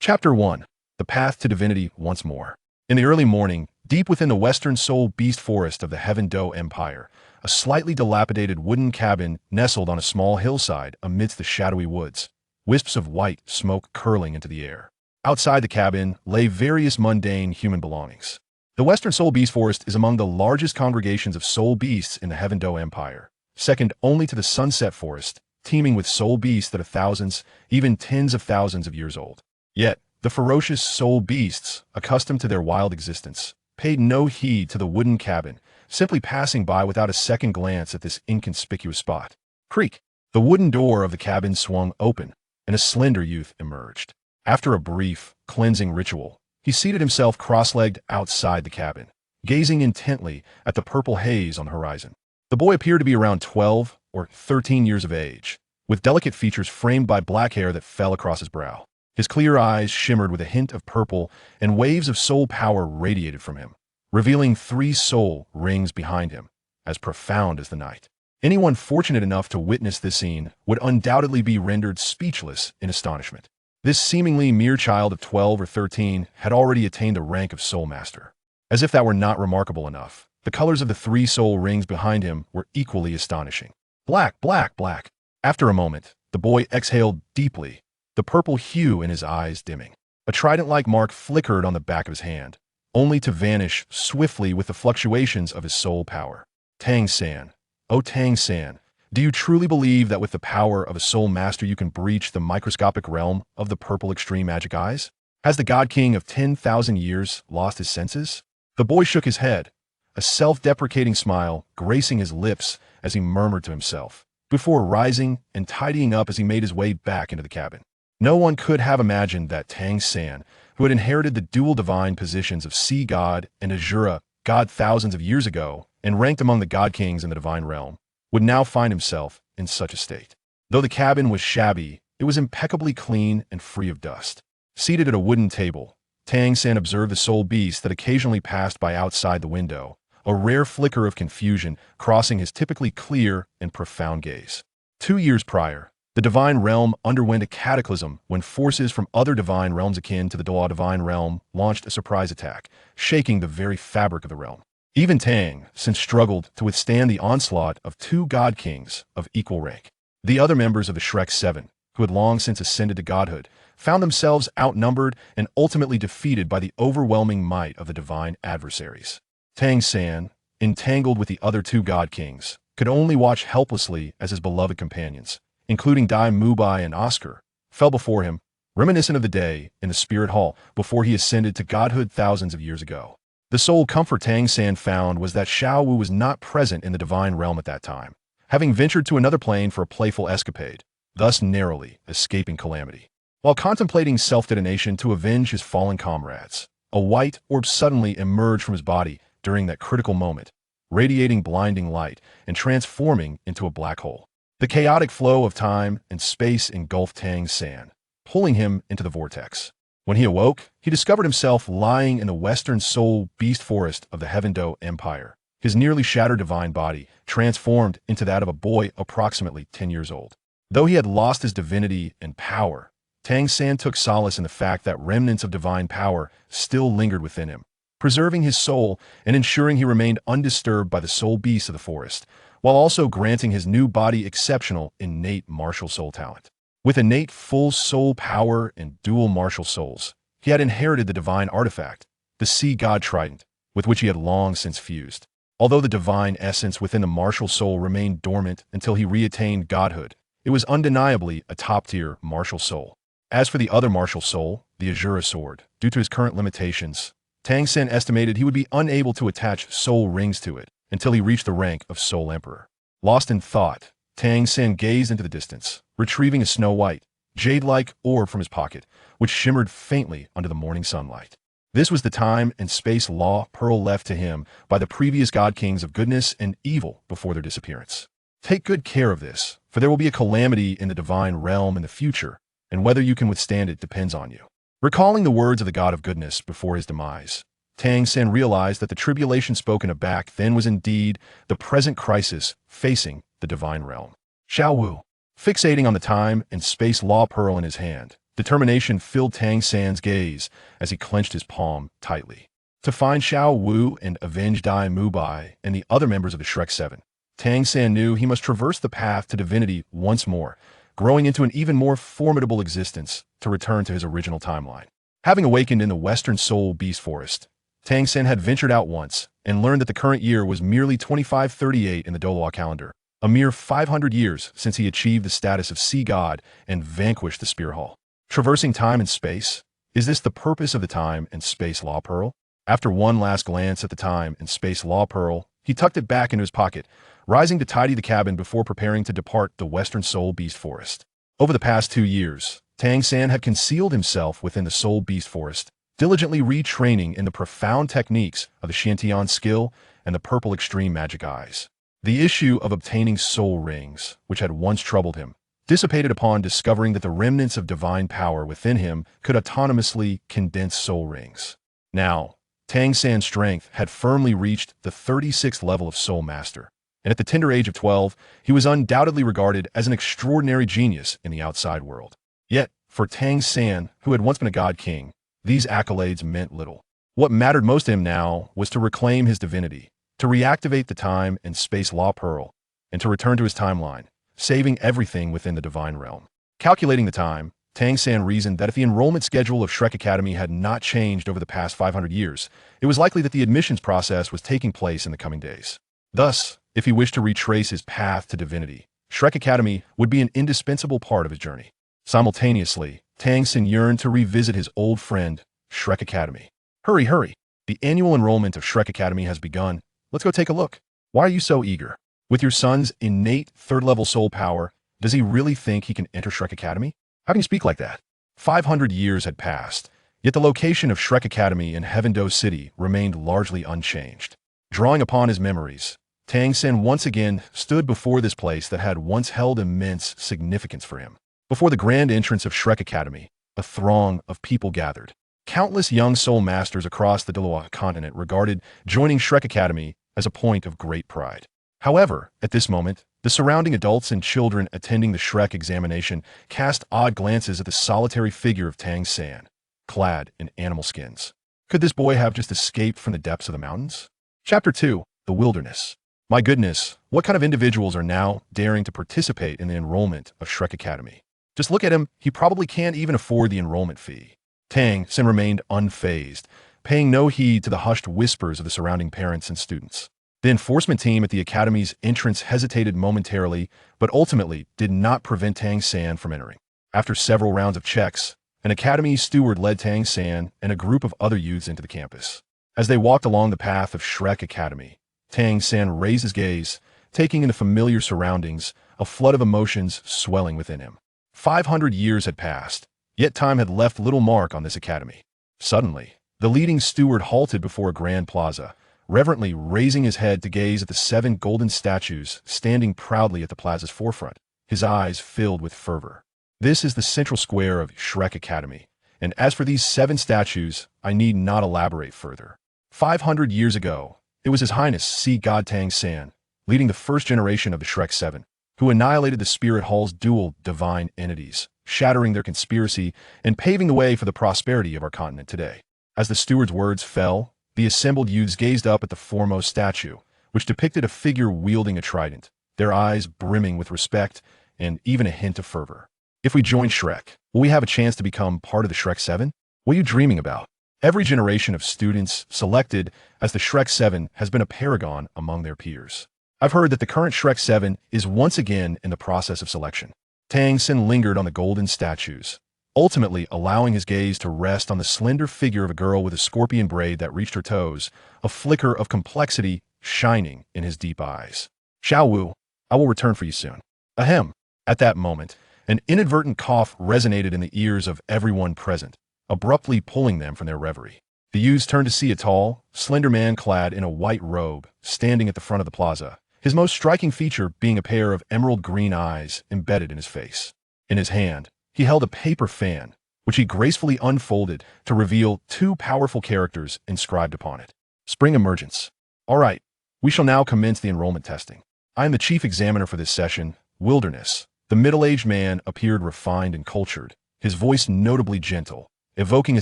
Chapter 1. The Path to Divinity Once More. In the early morning, deep within the western soul beast forest of the Heaven Do Empire, a slightly dilapidated wooden cabin nestled on a small hillside amidst the shadowy woods, wisps of white smoke curling into the air. Outside the cabin lay various mundane human belongings. The western soul beast forest is among the largest congregations of soul beasts in the Heaven Do Empire, second only to the sunset forest, teeming with soul beasts that are thousands, even tens of thousands of years old. Yet, the ferocious soul beasts, accustomed to their wild existence, paid no heed to the wooden cabin, simply passing by without a second glance at this inconspicuous spot. Creak! The wooden door of the cabin swung open, and a slender youth emerged. After a brief, cleansing ritual, he seated himself cross-legged outside the cabin, gazing intently at the purple haze on the horizon. The boy appeared to be around 12 or 13 years of age, with delicate features framed by black hair that fell across his brow. His clear eyes shimmered with a hint of purple, and waves of soul power radiated from him, revealing 3 soul rings behind him, as profound as the night. Anyone fortunate enough to witness this scene would undoubtedly be rendered speechless in astonishment. This seemingly mere child of 12 or 13 had already attained the rank of Soul Master. As if that were not remarkable enough, the colors of the 3 soul rings behind him were equally astonishing. Black, black, black. After a moment, the boy exhaled deeply, the purple hue in his eyes dimming. A trident-like mark flickered on the back of his hand, only to vanish swiftly with the fluctuations of his soul power. Tang San. Oh Tang San, do you truly believe that with the power of a soul master you can breach the microscopic realm of the purple extreme magic eyes? Has the God King of 10,000 years lost his senses? The boy shook his head, a self-deprecating smile gracing his lips as he murmured to himself, before rising and tidying up as he made his way back into the cabin. No one could have imagined that Tang San, who had inherited the dual divine positions of Sea God and Azura God thousands of years ago and ranked among the God Kings in the divine realm, would now find himself in such a state. Though the cabin was shabby, it was impeccably clean and free of dust. Seated at a wooden table, Tang San observed the soul beast that occasionally passed by outside the window, a rare flicker of confusion crossing his typically clear and profound gaze. 2 years prior, the divine realm underwent a cataclysm when forces from other divine realms akin to the Douluo divine realm launched a surprise attack, shaking the very fabric of the realm. Even Tang San struggled to withstand the onslaught of 2 god kings of equal rank. The other members of the Shrek 7, who had long since ascended to godhood, found themselves outnumbered and ultimately defeated by the overwhelming might of the divine adversaries. Tang San, entangled with the other 2 god kings, could only watch helplessly as his beloved companions, including Dai Mubai and Oscar, fell before him, reminiscent of the day in the Spirit Hall before he ascended to godhood thousands of years ago. The sole comfort Tang San found was that Xiao Wu was not present in the divine realm at that time, having ventured to another plane for a playful escapade, thus narrowly escaping calamity. While contemplating self-detonation to avenge his fallen comrades, a white orb suddenly emerged from his body during that critical moment, radiating blinding light and transforming into a black hole. The chaotic flow of time and space engulfed Tang San, pulling him into the vortex. When he awoke, he discovered himself lying in the western soul beast forest of the Heaven Do Empire, his nearly shattered divine body transformed into that of a boy approximately 10 years old. Though he had lost his divinity and power, Tang San took solace in the fact that remnants of divine power still lingered within him, preserving his soul and ensuring he remained undisturbed by the soul beasts of the forest, while also granting his new body exceptional innate martial soul talent. With innate full soul power and dual martial souls, he had inherited the divine artifact, the Sea God Trident, with which he had long since fused. Although the divine essence within the martial soul remained dormant until he reattained godhood, it was undeniably a top-tier martial soul. As for the other martial soul, the Azura sword, due to his current limitations, Tang San estimated he would be unable to attach soul rings to it until he reached the rank of Soul Emperor. Lost in thought, Tang San gazed into the distance, retrieving a snow-white, jade-like orb from his pocket, which shimmered faintly under the morning sunlight. This was the time and space law pearl left to him by the previous god kings of goodness and evil before their disappearance. Take good care of this, for there will be a calamity in the divine realm in the future, and whether you can withstand it depends on you. Recalling the words of the god of goodness before his demise, Tang San realized that the tribulation spoken of back then was indeed the present crisis facing the divine realm. Xiao Wu, fixating on the time and space law pearl in his hand, Determination filled Tang San's gaze as he clenched his palm tightly. To find Xiao Wu and avenge Dai Mubai and the other members of the Shrek 7, Tang San knew he must traverse the path to divinity once more, growing into an even more formidable existence to return to his original timeline. Having awakened in the Western Soul Beast Forest, Tang San had ventured out once and learned that the current year was merely 2538 in the Douluo calendar, a mere 500 years since he achieved the status of sea god and vanquished the Spear Hall. Traversing time and space? Is this the purpose of the Time and Space Law Pearl? After one last glance at the Time and Space Law Pearl, he tucked it back into his pocket, rising to tidy the cabin before preparing to depart the Western Soul Beast Forest. Over the past 2 years, Tang San had concealed himself within the Soul Beast Forest, diligently retraining in the profound techniques of the Shantian skill and the purple extreme magic eyes. The issue of obtaining soul rings, which had once troubled him, dissipated upon discovering that the remnants of divine power within him could autonomously condense soul rings. Now, Tang San's strength had firmly reached the 36th level of Soul Master, and at the tender age of 12, he was undoubtedly regarded as an extraordinary genius in the outside world. Yet, for Tang San, who had once been a god king, these accolades meant little. What mattered most to him now was to reclaim his divinity, to reactivate the Time and Space Law Pearl, and to return to his timeline, saving everything within the divine realm. Calculating the time, Tang San reasoned that if the enrollment schedule of Shrek Academy had not changed over the past 500 years, it was likely that the admissions process was taking place in the coming days. Thus, if he wished to retrace his path to divinity, Shrek Academy would be an indispensable part of his journey. Simultaneously, Tang San yearned to revisit his old friend, Shrek Academy. Hurry, hurry! The annual enrollment of Shrek Academy has begun. Let's go take a look. Why are you so eager? With your son's innate third-level soul power, does he really think he can enter Shrek Academy? How can you speak like that? 500 years had passed, yet the location of Shrek Academy in Heaven Do City remained largely unchanged. Drawing upon his memories, Tang San once again stood before this place that had once held immense significance for him. Before the grand entrance of Shrek Academy, a throng of people gathered. Countless young soul masters across the Douluo continent regarded joining Shrek Academy as a point of great pride. However, at this moment, the surrounding adults and children attending the Shrek examination cast odd glances at the solitary figure of Tang San, clad in animal skins. Could this boy have just escaped from the depths of the mountains? Chapter 2, The Wilderness. My goodness, what kind of individuals are now daring to participate in the enrollment of Shrek Academy? Just look at him, he probably can't even afford the enrollment fee. Tang San remained unfazed, paying no heed to the hushed whispers of the surrounding parents and students. The enforcement team at the Academy's entrance hesitated momentarily, but ultimately did not prevent Tang San from entering. After several rounds of checks, an Academy steward led Tang San and a group of other youths into the campus. As they walked along the path of Shrek Academy, Tang San raised his gaze, taking in the familiar surroundings, a flood of emotions swelling within him. 500 years had passed, yet time had left little mark on this academy. Suddenly, the leading steward halted before a grand plaza, reverently raising his head to gaze at the 7 golden statues standing proudly at the plaza's forefront, his eyes filled with fervor. This is the central square of Shrek Academy, and as for these 7 statues, I need not elaborate further. 500 years ago, it was His Highness Sea God Tang San, leading the first generation of the Shrek 7, who annihilated the Spirit Hall's dual divine entities, shattering their conspiracy and paving the way for the prosperity of our continent today. As the steward's words fell, the assembled youths gazed up at the foremost statue, which depicted a figure wielding a trident, their eyes brimming with respect and even a hint of fervor. If we join Shrek, will we have a chance to become part of the Shrek 7? What are you dreaming about? Every generation of students selected as the Shrek 7 has been a paragon among their peers. I've heard that the current Shrek 7 is once again in the process of selection. Tang San lingered on the golden statues, ultimately allowing his gaze to rest on the slender figure of a girl with a scorpion braid that reached her toes, a flicker of complexity shining in his deep eyes. Xiao Wu, I will return for you soon. Ahem. At that moment, an inadvertent cough resonated in the ears of everyone present, abruptly pulling them from their reverie. The youths turned to see a tall, slender man clad in a white robe, standing at the front of the plaza, his most striking feature being a pair of emerald green eyes embedded in his face. In his hand, he held a paper fan, which he gracefully unfolded to reveal 2 powerful characters inscribed upon it. Spring Emergence. All right, we shall now commence the enrollment testing. I am the chief examiner for this session, Wilderness. The middle-aged man appeared refined and cultured, his voice notably gentle, evoking a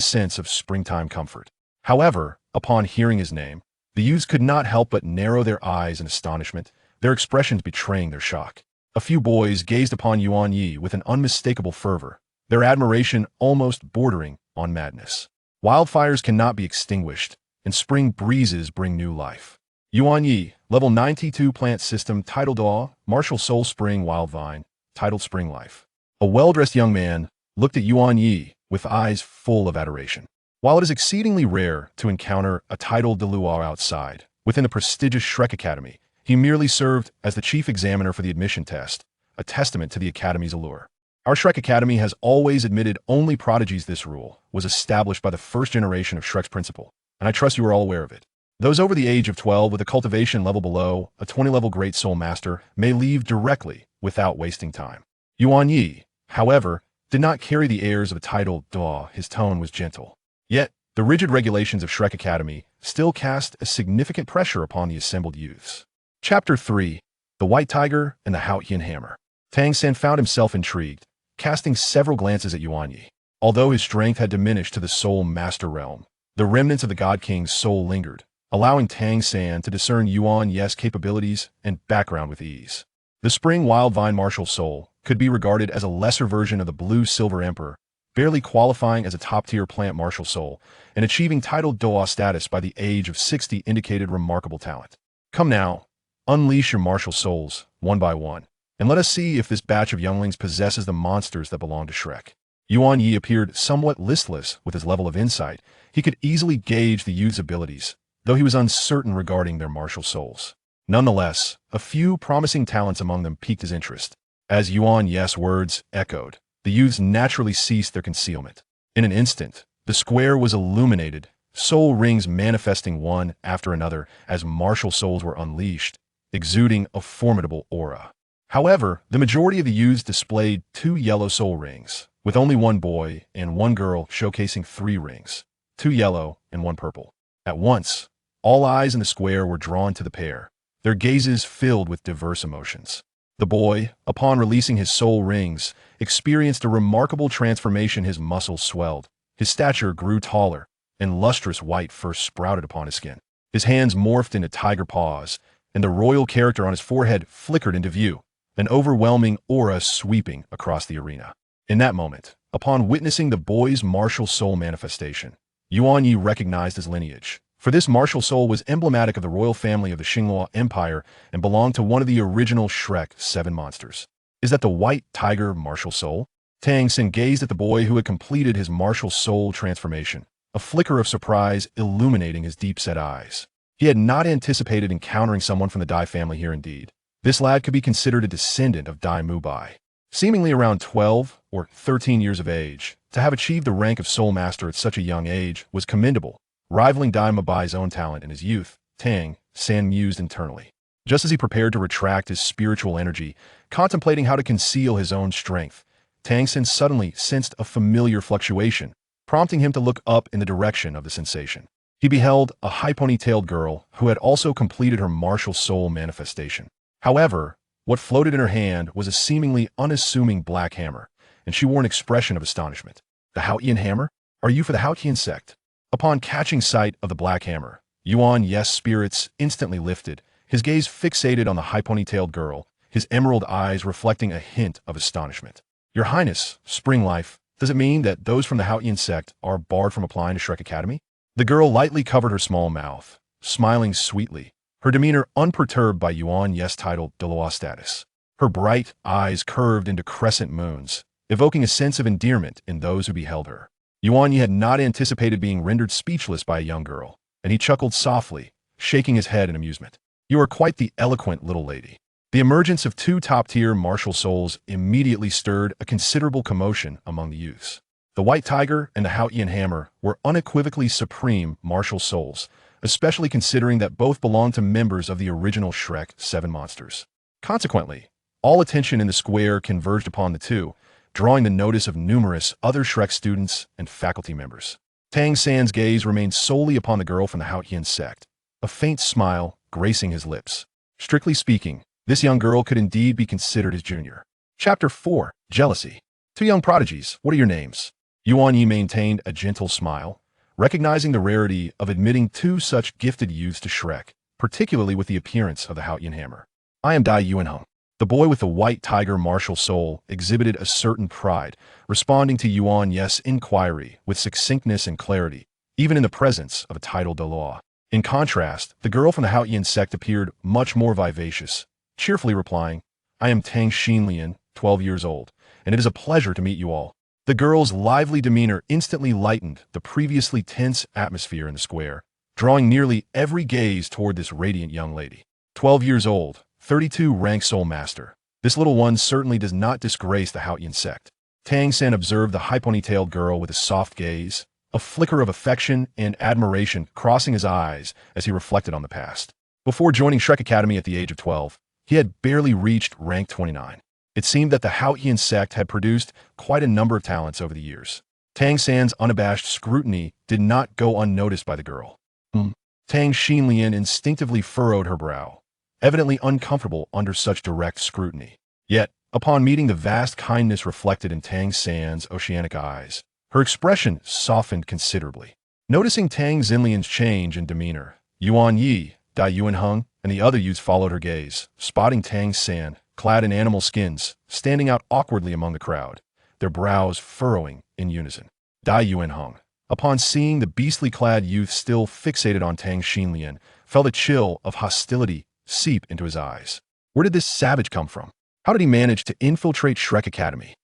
sense of springtime comfort. However, upon hearing his name, the youths could not help but narrow their eyes in astonishment, their expressions betraying their shock. A few boys gazed upon Yuan Yi with an unmistakable fervor, their admiration almost bordering on madness. Wildfires cannot be extinguished, and spring breezes bring new life. Yuan Yi, level 92 plant system, titled Douluo, martial soul spring wild vine, titled Spring Life. A well-dressed young man looked at Yuan Yi with eyes full of adoration. While it is exceedingly rare to encounter a titled Douluo outside, within the prestigious Shrek Academy, he merely served as the chief examiner for the admission test, a testament to the Academy's allure. Our Shrek Academy has always admitted only prodigies. This rule was established by the first generation of Shrek's principal, and I trust you are all aware of it. Those over the age of 12 with a cultivation level below a 20-level Great Soul Master may leave directly without wasting time. Yuan Yi, however, did not carry the airs of a titled Douluo. His tone was gentle. Yet, the rigid regulations of Shrek Academy still cast a significant pressure upon the assembled youths. Chapter 3. The White Tiger and the Haotian Hammer. Tang San found himself intrigued, casting several glances at Yuan Yi. Although his strength had diminished to the Soul Master realm, the remnants of the God King's soul lingered, allowing Tang San to discern Yuan Yi's capabilities and background with ease. The Spring Wild Vine Martial Soul could be regarded as a lesser version of the Blue Silver Emperor, barely qualifying as a top-tier plant martial soul, and achieving titled Douluo status by the age of 60 indicated remarkable talent. Come now, unleash your martial souls, one by one, and let us see if this batch of younglings possesses the monsters that belong to Shrek. Yuan Yi appeared somewhat listless with his level of insight. He could easily gauge the youth's abilities, though he was uncertain regarding their martial souls. Nonetheless, a few promising talents among them piqued his interest. As Yuan Yi's words echoed, the youths naturally ceased their concealment. In an instant, the square was illuminated, soul rings manifesting one after another as martial souls were unleashed, exuding a formidable aura. However, the majority of the youths displayed 2 yellow soul rings, with only 1 boy and 1 girl showcasing 3 rings, 2 yellow and 1 purple. At once, all eyes in the square were drawn to the pair, their gazes filled with diverse emotions. The boy, upon releasing his soul rings, experienced a remarkable transformation. His muscles swelled, his stature grew taller, and lustrous white fur sprouted upon his skin. His hands morphed into tiger paws, and the royal character on his forehead flickered into view, an overwhelming aura sweeping across the arena. In that moment, upon witnessing the boy's martial soul manifestation, Yuan Yi recognized his lineage, for this martial soul was emblematic of the royal family of the Xingluo Empire and belonged to one of the original Shrek 7 monsters. Is that the White Tiger martial soul? Tang San gazed at the boy who had completed his martial soul transformation, a flicker of surprise illuminating his deep-set eyes. He had not anticipated encountering someone from the Dai family here indeed. This lad could be considered a descendant of Dai Mubai. Seemingly around 12 or 13 years of age, to have achieved the rank of Soul Master at such a young age was commendable, rivaling Dai Mubai's own talent in his youth. Tang San mused internally. Just as he prepared to retract his spiritual energy, contemplating how to conceal his own strength, Tang San suddenly sensed a familiar fluctuation, prompting him to look up in the direction of the sensation. He beheld a high ponytailed girl who had also completed her martial soul manifestation. However, what floated in her hand was a seemingly unassuming black hammer, and she wore an expression of astonishment. The Haotian hammer? Are you for the Haotian sect? Upon catching sight of the black hammer, Yuan Yi's spirits instantly lifted, his gaze fixated on the high ponytailed girl, his emerald eyes reflecting a hint of astonishment. Your Highness, Spring Life, does it mean that those from the Haotian sect are barred from applying to Shrek Academy? The girl lightly covered her small mouth, smiling sweetly, her demeanor unperturbed by Yuan Yi's title Douluo status. Her bright eyes curved into crescent moons, evoking a sense of endearment in those who beheld her. Yuan Yi had not anticipated being rendered speechless by a young girl, and he chuckled softly, shaking his head in amusement. You are quite the eloquent little lady. The emergence of 2 top-tier martial souls immediately stirred a considerable commotion among the youths. The White Tiger and the Haotian Hammer were unequivocally supreme martial souls, especially considering that both belonged to members of the original Shrek 7 monsters. Consequently, all attention in the square converged upon the 2, drawing the notice of numerous other Shrek students and faculty members. Tang San's gaze remained solely upon the girl from the Haotian sect, a faint smile gracing his lips. Strictly speaking, this young girl could indeed be considered his junior. Chapter 4. Jealousy. Two young prodigies, what are your names? Yuan Yi maintained a gentle smile, recognizing the rarity of admitting two such gifted youths to Shrek, particularly with the appearance of the Haotian hammer. I am Dai Yuanheng. The boy with the white tiger martial soul exhibited a certain pride, responding to Yuan Yi's inquiry with succinctness and clarity, even in the presence of a titled Douluo. In contrast, the girl from the Haotian sect appeared much more vivacious, cheerfully replying, I am Tang Xinlian, 12 years old, and it is a pleasure to meet you all. The girl's lively demeanor instantly lightened the previously tense atmosphere in the square, drawing nearly every gaze toward this radiant young lady. 12 years old, 32 rank soul master. This little one certainly does not disgrace the Haotian sect. Tang San observed the high ponytailed girl with a soft gaze, a flicker of affection and admiration crossing his eyes as he reflected on the past. Before joining Shrek Academy at the age of 12, he had barely reached rank 29. It seemed that the Haotian sect had produced quite a number of talents over the years. Tang San's unabashed scrutiny did not go unnoticed by the girl. Tang Xinlian instinctively furrowed her brow, evidently uncomfortable under such direct scrutiny. Yet, upon meeting the vast kindness reflected in Tang San's oceanic eyes, her expression softened considerably. Noticing Tang Xinlian's change in demeanor, Yuan Yi, Dai Yuanheng, and the other youths followed her gaze, spotting Tang San, clad in animal skins, standing out awkwardly among the crowd, their brows furrowing in unison. Dai Yuanheng, upon seeing the beastly-clad youth still fixated on Tang Xinlian, felt a chill of hostility seep into his eyes. Where did this savage come from? How did he manage to infiltrate Shrek Academy?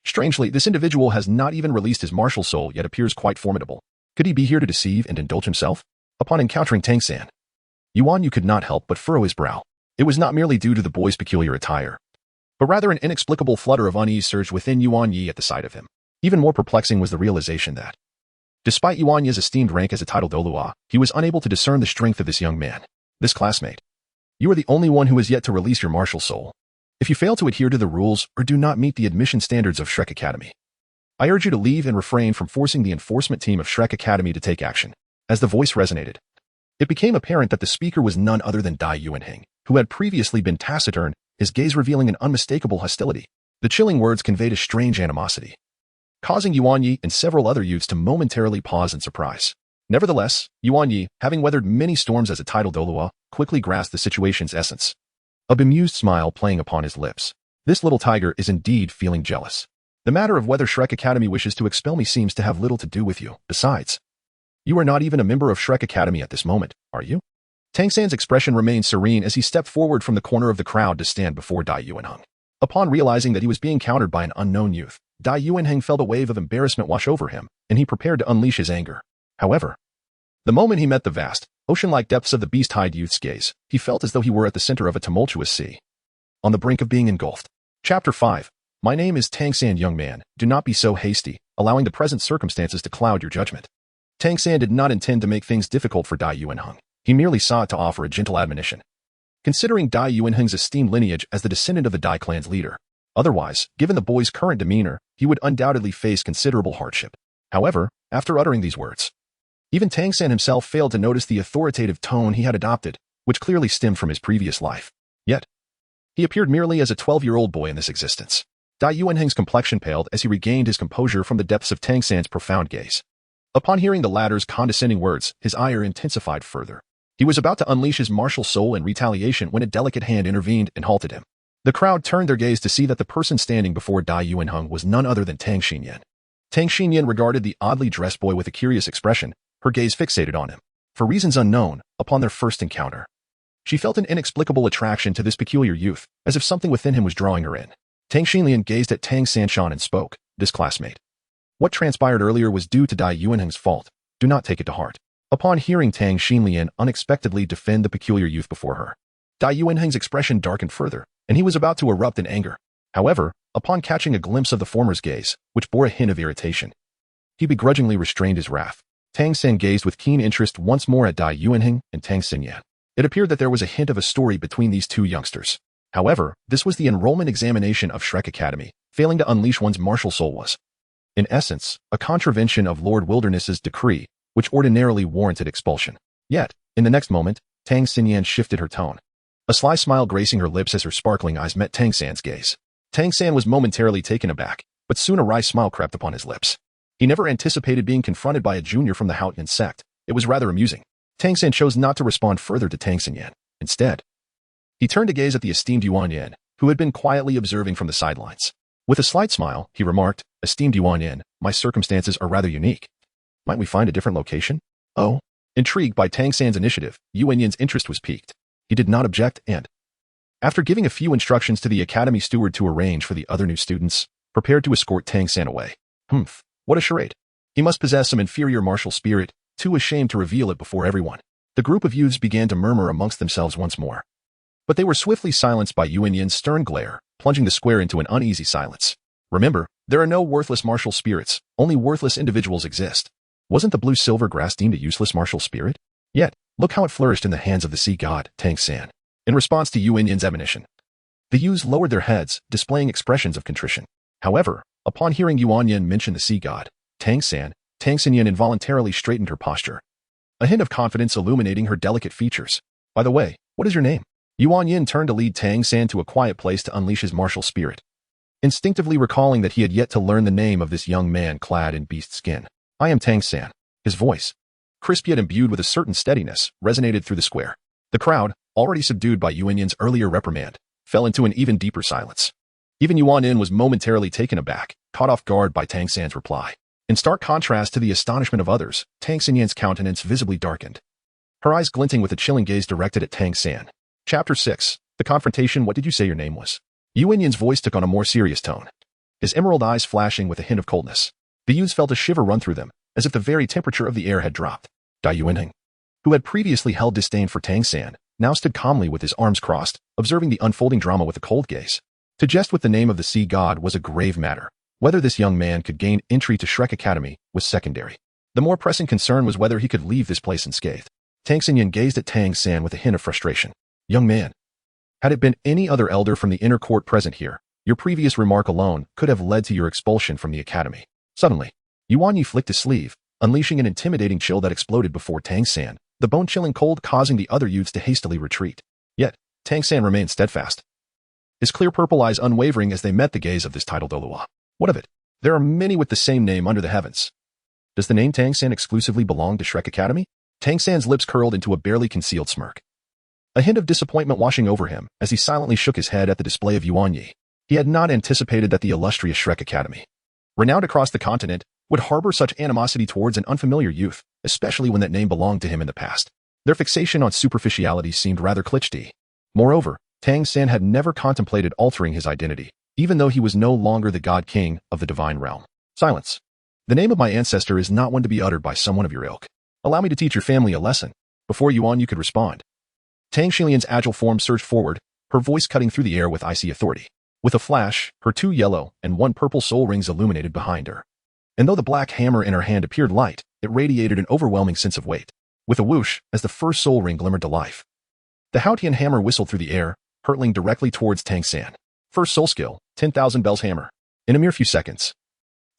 Strangely, this individual has not even released his martial soul yet appears quite formidable. Could he be here to deceive and indulge himself? Upon encountering Tang San, Yuan Yu could not help but furrow his brow. It was not merely due to the boy's peculiar attire, but rather an inexplicable flutter of unease surged within Yuan Yi at the sight of him. Even more perplexing was the realization that, despite Yuan Yi's esteemed rank as a titled Douluo, he was unable to discern the strength of this young man. This classmate. You are the only one who has yet to release your martial soul. If you fail to adhere to the rules or do not meet the admission standards of Shrek Academy, I urge you to leave and refrain from forcing the enforcement team of Shrek Academy to take action. As the voice resonated, it became apparent that the speaker was none other than Dai Yuanheng, who had previously been taciturn, his gaze revealing an unmistakable hostility. The chilling words conveyed a strange animosity, causing Yuan Yi and several other youths to momentarily pause in surprise. Nevertheless, Yuan Yi, having weathered many storms as a titled Douluo, quickly grasped the situation's essence, a bemused smile playing upon his lips. This little tiger is indeed feeling jealous. The matter of whether Shrek Academy wishes to expel me seems to have little to do with you. Besides, you are not even a member of Shrek Academy at this moment, are you? Tang San's expression remained serene as he stepped forward from the corner of the crowd to stand before Dai Yuanheng. Upon realizing that he was being countered by an unknown youth, Dai Yuanheng felt a wave of embarrassment wash over him, and he prepared to unleash his anger. However, the moment he met the vast, ocean-like depths of the beast-eyed youth's gaze, he felt as though he were at the center of a tumultuous sea, on the brink of being engulfed. Chapter 5. My name is Tang San, young man. Do not be so hasty, allowing the present circumstances to cloud your judgment. Tang San did not intend to make things difficult for Dai Yuanheng. He merely sought to offer a gentle admonition, considering Dai Yuanheng's esteemed lineage as the descendant of the Dai clan's leader. Otherwise, given the boy's current demeanor, he would undoubtedly face considerable hardship. However, after uttering these words, even Tang San himself failed to notice the authoritative tone he had adopted, which clearly stemmed from his previous life. Yet, he appeared merely as a 12-year-old boy in this existence. Dai Yuanheng's complexion paled as he regained his composure from the depths of Tang San's profound gaze. Upon hearing the latter's condescending words, his ire intensified further. He was about to unleash his martial soul in retaliation when a delicate hand intervened and halted him. The crowd turned their gaze to see that the person standing before Dai Yuanheng was none other than Tang Xinyan. Tang Xinyan regarded the oddly dressed boy with a curious expression, her gaze fixated on him. For reasons unknown, upon their first encounter, she felt an inexplicable attraction to this peculiar youth, as if something within him was drawing her in. Tang Xinlian gazed at Tang Sanshan and spoke, this classmate. What transpired earlier was due to Dai Yuanheng's fault. Do not take it to heart. Upon hearing Tang Xinlian unexpectedly defend the peculiar youth before her, Dai Yuanheng's expression darkened further, and he was about to erupt in anger. However, upon catching a glimpse of the former's gaze, which bore a hint of irritation, he begrudgingly restrained his wrath. Tang San gazed with keen interest once more at Dai Yuanheng and Tang Xinyan. It appeared that there was a hint of a story between these two youngsters. However, this was the enrollment examination of Shrek Academy. Failing to unleash one's martial soul was, in essence, a contravention of Lord Wilderness's decree, which ordinarily warranted expulsion. Yet, in the next moment, Tang Xinyan shifted her tone, a sly smile gracing her lips as her sparkling eyes met Tang San's gaze. Tang San was momentarily taken aback. but soon a wry smile crept upon his lips. He never anticipated being confronted by a junior from the Haotian sect. It was rather amusing. Tang San chose not to respond further to Tang San. Instead, he turned to gaze at the esteemed Yuan Yin, who had been quietly observing from the sidelines. With a slight smile, he remarked, "Esteemed Yuan Yin, my circumstances are rather unique. Might we find a different location?" Oh. Intrigued by Tang San's initiative, Yuan Yin's interest was piqued. He did not object and, after giving a few instructions to the academy steward to arrange for the other new students, prepared to escort Tang San away. What a charade. He must possess some inferior martial spirit, too ashamed to reveal it before everyone. The group of youths began to murmur amongst themselves once more. But they were swiftly silenced by Yuan Yin's stern glare, plunging the square into an uneasy silence. Remember, there are no worthless martial spirits, only worthless individuals exist. Wasn't the blue-silver grass deemed a useless martial spirit? Yet, look how it flourished in the hands of the sea god, Tang San. In response to Yuan Yin's admonition, the youths lowered their heads, displaying expressions of contrition. However, upon hearing Yuan Yin mention the sea god, Tang San Yin involuntarily straightened her posture, a hint of confidence illuminating her delicate features. By the way, what is your name? Yuan Yin turned to lead Tang San to a quiet place to unleash his martial spirit, instinctively recalling that he had yet to learn the name of this young man clad in beast skin. I am Tang San. His voice, crisp yet imbued with a certain steadiness, resonated through the square. The crowd, already subdued by Yuan Yin's earlier reprimand, fell into an even deeper silence. Even Yuan Yin was momentarily taken aback, caught off guard by Tang San's reply. In stark contrast to the astonishment of others, Tang Yin's countenance visibly darkened, her eyes glinting with a chilling gaze directed at Tang San. Chapter 6. The Confrontation. What did you say your name was? Yuan Yin's voice took on a more serious tone, his emerald eyes flashing with a hint of coldness. The youths felt a shiver run through them, as if the very temperature of the air had dropped. Dai Yuanheng, who had previously held disdain for Tang San, now stood calmly with his arms crossed, observing the unfolding drama with a cold gaze. To jest with the name of the sea god was a grave matter. Whether this young man could gain entry to Shrek Academy was secondary. The more pressing concern was whether he could leave this place unscathed. Tang Yin gazed at Tang San with a hint of frustration. Young man, had it been any other elder from the inner court present here, your previous remark alone could have led to your expulsion from the academy. Suddenly, Yuan Yi flicked his sleeve, unleashing an intimidating chill that exploded before Tang San, the bone-chilling cold causing the other youths to hastily retreat. Yet, Tang San remained steadfast, his clear purple eyes unwavering as they met the gaze of this titled Douluo. What of it? There are many with the same name under the heavens. Does the name Tang San exclusively belong to Shrek Academy? Tang San's lips curled into a barely concealed smirk, a hint of disappointment washing over him as he silently shook his head at the display of Yuan Yi. He had not anticipated that the illustrious Shrek Academy, renowned across the continent, would harbor such animosity towards an unfamiliar youth, especially when that name belonged to him in the past. Their fixation on superficiality seemed rather cliché. Moreover, Tang San had never contemplated altering his identity, even though he was no longer the god king of the divine realm. Silence. The name of my ancestor is not one to be uttered by someone of your ilk. Allow me to teach your family a lesson. Before Yuan you could respond, Tang Xilian's agile form surged forward, her voice cutting through the air with icy authority. With a flash, her 2 yellow and 1 purple soul rings illuminated behind her. And though the black hammer in her hand appeared light, it radiated an overwhelming sense of weight. With a whoosh, as the first soul ring glimmered to life, the Haotian hammer whistled through the air, hurtling directly towards Tang San. First soul skill, 10,000 bells hammer. In a mere few seconds,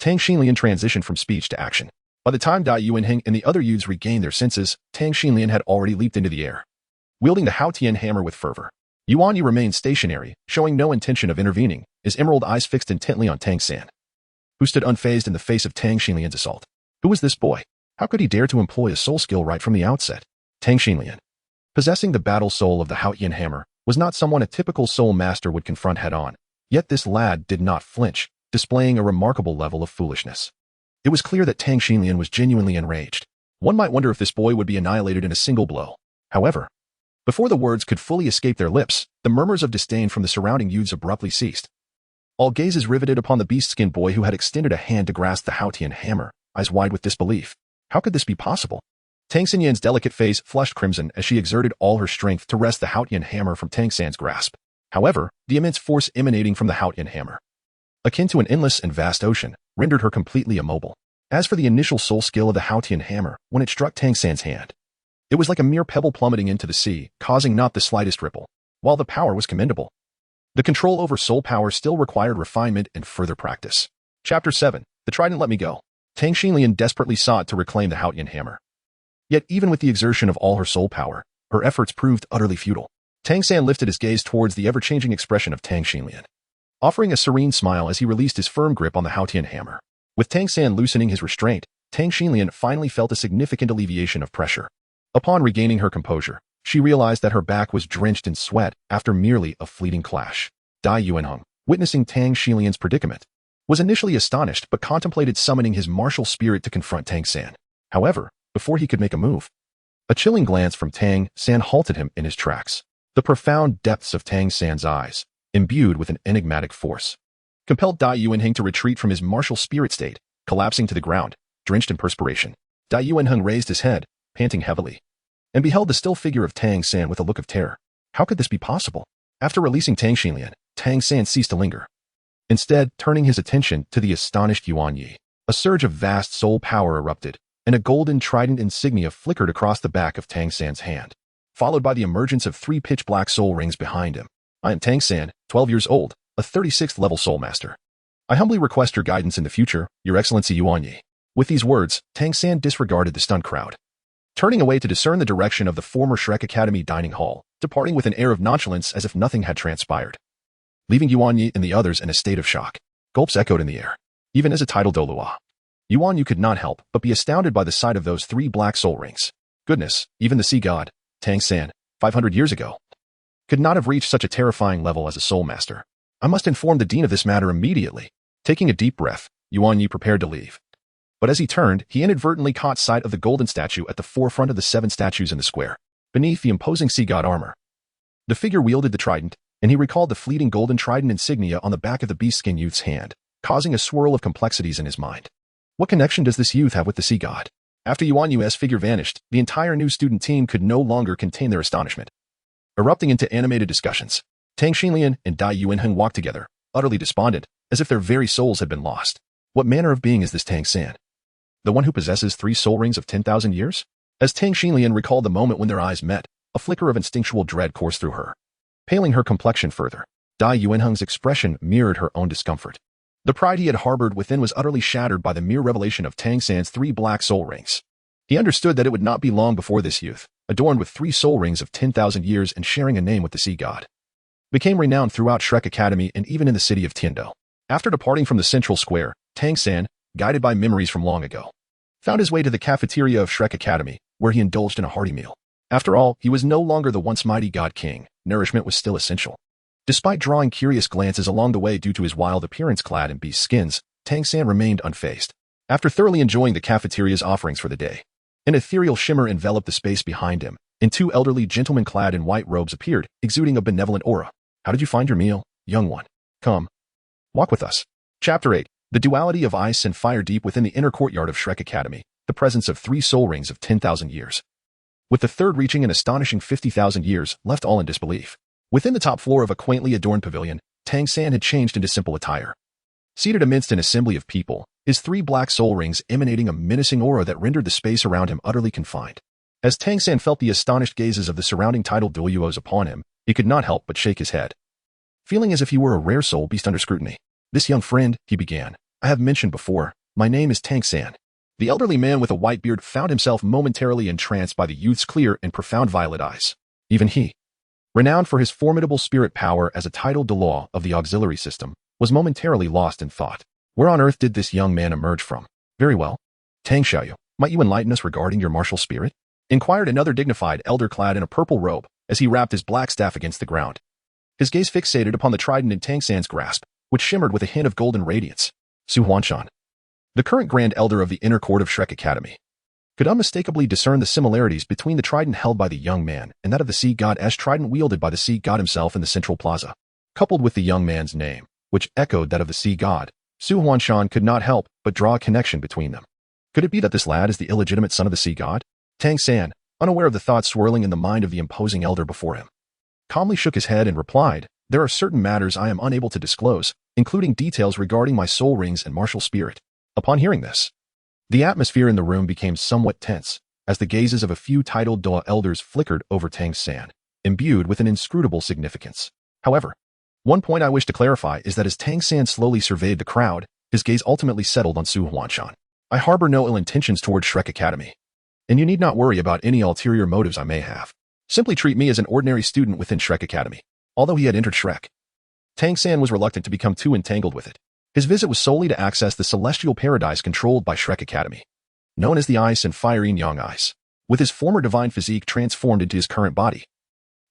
Tang Xilian transitioned from speech to action. By the time Dai Yuanheng and the other youths regained their senses, Tang Xilian had already leaped into the air, wielding the Haotian hammer with fervor. Yuan Yi remained stationary, showing no intention of intervening, his emerald eyes fixed intently on Tang San, who stood unfazed in the face of Tang Xilian's assault. Who was this boy? How could he dare to employ a soul skill right from the outset? Tang Xilian, possessing the battle soul of the Haotian hammer, was not someone a typical soul master would confront head-on. Yet this lad did not flinch, displaying a remarkable level of foolishness. It was clear that Tang Xilian was genuinely enraged. One might wonder if this boy would be annihilated in a single blow. However, before the words could fully escape their lips, the murmurs of disdain from the surrounding youths abruptly ceased. All gazes riveted upon the beast-skinned boy who had extended a hand to grasp the Haotian hammer, eyes wide with disbelief. How could this be possible? Tang Xinyan's delicate face flushed crimson as she exerted all her strength to wrest the Haotian hammer from Tang San's grasp. However, the immense force emanating from the Haotian hammer, akin to an endless and vast ocean, rendered her completely immobile. As for the initial soul skill of the Haotian hammer, when it struck Tang San's hand, it was like a mere pebble plummeting into the sea, causing not the slightest ripple. While the power was commendable, the control over soul power still required refinement and further practice. Chapter 7. The Trident Let Me Go. Tang Xilian desperately sought to reclaim the Haotian hammer. Yet even with the exertion of all her soul power, her efforts proved utterly futile. Tang San lifted his gaze towards the ever-changing expression of Tang Xilian, offering a serene smile as he released his firm grip on the Haotian hammer. With Tang San loosening his restraint, Tang Xinlian finally felt a significant alleviation of pressure. Upon regaining her composure, she realized that her back was drenched in sweat after merely a fleeting clash. Dai Yuanheng, witnessing Tang Xinlian's predicament, was initially astonished but contemplated summoning his martial spirit to confront Tang San. However, before he could make a move, a chilling glance from Tang San halted him in his tracks. The profound depths of Tang San's eyes, imbued with an enigmatic force, compelled Dai Yuanheng to retreat from his martial spirit state, collapsing to the ground, drenched in perspiration. Dai Yuanheng raised his head, panting heavily, and beheld the still figure of Tang San with a look of terror. How could this be possible? After releasing Tang Xinlian, Tang San ceased to linger, instead turning his attention to the astonished Yuan Yi. A surge of vast soul power erupted, and a golden trident insignia flickered across the back of Tang San's hand, followed by the emergence of 3 pitch-black soul rings behind him. I am Tang San, 12 years old, a 36th level soul master. I humbly request your guidance in the future, Your Excellency Yuan Yi. With these words, Tang San disregarded the stunned crowd, turning away to discern the direction of the former Shrek Academy dining hall, departing with an air of nonchalance as if nothing had transpired, leaving Yuan Yi and the others in a state of shock. Gulps echoed in the air. Even as a title Douluo, Yuan Yu could not help but be astounded by the sight of those 3 black soul rings. Goodness, even the sea god, Tang San, 500 years ago, could not have reached such a terrifying level as a soul master. I must inform the dean of this matter immediately. Taking a deep breath, Yuan Yi prepared to leave. But as he turned, he inadvertently caught sight of the golden statue at the forefront of the 7 statues in the square, beneath the imposing sea god armor. The figure wielded the trident, and he recalled the fleeting golden trident insignia on the back of the beast-skin youth's hand, causing a swirl of complexities in his mind. What connection does this youth have with the sea god? After Yuan Yu's figure vanished, the entire new student team could no longer contain their astonishment, erupting into animated discussions. Tang Xinlian and Dai Yuanheng walked together, utterly despondent, as if their very souls had been lost. What manner of being is this Tang San? The one who possesses 3 soul rings of 10,000 years? As Tang Xinlian recalled the moment when their eyes met, a flicker of instinctual dread coursed through her, paling her complexion further. Dai Yuanheng's expression mirrored her own discomfort. The pride he had harbored within was utterly shattered by the mere revelation of Tang San's 3 black soul rings. He understood that it would not be long before this youth, adorned with 3 soul rings of 10,000 years and sharing a name with the sea god, became renowned throughout Shrek Academy and even in the city of Tiando. After departing from the central square, Tang San, guided by memories from long ago, found his way to the cafeteria of Shrek Academy, where he indulged in a hearty meal. After all, he was no longer the once mighty god king. Nourishment was still essential. Despite drawing curious glances along the way due to his wild appearance clad in beast skins, Tang San remained unfazed. After thoroughly enjoying the cafeteria's offerings for the day, an ethereal shimmer enveloped the space behind him, and 2 elderly gentlemen clad in white robes appeared, exuding a benevolent aura. How did you find your meal, young one? Come, walk with us. Chapter 8. The duality of ice and fire. Deep within the inner courtyard of Shrek Academy, the presence of 3 soul rings of 10,000 years, with the third reaching an astonishing 50,000 years, left all in disbelief. Within the top floor of a quaintly adorned pavilion, Tang San had changed into simple attire. Seated amidst an assembly of people, his 3 black soul rings emanating a menacing aura that rendered the space around him utterly confined. As Tang San felt the astonished gazes of the surrounding titled Douluos upon him, he could not help but shake his head, feeling as if he were a rare soul beast under scrutiny. This young friend, he began, I have mentioned before, my name is Tang San. The elderly man with a white beard found himself momentarily entranced by the youth's clear and profound violet eyes. Even he, renowned for his formidable spirit power as a titled Douluo of the auxiliary system, was momentarily lost in thought. Where on earth did this young man emerge from? Very well. Tang Xiaoyu, might you enlighten us regarding your martial spirit? Inquired another dignified elder clad in a purple robe as he rapped his black staff against the ground. His gaze fixated upon the trident in Tang San's grasp, which shimmered with a hint of golden radiance. Su Huanshan, the current Grand Elder of the inner court of Shrek Academy, could unmistakably discern the similarities between the trident held by the young man and that of the sea god's trident wielded by the sea god himself in the central plaza. Coupled with the young man's name, which echoed that of the sea god, Su Huanshan could not help but draw a connection between them. Could it be that this lad is the illegitimate son of the sea god? Tang San, unaware of the thoughts swirling in the mind of the imposing elder before him, calmly shook his head and replied, there are certain matters I am unable to disclose, including details regarding my soul rings and martial spirit. Upon hearing this, the atmosphere in the room became somewhat tense, as the gazes of a few titled Douluo elders flickered over Tang San, imbued with an inscrutable significance. However, one point I wish to clarify is that as Tang San slowly surveyed the crowd, his gaze ultimately settled on Su Huanshan. I harbor no ill intentions toward Shrek Academy, and you need not worry about any ulterior motives I may have. Simply treat me as an ordinary student within Shrek Academy. Although he had entered Shrek Tang San was reluctant to become too entangled with it. His visit was solely to access the celestial paradise controlled by Shrek Academy, known as the Ice and Fire Yin-Yang Eyes. With his former divine physique transformed into his current body,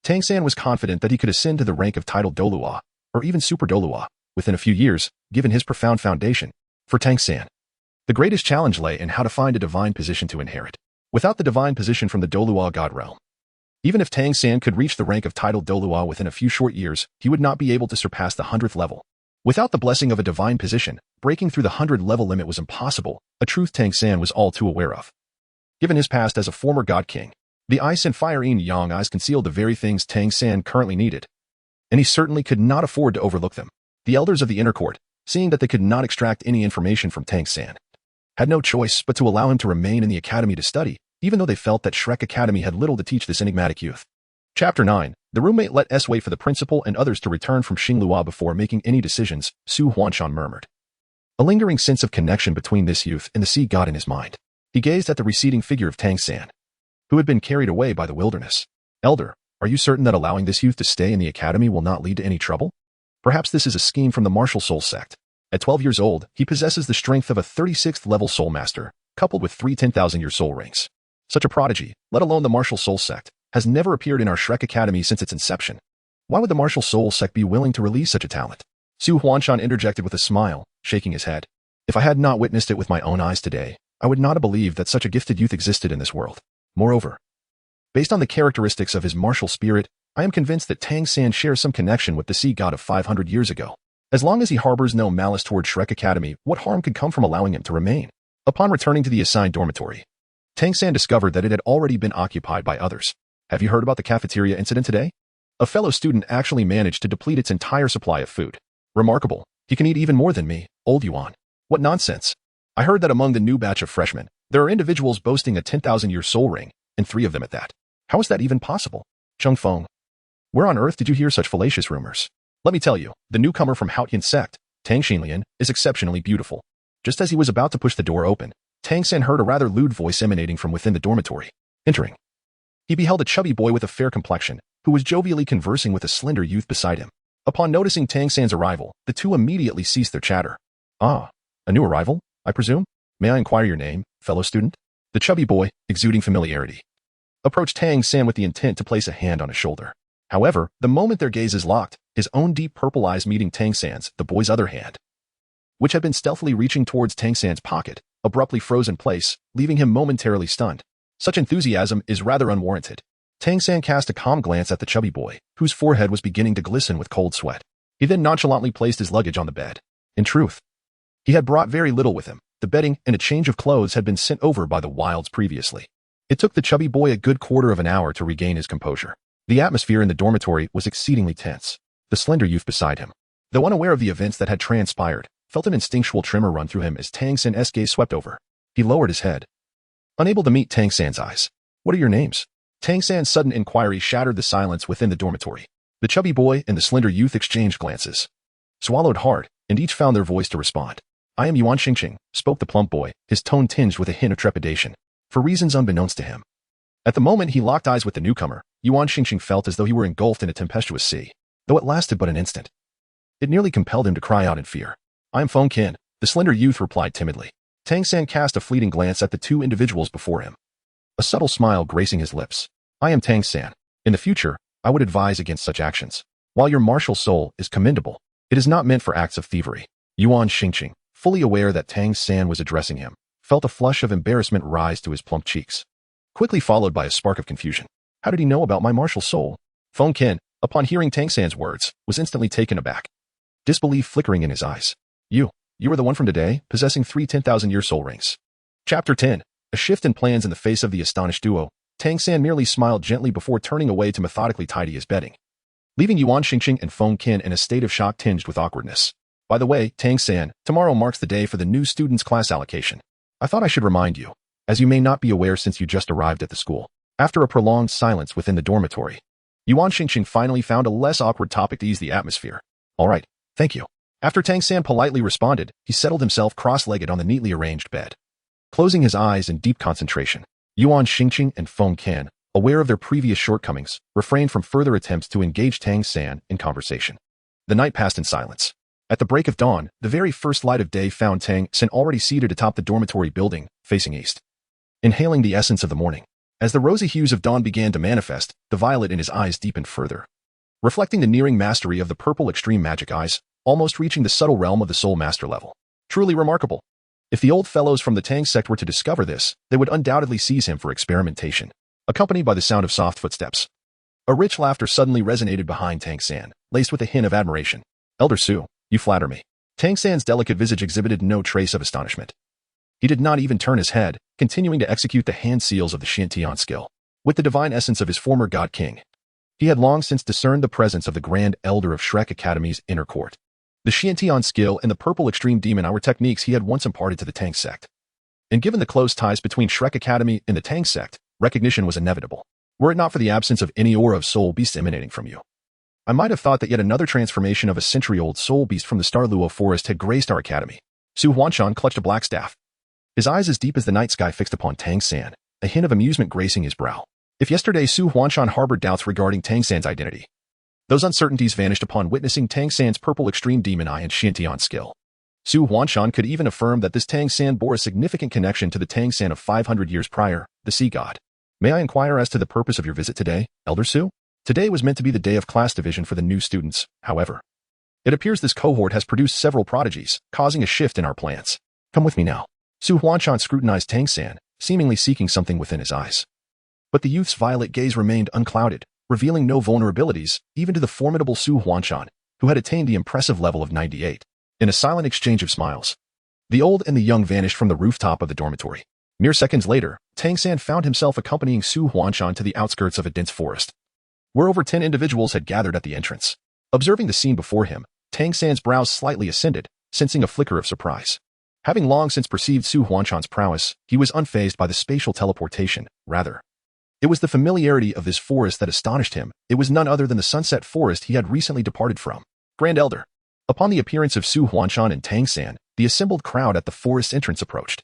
Tang San was confident that he could ascend to the rank of titled Douluo, or even Super Douluo, within a few years, given his profound foundation. For Tang San, the greatest challenge lay in how to find a divine position to inherit, without the divine position from the Douluo god realm. Even if Tang San could reach the rank of titled Douluo within a few short years, he would not be able to surpass the 100th level. Without the blessing of a divine position, breaking through the 100-level limit was impossible, a truth Tang San was all too aware of. Given his past as a former god king, the Ice and Fire Yin-Yang Eyes concealed the very things Tang San currently needed, and he certainly could not afford to overlook them. The elders of the inner court, seeing that they could not extract any information from Tang San, had no choice but to allow him to remain in the academy to study, even though they felt that Shrek Academy had little to teach this enigmatic youth. Chapter 9. The roommate let us wait for the principal and others to return from Xinglua before making any decisions, Su Huanshan murmured. A lingering sense of connection between this youth and the sea god in his mind. He gazed at the receding figure of Tang San, who had been carried away by the wilderness. Elder, are you certain that allowing this youth to stay in the academy will not lead to any trouble? Perhaps this is a scheme from the martial soul sect. At 12 years old, he possesses the strength of a 36th level soul master, coupled with 3 10,000-year soul rings. Such a prodigy, let alone the martial soul sect, has never appeared in our Shrek Academy since its inception. Why would the martial soul sect be willing to release such a talent? Su Huanshan interjected with a smile, shaking his head. If I had not witnessed it with my own eyes today, I would not have believed that such a gifted youth existed in this world. Moreover, based on the characteristics of his martial spirit, I am convinced that Tang San shares some connection with the sea god of 500 years ago. As long as he harbors no malice toward Shrek Academy, what harm could come from allowing him to remain? Upon returning to the assigned dormitory, Tang San discovered that it had already been occupied by others. Have you heard about the cafeteria incident today? A fellow student actually managed to deplete its entire supply of food. Remarkable. He can eat even more than me, old Yuan. What nonsense. I heard that among the new batch of freshmen, there are individuals boasting a 10,000-year soul ring, and 3 of them at that. How is that even possible? Chung Feng. Where on earth did you hear such fallacious rumors? Let me tell you, the newcomer from Haotian sect, Tang Xinlian, is exceptionally beautiful. Just as he was about to push the door open, Tang San heard a rather lewd voice emanating from within the dormitory. Entering, he beheld a chubby boy with a fair complexion, who was jovially conversing with a slender youth beside him. Upon noticing Tang San's arrival, the two immediately ceased their chatter. Ah, a new arrival, I presume? May I inquire your name, fellow student? The chubby boy, exuding familiarity, approached Tang San with the intent to place a hand on his shoulder. However, the moment their gazes locked, his own deep purple eyes meeting Tang San's, the boy's other hand, which had been stealthily reaching towards Tang San's pocket, abruptly froze in place, leaving him momentarily stunned. Such enthusiasm is rather unwarranted. Tang San cast a calm glance at the chubby boy, whose forehead was beginning to glisten with cold sweat. He then nonchalantly placed his luggage on the bed. In truth, he had brought very little with him. The bedding and a change of clothes had been sent over by the Wilds previously. It took the chubby boy a good quarter of an hour to regain his composure. The atmosphere in the dormitory was exceedingly tense. The slender youth beside him, though unaware of the events that had transpired, felt an instinctual tremor run through him as Tang San's gaze swept over. He lowered his head, unable to meet Tang San's eyes. What are your names? Tang San's sudden inquiry shattered the silence within the dormitory. The chubby boy and the slender youth exchanged glances, swallowed hard, and each found their voice to respond. I am Yuan Xingqing, spoke the plump boy, his tone tinged with a hint of trepidation, for reasons unbeknownst to him. At the moment he locked eyes with the newcomer, Yuan Xingqing felt as though he were engulfed in a tempestuous sea, though it lasted but an instant. It nearly compelled him to cry out in fear. I am Feng Qin, the slender youth replied timidly. Tang San cast a fleeting glance at the two individuals before him, a subtle smile gracing his lips. I am Tang San. In the future, I would advise against such actions. While your martial soul is commendable, it is not meant for acts of thievery. Yuan Xingqing, fully aware that Tang San was addressing him, felt a flush of embarrassment rise to his plump cheeks, quickly followed by a spark of confusion. How did he know about my martial soul? Feng Qin, upon hearing Tang San's words, was instantly taken aback, disbelief flickering in his eyes. You are the one from today, possessing 3 10,000-year soul rings. Chapter 10. A shift in plans in the face of the astonished duo. Tang San merely smiled gently before turning away to methodically tidy his bedding, leaving Yuan Xingqing and Feng Qin in a state of shock tinged with awkwardness. By the way, Tang San, tomorrow marks the day for the new students' class allocation. I thought I should remind you, as you may not be aware since you just arrived at the school. After a prolonged silence within the dormitory, Yuan Xingqing finally found a less awkward topic to ease the atmosphere. All right, thank you. After Tang San politely responded, he settled himself cross-legged on the neatly arranged bed. Closing his eyes in deep concentration, Yuan Xingqing and Feng Qin, aware of their previous shortcomings, refrained from further attempts to engage Tang San in conversation. The night passed in silence. At the break of dawn, the very first light of day found Tang San already seated atop the dormitory building, facing east. Inhaling the essence of the morning. As the rosy hues of dawn began to manifest, the violet in his eyes deepened further, reflecting the nearing mastery of the purple extreme magic eyes, almost reaching the subtle realm of the soul master level. Truly remarkable. If the old fellows from the Tang sect were to discover this, they would undoubtedly seize him for experimentation, accompanied by the sound of soft footsteps. A rich laughter suddenly resonated behind Tang San, laced with a hint of admiration. Elder Su, you flatter me. Tang San's delicate visage exhibited no trace of astonishment. He did not even turn his head, continuing to execute the hand seals of the Xiantian skill. With the divine essence of his former god king, he had long since discerned the presence of the Grand Elder of Shrek Academy's inner court. The Xiantian skill and the purple extreme demon hour techniques he had once imparted to the Tang sect. And given the close ties between Shrek Academy and the Tang sect, recognition was inevitable, were it not for the absence of any aura of soul beast emanating from you. I might have thought that yet another transformation of a century-old soul beast from the Douluo forest had graced our academy. Su Huanshan clutched a black staff, his eyes as deep as the night sky fixed upon Tang San, a hint of amusement gracing his brow. If yesterday Su Huanshan harbored doubts regarding Tang San's identity, those uncertainties vanished upon witnessing Tang San's purple extreme demon eye and Xiantian skill. Su Huanshan could even affirm that this Tang San bore a significant connection to the Tang San of 500 years prior, the sea god. May I inquire as to the purpose of your visit today, Elder Su? Today was meant to be the day of class division for the new students, however. It appears this cohort has produced several prodigies, causing a shift in our plans. Come with me now. Su Huanshan scrutinized Tang San, seemingly seeking something within his eyes. But the youth's violet gaze remained unclouded, revealing no vulnerabilities, even to the formidable Su Huanshan, who had attained the impressive level of 98. In a silent exchange of smiles, the old and the young vanished from the rooftop of the dormitory. Mere seconds later, Tang San found himself accompanying Su Huanshan to the outskirts of a dense forest, where over 10 individuals had gathered at the entrance. Observing the scene before him, Tang San's brows slightly ascended, sensing a flicker of surprise. Having long since perceived Su Huanshan's prowess, he was unfazed by the spatial teleportation, rather. It was the familiarity of this forest that astonished him. It was none other than the sunset forest he had recently departed from. Grand Elder. Upon the appearance of Su Huanshan and Tang San, the assembled crowd at the forest's entrance approached.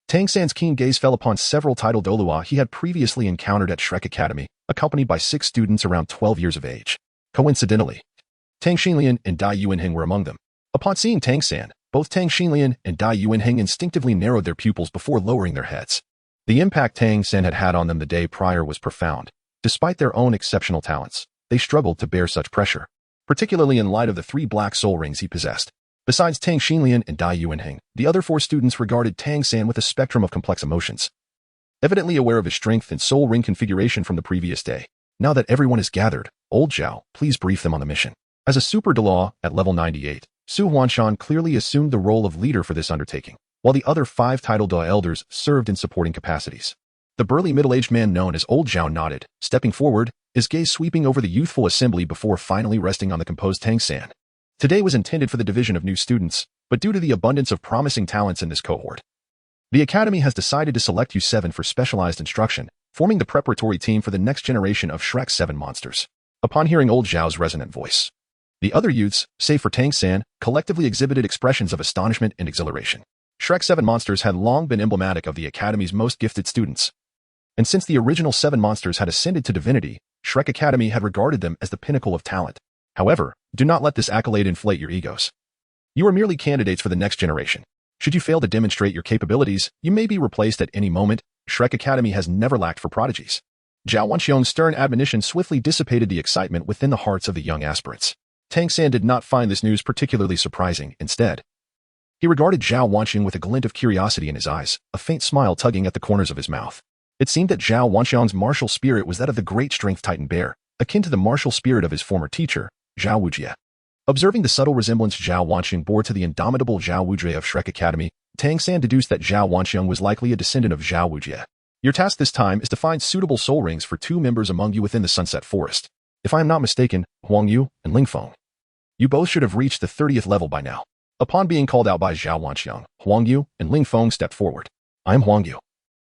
Tang San's keen gaze fell upon several titled Douluo he had previously encountered at Shrek Academy, accompanied by 6 students around 12 years of age. Coincidentally, Tang Xinlian and Dai Yuanheng were among them. Upon seeing Tang San, both Tang Xinlian and Dai Yuanheng instinctively narrowed their pupils before lowering their heads. The impact Tang San had had on them the day prior was profound. Despite their own exceptional talents, they struggled to bear such pressure, particularly in light of the 3 black soul rings he possessed. Besides Tang Xinlian and Dai Yuanheng, the other 4 students regarded Tang San with a spectrum of complex emotions, evidently aware of his strength and soul ring configuration from the previous day. Now that everyone is gathered, old Zhao, please brief them on the mission. As a super Douluo at level 98, Su Huanshan clearly assumed the role of leader for this undertaking, while the other 5 titled Douluo elders served in supporting capacities. The burly middle-aged man known as Old Zhao nodded, stepping forward, his gaze sweeping over the youthful assembly before finally resting on the composed Tang San. Today was intended for the division of new students, but due to the abundance of promising talents in this cohort, the Academy has decided to select U7 for specialized instruction, forming the preparatory team for the next generation of Shrek 7 monsters. Upon hearing Old Zhao's resonant voice, the other youths, save for Tang San, collectively exhibited expressions of astonishment and exhilaration. Shrek 7 monsters had long been emblematic of the Academy's most gifted students, and since the original 7 monsters had ascended to divinity, Shrek Academy had regarded them as the pinnacle of talent. However, do not let this accolade inflate your egos. You are merely candidates for the next generation. Should you fail to demonstrate your capabilities, you may be replaced at any moment. Shrek Academy has never lacked for prodigies. Zhao Wanxiong's stern admonition swiftly dissipated the excitement within the hearts of the young aspirants. Tang San did not find this news particularly surprising. Instead, he regarded Zhao Wanxiong with a glint of curiosity in his eyes, a faint smile tugging at the corners of his mouth. It seemed that Zhao Wanxiong's martial spirit was that of the great strength Titan Bear, akin to the martial spirit of his former teacher, Zhao Wujie. Observing the subtle resemblance Zhao Wanxiong bore to the indomitable Zhao Wujie of Shrek Academy, Tang San deduced that Zhao Wanxiong was likely a descendant of Zhao Wujie. Your task this time is to find suitable soul rings for 2 members among you within the Sunset Forest. If I am not mistaken, Huang Yu and Ling Feng. You both should have reached the 30th level by now. Upon being called out by Zhao Wanxiong, Huang Yu and Ling Feng stepped forward. I am Huang Yu,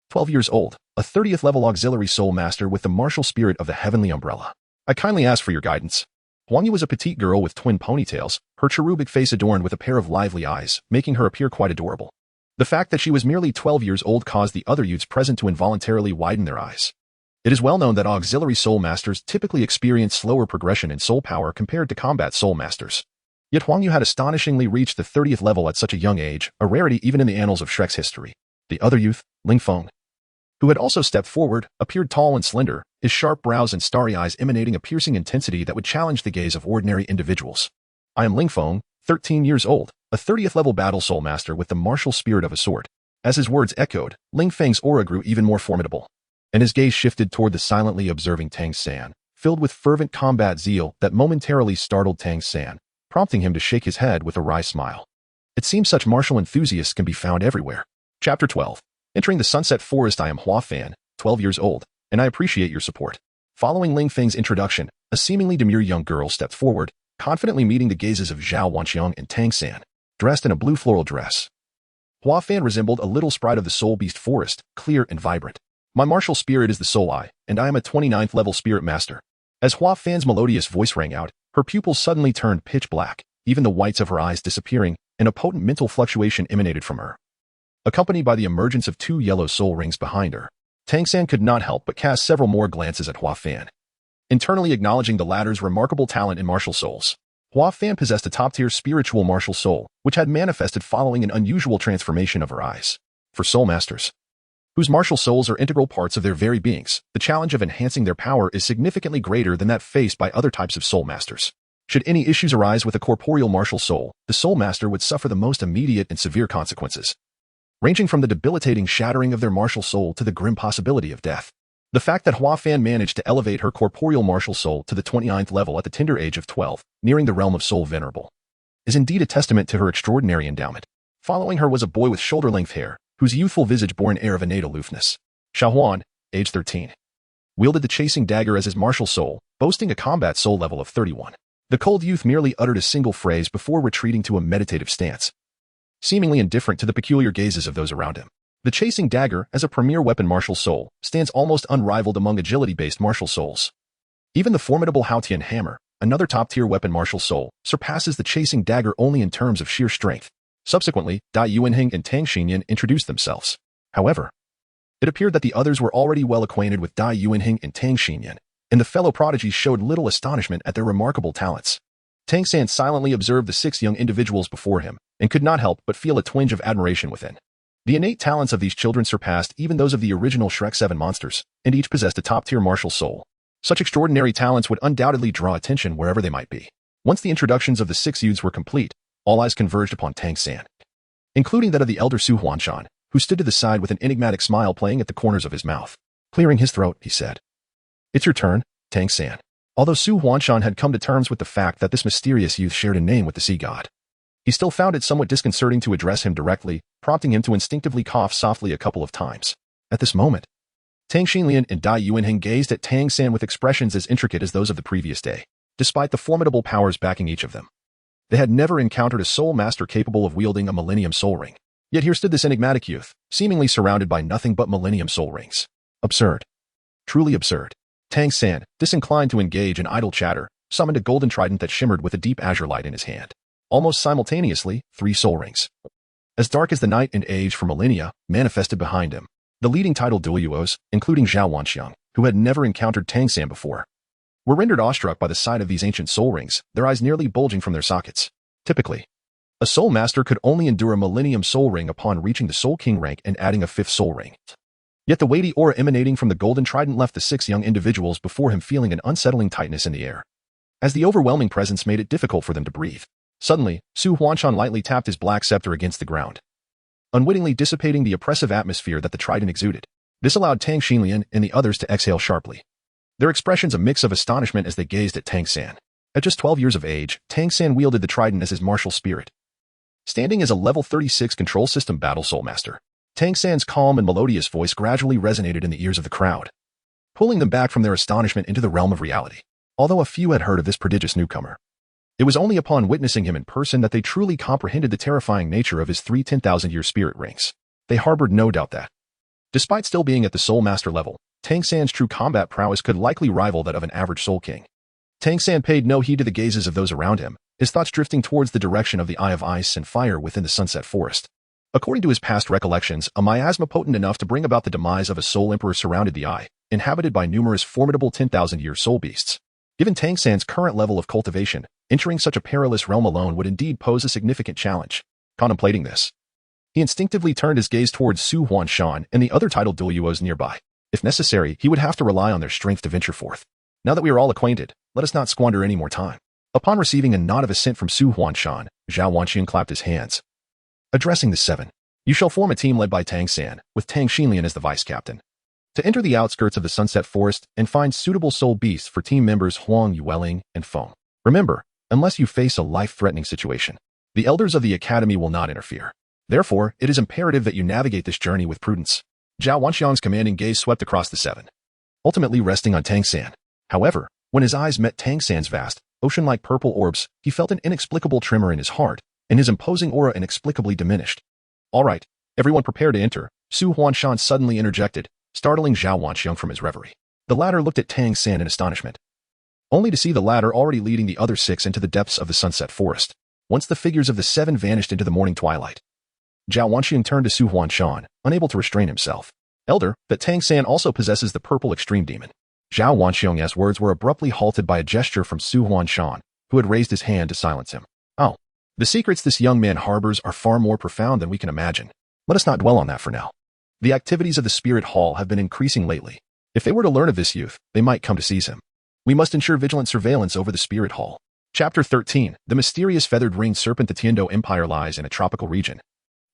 12 years old, a 30th level auxiliary soul master with the martial spirit of the heavenly umbrella. I kindly ask for your guidance. Huang Yu was a petite girl with twin ponytails, her cherubic face adorned with a pair of lively eyes, making her appear quite adorable. The fact that she was merely 12 years old caused the other youths present to involuntarily widen their eyes. It is well known that auxiliary soul masters typically experience slower progression in soul power compared to combat soul masters. Yet Huang Yu had astonishingly reached the 30th level at such a young age, a rarity even in the annals of Shrek's history. The other youth, Ling Feng, who had also stepped forward, appeared tall and slender, his sharp brows and starry eyes emanating a piercing intensity that would challenge the gaze of ordinary individuals. I am Ling Feng, 13 years old, a 30th level battle soul master with the martial spirit of a sword. As his words echoed, Ling Feng's aura grew even more formidable, and his gaze shifted toward the silently observing Tang San, filled with fervent combat zeal that momentarily startled Tang San, prompting him to shake his head with a wry smile. It seems such martial enthusiasts can be found everywhere. Chapter 12. Entering the Sunset Forest. I am Hua Fan, 12 years old, and I appreciate your support. Following Ling Feng's introduction, a seemingly demure young girl stepped forward, confidently meeting the gazes of Zhao Wanxiang and Tang San, dressed in a blue floral dress. Hua Fan resembled a little sprite of the Soul Beast Forest, clear and vibrant. My martial spirit is the Soul Eye, and I am a 29th level spirit master. As Hua Fan's melodious voice rang out, her pupils suddenly turned pitch black, even the whites of her eyes disappearing, and a potent mental fluctuation emanated from her. Accompanied by the emergence of 2 yellow soul rings behind her, Tang San could not help but cast several more glances at Hua Fan, internally acknowledging the latter's remarkable talent in martial souls. Hua Fan possessed a top-tier spiritual martial soul, which had manifested following an unusual transformation of her eyes. For soul masters, whose martial souls are integral parts of their very beings, the challenge of enhancing their power is significantly greater than that faced by other types of soul masters. Should any issues arise with a corporeal martial soul, the soul master would suffer the most immediate and severe consequences, ranging from the debilitating shattering of their martial soul to the grim possibility of death. The fact that Hua Fan managed to elevate her corporeal martial soul to the 29th level at the tender age of 12, nearing the realm of soul venerable, is indeed a testament to her extraordinary endowment. Following her was a boy with shoulder-length hair, whose youthful visage bore an air of innate aloofness. Xiaohuan, age 13, wielded the chasing dagger as his martial soul, boasting a combat soul level of 31. The cold youth merely uttered a single phrase before retreating to a meditative stance, seemingly indifferent to the peculiar gazes of those around him. The chasing dagger, as a premier weapon martial soul, stands almost unrivaled among agility-based martial souls. Even the formidable Haotian hammer, another top-tier weapon martial soul, surpasses the chasing dagger only in terms of sheer strength. Subsequently, Dai Yuanheng and Tang Xinyan introduced themselves. However, it appeared that the others were already well acquainted with Dai Yuanheng and Tang Xinyan, and the fellow prodigies showed little astonishment at their remarkable talents. Tang San silently observed the 6 young individuals before him, and could not help but feel a twinge of admiration within. The innate talents of these children surpassed even those of the original Shrek 7 monsters, and each possessed a top-tier martial soul. Such extraordinary talents would undoubtedly draw attention wherever they might be. Once the introductions of the 6 youths were complete, all eyes converged upon Tang San, including that of the elder Su Huanshan, who stood to the side with an enigmatic smile playing at the corners of his mouth. Clearing his throat, he said, "It's your turn, Tang San." Although Su Huanshan had come to terms with the fact that this mysterious youth shared a name with the sea god, he still found it somewhat disconcerting to address him directly, prompting him to instinctively cough softly a couple of times. At this moment, Tang Xinlian and Dai Yuanheng gazed at Tang San with expressions as intricate as those of the previous day. Despite the formidable powers backing each of them, they had never encountered a soul master capable of wielding a Millennium Soul Ring. Yet here stood this enigmatic youth, seemingly surrounded by nothing but Millennium Soul Rings. Absurd. Truly absurd. Tang San, disinclined to engage in idle chatter, summoned a golden trident that shimmered with a deep azure light in his hand. Almost simultaneously, 3 soul rings, as dark as the night and age for millennia, manifested behind him. The leading titled Douluos, including Zhao Wanxiang, who had never encountered Tang San before, were rendered awestruck by the sight of these ancient soul rings, their eyes nearly bulging from their sockets. Typically, a soul master could only endure a Millennium Soul Ring upon reaching the Soul King rank and adding a 5th soul ring. Yet the weighty aura emanating from the golden trident left the 6 young individuals before him feeling an unsettling tightness in the air, as the overwhelming presence made it difficult for them to breathe. Suddenly, Su Huanshan lightly tapped his black scepter against the ground, unwittingly dissipating the oppressive atmosphere that the trident exuded. This allowed Tang Xinlian and the others to exhale sharply, their expressions a mix of astonishment as they gazed at Tang San. At just 12 years of age, Tang San wielded the trident as his martial spirit. Standing as a level 36 control system battle soul master, Tang San's calm and melodious voice gradually resonated in the ears of the crowd, pulling them back from their astonishment into the realm of reality. Although a few had heard of this prodigious newcomer, it was only upon witnessing him in person that they truly comprehended the terrifying nature of his 3 10,000-year spirit rings. They harbored no doubt that, despite still being at the Soul Master level, Tang San's true combat prowess could likely rival that of an average Soul King. Tang San paid no heed to the gazes of those around him, his thoughts drifting towards the direction of the Eye of Ice and Fire within the Sunset Forest. According to his past recollections, a miasma potent enough to bring about the demise of a Soul Emperor surrounded the Eye, inhabited by numerous formidable 10,000-year soul beasts. Given Tang San's current level of cultivation, Entering such a perilous realm alone would indeed pose a significant challenge. Contemplating this, he instinctively turned his gaze towards Su Huanshan and the other titled Douluos nearby. If necessary, he would have to rely on their strength to venture forth. Now that we are all acquainted, let us not squander any more time. Upon receiving a nod of assent from Su Huanshan, Zhao Wanxian clapped his hands. Addressing the seven, you shall form a team led by Tang San, with Tang Xinlian as the vice-captain, to enter the outskirts of the Sunset Forest and find suitable soul beasts for team members Huang Yueling and Feng. Remember, unless you face a life-threatening situation, the elders of the academy will not interfere. Therefore, it is imperative that you navigate this journey with prudence. Zhao Wanxiang's commanding gaze swept across the seven, ultimately resting on Tang San. However, when his eyes met Tang San's vast, ocean-like purple orbs, he felt an inexplicable tremor in his heart, and his imposing aura inexplicably diminished. All right, everyone prepare to enter, Su Huanshan suddenly interjected, startling Zhao Wanxiang from his reverie. The latter looked at Tang San in astonishment, only to see the latter already leading the other six into the depths of the Sunset Forest. Once the figures of the seven vanished into the morning twilight, Zhao Wanxiang turned to Su Huanshan, unable to restrain himself. Elder, that Tang San also possesses the purple extreme demon. Zhao Wanxiang's words were abruptly halted by a gesture from Su Huanshan, who had raised his hand to silence him. Oh, the secrets this young man harbors are far more profound than we can imagine. Let us not dwell on that for now. The activities of the Spirit Hall have been increasing lately. If they were to learn of this youth, they might come to seize him. We must ensure vigilant surveillance over the Spirit Hall. Chapter 13. The mysterious feathered ringed serpent. The Tiando Empire lies in a tropical region,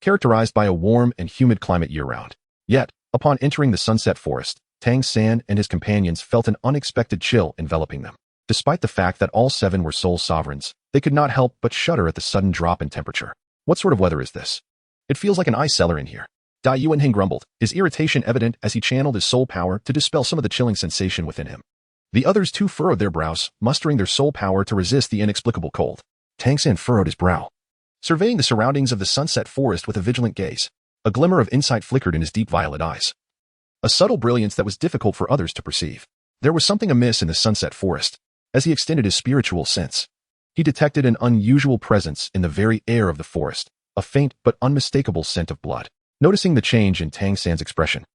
characterized by a warm and humid climate year-round. Yet, upon entering the Sunset Forest, Tang San and his companions felt an unexpected chill enveloping them. Despite the fact that all seven were sole sovereigns, they could not help but shudder at the sudden drop in temperature. What sort of weather is this? It feels like an ice cellar in here. Dai Yuanheng grumbled, his irritation evident as he channeled his soul power to dispel some of the chilling sensation within him. The others too furrowed their brows, mustering their soul power to resist the inexplicable cold. Tang San furrowed his brow, surveying the surroundings of the Sunset Forest with a vigilant gaze. A glimmer of insight flickered in his deep violet eyes, a subtle brilliance that was difficult for others to perceive. There was something amiss in the Sunset Forest. As he extended his spiritual sense, he detected an unusual presence in the very air of the forest, a faint but unmistakable scent of blood. Noticing the change in Tang San's expression,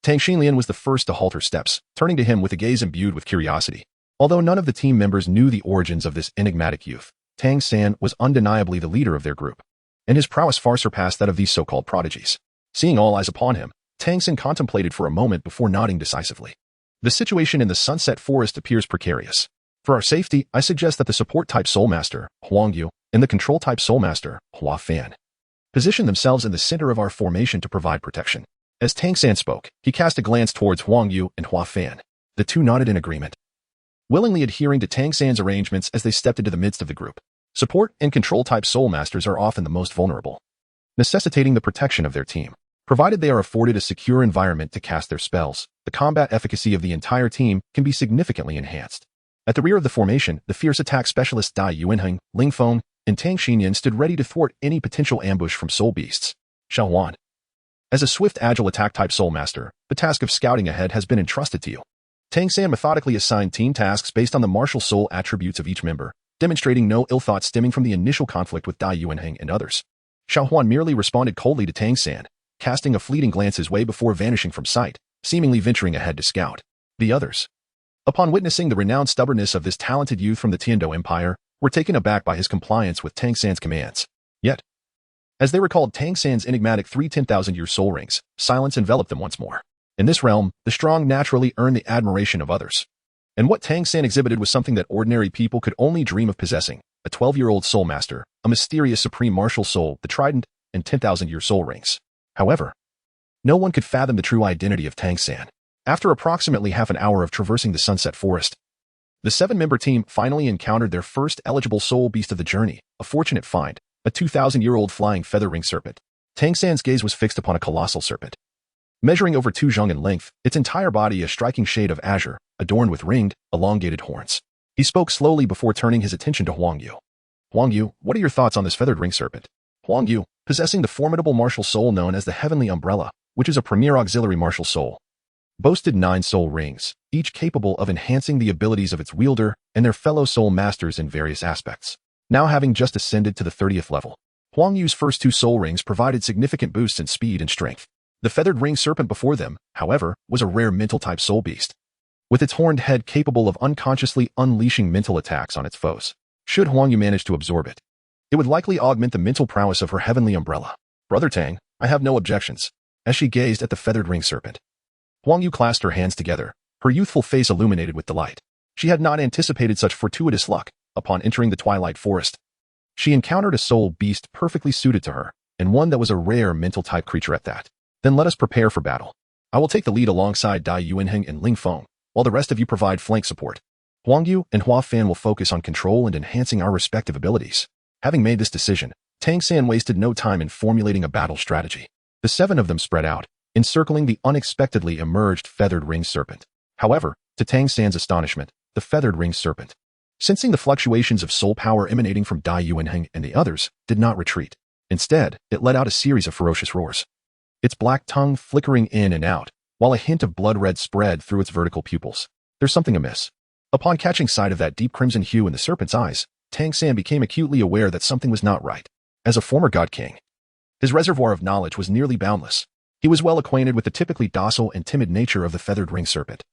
Tang Xinlian was the first to halt her steps, turning to him with a gaze imbued with curiosity. Although none of the team members knew the origins of this enigmatic youth, Tang San was undeniably the leader of their group, and his prowess far surpassed that of these so-called prodigies. Seeing all eyes upon him, Tang San contemplated for a moment before nodding decisively. The situation in the Sunset Forest appears precarious. For our safety, I suggest that the support-type Soulmaster, Huang Yu, and the control-type Soulmaster, Hua Fan, position themselves in the center of our formation to provide protection. As Tang San spoke, he cast a glance towards Huang Yu and Hua Fan. The two nodded in agreement, willingly adhering to Tang San's arrangements as they stepped into the midst of the group. Support and control-type Soulmasters are often the most vulnerable, necessitating the protection of their team. Provided they are afforded a secure environment to cast their spells, the combat efficacy of the entire team can be significantly enhanced. At the rear of the formation, the fierce attack specialists Dai Yuanheng, Ling Feng, and Tang Xinyan stood ready to thwart any potential ambush from soul beasts. Xiao Huan, as a swift, agile attack-type soul master, the task of scouting ahead has been entrusted to you. Tang San methodically assigned team tasks based on the martial soul attributes of each member, demonstrating no ill thought stemming from the initial conflict with Dai Yuanheng and others. Xiao Huan merely responded coldly to Tang San, casting a fleeting glance his way before vanishing from sight, seemingly venturing ahead to scout. The others, upon witnessing the renowned stubbornness of this talented youth from the Tiando Empire, were taken aback by his compliance with Tang San's commands. Yet, as they recalled Tang San's enigmatic 10,000-year soul rings, silence enveloped them once more. In this realm, the strong naturally earn the admiration of others. And what Tang San exhibited was something that ordinary people could only dream of possessing: a 12-year-old soul master, a mysterious supreme martial soul, the trident, and 10,000-year soul rings. However, no one could fathom the true identity of Tang San. After approximately half an hour of traversing the Sunset Forest, the seven-member team finally encountered their first eligible soul beast of the journey, a fortunate find, a 2,000-year-old flying feather-ringed serpent. Tang San's gaze was fixed upon a colossal serpent, measuring over 2 zheng in length, its entire body a striking shade of azure, adorned with ringed, elongated horns. He spoke slowly before turning his attention to Huang Yu. Huang Yu, what are your thoughts on this feathered ring serpent? Huang Yu, possessing the formidable martial soul known as the Heavenly Umbrella, which is a premier auxiliary martial soul, boasted 9 soul rings, each capable of enhancing the abilities of its wielder and their fellow soul masters in various aspects. Now having just ascended to the 30th level, Huang Yu's first 2 soul rings provided significant boosts in speed and strength. The feathered ring serpent before them, however, was a rare mental-type soul beast, with its horned head capable of unconsciously unleashing mental attacks on its foes. Should Huang Yu manage to absorb it, it would likely augment the mental prowess of her heavenly umbrella. Brother Tang, I have no objections. As she gazed at the feathered ring serpent, Huang Yu clasped her hands together, her youthful face illuminated with delight. She had not anticipated such fortuitous luck. Upon entering the twilight forest, she encountered a soul beast perfectly suited to her, and one that was a rare mental-type creature at that. Then let us prepare for battle. I will take the lead alongside Dai Yuanheng and Ling Feng, while the rest of you provide flank support. Huang Yu and Hua Fan will focus on control and enhancing our respective abilities. Having made this decision, Tang San wasted no time in formulating a battle strategy. The 7 of them spread out, encircling the unexpectedly emerged feathered ring serpent. However, to Tang San's astonishment, the feathered ring serpent, sensing the fluctuations of soul power emanating from Dai Yuanheng and the others, did not retreat. Instead, it let out a series of ferocious roars, its black tongue flickering in and out, while a hint of blood red spread through its vertical pupils. There's something amiss. Upon catching sight of that deep crimson hue in the serpent's eyes, Tang San became acutely aware that something was not right. As a former god king, his reservoir of knowledge was nearly boundless. He was well acquainted with the typically docile and timid nature of the feathered ring serpent.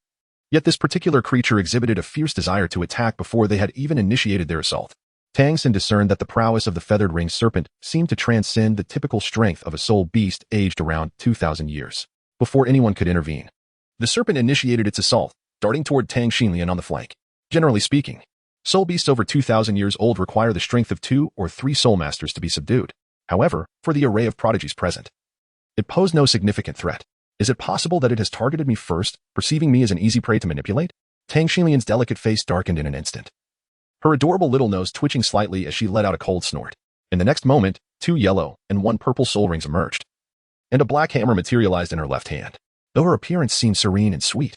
Yet this particular creature exhibited a fierce desire to attack before they had even initiated their assault. Tang San discerned that the prowess of the feathered ring serpent seemed to transcend the typical strength of a soul beast aged around 2,000 years. Before anyone could intervene, the serpent initiated its assault, darting toward Tang Xinlian on the flank. Generally speaking, soul beasts over 2,000 years old require the strength of 2 or 3 soul masters to be subdued. However, for the array of prodigies present, it posed no significant threat. Is it possible that it has targeted me first, perceiving me as an easy prey to manipulate? Tang Xinlian's delicate face darkened in an instant, her adorable little nose twitching slightly as she let out a cold snort. In the next moment, 2 yellow and 1 purple soul rings emerged, and a black hammer materialized in her left hand. Though her appearance seemed serene and sweet,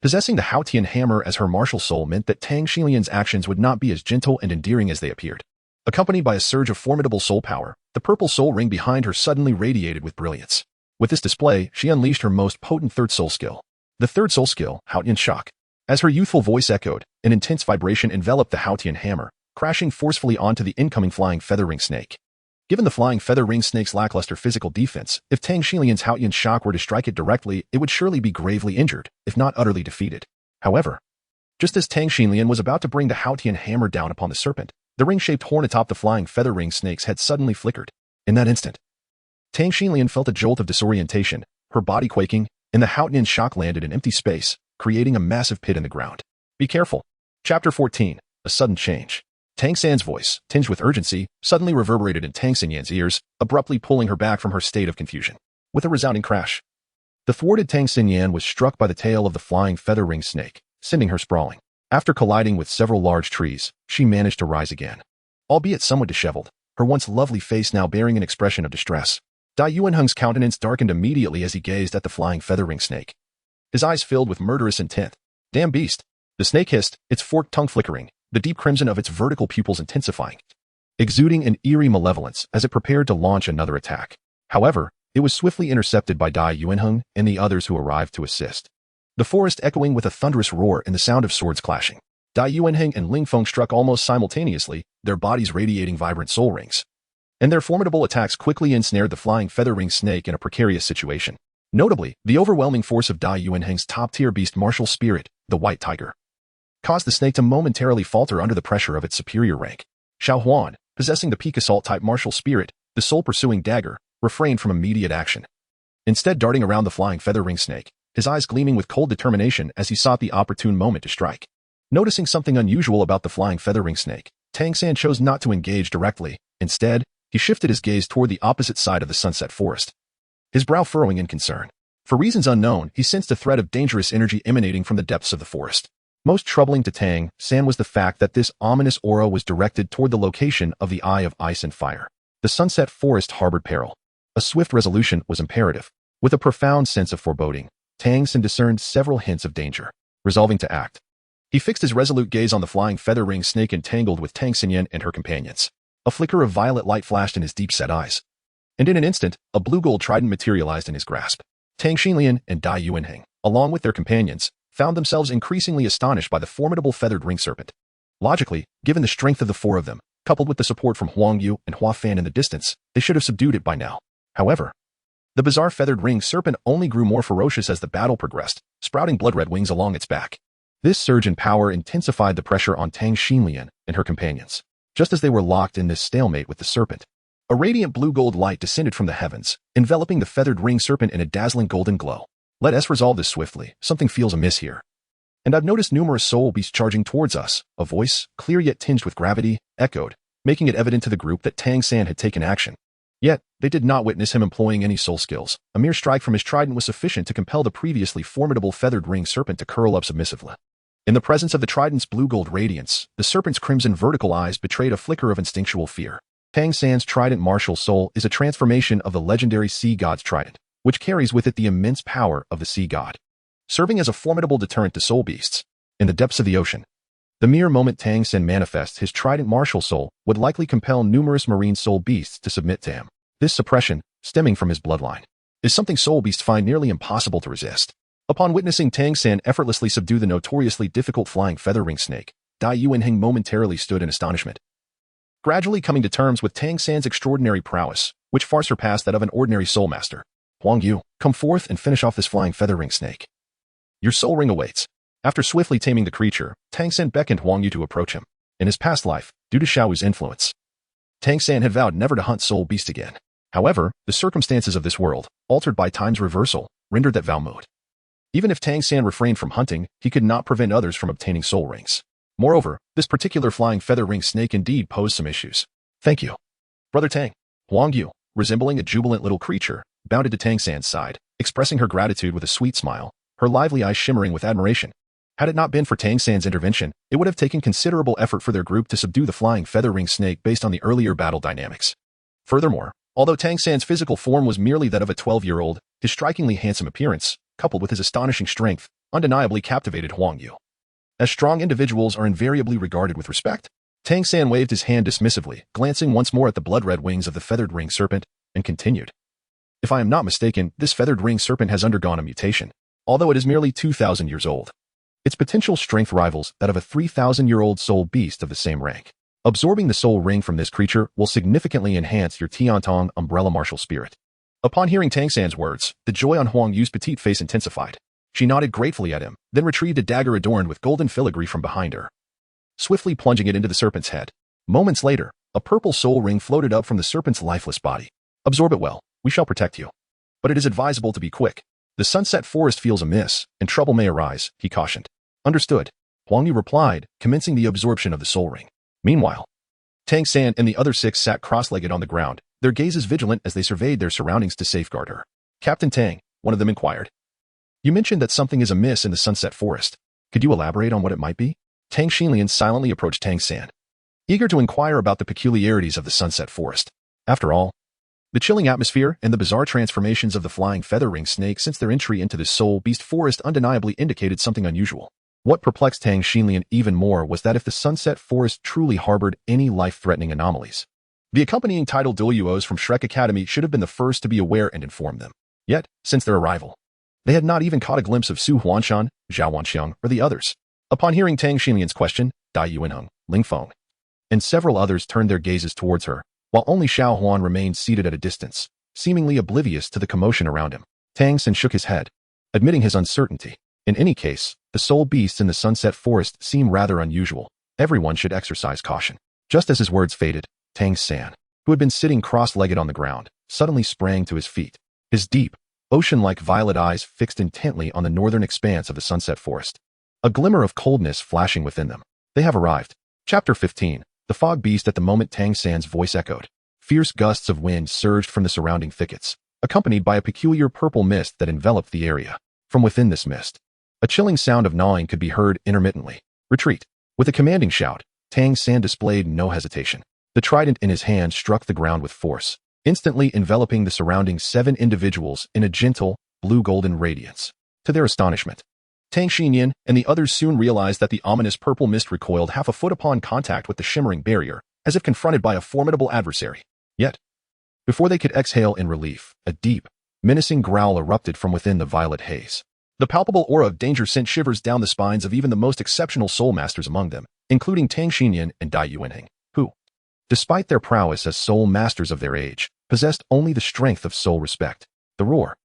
possessing the Haotian hammer as her martial soul meant that Tang Xinlian's actions would not be as gentle and endearing as they appeared. Accompanied by a surge of formidable soul power, the purple soul ring behind her suddenly radiated with brilliance. With this display, she unleashed her most potent third soul skill. The third soul skill, Haotian Shock. As her youthful voice echoed, an intense vibration enveloped the Haotian hammer, crashing forcefully onto the incoming flying feather ring snake. Given the flying feather ring snake's lackluster physical defense, if Tang Xinlian's Haotian Shock were to strike it directly, it would surely be gravely injured, if not utterly defeated. However, just as Tang Xinlian was about to bring the Haotian hammer down upon the serpent, the ring-shaped horn atop the flying feather ring snake's head suddenly flickered. In that instant, Tang Xinlian felt a jolt of disorientation, her body quaking, and the Haotian Shock landed in empty space, creating a massive pit in the ground. Be careful. Chapter 14. A Sudden Change. Tang San's voice, tinged with urgency, suddenly reverberated in Tang Xinyan's ears, abruptly pulling her back from her state of confusion. With a resounding crash, the thwarted Tang Xinyan was struck by the tail of the flying feather ring snake, sending her sprawling. After colliding with several large trees, she managed to rise again. Albeit somewhat disheveled, her once lovely face now bearing an expression of distress. Dai Yuanheng's countenance darkened immediately as he gazed at the flying feather ring snake, his eyes filled with murderous intent. Damn beast! The snake hissed, its forked tongue flickering, the deep crimson of its vertical pupils intensifying, exuding an eerie malevolence as it prepared to launch another attack. However, it was swiftly intercepted by Dai Yuanheng and the others who arrived to assist. The forest echoing with a thunderous roar and the sound of swords clashing. Dai Yuanheng and Ling Feng struck almost simultaneously, their bodies radiating vibrant soul rings. And their formidable attacks quickly ensnared the flying feather ring snake in a precarious situation. Notably, the overwhelming force of Dai Yuanheng's top-tier beast martial spirit, the White Tiger, caused the snake to momentarily falter under the pressure of its superior rank. Xiao Huan, possessing the peak assault-type martial spirit, the soul-pursuing dagger, refrained from immediate action, instead darting around the flying feather ring snake, his eyes gleaming with cold determination as he sought the opportune moment to strike. Noticing something unusual about the flying feather ring snake, Tang San chose not to engage directly. Instead, he shifted his gaze toward the opposite side of the sunset forest, his brow furrowing in concern. For reasons unknown, he sensed a threat of dangerous energy emanating from the depths of the forest. Most troubling to Tang San was the fact that this ominous aura was directed toward the location of the Eye of Ice and Fire. The sunset forest harbored peril. A swift resolution was imperative. With a profound sense of foreboding, Tang San discerned several hints of danger. Resolving to act, he fixed his resolute gaze on the flying feather ring snake entangled with Tang Xinyan and her companions. A flicker of violet light flashed in his deep-set eyes, and in an instant, a blue-gold trident materialized in his grasp. Tang Xinlian and Dai Yuanheng, along with their companions, found themselves increasingly astonished by the formidable feathered ring serpent. Logically, given the strength of the 4 of them, coupled with the support from Huang Yu and Hua Fan in the distance, they should have subdued it by now. However, the bizarre feathered ring serpent only grew more ferocious as the battle progressed, sprouting blood-red wings along its back. This surge in power intensified the pressure on Tang Xinlian and her companions. Just as they were locked in this stalemate with the serpent, a radiant blue-gold light descended from the heavens, enveloping the feathered ring serpent in a dazzling golden glow. Let us resolve this swiftly. Something feels amiss here. And I've noticed numerous soul beasts charging towards us. A voice, clear yet tinged with gravity, echoed, making it evident to the group that Tang San had taken action. Yet, they did not witness him employing any soul skills. A mere strike from his trident was sufficient to compel the previously formidable feathered ring serpent to curl up submissively. In the presence of the trident's blue-gold radiance, the serpent's crimson vertical eyes betrayed a flicker of instinctual fear. Tang San's trident martial soul is a transformation of the legendary sea god's trident, which carries with it the immense power of the sea god, serving as a formidable deterrent to soul beasts. In the depths of the ocean, the mere moment Tang San manifests his trident martial soul would likely compel numerous marine soul beasts to submit to him. This suppression, stemming from his bloodline, is something soul beasts find nearly impossible to resist. Upon witnessing Tang San effortlessly subdue the notoriously difficult flying feather ring snake, Dai Yuanheng momentarily stood in astonishment, gradually coming to terms with Tang San's extraordinary prowess, which far surpassed that of an ordinary soul master. Huang Yu, come forth and finish off this flying feather ring snake. Your soul ring awaits. After swiftly taming the creature, Tang San beckoned Huang Yu to approach him. In his past life, due to Xiao's influence, Tang San had vowed never to hunt soul beast again. However, the circumstances of this world, altered by time's reversal, rendered that vow moot. Even if Tang San refrained from hunting, he could not prevent others from obtaining soul rings. Moreover, this particular flying feather ring snake indeed posed some issues. Thank you, Brother Tang. Huang Yu, resembling a jubilant little creature, bounded to Tang San's side, expressing her gratitude with a sweet smile, her lively eyes shimmering with admiration. Had it not been for Tang San's intervention, it would have taken considerable effort for their group to subdue the flying feather ring snake based on the earlier battle dynamics. Furthermore, although Tang San's physical form was merely that of a 12-year-old, his strikingly handsome appearance, coupled with his astonishing strength, undeniably captivated Huang Yu. As strong individuals are invariably regarded with respect, Tang San waved his hand dismissively, glancing once more at the blood-red wings of the feathered ring serpent, and continued. If I am not mistaken, this feathered ring serpent has undergone a mutation, although it is merely 2,000 years old. Its potential strength rivals that of a 3,000-year-old soul beast of the same rank. Absorbing the soul ring from this creature will significantly enhance your Tiantong umbrella martial spirit. Upon hearing Tang San's words, the joy on Huang Yu's petite face intensified. She nodded gratefully at him, then retrieved a dagger adorned with golden filigree from behind her, swiftly plunging it into the serpent's head. Moments later, a purple soul ring floated up from the serpent's lifeless body. Absorb it well, we shall protect you. But it is advisable to be quick. The sunset forest feels amiss, and trouble may arise, he cautioned. Understood, Huang Yu replied, commencing the absorption of the soul ring. Meanwhile, Tang San and the other 6 sat cross-legged on the ground, their gazes vigilant as they surveyed their surroundings to safeguard her. Captain Tang, one of them inquired. You mentioned that something is amiss in the sunset forest. Could you elaborate on what it might be? Tang Xinlian silently approached Tang San, eager to inquire about the peculiarities of the sunset forest. After all, the chilling atmosphere and the bizarre transformations of the flying feather ring snake since their entry into the soul beast forest undeniably indicated something unusual. What perplexed Tang Xinlian even more was that if the sunset forest truly harbored any life-threatening anomalies, the accompanying titled Douluos from Shrek Academy should have been the first to be aware and inform them. Yet, since their arrival, they had not even caught a glimpse of Su Huanshan, Zhao Wanxiang, or the others. Upon hearing Tang Xinlian's question, Dai Yuanheng, Ling Feng, and several others turned their gazes towards her, while only Xiao Huan remained seated at a distance, seemingly oblivious to the commotion around him. Tang San shook his head, admitting his uncertainty. In any case, the soul beasts in the sunset forest seem rather unusual. Everyone should exercise caution. Just as his words faded, Tang San, who had been sitting cross-legged on the ground, suddenly sprang to his feet, his deep, ocean-like violet eyes fixed intently on the northern expanse of the sunset forest, a glimmer of coldness flashing within them. They have arrived. Chapter 15. The fog beast. At the moment Tang San's voice echoed, fierce gusts of wind surged from the surrounding thickets, accompanied by a peculiar purple mist that enveloped the area. From within this mist, a chilling sound of gnawing could be heard intermittently. Retreat. With a commanding shout, Tang San displayed no hesitation. The trident in his hand struck the ground with force, instantly enveloping the surrounding 7 individuals in a gentle, blue-golden radiance. To their astonishment, Tang Xinlian and the others soon realized that the ominous purple mist recoiled half a foot upon contact with the shimmering barrier, as if confronted by a formidable adversary. Yet, before they could exhale in relief, a deep, menacing growl erupted from within the violet haze. The palpable aura of danger sent shivers down the spines of even the most exceptional soul masters among them, including Tang Xinlian and Dai Yuanheng, who, despite their prowess as soul masters of their age, possessed only the strength of soul respect. The roar,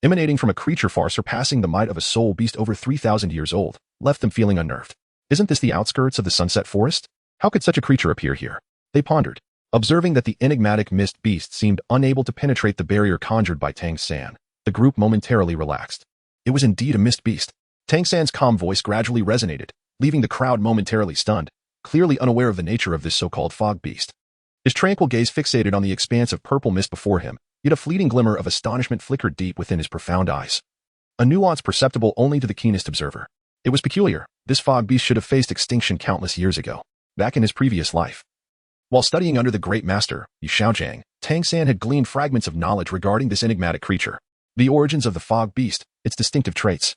emanating from a creature far surpassing the might of a soul beast over 3,000 years old, left them feeling unnerved. Isn't this the outskirts of the sunset forest? How could such a creature appear here? They pondered, observing that the enigmatic mist beast seemed unable to penetrate the barrier conjured by Tang San. The group momentarily relaxed. It was indeed a mist beast. Tang San's calm voice gradually resonated, leaving the crowd momentarily stunned, clearly unaware of the nature of this so-called fog beast. His tranquil gaze fixated on the expanse of purple mist before him, yet a fleeting glimmer of astonishment flickered deep within his profound eyes. A nuance perceptible only to the keenest observer. It was peculiar. This fog beast should have faced extinction countless years ago, back in his previous life. While studying under the great master, Yi Shaojiang, Tang San had gleaned fragments of knowledge regarding this enigmatic creature. The origins of the fog beast, its distinctive traits,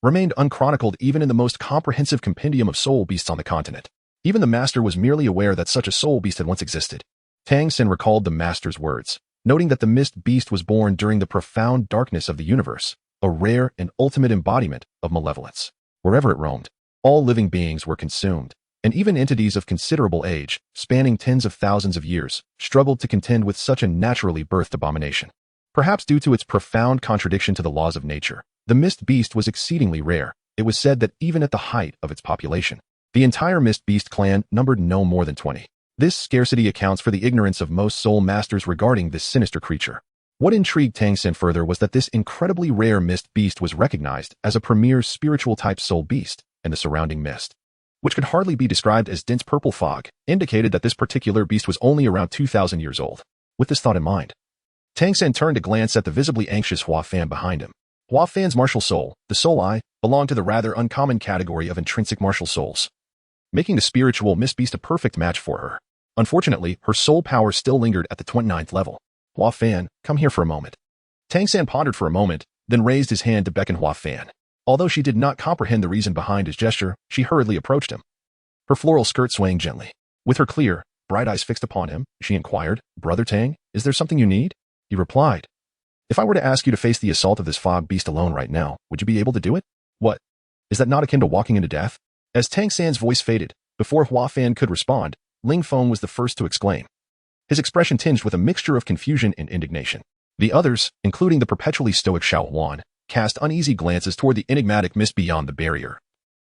remained unchronicled even in the most comprehensive compendium of soul beasts on the continent. Even the master was merely aware that such a soul beast had once existed. Tang San recalled the master's words, noting that the mist beast was born during the profound darkness of the universe, a rare and ultimate embodiment of malevolence. Wherever it roamed, all living beings were consumed, and even entities of considerable age, spanning tens of thousands of years, struggled to contend with such a naturally birthed abomination. Perhaps due to its profound contradiction to the laws of nature, the mist beast was exceedingly rare. It was said that even at the height of its population, the entire mist beast clan numbered no more than 20. This scarcity accounts for the ignorance of most soul masters regarding this sinister creature. What intrigued Tang San further was that this incredibly rare mist beast was recognized as a premier spiritual-type soul beast, and the surrounding mist, which could hardly be described as dense purple fog, indicated that this particular beast was only around 2,000 years old. With this thought in mind, Tang San turned to glance at the visibly anxious Hua Fan behind him. Hua Fan's martial soul, the soul eye, belonged to the rather uncommon category of intrinsic martial souls, making the spiritual mist beast a perfect match for her. Unfortunately, her soul power still lingered at the 29th level. Hua Fan, come here for a moment. Tang San pondered for a moment, then raised his hand to beckon Hua Fan. Although she did not comprehend the reason behind his gesture, she hurriedly approached him, her floral skirt swaying gently. With her clear, bright eyes fixed upon him, she inquired, "Brother Tang, is there something you need?" He replied, "If I were to ask you to face the assault of this fog beast alone right now, would you be able to do it? What? Is that not akin to walking into death?" As Tang San's voice faded, before Hua Fan could respond, Ling Feng was the first to exclaim, his expression tinged with a mixture of confusion and indignation. The others, including the perpetually stoic Xiao Huan, cast uneasy glances toward the enigmatic mist beyond the barrier,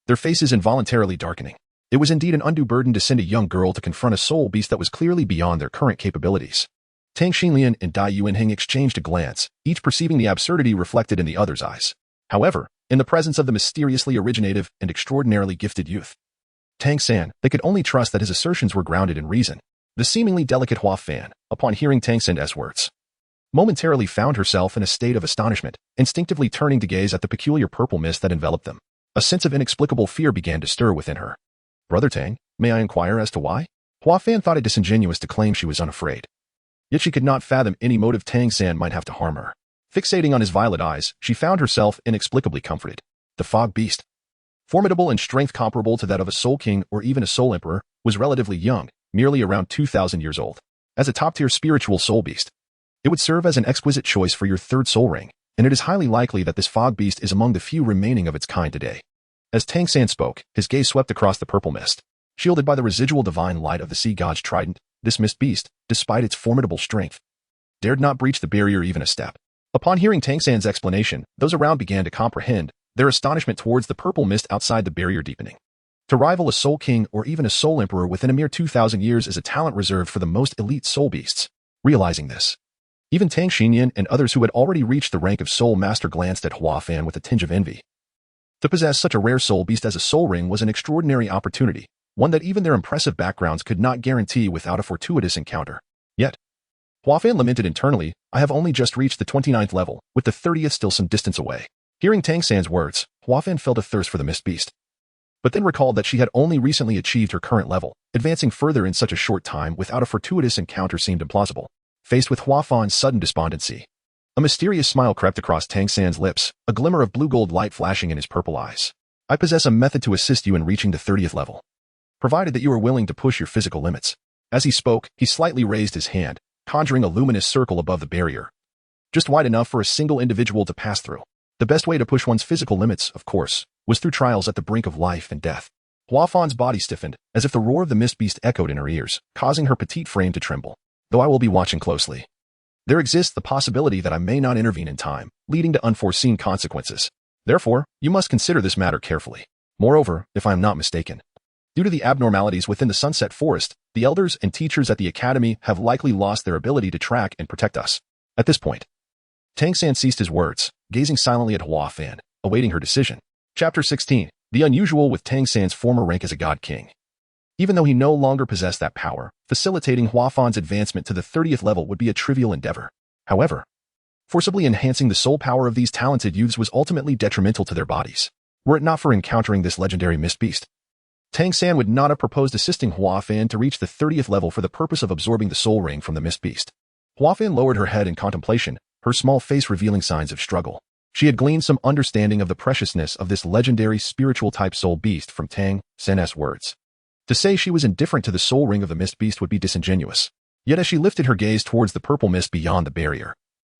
their faces involuntarily darkening. It was indeed an undue burden to send a young girl to confront a soul beast that was clearly beyond their current capabilities. Tang Xinlian and Dai Yuanheng exchanged a glance, each perceiving the absurdity reflected in the other's eyes. However, in the presence of the mysteriously originative and extraordinarily gifted youth, Tang San, they could only trust that his assertions were grounded in reason. The seemingly delicate Hua Fan, upon hearing Tang San's words, momentarily found herself in a state of astonishment, instinctively turning to gaze at the peculiar purple mist that enveloped them. A sense of inexplicable fear began to stir within her. "Brother Tang, may I inquire as to why?" Hua Fan thought it disingenuous to claim she was unafraid. Yet she could not fathom any motive Tang San might have to harm her. Fixating on his violet eyes, she found herself inexplicably comforted. The fog beast, formidable in strength comparable to that of a soul king or even a soul emperor, was relatively young, merely around 2,000 years old. As a top-tier spiritual soul beast, it would serve as an exquisite choice for your third soul ring, and it is highly likely that this fog beast is among the few remaining of its kind today. As Tang San spoke, his gaze swept across the purple mist. Shielded by the residual divine light of the sea god's trident, this mist beast, despite its formidable strength, dared not breach the barrier even a step. Upon hearing Tang San's explanation, those around began to comprehend, their astonishment towards the purple mist outside the barrier deepening. To rival a soul king or even a soul emperor within a mere 2,000 years is a talent reserved for the most elite soul beasts. Realizing this, even Tang Xinyan and others who had already reached the rank of soul master glanced at Hua Fan with a tinge of envy. To possess such a rare soul beast as a soul ring was an extraordinary opportunity, one that even their impressive backgrounds could not guarantee without a fortuitous encounter. Yet, Hua Fan lamented internally, "I have only just reached the 29th level, with the 30th still some distance away." Hearing Tang San's words, Hua Fan felt a thirst for the mist beast, but then recalled that she had only recently achieved her current level. Advancing further in such a short time without a fortuitous encounter seemed implausible. Faced with Hua Fan's sudden despondency, a mysterious smile crept across Tang San's lips, a glimmer of blue-gold light flashing in his purple eyes. "I possess a method to assist you in reaching the 30th level, provided that you are willing to push your physical limits." As he spoke, he slightly raised his hand, conjuring a luminous circle above the barrier, just wide enough for a single individual to pass through. The best way to push one's physical limits, of course, was through trials at the brink of life and death. Hua Fan's body stiffened, as if the roar of the mist beast echoed in her ears, causing her petite frame to tremble. "Though I will be watching closely, there exists the possibility that I may not intervene in time. leading to unforeseen consequences. Therefore, you must consider this matter carefully. Moreover, if I am not mistaken, due to the abnormalities within the Sunset Forest, the elders and teachers at the academy have likely lost their ability to track and protect us. At this point, Tang San ceased his words, gazing silently at Hua Fan, awaiting her decision. Chapter 16. The unusual with Tang San's former rank as a god king. Even though he no longer possessed that power, facilitating Hua Fan's advancement to the 30th level would be a trivial endeavor. However, forcibly enhancing the soul power of these talented youths was ultimately detrimental to their bodies. Were it not for encountering this legendary mist beast, Tang San would not have proposed assisting Hua Fan to reach the 30th level for the purpose of absorbing the soul ring from the mist beast. Hua Fan lowered her head in contemplation, her small face revealing signs of struggle. She had gleaned some understanding of the preciousness of this legendary spiritual-type soul beast from Tang San's words. To say she was indifferent to the soul ring of the mist beast would be disingenuous. Yet as she lifted her gaze towards the purple mist beyond the barrier,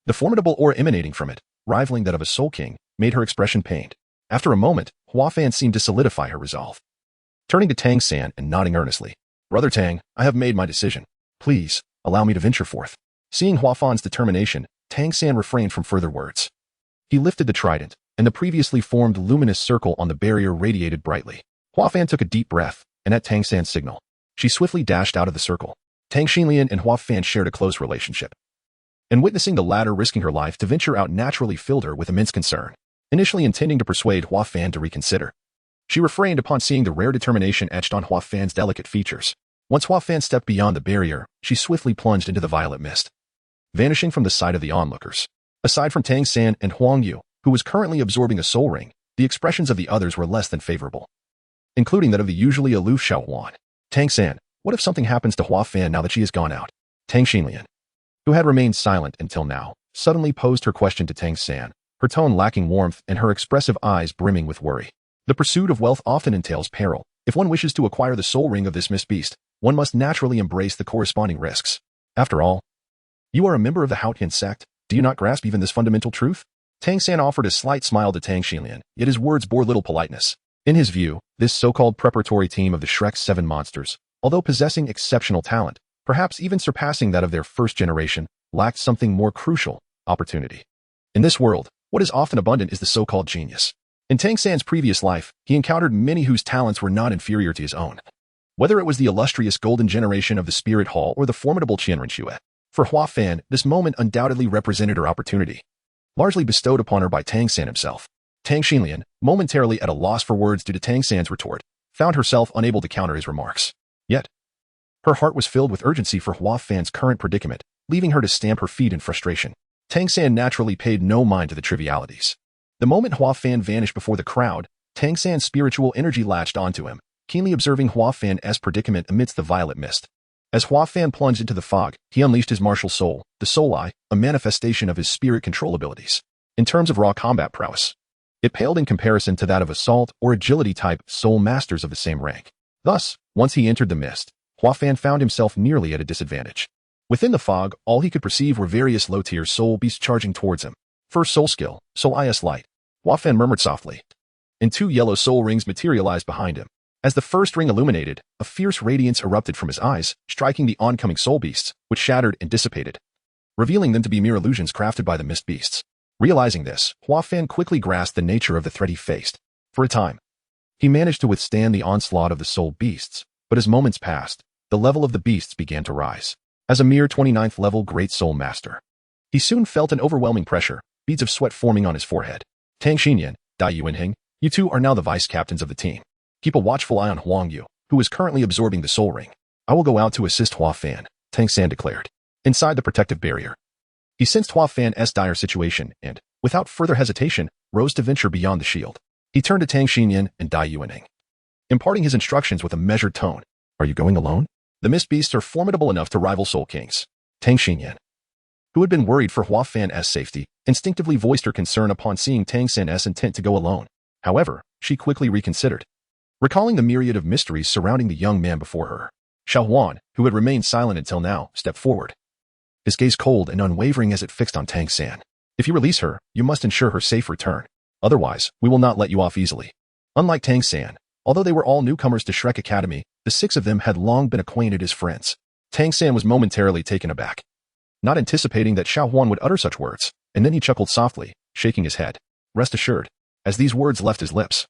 the formidable aura emanating from it, rivaling that of a soul king, made her expression pained. After a moment, Hua Fan seemed to solidify her resolve. Turning to Tang San and nodding earnestly, "Brother Tang, I have made my decision. Please, allow me to venture forth." Seeing Hua Fan's determination, Tang San refrained from further words. He lifted the trident, and the previously formed luminous circle on the barrier radiated brightly. Hua Fan took a deep breath, and at Tang San's signal, she swiftly dashed out of the circle. Tang Xinlian and Hua Fan shared a close relationship, and witnessing the latter risking her life to venture out naturally filled her with immense concern. Initially intending to persuade Hua Fan to reconsider, she refrained upon seeing the rare determination etched on Hua Fan's delicate features. Once Hua Fan stepped beyond the barrier, she swiftly plunged into the violet mist, vanishing from the sight of the onlookers. Aside from Tang San and Huang Yu, who was currently absorbing a soul ring, the expressions of the others were less than favorable, including that of the usually aloof Xiao Huan. "Tang San, what if something happens to Hua Fan now that she has gone out?" Tang Xinlian, who had remained silent until now, suddenly posed her question to Tang San, her tone lacking warmth and her expressive eyes brimming with worry. The pursuit of wealth often entails peril. If one wishes to acquire the soul ring of this mist beast, one must naturally embrace the corresponding risks. After all, you are a member of the Haotian sect. Do you not grasp even this fundamental truth? Tang San offered a slight smile to Tang Xinlian, yet his words bore little politeness. In his view, this so-called preparatory team of the Shrek's 7 monsters, although possessing exceptional talent, perhaps even surpassing that of their first generation, lacked something more crucial: opportunity. In this world, what is often abundant is the so-called genius. In Tang San's previous life, he encountered many whose talents were not inferior to his own. Whether it was the illustrious golden generation of the Spirit Hall or the formidable Qianren Xue, for Hua Fan, this moment undoubtedly represented her opportunity, largely bestowed upon her by Tang San himself. Tang Xinlian, momentarily at a loss for words due to Tang San's retort, found herself unable to counter his remarks. Yet, her heart was filled with urgency for Hua Fan's current predicament, leaving her to stamp her feet in frustration. Tang San naturally paid no mind to the trivialities. The moment Hua Fan vanished before the crowd, Tang San's spiritual energy latched onto him, keenly observing Hua Fan's predicament amidst the violet mist. As Hua Fan plunged into the fog, he unleashed his martial soul, the Soul Eye, a manifestation of his spirit control abilities. In terms of raw combat prowess, it paled in comparison to that of assault or agility-type soul masters of the same rank. Thus, once he entered the mist, Hua Fan found himself nearly at a disadvantage. Within the fog, all he could perceive were various low-tier soul beasts charging towards him. First soul skill, Soul Is Light. Hua Fan murmured softly, and 2 yellow soul rings materialized behind him. As the first ring illuminated, a fierce radiance erupted from his eyes, striking the oncoming soul beasts, which shattered and dissipated, revealing them to be mere illusions crafted by the mist beasts. Realizing this, Hua Fan quickly grasped the nature of the threat he faced. For a time, he managed to withstand the onslaught of the soul beasts, but as moments passed, the level of the beasts began to rise. As a mere 29th level Great Soul Master, he soon felt an overwhelming pressure, beads of sweat forming on his forehead. Tang Xinyan, Dai Yuanheng, you two are now the vice-captains of the team. Keep a watchful eye on Huang Yu, who is currently absorbing the soul ring. I will go out to assist Hua Fan, Tang San declared. Inside the protective barrier, he sensed Hua Fan's dire situation and, without further hesitation, rose to venture beyond the shield. He turned to Tang Xinyan and Dai Yuanheng, imparting his instructions with a measured tone. Are you going alone? The mist beasts are formidable enough to rival soul kings. Tang Xinyan, who had been worried for Hua Fan's safety, instinctively voiced her concern upon seeing Tang San's intent to go alone. However, she quickly reconsidered, recalling the myriad of mysteries surrounding the young man before her. Xiao Huan, who had remained silent until now, stepped forward, his gaze cold and unwavering as it fixed on Tang San. If you release her, you must ensure her safe return. Otherwise, we will not let you off easily. Unlike Tang San, although they were all newcomers to Shrek Academy, the 6 of them had long been acquainted as friends. Tang San was momentarily taken aback, not anticipating that Xiao Huan would utter such words, and then he chuckled softly, shaking his head. Rest assured. As these words left his lips,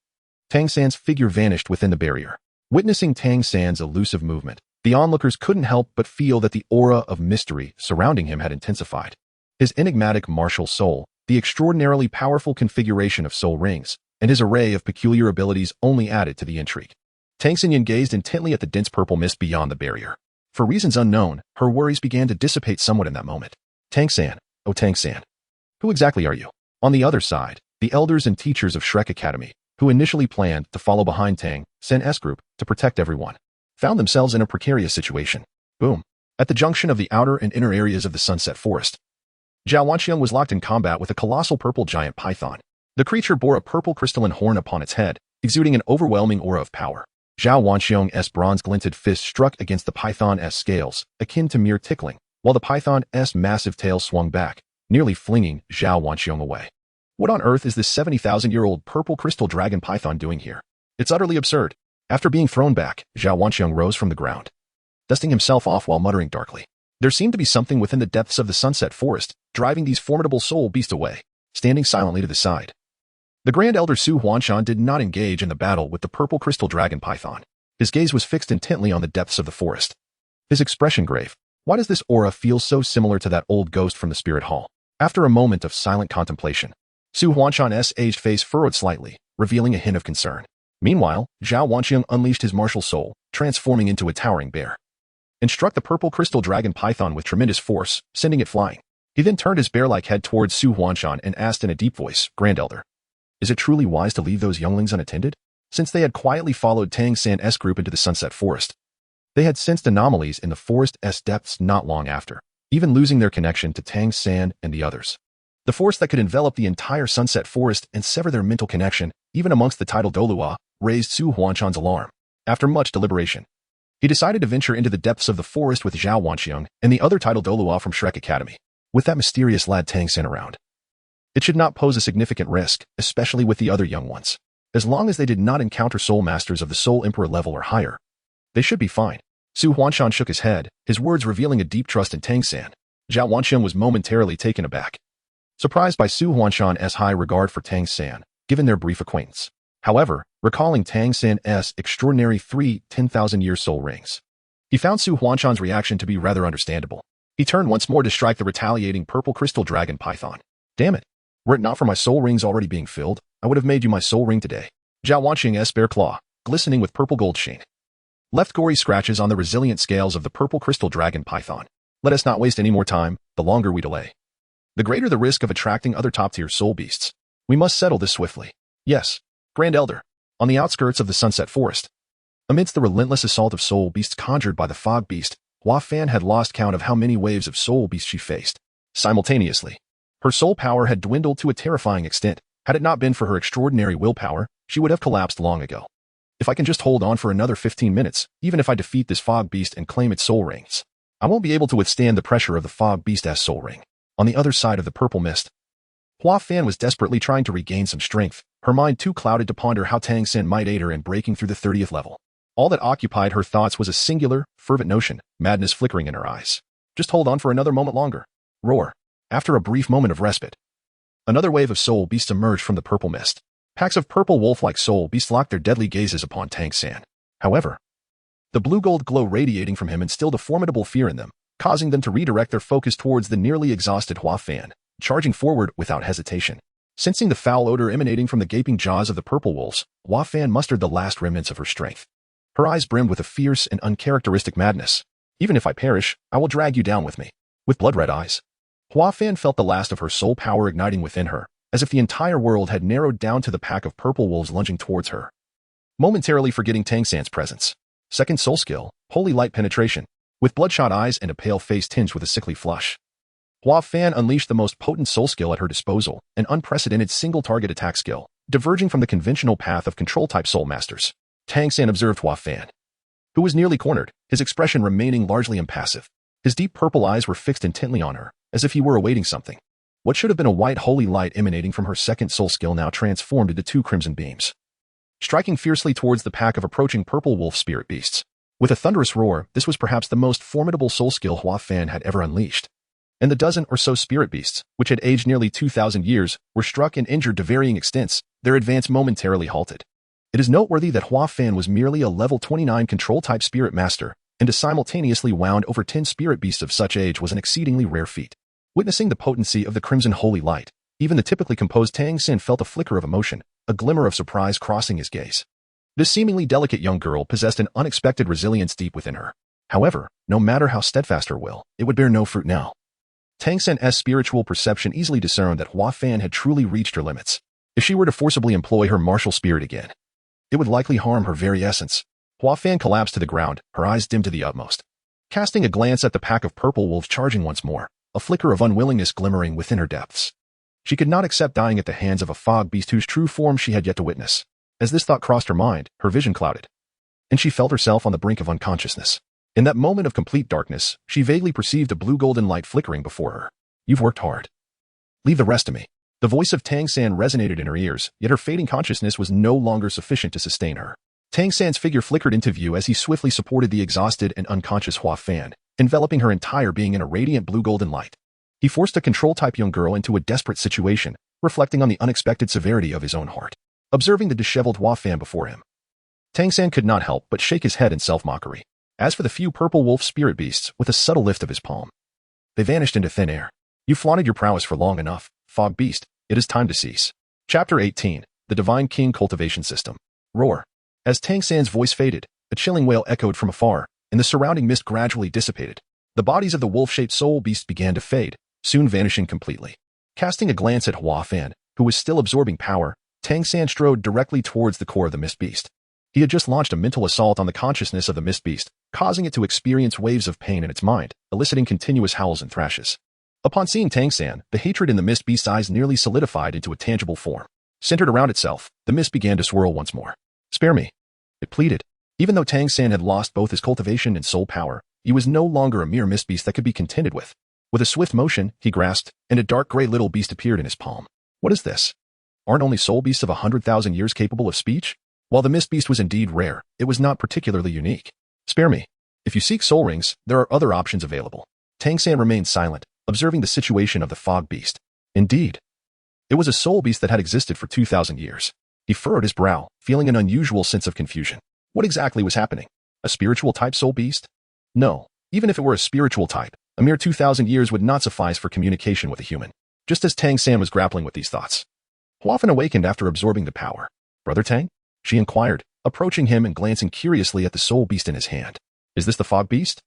Tang San's figure vanished within the barrier. Witnessing Tang San's elusive movement, the onlookers couldn't help but feel that the aura of mystery surrounding him had intensified. His enigmatic martial soul, the extraordinarily powerful configuration of soul rings, and his array of peculiar abilities only added to the intrigue. Tang San gazed intently at the dense purple mist beyond the barrier. For reasons unknown, her worries began to dissipate somewhat in that moment. Tang San, oh Tang San. Who exactly are you? On the other side, the elders and teachers of Shrek Academy, who initially planned to follow behind Tang San's group to protect everyone, found themselves in a precarious situation. Boom. At the junction of the outer and inner areas of the Sunset Forest, Zhao Wanxiang was locked in combat with a colossal purple giant python. The creature bore a purple crystalline horn upon its head, exuding an overwhelming aura of power. Zhao Wanxiang's bronze-glinted fist struck against the python's scales, akin to mere tickling, while the python's massive tail swung back, nearly flinging Zhao Wanxiang away. What on earth is this 70,000-year-old purple crystal dragon python doing here? It's utterly absurd. After being thrown back, Zhao Wanxiang rose from the ground, dusting himself off while muttering darkly. There seemed to be something within the depths of the Sunset Forest, driving these formidable soul beasts away, standing silently to the side. The Grand Elder Su Huanshan did not engage in the battle with the purple crystal dragon python. His gaze was fixed intently on the depths of the forest. His expression grave. Why does this aura feel so similar to that old ghost from the spirit hall? After a moment of silent contemplation, Su Huanshan's aged face furrowed slightly, revealing a hint of concern. Meanwhile, Zhao Wanxiang unleashed his martial soul, transforming into a towering bear, and struck the purple crystal dragon python with tremendous force, sending it flying. He then turned his bear-like head towards Su Huanshan and asked in a deep voice, Grand Elder, is it truly wise to leave those younglings unattended? Since they had quietly followed Tang San's group into the Sunset Forest, they had sensed anomalies in the forest's depths not long after, even losing their connection to Tang San and the others. The force that could envelop the entire Sunset Forest and sever their mental connection, even amongst the tidal Douluo, raised Su Huanshan's alarm. After much deliberation, he decided to venture into the depths of the forest with Zhao Wanxiang and the other tidal Douluo from Shrek Academy. With that mysterious lad Tang San around, it should not pose a significant risk, especially with the other young ones. As long as they did not encounter soul masters of the Soul Emperor level or higher, they should be fine. Su Huanshan shook his head, his words revealing a deep trust in Tang San. Zhao Wanxiang was momentarily taken aback, surprised by Su Huanshan's high regard for Tang San, given their brief acquaintance. However, recalling Tang San's extraordinary 10,000-year soul rings, he found Su Huanshan's reaction to be rather understandable. He turned once more to strike the retaliating purple crystal dragon python. Damn it. Were it not for my soul rings already being filled, I would have made you my soul ring today. Zhao Wanxiang's bare claw, glistening with purple gold sheen, left gory scratches on the resilient scales of the purple crystal dragon python. Let us not waste any more time. The longer we delay, the greater the risk of attracting other top-tier soul beasts. We must settle this swiftly. Yes, Grand Elder. On the outskirts of the Sunset Forest, amidst the relentless assault of soul beasts conjured by the fog beast, Hua Fan had lost count of how many waves of soul beasts she faced. Simultaneously, her soul power had dwindled to a terrifying extent. Had it not been for her extraordinary willpower, she would have collapsed long ago. If I can just hold on for another 15 minutes, even if I defeat this fog beast and claim its soul rings, I won't be able to withstand the pressure of the fog beast's soul ring. On the other side of the purple mist, Hua Fan was desperately trying to regain some strength, her mind too clouded to ponder how Tang San might aid her in breaking through the 30th level. All that occupied her thoughts was a singular, fervent notion, madness flickering in her eyes. Just hold on for another moment longer. Roar. After a brief moment of respite, another wave of soul beasts emerged from the purple mist. Packs of purple wolf-like soul beasts locked their deadly gazes upon Tang San. However, the blue-gold glow radiating from him instilled a formidable fear in them, causing them to redirect their focus towards the nearly exhausted Hua Fan, charging forward without hesitation. Sensing the foul odor emanating from the gaping jaws of the purple wolves, Hua Fan mustered the last remnants of her strength. Her eyes brimmed with a fierce and uncharacteristic madness. Even if I perish, I will drag you down with me. With blood-red eyes, Hua Fan felt the last of her soul power igniting within her, as if the entire world had narrowed down to the pack of purple wolves lunging towards her. Momentarily forgetting Tang San's presence. Second soul skill, Holy Light Penetration. With bloodshot eyes and a pale face tinged with a sickly flush, Hua Fan unleashed the most potent soul skill at her disposal, an unprecedented single-target attack skill, diverging from the conventional path of control-type soul masters. Tang San observed Hua Fan, who was nearly cornered, his expression remaining largely impassive. His deep purple eyes were fixed intently on her, as if he were awaiting something. What should have been a white holy light emanating from her second soul skill now transformed into two crimson beams, striking fiercely towards the pack of approaching purple wolf spirit beasts. With a thunderous roar, this was perhaps the most formidable soul skill Hua Fan had ever unleashed. and the dozen or so spirit beasts, which had aged nearly 2,000 years, were struck and injured to varying extents, their advance momentarily halted. It is noteworthy that Hua Fan was merely a level 29 control-type spirit master, and to simultaneously wound over 10 spirit beasts of such age was an exceedingly rare feat. Witnessing the potency of the crimson holy light, even the typically composed Tang San felt a flicker of emotion, a glimmer of surprise crossing his gaze. This seemingly delicate young girl possessed an unexpected resilience deep within her. However, no matter how steadfast her will, it would bear no fruit now. Tang San's spiritual perception easily discerned that Hua Fan had truly reached her limits. If she were to forcibly employ her martial spirit again, it would likely harm her very essence. Hua Fan collapsed to the ground, her eyes dimmed to the utmost. Casting a glance at the pack of purple wolves charging once more, a flicker of unwillingness glimmering within her depths. She could not accept dying at the hands of a fog beast whose true form she had yet to witness. As this thought crossed her mind, her vision clouded, and she felt herself on the brink of unconsciousness. In that moment of complete darkness, she vaguely perceived a blue-golden light flickering before her. "You've worked hard. Leave the rest to me." The voice of Tang San resonated in her ears, yet her fading consciousness was no longer sufficient to sustain her. Tang San's figure flickered into view as he swiftly supported the exhausted and unconscious Hua Fan, enveloping her entire being in a radiant blue-golden light. He forced a control-type young girl into a desperate situation, reflecting on the unexpected severity of his own heart. Observing the disheveled Hua Fan before him, Tang San could not help but shake his head in self-mockery. As for the few purple wolf spirit beasts, with a subtle lift of his palm, they vanished into thin air. "You flaunted your prowess for long enough, fog beast. It is time to cease." Chapter 18, The Divine King Cultivation System. Roar. As Tang San's voice faded, a chilling wail echoed from afar, and the surrounding mist gradually dissipated. The bodies of the wolf-shaped soul beasts began to fade, soon vanishing completely. Casting a glance at Hua Fan, who was still absorbing power, Tang San strode directly towards the core of the mist beast. He had just launched a mental assault on the consciousness of the mist beast, causing it to experience waves of pain in its mind, eliciting continuous howls and thrashes. Upon seeing Tang San, the hatred in the mist beast's eyes nearly solidified into a tangible form. Centered around itself, the mist began to swirl once more. "Spare me," it pleaded. Even though Tang San had lost both his cultivation and soul power, he was no longer a mere mist beast that could be contended with. With a swift motion, he grasped, and a dark gray little beast appeared in his palm. "What is this? Aren't only soul beasts of 100,000 years capable of speech?" While the mist beast was indeed rare, it was not particularly unique. "Spare me. If you seek soul rings, there are other options available." Tang San remained silent, observing the situation of the fog beast. Indeed, it was a soul beast that had existed for 2,000 years. He furrowed his brow, feeling an unusual sense of confusion. What exactly was happening? A spiritual type soul beast? No, even if it were a spiritual type, a mere 2,000 years would not suffice for communication with a human. Just as Tang San was grappling with these thoughts, Hua Fan awakened after absorbing the power. "Brother Tang?" she inquired, approaching him and glancing curiously at the soul beast in his hand. "Is this the fog beast?"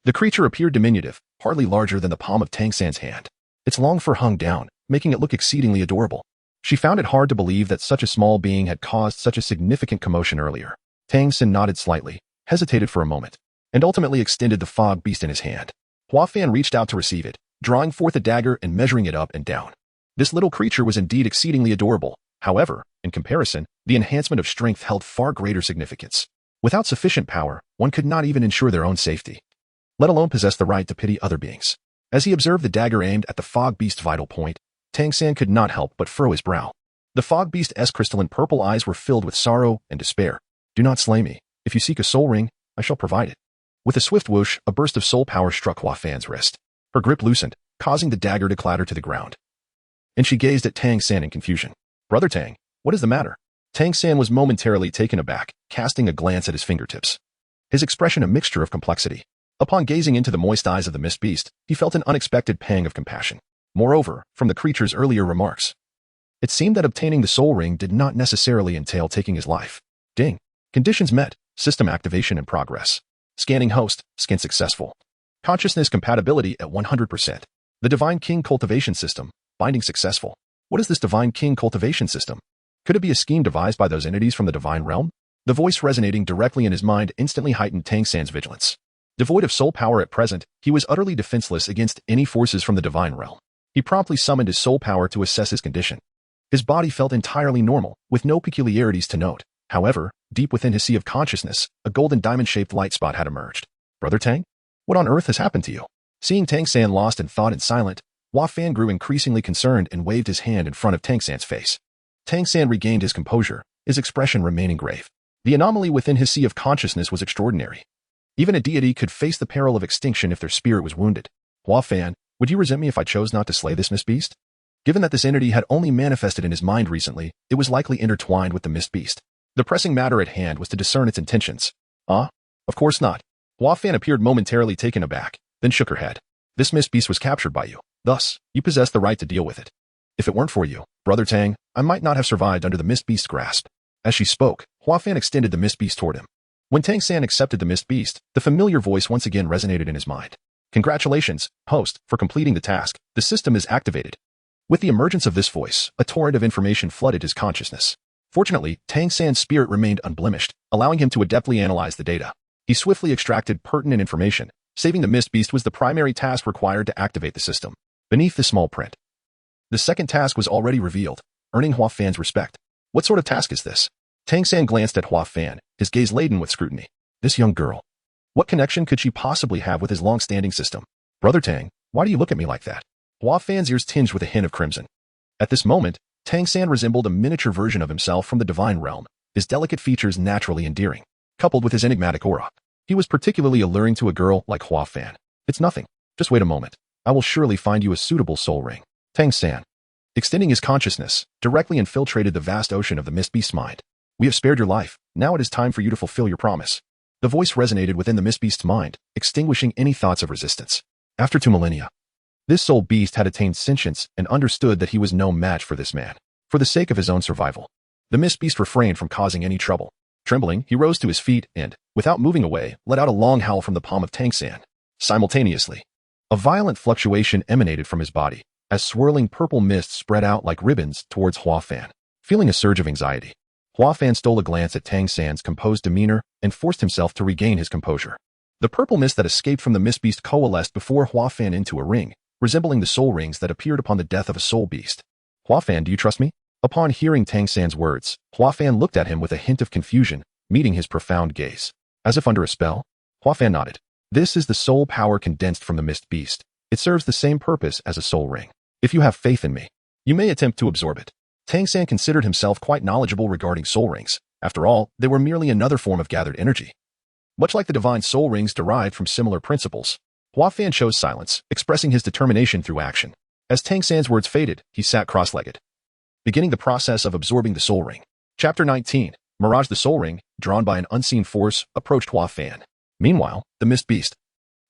The creature appeared diminutive, hardly larger than the palm of Tang San's hand. Its long fur hung down, making it look exceedingly adorable. She found it hard to believe that such a small being had caused such a significant commotion earlier. Tang San nodded slightly, hesitated for a moment, and ultimately extended the fog beast in his hand. Hua Fan reached out to receive it, drawing forth a dagger and measuring it up and down. This little creature was indeed exceedingly adorable. However, in comparison, the enhancement of strength held far greater significance. Without sufficient power, one could not even ensure their own safety, let alone possess the right to pity other beings. As he observed the dagger aimed at the fog beast's vital point, Tang San could not help but furrow his brow. The fog beast's crystalline purple eyes were filled with sorrow and despair. "Do not slay me. If you seek a soul ring, I shall provide it." With a swift whoosh, a burst of soul power struck Hua Fan's wrist. Her grip loosened, causing the dagger to clatter to the ground. And she gazed at Tang San in confusion. "Brother Tang, what is the matter?" Tang San was momentarily taken aback, casting a glance at his fingertips. His expression a mixture of complexity. Upon gazing into the moist eyes of the mist beast, he felt an unexpected pang of compassion. Moreover, from the creature's earlier remarks, it seemed that obtaining the soul ring did not necessarily entail taking his life. Ding. Conditions met. System activation in progress. Scanning host. Scan successful. Consciousness compatibility at 100%. The Divine King Cultivation System. Binding successful. What is this Divine King Cultivation System? Could it be a scheme devised by those entities from the Divine Realm? The voice resonating directly in his mind instantly heightened Tang San's vigilance. Devoid of soul power at present, he was utterly defenseless against any forces from the Divine Realm. He promptly summoned his soul power to assess his condition. His body felt entirely normal, with no peculiarities to note. However, deep within his sea of consciousness, a golden diamond-shaped light spot had emerged. "Brother Tang? What on earth has happened to you?" Seeing Tang San lost in thought and silent, Hua Fan grew increasingly concerned and waved his hand in front of Tang San's face. Tang San regained his composure, his expression remaining grave. The anomaly within his sea of consciousness was extraordinary. Even a deity could face the peril of extinction if their spirit was wounded. "Hua Fan, Would you resent me if I chose not to slay this mist beast? Given that this entity had only manifested in his mind recently, it was likely intertwined with the mist beast. The pressing matter at hand was to discern its intentions. Of course not. Hua Fan appeared momentarily taken aback, then shook her head. This mist beast was captured by you. Thus, you possess the right to deal with it. If it weren't for you, Brother Tang, I might not have survived under the mist beast's grasp. As she spoke, Hua Fan extended the mist beast toward him. When Tang San accepted the mist beast, the familiar voice once again resonated in his mind. Congratulations, host, for completing the task. The system is activated. With the emergence of this voice, a torrent of information flooded his consciousness. Fortunately, Tang San's spirit remained unblemished, allowing him to adeptly analyze the data. He swiftly extracted pertinent information. Saving the mist beast was the primary task required to activate the system. Beneath the small print, the second task was already revealed, earning Hua Fan's respect. What sort of task is this? Tang San glanced at Hua Fan, his gaze laden with scrutiny. This young girl. What connection could she possibly have with his long-standing system? Brother Tang, why do you look at me like that? Hua Fan's ears tinged with a hint of crimson. At this moment, Tang San resembled a miniature version of himself from the divine realm, his delicate features naturally endearing, coupled with his enigmatic aura. He was particularly alluring to a girl like Hua Fan. It's nothing. Just wait a moment. I will surely find you a suitable soul ring. Tang San, extending his consciousness, directly infiltrated the vast ocean of the mist beast's mind. We have spared your life. Now it is time for you to fulfill your promise. The voice resonated within the mist beast's mind, extinguishing any thoughts of resistance. After 2 millennia, this soul beast had attained sentience and understood that he was no match for this man. For the sake of his own survival, the mist beast refrained from causing any trouble. Trembling, he rose to his feet and, without moving away, let out a long howl from the palm of Tang San. Simultaneously, a violent fluctuation emanated from his body, as swirling purple mist spread out like ribbons towards Hua Fan. Feeling a surge of anxiety, Hua Fan stole a glance at Tang San's composed demeanor and forced himself to regain his composure. The purple mist that escaped from the mist beast coalesced before Hua Fan into a ring, resembling the soul rings that appeared upon the death of a soul beast. Hua Fan, do you trust me? Upon hearing Tang San's words, Hua Fan looked at him with a hint of confusion, meeting his profound gaze. As if under a spell, Hua Fan nodded. This is the soul power condensed from the mist beast. It serves the same purpose as a soul ring. If you have faith in me, you may attempt to absorb it. Tang San considered himself quite knowledgeable regarding soul rings. After all, they were merely another form of gathered energy. Much like the divine soul rings derived from similar principles, Hua Fan chose silence, expressing his determination through action. As Tang San's words faded, he sat cross-legged, beginning the process of absorbing the soul ring. Chapter 19. Mirage. The soul ring, drawn by an unseen force, approached Hua Fan. Meanwhile, the mist beast,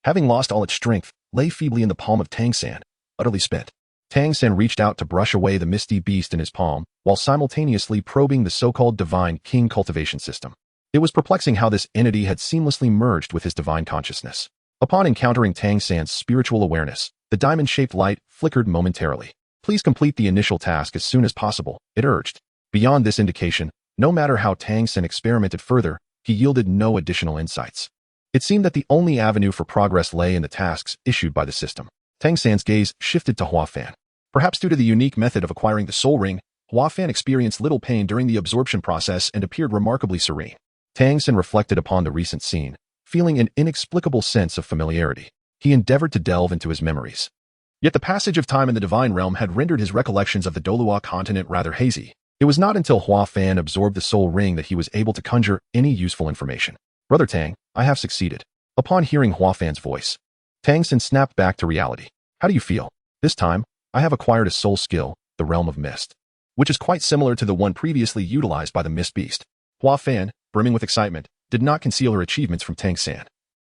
having lost all its strength, lay feebly in the palm of Tang San, utterly spent. Tang San reached out to brush away the misty beast in his palm, while simultaneously probing the so-called divine king cultivation system. It was perplexing how this entity had seamlessly merged with his divine consciousness. Upon encountering Tang San's spiritual awareness, the diamond-shaped light flickered momentarily. Please complete the initial task as soon as possible, it urged. Beyond this indication, no matter how Tang San experimented further, he yielded no additional insights. It seemed that the only avenue for progress lay in the tasks issued by the system. Tang San's gaze shifted to Hua Fan. Perhaps due to the unique method of acquiring the soul ring, Hua Fan experienced little pain during the absorption process and appeared remarkably serene. Tang San reflected upon the recent scene, feeling an inexplicable sense of familiarity. He endeavored to delve into his memories. Yet the passage of time in the divine realm had rendered his recollections of the Douluo continent rather hazy. It was not until Hua Fan absorbed the soul ring that he was able to conjure any useful information. Brother Tang, I have succeeded. Upon hearing Hua Fan's voice, Tang San snapped back to reality. How do you feel? This time, I have acquired a soul skill, the Realm of Mist, which is quite similar to the one previously utilized by the Mist Beast. Hua Fan, brimming with excitement, did not conceal her achievements from Tang San.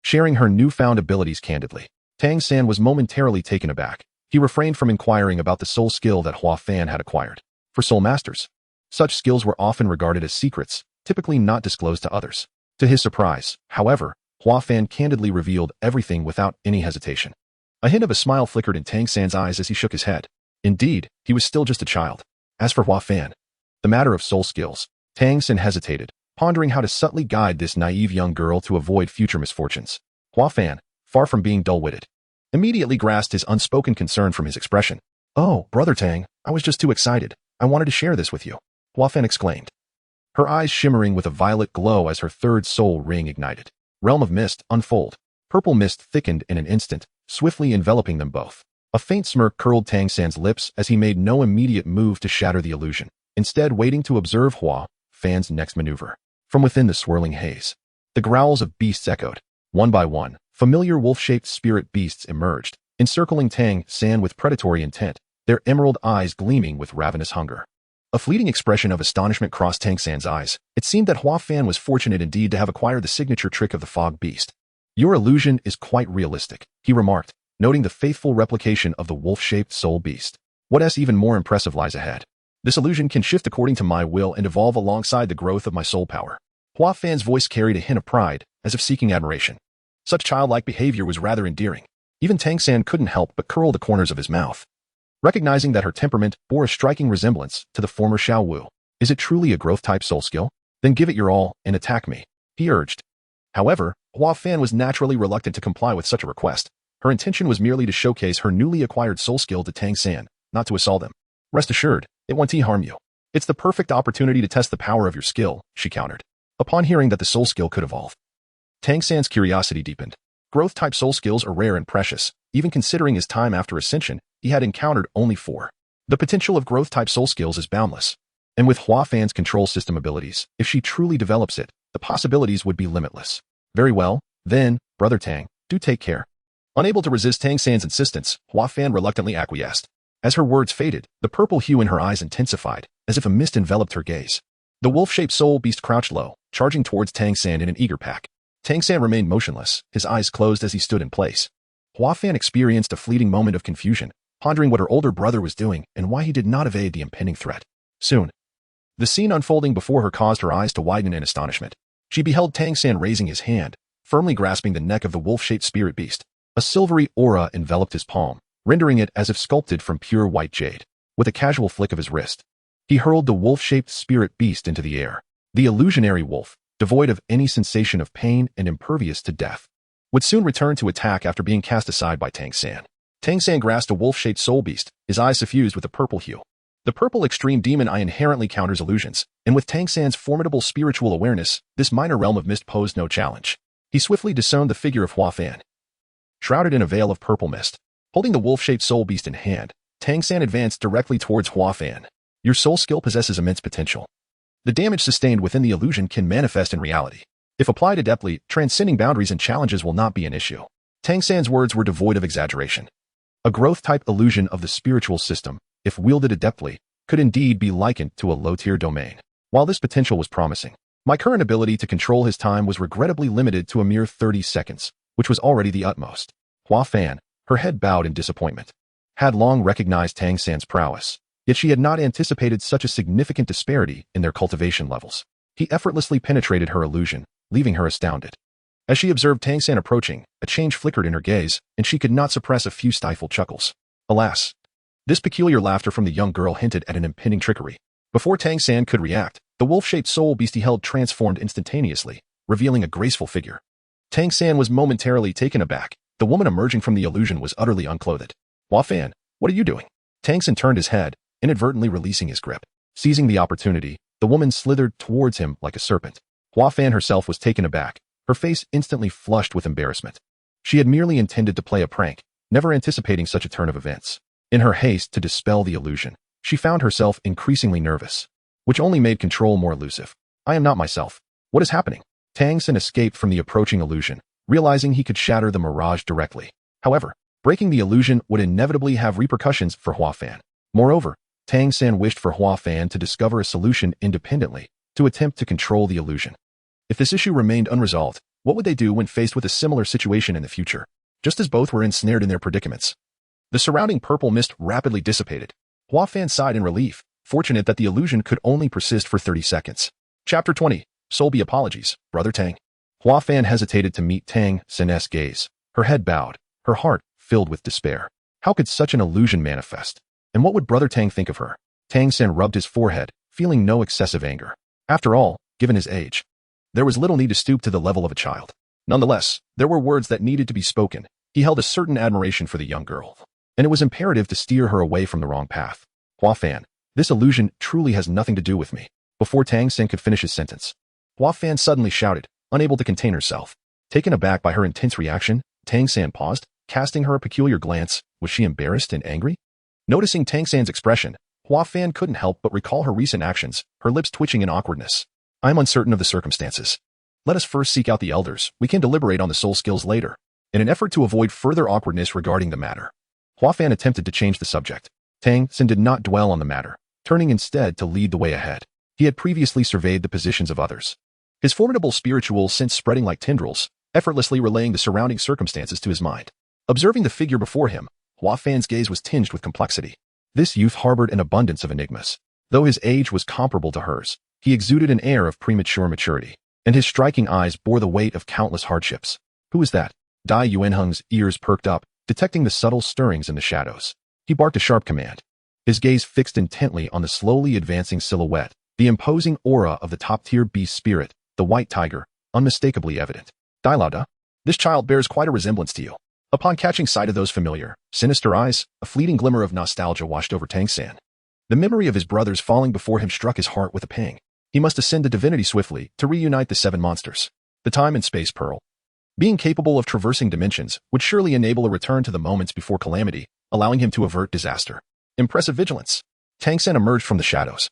Sharing her newfound abilities candidly, Tang San was momentarily taken aback. He refrained from inquiring about the soul skill that Hua Fan had acquired. For soul masters, such skills were often regarded as secrets, typically not disclosed to others. To his surprise, however, Hua Fan candidly revealed everything without any hesitation. A hint of a smile flickered in Tang San's eyes as he shook his head. Indeed, he was still just a child. As for Hua Fan, the matter of soul skills, Tang San hesitated, pondering how to subtly guide this naive young girl to avoid future misfortunes. Hua Fan, far from being dull-witted, immediately grasped his unspoken concern from his expression. Oh, Brother Tang, I was just too excited. I wanted to share this with you, Hua Fan exclaimed, her eyes shimmering with a violet glow as her third soul ring ignited. Realm of Mist, unfold. Purple mist thickened in an instant, swiftly enveloping them both. A faint smirk curled Tang San's lips as he made no immediate move to shatter the illusion, instead waiting to observe Hua Fan's next maneuver. From within the swirling haze, the growls of beasts echoed. One by one, familiar wolf-shaped spirit beasts emerged, encircling Tang San with predatory intent, their emerald eyes gleaming with ravenous hunger. A fleeting expression of astonishment crossed Tang San's eyes. It seemed that Hua Fan was fortunate indeed to have acquired the signature trick of the fog beast. Your illusion is quite realistic, he remarked, noting the faithful replication of the wolf-shaped soul beast. What else even more impressive lies ahead? This illusion can shift according to my will and evolve alongside the growth of my soul power. Hua Fan's voice carried a hint of pride, as if seeking admiration. Such childlike behavior was rather endearing. Even Tang San couldn't help but curl the corners of his mouth, recognizing that her temperament bore a striking resemblance to the former Xiao Wu. Is it truly a growth-type soul skill? Then give it your all and attack me, he urged. However, Hua Fan was naturally reluctant to comply with such a request. Her intention was merely to showcase her newly acquired soul skill to Tang San, not to assault him. Rest assured, it won't harm you. It's the perfect opportunity to test the power of your skill, she countered. Upon hearing that the soul skill could evolve, Tang San's curiosity deepened. Growth-type soul skills are rare and precious. Even considering his time after ascension, he had encountered only 4. The potential of growth-type soul skills is boundless. And with Hua Fan's control system abilities, if she truly develops it, the possibilities would be limitless. Very well, then, Brother Tang, do take care. Unable to resist Tang San's insistence, Hua Fan reluctantly acquiesced. As her words faded, the purple hue in her eyes intensified, as if a mist enveloped her gaze. The wolf-shaped soul beast crouched low, charging towards Tang San in an eager pack. Tang San remained motionless, his eyes closed as he stood in place. Hua Fan experienced a fleeting moment of confusion, pondering what her older brother was doing and why he did not evade the impending threat. Soon, the scene unfolding before her caused her eyes to widen in astonishment. She beheld Tang San raising his hand, firmly grasping the neck of the wolf-shaped spirit beast. A silvery aura enveloped his palm, rendering it as if sculpted from pure white jade. With a casual flick of his wrist, he hurled the wolf-shaped spirit beast into the air. The illusionary wolf, devoid of any sensation of pain and impervious to death, would soon return to attack after being cast aside by Tang San. Tang San grasped a wolf-shaped soul beast, his eyes suffused with a purple hue. The purple extreme demon eye inherently counters illusions, and with Tang San's formidable spiritual awareness, this minor realm of mist posed no challenge. He swiftly discerned the figure of Hua Fan, shrouded in a veil of purple mist. Holding the wolf-shaped soul beast in hand, Tang San advanced directly towards Hua Fan. Your soul skill possesses immense potential. The damage sustained within the illusion can manifest in reality. If applied adeptly, transcending boundaries and challenges will not be an issue. Tang San's words were devoid of exaggeration. A growth-type illusion of the spiritual system, if wielded adeptly, could indeed be likened to a low-tier domain. While this potential was promising, my current ability to control his time was regrettably limited to a mere 30 seconds, which was already the utmost. Hua Fan, her head bowed in disappointment, had long recognized Tang San's prowess, yet she had not anticipated such a significant disparity in their cultivation levels. He effortlessly penetrated her illusion, leaving her astounded. As she observed Tang San approaching, a change flickered in her gaze, and she could not suppress a few stifled chuckles. Alas! This peculiar laughter from the young girl hinted at an impending trickery. Before Tang San could react, the wolf-shaped soul beast he held transformed instantaneously, revealing a graceful figure. Tang San was momentarily taken aback. The woman emerging from the illusion was utterly unclothed. Hua Fan, what are you doing? Tang San turned his head, inadvertently releasing his grip. Seizing the opportunity, the woman slithered towards him like a serpent. Hua Fan herself was taken aback, her face instantly flushed with embarrassment. She had merely intended to play a prank, never anticipating such a turn of events. In her haste to dispel the illusion, she found herself increasingly nervous, which only made control more elusive. I am not myself. What is happening? Tang San escaped from the approaching illusion, realizing he could shatter the mirage directly. However, breaking the illusion would inevitably have repercussions for Hua Fan. Moreover, Tang San wished for Hua Fan to discover a solution independently, to attempt to control the illusion. If this issue remained unresolved, what would they do when faced with a similar situation in the future? Just as both were ensnared in their predicaments, the surrounding purple mist rapidly dissipated. Hua Fan sighed in relief, fortunate that the illusion could only persist for 30 seconds. Chapter 20. Solby apologies, Brother Tang. Hua Fan hesitated to meet Tang San's gaze. Her head bowed, her heart filled with despair. How could such an illusion manifest? And what would Brother Tang think of her? Tang San rubbed his forehead, feeling no excessive anger. After all, given his age, there was little need to stoop to the level of a child. Nonetheless, there were words that needed to be spoken. He held a certain admiration for the young girl, and it was imperative to steer her away from the wrong path. Hua Fan, this illusion truly has nothing to do with me. Before Tang San could finish his sentence, Hua Fan suddenly shouted, unable to contain herself. Taken aback by her intense reaction, Tang San paused, casting her a peculiar glance. Was she embarrassed and angry? Noticing Tang San's expression, Hua Fan couldn't help but recall her recent actions, her lips twitching in awkwardness. I am uncertain of the circumstances. Let us first seek out the elders. We can deliberate on the soul skills later. In an effort to avoid further awkwardness regarding the matter, Hua Fan attempted to change the subject. Tang San did not dwell on the matter, turning instead to lead the way ahead. He had previously surveyed the positions of others, his formidable spiritual sense spreading like tendrils, effortlessly relaying the surrounding circumstances to his mind. Observing the figure before him, Hua Fan's gaze was tinged with complexity. This youth harbored an abundance of enigmas. Though his age was comparable to hers, he exuded an air of premature maturity, and his striking eyes bore the weight of countless hardships. Who is that? Dai Yuanheng's ears perked up, detecting the subtle stirrings in the shadows. He barked a sharp command, his gaze fixed intently on the slowly advancing silhouette, the imposing aura of the top-tier beast spirit, the white tiger, unmistakably evident. Douluo da, this child bears quite a resemblance to you. Upon catching sight of those familiar, sinister eyes, a fleeting glimmer of nostalgia washed over Tang San. The memory of his brothers falling before him struck his heart with a pang. He must ascend to divinity swiftly to reunite the 7 monsters. The time and space pearl, being capable of traversing dimensions, would surely enable a return to the moments before calamity, allowing him to avert disaster. Impressive vigilance. Tang San emerged from the shadows,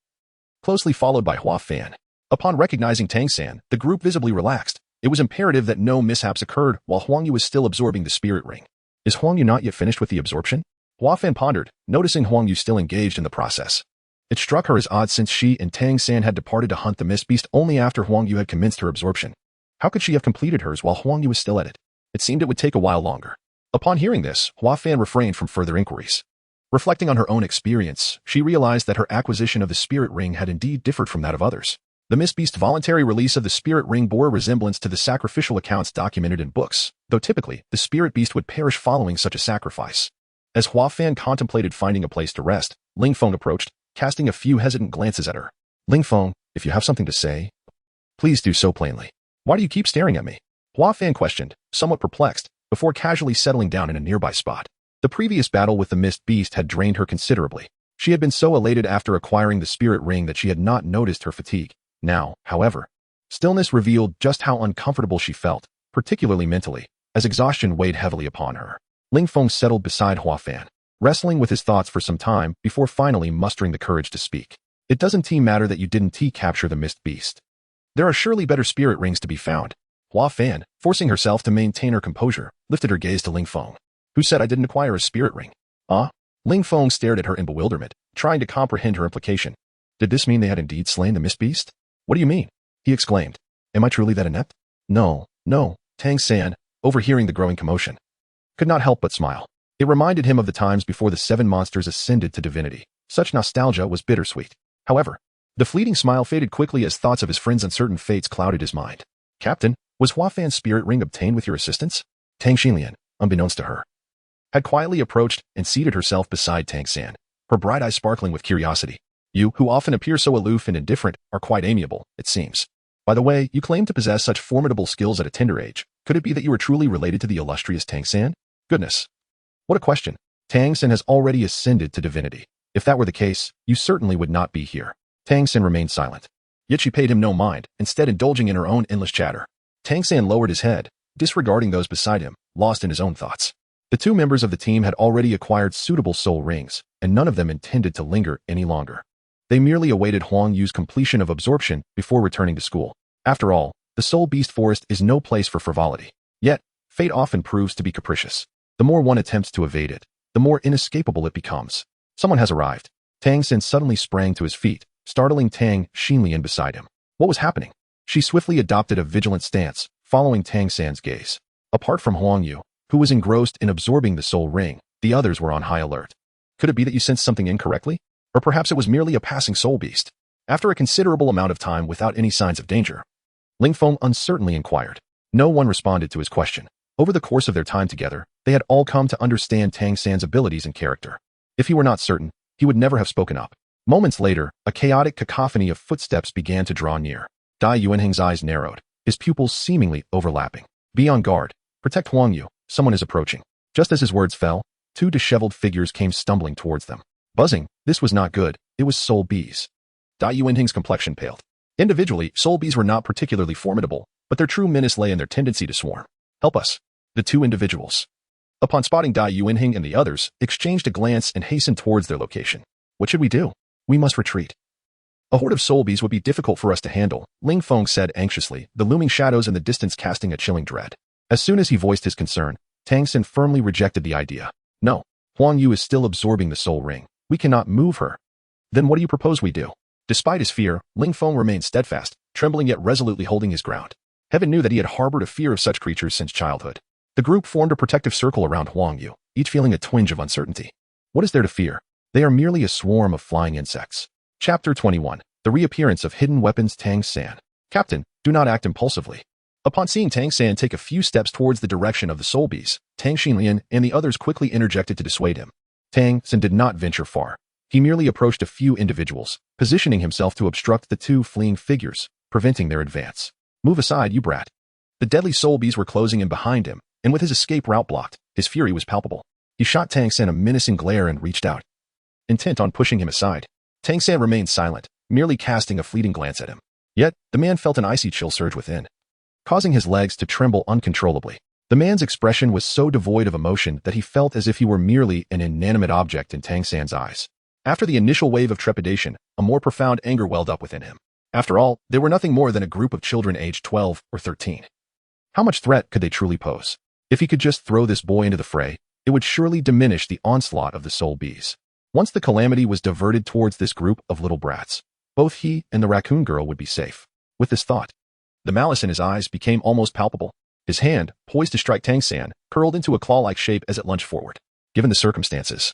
closely followed by Hua Fan. Upon recognizing Tang San, the group visibly relaxed. It was imperative that no mishaps occurred while Huang Yu was still absorbing the spirit ring. Is Huang Yu not yet finished with the absorption? Hua Fan pondered, noticing Huang Yu still engaged in the process. It struck her as odd since she and Tang San had departed to hunt the mist beast only after Huang Yu had commenced her absorption. How could she have completed hers while Huang Yu was still at it? It seemed it would take a while longer. Upon hearing this, Hua Fan refrained from further inquiries. Reflecting on her own experience, she realized that her acquisition of the spirit ring had indeed differed from that of others. The Mist Beast's voluntary release of the spirit ring bore a resemblance to the sacrificial accounts documented in books, though typically, the spirit beast would perish following such a sacrifice. As Hua Fan contemplated finding a place to rest, Ling Feng approached, casting a few hesitant glances at her. Ling Feng, if you have something to say, please do so plainly. Why do you keep staring at me? Hua Fan questioned, somewhat perplexed, before casually settling down in a nearby spot. The previous battle with the Mist Beast had drained her considerably. She had been so elated after acquiring the spirit ring that she had not noticed her fatigue. Now, however, stillness revealed just how uncomfortable she felt, particularly mentally, as exhaustion weighed heavily upon her. Ling Feng settled beside Hua Fan, wrestling with his thoughts for some time before finally mustering the courage to speak. It doesn't matter that you didn't capture the Mist Beast. There are surely better spirit rings to be found. Hua Fan, forcing herself to maintain her composure, lifted her gaze to Ling Feng. Who said I didn't acquire a spirit ring? Ling Feng stared at her in bewilderment, trying to comprehend her implication. Did this mean they had indeed slain the Mist Beast? What do you mean? He exclaimed. Am I truly that inept? No. Tang San, overhearing the growing commotion, could not help but smile. It reminded him of the times before the 7 monsters ascended to divinity. Such nostalgia was bittersweet. However, the fleeting smile faded quickly as thoughts of his friend's uncertain fates clouded his mind. Captain, was Hua Fan's spirit ring obtained with your assistance? Tang Xinlian, unbeknownst to her, had quietly approached and seated herself beside Tang San, her bright eyes sparkling with curiosity. You, who often appear so aloof and indifferent, are quite amiable, it seems. By the way, you claim to possess such formidable skills at a tender age. Could it be that you are truly related to the illustrious Tang San? Goodness. What a question. Tang San has already ascended to divinity. If that were the case, you certainly would not be here. Tang San remained silent. Yet she paid him no mind, instead indulging in her own endless chatter. Tang San lowered his head, disregarding those beside him, lost in his own thoughts. The 2 members of the team had already acquired suitable soul rings, and none of them intended to linger any longer. They merely awaited Huang Yu's completion of absorption before returning to school. After all, the Soul Beast Forest is no place for frivolity. Yet, fate often proves to be capricious. The more one attempts to evade it, the more inescapable it becomes. Someone has arrived. Tang San suddenly sprang to his feet, startling Tang Xinlian beside him. What was happening? She swiftly adopted a vigilant stance, following Tang San's gaze. Apart from Huang Yu, who was engrossed in absorbing the soul ring, the others were on high alert. Could it be that you sensed something incorrectly? Or perhaps it was merely a passing soul beast? After a considerable amount of time without any signs of danger, Ling Feng uncertainly inquired. No one responded to his question. Over the course of their time together, they had all come to understand Tang San's abilities and character. If he were not certain, he would never have spoken up. Moments later, a chaotic cacophony of footsteps began to draw near. Dai Yuanheng's eyes narrowed, his pupils seemingly overlapping. Be on guard. Protect Huang Yu. Someone is approaching. Just as his words fell, 2 disheveled figures came stumbling towards them. Buzzing, this was not good. It was soul bees. Dai Yuanheng's complexion paled. Individually, soul bees were not particularly formidable, but their true menace lay in their tendency to swarm. Help us. The 2 individuals, upon spotting Dai Yuanheng and the others, exchanged a glance and hastened towards their location. What should we do? We must retreat. A horde of soul bees would be difficult for us to handle, Ling Feng said anxiously, the looming shadows in the distance casting a chilling dread. As soon as he voiced his concern, Tang San firmly rejected the idea. No, Huang Yu is still absorbing the soul ring. We cannot move her. Then what do you propose we do? Despite his fear, Ling Feng remained steadfast, trembling yet resolutely holding his ground. Heaven knew that he had harbored a fear of such creatures since childhood. The group formed a protective circle around Huang Yu, each feeling a twinge of uncertainty. What is there to fear? They are merely a swarm of flying insects. Chapter 21. The reappearance of hidden weapons. Tang San. Captain, do not act impulsively. Upon seeing Tang San take a few steps towards the direction of the soul bees, Tang Xinlian and the others quickly interjected to dissuade him. Tang San did not venture far. He merely approached a few individuals, positioning himself to obstruct the two fleeing figures, preventing their advance. Move aside, you brat. The deadly soul bees were closing in behind him, and with his escape route blocked, his fury was palpable. He shot Tang San a menacing glare and reached out, intent on pushing him aside. Tang San remained silent, merely casting a fleeting glance at him. Yet, the man felt an icy chill surge within, causing his legs to tremble uncontrollably. The man's expression was so devoid of emotion that he felt as if he were merely an inanimate object in Tang San's eyes. After the initial wave of trepidation, a more profound anger welled up within him. After all, they were nothing more than a group of children aged 12 or 13. How much threat could they truly pose? If he could just throw this boy into the fray, it would surely diminish the onslaught of the soul bees. Once the calamity was diverted towards this group of little brats, both he and the raccoon girl would be safe. With this thought, the malice in his eyes became almost palpable. His hand, poised to strike Tang San, curled into a claw-like shape as it lunged forward. Given the circumstances,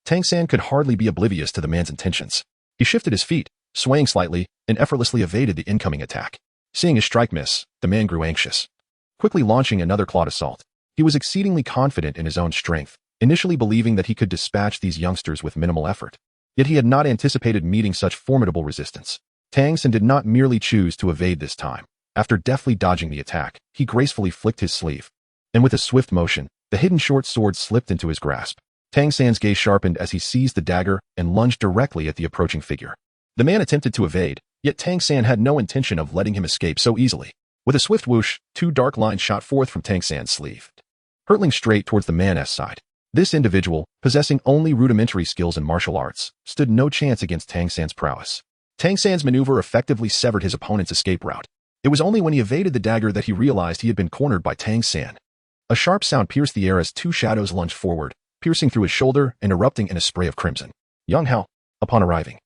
Tang San could hardly be oblivious to the man's intentions. He shifted his feet, swaying slightly, and effortlessly evaded the incoming attack. Seeing his strike miss, the man grew anxious, quickly launching another clawed assault. He was exceedingly confident in his own strength, initially believing that he could dispatch these youngsters with minimal effort. Yet he had not anticipated meeting such formidable resistance. Tang San did not merely choose to evade this time. After deftly dodging the attack, he gracefully flicked his sleeve, and with a swift motion, the hidden short sword slipped into his grasp. Tang San's gaze sharpened as he seized the dagger and lunged directly at the approaching figure. The man attempted to evade, yet Tang San had no intention of letting him escape so easily. With a swift whoosh, two dark lines shot forth from Tang San's sleeve, hurtling straight towards the man's side. This individual, possessing only rudimentary skills in martial arts, stood no chance against Tang San's prowess. Tang San's maneuver effectively severed his opponent's escape route. It was only when he evaded the dagger that he realized he had been cornered by Tang San. A sharp sound pierced the air as two shadows lunged forward, piercing through his shoulder and erupting in a spray of crimson. Yang Hao. Upon arriving,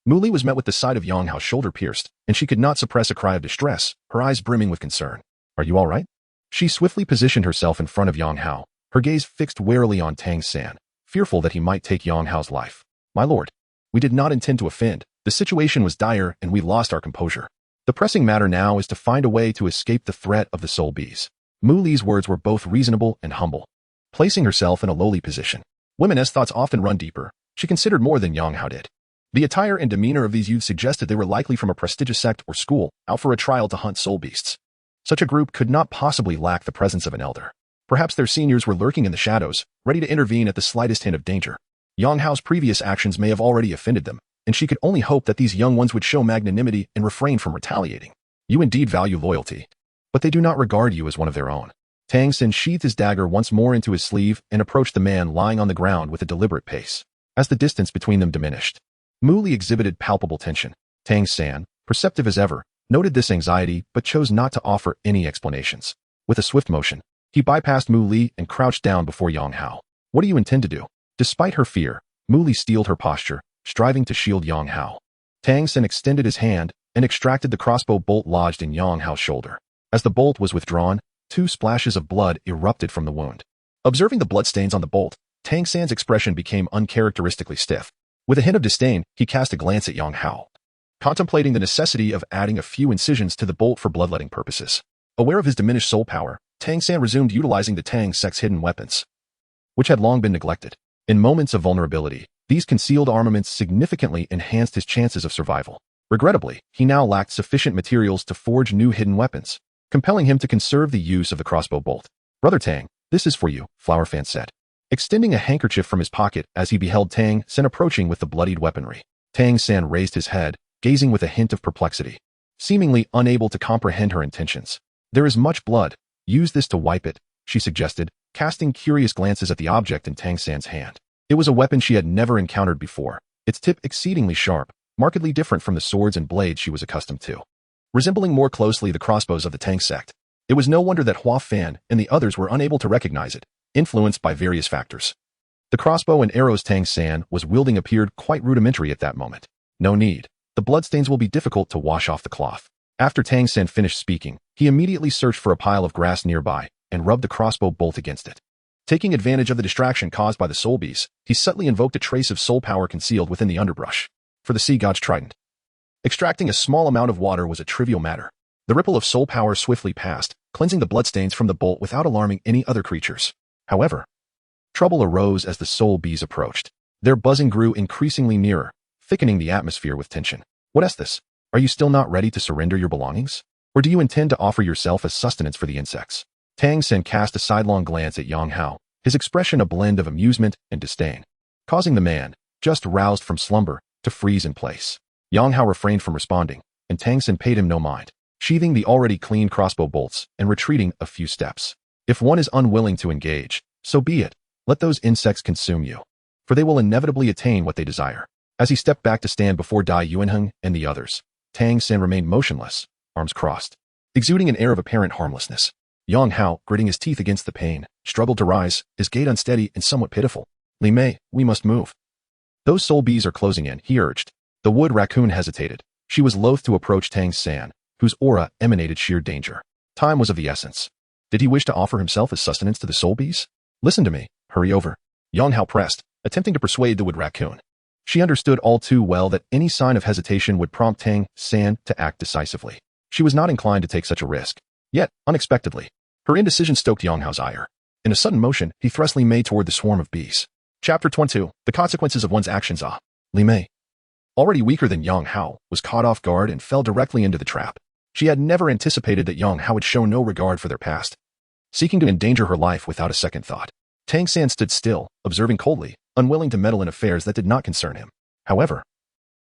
Mu Li was met with the sight of Yang Hao's shoulder pierced, and she could not suppress a cry of distress, her eyes brimming with concern. Are you all right? She swiftly positioned herself in front of Yang Hao, her gaze fixed warily on Tang San, fearful that he might take Yang Hao's life. My lord, we did not intend to offend. The situation was dire and we lost our composure. The pressing matter now is to find a way to escape the threat of the soul bees. Mu Li's words were both reasonable and humble, placing herself in a lowly position. Women's thoughts often run deeper. She considered more than Yang Hao did. The attire and demeanor of these youths suggested they were likely from a prestigious sect or school, out for a trial to hunt soul beasts. Such a group could not possibly lack the presence of an elder. Perhaps their seniors were lurking in the shadows, ready to intervene at the slightest hint of danger. Yang Hao's previous actions may have already offended them, and she could only hope that these young ones would show magnanimity and refrain from retaliating. You indeed value loyalty, but they do not regard you as one of their own. Tang San sheathed his dagger once more into his sleeve and approached the man lying on the ground with a deliberate pace. As the distance between them diminished, Mu Li exhibited palpable tension. Tang San, perceptive as ever, noted this anxiety but chose not to offer any explanations. With a swift motion, he bypassed Mu Li and crouched down before Yang Hao. What do you intend to do? Despite her fear, Mu Li steeled her posture, striving to shield Yang Hao. Tang San extended his hand and extracted the crossbow bolt lodged in Yang Hao's shoulder. As the bolt was withdrawn, two splashes of blood erupted from the wound. Observing the bloodstains on the bolt, Tang San's expression became uncharacteristically stiff. With a hint of disdain, he cast a glance at Yang Hao, contemplating the necessity of adding a few incisions to the bolt for bloodletting purposes. Aware of his diminished soul power, Tang San resumed utilizing the Tang sect's hidden weapons, which had long been neglected. In moments of vulnerability, these concealed armaments significantly enhanced his chances of survival. Regrettably, he now lacked sufficient materials to forge new hidden weapons, compelling him to conserve the use of the crossbow bolt. Brother Tang, this is for you, Flower Fan said, extending a handkerchief from his pocket as he beheld Tang San approaching with the bloodied weaponry. Tang San raised his head, gazing with a hint of perplexity, seemingly unable to comprehend her intentions. There is much blood. Use this to wipe it, she suggested, casting curious glances at the object in Tang San's hand. It was a weapon she had never encountered before, its tip exceedingly sharp, markedly different from the swords and blades she was accustomed to, resembling more closely the crossbows of the Tang sect. It was no wonder that Hua Fan and the others were unable to recognize it. influenced by various factors. The crossbow and arrows Tang San was wielding appeared quite rudimentary at that moment. No need. The bloodstains will be difficult to wash off the cloth. After Tang San finished speaking, he immediately searched for a pile of grass nearby and rubbed the crossbow bolt against it. Taking advantage of the distraction caused by the soul bees, he subtly invoked a trace of soul power concealed within the underbrush. For the sea god's trident. Extracting a small amount of water was a trivial matter. The ripple of soul power swiftly passed, cleansing the bloodstains from the bolt without alarming any other creatures. However, trouble arose as the soul bees approached. Their buzzing grew increasingly nearer, thickening the atmosphere with tension. What is this? Are you still not ready to surrender your belongings? Or do you intend to offer yourself as sustenance for the insects? Tang San cast a sidelong glance at Yang Hao, his expression a blend of amusement and disdain, causing the man, just roused from slumber, to freeze in place. Yang Hao refrained from responding, and Tang San paid him no mind, sheathing the already clean crossbow bolts and retreating a few steps. If one is unwilling to engage, so be it. Let those insects consume you, for they will inevitably attain what they desire. As he stepped back to stand before Dai Yuanheng and the others, Tang San remained motionless, arms crossed, exuding an air of apparent harmlessness. Yang Hao, gritting his teeth against the pain, struggled to rise, his gait unsteady and somewhat pitiful. Li Mei, we must move. Those soul bees are closing in, he urged. The wood raccoon hesitated. She was loath to approach Tang San, whose aura emanated sheer danger. Time was of the essence. Did he wish to offer himself as sustenance to the soul bees? Listen to me, hurry over. Yang Hao pressed, attempting to persuade the wood raccoon. She understood all too well that any sign of hesitation would prompt Tang San to act decisively. She was not inclined to take such a risk. Yet, unexpectedly, her indecision stoked Yang Hao's ire. In a sudden motion, he thrust Li Mei toward the swarm of bees. Chapter 22. The Consequences of One's Actions. Li Mei, already weaker than Yang Hao, was caught off guard and fell directly into the trap. She had never anticipated that Yang Hao would show no regard for their past, seeking to endanger her life without a second thought. Tang San stood still, observing coldly, unwilling to meddle in affairs that did not concern him. However,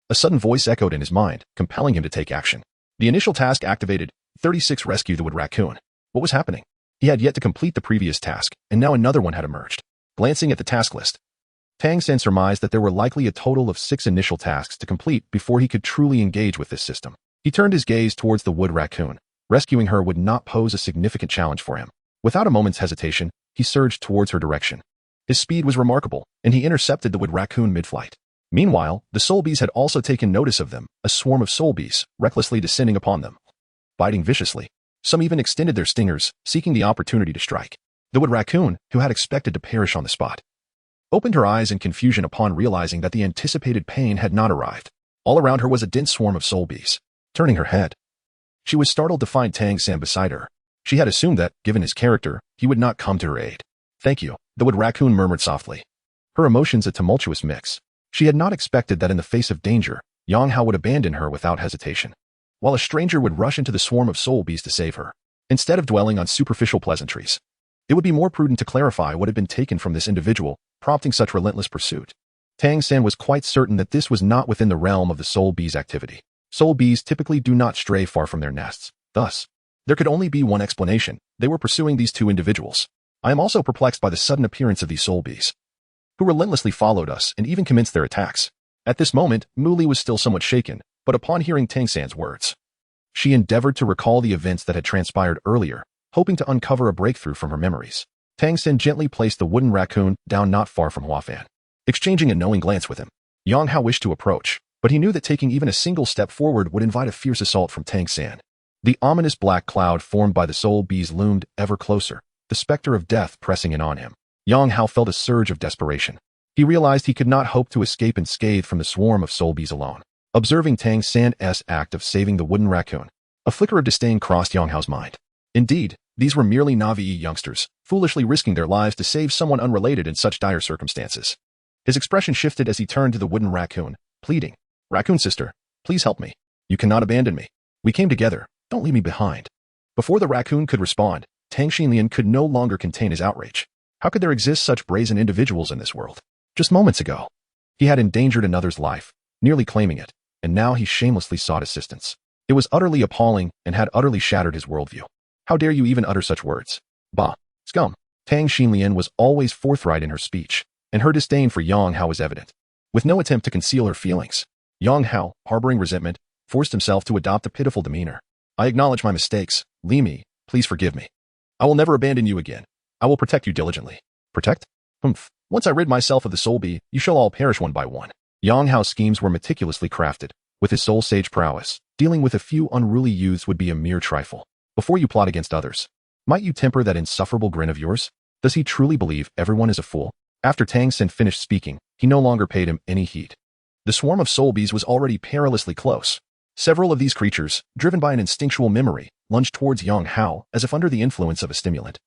a sudden voice echoed in his mind, compelling him to take action. The initial task activated. 36 Rescue the wood raccoon. What was happening? He had yet to complete the previous task, and now another one had emerged. Glancing at the task list, Tang San surmised that there were likely a total of 6 initial tasks to complete before he could truly engage with this system. He turned his gaze towards the wood raccoon. Rescuing her would not pose a significant challenge for him. Without a moment's hesitation, he surged towards her direction. His speed was remarkable, and he intercepted the wood raccoon mid-flight. Meanwhile, the soul bees had also taken notice of them, a swarm of soul bees, recklessly descending upon them, biting viciously. Some even extended their stingers, seeking the opportunity to strike. The wood raccoon, who had expected to perish on the spot, opened her eyes in confusion upon realizing that the anticipated pain had not arrived. All around her was a dense swarm of soul bees. Turning her head, she was startled to find Tang San beside her. She had assumed that, given his character, he would not come to her aid. Thank you, the wood raccoon murmured softly. Her emotions a tumultuous mix. She had not expected that in the face of danger, Yang Hao would abandon her without hesitation, while a stranger would rush into the swarm of soul bees to save her. Instead of dwelling on superficial pleasantries, it would be more prudent to clarify what had been taken from this individual, prompting such relentless pursuit. Tang San was quite certain that this was not within the realm of the soul bees' activity. Soul bees typically do not stray far from their nests. Thus, there could only be one explanation. They were pursuing these two individuals. I am also perplexed by the sudden appearance of these soul bees, who relentlessly followed us and even commenced their attacks. At this moment, Muli was still somewhat shaken, but upon hearing Tang San's words, she endeavored to recall the events that had transpired earlier, hoping to uncover a breakthrough from her memories. Tang San gently placed the wooden raccoon down not far from Huafan, exchanging a knowing glance with him. Yang Hao wished to approach, but he knew that taking even a single step forward would invite a fierce assault from Tang San. The ominous black cloud formed by the soul bees loomed ever closer, the specter of death pressing in on him. Yang Hao felt a surge of desperation. He realized he could not hope to escape unscathed from the swarm of soul bees alone. Observing Tang San's act of saving the wooden raccoon, a flicker of disdain crossed Yang Hao's mind. Indeed, these were merely Navi youngsters, foolishly risking their lives to save someone unrelated in such dire circumstances. His expression shifted as he turned to the wooden raccoon, pleading, "Raccoon sister, please help me. You cannot abandon me. We came together. Don't leave me behind." Before the raccoon could respond, Tang Xinlian could no longer contain his outrage. How could there exist such brazen individuals in this world? Just moments ago, he had endangered another's life, nearly claiming it, and now he shamelessly sought assistance. It was utterly appalling and had utterly shattered his worldview. How dare you even utter such words? Bah, scum. Tang Xinlian was always forthright in her speech, and her disdain for Yang Hao was evident. With no attempt to conceal her feelings, Yang Hao, harboring resentment, forced himself to adopt a pitiful demeanor. I acknowledge my mistakes. Li Mi, please forgive me. I will never abandon you again. I will protect you diligently. Protect? Humph. Once I rid myself of the soul bee, you shall all perish one by one. Yang Hao's schemes were meticulously crafted. With his soul sage prowess, dealing with a few unruly youths would be a mere trifle. Before you plot against others, might you temper that insufferable grin of yours? Does he truly believe everyone is a fool? After Tang San finished speaking, he no longer paid him any heed. The swarm of soul bees was already perilously close. Several of these creatures, driven by an instinctual memory, lunged towards Yang Hao as if under the influence of a stimulant,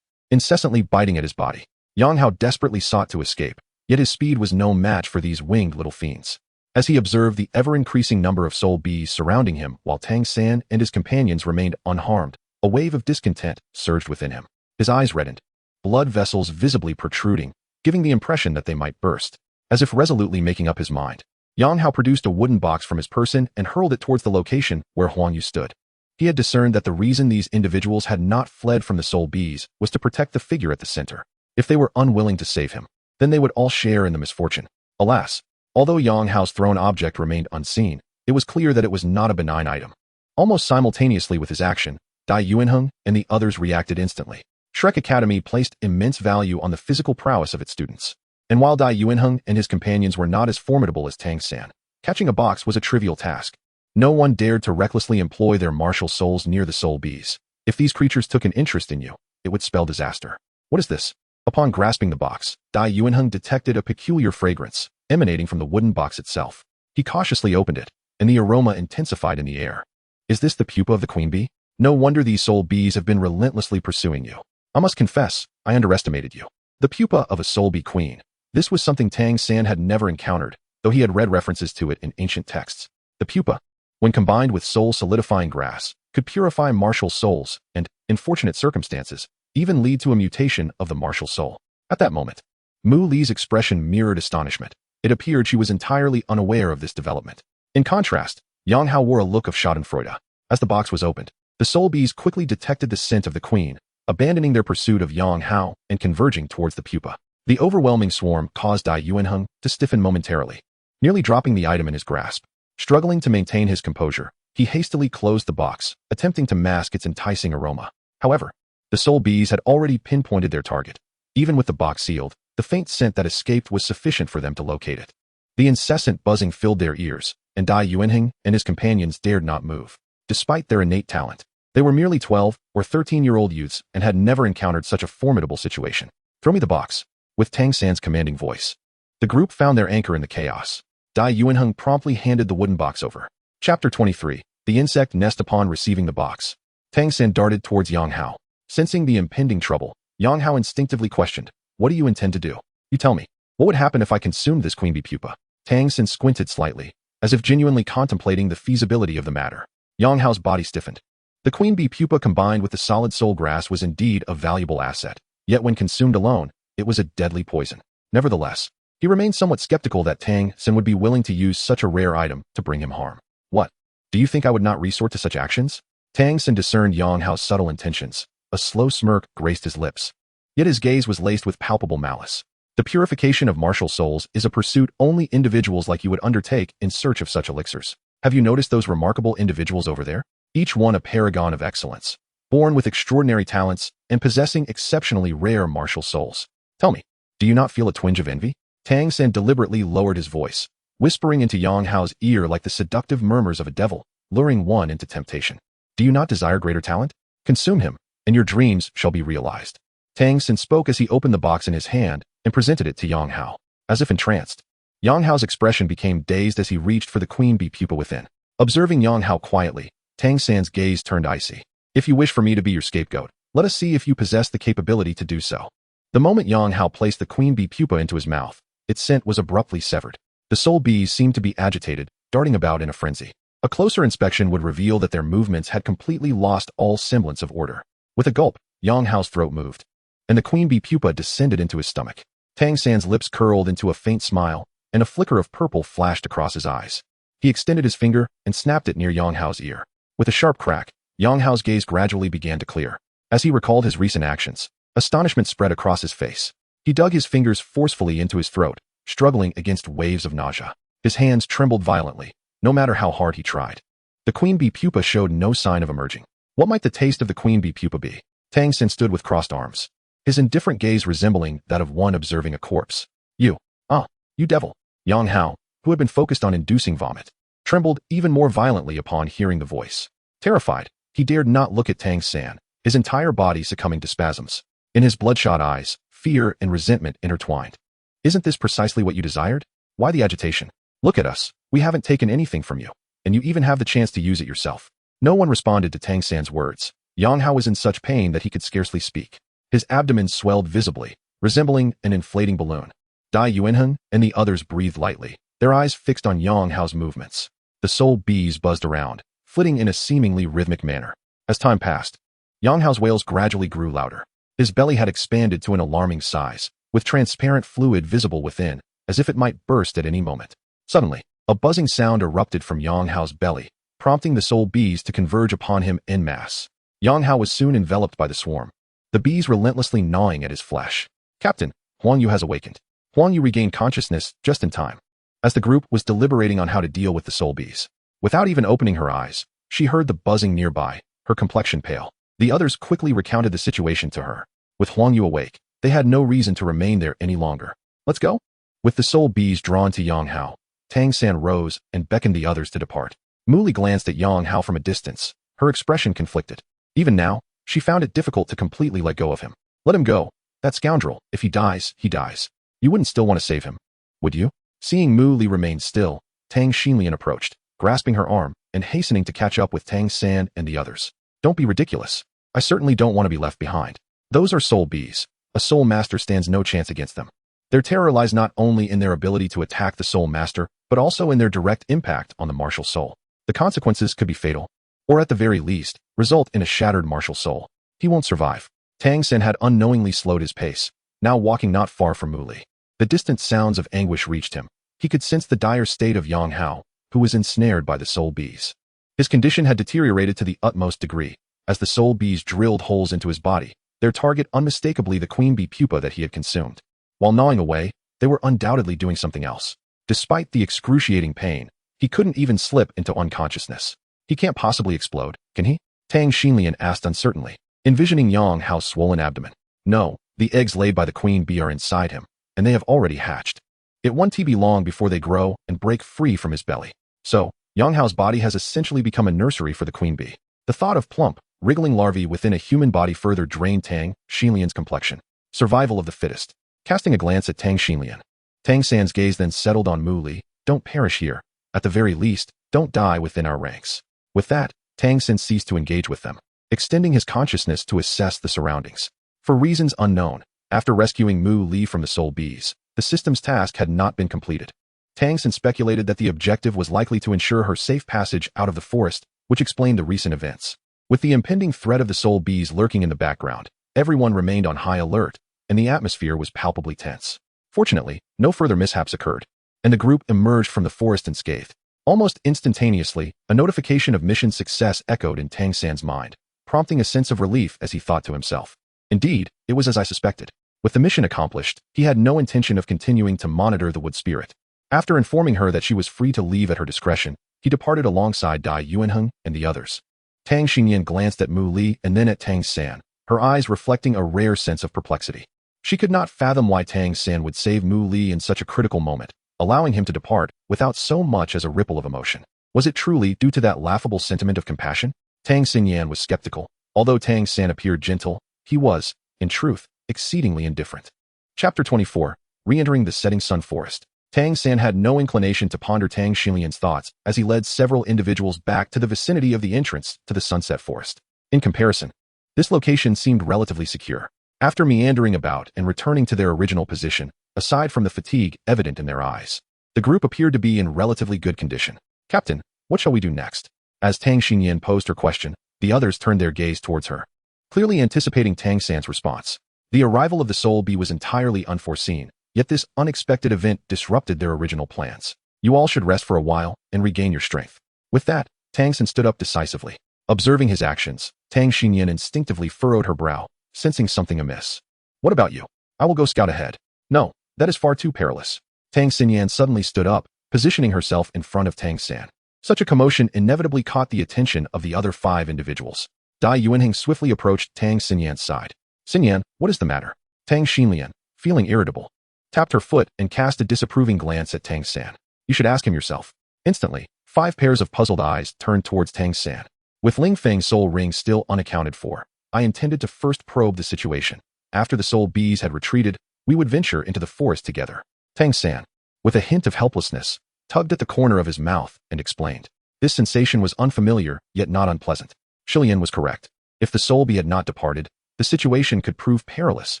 incessantly biting at his body. Yang Hao desperately sought to escape, yet his speed was no match for these winged little fiends. As he observed the ever-increasing number of soul bees surrounding him while Tang San and his companions remained unharmed, a wave of discontent surged within him. His eyes reddened, blood vessels visibly protruding, giving the impression that they might burst. As if resolutely making up his mind, Yang Hao produced a wooden box from his person and hurled it towards the location where Huang Yu stood. He had discerned that the reason these individuals had not fled from the soul bees was to protect the figure at the center. If they were unwilling to save him, then they would all share in the misfortune. Alas, although Yang Hao's thrown object remained unseen, it was clear that it was not a benign item. Almost simultaneously with his action, Dai Yuanheng and the others reacted instantly. Shrek Academy placed immense value on the physical prowess of its students. And while Dai Yuanheng and his companions were not as formidable as Tang San, catching a box was a trivial task. No one dared to recklessly employ their martial souls near the soul bees. If these creatures took an interest in you, it would spell disaster. What is this? Upon grasping the box, Dai Yuanheng detected a peculiar fragrance emanating from the wooden box itself. He cautiously opened it, and the aroma intensified in the air. Is this the pupa of the queen bee? No wonder these soul bees have been relentlessly pursuing you. I must confess, I underestimated you. The pupa of a soul bee queen. This was something Tang San had never encountered, though he had read references to it in ancient texts. The pupa, when combined with soul-solidifying grass, could purify martial souls and, in fortunate circumstances, even lead to a mutation of the martial soul. At that moment, Mu Li's expression mirrored astonishment. It appeared she was entirely unaware of this development. In contrast, Yang Hao wore a look of schadenfreude. As the box was opened, the soul bees quickly detected the scent of the queen, abandoning their pursuit of Yang Hao and converging towards the pupa. The overwhelming swarm caused Dai Yuanheng to stiffen momentarily, nearly dropping the item in his grasp. Struggling to maintain his composure, he hastily closed the box, attempting to mask its enticing aroma. However, the soul bees had already pinpointed their target. Even with the box sealed, the faint scent that escaped was sufficient for them to locate it. The incessant buzzing filled their ears, and Dai Yuanheng and his companions dared not move. Despite their innate talent, they were merely 12 or 13-year-old youths and had never encountered such a formidable situation. Throw me the box. With Tang San's commanding voice, the group found their anchor in the chaos. Dai Yuanheng promptly handed the wooden box over. Chapter 23. The insect nest. Upon receiving the box, Tang San darted towards Yang Hao. Sensing the impending trouble, Yang Hao instinctively questioned, "What do you intend to do? You tell me. What would happen if I consumed this queen bee pupa?" Tang San squinted slightly, as if genuinely contemplating the feasibility of the matter. Yang Hao's body stiffened. The queen bee pupa combined with the solid soul grass was indeed a valuable asset, yet when consumed alone, it was a deadly poison. Nevertheless, he remained somewhat skeptical that Tang San would be willing to use such a rare item to bring him harm. What? Do you think I would not resort to such actions? Tang San discerned Yang Hao's subtle intentions. A slow smirk graced his lips. Yet his gaze was laced with palpable malice. The purification of martial souls is a pursuit only individuals like you would undertake in search of such elixirs. Have you noticed those remarkable individuals over there? Each one a paragon of excellence, born with extraordinary talents and possessing exceptionally rare martial souls. Tell me, do you not feel a twinge of envy? Tang San deliberately lowered his voice, whispering into Yang Hao's ear like the seductive murmurs of a devil, luring one into temptation. Do you not desire greater talent? Consume him, and your dreams shall be realized. Tang San spoke as he opened the box in his hand and presented it to Yang Hao. As if entranced, Yang Hao's expression became dazed as he reached for the queen bee pupa within. Observing Yang Hao quietly, Tang San's gaze turned icy. If you wish for me to be your scapegoat, let us see if you possess the capability to do so. The moment Yang Hao placed the queen bee pupa into his mouth, its scent was abruptly severed. The soul bees seemed to be agitated, darting about in a frenzy. A closer inspection would reveal that their movements had completely lost all semblance of order. With a gulp, Yang Hao's throat moved, and the queen bee pupa descended into his stomach. Tang San's lips curled into a faint smile, and a flicker of purple flashed across his eyes. He extended his finger and snapped it near Yang Hao's ear. With a sharp crack, Yang Hao's gaze gradually began to clear. As he recalled his recent actions, astonishment spread across his face. He dug his fingers forcefully into his throat, struggling against waves of nausea. His hands trembled violently, no matter how hard he tried. The queen bee pupa showed no sign of emerging. What might the taste of the queen bee pupa be? Tang San stood with crossed arms. his indifferent gaze resembling that of one observing a corpse. You devil. Yang Hao, who had been focused on inducing vomit, trembled even more violently upon hearing the voice. Terrified, he dared not look at Tang San, his entire body succumbing to spasms. In his bloodshot eyes, fear and resentment intertwined. Isn't this precisely what you desired? Why the agitation? Look at us, we haven't taken anything from you, and you even have the chance to use it yourself. No one responded to Tang San's words. Yang Hao was in such pain that he could scarcely speak. His abdomen swelled visibly, resembling an inflating balloon. Dai Yuanheng and the others breathed lightly, their eyes fixed on Yang Hao's movements. The soul bees buzzed around, flitting in a seemingly rhythmic manner. As time passed, Yang Hao's wails gradually grew louder. His belly had expanded to an alarming size, with transparent fluid visible within, as if it might burst at any moment. Suddenly, a buzzing sound erupted from Yang Hao's belly, prompting the soul bees to converge upon him en masse. Yang Hao was soon enveloped by the swarm, the bees relentlessly gnawing at his flesh. Captain, Huang Yu has awakened. Huang Yu regained consciousness just in time. As the group was deliberating on how to deal with the soul bees, without even opening her eyes, she heard the buzzing nearby, her complexion pale. The others quickly recounted the situation to her. With Huang Yu awake, they had no reason to remain there any longer. Let's go? With the soul bees drawn to Yang Hao, Tang San rose and beckoned the others to depart. Muli glanced at Yang Hao from a distance, her expression conflicted. Even now, she found it difficult to completely let go of him. Let him go. That scoundrel, if he dies, he dies. You wouldn't still want to save him, would you? Seeing Mu Li remain still, Tang Xinlian approached, grasping her arm and hastening to catch up with Tang San and the others. Don't be ridiculous. I certainly don't want to be left behind. Those are soul bees. A soul master stands no chance against them. Their terror lies not only in their ability to attack the soul master, but also in their direct impact on the martial soul. The consequences could be fatal, or at the very least, result in a shattered martial soul. He won't survive. Tang San had unknowingly slowed his pace, now walking not far from Mu Li. The distant sounds of anguish reached him. He could sense the dire state of Yang Hao, who was ensnared by the soul bees. His condition had deteriorated to the utmost degree, as the soul bees drilled holes into his body, their target unmistakably the queen bee pupa that he had consumed. While gnawing away, they were undoubtedly doing something else. Despite the excruciating pain, he couldn't even slip into unconsciousness. He can't possibly explode, can he? Tang Xinlian asked uncertainly, envisioning Yang Hao's swollen abdomen. No, the eggs laid by the queen bee are inside him, and they have already hatched. It won't be long before they grow and break free from his belly. So, Yang Hao's body has essentially become a nursery for the queen bee. The thought of plump, wriggling larvae within a human body further drained Tang Xinlian's complexion. Survival of the fittest. Casting a glance at Tang Xinlian, Tang San's gaze then settled on Mu Li. Don't perish here. At the very least, don't die within our ranks. With that, Tang San ceased to engage with them, extending his consciousness to assess the surroundings. For reasons unknown, after rescuing Mu Li from the soul bees, the system's task had not been completed. Tang San speculated that the objective was likely to ensure her safe passage out of the forest, which explained the recent events. With the impending threat of the soul bees lurking in the background, everyone remained on high alert, and the atmosphere was palpably tense. Fortunately, no further mishaps occurred, and the group emerged from the forest unscathed. Almost instantaneously, a notification of mission success echoed in Tang San's mind, prompting a sense of relief as he thought to himself. Indeed, it was as I suspected. With the mission accomplished, he had no intention of continuing to monitor the wood spirit. After informing her that she was free to leave at her discretion, he departed alongside Dai Yuanheng and the others. Tang Xinyan glanced at Mu Li and then at Tang San, her eyes reflecting a rare sense of perplexity. She could not fathom why Tang San would save Mu Li in such a critical moment, allowing him to depart without so much as a ripple of emotion. Was it truly due to that laughable sentiment of compassion? Tang Xinyan was skeptical. Although Tang San appeared gentle, he was, in truth, exceedingly indifferent. Chapter 24. Re-entering the setting sun forest. Tang San had no inclination to ponder Tang Xinlian's thoughts as he led several individuals back to the vicinity of the entrance to the sunset forest. In comparison, this location seemed relatively secure. After meandering about and returning to their original position, aside from the fatigue evident in their eyes, the group appeared to be in relatively good condition. Captain, what shall we do next? As Tang Xinyan posed her question, the others turned their gaze towards her, clearly anticipating Tang San's response. The arrival of the soul bee was entirely unforeseen, yet this unexpected event disrupted their original plans. You all should rest for a while and regain your strength. With that, Tang San stood up decisively. Observing his actions, Tang Xinyan instinctively furrowed her brow, sensing something amiss. What about you? I will go scout ahead. No, that is far too perilous. Tang Xinyan suddenly stood up, positioning herself in front of Tang San. Such a commotion inevitably caught the attention of the other 5 individuals. Dai Yuanheng swiftly approached Tang Xinyan's side. Xinyan, what is the matter? Tang Xinlian, feeling irritable, tapped her foot and cast a disapproving glance at Tang San. You should ask him yourself. Instantly, 5 pairs of puzzled eyes turned towards Tang San. With Ling Feng's soul ring still unaccounted for, I intended to first probe the situation. After the soul bees had retreated, we would venture into the forest together. Tang San, with a hint of helplessness, tugged at the corner of his mouth and explained. This sensation was unfamiliar, yet not unpleasant. Shilian was correct. If the soul bee had not departed, the situation could prove perilous,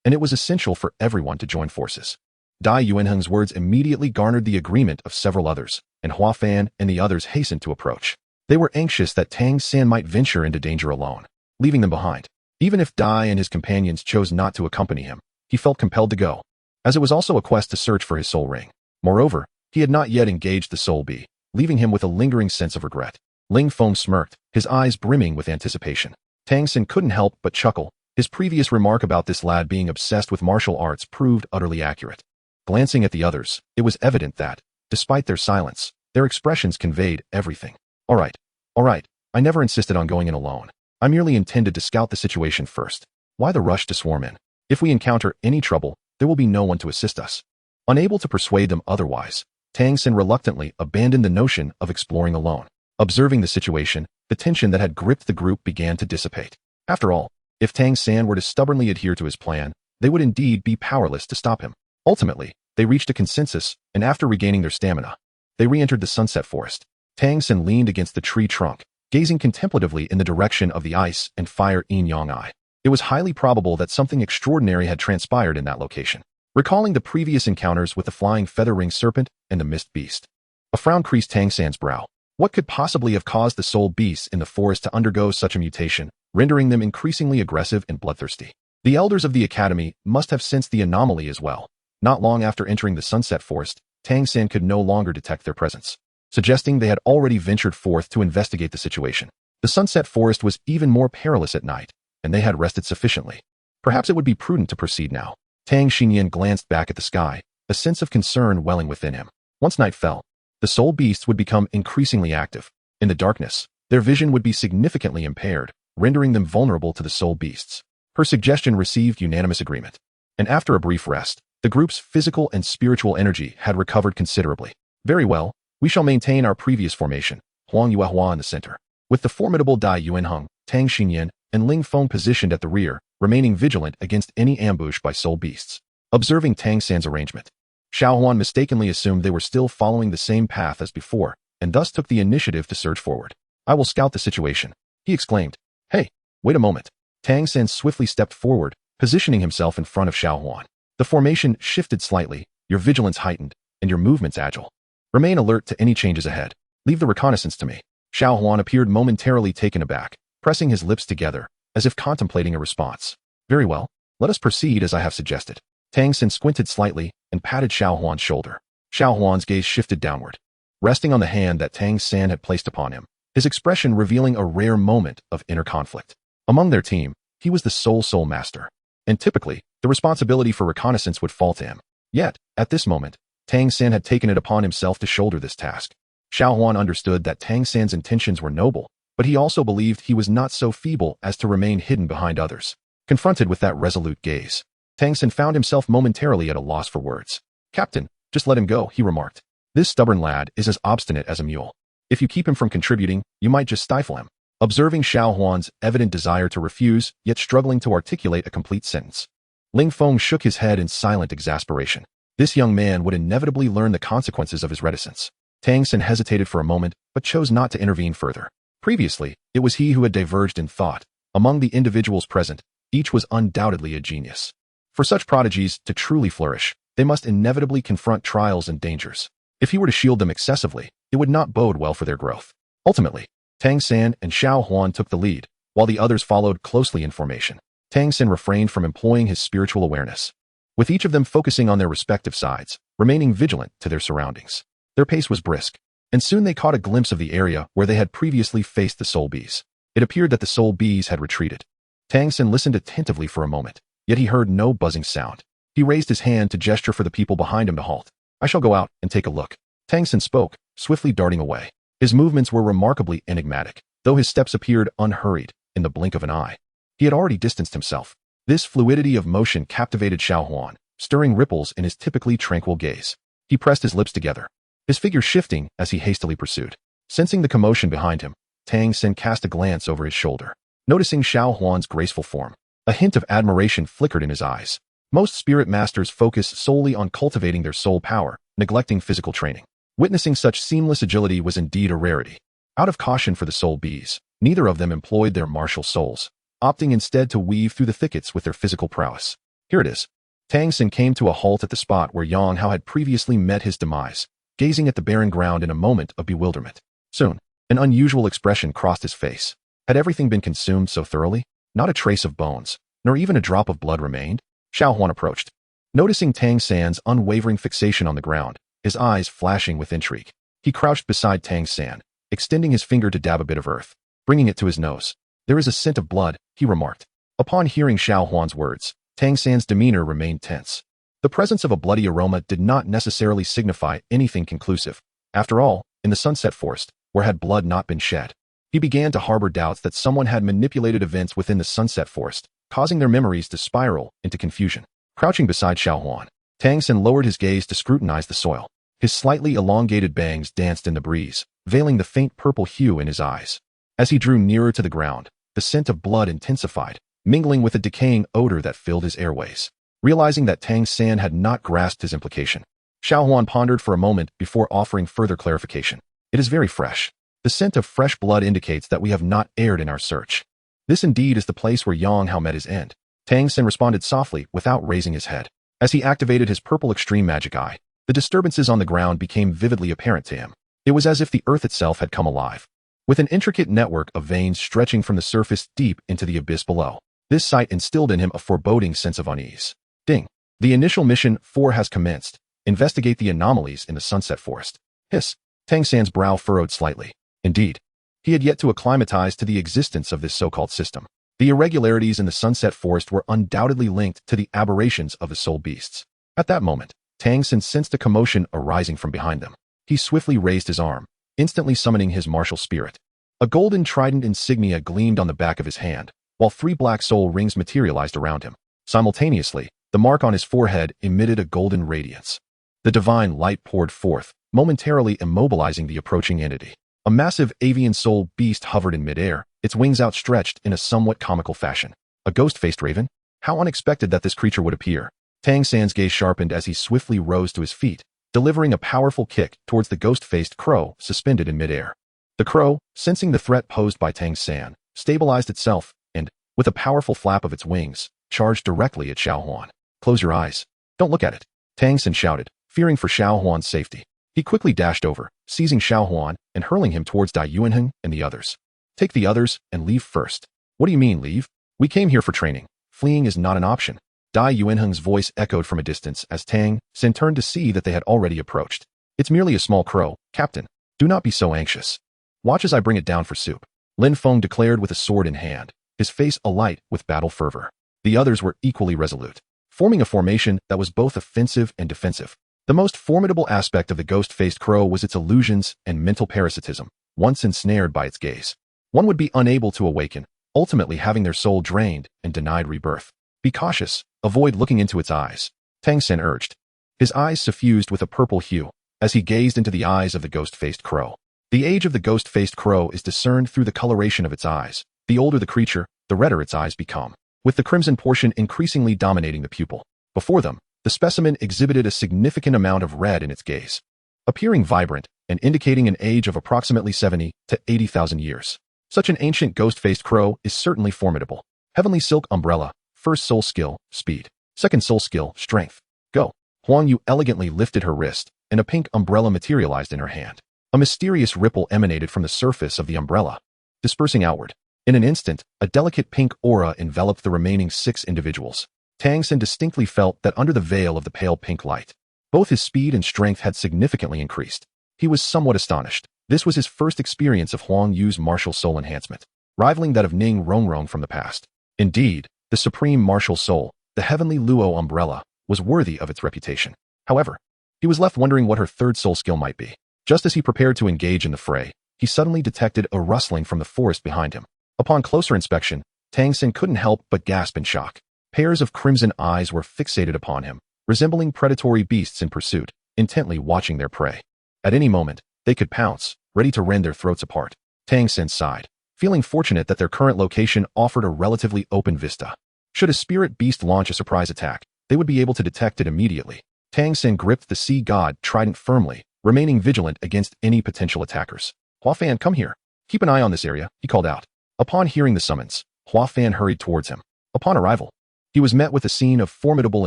and it was essential for everyone to join forces. Dai Yuanheng's words immediately garnered the agreement of several others, and Hua Fan and the others hastened to approach. They were anxious that Tang San might venture into danger alone, leaving them behind. Even if Dai and his companions chose not to accompany him, he felt compelled to go, as it was also a quest to search for his soul ring. Moreover, he had not yet engaged the soul bee, leaving him with a lingering sense of regret. Ling Feng smirked, his eyes brimming with anticipation. Tang San couldn't help but chuckle. His previous remark about this lad being obsessed with martial arts proved utterly accurate. Glancing at the others, it was evident that, despite their silence, their expressions conveyed everything. All right, I never insisted on going in alone. I merely intended to scout the situation first. Why the rush to swarm in? If we encounter any trouble, there will be no one to assist us. Unable to persuade them otherwise, Tang San reluctantly abandoned the notion of exploring alone. Observing the situation, the tension that had gripped the group began to dissipate. After all, if Tang San were to stubbornly adhere to his plan, they would indeed be powerless to stop him. Ultimately, they reached a consensus, and after regaining their stamina, they re-entered the sunset forest. Tang San leaned against the tree trunk, gazing contemplatively in the direction of the ice and fire yin-yang eye. It was highly probable that something extraordinary had transpired in that location. Recalling the previous encounters with the flying feather-ringed serpent and the mist beast, a frown creased Tang San's brow. What could possibly have caused the soul beasts in the forest to undergo such a mutation, rendering them increasingly aggressive and bloodthirsty? The elders of the academy must have sensed the anomaly as well. Not long after entering the sunset forest, Tang San could no longer detect their presence, suggesting they had already ventured forth to investigate the situation. The sunset forest was even more perilous at night, and they had rested sufficiently. Perhaps it would be prudent to proceed now. Tang Xinyan glanced back at the sky, a sense of concern welling within him. Once night fell, the soul beasts would become increasingly active. In the darkness, their vision would be significantly impaired, rendering them vulnerable to the soul beasts. Her suggestion received unanimous agreement, and after a brief rest, the group's physical and spiritual energy had recovered considerably. Very well, we shall maintain our previous formation, Huang Yuehua in the center, with the formidable Dai Yuanheng, Tang Xinyan, and Ling Feng positioned at the rear, remaining vigilant against any ambush by soul beasts. Observing Tang San's arrangement, Xiao Huan mistakenly assumed they were still following the same path as before, and thus took the initiative to surge forward. I will scout the situation, he exclaimed. Hey, wait a moment. Tang San swiftly stepped forward, positioning himself in front of Xiao Huan. The formation shifted slightly, your vigilance heightened, and your movements agile. Remain alert to any changes ahead. Leave the reconnaissance to me. Xiao Huan appeared momentarily taken aback, pressing his lips together, as if contemplating a response. Very well, let us proceed as I have suggested. Tang San squinted slightly and patted Xiao Huan's shoulder. Xiao Huan's gaze shifted downward, resting on the hand that Tang San had placed upon him, his expression revealing a rare moment of inner conflict. Among their team, he was the soul master, and typically, the responsibility for reconnaissance would fall to him. Yet, at this moment, Tang San had taken it upon himself to shoulder this task. Xiao Huan understood that Tang San's intentions were noble, but he also believed he was not so feeble as to remain hidden behind others. Confronted with that resolute gaze, Tang San found himself momentarily at a loss for words. Captain, just let him go, he remarked. This stubborn lad is as obstinate as a mule. If you keep him from contributing, you might just stifle him. Observing Xiao Huan's evident desire to refuse, yet struggling to articulate a complete sentence, Ling Feng shook his head in silent exasperation. This young man would inevitably learn the consequences of his reticence. Tang San hesitated for a moment, but chose not to intervene further. Previously, it was he who had diverged in thought. Among the individuals present, each was undoubtedly a genius. For such prodigies to truly flourish, they must inevitably confront trials and dangers. If he were to shield them excessively, it would not bode well for their growth. Ultimately, Tang San and Xiao Huan took the lead, while the others followed closely in formation. Tang San refrained from employing his spiritual awareness, with each of them focusing on their respective sides, remaining vigilant to their surroundings. Their pace was brisk, and soon they caught a glimpse of the area where they had previously faced the soul bees. It appeared that the soul bees had retreated. Tang San listened attentively for a moment, yet he heard no buzzing sound. He raised his hand to gesture for the people behind him to halt. I shall go out and take a look. Tang San spoke, swiftly darting away. His movements were remarkably enigmatic, though his steps appeared unhurried in the blink of an eye. He had already distanced himself, This fluidity of motion captivated Xiaohuan, stirring ripples in his typically tranquil gaze. He pressed his lips together, his figure shifting as he hastily pursued. Sensing the commotion behind him, Tang San cast a glance over his shoulder. Noticing Xiaohuan's graceful form, a hint of admiration flickered in his eyes. Most spirit masters focus solely on cultivating their soul power, neglecting physical training. Witnessing such seamless agility was indeed a rarity. Out of caution for the soul bees, neither of them employed their martial souls, opting instead to weave through the thickets with their physical prowess. Here it is. Tang San came to a halt at the spot where Yang Hao had previously met his demise, gazing at the barren ground in a moment of bewilderment. Soon, an unusual expression crossed his face. Had everything been consumed so thoroughly? Not a trace of bones, nor even a drop of blood remained? Xiaohuan approached. Noticing Tang San's unwavering fixation on the ground, his eyes flashing with intrigue, he crouched beside Tang San, extending his finger to dab a bit of earth, bringing it to his nose. There is a scent of blood, he remarked. Upon hearing Xiaohuan's words, Tang San's demeanor remained tense. The presence of a bloody aroma did not necessarily signify anything conclusive. After all, in the Sunset Forest, where had blood not been shed, he began to harbor doubts that someone had manipulated events within the Sunset Forest, causing their memories to spiral into confusion. Crouching beside Xiaohuan, Tang San lowered his gaze to scrutinize the soil. His slightly elongated bangs danced in the breeze, veiling the faint purple hue in his eyes. As he drew nearer to the ground, the scent of blood intensified, mingling with a decaying odor that filled his airways. Realizing that Tang San had not grasped his implication, Xiaohuan pondered for a moment before offering further clarification. It is very fresh. The scent of fresh blood indicates that we have not erred in our search. This indeed is the place where Yang Hao met his end. Tang San responded softly without raising his head. As he activated his purple extreme magic eye, the disturbances on the ground became vividly apparent to him. It was as if the earth itself had come alive, with an intricate network of veins stretching from the surface deep into the abyss below. This sight instilled in him a foreboding sense of unease. Ding. The initial mission 4 has commenced. Investigate the anomalies in the Sunset Forest. Hiss. Tang San's brow furrowed slightly. Indeed, he had yet to acclimatize to the existence of this so-called system. The irregularities in the Sunset Forest were undoubtedly linked to the aberrations of the soul beasts. At that moment, Tang San sensed a commotion arising from behind them. He swiftly raised his arm, instantly summoning his martial spirit. A golden trident insignia gleamed on the back of his hand, while 3 black soul rings materialized around him. Simultaneously, the mark on his forehead emitted a golden radiance. The divine light poured forth, momentarily immobilizing the approaching entity. A massive avian soul beast hovered in midair, its wings outstretched in a somewhat comical fashion. A ghost-faced raven? How unexpected that this creature would appear. Tang San's gaze sharpened as he swiftly rose to his feet, delivering a powerful kick towards the ghost-faced crow suspended in midair. The crow, sensing the threat posed by Tang San, stabilized itself and, with a powerful flap of its wings, charged directly at Xiaohuan. Close your eyes. Don't look at it. Tang San shouted, fearing for Xiaohuan's safety. He quickly dashed over, seizing Xiaohuan and hurling him towards Dai Yuanheng and the others. Take the others and leave first. What do you mean, leave? We came here for training. Fleeing is not an option. Dai Yuanheng's voice echoed from a distance as Tang San turned to see that they had already approached. It's merely a small crow, Captain. Do not be so anxious. Watch as I bring it down for soup. Lin Feng declared with a sword in hand, his face alight with battle fervor. The others were equally resolute, forming a formation that was both offensive and defensive. The most formidable aspect of the ghost-faced crow was its illusions and mental parasitism. Once ensnared by its gaze, one would be unable to awaken, ultimately having their soul drained and denied rebirth. Be cautious, avoid looking into its eyes, Tang San urged. His eyes suffused with a purple hue as he gazed into the eyes of the ghost-faced crow. The age of the ghost-faced crow is discerned through the coloration of its eyes. The older the creature, the redder its eyes become, with the crimson portion increasingly dominating the pupil. Before them, the specimen exhibited a significant amount of red in its gaze, appearing vibrant and indicating an age of approximately 70 to 80,000 years. Such an ancient ghost-faced crow is certainly formidable. Heavenly Silk Umbrella. First soul skill, speed. Second soul skill, strength. Go. Huang Yu elegantly lifted her wrist, and a pink umbrella materialized in her hand. A mysterious ripple emanated from the surface of the umbrella, dispersing outward. In an instant, a delicate pink aura enveloped the remaining 6 individuals. Tang San distinctly felt that under the veil of the pale pink light, both his speed and strength had significantly increased. He was somewhat astonished. This was his first experience of Huang Yu's martial soul enhancement, rivaling that of Ning Rongrong from the past. Indeed, the supreme martial soul, the heavenly Luo umbrella, was worthy of its reputation. However, he was left wondering what her third soul skill might be. Just as he prepared to engage in the fray, he suddenly detected a rustling from the forest behind him. Upon closer inspection, Tang San couldn't help but gasp in shock. Pairs of crimson eyes were fixated upon him, resembling predatory beasts in pursuit, intently watching their prey. At any moment, they could pounce, ready to rend their throats apart. Tang San sighed, feeling fortunate that their current location offered a relatively open vista. Should a spirit beast launch a surprise attack, they would be able to detect it immediately. Tang San gripped the sea god trident firmly, remaining vigilant against any potential attackers. Hua Fan, come here. Keep an eye on this area, he called out. Upon hearing the summons, Hua Fan hurried towards him. Upon arrival, he was met with a scene of formidable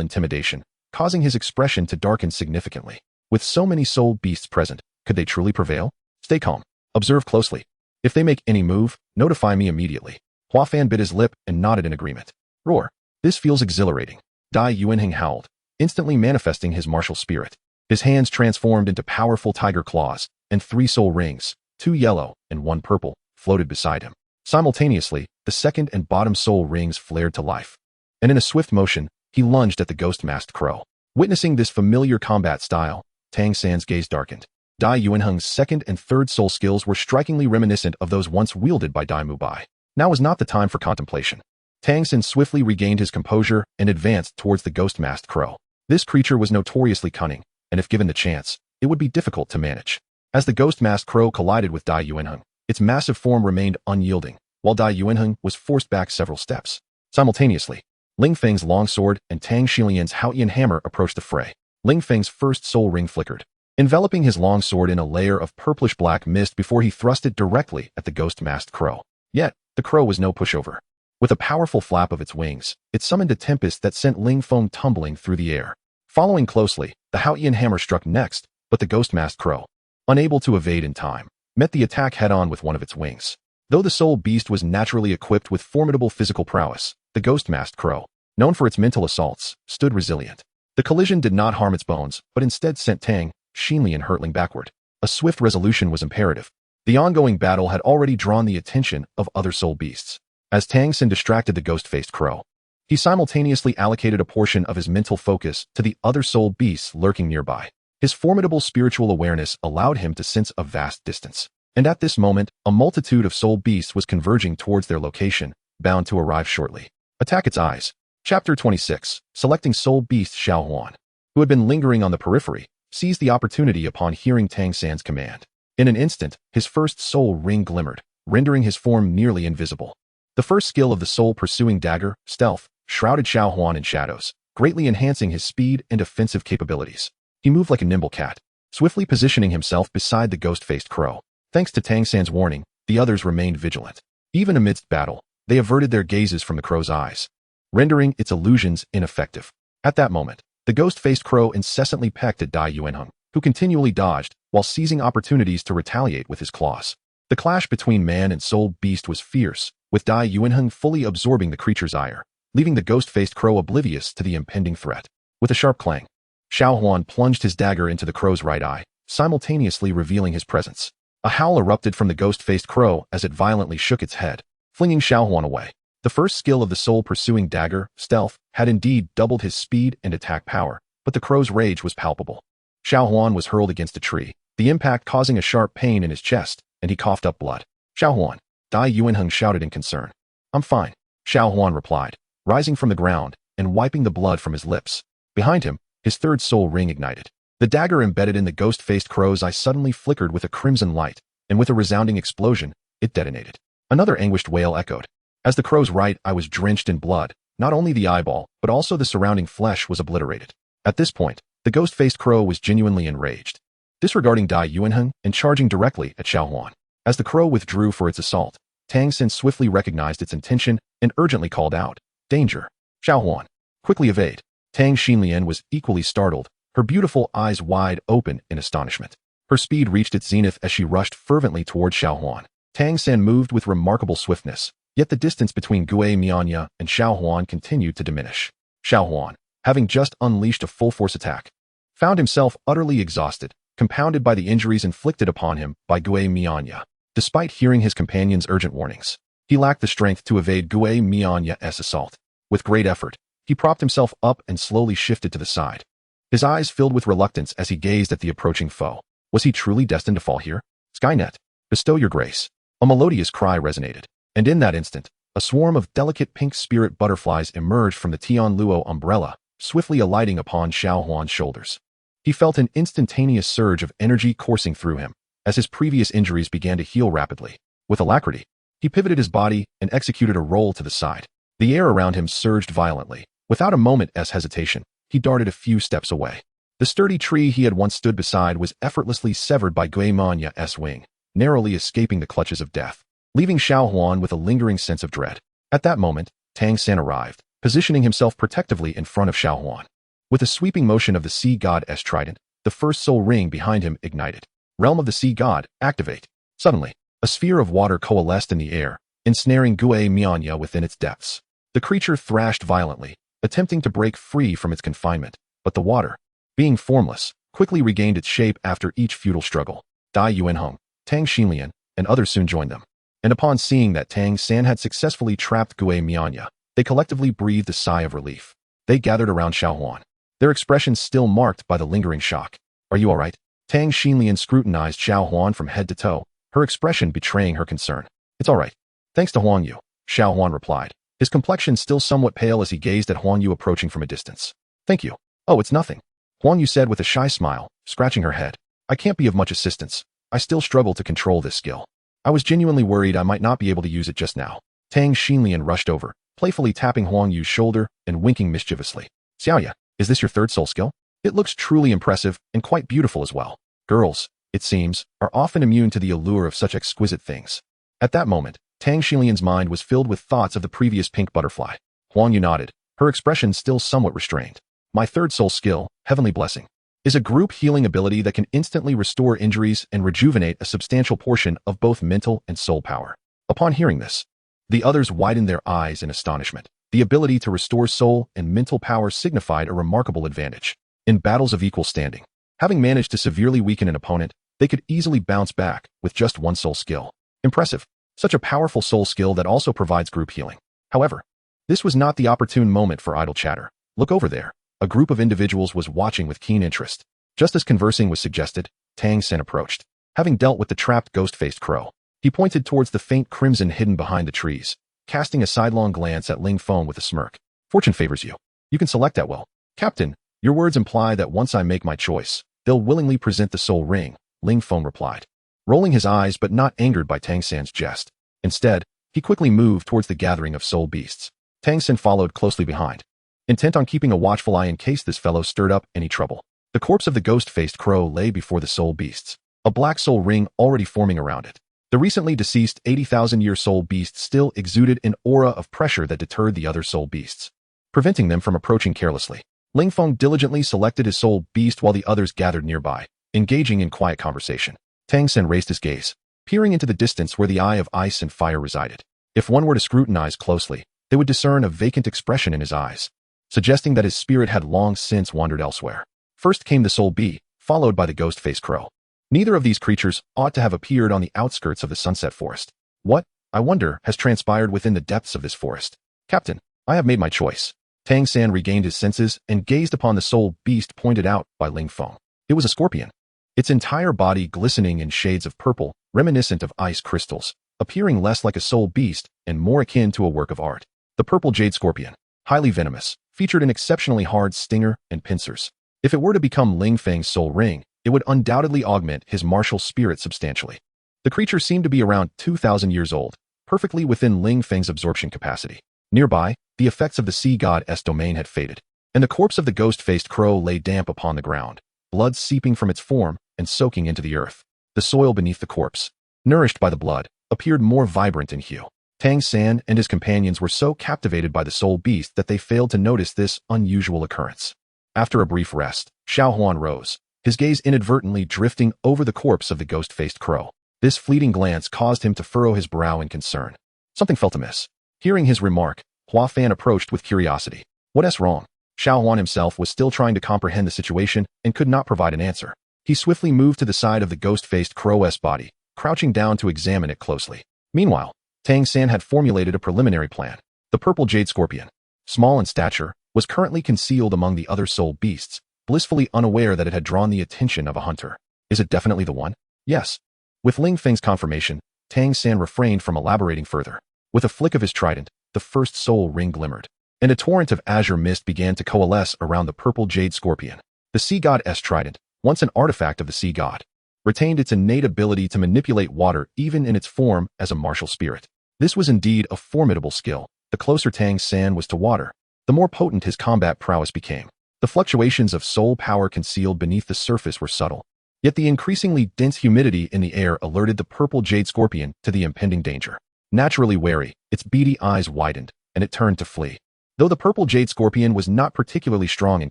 intimidation, causing his expression to darken significantly. With so many soul beasts present, could they truly prevail? Stay calm. Observe closely. If they make any move, notify me immediately. Hua Fan bit his lip and nodded in agreement. Roar. This feels exhilarating. Dai Yuanheng howled, instantly manifesting his martial spirit. His hands transformed into powerful tiger claws, and 3 soul rings, 2 yellow and 1 purple, floated beside him. Simultaneously, the second and bottom soul rings flared to life. And in a swift motion, he lunged at the ghost-masked crow. Witnessing this familiar combat style, Tang San's gaze darkened. Dai Yuanheng's second and third soul skills were strikingly reminiscent of those once wielded by Dai Mubai. Now was not the time for contemplation. Tang San swiftly regained his composure and advanced towards the ghost-masked crow. This creature was notoriously cunning, and if given the chance, it would be difficult to manage. As the ghost-masked crow collided with Dai Yuanheng, its massive form remained unyielding, while Dai Yuanheng was forced back several steps. Simultaneously, Ling Feng's longsword and Tang Xilian's Haotian hammer approached the fray. Ling Feng's first soul ring flickered, enveloping his longsword in a layer of purplish-black mist before he thrust it directly at the ghost-masked crow. Yet, the crow was no pushover. With a powerful flap of its wings, it summoned a tempest that sent Ling Feng tumbling through the air. Following closely, the Haotian hammer struck next, but the ghost-masked crow, unable to evade in time, met the attack head-on with one of its wings. Though the soul beast was naturally equipped with formidable physical prowess, the ghost-masked crow, known for its mental assaults, stood resilient. The collision did not harm its bones, but instead sent Tang Xilian hurtling backward. A swift resolution was imperative. The ongoing battle had already drawn the attention of other soul beasts. As Tang San distracted the ghost-faced crow, he simultaneously allocated a portion of his mental focus to the other soul beasts lurking nearby. His formidable spiritual awareness allowed him to sense a vast distance. And at this moment, a multitude of soul beasts was converging towards their location, bound to arrive shortly. Attack its eyes. Chapter 26. Selecting soul beast Xiao Huan, who had been lingering on the periphery, seized the opportunity upon hearing Tang San's command. In an instant, his first soul ring glimmered, rendering his form nearly invisible. The first skill of the soul-pursuing dagger, stealth, shrouded Xiao Huan in shadows, greatly enhancing his speed and offensive capabilities. He moved like a nimble cat, swiftly positioning himself beside the ghost-faced crow. Thanks to Tang San's warning, the others remained vigilant. Even amidst battle, they averted their gazes from the crow's eyes, rendering its illusions ineffective. At that moment, the ghost-faced crow incessantly pecked at Dai Yuanheng, who continually dodged, while seizing opportunities to retaliate with his claws. The clash between man and soul beast was fierce, with Dai Yuanheng fully absorbing the creature's ire, leaving the ghost-faced crow oblivious to the impending threat. With a sharp clang, Xiao Huan plunged his dagger into the crow's right eye, simultaneously revealing his presence. A howl erupted from the ghost-faced crow as it violently shook its head, flinging Xiao Huan away. The first skill of the soul-pursuing dagger, stealth, had indeed doubled his speed and attack power, but the crow's rage was palpable. Xiao Huan was hurled against a tree, the impact causing a sharp pain in his chest, and he coughed up blood. Xiao Huan, Dai Yuanheng shouted in concern. I'm fine, Xiao Huan replied, rising from the ground and wiping the blood from his lips. Behind him, his third soul ring ignited. The dagger embedded in the ghost-faced crow's eye suddenly flickered with a crimson light, and with a resounding explosion, it detonated. Another anguished wail echoed. As the crow's right eye was drenched in blood, not only the eyeball, but also the surrounding flesh was obliterated. At this point, the ghost-faced crow was genuinely enraged, disregarding Dai Yuanheng and charging directly at Xiao Huan. As the crow withdrew for its assault, Tang San swiftly recognized its intention and urgently called out, Danger! Xiao Huan, quickly evade. Tang Xilian was equally startled, her beautiful eyes wide open in astonishment. Her speed reached its zenith as she rushed fervently toward Xiao Huan. Tang San moved with remarkable swiftness, yet the distance between Gue Mianya and Xiao Huan continued to diminish. Xiao Huan, having just unleashed a full-force attack, found himself utterly exhausted, compounded by the injuries inflicted upon him by Gue Mianya. Despite hearing his companion's urgent warnings, he lacked the strength to evade Gue Mianya's assault. With great effort, he propped himself up and slowly shifted to the side. His eyes filled with reluctance as he gazed at the approaching foe. Was he truly destined to fall here? Skynet, bestow your grace. A melodious cry resonated, and in that instant, A swarm of delicate pink spirit butterflies emerged from the Douluo umbrella, swiftly alighting upon Xiao Huan's shoulders. He felt an instantaneous surge of energy coursing through him, as his previous injuries began to heal rapidly. With alacrity, he pivoted his body and executed a roll to the side. The air around him surged violently. Without a moment's hesitation, he darted a few steps away. The sturdy tree he had once stood beside was effortlessly severed by Gui Manya's wing, narrowly escaping the clutches of death, leaving Xiao Huan with a lingering sense of dread. At that moment, Tang San arrived, positioning himself protectively in front of Xiao Huan. With a sweeping motion of the sea god's trident, the first soul ring behind him ignited. Realm of the Sea God, activate. Suddenly, a sphere of water coalesced in the air, ensnaring Gui Mianya within its depths. The creature thrashed violently, attempting to break free from its confinement, but the water, being formless, quickly regained its shape after each futile struggle. Dai Yuanhong, Tang Xinlian, and others soon joined them. And upon seeing that Tang San had successfully trapped Gui Mianya, they collectively breathed a sigh of relief. They gathered around Xiao Huan, their expressions still marked by the lingering shock. Are you all right? Tang Xinlian scrutinized Xiao Huan from head to toe, her expression betraying her concern. It's all right. Thanks to Huang Yu, Xiao Huan replied, his complexion still somewhat pale as he gazed at Huang Yu approaching from a distance. Thank you. Oh, it's nothing, Huang Yu said with a shy smile, scratching her head. I can't be of much assistance. I still struggle to control this skill. I was genuinely worried I might not be able to use it just now. Tang Xinlian rushed over, playfully tapping Huang Yu's shoulder and winking mischievously. Xiaoya, is this your third soul skill? It looks truly impressive and quite beautiful as well. Girls, it seems, are often immune to the allure of such exquisite things. At that moment, Tang Xinlian's mind was filled with thoughts of the previous pink butterfly. Huang Yu nodded, her expression still somewhat restrained. My third soul skill, Heavenly Blessing, is a group healing ability that can instantly restore injuries and rejuvenate a substantial portion of both mental and soul power. Upon hearing this, the others widened their eyes in astonishment. The ability to restore soul and mental power signified a remarkable advantage. In battles of equal standing, having managed to severely weaken an opponent, they could easily bounce back with just one soul skill. Impressive. Such a powerful soul skill that also provides group healing. However, this was not the opportune moment for idle chatter. Look over there. A group of individuals was watching with keen interest. Just as conversing was suggested, Tang San approached. Having dealt with the trapped ghost-faced crow, he pointed towards the faint crimson hidden behind the trees, casting a sidelong glance at Ling Feng with a smirk. Fortune favors you. You can select at will. Captain, your words imply that once I make my choice, they'll willingly present the soul ring, Ling Feng replied, rolling his eyes but not angered by Tang San's jest. Instead, he quickly moved towards the gathering of soul beasts. Tang San followed closely behind, intent on keeping a watchful eye in case this fellow stirred up any trouble. The corpse of the ghost-faced crow lay before the soul beasts, a black soul ring already forming around it. The recently deceased 80,000-year soul beast still exuded an aura of pressure that deterred the other soul beasts, preventing them from approaching carelessly. Ling Feng diligently selected his soul beast while the others gathered nearby, engaging in quiet conversation. Tang San raised his gaze, peering into the distance where the eye of ice and fire resided. If one were to scrutinize closely, they would discern a vacant expression in his eyes, suggesting that his spirit had long since wandered elsewhere. First came the soul bee, followed by the ghost-faced crow. Neither of these creatures ought to have appeared on the outskirts of the sunset forest. What, I wonder, has transpired within the depths of this forest? Captain, I have made my choice. Tang San regained his senses and gazed upon the soul beast pointed out by Ling Feng. It was a scorpion, its entire body glistening in shades of purple, reminiscent of ice crystals, appearing less like a soul beast and more akin to a work of art. The purple jade scorpion, highly venomous, featured an exceptionally hard stinger and pincers. If it were to become Ling Feng's soul ring, it would undoubtedly augment his martial spirit substantially. The creature seemed to be around 2,000 years old, perfectly within Ling Feng's absorption capacity. Nearby, the effects of the sea god's domain had faded, and the corpse of the ghost-faced crow lay damp upon the ground, blood seeping from its form and soaking into the earth. The soil beneath the corpse, nourished by the blood, appeared more vibrant in hue. Tang San and his companions were so captivated by the soul beast that they failed to notice this unusual occurrence. After a brief rest, Xiao Huan rose, his gaze inadvertently drifting over the corpse of the ghost-faced crow. This fleeting glance caused him to furrow his brow in concern. Something felt amiss. Hearing his remark, Hua Fan approached with curiosity. What's wrong? Xiao Huan himself was still trying to comprehend the situation and could not provide an answer. He swiftly moved to the side of the ghost-faced crow's body, crouching down to examine it closely. Meanwhile, Tang San had formulated a preliminary plan. The purple jade scorpion, small in stature, was currently concealed among the other soul beasts, blissfully unaware that it had drawn the attention of a hunter. Is it definitely the one? Yes. With Ling Feng's confirmation, Tang San refrained from elaborating further. With a flick of his trident, the first soul ring glimmered, and a torrent of azure mist began to coalesce around the purple jade scorpion. The sea god's trident, once an artifact of the sea god, retained its innate ability to manipulate water even in its form as a martial spirit. This was indeed a formidable skill. The closer Tang San was to water, the more potent his combat prowess became. The fluctuations of soul power concealed beneath the surface were subtle, yet the increasingly dense humidity in the air alerted the purple jade scorpion to the impending danger. Naturally wary, its beady eyes widened, and it turned to flee. Though the purple jade scorpion was not particularly strong in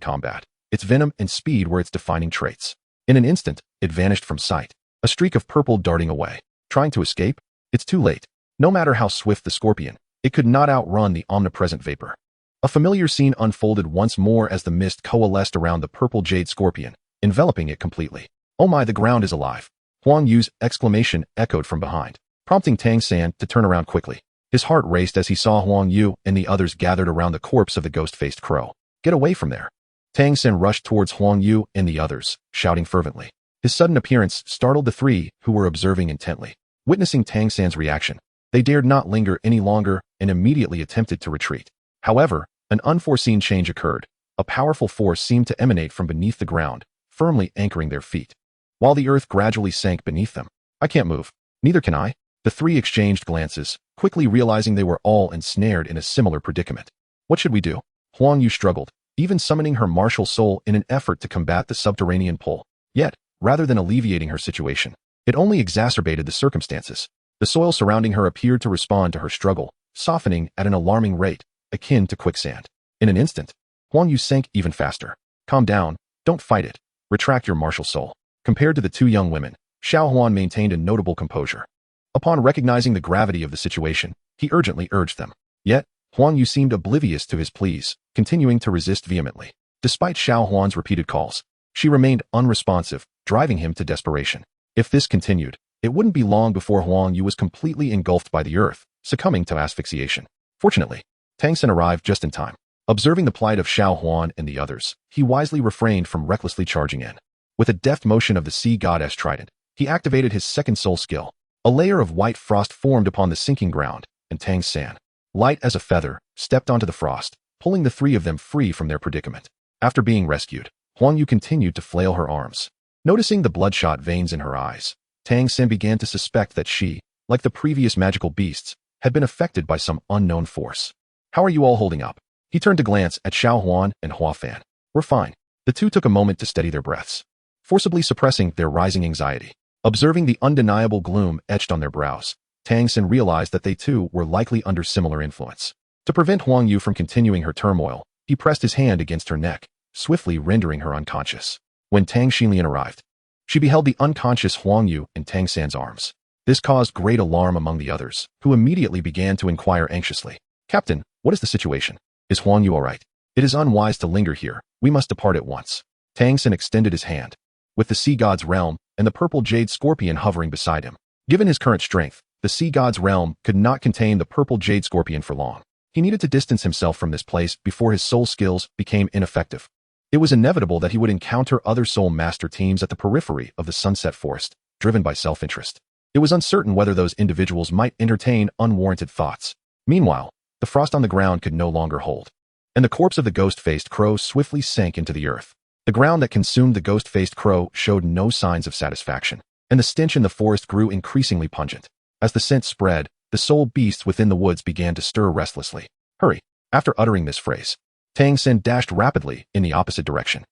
combat, its venom and speed were its defining traits. In an instant, it vanished from sight, a streak of purple darting away. Trying to escape? It's too late. No matter how swift the scorpion, it could not outrun the omnipresent vapor. A familiar scene unfolded once more as the mist coalesced around the purple jade scorpion, enveloping it completely. "Oh my, the ground is alive!" Huang Yu's exclamation echoed from behind, prompting Tang San to turn around quickly. His heart raced as he saw Huang Yu and the others gathered around the corpse of the ghost-faced crow. "Get away from there!" Tang San rushed towards Huang Yu and the others, shouting fervently. His sudden appearance startled the three who were observing intently. Witnessing Tang San's reaction, they dared not linger any longer and immediately attempted to retreat. However, an unforeseen change occurred. A powerful force seemed to emanate from beneath the ground, firmly anchoring their feet, while the earth gradually sank beneath them. "I can't move. Neither can I." The three exchanged glances, quickly realizing they were all ensnared in a similar predicament. "What should we do?" Huang Yu struggled, even summoning her martial soul in an effort to combat the subterranean pull. Yet, rather than alleviating her situation, it only exacerbated the circumstances. The soil surrounding her appeared to respond to her struggle, softening at an alarming rate, akin to quicksand. In an instant, Huang Yu sank even faster. "Calm down, don't fight it. Retract your martial soul." Compared to the two young women, Xiao Huan maintained a notable composure. Upon recognizing the gravity of the situation, he urgently urged them. Yet, Huang Yu seemed oblivious to his pleas, continuing to resist vehemently. Despite Xiao Huan's repeated calls, she remained unresponsive, driving him to desperation. If this continued, it wouldn't be long before Huang Yu was completely engulfed by the earth, succumbing to asphyxiation. Fortunately, Tang San arrived just in time. Observing the plight of Xiao Huan and the others, he wisely refrained from recklessly charging in. With a deft motion of the sea god's trident, he activated his second soul skill. A layer of white frost formed upon the sinking ground, and Tang San, light as a feather, stepped onto the frost, pulling the three of them free from their predicament. After being rescued, Huang Yu continued to flail her arms. Noticing the bloodshot veins in her eyes, Tang San began to suspect that she, like the previous magical beasts, had been affected by some unknown force. "How are you all holding up?" He turned to glance at Xiao Huan and Hua Fan. "We're fine." The two took a moment to steady their breaths, forcibly suppressing their rising anxiety. Observing the undeniable gloom etched on their brows, Tang San realized that they too were likely under similar influence. To prevent Huang Yu from continuing her turmoil, he pressed his hand against her neck, swiftly rendering her unconscious. When Tang Xinlian arrived, she beheld the unconscious Huang Yu in Tang San's arms. This caused great alarm among the others, who immediately began to inquire anxiously. "Captain, what is the situation? Is Huang Yu all right? It is unwise to linger here. We must depart at once." Tang San extended his hand, with the sea god's realm and the purple jade scorpion hovering beside him. Given his current strength, the sea god's realm could not contain the purple jade scorpion for long. He needed to distance himself from this place before his soul skills became ineffective. It was inevitable that he would encounter other soul master teams at the periphery of the Sunset Forest, driven by self-interest. It was uncertain whether those individuals might entertain unwarranted thoughts. Meanwhile, the frost on the ground could no longer hold, and the corpse of the ghost-faced crow swiftly sank into the earth. The ground that consumed the ghost-faced crow showed no signs of satisfaction, and the stench in the forest grew increasingly pungent. As the scent spread, the soul beasts within the woods began to stir restlessly. "Hurry!" After uttering this phrase, Tang San dashed rapidly in the opposite direction.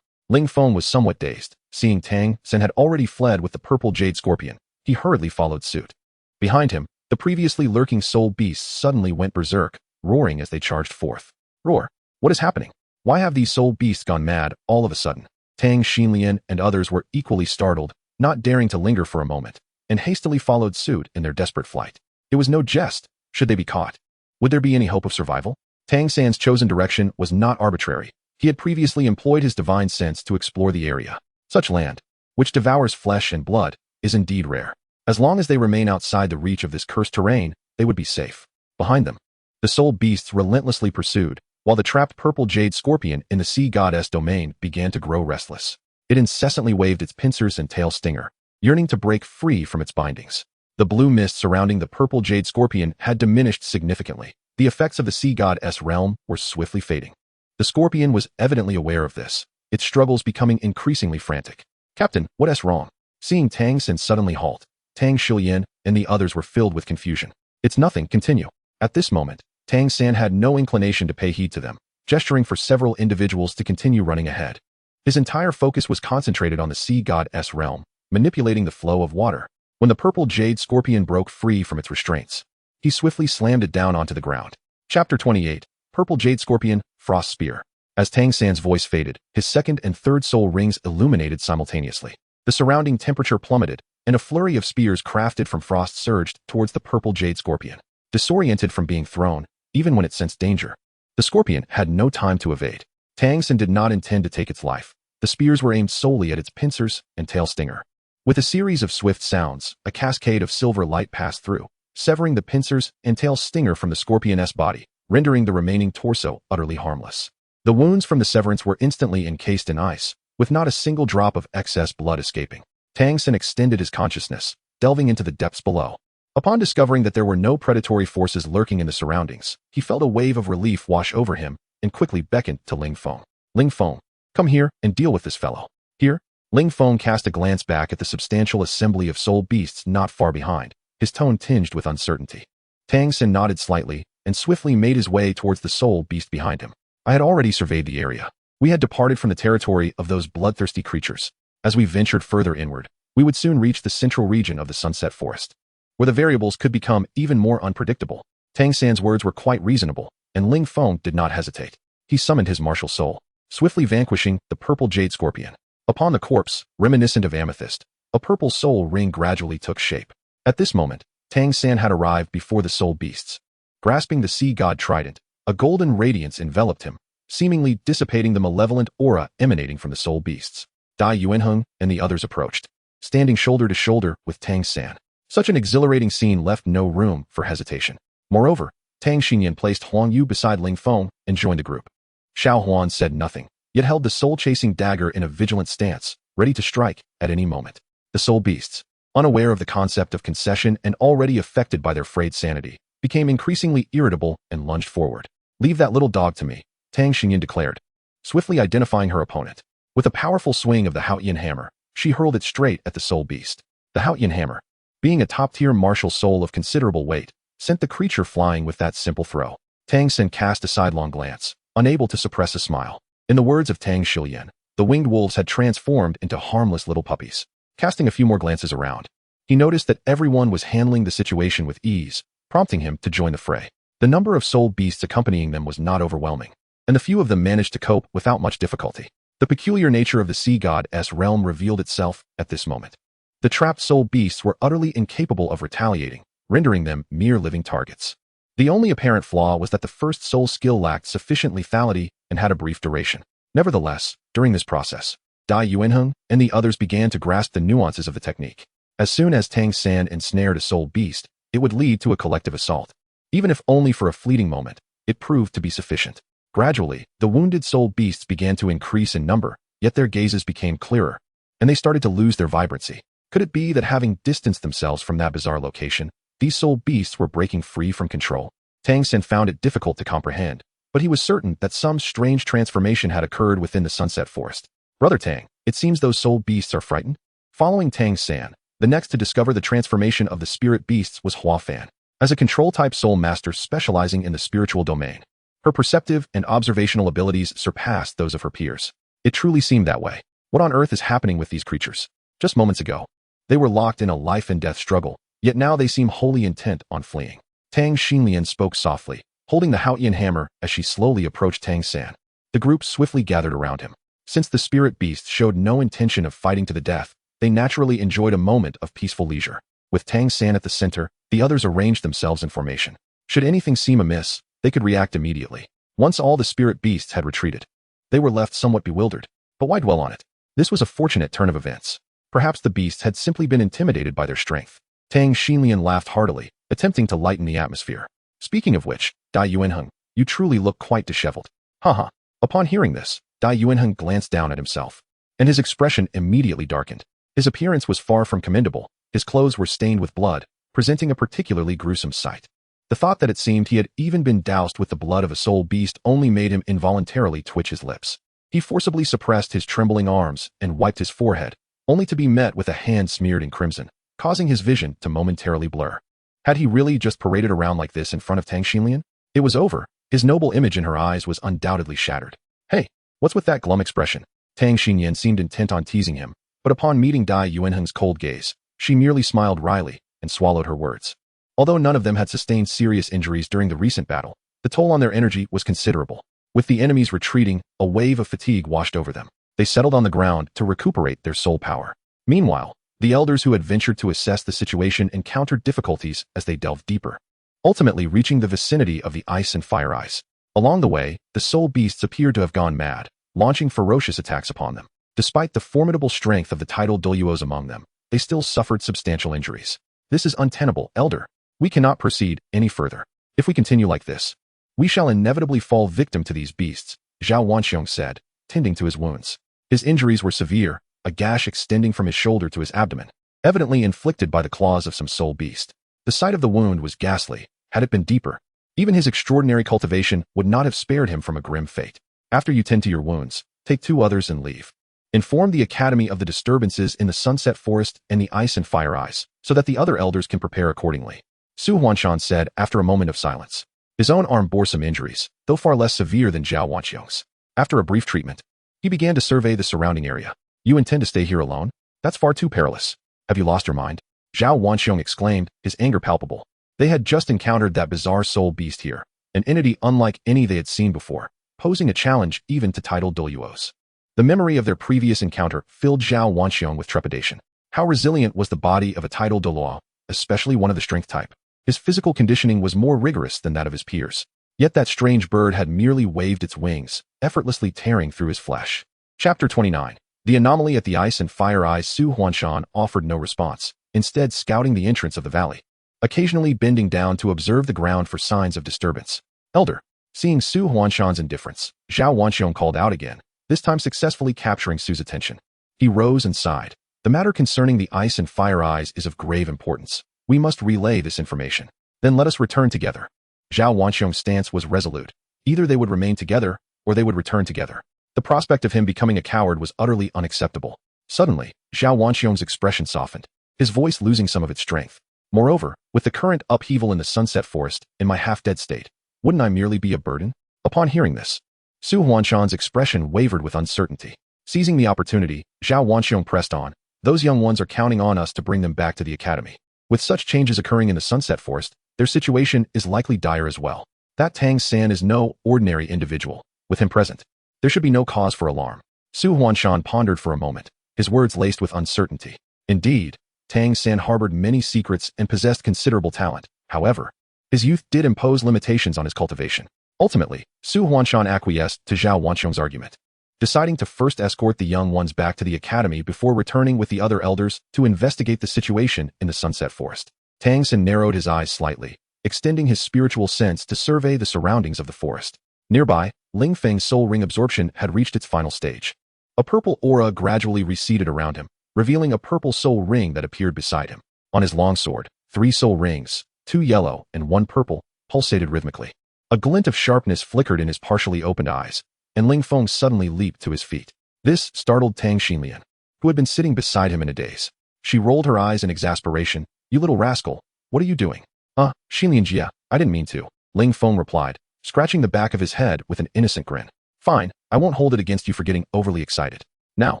Ling Feng was somewhat dazed. Seeing Tang San had already fled with the purple jade scorpion, he hurriedly followed suit. Behind him, the previously lurking soul beasts suddenly went berserk, roaring as they charged forth. "Roar! What is happening? Why have these soul beasts gone mad all of a sudden?" Tang Xinlian and others were equally startled, not daring to linger for a moment, and hastily followed suit in their desperate flight. It was no jest. Should they be caught, would there be any hope of survival? Tang San's chosen direction was not arbitrary. He had previously employed his divine sense to explore the area. Such land, which devours flesh and blood, is indeed rare. As long as they remain outside the reach of this cursed terrain, they would be safe. Behind them, the soul beasts relentlessly pursued, while the trapped purple jade scorpion in the sea goddess domain began to grow restless. It incessantly waved its pincers and tail stinger, yearning to break free from its bindings. The blue mist surrounding the purple jade scorpion had diminished significantly. The effects of the sea god's realm were swiftly fading. The scorpion was evidently aware of this, its struggles becoming increasingly frantic. "Captain, what's wrong?" Seeing Tang San suddenly halt, Tang Shilian and the others were filled with confusion. "It's nothing, continue." At this moment, Tang San had no inclination to pay heed to them, gesturing for several individuals to continue running ahead. His entire focus was concentrated on the sea god's realm, manipulating the flow of water. When the purple jade scorpion broke free from its restraints, he swiftly slammed it down onto the ground. Chapter 28, Purple Jade Scorpion, Frost Spear. As Tang San's voice faded, his second and third soul rings illuminated simultaneously. The surrounding temperature plummeted, and a flurry of spears crafted from frost surged towards the purple jade scorpion. Disoriented from being thrown, even when it sensed danger, the scorpion had no time to evade. Tang San did not intend to take its life. The spears were aimed solely at its pincers and tail stinger. With a series of swift sounds, a cascade of silver light passed through, severing the pincers and tail stinger from the scorpion's body, rendering the remaining torso utterly harmless. The wounds from the severance were instantly encased in ice, with not a single drop of excess blood escaping. Tang San extended his consciousness, delving into the depths below. Upon discovering that there were no predatory forces lurking in the surroundings, he felt a wave of relief wash over him and quickly beckoned to Ling Feng. "Ling Feng, come here and deal with this fellow." "Here?" Ling Feng cast a glance back at the substantial assembly of soul beasts not far behind, his tone tinged with uncertainty. Tang San nodded slightly and swiftly made his way towards the soul beast behind him. "I had already surveyed the area. We had departed from the territory of those bloodthirsty creatures. As we ventured further inward, we would soon reach the central region of the Sunset Forest, where the variables could become even more unpredictable." Tang San's words were quite reasonable, and Ling Feng did not hesitate. He summoned his martial soul, swiftly vanquishing the purple jade scorpion. Upon the corpse, reminiscent of amethyst, a purple soul ring gradually took shape. At this moment, Tang San had arrived before the soul beasts. Grasping the sea god trident, a golden radiance enveloped him, seemingly dissipating the malevolent aura emanating from the soul beasts. Dai Yuanheng and the others approached, standing shoulder to shoulder with Tang San. Such an exhilarating scene left no room for hesitation. Moreover, Tang Xinyan placed Huang Yu beside Ling Feng and joined the group. Xiao Huan said nothing, yet held the soul-chasing dagger in a vigilant stance, ready to strike at any moment. The soul beasts, unaware of the concept of concession and already affected by their frayed sanity, became increasingly irritable and lunged forward. "Leave that little dog to me," Tang Xinyan declared, swiftly identifying her opponent. With a powerful swing of the Haotian hammer, she hurled it straight at the soul beast. The Haotian hammer, being a top-tier martial soul of considerable weight, sent the creature flying with that simple throw. Tang San cast a sidelong glance, unable to suppress a smile. In the words of Tang Shilian, the winged wolves had transformed into harmless little puppies. Casting a few more glances around, he noticed that everyone was handling the situation with ease, prompting him to join the fray. The number of soul beasts accompanying them was not overwhelming, and the few of them managed to cope without much difficulty. The peculiar nature of the sea god's realm revealed itself at this moment. The trapped soul beasts were utterly incapable of retaliating, rendering them mere living targets. The only apparent flaw was that the first soul skill lacked sufficient lethality and had a brief duration. Nevertheless, during this process, Dai Yuanheng and the others began to grasp the nuances of the technique. As soon as Tang San ensnared a soul beast, it would lead to a collective assault. Even if only for a fleeting moment, it proved to be sufficient. Gradually, the wounded soul beasts began to increase in number, yet their gazes became clearer, and they started to lose their vibrancy. Could it be that having distanced themselves from that bizarre location, these soul beasts were breaking free from control? Tang San found it difficult to comprehend, but he was certain that some strange transformation had occurred within the Sunset Forest. "Brother Tang, it seems those soul beasts are frightened." Following Tang San, the next to discover the transformation of the spirit beasts was Hua Fan. As a control-type soul master specializing in the spiritual domain, her perceptive and observational abilities surpassed those of her peers. It truly seemed that way. What on earth is happening with these creatures? Just moments ago, they were locked in a life-and-death struggle, yet now they seem wholly intent on fleeing. Tang Xinlian spoke softly, holding the Haotian hammer as she slowly approached Tang San. The group swiftly gathered around him. Since the spirit beasts showed no intention of fighting to the death, they naturally enjoyed a moment of peaceful leisure. With Tang San at the center, the others arranged themselves in formation. Should anything seem amiss, they could react immediately. Once all the spirit beasts had retreated, they were left somewhat bewildered. But why dwell on it? This was a fortunate turn of events. Perhaps the beasts had simply been intimidated by their strength. Tang Xinlian laughed heartily, attempting to lighten the atmosphere. "Speaking of which, Dai Yuanheng, you truly look quite disheveled." Haha. Upon hearing this, Dai Yuanheng glanced down at himself, and his expression immediately darkened. His appearance was far from commendable. His clothes were stained with blood, presenting a particularly gruesome sight. The thought that it seemed he had even been doused with the blood of a soul beast only made him involuntarily twitch his lips. He forcibly suppressed his trembling arms and wiped his forehead, only to be met with a hand smeared in crimson, causing his vision to momentarily blur. Had he really just paraded around like this in front of Tang Xinlian? It was over. His noble image in her eyes was undoubtedly shattered. Hey, what's with that glum expression? Tang Xinlian seemed intent on teasing him, but upon meeting Dai Yuanheng's cold gaze, she merely smiled wryly and swallowed her words. Although none of them had sustained serious injuries during the recent battle, the toll on their energy was considerable. With the enemies retreating, a wave of fatigue washed over them. They settled on the ground to recuperate their soul power. Meanwhile, the elders who had ventured to assess the situation encountered difficulties as they delved deeper, ultimately reaching the vicinity of the ice and fire eyes. Along the way, the soul beasts appeared to have gone mad, launching ferocious attacks upon them. Despite the formidable strength of the titled Douluos among them, they still suffered substantial injuries. This is untenable, elder. We cannot proceed any further. If we continue like this, we shall inevitably fall victim to these beasts, Zhao Wanxiong said, tending to his wounds. His injuries were severe, a gash extending from his shoulder to his abdomen, evidently inflicted by the claws of some soul beast. The sight of the wound was ghastly. Had it been deeper, even his extraordinary cultivation would not have spared him from a grim fate. After you tend to your wounds, take 2 others and leave. Inform the Academy of the disturbances in the Sunset Forest and the Ice and Fire Eyes, so that the other elders can prepare accordingly. Su Huanshan said after a moment of silence. His own arm bore some injuries, though far less severe than Zhao Wanxiong's. After a brief treatment, he began to survey the surrounding area. You intend to stay here alone? That's far too perilous. Have you lost your mind? Zhao Wanxiong exclaimed, his anger palpable. They had just encountered that bizarre soul beast here, an entity unlike any they had seen before, posing a challenge even to titled Douluos. The memory of their previous encounter filled Zhao Wanxiong with trepidation. How resilient was the body of a titled Douluo, especially one of the strength type? His physical conditioning was more rigorous than that of his peers. Yet that strange bird had merely waved its wings, effortlessly tearing through his flesh. Chapter 29. The anomaly at the Ice and Fire Eyes. Su Huanshan offered no response, instead scouting the entrance of the valley, occasionally bending down to observe the ground for signs of disturbance. Elder. Seeing Su Huanshan's indifference, Zhao Wanxiong called out again, this time successfully capturing Su's attention. He rose and sighed. The matter concerning the Ice and Fire Eyes is of grave importance. We must relay this information. Then let us return together. Zhao Wanxiong's stance was resolute. Either they would remain together, or they would return together. The prospect of him becoming a coward was utterly unacceptable. Suddenly, Zhao Wanxiong's expression softened, his voice losing some of its strength. Moreover, with the current upheaval in the Sunset Forest, in my half-dead state, wouldn't I merely be a burden? Upon hearing this, Su Huanshan's expression wavered with uncertainty. Seizing the opportunity, Zhao Wanxiong pressed on. Those young ones are counting on us to bring them back to the academy. With such changes occurring in the Sunset Forest, their situation is likely dire as well. That Tang San is no ordinary individual. With him present, there should be no cause for alarm. Su Huanshan pondered for a moment, his words laced with uncertainty. Indeed, Tang San harbored many secrets and possessed considerable talent. However, his youth did impose limitations on his cultivation. Ultimately, Su Huanshan acquiesced to Zhao Wanxiong's argument, deciding to first escort the young ones back to the academy before returning with the other elders to investigate the situation in the Sunset Forest. Tang San narrowed his eyes slightly, extending his spiritual sense to survey the surroundings of the forest. Nearby, Ling Feng's soul ring absorption had reached its final stage. A purple aura gradually receded around him, revealing a purple soul ring that appeared beside him. On his longsword, 3 soul rings, 2 yellow and 1 purple, pulsated rhythmically. A glint of sharpness flickered in his partially opened eyes, and Ling Feng suddenly leaped to his feet. This startled Tang Xinlian, who had been sitting beside him in a daze. She rolled her eyes in exasperation. You little rascal, what are you doing? Xinlian Jia, I didn't mean to, Ling Feng replied, scratching the back of his head with an innocent grin. Fine, I won't hold it against you for getting overly excited. Now,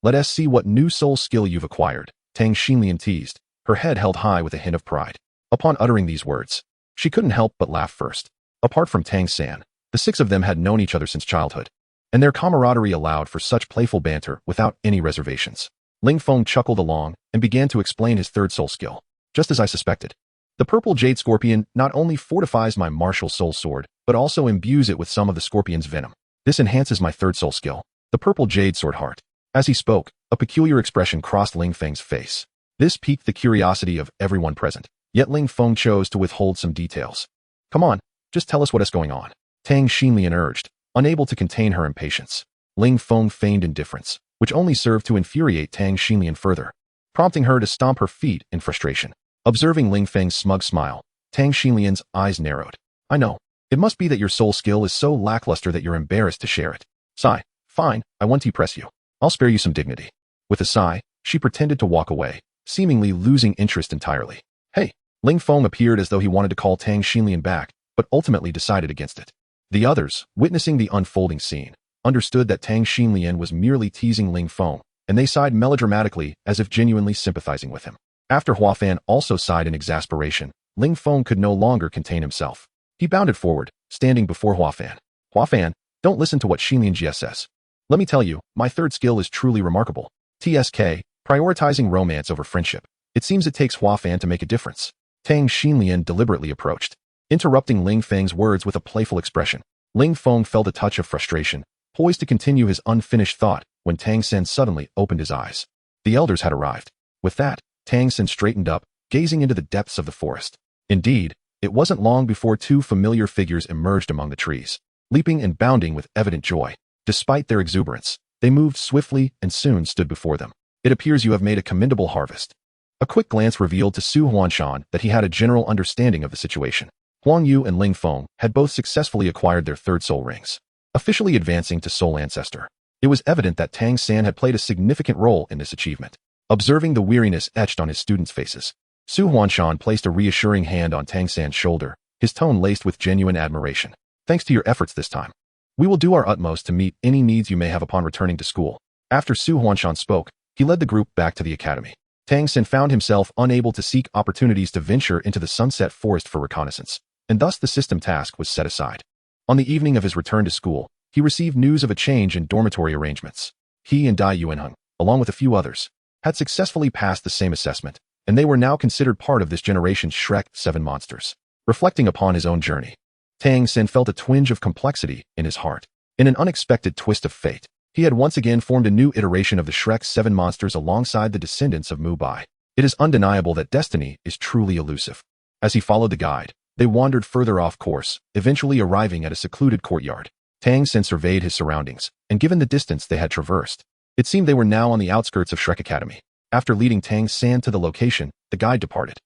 let us see what new soul skill you've acquired, Tang Xinlian teased, her head held high with a hint of pride. Upon uttering these words, she couldn't help but laugh first. Apart from Tang San, the 6 of them had known each other since childhood, and their camaraderie allowed for such playful banter without any reservations. Ling Feng chuckled along and began to explain his 3rd soul skill. Just as I suspected. The purple jade scorpion not only fortifies my martial soul sword, but also imbues it with some of the scorpion's venom. This enhances my 3rd soul skill, the purple jade sword heart. As he spoke, a peculiar expression crossed Ling Feng's face. This piqued the curiosity of everyone present, yet Ling Feng chose to withhold some details. Come on, just tell us what is going on, Tang Xinlian urged, unable to contain her impatience. Ling Feng feigned indifference, which only served to infuriate Tang Xinlian further, prompting her to stomp her feet in frustration. Observing Ling Feng's smug smile, Tang Xinlian's eyes narrowed. I know. It must be that your soul skill is so lackluster that you're embarrassed to share it. Sigh. Fine, I won't impress you. I'll spare you some dignity. With a sigh, she pretended to walk away, seemingly losing interest entirely. Hey! Ling Feng appeared as though he wanted to call Tang Xinlian back, but ultimately decided against it. The others, witnessing the unfolding scene, understood that Tang Xinlian was merely teasing Ling Feng, and they sighed melodramatically as if genuinely sympathizing with him. After Hua Fan also sighed in exasperation, Ling Feng could no longer contain himself. He bounded forward, standing before Hua Fan. Hua Fan, don't listen to what Xinlian Jie says. Let me tell you, my third skill is truly remarkable. TSK, prioritizing romance over friendship. It seems it takes Hua Fan to make a difference. Tang Xinlian deliberately approached, interrupting Ling Feng's words with a playful expression. Ling Feng felt a touch of frustration, poised to continue his unfinished thought when Tang San suddenly opened his eyes. The elders had arrived. With that, Tang San straightened up, gazing into the depths of the forest. Indeed, it wasn't long before two familiar figures emerged among the trees, leaping and bounding with evident joy. Despite their exuberance, they moved swiftly and soon stood before them. It appears you have made a commendable harvest. A quick glance revealed to Su Huanshan that he had a general understanding of the situation. Huang Yu and Ling Feng had both successfully acquired their third soul rings, officially advancing to Soul Ancestor. It was evident that Tang San had played a significant role in this achievement. Observing the weariness etched on his students' faces, Su Huanshan placed a reassuring hand on Tang San's shoulder, his tone laced with genuine admiration. Thanks to your efforts this time. We will do our utmost to meet any needs you may have upon returning to school. After Su Huanshan spoke, he led the group back to the academy. Tang San found himself unable to seek opportunities to venture into the Sunset Forest for reconnaissance, and thus the system task was set aside. On the evening of his return to school, he received news of a change in dormitory arrangements. He and Dai Yuanheng, along with a few others, had successfully passed the same assessment, and they were now considered part of this generation's Shrek 7 monsters. Reflecting upon his own journey, Tang San felt a twinge of complexity in his heart. In an unexpected twist of fate, he had once again formed a new iteration of the Shrek 7 monsters alongside the descendants of Mu Bai. It is undeniable that destiny is truly elusive. As he followed the guide, they wandered further off course, eventually arriving at a secluded courtyard. Tang San surveyed his surroundings, and given the distance they had traversed, it seemed they were now on the outskirts of Shrek Academy. After leading Tang San to the location, the guide departed.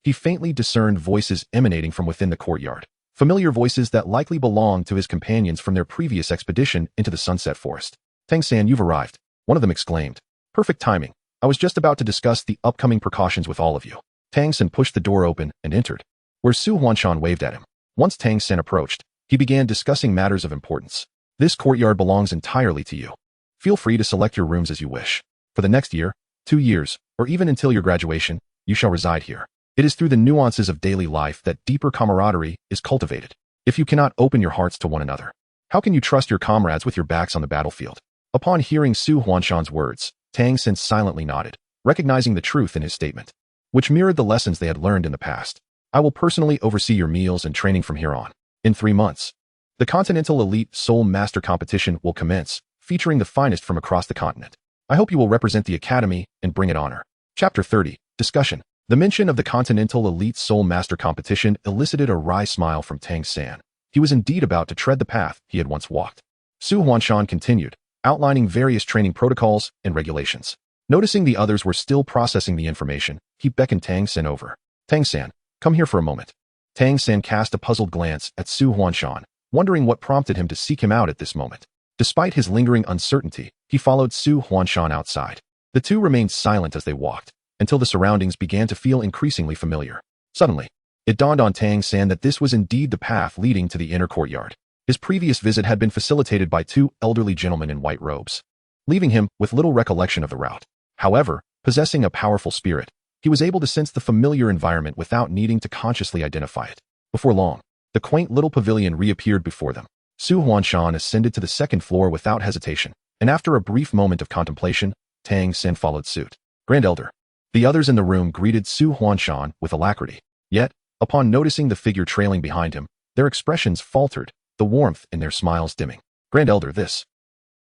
He faintly discerned voices emanating from within the courtyard. Familiar voices that likely belonged to his companions from their previous expedition into the Sunset Forest. Tang San, you've arrived, one of them exclaimed. Perfect timing. I was just about to discuss the upcoming precautions with all of you. Tang San pushed the door open and entered, where Su Huanshan waved at him. Once Tang San approached, he began discussing matters of importance. This courtyard belongs entirely to you. Feel free to select your rooms as you wish. For the next year, 2 years, or even until your graduation, you shall reside here. It is through the nuances of daily life that deeper camaraderie is cultivated. If you cannot open your hearts to one another, how can you trust your comrades with your backs on the battlefield? Upon hearing Su Huanshan's words, Tang San silently nodded, recognizing the truth in his statement, which mirrored the lessons they had learned in the past. I will personally oversee your meals and training from here on. In 3 months, the Continental Elite Soul Master Competition will commence, featuring the finest from across the continent. I hope you will represent the Academy and bring it honor. Chapter 30, Discussion. The mention of the Continental Elite Soul Master Competition elicited a wry smile from Tang San. He was indeed about to tread the path he had once walked. Su Huanshan continued, outlining various training protocols and regulations. Noticing the others were still processing the information, he beckoned Tang San over. Tang San, come here for a moment. Tang San cast a puzzled glance at Su Huanshan, wondering what prompted him to seek him out at this moment. Despite his lingering uncertainty, he followed Su Huanshan outside. The two remained silent as they walked, until the surroundings began to feel increasingly familiar. Suddenly, it dawned on Tang San that this was indeed the path leading to the inner courtyard. His previous visit had been facilitated by 2 elderly gentlemen in white robes, leaving him with little recollection of the route. However, possessing a powerful spirit, he was able to sense the familiar environment without needing to consciously identify it. Before long, the quaint little pavilion reappeared before them. Su Huanshan ascended to the 2nd floor without hesitation, and after a brief moment of contemplation, Tang San followed suit. Grand Elder. The others in the room greeted Su Huanshan with alacrity. Yet, upon noticing the figure trailing behind him, their expressions faltered, the warmth in their smiles dimming. Grand Elder, this.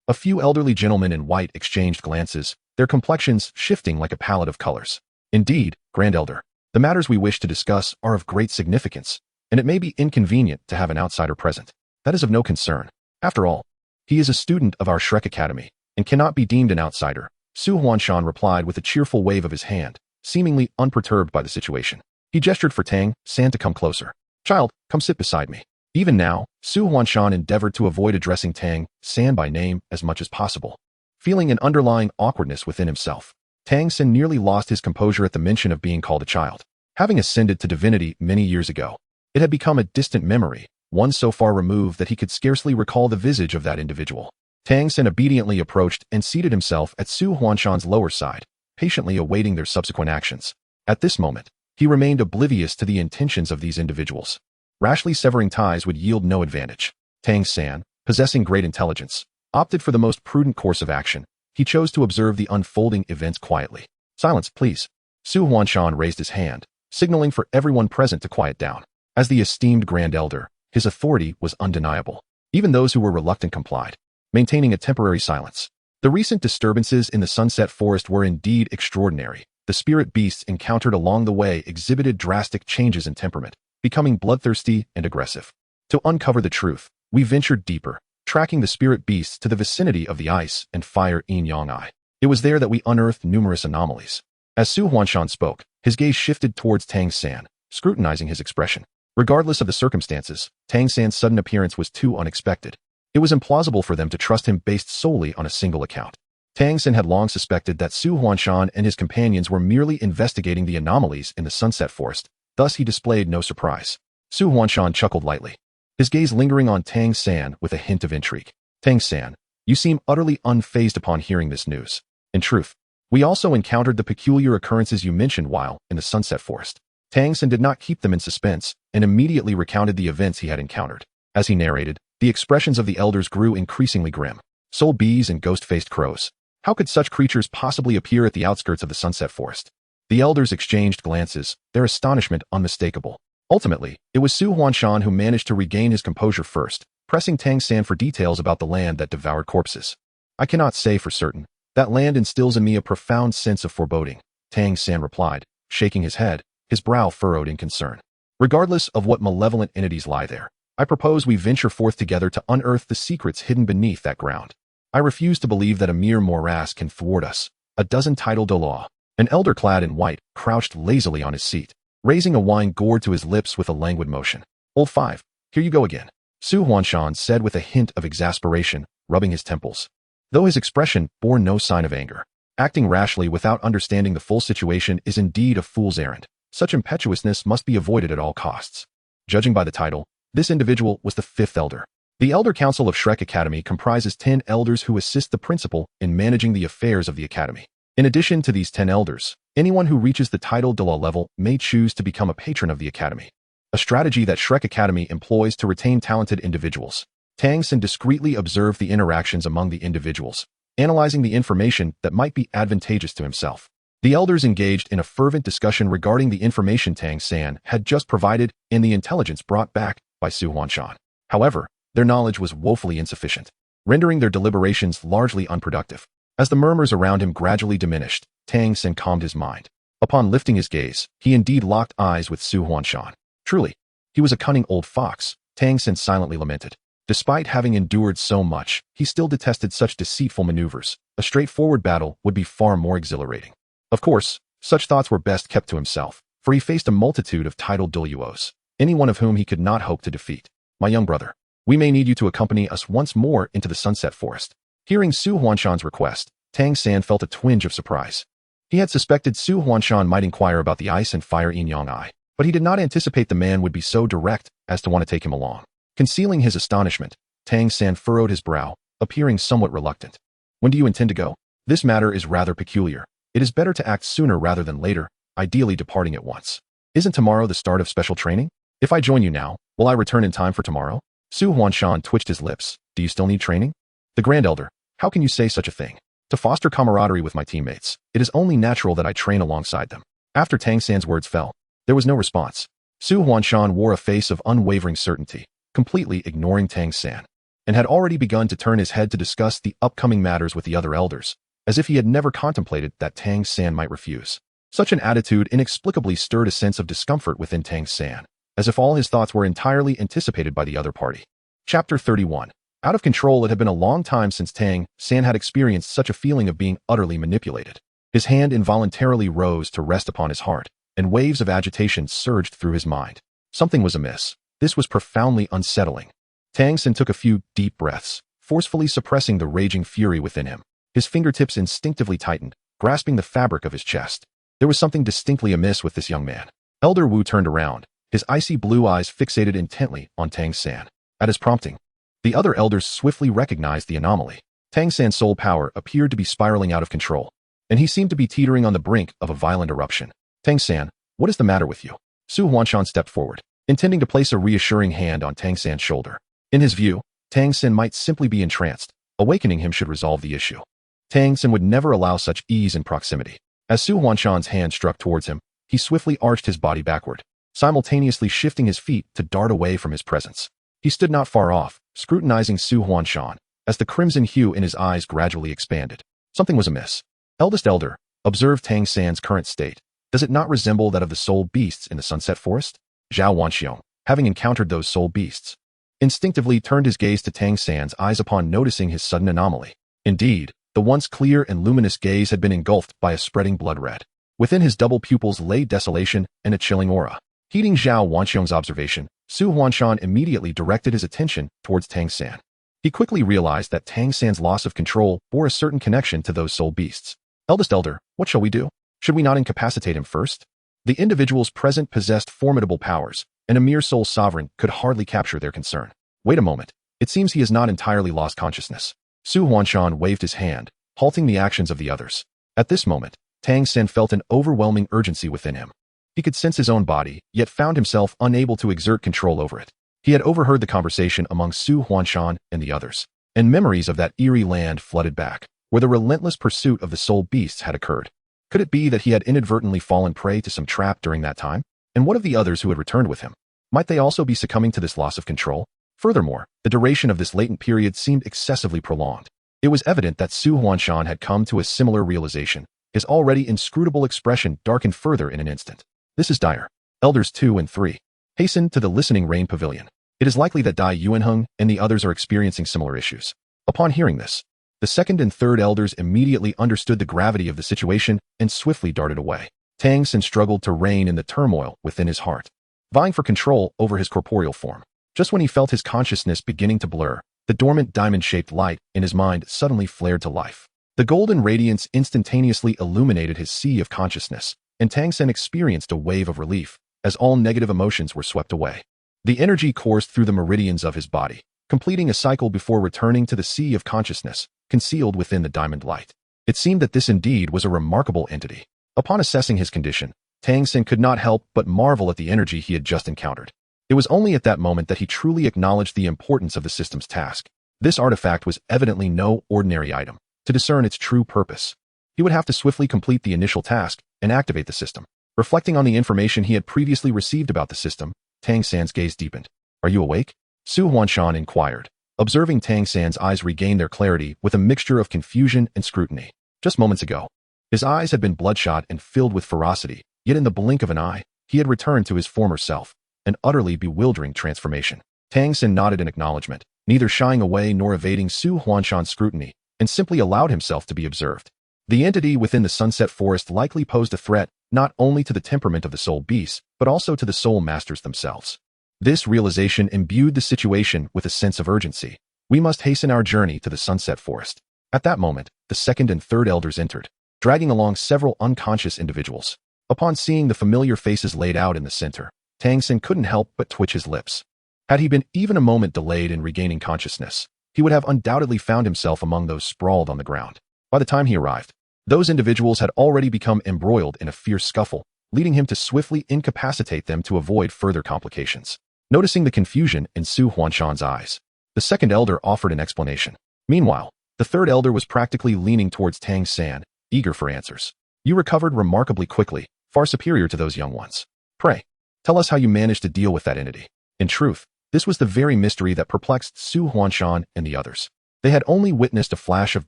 A few elderly gentlemen in white exchanged glances, their complexions shifting like a palette of colors. Indeed, Grand Elder, the matters we wish to discuss are of great significance, and it may be inconvenient to have an outsider present. That is of no concern. After all, he is a student of our Shrek Academy, and cannot be deemed an outsider, Su Huanshan replied with a cheerful wave of his hand, seemingly unperturbed by the situation. He gestured for Tang San to come closer. "Child, come sit beside me." Even now, Su Huanshan endeavored to avoid addressing Tang San by name as much as possible. Feeling an underlying awkwardness within himself, Tang San nearly lost his composure at the mention of being called a child. Having ascended to divinity many years ago, it had become a distant memory, one so far removed that he could scarcely recall the visage of that individual. Tang San obediently approached and seated himself at Su Huanshan's lower side, patiently awaiting their subsequent actions. At this moment, he remained oblivious to the intentions of these individuals. Rashly severing ties would yield no advantage. Tang San, possessing great intelligence, opted for the most prudent course of action. He chose to observe the unfolding events quietly. "Silence, please." Su Huanshan raised his hand, signaling for everyone present to quiet down. As the esteemed Grand Elder, his authority was undeniable. Even those who were reluctant complied, maintaining a temporary silence. The recent disturbances in the Sunset Forest were indeed extraordinary. The spirit beasts encountered along the way exhibited drastic changes in temperament, becoming bloodthirsty and aggressive. To uncover the truth, we ventured deeper, tracking the spirit beasts to the vicinity of the ice and fire yin-yang eye. It was there that we unearthed numerous anomalies. As Su Huanshan spoke, his gaze shifted towards Tang San, scrutinizing his expression. Regardless of the circumstances, Tang San's sudden appearance was too unexpected. It was implausible for them to trust him based solely on a single account. Tang San had long suspected that Su Huanshan and his companions were merely investigating the anomalies in the Sunset Forest, thus he displayed no surprise. Su Huanshan chuckled lightly, his gaze lingering on Tang San with a hint of intrigue. "Tang San, you seem utterly unfazed upon hearing this news. In truth, we also encountered the peculiar occurrences you mentioned while in the Sunset Forest." Tang San did not keep them in suspense and immediately recounted the events he had encountered. As he narrated, the expressions of the elders grew increasingly grim. Soul bees and ghost-faced crows. How could such creatures possibly appear at the outskirts of the Sunset Forest? The elders exchanged glances, their astonishment unmistakable. Ultimately, it was Su Huanshan who managed to regain his composure first, pressing Tang San for details about the land that devoured corpses. "I cannot say for certain. That land instills in me a profound sense of foreboding," Tang San replied, shaking his head, his brow furrowed in concern. "Regardless of what malevolent entities lie there, I propose we venture forth together to unearth the secrets hidden beneath that ground. I refuse to believe that a mere morass can thwart us." A dozen titled Douluo, an elder clad in white, crouched lazily on his seat, raising a wine gourd to his lips with a languid motion. "Old Five, here you go again," Su Huanshan said with a hint of exasperation, rubbing his temples. Though his expression bore no sign of anger. Acting rashly without understanding the full situation is indeed a fool's errand. Such impetuousness must be avoided at all costs. Judging by the title, this individual was the fifth elder. The Elder Council of Shrek Academy comprises 10 elders who assist the principal in managing the affairs of the academy. In addition to these 10 elders, anyone who reaches the title Douluo level may choose to become a patron of the academy. A strategy that Shrek Academy employs to retain talented individuals. Tang San discreetly observed the interactions among the individuals, analyzing the information that might be advantageous to himself. The elders engaged in a fervent discussion regarding the information Tang San had just provided and the intelligence brought back by Su Huanshan. However, their knowledge was woefully insufficient, rendering their deliberations largely unproductive. As the murmurs around him gradually diminished, Tang San calmed his mind. Upon lifting his gaze, he indeed locked eyes with Su Huanshan. Truly, he was a cunning old fox, Tang San silently lamented. Despite having endured so much, he still detested such deceitful maneuvers. A straightforward battle would be far more exhilarating. Of course, such thoughts were best kept to himself, for he faced a multitude of titled Douluos, any one of whom he could not hope to defeat. "My young brother, we may need you to accompany us once more into the Sunset Forest." Hearing Su Huanshan's request, Tang San felt a twinge of surprise. He had suspected Su Huanshan might inquire about the ice and fire yin-yang eye, but he did not anticipate the man would be so direct as to want to take him along. Concealing his astonishment, Tang San furrowed his brow, appearing somewhat reluctant. "When do you intend to go? This matter is rather peculiar. It is better to act sooner rather than later, ideally departing at once. Isn't tomorrow the start of special training? If I join you now, will I return in time for tomorrow?" Su Huanshan twitched his lips. "Do you still need training?" "The Grand Elder, how can you say such a thing? To foster camaraderie with my teammates, it is only natural that I train alongside them." After Tang San's words fell, there was no response. Su Huanshan wore a face of unwavering certainty, completely ignoring Tang San, and had already begun to turn his head to discuss the upcoming matters with the other elders, as if he had never contemplated that Tang San might refuse. Such an attitude inexplicably stirred a sense of discomfort within Tang San, as if all his thoughts were entirely anticipated by the other party. Chapter 31. Out of control. It had been a long time since Tang San had experienced such a feeling of being utterly manipulated. His hand involuntarily rose to rest upon his heart, and waves of agitation surged through his mind. Something was amiss. This was profoundly unsettling. Tang San took a few deep breaths, forcefully suppressing the raging fury within him. His fingertips instinctively tightened, grasping the fabric of his chest. There was something distinctly amiss with this young man. Elder Wu turned around, his icy blue eyes fixated intently on Tang San. At his prompting, the other elders swiftly recognized the anomaly. Tang San's soul power appeared to be spiraling out of control, and he seemed to be teetering on the brink of a violent eruption. Tang San, what is the matter with you? Su Huanshan stepped forward, intending to place a reassuring hand on Tang San's shoulder. In his view, Tang San might simply be entranced. Awakening him should resolve the issue. Tang San would never allow such ease in proximity. As Su Huanshan's hand struck towards him, he swiftly arched his body backward, simultaneously shifting his feet to dart away from his presence. He stood not far off, scrutinizing Su Huanshan, as the crimson hue in his eyes gradually expanded. Something was amiss. Eldest elder, observe Tang San's current state. Does it not resemble that of the soul beasts in the Sunset Forest? Zhao Wanxiong, having encountered those soul beasts, instinctively turned his gaze to Tang San's eyes upon noticing his sudden anomaly. Indeed, the once clear and luminous gaze had been engulfed by a spreading blood red. Within his double pupils lay desolation and a chilling aura. Heeding Zhao Wanxiong's observation, Su Huanshan immediately directed his attention towards Tang San. He quickly realized that Tang San's loss of control bore a certain connection to those soul beasts. Eldest elder, what shall we do? Should we not incapacitate him first? The individuals present possessed formidable powers, and a mere soul sovereign could hardly capture their concern. Wait a moment. It seems he has not entirely lost consciousness. Su Huanshan waved his hand, halting the actions of the others. At this moment, Tang San felt an overwhelming urgency within him. He could sense his own body, yet found himself unable to exert control over it. He had overheard the conversation among Su Huanshan and the others, and memories of that eerie land flooded back, where the relentless pursuit of the soul beasts had occurred. Could it be that he had inadvertently fallen prey to some trap during that time? And what of the others who had returned with him? Might they also be succumbing to this loss of control? Furthermore, the duration of this latent period seemed excessively prolonged. It was evident that Su Huanshan had come to a similar realization. His already inscrutable expression darkened further in an instant. This is dire. Elders 2 and 3. Hasten to the Listening Rain Pavilion. It is likely that Dai Yuanheng and the others are experiencing similar issues. Upon hearing this, the second and third elders immediately understood the gravity of the situation and swiftly darted away. Tang San struggled to rein in the turmoil within his heart, vying for control over his corporeal form. Just when he felt his consciousness beginning to blur, the dormant diamond-shaped light in his mind suddenly flared to life. The golden radiance instantaneously illuminated his sea of consciousness, and Tang San experienced a wave of relief as all negative emotions were swept away. The energy coursed through the meridians of his body, completing a cycle before returning to the sea of consciousness, concealed within the diamond light. It seemed that this indeed was a remarkable entity. Upon assessing his condition, Tang San could not help but marvel at the energy he had just encountered. It was only at that moment that he truly acknowledged the importance of the system's task. This artifact was evidently no ordinary item. To discern its true purpose, he would have to swiftly complete the initial task and activate the system. Reflecting on the information he had previously received about the system, Tang San's gaze deepened. Are you awake? Su Huanshan inquired, observing Tang San's eyes regain their clarity with a mixture of confusion and scrutiny. Just moments ago, his eyes had been bloodshot and filled with ferocity, yet in the blink of an eye, he had returned to his former self, an utterly bewildering transformation. Tang San nodded in acknowledgement, neither shying away nor evading Su Huanshan's scrutiny, and simply allowed himself to be observed. The entity within the Sunset Forest likely posed a threat not only to the temperament of the soul beasts, but also to the soul masters themselves. This realization imbued the situation with a sense of urgency. We must hasten our journey to the Sunset Forest. At that moment, the second and third elders entered, dragging along several unconscious individuals. Upon seeing the familiar faces laid out in the center, Tang San couldn't help but twitch his lips. Had he been even a moment delayed in regaining consciousness, he would have undoubtedly found himself among those sprawled on the ground. By the time he arrived, those individuals had already become embroiled in a fierce scuffle, leading him to swiftly incapacitate them to avoid further complications. Noticing the confusion in Su Huanshan's eyes, the second elder offered an explanation. Meanwhile, the third elder was practically leaning towards Tang San, eager for answers. You recovered remarkably quickly, far superior to those young ones. Pray, tell us how you managed to deal with that entity. In truth, this was the very mystery that perplexed Su Huanshan and the others. They had only witnessed a flash of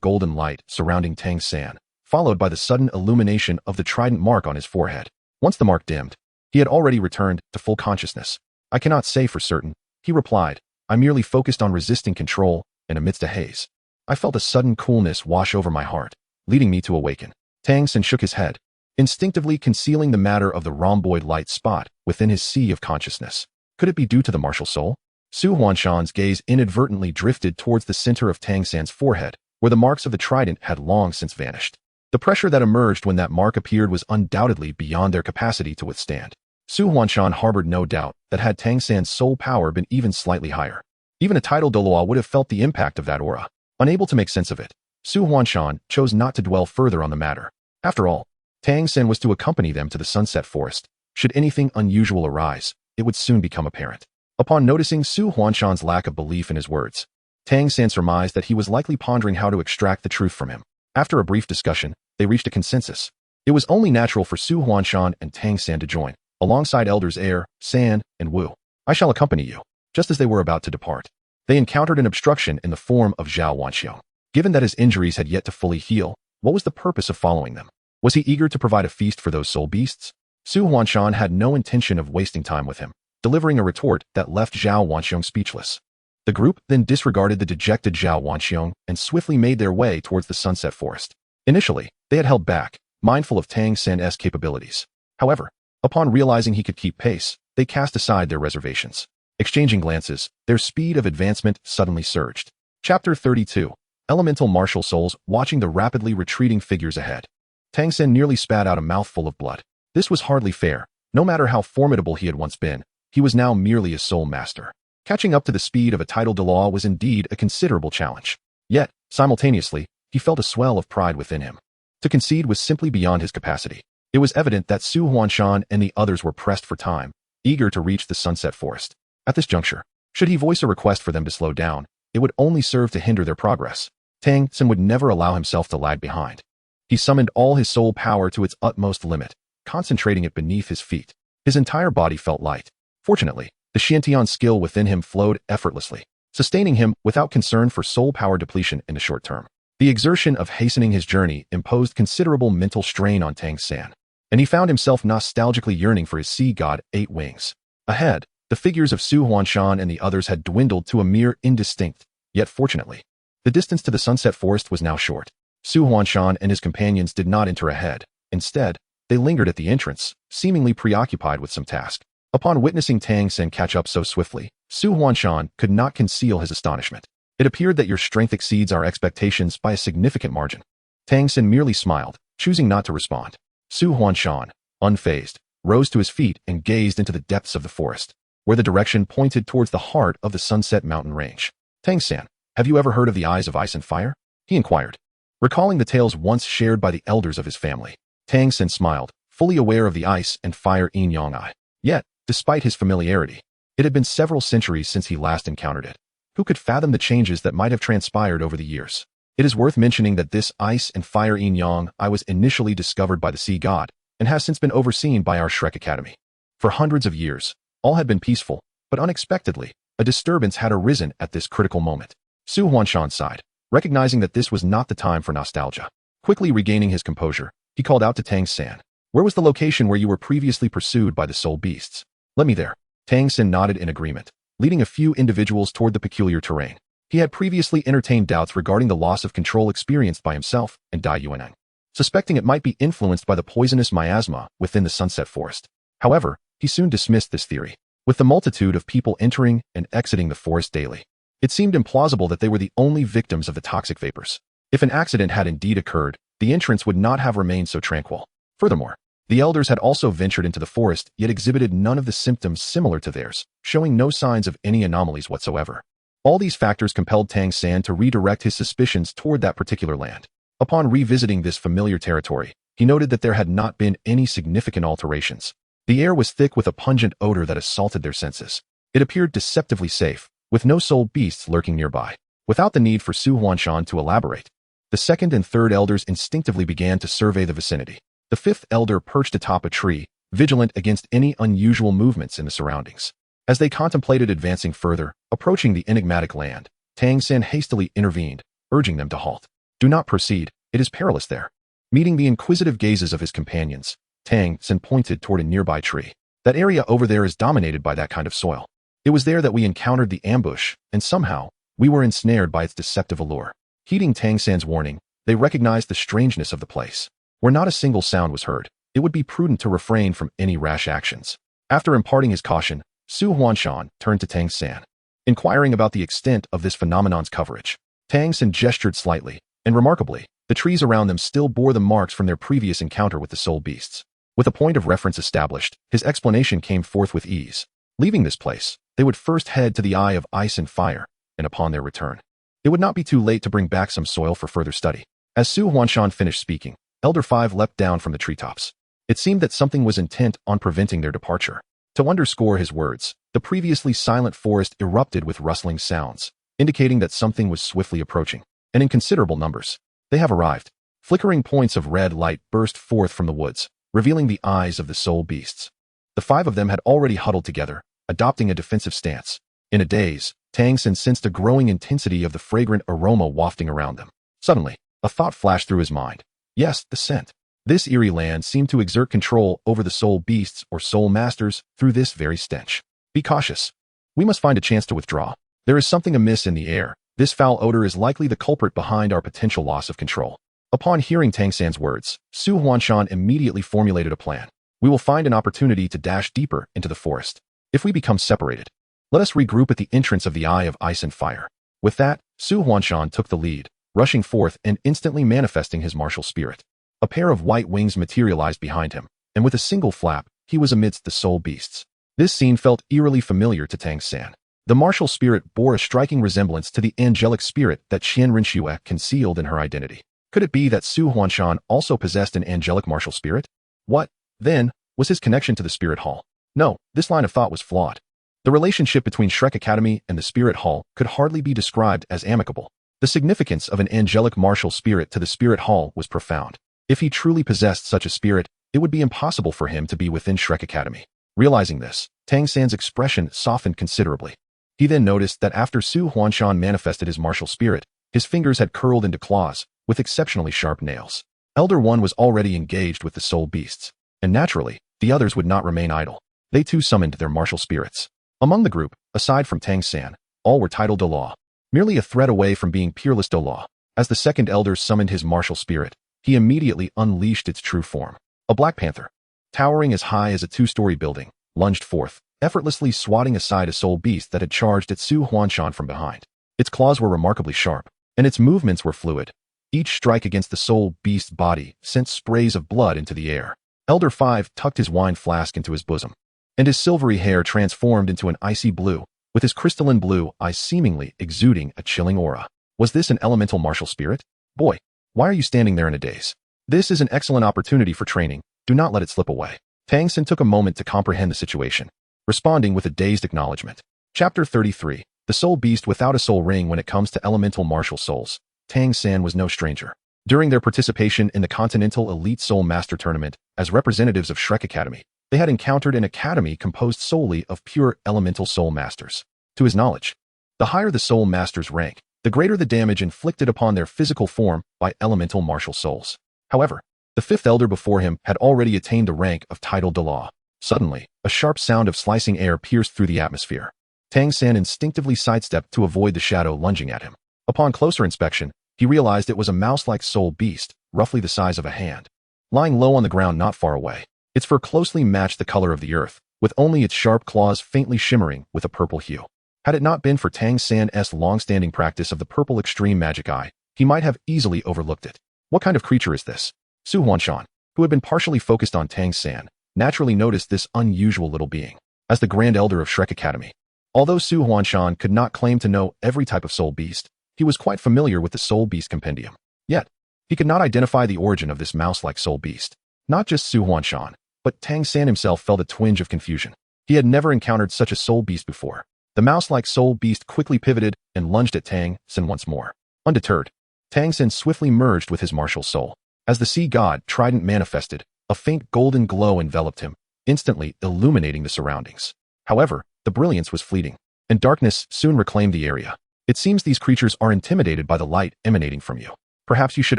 golden light surrounding Tang San, followed by the sudden illumination of the trident mark on his forehead. Once the mark dimmed, he had already returned to full consciousness. I cannot say for certain, he replied. I merely focused on resisting control, and amidst a haze, I felt a sudden coolness wash over my heart, leading me to awaken. Tang San shook his head, instinctively concealing the matter of the rhomboid light spot within his sea of consciousness. Could it be due to the martial soul? Su Huanshan's gaze inadvertently drifted towards the center of Tang San's forehead, where the marks of the trident had long since vanished. The pressure that emerged when that mark appeared was undoubtedly beyond their capacity to withstand. Su Huanshan harbored no doubt that had Tang San's soul power been even slightly higher, even a titled Douluo would have felt the impact of that aura. Unable to make sense of it, Su Huanshan chose not to dwell further on the matter. After all, Tang San was to accompany them to the Sunset Forest. Should anything unusual arise, it would soon become apparent. Upon noticing Su Huanshan's lack of belief in his words, Tang San surmised that he was likely pondering how to extract the truth from him. After a brief discussion, they reached a consensus. It was only natural for Su Huanshan and Tang San to join, alongside elders Er, San, and Wu. I shall accompany you. Just as they were about to depart, they encountered an obstruction in the form of Zhao Wanxiong. Given that his injuries had yet to fully heal, what was the purpose of following them? Was he eager to provide a feast for those soul beasts? Su Huanshan had no intention of wasting time with him, delivering a retort that left Zhao Wanxiong speechless. The group then disregarded the dejected Zhao Wanxiong and swiftly made their way towards the Sunset Forest. Initially, they had held back, mindful of Tang San's capabilities. However, upon realizing he could keep pace, they cast aside their reservations. Exchanging glances, their speed of advancement suddenly surged. Chapter 32. Elemental Martial Souls watching the rapidly retreating figures ahead. Tang San nearly spat out a mouthful of blood. This was hardly fair. No matter how formidable he had once been, he was now merely a soul master. Catching up to the speed of a titled Douluo was indeed a considerable challenge. Yet, simultaneously, he felt a swell of pride within him. To concede was simply beyond his capacity. It was evident that Su Huanshan and the others were pressed for time, eager to reach the Sunset Forest. At this juncture, should he voice a request for them to slow down, it would only serve to hinder their progress. Tang San would never allow himself to lag behind. He summoned all his soul power to its utmost limit, concentrating it beneath his feet. His entire body felt light. Fortunately, the Xiantian skill within him flowed effortlessly, sustaining him without concern for soul power depletion in the short term. The exertion of hastening his journey imposed considerable mental strain on Tang San, and he found himself nostalgically yearning for his sea god 8 wings. Ahead, the figures of Su Huanshan and the others had dwindled to a mere indistinct, yet fortunately, the distance to the Sunset Forest was now short. Su Huanshan and his companions did not enter ahead. Instead, they lingered at the entrance, seemingly preoccupied with some task. Upon witnessing Tang San catch up so swiftly, Su Huanshan could not conceal his astonishment. It appeared that your strength exceeds our expectations by a significant margin. Tang San merely smiled, choosing not to respond. Su Huanshan, unfazed, rose to his feet and gazed into the depths of the forest, where the direction pointed towards the heart of the Sunset Mountain Range. Tang San, have you ever heard of the Eyes of Ice and Fire? He inquired, recalling the tales once shared by the elders of his family. Tang San smiled, fully aware of the ice and fire yin-yang eye. Yet, despite his familiarity, it had been several centuries since he last encountered it. Who could fathom the changes that might have transpired over the years? It is worth mentioning that this ice and fire yin-yang eye was initially discovered by the sea god and has since been overseen by our Shrek Academy. For hundreds of years, all had been peaceful, but unexpectedly, a disturbance had arisen at this critical moment. Su Huanshan sighed, recognizing that this was not the time for nostalgia. Quickly regaining his composure, he called out to Tang San. Where was the location where you were previously pursued by the soul beasts? Let me there. Tang San nodded in agreement, leading a few individuals toward the peculiar terrain. He had previously entertained doubts regarding the loss of control experienced by himself and Dai Yuaneng, suspecting it might be influenced by the poisonous miasma within the Sunset Forest. However, he soon dismissed this theory. With the multitude of people entering and exiting the forest daily, it seemed implausible that they were the only victims of the toxic vapors. If an accident had indeed occurred, the entrance would not have remained so tranquil. Furthermore, the elders had also ventured into the forest yet exhibited none of the symptoms similar to theirs, showing no signs of any anomalies whatsoever. All these factors compelled Tang San to redirect his suspicions toward that particular land. Upon revisiting this familiar territory, he noted that there had not been any significant alterations. The air was thick with a pungent odor that assaulted their senses. It appeared deceptively safe, with no soul beasts lurking nearby. Without the need for Su Huanshan to elaborate, the second and third elders instinctively began to survey the vicinity. The fifth elder perched atop a tree, vigilant against any unusual movements in the surroundings. As they contemplated advancing further, approaching the enigmatic land, Tang San hastily intervened, urging them to halt. Do not proceed, it is perilous there. Meeting the inquisitive gazes of his companions, Tang San pointed toward a nearby tree. That area over there is dominated by that kind of soil. It was there that we encountered the ambush, and somehow, we were ensnared by its deceptive allure. Heeding Tang San's warning, they recognized the strangeness of the place. Where not a single sound was heard, it would be prudent to refrain from any rash actions. After imparting his caution, Su Huanshan turned to Tang San, inquiring about the extent of this phenomenon's coverage. Tang San gestured slightly, and remarkably, the trees around them still bore the marks from their previous encounter with the soul beasts. With a point of reference established, his explanation came forth with ease. Leaving this place, they would first head to the Eye of Ice and Fire, and upon their return, it would not be too late to bring back some soil for further study. As Su Huanshan finished speaking, Elder 5 leapt down from the treetops. It seemed that something was intent on preventing their departure. To underscore his words, the previously silent forest erupted with rustling sounds, indicating that something was swiftly approaching, and in considerable numbers. They have arrived. Flickering points of red light burst forth from the woods, revealing the eyes of the soul beasts. The 5 of them had already huddled together, adopting a defensive stance. In a daze, Tang San sensed a growing intensity of the fragrant aroma wafting around them. Suddenly, a thought flashed through his mind. Yes, the scent. This eerie land seemed to exert control over the soul beasts or soul masters through this very stench. Be cautious. We must find a chance to withdraw. There is something amiss in the air. This foul odor is likely the culprit behind our potential loss of control. Upon hearing Tang San's words, Su Huanshan immediately formulated a plan. We will find an opportunity to dash deeper into the forest. If we become separated, let us regroup at the entrance of the Eye of Ice and Fire. With that, Su Huanshan took the lead, rushing forth and instantly manifesting his martial spirit. A pair of white wings materialized behind him, and with a single flap, he was amidst the soul beasts. This scene felt eerily familiar to Tang San. The martial spirit bore a striking resemblance to the angelic spirit that Qian Rinxue concealed in her identity. Could it be that Su Huanshan also possessed an angelic martial spirit? What, then, was his connection to the Spirit Hall? No, this line of thought was flawed. The relationship between Shrek Academy and the Spirit Hall could hardly be described as amicable. The significance of an angelic martial spirit to the Spirit Hall was profound. If he truly possessed such a spirit, it would be impossible for him to be within Shrek Academy. Realizing this, Tang San's expression softened considerably. He then noticed that after Su Huanshan manifested his martial spirit, his fingers had curled into claws, with exceptionally sharp nails. Elder 1 was already engaged with the soul beasts, and naturally, the others would not remain idle. They too summoned their martial spirits. Among the group, aside from Tang San, all were titled Douluo, merely a thread away from being peerless Douluo. As the second elder summoned his martial spirit, he immediately unleashed its true form. A black panther, towering as high as a 2-story building, lunged forth, effortlessly swatting aside a soul beast that had charged at Su Huanshan from behind. Its claws were remarkably sharp, and its movements were fluid. Each strike against the soul beast's body sent sprays of blood into the air. Elder 5 tucked his wine flask into his bosom, and his silvery hair transformed into an icy blue, with his crystalline blue eyes seemingly exuding a chilling aura. Was this an elemental martial spirit? Boy, why are you standing there in a daze? This is an excellent opportunity for training. Do not let it slip away. Tang San took a moment to comprehend the situation, responding with a dazed acknowledgement. Chapter 33. The Soul Beast Without a Soul Ring. When it comes to elemental martial souls, Tang San was no stranger. During their participation in the Continental Elite Soul Master Tournament, as representatives of Shrek Academy, they had encountered an academy composed solely of pure elemental soul masters. To his knowledge, the higher the soul master's rank, the greater the damage inflicted upon their physical form by elemental martial souls. However, the 5th elder before him had already attained the rank of titled Douluo. Suddenly, a sharp sound of slicing air pierced through the atmosphere. Tang San instinctively sidestepped to avoid the shadow lunging at him. Upon closer inspection, he realized it was a mouse-like soul beast, roughly the size of a hand, lying low on the ground not far away. Its fur closely matched the color of the earth, with only its sharp claws faintly shimmering with a purple hue. Had it not been for Tang San's long-standing practice of the purple extreme magic eye, he might have easily overlooked it. What kind of creature is this? Su Huanshan, who had been partially focused on Tang San, naturally noticed this unusual little being. As the Grand Elder of Shrek Academy, although Su Huanshan could not claim to know every type of soul beast, he was quite familiar with the Soul Beast Compendium. Yet, he could not identify the origin of this mouse-like soul beast. Not just Su Huanshan, but Tang San himself felt a twinge of confusion. He had never encountered such a soul beast before. The mouse-like soul beast quickly pivoted and lunged at Tang San once more. Undeterred, Tang San swiftly merged with his martial soul. As the sea god trident manifested, a faint golden glow enveloped him, instantly illuminating the surroundings. However, the brilliance was fleeting, and darkness soon reclaimed the area. It seems these creatures are intimidated by the light emanating from you. Perhaps you should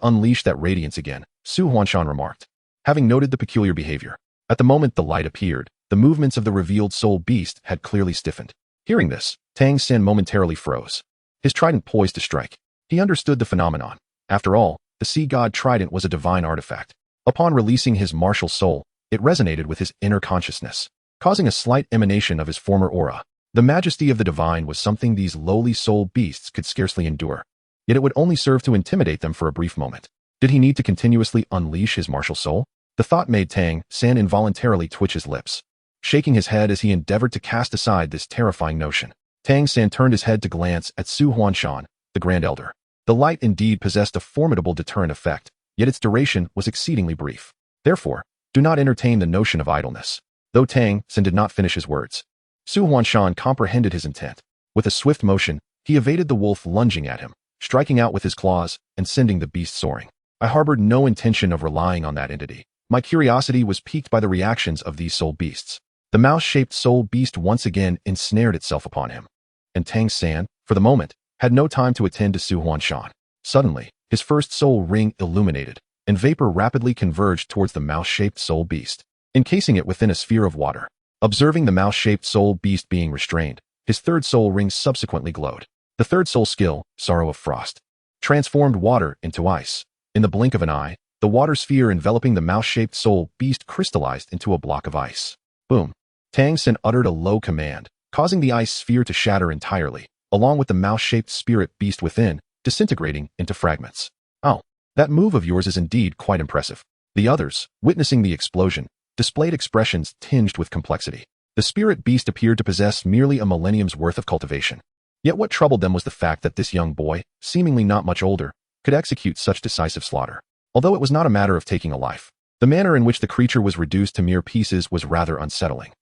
unleash that radiance again, Su Huanshan remarked. Having noted the peculiar behavior, at the moment the light appeared, the movements of the revealed soul beast had clearly stiffened. Hearing this, Tang San momentarily froze, his trident poised to strike. He understood the phenomenon. After all, the sea god trident was a divine artifact. Upon releasing his martial soul, it resonated with his inner consciousness, causing a slight emanation of his former aura. The majesty of the divine was something these lowly soul beasts could scarcely endure, yet it would only serve to intimidate them for a brief moment. Did he need to continuously unleash his martial soul? The thought made Tang San involuntarily twitch his lips, shaking his head as he endeavored to cast aside this terrifying notion. Tang San turned his head to glance at Su Huanshan, the Grand Elder. The light indeed possessed a formidable deterrent effect, yet its duration was exceedingly brief. Therefore, do not entertain the notion of idleness. Though Tang San did not finish his words, Su Huanshan comprehended his intent. With a swift motion, he evaded the wolf lunging at him, striking out with his claws and sending the beast soaring. I harbored no intention of relying on that entity. My curiosity was piqued by the reactions of these soul beasts. The mouse-shaped soul beast once again ensnared itself upon him, and Tang San, for the moment, had no time to attend to Su Huanshan. Suddenly, his first soul ring illuminated, and vapor rapidly converged towards the mouse-shaped soul beast, encasing it within a sphere of water. Observing the mouse-shaped soul beast being restrained, his third soul ring subsequently glowed. The third soul skill, Sorrow of Frost, transformed water into ice. In the blink of an eye, the water sphere enveloping the mouse-shaped soul beast crystallized into a block of ice. Boom! Tang San uttered a low command, causing the ice sphere to shatter entirely, along with the mouse-shaped spirit beast within, disintegrating into fragments. Oh, that move of yours is indeed quite impressive. The others, witnessing the explosion, displayed expressions tinged with complexity. The spirit beast appeared to possess merely a millennium's worth of cultivation. Yet what troubled them was the fact that this young boy, seemingly not much older, could execute such decisive slaughter. Although it was not a matter of taking a life, the manner in which the creature was reduced to mere pieces was rather unsettling.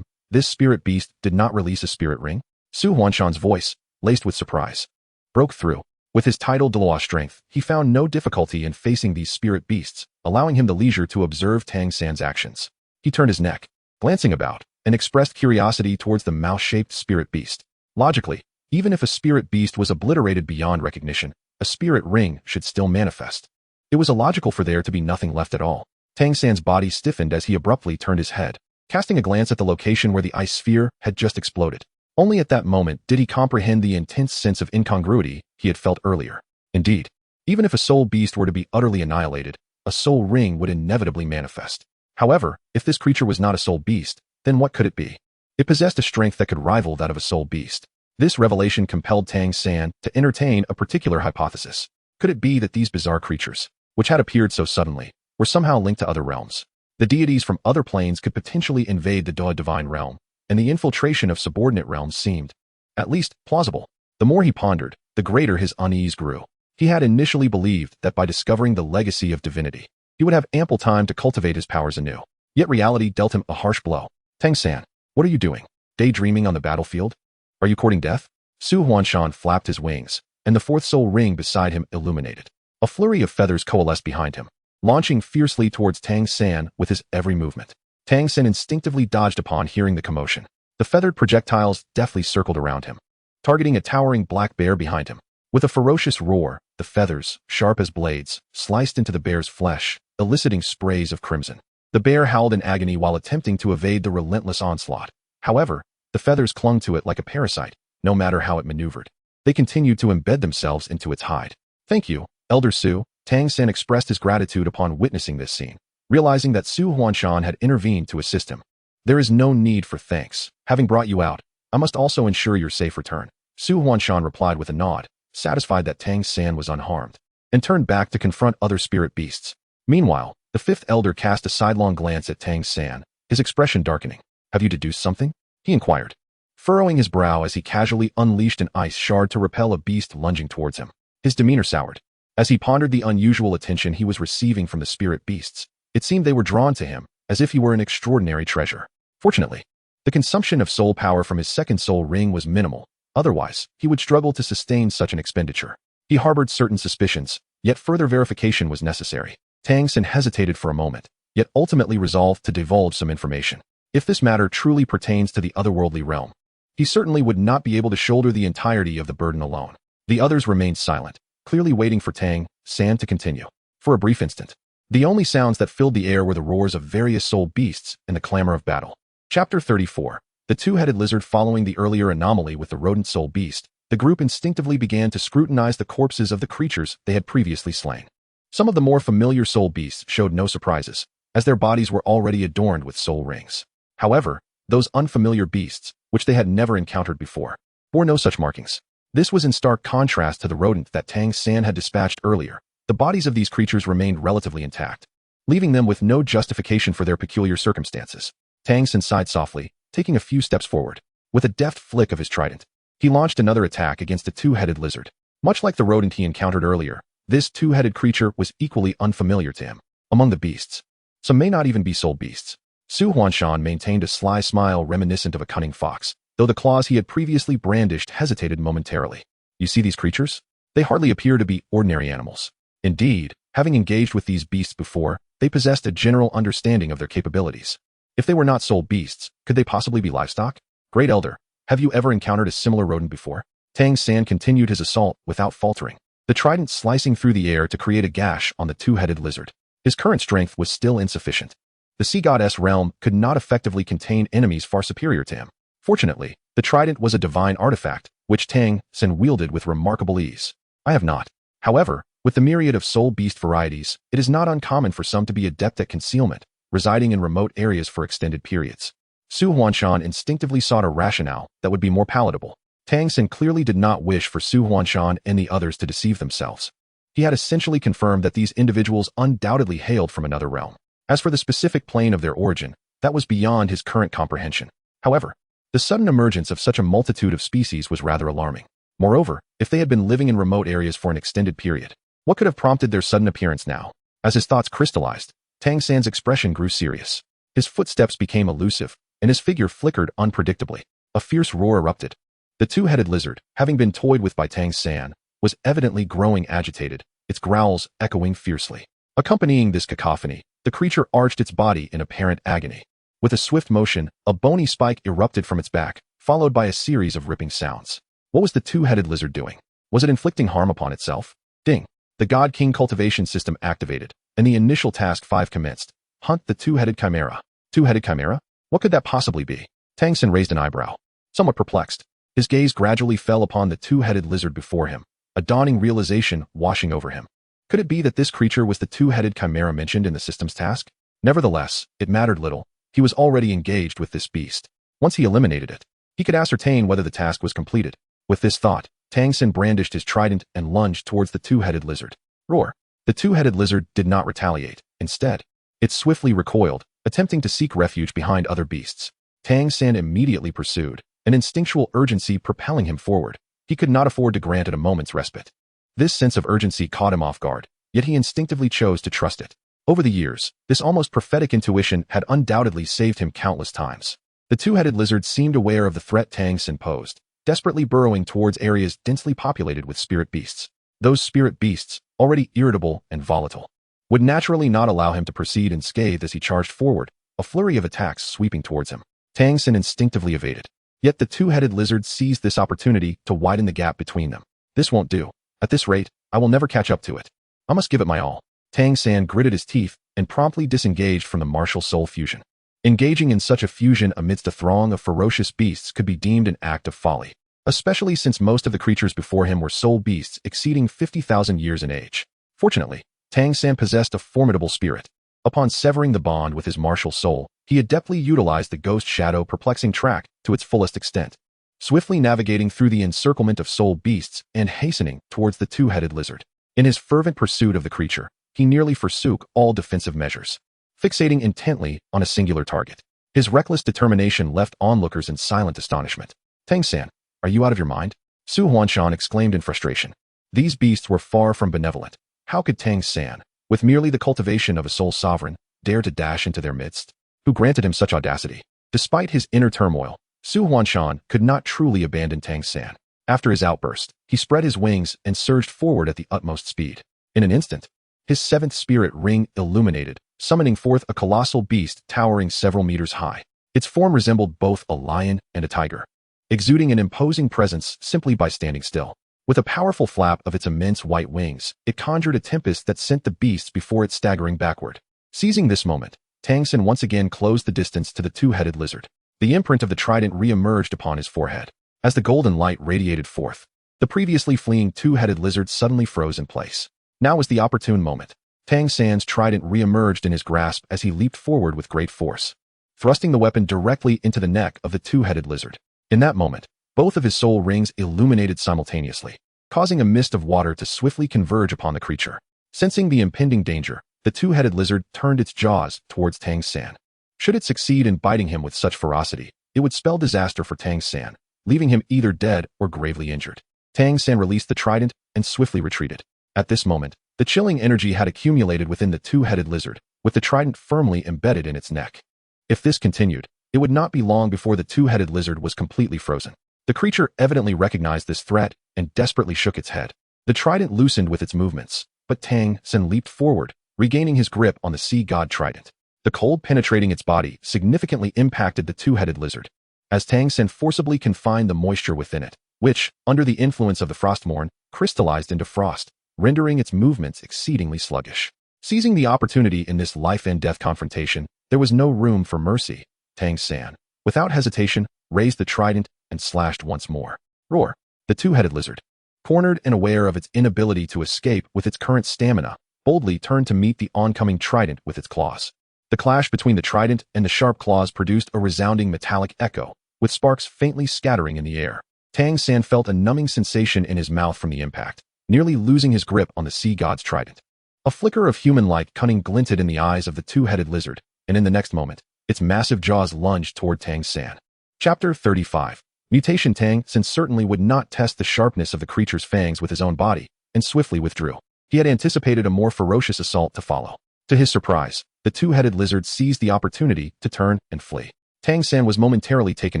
This spirit beast did not release a spirit ring? Su Huanshan's voice, laced with surprise, broke through. With his tidal Douluo strength, he found no difficulty in facing these spirit beasts, allowing him the leisure to observe Tang San's actions. He turned his neck, glancing about, and expressed curiosity towards the mouse-shaped spirit beast. Logically, even if a spirit beast was obliterated beyond recognition, a spirit ring should still manifest. It was illogical for there to be nothing left at all. Tang San's body stiffened as he abruptly turned his head, casting a glance at the location where the ice sphere had just exploded. Only at that moment did he comprehend the intense sense of incongruity he had felt earlier. Indeed, even if a soul beast were to be utterly annihilated, a soul ring would inevitably manifest. However, if this creature was not a soul beast, then what could it be? It possessed a strength that could rival that of a soul beast. This revelation compelled Tang San to entertain a particular hypothesis. Could it be that these bizarre creatures, which had appeared so suddenly, were somehow linked to other realms? The deities from other planes could potentially invade the divine realm, and the infiltration of subordinate realms seemed, at least, plausible. The more he pondered, the greater his unease grew. He had initially believed that by discovering the legacy of divinity, he would have ample time to cultivate his powers anew. Yet reality dealt him a harsh blow. Tang San, what are you doing? Daydreaming on the battlefield? Are you courting death? Su Huanshan flapped his wings, and the fourth soul ring beside him illuminated. A flurry of feathers coalesced behind him, launching fiercely towards Tang San with his every movement. Tang San instinctively dodged upon hearing the commotion. The feathered projectiles deftly circled around him, targeting a towering black bear behind him. With a ferocious roar, the feathers, sharp as blades, sliced into the bear's flesh, eliciting sprays of crimson. The bear howled in agony while attempting to evade the relentless onslaught. However, the feathers clung to it like a parasite, no matter how it maneuvered. They continued to embed themselves into its hide. Thank you, Elder Su. Tang San expressed his gratitude upon witnessing this scene, realizing that Su Huanshan had intervened to assist him. There is no need for thanks. Having brought you out, I must also ensure your safe return. Su Huanshan replied with a nod, satisfied that Tang San was unharmed, and turned back to confront other spirit beasts. Meanwhile, the fifth elder cast a sidelong glance at Tang San, his expression darkening. Have you deduced something? He inquired, furrowing his brow as he casually unleashed an ice shard to repel a beast lunging towards him. His demeanor soured. As he pondered the unusual attention he was receiving from the spirit beasts, it seemed they were drawn to him, as if he were an extraordinary treasure. Fortunately, the consumption of soul power from his second soul ring was minimal. Otherwise, he would struggle to sustain such an expenditure. He harbored certain suspicions, yet further verification was necessary. Tang San hesitated for a moment, yet ultimately resolved to divulge some information. If this matter truly pertains to the otherworldly realm, he certainly would not be able to shoulder the entirety of the burden alone. The others remained silent, clearly waiting for Tang San to continue. For a brief instant, the only sounds that filled the air were the roars of various soul beasts and the clamor of battle. Chapter 34. The two-headed lizard. Following the earlier anomaly with the rodent soul beast, the group instinctively began to scrutinize the corpses of the creatures they had previously slain. Some of the more familiar soul beasts showed no surprises, as their bodies were already adorned with soul rings. However, those unfamiliar beasts, which they had never encountered before, bore no such markings. This was in stark contrast to the rodent that Tang San had dispatched earlier. The bodies of these creatures remained relatively intact, leaving them with no justification for their peculiar circumstances. Tang San sighed softly, taking a few steps forward. With a deft flick of his trident, he launched another attack against the two-headed lizard. Much like the rodent he encountered earlier, this two-headed creature was equally unfamiliar to him. Among the beasts, some may not even be soul beasts. Su Huanshan maintained a sly smile reminiscent of a cunning fox, though the claws he had previously brandished hesitated momentarily. You see these creatures? They hardly appear to be ordinary animals. Indeed, having engaged with these beasts before, they possessed a general understanding of their capabilities. If they were not soul beasts, could they possibly be livestock? Great Elder, have you ever encountered a similar rodent before? Tang San continued his assault without faltering, the trident slicing through the air to create a gash on the two-headed lizard. His current strength was still insufficient. The sea goddess realm could not effectively contain enemies far superior to him. Fortunately, the trident was a divine artifact, which Tang San wielded with remarkable ease. I have not. However, with the myriad of soul beast varieties, it is not uncommon for some to be adept at concealment, residing in remote areas for extended periods. Su Huanshan instinctively sought a rationale that would be more palatable. Tang San clearly did not wish for Su Huanshan and the others to deceive themselves. He had essentially confirmed that these individuals undoubtedly hailed from another realm. As for the specific plane of their origin, that was beyond his current comprehension. However, the sudden emergence of such a multitude of species was rather alarming. Moreover, if they had been living in remote areas for an extended period, what could have prompted their sudden appearance now? As his thoughts crystallized, Tang San's expression grew serious. His footsteps became elusive, and his figure flickered unpredictably. A fierce roar erupted. The two-headed lizard, having been toyed with by Tang San, was evidently growing agitated, its growls echoing fiercely. Accompanying this cacophony, the creature arched its body in apparent agony. With a swift motion, a bony spike erupted from its back, followed by a series of ripping sounds. What was the two-headed lizard doing? Was it inflicting harm upon itself? Ding! The God King cultivation system activated, and the initial task 5 commenced. Hunt the two-headed chimera. Two-headed chimera? What could that possibly be? Tang San raised an eyebrow. Somewhat perplexed, his gaze gradually fell upon the two-headed lizard before him, a dawning realization washing over him. Could it be that this creature was the two-headed chimera mentioned in the system's task? Nevertheless, it mattered little. He was already engaged with this beast. Once he eliminated it, he could ascertain whether the task was completed. With this thought, Tang San brandished his trident and lunged towards the two-headed lizard. Roar! The two-headed lizard did not retaliate. Instead, it swiftly recoiled, attempting to seek refuge behind other beasts. Tang San immediately pursued, an instinctual urgency propelling him forward. He could not afford to grant it a moment's respite. This sense of urgency caught him off guard, yet he instinctively chose to trust it. Over the years, this almost prophetic intuition had undoubtedly saved him countless times. The two-headed lizard seemed aware of the threat Tang San posed, desperately burrowing towards areas densely populated with spirit beasts. Those spirit beasts, already irritable and volatile, would naturally not allow him to proceed unscathed as he charged forward, a flurry of attacks sweeping towards him. Tang San instinctively evaded. Yet the two-headed lizard seized this opportunity to widen the gap between them. This won't do. At this rate, I will never catch up to it. I must give it my all. Tang San gritted his teeth and promptly disengaged from the martial soul fusion. Engaging in such a fusion amidst a throng of ferocious beasts could be deemed an act of folly, especially since most of the creatures before him were soul beasts exceeding 50,000 years in age. Fortunately, Tang San possessed a formidable spirit. Upon severing the bond with his martial soul, he adeptly utilized the ghost shadow perplexing track to its fullest extent, swiftly navigating through the encirclement of soul beasts and hastening towards the two-headed lizard. In his fervent pursuit of the creature, he nearly forsook all defensive measures, fixating intently on a singular target. His reckless determination left onlookers in silent astonishment. Tang San, are you out of your mind? Su Huanshan exclaimed in frustration. These beasts were far from benevolent. How could Tang San, with merely the cultivation of a soul sovereign, dare to dash into their midst? Who granted him such audacity? Despite his inner turmoil, Su Huanshan could not truly abandon Tang San. After his outburst, he spread his wings and surged forward at the utmost speed. In an instant, his seventh spirit ring illuminated, summoning forth a colossal beast towering several meters high. Its form resembled both a lion and a tiger, exuding an imposing presence simply by standing still. With a powerful flap of its immense white wings, it conjured a tempest that sent the beasts before it staggering backward. Seizing this moment, Tang San once again closed the distance to the two-headed lizard. The imprint of the trident re-emerged upon his forehead. As the golden light radiated forth, the previously fleeing two-headed lizard suddenly froze in place. Now was the opportune moment. Tang San's trident re-emerged in his grasp as he leaped forward with great force, thrusting the weapon directly into the neck of the two-headed lizard. In that moment, both of his soul rings illuminated simultaneously, causing a mist of water to swiftly converge upon the creature. Sensing the impending danger, the two-headed lizard turned its jaws towards Tang San. Should it succeed in biting him with such ferocity, it would spell disaster for Tang San, leaving him either dead or gravely injured. Tang San released the trident and swiftly retreated. At this moment, the chilling energy had accumulated within the two-headed lizard, with the trident firmly embedded in its neck. If this continued, it would not be long before the two-headed lizard was completely frozen. The creature evidently recognized this threat and desperately shook its head. The trident loosened with its movements, but Tang San leaped forward, regaining his grip on the sea god trident. The cold penetrating its body significantly impacted the two-headed lizard, as Tang San forcibly confined the moisture within it, which, under the influence of the frostmorn, crystallized into frost, rendering its movements exceedingly sluggish. Seizing the opportunity in this life-and-death confrontation, there was no room for mercy. Tang San, without hesitation, raised the trident and slashed once more. Roar! The two-headed lizard, cornered and aware of its inability to escape with its current stamina, boldly turned to meet the oncoming trident with its claws. The clash between the trident and the sharp claws produced a resounding metallic echo, with sparks faintly scattering in the air. Tang San felt a numbing sensation in his mouth from the impact, nearly losing his grip on the sea god's trident. A flicker of human-like cunning glinted in the eyes of the two-headed lizard, and in the next moment, its massive jaws lunged toward Tang San. Chapter 35. Mutation. Tang San certainly would not test the sharpness of the creature's fangs with his own body, and swiftly withdrew. He had anticipated a more ferocious assault to follow. To his surprise, the two-headed lizard seized the opportunity to turn and flee. Tang San was momentarily taken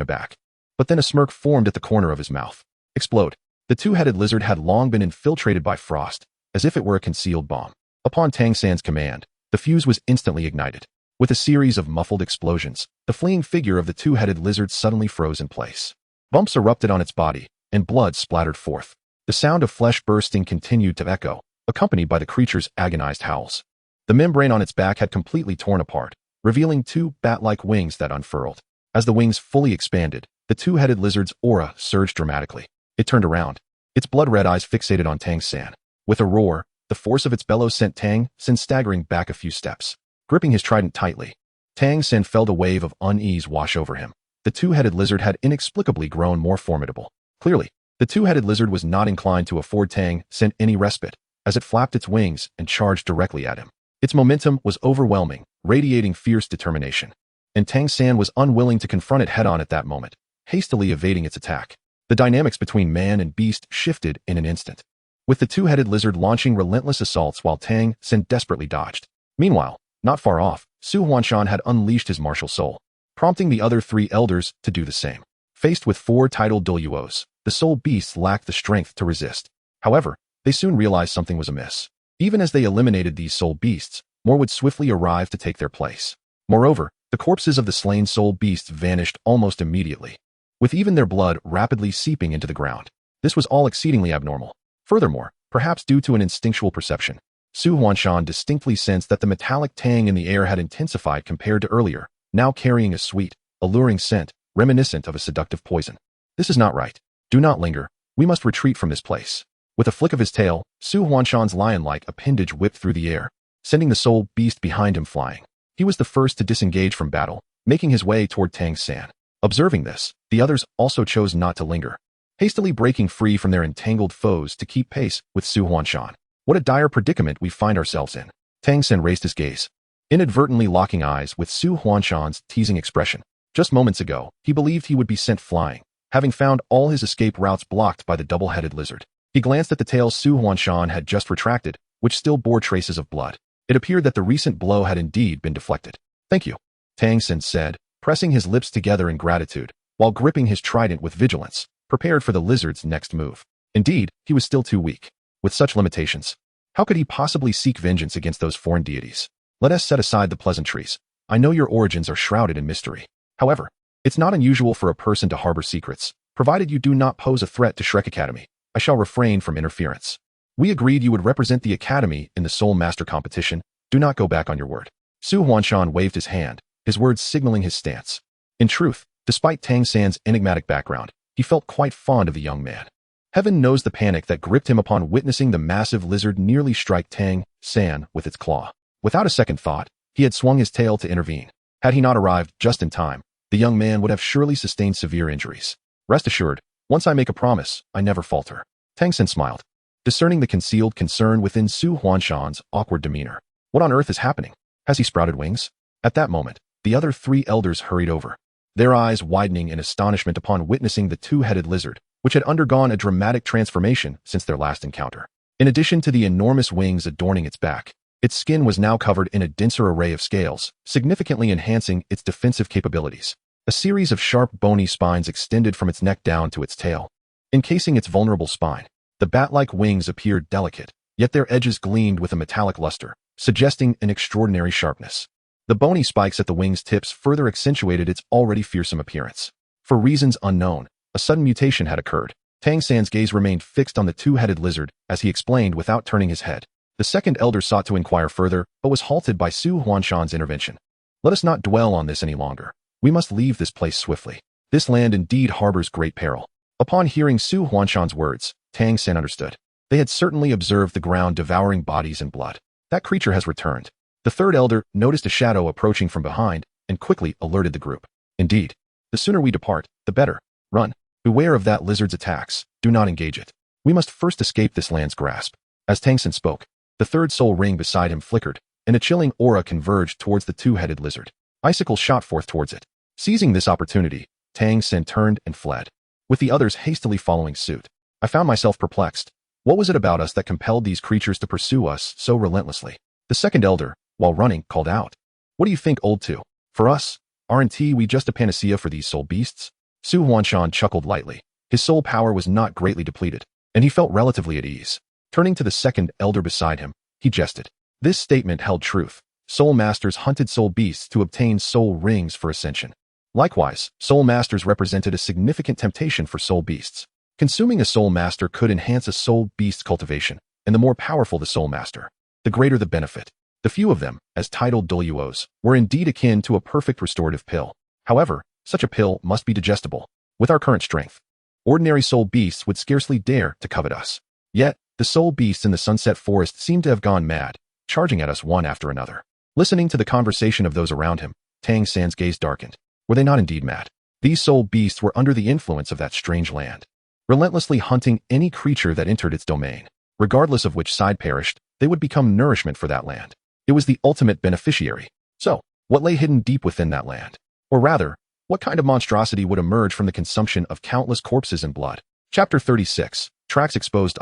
aback, but then a smirk formed at the corner of his mouth. Explode. The two-headed lizard had long been infiltrated by frost, as if it were a concealed bomb. Upon Tang San's command, the fuse was instantly ignited. With a series of muffled explosions, the fleeing figure of the two-headed lizard suddenly froze in place. Bumps erupted on its body, and blood splattered forth. The sound of flesh bursting continued to echo, accompanied by the creature's agonized howls. The membrane on its back had completely torn apart, revealing two bat-like wings that unfurled. As the wings fully expanded, the two-headed lizard's aura surged dramatically. It turned around, its blood-red eyes fixated on Tang San. With a roar, the force of its bellows sent Tang San staggering back a few steps. Gripping his trident tightly, Tang San felt a wave of unease wash over him. The two-headed lizard had inexplicably grown more formidable. Clearly, the two-headed lizard was not inclined to afford Tang San any respite, as it flapped its wings and charged directly at him. Its momentum was overwhelming, radiating fierce determination, and Tang San was unwilling to confront it head-on at that moment, hastily evading its attack. The dynamics between man and beast shifted in an instant, with the two-headed lizard launching relentless assaults while Tang San desperately dodged. Meanwhile, not far off, Su Huanshan had unleashed his martial soul, prompting the other three elders to do the same. Faced with four titled Douluos, the soul beasts lacked the strength to resist. However, they soon realized something was amiss. Even as they eliminated these soul beasts, more would swiftly arrive to take their place. Moreover, the corpses of the slain soul beasts vanished almost immediately, with even their blood rapidly seeping into the ground. This was all exceedingly abnormal. Furthermore, perhaps due to an instinctual perception, Su Huanshan distinctly sensed that the metallic tang in the air had intensified compared to earlier, now carrying a sweet, alluring scent, reminiscent of a seductive poison. This is not right. Do not linger. We must retreat from this place. With a flick of his tail, Su Huanshan's lion-like appendage whipped through the air, sending the soul beast behind him flying. He was the first to disengage from battle, making his way toward Tang San. Observing this, the others also chose not to linger, hastily breaking free from their entangled foes to keep pace with Su Huanshan. What a dire predicament we find ourselves in. Tang San raised his gaze, inadvertently locking eyes with Su Huanshan's teasing expression. Just moments ago, he believed he would be sent flying, having found all his escape routes blocked by the double-headed lizard. He glanced at the tail Su Huanshan had just retracted, which still bore traces of blood. It appeared that the recent blow had indeed been deflected. Thank you, Tang San said, pressing his lips together in gratitude, while gripping his trident with vigilance, prepared for the lizard's next move. Indeed, he was still too weak. With such limitations, how could he possibly seek vengeance against those foreign deities? Let us set aside the pleasantries. I know your origins are shrouded in mystery. However, it's not unusual for a person to harbor secrets, provided you do not pose a threat to Shrek Academy. I shall refrain from interference. We agreed you would represent the Academy in the Soul Master competition. Do not go back on your word. Su Huanshan waved his hand, his words signaling his stance. In truth, despite Tang San's enigmatic background, he felt quite fond of the young man. Heaven knows the panic that gripped him upon witnessing the massive lizard nearly strike Tang San with its claw. Without a second thought, he had swung his tail to intervene. Had he not arrived just in time, the young man would have surely sustained severe injuries. Rest assured, once I make a promise, I never falter. Tang San smiled, discerning the concealed concern within Su Huanshan's awkward demeanor. What on earth is happening? Has he sprouted wings? At that moment, the other three elders hurried over, their eyes widening in astonishment upon witnessing the two-headed lizard, which had undergone a dramatic transformation since their last encounter. In addition to the enormous wings adorning its back, its skin was now covered in a denser array of scales, significantly enhancing its defensive capabilities. A series of sharp bony spines extended from its neck down to its tail, encasing its vulnerable spine. The bat-like wings appeared delicate, yet their edges gleamed with a metallic luster, suggesting an extraordinary sharpness. The bony spikes at the wings' tips further accentuated its already fearsome appearance. For reasons unknown, a sudden mutation had occurred. Tang San's gaze remained fixed on the two-headed lizard as he explained without turning his head. The second elder sought to inquire further, but was halted by Su Huanshan's intervention. Let us not dwell on this any longer. We must leave this place swiftly. This land indeed harbors great peril. Upon hearing Su Huanshan's words, Tang San understood. They had certainly observed the ground devouring bodies and blood. That creature has returned. The third elder noticed a shadow approaching from behind and quickly alerted the group. Indeed, the sooner we depart, the better. Run. Beware of that lizard's attacks. Do not engage it. We must first escape this land's grasp. As Tang San spoke, the third soul ring beside him flickered, and a chilling aura converged towards the two-headed lizard. Icicles shot forth towards it. Seizing this opportunity, Tang San turned and fled, with the others hastily following suit. I found myself perplexed. What was it about us that compelled these creatures to pursue us so relentlessly? The second elder, while running, called out. What do you think, old two? For us, aren't we just a panacea for these soul beasts? Su Huanshan chuckled lightly. His soul power was not greatly depleted, and he felt relatively at ease. Turning to the second elder beside him, he jested. This statement held truth. Soul masters hunted soul beasts to obtain soul rings for ascension. Likewise, soul masters represented a significant temptation for soul beasts. Consuming a soul master could enhance a soul beast's cultivation, and the more powerful the soul master, the greater the benefit. The few of them, as titled Douluos, were indeed akin to a perfect restorative pill. However, such a pill must be digestible. With our current strength, ordinary soul beasts would scarcely dare to covet us. Yet, the soul beasts in the Sunset Forest seemed to have gone mad, charging at us one after another. Listening to the conversation of those around him, Tang San's gaze darkened. Were they not indeed mad? These soul beasts were under the influence of that strange land, relentlessly hunting any creature that entered its domain. Regardless of which side perished, they would become nourishment for that land. It was the ultimate beneficiary. So, what lay hidden deep within that land? Or rather, what kind of monstrosity would emerge from the consumption of countless corpses and blood? Chapter 36. Tracks exposed.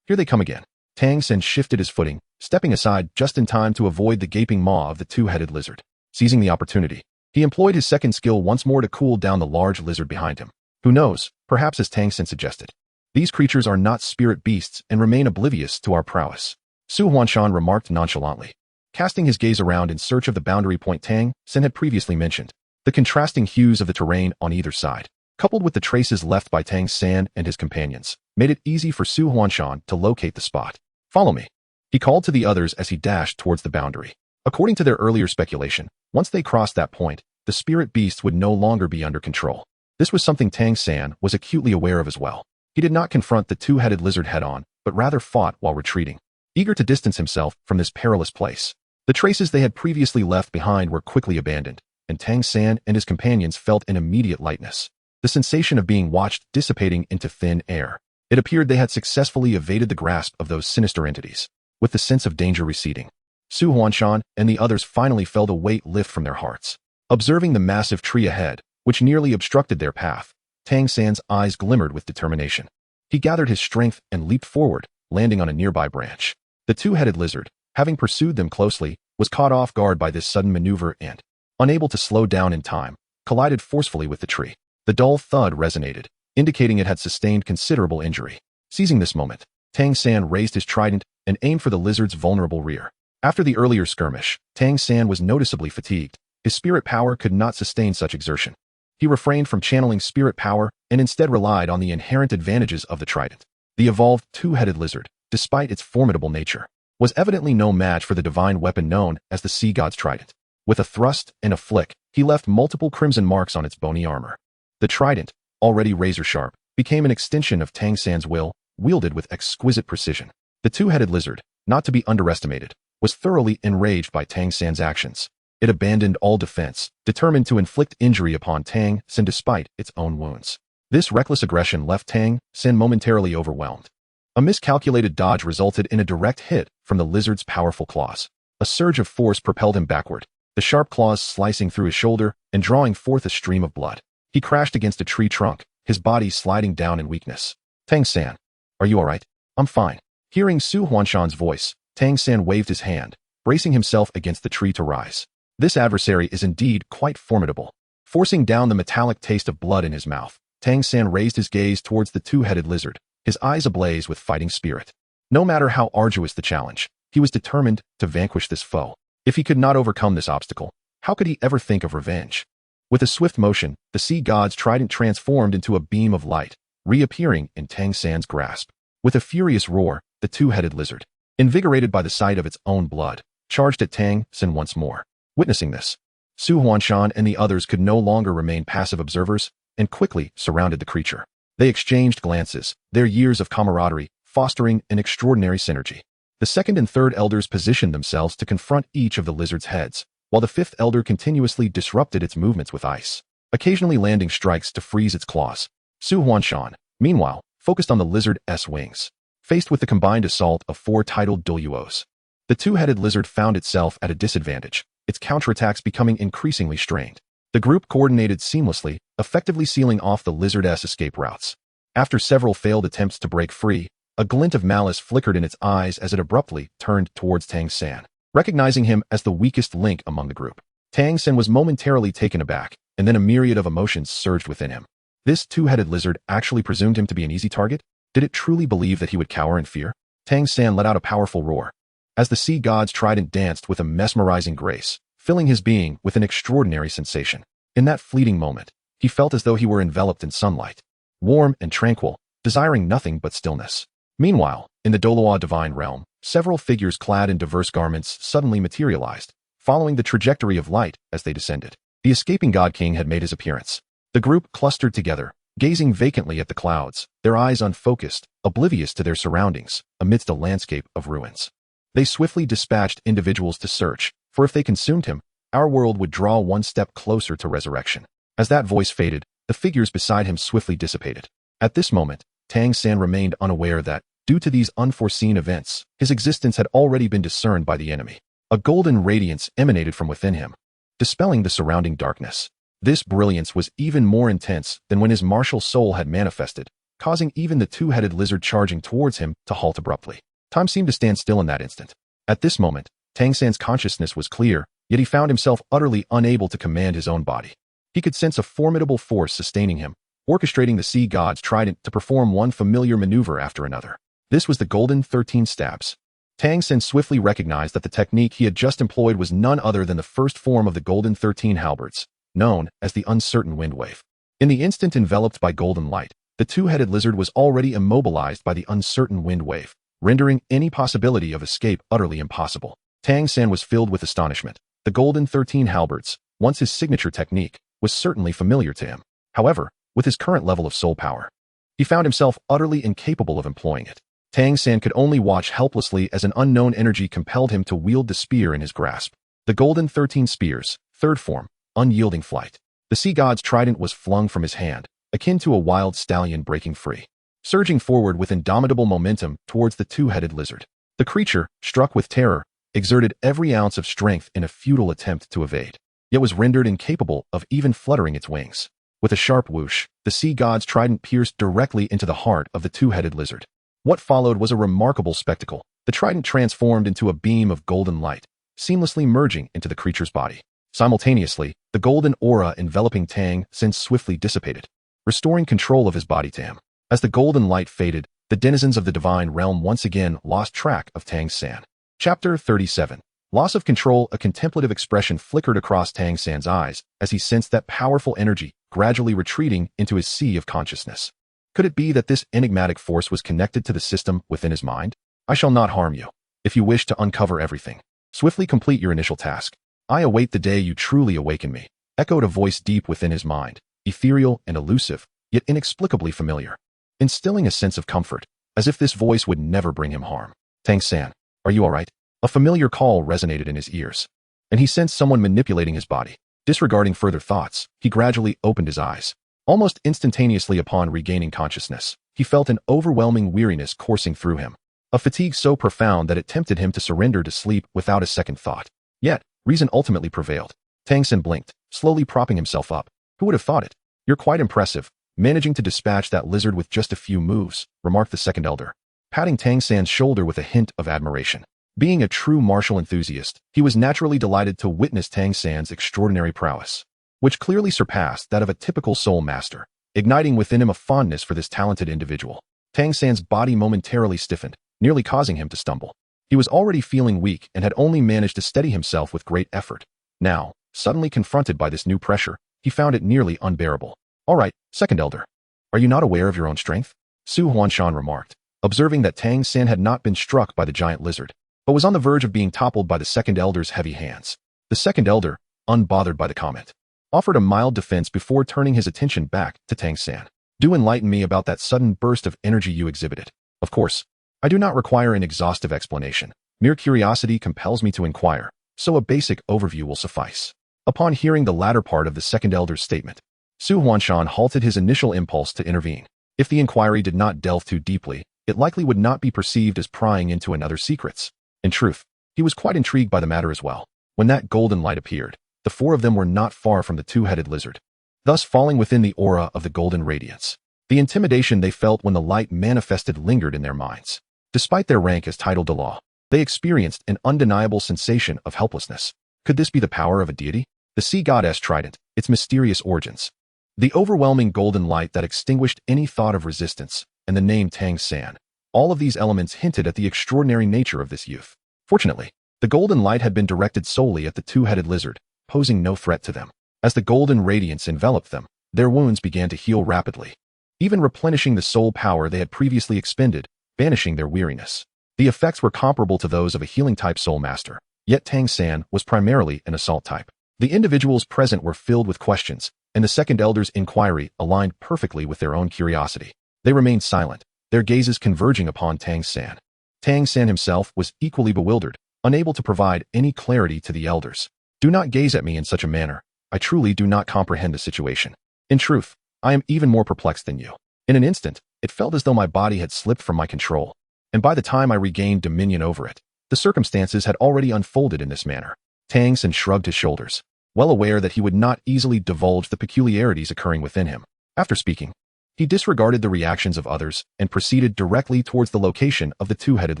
Here they come again. Tang San shifted his footing, stepping aside just in time to avoid the gaping maw of the two-headed lizard. Seizing the opportunity, he employed his second skill once more to cool down the large lizard behind him. Who knows, perhaps as Tang San suggested, these creatures are not spirit beasts and remain oblivious to our prowess. Su Huanshan remarked nonchalantly, casting his gaze around in search of the boundary point Tang San had previously mentioned. The contrasting hues of the terrain on either side, coupled with the traces left by Tang San and his companions, made it easy for Su Huanshan to locate the spot. Follow me, he called to the others as he dashed towards the boundary. According to their earlier speculation, once they crossed that point, the spirit beasts would no longer be under control. This was something Tang San was acutely aware of as well. He did not confront the two-headed lizard head-on, but rather fought while retreating, eager to distance himself from this perilous place. The traces they had previously left behind were quickly abandoned, and Tang San and his companions felt an immediate lightness, the sensation of being watched dissipating into thin air. It appeared they had successfully evaded the grasp of those sinister entities. With the sense of danger receding, Su Huanshan and the others finally felt a weight lift from their hearts. Observing the massive tree ahead, which nearly obstructed their path, Tang San's eyes glimmered with determination. He gathered his strength and leaped forward, landing on a nearby branch. The two-headed lizard, having pursued them closely, was caught off guard by this sudden maneuver and, unable to slow down in time, collided forcefully with the tree. The dull thud resonated, indicating it had sustained considerable injury. Seizing this moment, Tang San raised his trident and aimed for the lizard's vulnerable rear. After the earlier skirmish, Tang San was noticeably fatigued. His spirit power could not sustain such exertion. He refrained from channeling spirit power and instead relied on the inherent advantages of the trident. The evolved two-headed lizard, despite its formidable nature, was evidently no match for the divine weapon known as the sea god's trident. With a thrust and a flick, he left multiple crimson marks on its bony armor. The trident, already razor-sharp, became an extension of Tang San's will, wielded with exquisite precision. The two-headed lizard, not to be underestimated, was thoroughly enraged by Tang San's actions. It abandoned all defense, determined to inflict injury upon Tang San despite its own wounds. This reckless aggression left Tang San momentarily overwhelmed. A miscalculated dodge resulted in a direct hit from the lizard's powerful claws. A surge of force propelled him backward, the sharp claws slicing through his shoulder and drawing forth a stream of blood. He crashed against a tree trunk, his body sliding down in weakness. Tang San, are you all right? I'm fine. Hearing Su Huanshan's voice, Tang San waved his hand, bracing himself against the tree to rise. This adversary is indeed quite formidable. Forcing down the metallic taste of blood in his mouth, Tang San raised his gaze towards the two-headed lizard, his eyes ablaze with fighting spirit. No matter how arduous the challenge, he was determined to vanquish this foe. If he could not overcome this obstacle, how could he ever think of revenge? With a swift motion, the sea god's trident transformed into a beam of light, reappearing in Tang San's grasp. With a furious roar, the two-headed lizard, invigorated by the sight of its own blood, charged at Tang San once more. Witnessing this, Su Huanshan and the others could no longer remain passive observers and quickly surrounded the creature. They exchanged glances, their years of camaraderie fostering an extraordinary synergy. The second and third elders positioned themselves to confront each of the lizard's heads, while the fifth elder continuously disrupted its movements with ice, occasionally landing strikes to freeze its claws. Su Huanshan, meanwhile, focused on the lizard's wings. Faced with the combined assault of four titled Douluos, the two-headed lizard found itself at a disadvantage, its counterattacks becoming increasingly strained. The group coordinated seamlessly, effectively sealing off the lizard's escape routes. After several failed attempts to break free, a glint of malice flickered in its eyes as it abruptly turned towards Tang San. Recognizing him as the weakest link among the group, Tang San was momentarily taken aback, and then a myriad of emotions surged within him. This two-headed lizard actually presumed him to be an easy target? Did it truly believe that he would cower in fear? Tang San let out a powerful roar, as the sea god's trident danced with a mesmerizing grace, filling his being with an extraordinary sensation. In that fleeting moment, he felt as though he were enveloped in sunlight, warm and tranquil, desiring nothing but stillness. Meanwhile, in the Douluo divine realm, several figures clad in diverse garments suddenly materialized, following the trajectory of light as they descended. The escaping God King had made his appearance. The group clustered together, gazing vacantly at the clouds, their eyes unfocused, oblivious to their surroundings, amidst a landscape of ruins. They swiftly dispatched individuals to search, for if they consumed him, our world would draw one step closer to resurrection. As that voice faded, the figures beside him swiftly dissipated. At this moment, Tang San remained unaware that, due to these unforeseen events, his existence had already been discerned by the enemy. A golden radiance emanated from within him, dispelling the surrounding darkness. This brilliance was even more intense than when his martial soul had manifested, causing even the two-headed lizard charging towards him to halt abruptly. Time seemed to stand still in that instant. At this moment, Tang San's consciousness was clear, yet he found himself utterly unable to command his own body. He could sense a formidable force sustaining him, orchestrating the sea god's trident to perform one familiar maneuver after another. This was the golden 13 stabs. Tang San swiftly recognized that the technique he had just employed was none other than the first form of the golden 13 halberds, known as the uncertain wind wave. In the instant enveloped by golden light, the two-headed lizard was already immobilized by the uncertain wind wave, rendering any possibility of escape utterly impossible. Tang San was filled with astonishment. The golden 13 halberds, once his signature technique, was certainly familiar to him. However, with his current level of soul power, he found himself utterly incapable of employing it. Tang San could only watch helplessly as an unknown energy compelled him to wield the spear in his grasp. The golden 13 spears, third form, unyielding flight. The sea god's trident was flung from his hand, akin to a wild stallion breaking free, surging forward with indomitable momentum towards the two-headed lizard. The creature, struck with terror, exerted every ounce of strength in a futile attempt to evade, yet was rendered incapable of even fluttering its wings. With a sharp whoosh, the sea god's trident pierced directly into the heart of the two-headed lizard. What followed was a remarkable spectacle. The trident transformed into a beam of golden light, seamlessly merging into the creature's body. Simultaneously, the golden aura enveloping Tang San swiftly dissipated, restoring control of his body to him. As the golden light faded, the denizens of the divine realm once again lost track of Tang San. Chapter 37. Loss of control. A contemplative expression flickered across Tang San's eyes as he sensed that powerful energy gradually retreating into his sea of consciousness. Could it be that this enigmatic force was connected to the system within his mind? I shall not harm you. If you wish to uncover everything, swiftly complete your initial task. I await the day you truly awaken me, echoed a voice deep within his mind, ethereal and elusive, yet inexplicably familiar, instilling a sense of comfort, as if this voice would never bring him harm. Tang San, are you all right? A familiar call resonated in his ears, and he sensed someone manipulating his body. Disregarding further thoughts, he gradually opened his eyes. Almost instantaneously upon regaining consciousness, he felt an overwhelming weariness coursing through him, a fatigue so profound that it tempted him to surrender to sleep without a second thought. Yet, reason ultimately prevailed. Tang San blinked, slowly propping himself up. Who would have thought it? You're quite impressive, managing to dispatch that lizard with just a few moves, remarked the second elder, patting Tang San's shoulder with a hint of admiration. Being a true martial enthusiast, he was naturally delighted to witness Tang San's extraordinary prowess, which clearly surpassed that of a typical soul master, igniting within him a fondness for this talented individual. Tang San's body momentarily stiffened, nearly causing him to stumble. He was already feeling weak and had only managed to steady himself with great effort. Now, suddenly confronted by this new pressure, he found it nearly unbearable. All right, second elder. Are you not aware of your own strength? Su Huanshan remarked, observing that Tang San had not been struck by the giant lizard, but was on the verge of being toppled by the second elder's heavy hands. The second elder, unbothered by the comment, offered a mild defense before turning his attention back to Tang San. Do enlighten me about that sudden burst of energy you exhibited. Of course, I do not require an exhaustive explanation. Mere curiosity compels me to inquire, so a basic overview will suffice. Upon hearing the latter part of the second elder's statement, Su Huanshan halted his initial impulse to intervene. If the inquiry did not delve too deeply, it likely would not be perceived as prying into another's secrets. In truth, he was quite intrigued by the matter as well. When that golden light appeared, the four of them were not far from the two-headed lizard, thus falling within the aura of the golden radiance. The intimidation they felt when the light manifested lingered in their minds. Despite their rank as titled Douluo, they experienced an undeniable sensation of helplessness. Could this be the power of a deity? The sea goddess trident, its mysterious origins, the overwhelming golden light that extinguished any thought of resistance, and the name Tang San. All of these elements hinted at the extraordinary nature of this youth. Fortunately, the golden light had been directed solely at the two-headed lizard, posing no threat to them. As the golden radiance enveloped them, their wounds began to heal rapidly, even replenishing the soul power they had previously expended, banishing their weariness. The effects were comparable to those of a healing-type soul master, yet Tang San was primarily an assault type. The individuals present were filled with questions, and the second elder's inquiry aligned perfectly with their own curiosity. They remained silent, their gazes converging upon Tang San. Tang San himself was equally bewildered, unable to provide any clarity to the elders. Do not gaze at me in such a manner. I truly do not comprehend the situation. In truth, I am even more perplexed than you. In an instant, it felt as though my body had slipped from my control, and by the time I regained dominion over it, the circumstances had already unfolded in this manner. Tang San shrugged his shoulders, well aware that he would not easily divulge the peculiarities occurring within him. After speaking, he disregarded the reactions of others and proceeded directly towards the location of the two-headed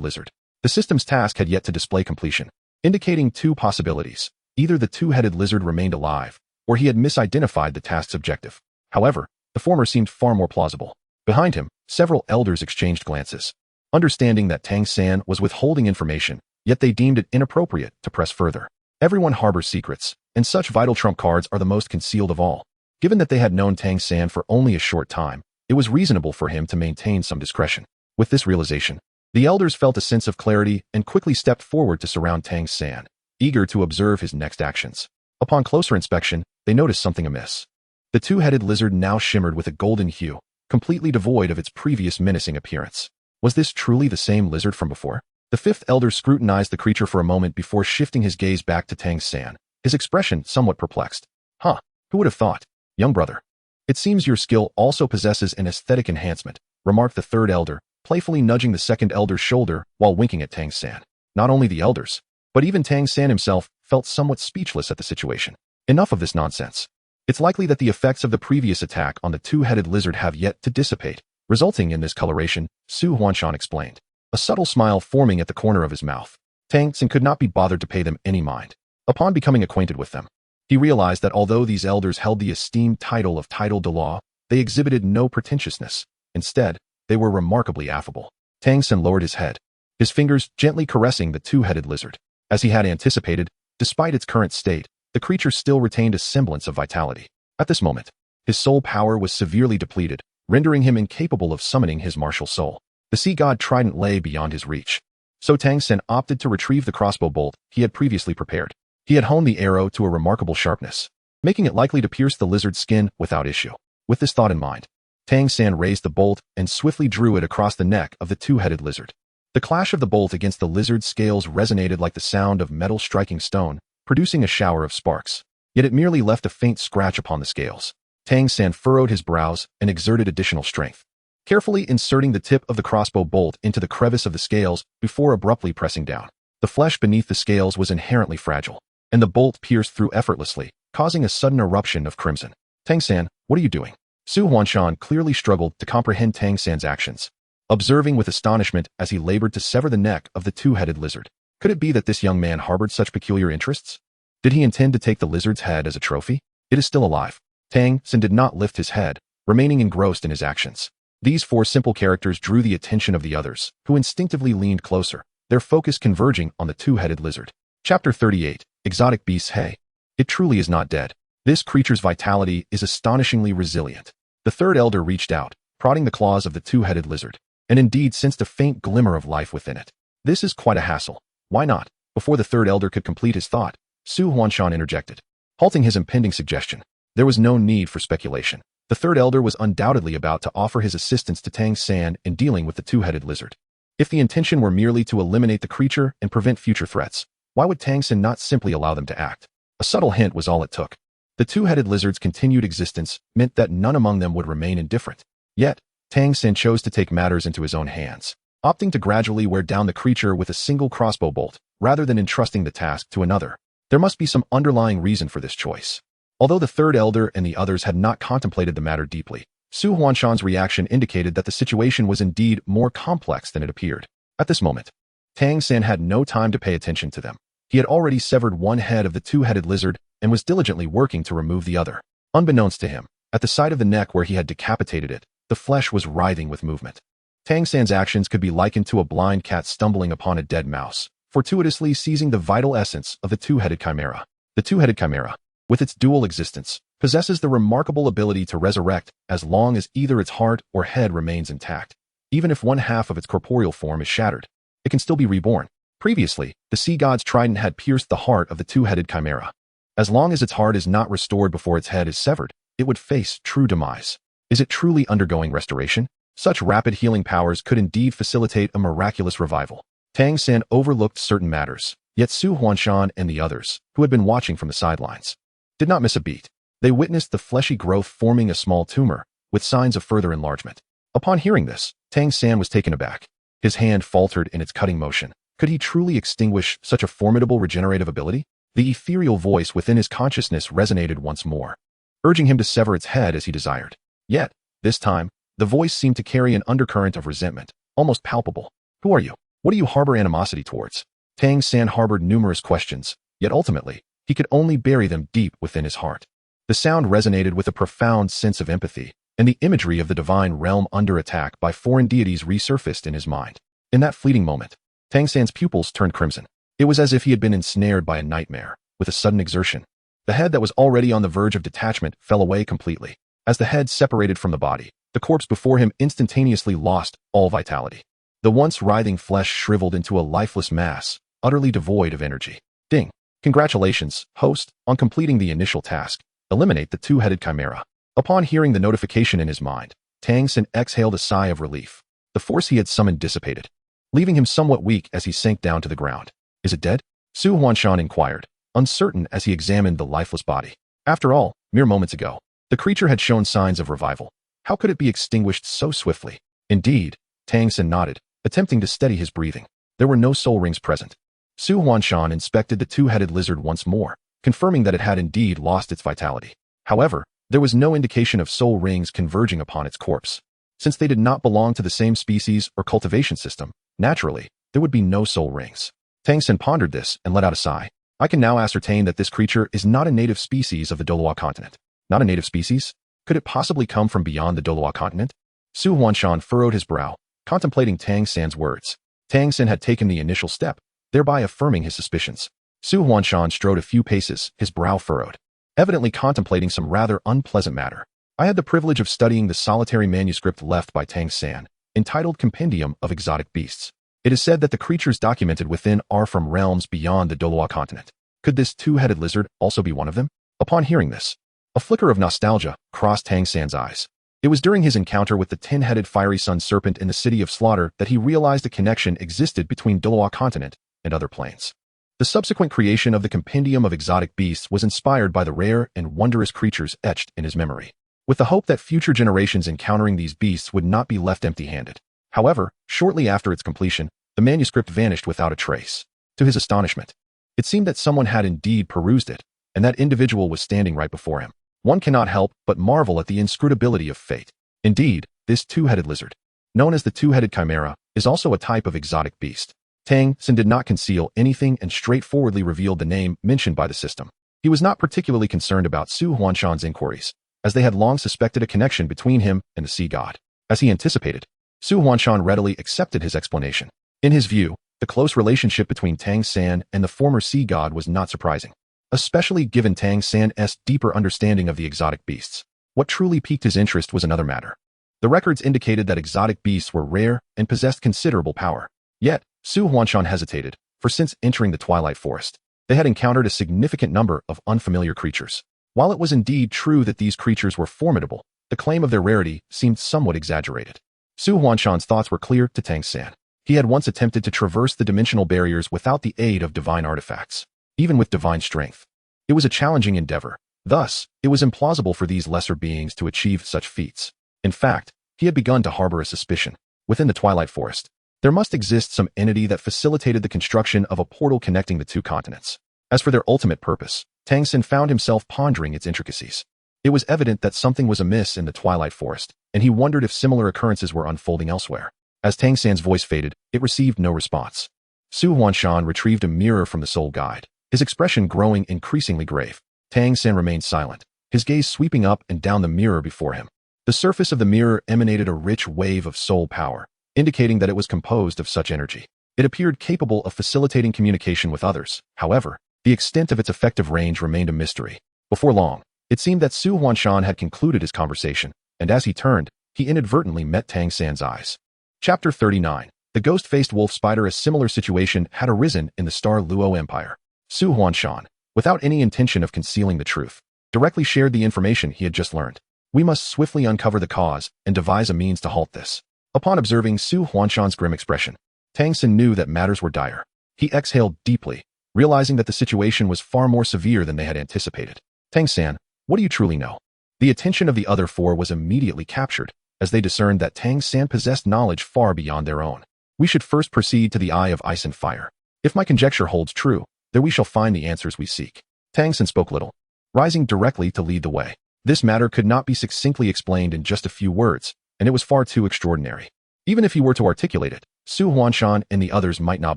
lizard. The system's task had yet to display completion, indicating two possibilities. Either the two-headed lizard remained alive, or he had misidentified the task's objective. However, the former seemed far more plausible. Behind him, several elders exchanged glances, understanding that Tang San was withholding information, yet they deemed it inappropriate to press further. Everyone harbors secrets, and such vital trump cards are the most concealed of all. Given that they had known Tang San for only a short time, it was reasonable for him to maintain some discretion. With this realization, the elders felt a sense of clarity and quickly stepped forward to surround Tang San, eager to observe his next actions. Upon closer inspection, they noticed something amiss. The two-headed lizard now shimmered with a golden hue, completely devoid of its previous menacing appearance. Was this truly the same lizard from before? The fifth elder scrutinized the creature for a moment before shifting his gaze back to Tang San, his expression somewhat perplexed. Huh, who would have thought? Young brother. It seems your skill also possesses an aesthetic enhancement, remarked the third elder, playfully nudging the second elder's shoulder while winking at Tang San. Not only the elders, but even Tang San himself felt somewhat speechless at the situation. Enough of this nonsense. It's likely that the effects of the previous attack on the two-headed lizard have yet to dissipate, resulting in this coloration, Su Huanshan explained, a subtle smile forming at the corner of his mouth. Tang San could not be bothered to pay them any mind. Upon becoming acquainted with them, he realized that although these elders held the esteemed title of Douluo, they exhibited no pretentiousness. Instead, they were remarkably affable. Tang San lowered his head, his fingers gently caressing the two-headed lizard. As he had anticipated, despite its current state, the creature still retained a semblance of vitality. At this moment, his soul power was severely depleted, rendering him incapable of summoning his martial soul. The sea god trident lay beyond his reach, so Tang San opted to retrieve the crossbow bolt he had previously prepared. He had honed the arrow to a remarkable sharpness, making it likely to pierce the lizard's skin without issue. With this thought in mind, Tang San raised the bolt and swiftly drew it across the neck of the two-headed lizard. The clash of the bolt against the lizard's scales resonated like the sound of metal striking stone, producing a shower of sparks. Yet it merely left a faint scratch upon the scales. Tang San furrowed his brows and exerted additional strength, carefully inserting the tip of the crossbow bolt into the crevice of the scales before abruptly pressing down. The flesh beneath the scales was inherently fragile, and the bolt pierced through effortlessly, causing a sudden eruption of crimson. Tang San, what are you doing? Su Huanshan clearly struggled to comprehend Tang San's actions, observing with astonishment as he labored to sever the neck of the two-headed lizard. Could it be that this young man harbored such peculiar interests? Did he intend to take the lizard's head as a trophy? It is still alive. Tang San did not lift his head, remaining engrossed in his actions. These four simple characters drew the attention of the others, who instinctively leaned closer, their focus converging on the two-headed lizard. Chapter 38. Exotic Beasts. Hey, it truly is not dead. This creature's vitality is astonishingly resilient. The third elder reached out, prodding the claws of the two-headed lizard, and indeed sensed a faint glimmer of life within it. This is quite a hassle. Why not? Before the third elder could complete his thought, Su Huanshan interjected, halting his impending suggestion. There was no need for speculation. The third elder was undoubtedly about to offer his assistance to Tang San in dealing with the two-headed lizard. If the intention were merely to eliminate the creature and prevent future threats, why would Tang San not simply allow them to act? A subtle hint was all it took. The two-headed lizard's continued existence meant that none among them would remain indifferent. Yet, Tang San chose to take matters into his own hands, opting to gradually wear down the creature with a single crossbow bolt, rather than entrusting the task to another. There must be some underlying reason for this choice. Although the third elder and the others had not contemplated the matter deeply, Su Huanshan's reaction indicated that the situation was indeed more complex than it appeared. At this moment, Tang San had no time to pay attention to them. He had already severed one head of the two-headed lizard and was diligently working to remove the other. Unbeknownst to him, at the side of the neck where he had decapitated it, the flesh was writhing with movement. Tang San's actions could be likened to a blind cat stumbling upon a dead mouse, fortuitously seizing the vital essence of the two-headed chimera. The two-headed chimera, with its dual existence, possesses the remarkable ability to resurrect as long as either its heart or head remains intact. Even if one half of its corporeal form is shattered, it can still be reborn. Previously, the sea god's trident had pierced the heart of the two-headed chimera. As long as its heart is not restored before its head is severed, it would face true demise. Is it truly undergoing restoration? Such rapid healing powers could indeed facilitate a miraculous revival. Tang San overlooked certain matters, yet Su Huanshan and the others, who had been watching from the sidelines, did not miss a beat. They witnessed the fleshy growth forming a small tumor, with signs of further enlargement. Upon hearing this, Tang San was taken aback. His hand faltered in its cutting motion. Could he truly extinguish such a formidable regenerative ability? The ethereal voice within his consciousness resonated once more, urging him to sever its head as he desired. Yet, this time, the voice seemed to carry an undercurrent of resentment, almost palpable. Who are you? What do you harbor animosity towards? Tang San harbored numerous questions, yet ultimately, he could only bury them deep within his heart. The sound resonated with a profound sense of empathy, and the imagery of the divine realm under attack by foreign deities resurfaced in his mind. In that fleeting moment, Tang San's pupils turned crimson. It was as if he had been ensnared by a nightmare. With a sudden exertion, the head that was already on the verge of detachment fell away completely. As the head separated from the body, the corpse before him instantaneously lost all vitality. The once writhing flesh shriveled into a lifeless mass, utterly devoid of energy. Ding! Congratulations, host, on completing the initial task. Eliminate the two-headed chimera. Upon hearing the notification in his mind, Tang San exhaled a sigh of relief. The force he had summoned dissipated, leaving him somewhat weak as he sank down to the ground. Is it dead? Su Huanshan inquired, uncertain as he examined the lifeless body. After all, mere moments ago, the creature had shown signs of revival. How could it be extinguished so swiftly? Indeed, Tang San nodded, attempting to steady his breathing. There were no soul rings present. Su Huanshan inspected the two-headed lizard once more, confirming that it had indeed lost its vitality. However, there was no indication of soul rings converging upon its corpse. Since they did not belong to the same species or cultivation system, naturally, there would be no soul rings. Tang San pondered this and let out a sigh. I can now ascertain that this creature is not a native species of the Douluo continent. Not a native species? Could it possibly come from beyond the Douluo continent? Su Huanshan furrowed his brow, contemplating Tang San's words. Tang San had taken the initial step, thereby affirming his suspicions. Su Huanshan strode a few paces, his brow furrowed, evidently contemplating some rather unpleasant matter. I had the privilege of studying the solitary manuscript left by Tang San, entitled Compendium of Exotic Beasts. It is said that the creatures documented within are from realms beyond the Douluo continent. Could this two-headed lizard also be one of them? Upon hearing this, a flicker of nostalgia crossed Tang San's eyes. It was during his encounter with the tin-headed fiery sun serpent in the City of Slaughter that he realized a connection existed between Douluo continent and other planes. The subsequent creation of the Compendium of Exotic Beasts was inspired by the rare and wondrous creatures etched in his memory, with the hope that future generations encountering these beasts would not be left empty-handed. However, shortly after its completion, the manuscript vanished without a trace. To his astonishment, it seemed that someone had indeed perused it, and that individual was standing right before him. One cannot help but marvel at the inscrutability of fate. Indeed, this two-headed lizard, known as the two-headed chimera, is also a type of exotic beast. Tang San did not conceal anything and straightforwardly revealed the name mentioned by the system. He was not particularly concerned about Su Huanshan's inquiries, as they had long suspected a connection between him and the sea god. As he anticipated, Su Huanshan readily accepted his explanation. In his view, the close relationship between Tang San and the former sea god was not surprising, especially given Tang San's deeper understanding of the exotic beasts. What truly piqued his interest was another matter. The records indicated that exotic beasts were rare and possessed considerable power. Yet, Su Huanshan hesitated, for since entering the Twilight Forest, they had encountered a significant number of unfamiliar creatures. While it was indeed true that these creatures were formidable, the claim of their rarity seemed somewhat exaggerated. Su Huanshan's thoughts were clear to Tang San. He had once attempted to traverse the dimensional barriers without the aid of divine artifacts, even with divine strength. It was a challenging endeavor. Thus, it was implausible for these lesser beings to achieve such feats. In fact, he had begun to harbor a suspicion. Within the Twilight Forest, there must exist some entity that facilitated the construction of a portal connecting the two continents. As for their ultimate purpose, Tang San found himself pondering its intricacies. It was evident that something was amiss in the Twilight Forest, and he wondered if similar occurrences were unfolding elsewhere. As Tang San's voice faded, it received no response. Su Huanshan retrieved a mirror from the soul guide, his expression growing increasingly grave. Tang San remained silent, his gaze sweeping up and down the mirror before him. The surface of the mirror emanated a rich wave of soul power, indicating that it was composed of such energy. It appeared capable of facilitating communication with others. However, the extent of its effective range remained a mystery. Before long, it seemed that Su Huanshan had concluded his conversation, and as he turned, he inadvertently met Tang San's eyes. Chapter 39. The ghost-faced wolf spider. A similar situation had arisen in the Star Luo Empire. Su Huanshan, without any intention of concealing the truth, directly shared the information he had just learned. We must swiftly uncover the cause and devise a means to halt this. Upon observing Su Huanshan's grim expression, Tang San knew that matters were dire. He exhaled deeply, realizing that the situation was far more severe than they had anticipated. Tang San, what do you truly know? The attention of the other four was immediately captured, as they discerned that Tang San possessed knowledge far beyond their own. We should first proceed to the Eye of Ice and Fire. If my conjecture holds true, there we shall find the answers we seek. Tang San spoke little, rising directly to lead the way. This matter could not be succinctly explained in just a few words, and it was far too extraordinary. Even if he were to articulate it, Su Huanshan and the others might not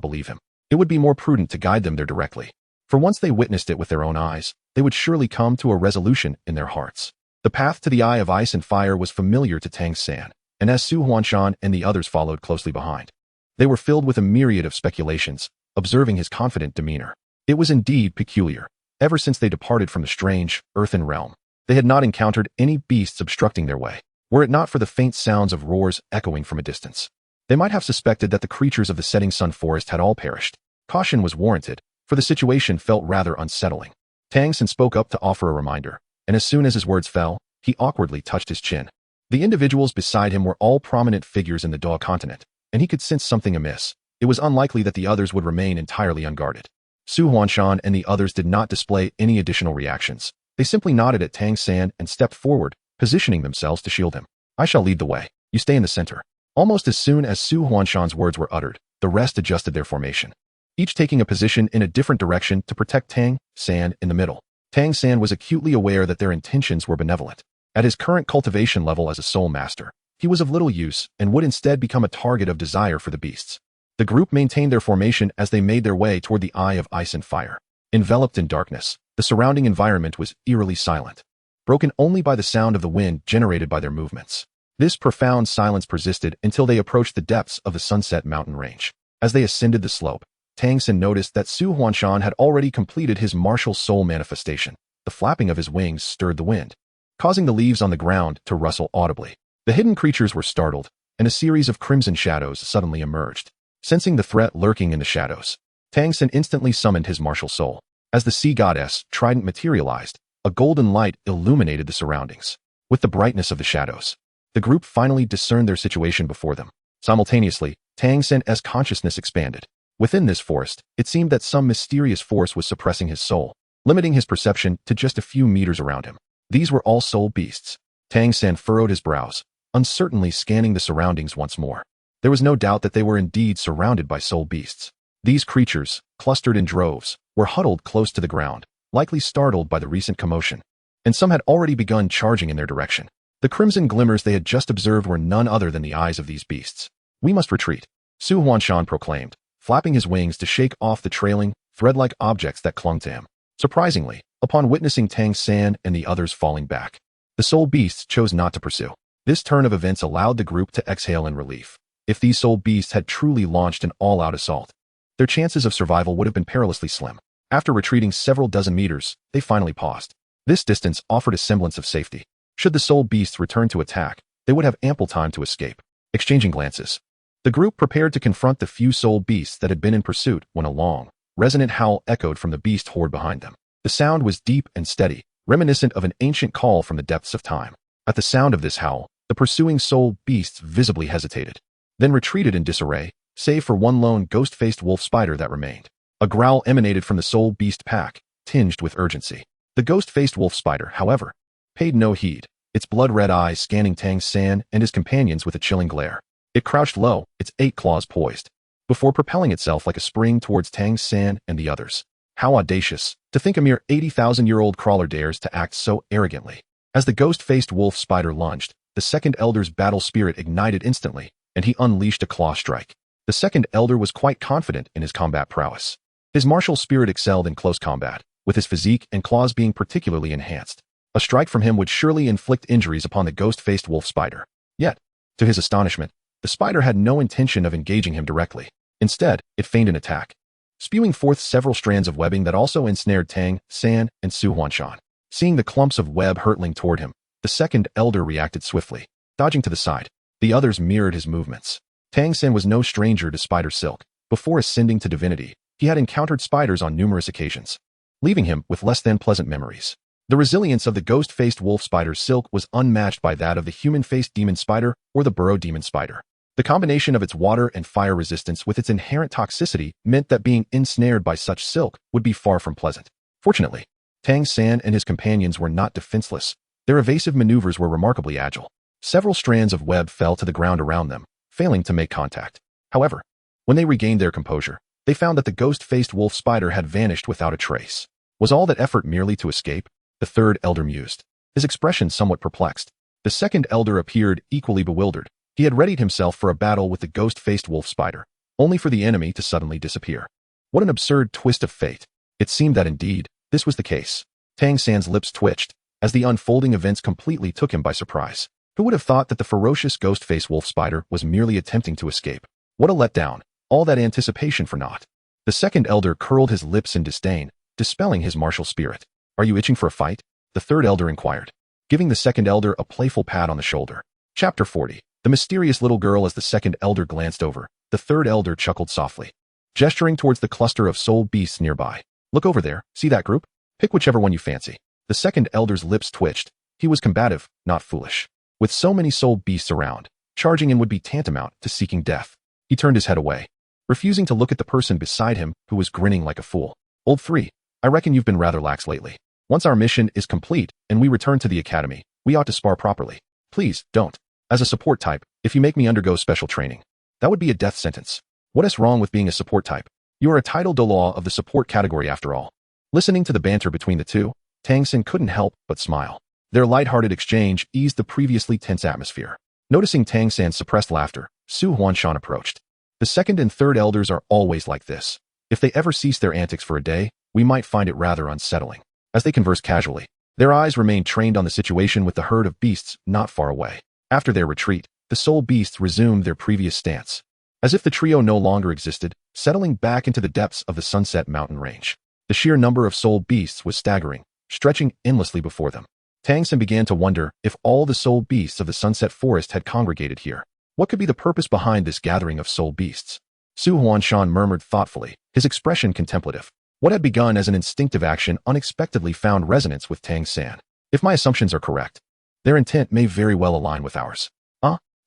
believe him. It would be more prudent to guide them there directly. For once they witnessed it with their own eyes, they would surely come to a resolution in their hearts. The path to the Eye of Ice and Fire was familiar to Tang San, and as Su Huanshan and the others followed closely behind, they were filled with a myriad of speculations, observing his confident demeanor. It was indeed peculiar. Ever since they departed from the strange, earthen realm, they had not encountered any beasts obstructing their way. Were it not for the faint sounds of roars echoing from a distance, they might have suspected that the creatures of the setting sun forest had all perished. Caution was warranted, for the situation felt rather unsettling. Tang San spoke up to offer a reminder, and as soon as his words fell, he awkwardly touched his chin. The individuals beside him were all prominent figures in the Douluo continent, and he could sense something amiss. It was unlikely that the others would remain entirely unguarded. Su Huanshan and the others did not display any additional reactions. They simply nodded at Tang San and stepped forward, positioning themselves to shield him. I shall lead the way. You stay in the center. Almost as soon as Su Huanshan's words were uttered, the rest adjusted their formation, each taking a position in a different direction to protect Tang San in the middle. Tang San was acutely aware that their intentions were benevolent. At his current cultivation level as a soul master, he was of little use and would instead become a target of desire for the beasts. The group maintained their formation as they made their way toward the Eye of Ice and Fire. Enveloped in darkness, the surrounding environment was eerily silent, broken only by the sound of the wind generated by their movements. This profound silence persisted until they approached the depths of the Sunset Mountain Range. As they ascended the slope, Tang San noticed that Su Huanshan had already completed his martial soul manifestation. The flapping of his wings stirred the wind, causing the leaves on the ground to rustle audibly. The hidden creatures were startled, and a series of crimson shadows suddenly emerged. Sensing the threat lurking in the shadows, Tang San instantly summoned his martial soul. As the sea goddess trident materialized, a golden light illuminated the surroundings. With the brightness of the shadows, the group finally discerned their situation before them. Simultaneously, Tang San's consciousness expanded. Within this forest, it seemed that some mysterious force was suppressing his soul, limiting his perception to just a few meters around him. These were all soul beasts. Tang San furrowed his brows, uncertainly scanning the surroundings once more. There was no doubt that they were indeed surrounded by soul beasts. These creatures, clustered in droves, were huddled close to the ground, likely startled by the recent commotion. And some had already begun charging in their direction. The crimson glimmers they had just observed were none other than the eyes of these beasts. "We must retreat," Su Huanshan proclaimed, flapping his wings to shake off the trailing, thread-like objects that clung to him. Surprisingly, upon witnessing Tang San and the others falling back, the soul beasts chose not to pursue. This turn of events allowed the group to exhale in relief. If these soul beasts had truly launched an all-out assault, their chances of survival would have been perilously slim. After retreating several dozen meters, they finally paused. This distance offered a semblance of safety. Should the soul beasts return to attack, they would have ample time to escape. Exchanging glances, the group prepared to confront the few soul beasts that had been in pursuit when a long, resonant howl echoed from the beast horde behind them. The sound was deep and steady, reminiscent of an ancient call from the depths of time. At the sound of this howl, the pursuing soul beasts visibly hesitated, then retreated in disarray, save for one lone ghost-faced wolf spider that remained. A growl emanated from the soul beast pack, tinged with urgency. The ghost-faced wolf spider, however, paid no heed, its blood-red eyes scanning Tang San and his companions with a chilling glare. It crouched low, its 8 claws poised, before propelling itself like a spring towards Tang San and the others. How audacious, to think a mere 80,000-year-old crawler dares to act so arrogantly. As the ghost-faced wolf spider lunged, the second elder's battle spirit ignited instantly, and he unleashed a claw strike. The second elder was quite confident in his combat prowess. His martial spirit excelled in close combat, with his physique and claws being particularly enhanced. A strike from him would surely inflict injuries upon the ghost-faced wolf spider. Yet, to his astonishment, the spider had no intention of engaging him directly. Instead, it feigned an attack, spewing forth several strands of webbing that also ensnared Tang San and Su Huanshan. Seeing the clumps of web hurtling toward him, the second elder reacted swiftly, dodging to the side. The others mirrored his movements. Tang San was no stranger to spider silk. Before ascending to divinity, he had encountered spiders on numerous occasions, leaving him with less than pleasant memories. The resilience of the ghost-faced wolf spider's silk was unmatched by that of the human-faced demon spider or the burrow demon spider. The combination of its water and fire resistance with its inherent toxicity meant that being ensnared by such silk would be far from pleasant. Fortunately, Tang San and his companions were not defenseless. Their evasive maneuvers were remarkably agile. Several strands of web fell to the ground around them, failing to make contact. However, when they regained their composure, they found that the ghost-faced wolf spider had vanished without a trace. Was all that effort merely to escape? The third elder mused, his expression somewhat perplexed. The second elder appeared equally bewildered. He had readied himself for a battle with the ghost-faced wolf spider, only for the enemy to suddenly disappear. What an absurd twist of fate. It seemed that indeed, this was the case. Tang San's lips twitched, as the unfolding events completely took him by surprise. Who would have thought that the ferocious ghost-faced wolf spider was merely attempting to escape? What a letdown, all that anticipation for naught. The second elder curled his lips in disdain, dispelling his martial spirit. "Are you itching for a fight?" the third elder inquired, giving the second elder a playful pat on the shoulder. Chapter 40. The mysterious little girl. As the second elder glanced over, the third elder chuckled softly, gesturing towards the cluster of soul beasts nearby. "Look over there, see that group? Pick whichever one you fancy." The second elder's lips twitched. He was combative, not foolish. With so many soul beasts around, charging in would be tantamount to seeking death. He turned his head away, refusing to look at the person beside him who was grinning like a fool. "Old 3, I reckon you've been rather lax lately. Once our mission is complete and we return to the academy, we ought to spar properly. Please, don't. As a support type, if you make me undergo special training, that would be a death sentence. What is wrong with being a support type? You are a title Douluo of the support category after all." Listening to the banter between the two, Tang San couldn't help but smile. Their light-hearted exchange eased the previously tense atmosphere. Noticing Tang San's suppressed laughter, Su Huanshan approached. "The second and third elders are always like this. If they ever cease their antics for a day, we might find it rather unsettling." As they conversed casually, their eyes remained trained on the situation with the herd of beasts not far away. After their retreat, the soul beasts resumed their previous stance, as if the trio no longer existed, settling back into the depths of the Sunset Mountain range. The sheer number of soul beasts was staggering, stretching endlessly before them. Tang San began to wonder if all the soul beasts of the Sunset Forest had congregated here. What could be the purpose behind this gathering of soul beasts? Su Huanshan murmured thoughtfully, his expression contemplative. What had begun as an instinctive action unexpectedly found resonance with Tang San. If my assumptions are correct, their intent may very well align with ours.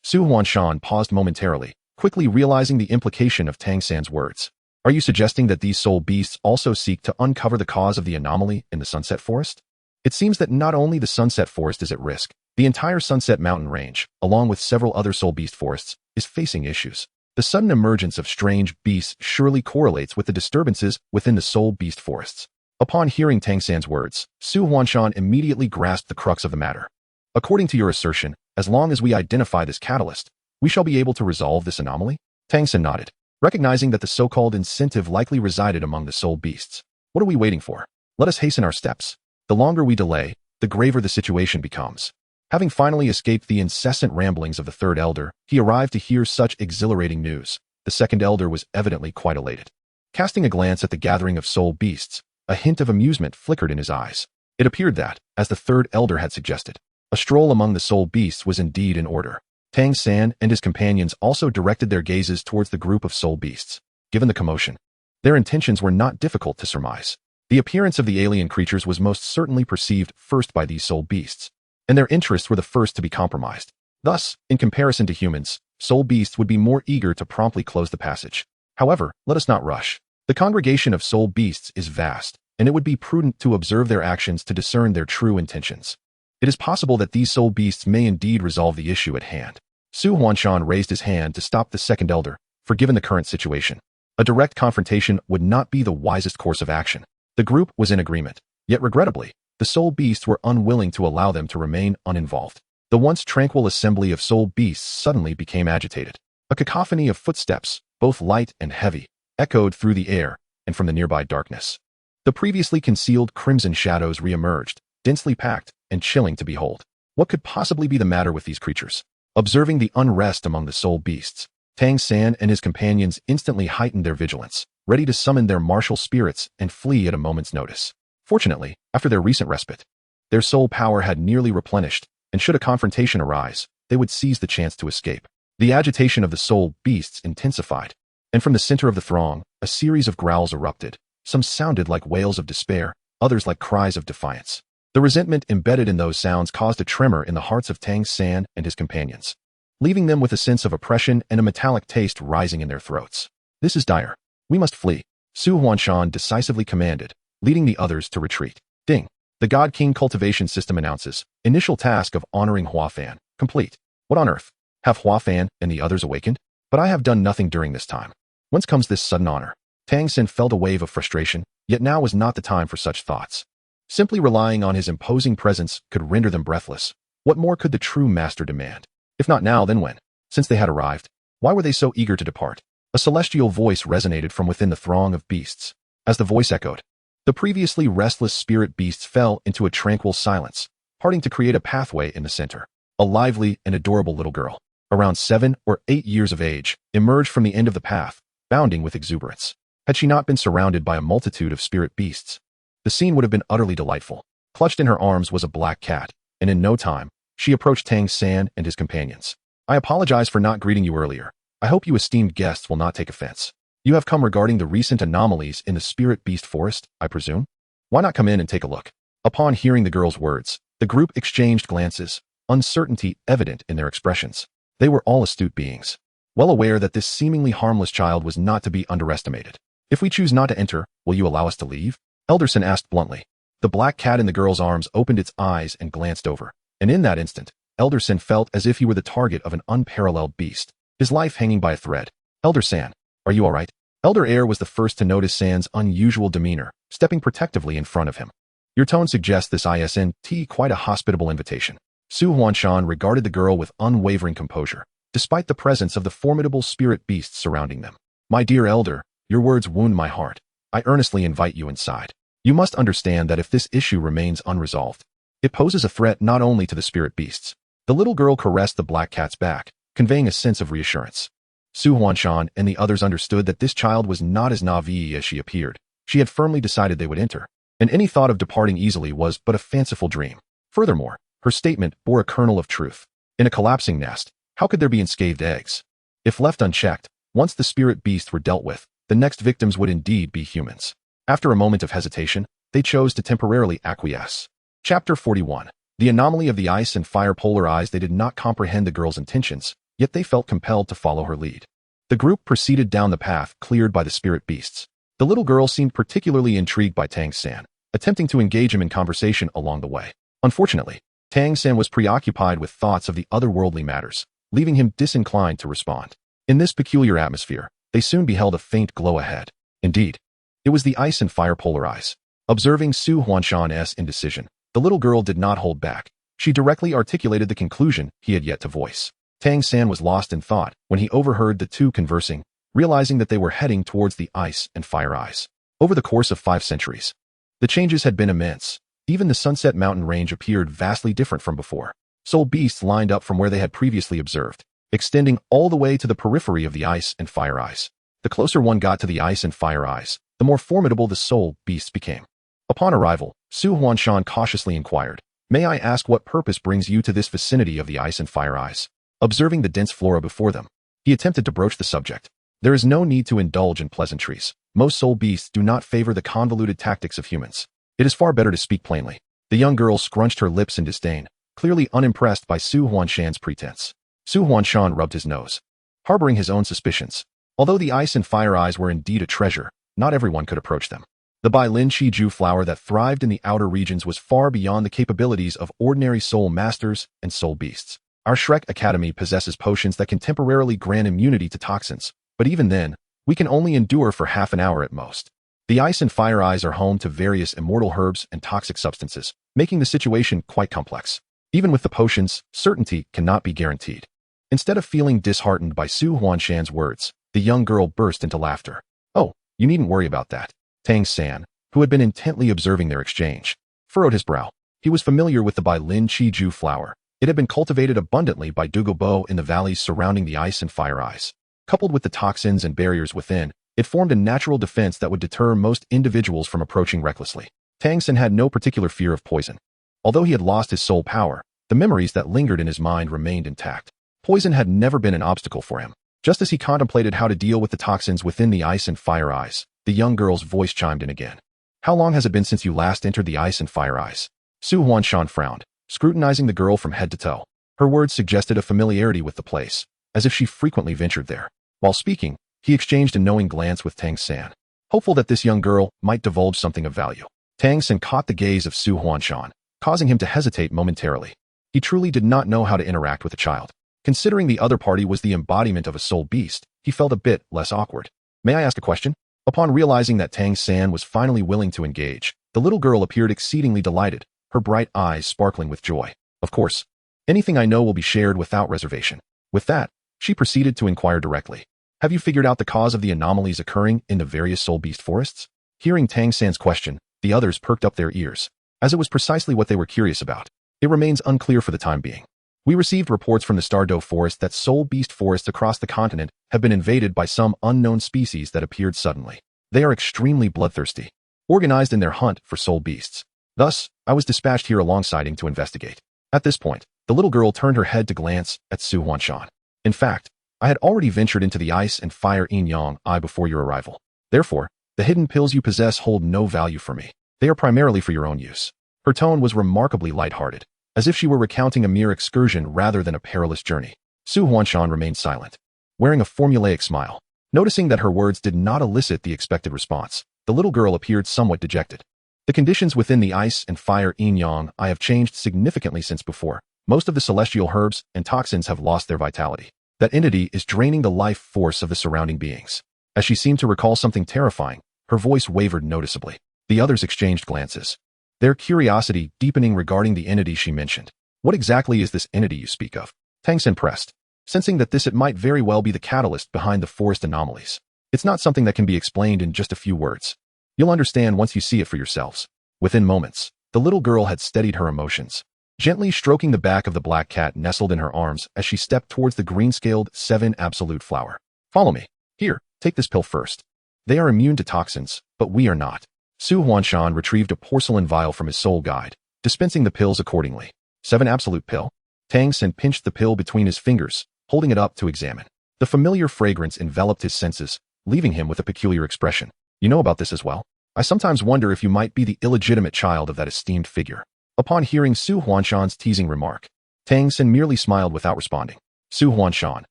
Su Huanshan paused momentarily, quickly realizing the implication of Tang San's words. Are you suggesting that these soul beasts also seek to uncover the cause of the anomaly in the Sunset Forest? It seems that not only the Sunset Forest is at risk, the entire Sunset Mountain Range, along with several other soul beast forests, is facing issues. The sudden emergence of strange beasts surely correlates with the disturbances within the soul beast forests. Upon hearing Tang San's words, Su Huanshan immediately grasped the crux of the matter. According to your assertion, as long as we identify this catalyst, we shall be able to resolve this anomaly? Tang San nodded, recognizing that the so-called incentive likely resided among the soul beasts. What are we waiting for? Let us hasten our steps. The longer we delay, the graver the situation becomes. Having finally escaped the incessant ramblings of the third elder, he arrived to hear such exhilarating news. The second elder was evidently quite elated. Casting a glance at the gathering of soul beasts, a hint of amusement flickered in his eyes. It appeared that, as the third elder had suggested, a stroll among the soul beasts was indeed in order. Tang San and his companions also directed their gazes towards the group of soul beasts. Given the commotion, their intentions were not difficult to surmise. The appearance of the alien creatures was most certainly perceived first by these soul beasts, and their interests were the first to be compromised. Thus, in comparison to humans, soul beasts would be more eager to promptly close the passage. However, let us not rush. The congregation of soul beasts is vast, and it would be prudent to observe their actions to discern their true intentions. It is possible that these soul beasts may indeed resolve the issue at hand. Su Huanshan raised his hand to stop the second elder, for given the current situation, a direct confrontation would not be the wisest course of action. The group was in agreement, yet regrettably, the soul beasts were unwilling to allow them to remain uninvolved. The once tranquil assembly of soul beasts suddenly became agitated. A cacophony of footsteps, both light and heavy, echoed through the air and from the nearby darkness. The previously concealed crimson shadows re-emerged, densely packed and chilling to behold. What could possibly be the matter with these creatures? Observing the unrest among the soul beasts, Tang San and his companions instantly heightened their vigilance, ready to summon their martial spirits and flee at a moment's notice. Fortunately, after their recent respite, their soul power had nearly replenished, and should a confrontation arise, they would seize the chance to escape. The agitation of the soul beasts intensified, and from the center of the throng, a series of growls erupted. Some sounded like wails of despair, others like cries of defiance. The resentment embedded in those sounds caused a tremor in the hearts of Tang San and his companions, leaving them with a sense of oppression and a metallic taste rising in their throats. This is dire. We must flee, Su Huanshan decisively commanded, leading the others to retreat. Ding. The God King cultivation system announces, initial task of honoring Huafan, complete. What on earth? Have Huafan and the others awakened? But I have done nothing during this time. Whence comes this sudden honor? Tang San felt a wave of frustration, yet now was not the time for such thoughts. Simply relying on his imposing presence could render them breathless. What more could the true master demand? If not now, then when? Since they had arrived, why were they so eager to depart? A celestial voice resonated from within the throng of beasts. As the voice echoed, the previously restless spirit beasts fell into a tranquil silence, parting to create a pathway in the center. A lively and adorable little girl, around 7 or 8 years of age, emerged from the end of the path, bounding with exuberance. Had she not been surrounded by a multitude of spirit beasts, the scene would have been utterly delightful. Clutched in her arms was a black cat, and in no time, she approached Tang San and his companions. I apologize for not greeting you earlier. I hope you esteemed guests will not take offense. You have come regarding the recent anomalies in the spirit beast forest, I presume? Why not come in and take a look? Upon hearing the girl's words, the group exchanged glances, uncertainty evident in their expressions. They were all astute beings, well aware that this seemingly harmless child was not to be underestimated. If we choose not to enter, will you allow us to leave? Elderson asked bluntly. The black cat in the girl's arms opened its eyes and glanced over, and in that instant, Elderson felt as if he were the target of an unparalleled beast, his life hanging by a thread. Elder San, are you all right? Elder Air was the first to notice San's unusual demeanor, stepping protectively in front of him. Your tone suggests this isn't quite a hospitable invitation. Su Huanshan regarded the girl with unwavering composure, despite the presence of the formidable spirit beasts surrounding them. My dear elder, your words wound my heart. I earnestly invite you inside. You must understand that if this issue remains unresolved, it poses a threat not only to the spirit beasts. The little girl caressed the black cat's back, conveying a sense of reassurance. Su Huanshan and the others understood that this child was not as naive as she appeared. She had firmly decided they would enter, and any thought of departing easily was but a fanciful dream. Furthermore, her statement bore a kernel of truth. In a collapsing nest, how could there be unscathed eggs? If left unchecked, once the spirit beasts were dealt with, the next victims would indeed be humans. After a moment of hesitation, they chose to temporarily acquiesce. Chapter 41. The anomaly of the ice and fire polarized. They did not comprehend the girl's intentions, yet they felt compelled to follow her lead. The group proceeded down the path cleared by the spirit beasts. The little girl seemed particularly intrigued by Tang San, attempting to engage him in conversation along the way. Unfortunately, Tang San was preoccupied with thoughts of the otherworldly matters, leaving him disinclined to respond. In this peculiar atmosphere, they soon beheld a faint glow ahead. Indeed, it was the ice and fire polar eyes. Observing Su Huanshan's indecision, the little girl did not hold back. She directly articulated the conclusion he had yet to voice. Tang San was lost in thought when he overheard the two conversing, realizing that they were heading towards the ice and fire eyes. Over the course of 5 centuries, the changes had been immense. Even the Sunset Mountain range appeared vastly different from before. Soul beasts lined up from where they had previously observed, extending all the way to the periphery of the ice and fire eyes. The closer one got to the ice and fire eyes, the more formidable the soul beasts became. Upon arrival, Su Huanshan cautiously inquired, "May I ask what purpose brings you to this vicinity of the ice and fire eyes?" Observing the dense flora before them, he attempted to broach the subject. There is no need to indulge in pleasantries. Most soul beasts do not favor the convoluted tactics of humans. It is far better to speak plainly. The young girl scrunched her lips in disdain, clearly unimpressed by Su Huanshan's pretense. Su Huanshan rubbed his nose, harboring his own suspicions. Although the ice and fire eyes were indeed a treasure, not everyone could approach them. The Bai Lin Chi Ju flower that thrived in the outer regions was far beyond the capabilities of ordinary soul masters and soul beasts. Our Shrek Academy possesses potions that can temporarily grant immunity to toxins, but even then, we can only endure for half an hour at most. The ice and fire eyes are home to various immortal herbs and toxic substances, making the situation quite complex. Even with the potions, certainty cannot be guaranteed. Instead of feeling disheartened by Su Huanshan's words, the young girl burst into laughter. "Oh, you needn't worry about that." Tang San, who had been intently observing their exchange, furrowed his brow. He was familiar with the Bai Lin Chi Ju flower. It had been cultivated abundantly by Douluo in the valleys surrounding the ice and fire eyes. Coupled with the toxins and barriers within, it formed a natural defense that would deter most individuals from approaching recklessly. Tang San had no particular fear of poison. Although he had lost his soul power, the memories that lingered in his mind remained intact. Poison had never been an obstacle for him. Just as he contemplated how to deal with the toxins within the ice and fire eyes, the young girl's voice chimed in again. "How long has it been since you last entered the ice and fire eyes?" Su Huanshan frowned, scrutinizing the girl from head to toe. Her words suggested a familiarity with the place, as if she frequently ventured there. While speaking, he exchanged a knowing glance with Tang San, hopeful that this young girl might divulge something of value. Tang San caught the gaze of Su Huanshan, causing him to hesitate momentarily. He truly did not know how to interact with a child. Considering the other party was the embodiment of a soul beast, he felt a bit less awkward. "May I ask a question?" Upon realizing that Tang San was finally willing to engage, the little girl appeared exceedingly delighted, her bright eyes sparkling with joy. "Of course. Anything I know will be shared without reservation." With that, she proceeded to inquire directly. "Have you figured out the cause of the anomalies occurring in the various soul beast forests?" Hearing Tang San's question, the others perked up their ears, as it was precisely what they were curious about. "It remains unclear for the time being. We received reports from the Stardow Forest that soul beast forests across the continent have been invaded by some unknown species that appeared suddenly. They are extremely bloodthirsty, organized in their hunt for soul beasts. Thus, I was dispatched here alongside him to investigate." At this point, the little girl turned her head to glance at Su Huanshan. "In fact, I had already ventured into the ice and fire yin-yang eye before your arrival. Therefore, the hidden pills you possess hold no value for me. They are primarily for your own use." Her tone was remarkably lighthearted, as if she were recounting a mere excursion rather than a perilous journey. Su Huanshan remained silent, wearing a formulaic smile. Noticing that her words did not elicit the expected response, the little girl appeared somewhat dejected. "The conditions within the ice and fire yin-yang eye have changed significantly since before. Most of the celestial herbs and toxins have lost their vitality. That entity is draining the life force of the surrounding beings." As she seemed to recall something terrifying, her voice wavered noticeably. The others exchanged glances, their curiosity deepening regarding the entity she mentioned. "What exactly is this entity you speak of?" Tang San pressed, sensing that it might very well be the catalyst behind the forest anomalies. "It's not something that can be explained in just a few words. You'll understand once you see it for yourselves." Within moments, the little girl had steadied her emotions, gently stroking the back of the black cat nestled in her arms as she stepped towards the green-scaled 7 absolute flower. "Follow me. Here, take this pill first. They are immune to toxins, but we are not." Su Huanshan retrieved a porcelain vial from his soul guide, dispensing the pills accordingly. 7 absolute pill. Tang San pinched the pill between his fingers, holding it up to examine. The familiar fragrance enveloped his senses, leaving him with a peculiar expression. "You know about this as well? I sometimes wonder if you might be the illegitimate child of that esteemed figure." Upon hearing Su Huanshan's teasing remark, Tang San merely smiled without responding. Su Huanshan,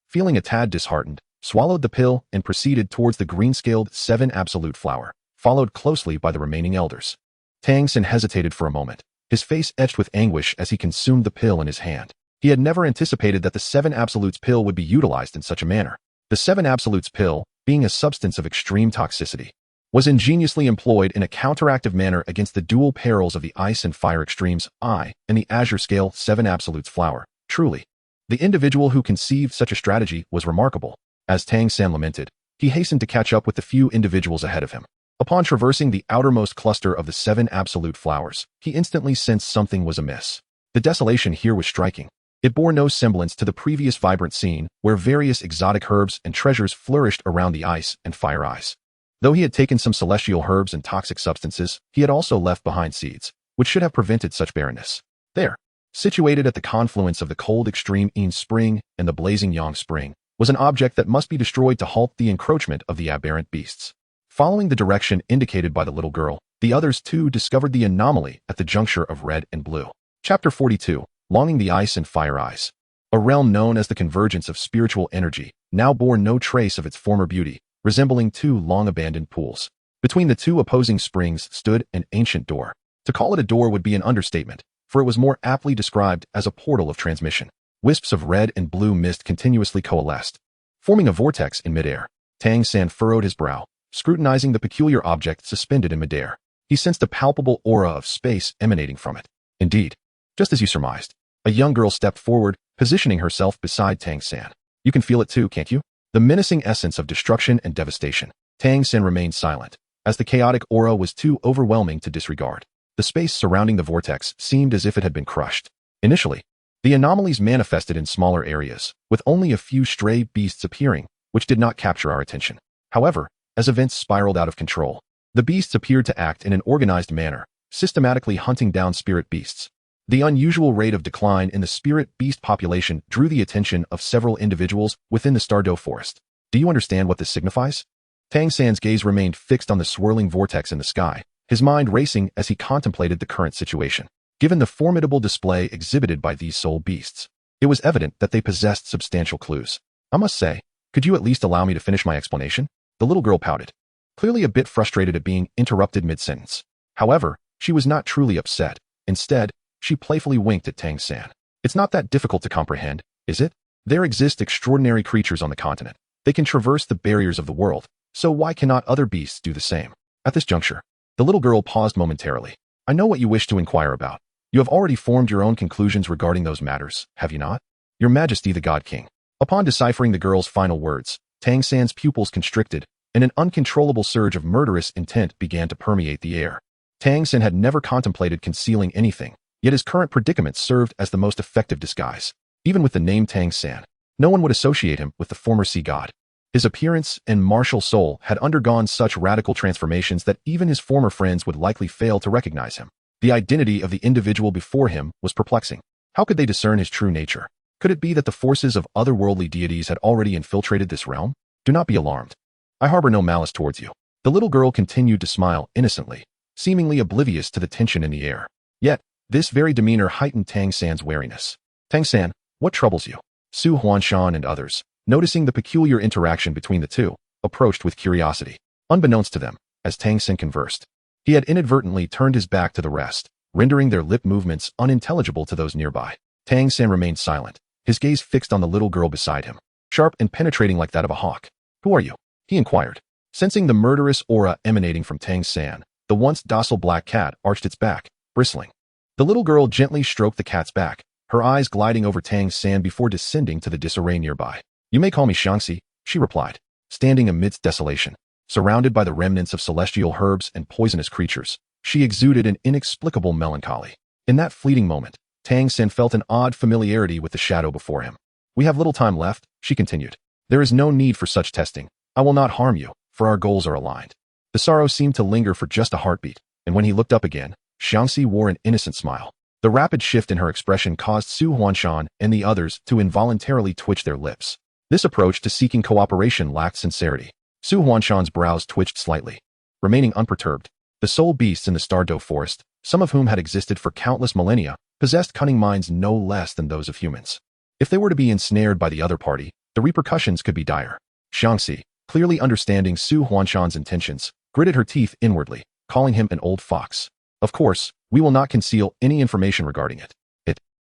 feeling a tad disheartened, swallowed the pill and proceeded towards the green-scaled 7 absolute flower, followed closely by the remaining elders. Tang San hesitated for a moment, his face etched with anguish as he consumed the pill in his hand. He had never anticipated that the 7 absolutes pill would be utilized in such a manner. The 7 absolutes pill, being a substance of extreme toxicity, was ingeniously employed in a counteractive manner against the dual perils of the ice and fire extremes, I, and the azure scale 7 absolutes flower. Truly, the individual who conceived such a strategy was remarkable. As Tang San lamented, he hastened to catch up with the few individuals ahead of him. Upon traversing the outermost cluster of the 7 absolute flowers, he instantly sensed something was amiss. The desolation here was striking. It bore no semblance to the previous vibrant scene, where various exotic herbs and treasures flourished around the ice and fire eyes. Though he had taken some celestial herbs and toxic substances, he had also left behind seeds, which should have prevented such barrenness. There, situated at the confluence of the cold extreme Yin Spring and the blazing Yang Spring, was an object that must be destroyed to halt the encroachment of the aberrant beasts. Following the direction indicated by the little girl, the others too discovered the anomaly at the juncture of red and blue. Chapter 42. Longing the Ice and Fire Eyes. A realm known as the convergence of spiritual energy now bore no trace of its former beauty, resembling 2 long-abandoned pools. Between the 2 opposing springs stood an ancient door. To call it a door would be an understatement, for it was more aptly described as a portal of transmission. Wisps of red and blue mist continuously coalesced, forming a vortex in midair. Tang San furrowed his brow, scrutinizing the peculiar object suspended in midair. He sensed a palpable aura of space emanating from it. Indeed, just as you surmised, a young girl stepped forward, positioning herself beside Tang San. You can feel it too, can't you? The menacing essence of destruction and devastation. Tang San remained silent, as the chaotic aura was too overwhelming to disregard. The space surrounding the vortex seemed as if it had been crushed. Initially, the anomalies manifested in smaller areas, with only a few stray beasts appearing, which did not capture our attention. However, as events spiraled out of control, the beasts appeared to act in an organized manner, systematically hunting down spirit beasts. The unusual rate of decline in the spirit beast population drew the attention of several individuals within the Douluo forest. Do you understand what this signifies? Tang San's gaze remained fixed on the swirling vortex in the sky, his mind racing as he contemplated the current situation. Given the formidable display exhibited by these soul beasts, it was evident that they possessed substantial clues. I must say, could you at least allow me to finish my explanation? The little girl pouted, clearly a bit frustrated at being interrupted mid-sentence. However, she was not truly upset. Instead, she playfully winked at Tang San. It's not that difficult to comprehend, is it? There exist extraordinary creatures on the continent. They can traverse the barriers of the world, so why cannot other beasts do the same? At this juncture, the little girl paused momentarily. I know what you wish to inquire about. You have already formed your own conclusions regarding those matters, have you not? Your Majesty the God King. Upon deciphering the girl's final words, Tang San's pupils constricted, and an uncontrollable surge of murderous intent began to permeate the air. Tang San had never contemplated concealing anything, yet his current predicament served as the most effective disguise. Even with the name Tang San, no one would associate him with the former sea god. His appearance and martial soul had undergone such radical transformations that even his former friends would likely fail to recognize him. The identity of the individual before him was perplexing. How could they discern his true nature? Could it be that the forces of otherworldly deities had already infiltrated this realm? Do not be alarmed. I harbor no malice towards you. The little girl continued to smile innocently, seemingly oblivious to the tension in the air. Yet, this very demeanor heightened Tang San's wariness. Tang San, what troubles you? Su Huanshan and others, noticing the peculiar interaction between the two, approached with curiosity. Unbeknownst to them, as Tang San conversed, he had inadvertently turned his back to the rest, rendering their lip movements unintelligible to those nearby. Tang San remained silent, his gaze fixed on the little girl beside him, sharp and penetrating like that of a hawk. Who are you? He inquired. Sensing the murderous aura emanating from Tang San, the once docile black cat arched its back, bristling. The little girl gently stroked the cat's back, her eyes gliding over Tang San before descending to the disarray nearby. You may call me Shangxi, she replied, standing amidst desolation. Surrounded by the remnants of celestial herbs and poisonous creatures, she exuded an inexplicable melancholy. In that fleeting moment, Tang San felt an odd familiarity with the shadow before him. We have little time left, she continued. There is no need for such testing. I will not harm you, for our goals are aligned. The sorrow seemed to linger for just a heartbeat, and when he looked up again, Shangxi wore an innocent smile. The rapid shift in her expression caused Su Huanshan and the others to involuntarily twitch their lips. This approach to seeking cooperation lacked sincerity. Su Huanshan's brows twitched slightly. Remaining unperturbed, the soul beasts in the Douluo forest, some of whom had existed for countless millennia, possessed cunning minds no less than those of humans. If they were to be ensnared by the other party, The repercussions could be dire. Xiangxi, clearly understanding Su Huanshan's intentions, gritted her teeth inwardly, calling him an old fox. Of course, we will not conceal any information regarding it.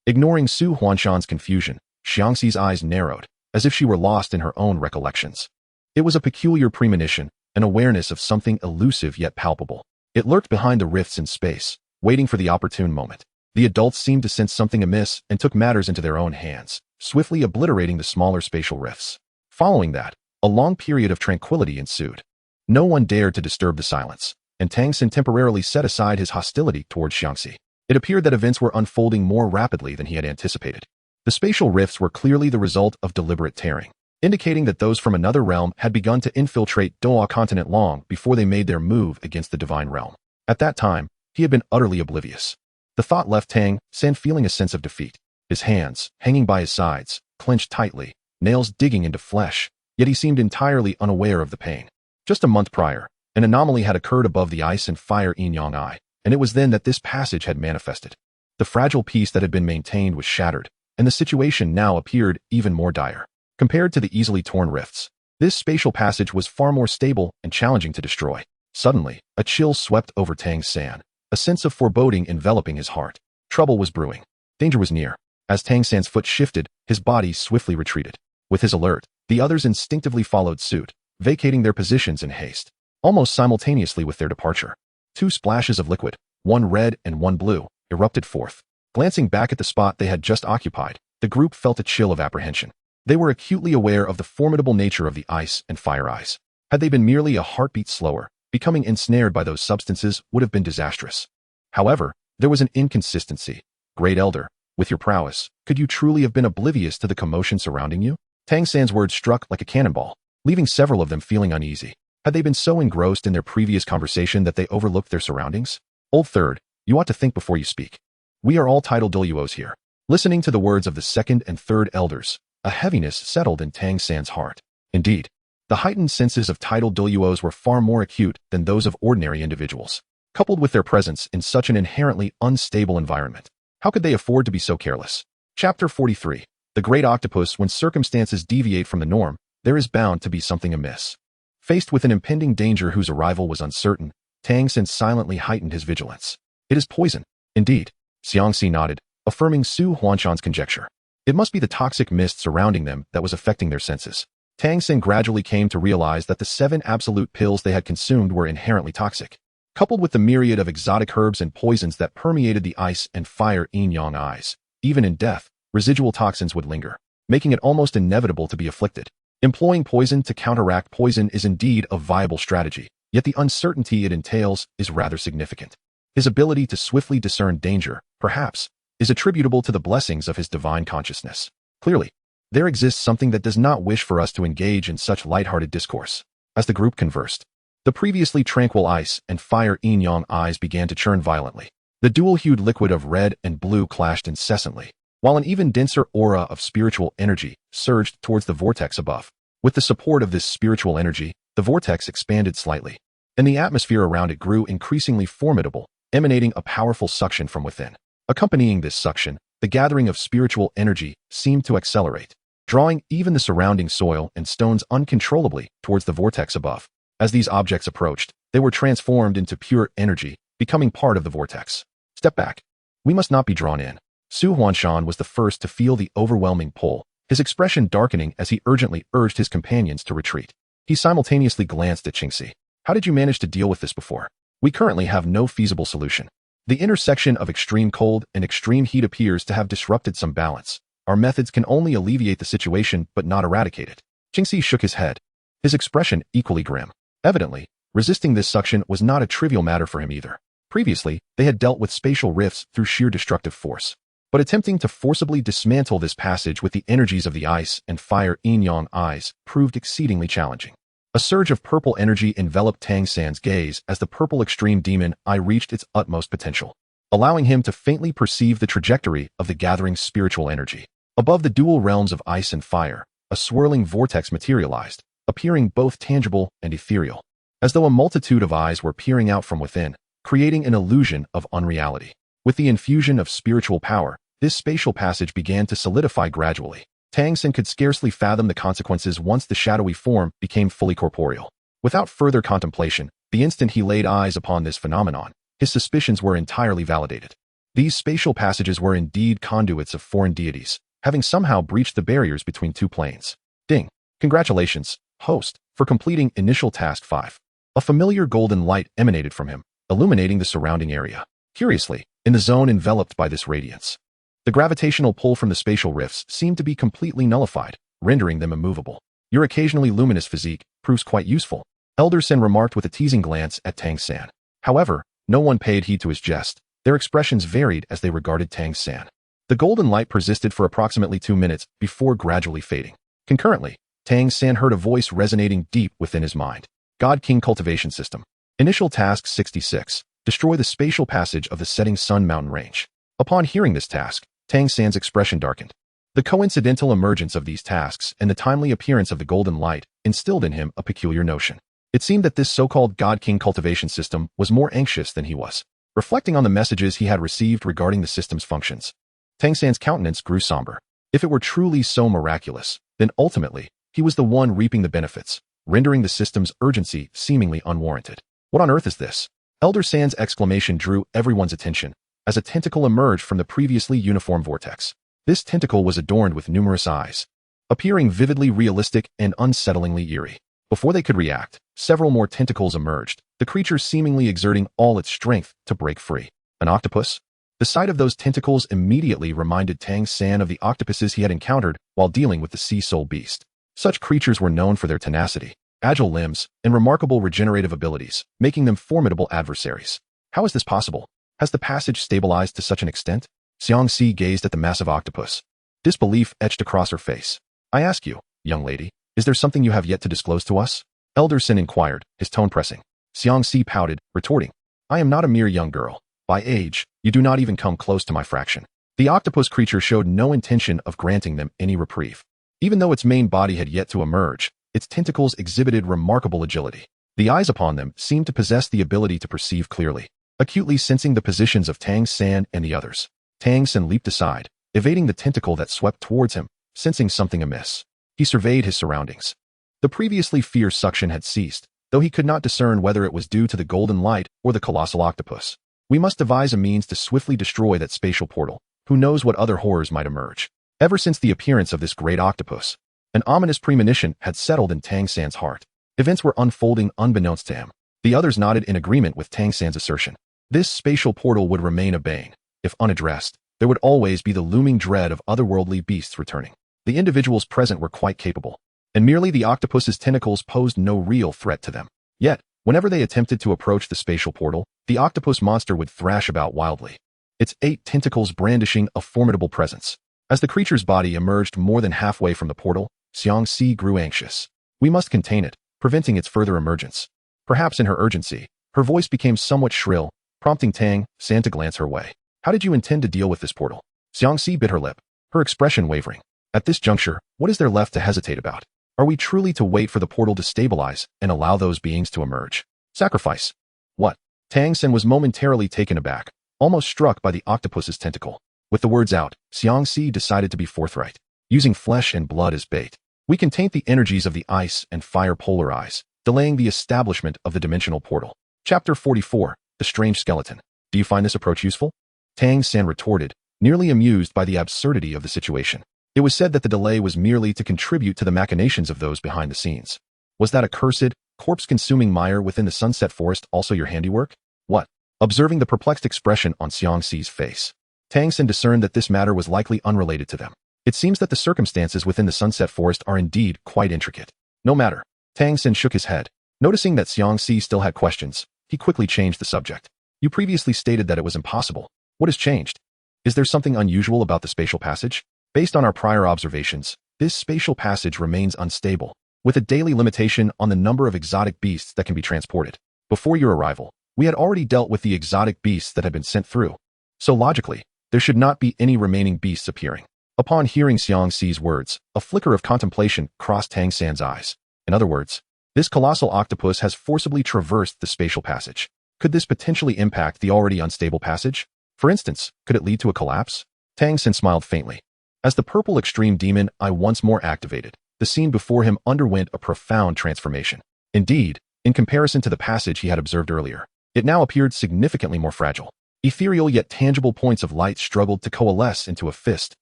Ignoring Su Huanshan's confusion, Xiangxi's eyes narrowed, as if she were lost in her own recollections. It was a peculiar premonition, an awareness of something elusive yet palpable. It lurked behind the rifts in space, waiting for the opportune moment. The adults seemed to sense something amiss and took matters into their own hands, swiftly obliterating the smaller spatial rifts. Following that, a long period of tranquility ensued. No one dared to disturb the silence, and Tang San temporarily set aside his hostility towards Xiangxi. It appeared that events were unfolding more rapidly than he had anticipated. The spatial rifts were clearly the result of deliberate tearing, indicating that those from another realm had begun to infiltrate Douluo continent long before they made their move against the divine realm. At that time, he had been utterly oblivious. The thought left Tang San feeling a sense of defeat. His hands, hanging by his sides, clenched tightly, nails digging into flesh, yet he seemed entirely unaware of the pain. Just a month prior, an anomaly had occurred above the ice and fire yin-yang eye, and it was then that this passage had manifested. The fragile peace that had been maintained was shattered, and the situation now appeared even more dire. Compared to the easily torn rifts, this spatial passage was far more stable and challenging to destroy. Suddenly, a chill swept over Tang San, a sense of foreboding enveloping his heart. Trouble was brewing. Danger was near. As Tang San's foot shifted, his body swiftly retreated. With his alert, the others instinctively followed suit, vacating their positions in haste. Almost simultaneously with their departure, two splashes of liquid, one red and one blue, erupted forth. Glancing back at the spot they had just occupied, the group felt a chill of apprehension. They were acutely aware of the formidable nature of the ice and fire eyes. Had they been merely a heartbeat slower, becoming ensnared by those substances would have been disastrous. However, there was an inconsistency. Great Elder, with your prowess, could you truly have been oblivious to the commotion surrounding you? Tang San's words struck like a cannonball, leaving several of them feeling uneasy. Had they been so engrossed in their previous conversation that they overlooked their surroundings? Old Third, you ought to think before you speak. We are all titled Douluos here. Listening to the words of the second and third elders, a heaviness settled in Tang San's heart. Indeed, the heightened senses of titled Douluos were far more acute than those of ordinary individuals. Coupled with their presence in such an inherently unstable environment, how could they afford to be so careless? Chapter 43. The Great Octopus. When circumstances deviate from the norm, there is bound to be something amiss. Faced with an impending danger whose arrival was uncertain, Tang San silently heightened his vigilance. It is poison. Indeed. Xiangxi nodded, affirming Su Huanshan's conjecture. It must be the toxic mist surrounding them that was affecting their senses. Tang San gradually came to realize that the 7 absolute pills they had consumed were inherently toxic. Coupled with the myriad of exotic herbs and poisons that permeated the ice and fire yin-yang eyes, even in death, residual toxins would linger, making it almost inevitable to be afflicted. Employing poison to counteract poison is indeed a viable strategy, yet the uncertainty it entails is rather significant. His ability to swiftly discern danger, perhaps, is attributable to the blessings of his divine consciousness. Clearly, there exists something that does not wish for us to engage in such light-hearted discourse. As the group conversed, the previously tranquil ice and fire yin-yang eyes began to churn violently. The dual-hued liquid of red and blue clashed incessantly, while an even denser aura of spiritual energy surged towards the vortex above. With the support of this spiritual energy, the vortex expanded slightly, and the atmosphere around it grew increasingly formidable, emanating a powerful suction from within. Accompanying this suction, the gathering of spiritual energy seemed to accelerate, drawing even the surrounding soil and stones uncontrollably towards the vortex above. As these objects approached, they were transformed into pure energy, becoming part of the vortex. Step back. We must not be drawn in. Su Huanshan was the first to feel the overwhelming pull, his expression darkening as he urgently urged his companions to retreat. He simultaneously glanced at Xiangxi. How did you manage to deal with this before? We currently have no feasible solution. The intersection of extreme cold and extreme heat appears to have disrupted some balance. Our methods can only alleviate the situation but not eradicate it. Xiangxi shook his head, his expression equally grim. Evidently, resisting this suction was not a trivial matter for him either. Previously, they had dealt with spatial rifts through sheer destructive force. But attempting to forcibly dismantle this passage with the energies of the ice and fire yin-yang eyes proved exceedingly challenging. A surge of purple energy enveloped Tang San's gaze as the purple extreme demon eye reached its utmost potential, allowing him to faintly perceive the trajectory of the gathering spiritual energy. Above the dual realms of ice and fire, a swirling vortex materialized, appearing both tangible and ethereal, as though a multitude of eyes were peering out from within, creating an illusion of unreality. With the infusion of spiritual power, this spatial passage began to solidify gradually. Tang San could scarcely fathom the consequences once the shadowy form became fully corporeal. Without further contemplation, the instant he laid eyes upon this phenomenon, his suspicions were entirely validated. These spatial passages were indeed conduits of foreign deities, having somehow breached the barriers between two planes. Ding! Congratulations, host, for completing initial task 5. A familiar golden light emanated from him, illuminating the surrounding area. Curiously, in the zone enveloped by this radiance, the gravitational pull from the spatial rifts seemed to be completely nullified, rendering them immovable. Your occasionally luminous physique proves quite useful, Elder Sen remarked with a teasing glance at Tang San. However, no one paid heed to his jest. Their expressions varied as they regarded Tang San. The golden light persisted for approximately 2 minutes before gradually fading. Concurrently, Tang San heard a voice resonating deep within his mind. God King Cultivation System. Initial Task 66. Destroy the spatial passage of the setting sun mountain range. Upon hearing this task, Tang San's expression darkened. The coincidental emergence of these tasks and the timely appearance of the golden light instilled in him a peculiar notion. It seemed that this so-called God King Cultivation System was more anxious than he was. Reflecting on the messages he had received regarding the system's functions, Tang San's countenance grew somber. If it were truly so miraculous, then ultimately, he was the one reaping the benefits, rendering the system's urgency seemingly unwarranted. What on earth is this? Elder San's exclamation drew everyone's attention, as a tentacle emerged from the previously uniform vortex. This tentacle was adorned with numerous eyes, appearing vividly realistic and unsettlingly eerie. Before they could react, several more tentacles emerged, the creature seemingly exerting all its strength to break free. An octopus? The sight of those tentacles immediately reminded Tang San of the octopuses he had encountered while dealing with the sea soul beast. Such creatures were known for their tenacity, agile limbs, and remarkable regenerative abilities, making them formidable adversaries. How is this possible? Has the passage stabilized to such an extent? Xiangxi gazed at the massive octopus. Disbelief etched across her face. I ask you, young lady, is there something you have yet to disclose to us? Elder Sen inquired, his tone pressing. Xiangxi pouted, retorting, I am not a mere young girl. By age, you do not even come close to my fraction. The octopus creature showed no intention of granting them any reprieve. Even though its main body had yet to emerge, its tentacles exhibited remarkable agility. The eyes upon them seemed to possess the ability to perceive clearly, acutely sensing the positions of Tang San and the others. Tang San leaped aside, evading the tentacle that swept towards him, sensing something amiss. He surveyed his surroundings. The previously fierce suction had ceased, though he could not discern whether it was due to the golden light or the colossal octopus. We must devise a means to swiftly destroy that spatial portal. Who knows what other horrors might emerge? Ever since the appearance of this great octopus, an ominous premonition had settled in Tang San's heart. Events were unfolding unbeknownst to him. The others nodded in agreement with Tang San's assertion. This spatial portal would remain a bane. If unaddressed, there would always be the looming dread of otherworldly beasts returning. The individuals present were quite capable, and merely the octopus's tentacles posed no real threat to them. Yet, whenever they attempted to approach the spatial portal, the octopus monster would thrash about wildly, its 8 tentacles brandishing a formidable presence. As the creature's body emerged more than halfway from the portal, Xiangxi grew anxious. We must contain it, preventing its further emergence. Perhaps in her urgency, her voice became somewhat shrill, prompting Tang San to glance her way. How did you intend to deal with this portal? Xiangxi bit her lip, her expression wavering. At this juncture, what is there left to hesitate about? Are we truly to wait for the portal to stabilize and allow those beings to emerge? Sacrifice. What? Tang San was momentarily taken aback, almost struck by the octopus's tentacle. With the words out, Xiangxi decided to be forthright. Using flesh and blood as bait, we can taint the energies of the ice and fire polar eyes, delaying the establishment of the dimensional portal. Chapter 44. The Strange Skeleton. Do you find this approach useful? Tang San retorted, nearly amused by the absurdity of the situation. It was said that the delay was merely to contribute to the machinations of those behind the scenes. Was that accursed, corpse-consuming mire within the sunset forest also your handiwork? What? Observing the perplexed expression on Xiangxi's face, Tang San discerned that this matter was likely unrelated to them. It seems that the circumstances within the sunset forest are indeed quite intricate. No matter. Tang San shook his head. Noticing that Xiangxi still had questions, he quickly changed the subject. You previously stated that it was impossible. What has changed? Is there something unusual about the spatial passage? Based on our prior observations, this spatial passage remains unstable, with a daily limitation on the number of exotic beasts that can be transported. Before your arrival, we had already dealt with the exotic beasts that had been sent through. So logically, there should not be any remaining beasts appearing. Upon hearing Xiangxi's words, a flicker of contemplation crossed Tang San's eyes. In other words, this colossal octopus has forcibly traversed the spatial passage. Could this potentially impact the already unstable passage? For instance, could it lead to a collapse? Tang San smiled faintly. As the purple extreme demon eye once more activated, the scene before him underwent a profound transformation. Indeed, in comparison to the passage he had observed earlier, it now appeared significantly more fragile. Ethereal yet tangible points of light struggled to coalesce into a fist,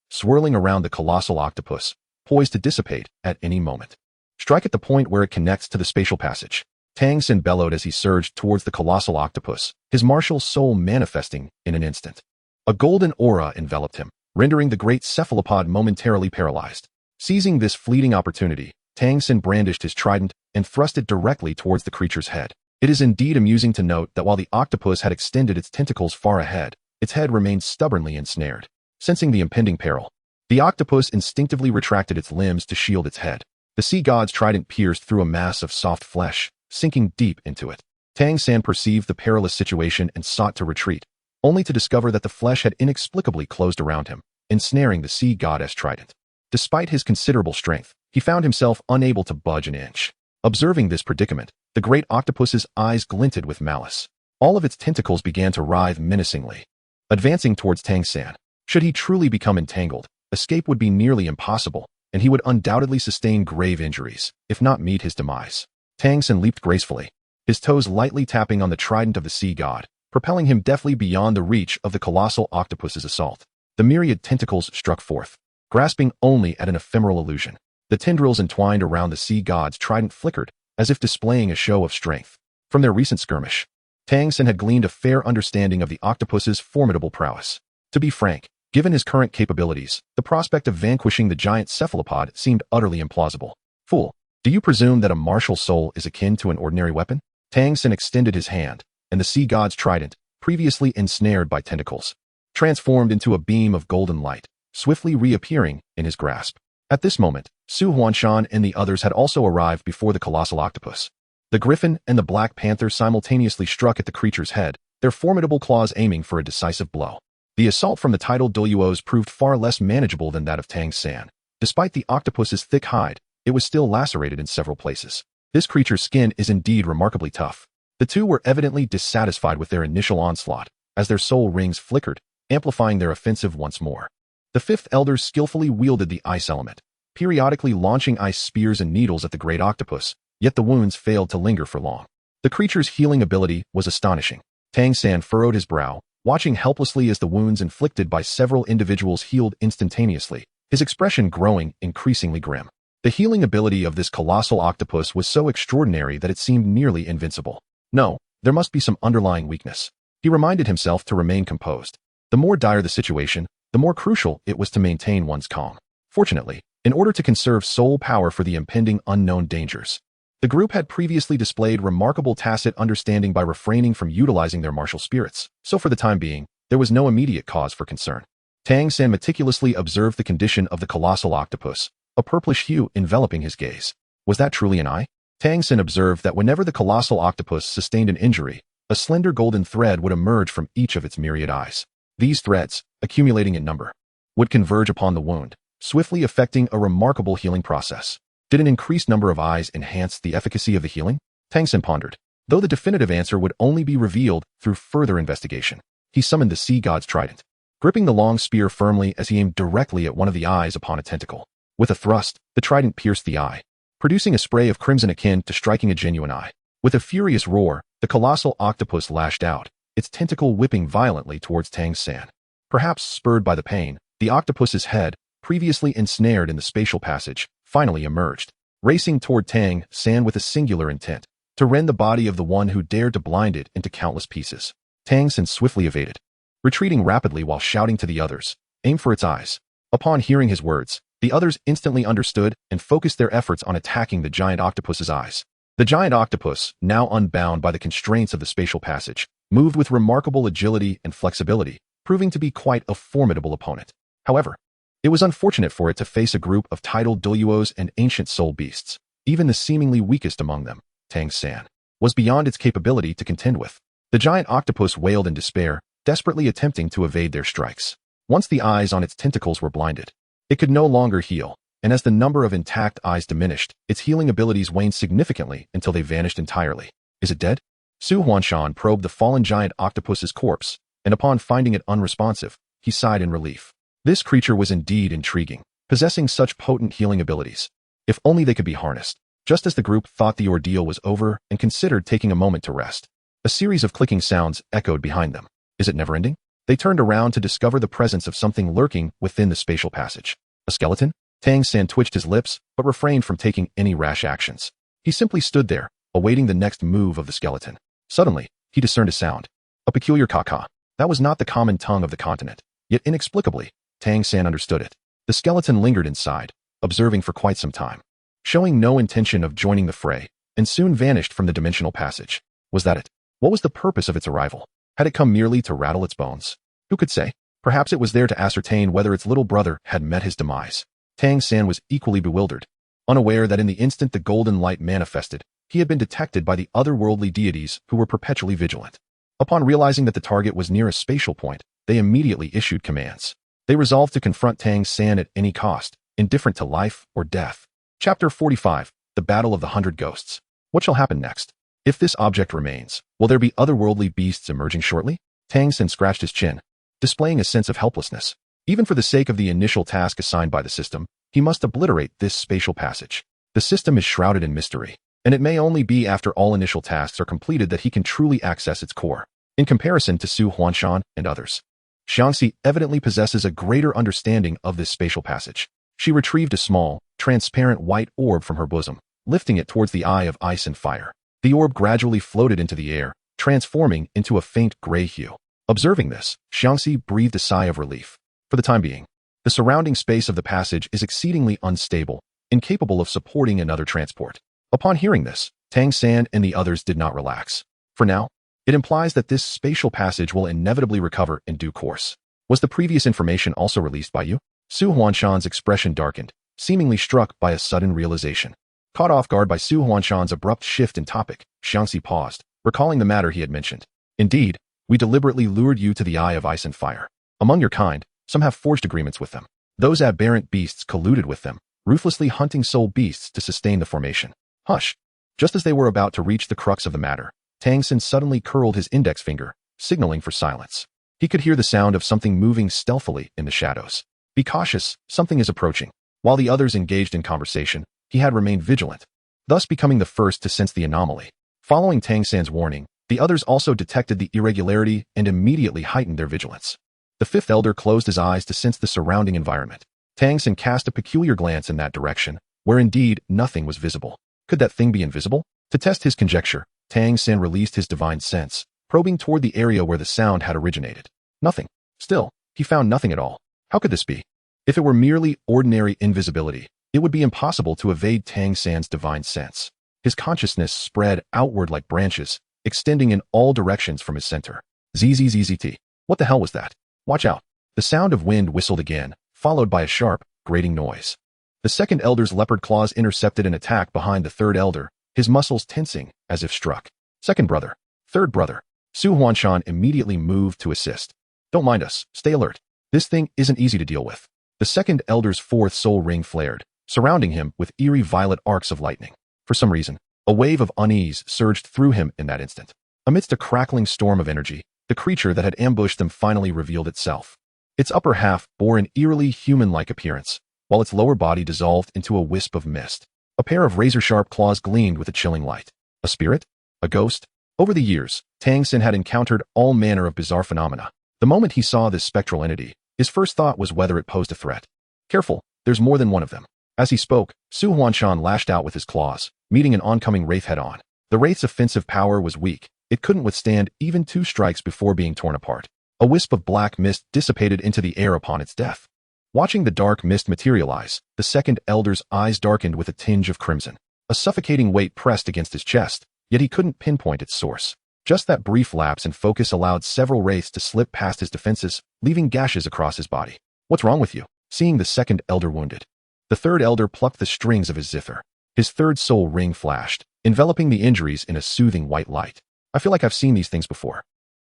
swirling around the colossal octopus, poised to dissipate at any moment. Strike at the point where it connects to the spatial passage. Tang San bellowed as he surged towards the colossal octopus, his martial soul manifesting in an instant. A golden aura enveloped him, rendering the great cephalopod momentarily paralyzed. Seizing this fleeting opportunity, Tang San brandished his trident and thrust it directly towards the creature's head. It is indeed amusing to note that while the octopus had extended its tentacles far ahead, its head remained stubbornly ensnared. Sensing the impending peril, the octopus instinctively retracted its limbs to shield its head. The sea god's trident pierced through a mass of soft flesh, sinking deep into it. Tang San perceived the perilous situation and sought to retreat, only to discover that the flesh had inexplicably closed around him, ensnaring the sea goddess trident. Despite his considerable strength, he found himself unable to budge an inch. Observing this predicament, the great octopus's eyes glinted with malice. All of its tentacles began to writhe menacingly. Advancing towards Tang San, should he truly become entangled, escape would be nearly impossible, and he would undoubtedly sustain grave injuries, if not meet his demise. Tang San leaped gracefully, his toes lightly tapping on the trident of the sea god, propelling him deftly beyond the reach of the colossal octopus's assault. The myriad tentacles struck forth, grasping only at an ephemeral illusion. The tendrils entwined around the sea god's trident flickered, as if displaying a show of strength. From their recent skirmish, Tang San had gleaned a fair understanding of the octopus's formidable prowess. To be frank, given his current capabilities, the prospect of vanquishing the giant cephalopod seemed utterly implausible. Fool, do you presume that a martial soul is akin to an ordinary weapon? Tang San extended his hand, and the sea god's trident, previously ensnared by tentacles, transformed into a beam of golden light, swiftly reappearing in his grasp. At this moment, Su Huanshan and the others had also arrived before the colossal octopus. The griffin and the black panther simultaneously struck at the creature's head, their formidable claws aiming for a decisive blow. The assault from the titled Douluos proved far less manageable than that of Tang San. Despite the octopus's thick hide, it was still lacerated in several places. This creature's skin is indeed remarkably tough. The two were evidently dissatisfied with their initial onslaught, as their soul rings flickered, amplifying their offensive once more. The fifth elder skillfully wielded the ice element, periodically launching ice spears and needles at the great octopus, yet the wounds failed to linger for long. The creature's healing ability was astonishing. Tang San furrowed his brow, watching helplessly as the wounds inflicted by several individuals healed instantaneously, his expression growing increasingly grim. The healing ability of this colossal octopus was so extraordinary that it seemed nearly invincible. No, there must be some underlying weakness. He reminded himself to remain composed. The more dire the situation, the more crucial it was to maintain one's calm. Fortunately, in order to conserve soul power for the impending unknown dangers, the group had previously displayed remarkable tacit understanding by refraining from utilizing their martial spirits, so for the time being, there was no immediate cause for concern. Tang San meticulously observed the condition of the colossal octopus, a purplish hue enveloping his gaze. Was that truly an eye? Tang San observed that whenever the colossal octopus sustained an injury, a slender golden thread would emerge from each of its myriad eyes. These threads, accumulating in number, would converge upon the wound, swiftly effecting a remarkable healing process. Did an increased number of eyes enhance the efficacy of the healing? Tang San pondered, though the definitive answer would only be revealed through further investigation. He summoned the sea god's trident, gripping the long spear firmly as he aimed directly at one of the eyes upon a tentacle. With a thrust, the trident pierced the eye, producing a spray of crimson akin to striking a genuine eye. With a furious roar, the colossal octopus lashed out, its tentacle whipping violently towards Tang San. Perhaps spurred by the pain, the octopus's head, previously ensnared in the spatial passage, finally emerged, racing toward Tang San with a singular intent, to rend the body of the one who dared to blind it into countless pieces. Tang San swiftly evaded, retreating rapidly while shouting to the others, "Aim for its eyes." Upon hearing his words, the others instantly understood and focused their efforts on attacking the giant octopus's eyes. The giant octopus, now unbound by the constraints of the spatial passage, moved with remarkable agility and flexibility, proving to be quite a formidable opponent. However, it was unfortunate for it to face a group of titled Douluos and ancient soul beasts. Even the seemingly weakest among them, Tang San, was beyond its capability to contend with. The giant octopus wailed in despair, desperately attempting to evade their strikes. Once the eyes on its tentacles were blinded, it could no longer heal, and as the number of intact eyes diminished, its healing abilities waned significantly until they vanished entirely. Is it dead? Su Huanshan probed the fallen giant octopus's corpse, and upon finding it unresponsive, he sighed in relief. This creature was indeed intriguing, possessing such potent healing abilities. If only they could be harnessed. Just as the group thought the ordeal was over and considered taking a moment to rest, a series of clicking sounds echoed behind them. Is it never-ending? They turned around to discover the presence of something lurking within the spatial passage. A skeleton? Tang San twitched his lips, but refrained from taking any rash actions. He simply stood there, awaiting the next move of the skeleton. Suddenly, he discerned a sound. A peculiar caw-caw. That was not the common tongue of the continent. Yet inexplicably, Tang San understood it. The skeleton lingered inside, observing for quite some time, showing no intention of joining the fray, and soon vanished from the dimensional passage. Was that it? What was the purpose of its arrival? Had it come merely to rattle its bones? Who could say? Perhaps it was there to ascertain whether its little brother had met his demise. Tang San was equally bewildered, unaware that in the instant the golden light manifested, he had been detected by the otherworldly deities who were perpetually vigilant. Upon realizing that the target was near a spatial point, they immediately issued commands. They resolved to confront Tang San at any cost, indifferent to life or death. Chapter 45, The Battle of the 100 Ghosts. What shall happen next? If this object remains, will there be otherworldly beasts emerging shortly? Tang San scratched his chin, displaying a sense of helplessness. Even for the sake of the initial task assigned by the system, he must obliterate this spatial passage. The system is shrouded in mystery, and it may only be after all initial tasks are completed that he can truly access its core. In comparison to Su Huanshan and others, Xiangxi evidently possesses a greater understanding of this spatial passage. She retrieved a small, transparent white orb from her bosom, lifting it towards the eye of ice and fire. The orb gradually floated into the air, transforming into a faint gray hue. Observing this, Xiangxi breathed a sigh of relief. For the time being, the surrounding space of the passage is exceedingly unstable, incapable of supporting another transport. Upon hearing this, Tang San and the others did not relax. For now, it implies that this spatial passage will inevitably recover in due course. Was the previous information also released by you? Su Huanshan's expression darkened, seemingly struck by a sudden realization. Caught off guard by Su Huanshan's abrupt shift in topic, Xiangxi paused, recalling the matter he had mentioned. Indeed, we deliberately lured you to the Eye of Ice and Fire. Among your kind, some have forged agreements with them. Those aberrant beasts colluded with them, ruthlessly hunting soul beasts to sustain the formation. Hush! Just as they were about to reach the crux of the matter, Tang San suddenly curled his index finger, signaling for silence. He could hear the sound of something moving stealthily in the shadows. Be cautious, something is approaching. While the others engaged in conversation, he had remained vigilant, thus becoming the first to sense the anomaly. Following Tang San's warning, the others also detected the irregularity and immediately heightened their vigilance. The fifth elder closed his eyes to sense the surrounding environment. Tang San cast a peculiar glance in that direction, where indeed nothing was visible. Could that thing be invisible? To test his conjecture, Tang San released his divine sense, probing toward the area where the sound had originated. Nothing. Still, he found nothing at all. How could this be? If it were merely ordinary invisibility, it would be impossible to evade Tang San's divine sense. His consciousness spread outward like branches, extending in all directions from his center. ZZZZT. What the hell was that? Watch out. The sound of wind whistled again, followed by a sharp, grating noise. The second elder's leopard claws intercepted an attack behind the third elder, his muscles tensing as if struck. Second brother. Third brother. Su Huanshan immediately moved to assist. Don't mind us. Stay alert. This thing isn't easy to deal with. The second elder's fourth soul ring flared, surrounding him with eerie violet arcs of lightning. For some reason, a wave of unease surged through him in that instant. Amidst a crackling storm of energy, the creature that had ambushed them finally revealed itself. Its upper half bore an eerily human-like appearance, while its lower body dissolved into a wisp of mist. A pair of razor-sharp claws gleamed with a chilling light. A spirit? A ghost? Over the years, Tang San had encountered all manner of bizarre phenomena. The moment he saw this spectral entity, his first thought was whether it posed a threat. Careful, there's more than one of them. As he spoke, Su Huanshan lashed out with his claws, meeting an oncoming wraith head-on. The wraith's offensive power was weak. It couldn't withstand even 2 strikes before being torn apart. A wisp of black mist dissipated into the air upon its death. Watching the dark mist materialize, the second elder's eyes darkened with a tinge of crimson. A suffocating weight pressed against his chest, yet he couldn't pinpoint its source. Just that brief lapse in focus allowed several wraiths to slip past his defenses, leaving gashes across his body. What's wrong with you? Seeing the second elder wounded, the third elder plucked the strings of his zither. His third soul ring flashed, enveloping the injuries in a soothing white light. I feel like I've seen these things before.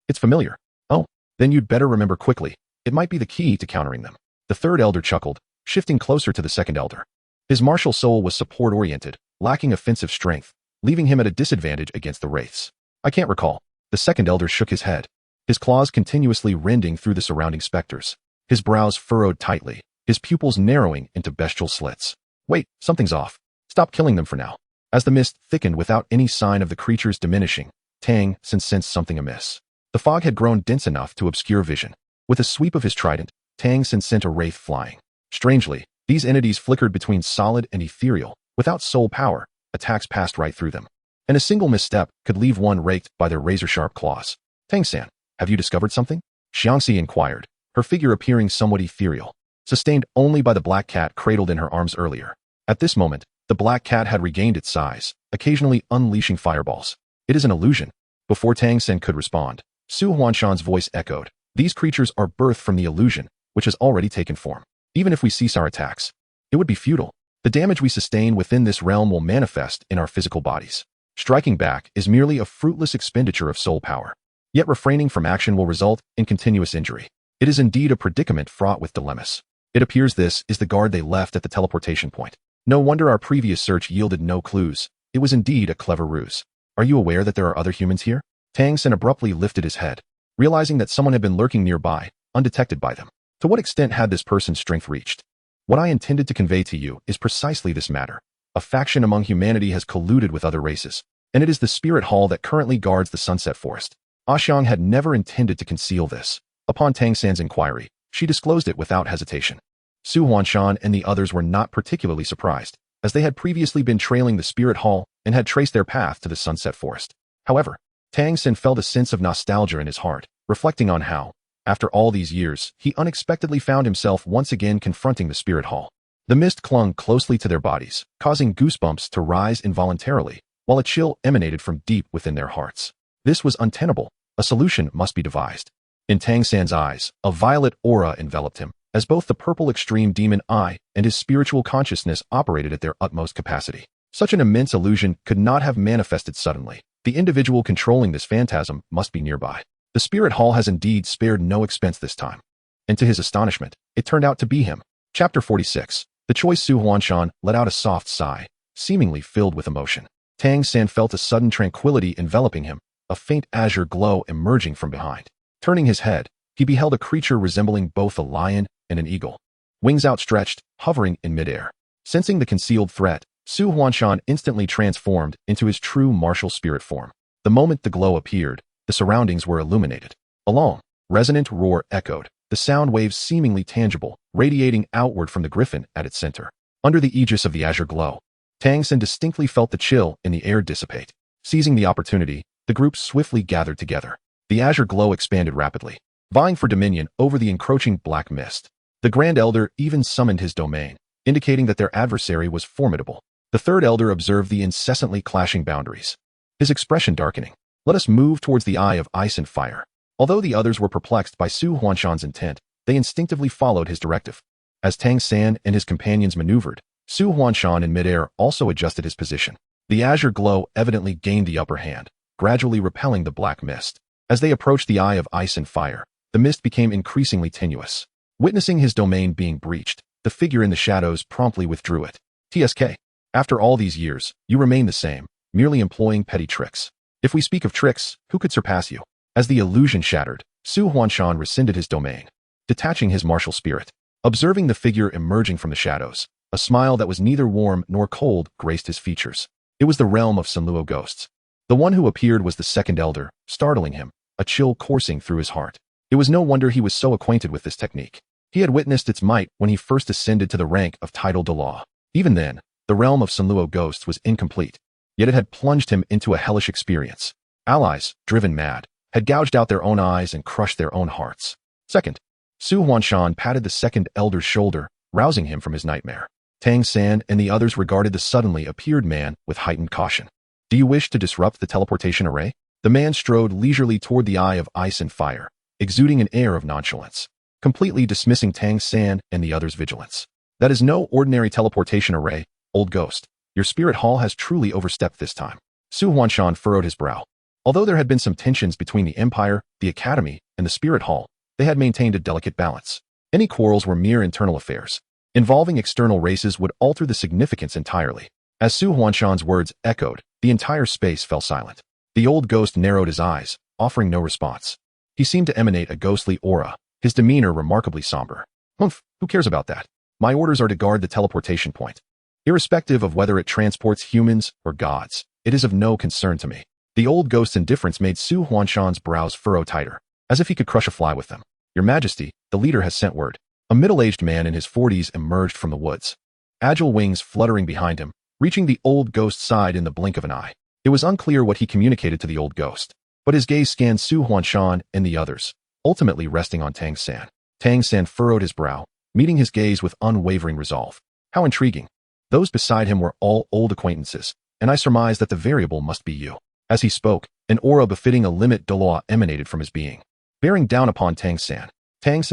It's familiar. Oh, then you'd better remember quickly. It might be the key to countering them. The third elder chuckled, shifting closer to the second elder. His martial soul was support-oriented, lacking offensive strength, leaving him at a disadvantage against the wraiths. I can't recall. The second elder shook his head, his claws continuously rending through the surrounding specters. his brows furrowed tightly, his pupils narrowing into bestial slits. Wait, something's off. Stop killing them for now. As the mist thickened without any sign of the creatures diminishing, Tang San sensed something amiss. The fog had grown dense enough to obscure vision. With a sweep of his trident, Tang San sent a wraith flying. Strangely, these entities flickered between solid and ethereal. Without soul power, attacks passed right through them. And a single misstep could leave one raked by their razor-sharp claws. Tang San, have you discovered something? Xiangxi inquired, her figure appearing somewhat ethereal, sustained only by the black cat cradled in her arms earlier. At this moment, the black cat had regained its size, occasionally unleashing fireballs. It is an illusion. Before Tang San could respond, Su Huanshan's voice echoed. These creatures are birthed from the illusion, which has already taken form. Even if we cease our attacks, it would be futile. The damage we sustain within this realm will manifest in our physical bodies. Striking back is merely a fruitless expenditure of soul power. Yet refraining from action will result in continuous injury. It is indeed a predicament fraught with dilemmas. It appears this is the guard they left at the teleportation point. No wonder our previous search yielded no clues. It was indeed a clever ruse. Are you aware that there are other humans here? Tang San abruptly lifted his head, realizing that someone had been lurking nearby, undetected by them. To what extent had this person's strength reached? What I intended to convey to you is precisely this matter. A faction among humanity has colluded with other races, and it is the spirit hall that currently guards the Sunset Forest. Xiang had never intended to conceal this. Upon Tang San's inquiry, she disclosed it without hesitation. Su Huanshan and the others were not particularly surprised, as they had previously been trailing the spirit hall and had traced their path to the Sunset Forest. However, Tang San felt a sense of nostalgia in his heart, reflecting on how, after all these years, he unexpectedly found himself once again confronting the spirit hall. The mist clung closely to their bodies, causing goosebumps to rise involuntarily, while a chill emanated from deep within their hearts. This was untenable. A solution must be devised. In Tang San's eyes, a violet aura enveloped him, as both the purple extreme demon eye and his spiritual consciousness operated at their utmost capacity. Such an immense illusion could not have manifested suddenly. The individual controlling this phantasm must be nearby. The spirit hall has indeed spared no expense this time. And to his astonishment, it turned out to be him. Chapter 46. The choice. Su Huanshan let out a soft sigh, seemingly filled with emotion. Tang San felt a sudden tranquility enveloping him, a faint azure glow emerging from behind. Turning his head, he beheld a creature resembling both a lion and an eagle. Wings outstretched, hovering in midair. Sensing the concealed threat, Su Huanshan instantly transformed into his true martial spirit form. The moment the glow appeared, the surroundings were illuminated. A long, resonant roar echoed, the sound waves seemingly tangible, radiating outward from the griffin at its center. Under the aegis of the azure glow, Tang San distinctly felt the chill in the air dissipate. Seizing the opportunity, the group swiftly gathered together. The azure glow expanded rapidly, vying for dominion over the encroaching black mist. The Grand Elder even summoned his domain, indicating that their adversary was formidable. The Third Elder observed the incessantly clashing boundaries, his expression darkening. Let us move towards the Eye of Ice and Fire. Although the others were perplexed by Su Huanshan's intent, they instinctively followed his directive. As Tang San and his companions maneuvered, Su Huanshan in midair also adjusted his position. The azure glow evidently gained the upper hand, gradually repelling the black mist. As they approached the Eye of Ice and Fire, the mist became increasingly tenuous. Witnessing his domain being breached, the figure in the shadows promptly withdrew it. TSK. After all these years, you remain the same, merely employing petty tricks. If we speak of tricks, who could surpass you? As the illusion shattered, Su Huanshan rescinded his domain, detaching his martial spirit. Observing the figure emerging from the shadows, a smile that was neither warm nor cold graced his features. It was the realm of Douluo ghosts. The one who appeared was the Second Elder, startling him, a chill coursing through his heart. It was no wonder he was so acquainted with this technique. He had witnessed its might when he first ascended to the rank of titled Douluo. Even then, the realm of Douluo ghosts was incomplete, yet it had plunged him into a hellish experience. Allies, driven mad, had gouged out their own eyes and crushed their own hearts. Second, Su Huanshan patted the Second Elder's shoulder, rousing him from his nightmare. Tang San and the others regarded the suddenly appeared man with heightened caution. Do you wish to disrupt the teleportation array? The man strode leisurely toward the Eye of Ice and Fire, exuding an air of nonchalance, completely dismissing Tang San and the others' vigilance. That is no ordinary teleportation array, old ghost. Your spirit hall has truly overstepped this time. Su Huanshan furrowed his brow. Although there had been some tensions between the Empire, the Academy, and the Spirit Hall, they had maintained a delicate balance. Any quarrels were mere internal affairs. Involving external races would alter the significance entirely. As Su Huanshan's words echoed, the entire space fell silent. The old ghost narrowed his eyes, offering no response. He seemed to emanate a ghostly aura, his demeanor remarkably somber. Humph, who cares about that? My orders are to guard the teleportation point. Irrespective of whether it transports humans or gods, it is of no concern to me. The old ghost's indifference made Su Huanshan's brows furrow tighter, as if he could crush a fly with them. Your Majesty, the leader has sent word. A middle-aged man in his 40s emerged from the woods, agile wings fluttering behind him, reaching the old ghost's side in the blink of an eye. It was unclear what he communicated to the old ghost, but his gaze scanned Su Huanshan and the others, ultimately resting on Tang San. Tang San furrowed his brow, meeting his gaze with unwavering resolve. How intriguing. Those beside him were all old acquaintances, and I surmised that the variable must be you. As he spoke, an aura befitting a limit Douluo emanated from his being. Bearing down upon Tang San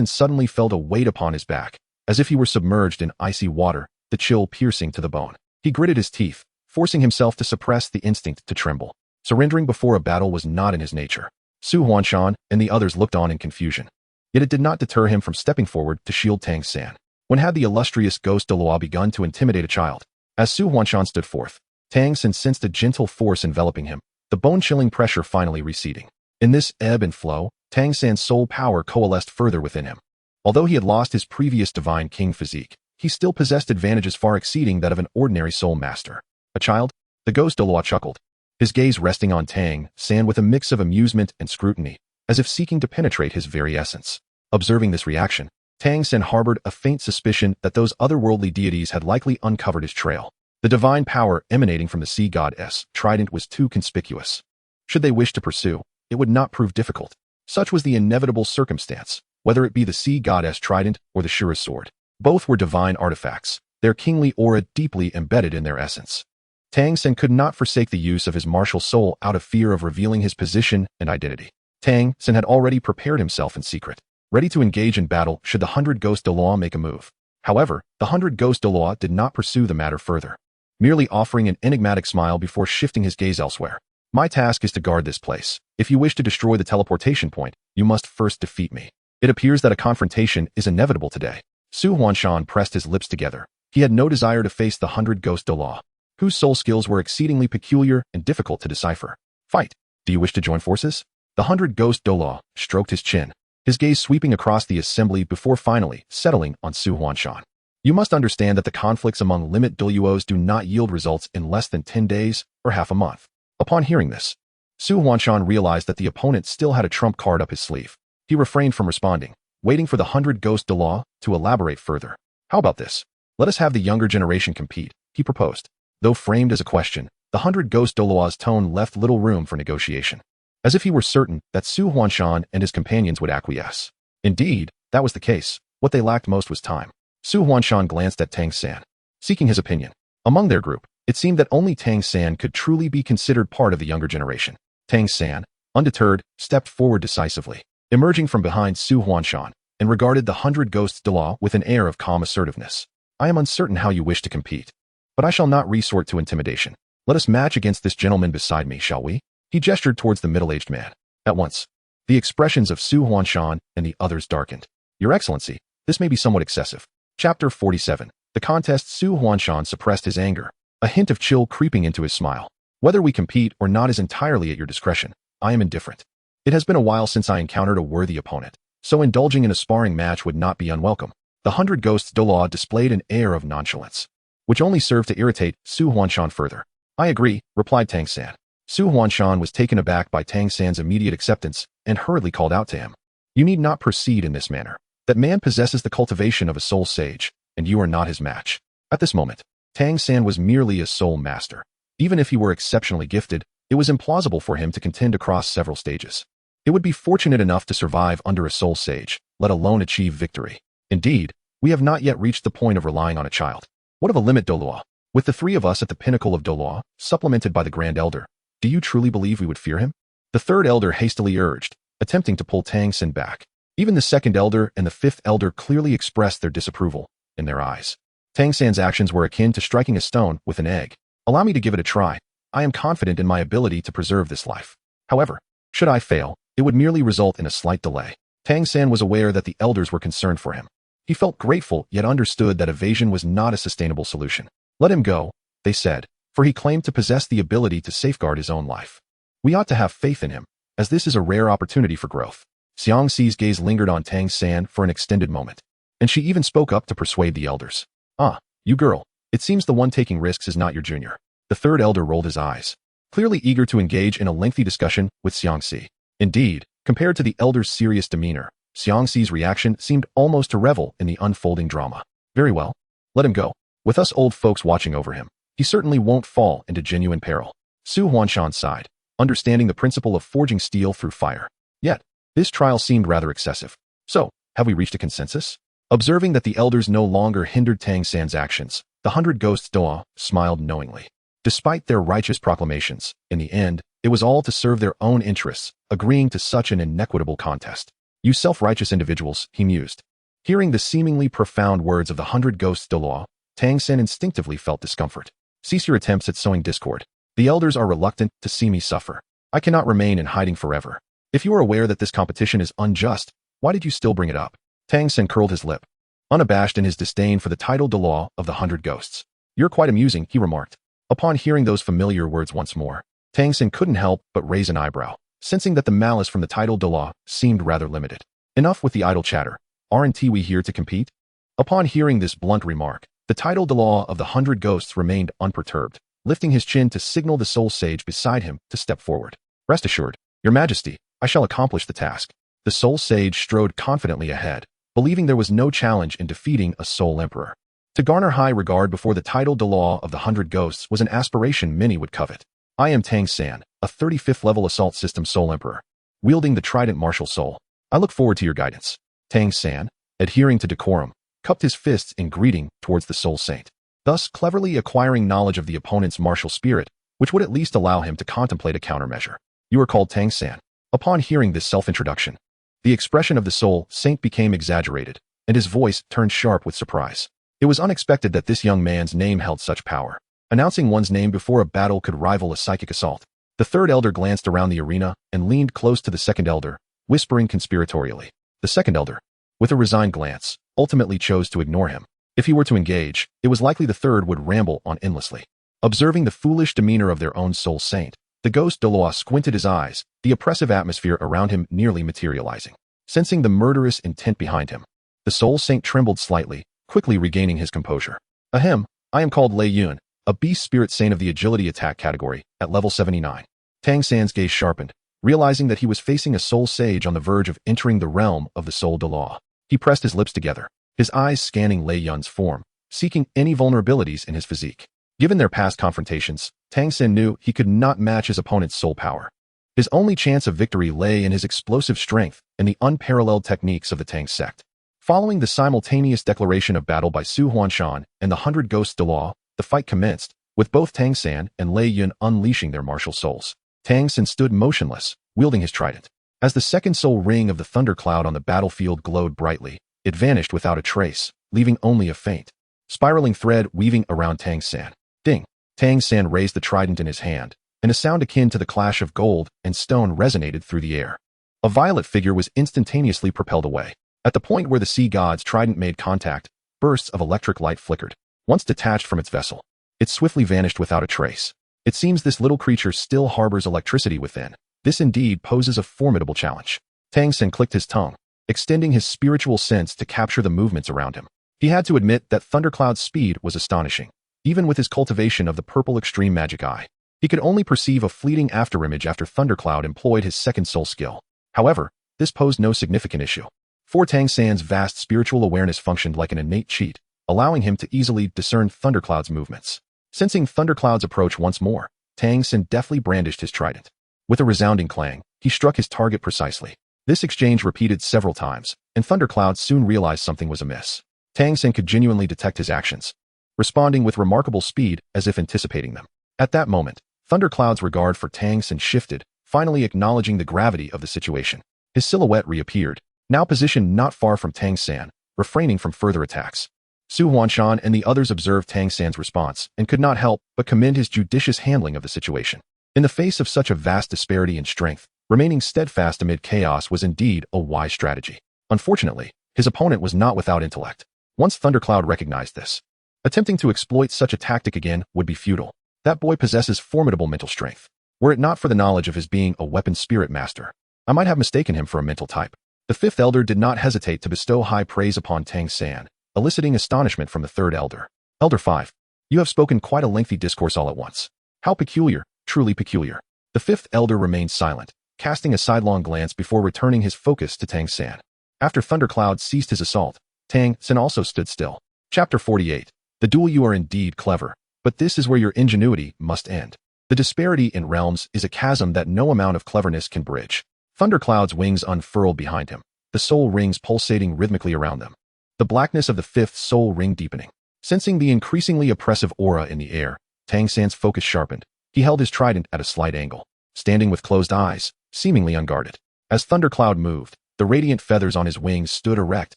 suddenly felt a weight upon his back, as if he were submerged in icy water, the chill piercing to the bone. He gritted his teeth, forcing himself to suppress the instinct to tremble. Surrendering before a battle was not in his nature. Su Huanshan and the others looked on in confusion. Yet it did not deter him from stepping forward to shield Tang San. When had the illustrious ghost Douluo begun to intimidate a child? As Su Huanshan stood forth, Tang San sensed a gentle force enveloping him, the bone-chilling pressure finally receding. In this ebb and flow, Tang San's soul power coalesced further within him. Although he had lost his previous divine king physique, he still possessed advantages far exceeding that of an ordinary soul master. A child? The ghost Douluo chuckled, his gaze resting on Tang San with a mix of amusement and scrutiny, as if seeking to penetrate his very essence. Observing this reaction, Tang San harbored a faint suspicion that those otherworldly deities had likely uncovered his trail. The divine power emanating from the sea goddess trident was too conspicuous. Should they wish to pursue, it would not prove difficult. Such was the inevitable circumstance, whether it be the sea goddess trident or the Shura sword. Both were divine artifacts, their kingly aura deeply embedded in their essence. Tang San could not forsake the use of his martial soul out of fear of revealing his position and identity. Tang San had already prepared himself in secret, ready to engage in battle should the 100 Ghost Douluo make a move. However, the 100 Ghost Douluo did not pursue the matter further, merely offering an enigmatic smile before shifting his gaze elsewhere. My task is to guard this place. If you wish to destroy the teleportation point, you must first defeat me. It appears that a confrontation is inevitable today. Su Huanshan pressed his lips together. He had no desire to face the 100 Ghost Douluo, whose soul skills were exceedingly peculiar and difficult to decipher. Fight. Do you wish to join forces? The 100 Ghost Douluo stroked his chin, his gaze sweeping across the assembly before finally settling on Su Huanshan. You must understand that the conflicts among limit Douluos do not yield results in less than 10 days or half a month. Upon hearing this, Su Huanshan realized that the opponent still had a trump card up his sleeve. He refrained from responding, waiting for the 100 Ghost Douluo to elaborate further. How about this? Let us have the younger generation compete, he proposed. Though framed as a question, the 100 Ghost Douluo's tone left little room for negotiation, as if he were certain that Su Huanshan and his companions would acquiesce. Indeed, that was the case. What they lacked most was time. Su Huanshan glanced at Tang San, seeking his opinion. Among their group, it seemed that only Tang San could truly be considered part of the younger generation. Tang San, undeterred, stepped forward decisively, emerging from behind Su Huanshan, and regarded the 100 Ghosts Douluo with an air of calm assertiveness. I am uncertain how you wish to compete, but I shall not resort to intimidation. Let us match against this gentleman beside me, shall we? He gestured towards the middle-aged man. At once, the expressions of Su Huanshan and the others darkened. Your Excellency, this may be somewhat excessive. Chapter 47. The contest. Su Huanshan suppressed his anger, a hint of chill creeping into his smile. Whether we compete or not is entirely at your discretion. I am indifferent. It has been a while since I encountered a worthy opponent, so indulging in a sparring match would not be unwelcome. The 100 Ghosts Douluo displayed an air of nonchalance, which only served to irritate Su Huanshan further. I agree, replied Tang San. Su Huanshan was taken aback by Tang San's immediate acceptance and hurriedly called out to him. You need not proceed in this manner. That man possesses the cultivation of a soul sage, and you are not his match. At this moment, Tang San was merely a soul master. Even if he were exceptionally gifted, it was implausible for him to contend across several stages. It would be fortunate enough to survive under a soul sage, let alone achieve victory. Indeed, we have not yet reached the point of relying on a child. What of a limit Douluo? With the three of us at the pinnacle of Douluo, supplemented by the Grand Elder, do you truly believe we would fear him? The third elder hastily urged, attempting to pull Tang San back. Even the second elder and the fifth elder clearly expressed their disapproval in their eyes. Tang San's actions were akin to striking a stone with an egg. Allow me to give it a try. I am confident in my ability to preserve this life. However, should I fail, it would merely result in a slight delay. Tang San was aware that the elders were concerned for him. He felt grateful yet understood that evasion was not a sustainable solution. Let him go, they said, for he claimed to possess the ability to safeguard his own life. We ought to have faith in him, as this is a rare opportunity for growth. Xiangxi's gaze lingered on Tang San for an extended moment, and she even spoke up to persuade the elders. "Ah, you girl, it seems the one taking risks is not your junior." The third elder rolled his eyes, clearly eager to engage in a lengthy discussion with Xiangxi. Indeed, compared to the elder's serious demeanor, Xiangxi's reaction seemed almost to revel in the unfolding drama. "Very well. Let him go. With us old folks watching over him, he certainly won't fall into genuine peril." Su Huanshan sighed, understanding the principle of forging steel through fire. Yet, this trial seemed rather excessive. "So, have we reached a consensus?" Observing that the elders no longer hindered Tang San's actions, the 100 Ghosts Douluo smiled knowingly. Despite their righteous proclamations, in the end, it was all to serve their own interests, agreeing to such an inequitable contest. "You self-righteous individuals," he mused. Hearing the seemingly profound words of the 100 Ghosts Douluo, Tang San instinctively felt discomfort. "Cease your attempts at sowing discord. The elders are reluctant to see me suffer. I cannot remain in hiding forever. If you are aware that this competition is unjust, why did you still bring it up?" Tang San curled his lip, unabashed in his disdain for the title Douluo of the 100 Ghosts. "You're quite amusing," he remarked. Upon hearing those familiar words once more, Tang San couldn't help but raise an eyebrow, sensing that the malice from the title Douluo seemed rather limited. "Enough with the idle chatter. Aren't we here to compete?" Upon hearing this blunt remark, the title Douluo of the 100 Ghosts remained unperturbed, lifting his chin to signal the soul sage beside him to step forward. "Rest assured, Your Majesty, I shall accomplish the task." The soul sage strode confidently ahead, believing there was no challenge in defeating a soul emperor. To garner high regard before the title Douluo of the 100 Ghosts was an aspiration many would covet. "I am Tang San, a 35th level assault system soul emperor, wielding the trident martial soul. I look forward to your guidance." Tang San, adhering to decorum, cupped his fists in greeting towards the soul saint, thus cleverly acquiring knowledge of the opponent's martial spirit, which would at least allow him to contemplate a countermeasure. "You are called Tang San." Upon hearing this self-introduction, the expression of the soul saint became exaggerated, and his voice turned sharp with surprise. It was unexpected that this young man's name held such power. Announcing one's name before a battle could rival a psychic assault. The third elder glanced around the arena and leaned close to the second elder, whispering conspiratorially. The second elder, with a resigned glance, ultimately chose to ignore him. If he were to engage, it was likely the third would ramble on endlessly. Observing the foolish demeanor of their own soul saint, the ghost Douluo squinted his eyes, the oppressive atmosphere around him nearly materializing. Sensing the murderous intent behind him, the soul saint trembled slightly, quickly regaining his composure. "Ahem, I am called Lei Yun, a beast spirit saint of the agility attack category, at level 79. Tang San's gaze sharpened, realizing that he was facing a soul sage on the verge of entering the realm of the soul Douluo. He pressed his lips together, his eyes scanning Lei Yun's form, seeking any vulnerabilities in his physique. Given their past confrontations, Tang San knew he could not match his opponent's soul power. His only chance of victory lay in his explosive strength and the unparalleled techniques of the Tang sect. Following the simultaneous declaration of battle by Su Huanshan and the 100 Ghosts Douluo, the fight commenced, with both Tang San and Lei Yun unleashing their martial souls. Tang San stood motionless, wielding his trident. As the second soul ring of the thundercloud on the battlefield glowed brightly, it vanished without a trace, leaving only a faint, spiraling thread weaving around Tang San. Ding! Tang San raised the trident in his hand, and a sound akin to the clash of gold and stone resonated through the air. A violet figure was instantaneously propelled away. At the point where the sea god's trident made contact, bursts of electric light flickered. Once detached from its vessel, it swiftly vanished without a trace. It seems this little creature still harbors electricity within. This indeed poses a formidable challenge. Tang San clicked his tongue, extending his spiritual sense to capture the movements around him. He had to admit that Thundercloud's speed was astonishing. Even with his cultivation of the purple extreme magic eye, he could only perceive a fleeting afterimage after Thundercloud employed his second soul skill. However, this posed no significant issue. For Tang San's vast spiritual awareness functioned like an innate cheat, allowing him to easily discern Thundercloud's movements. Sensing Thundercloud's approach once more, Tang San deftly brandished his trident. With a resounding clang, he struck his target precisely. This exchange repeated several times, and Thundercloud soon realized something was amiss. Tang San could genuinely detect his actions, responding with remarkable speed as if anticipating them. At that moment, Thundercloud's regard for Tang San shifted, finally acknowledging the gravity of the situation. His silhouette reappeared, now positioned not far from Tang San, refraining from further attacks. Su Huanshan and the others observed Tang San's response and could not help but commend his judicious handling of the situation. In the face of such a vast disparity in strength, remaining steadfast amid chaos was indeed a wise strategy. Unfortunately, his opponent was not without intellect. Once Thundercloud recognized this, attempting to exploit such a tactic again would be futile. That boy possesses formidable mental strength. Were it not for the knowledge of his being a weapon spirit master, I might have mistaken him for a mental type. The fifth elder did not hesitate to bestow high praise upon Tang San, eliciting astonishment from the third elder. Elder 5. You have spoken quite a lengthy discourse all at once. How peculiar, truly peculiar. The fifth elder remained silent, casting a sidelong glance before returning his focus to Tang San. After Thundercloud ceased his assault, Tang San also stood still. Chapter 48. The duel. You are indeed clever, but this is where your ingenuity must end. The disparity in realms is a chasm that no amount of cleverness can bridge. Thundercloud's wings unfurled behind him, the soul rings pulsating rhythmically around them. The blackness of the fifth soul ring deepening. Sensing the increasingly oppressive aura in the air, Tang San's focus sharpened. He held his trident at a slight angle, standing with closed eyes, seemingly unguarded. As Thundercloud moved, the radiant feathers on his wings stood erect,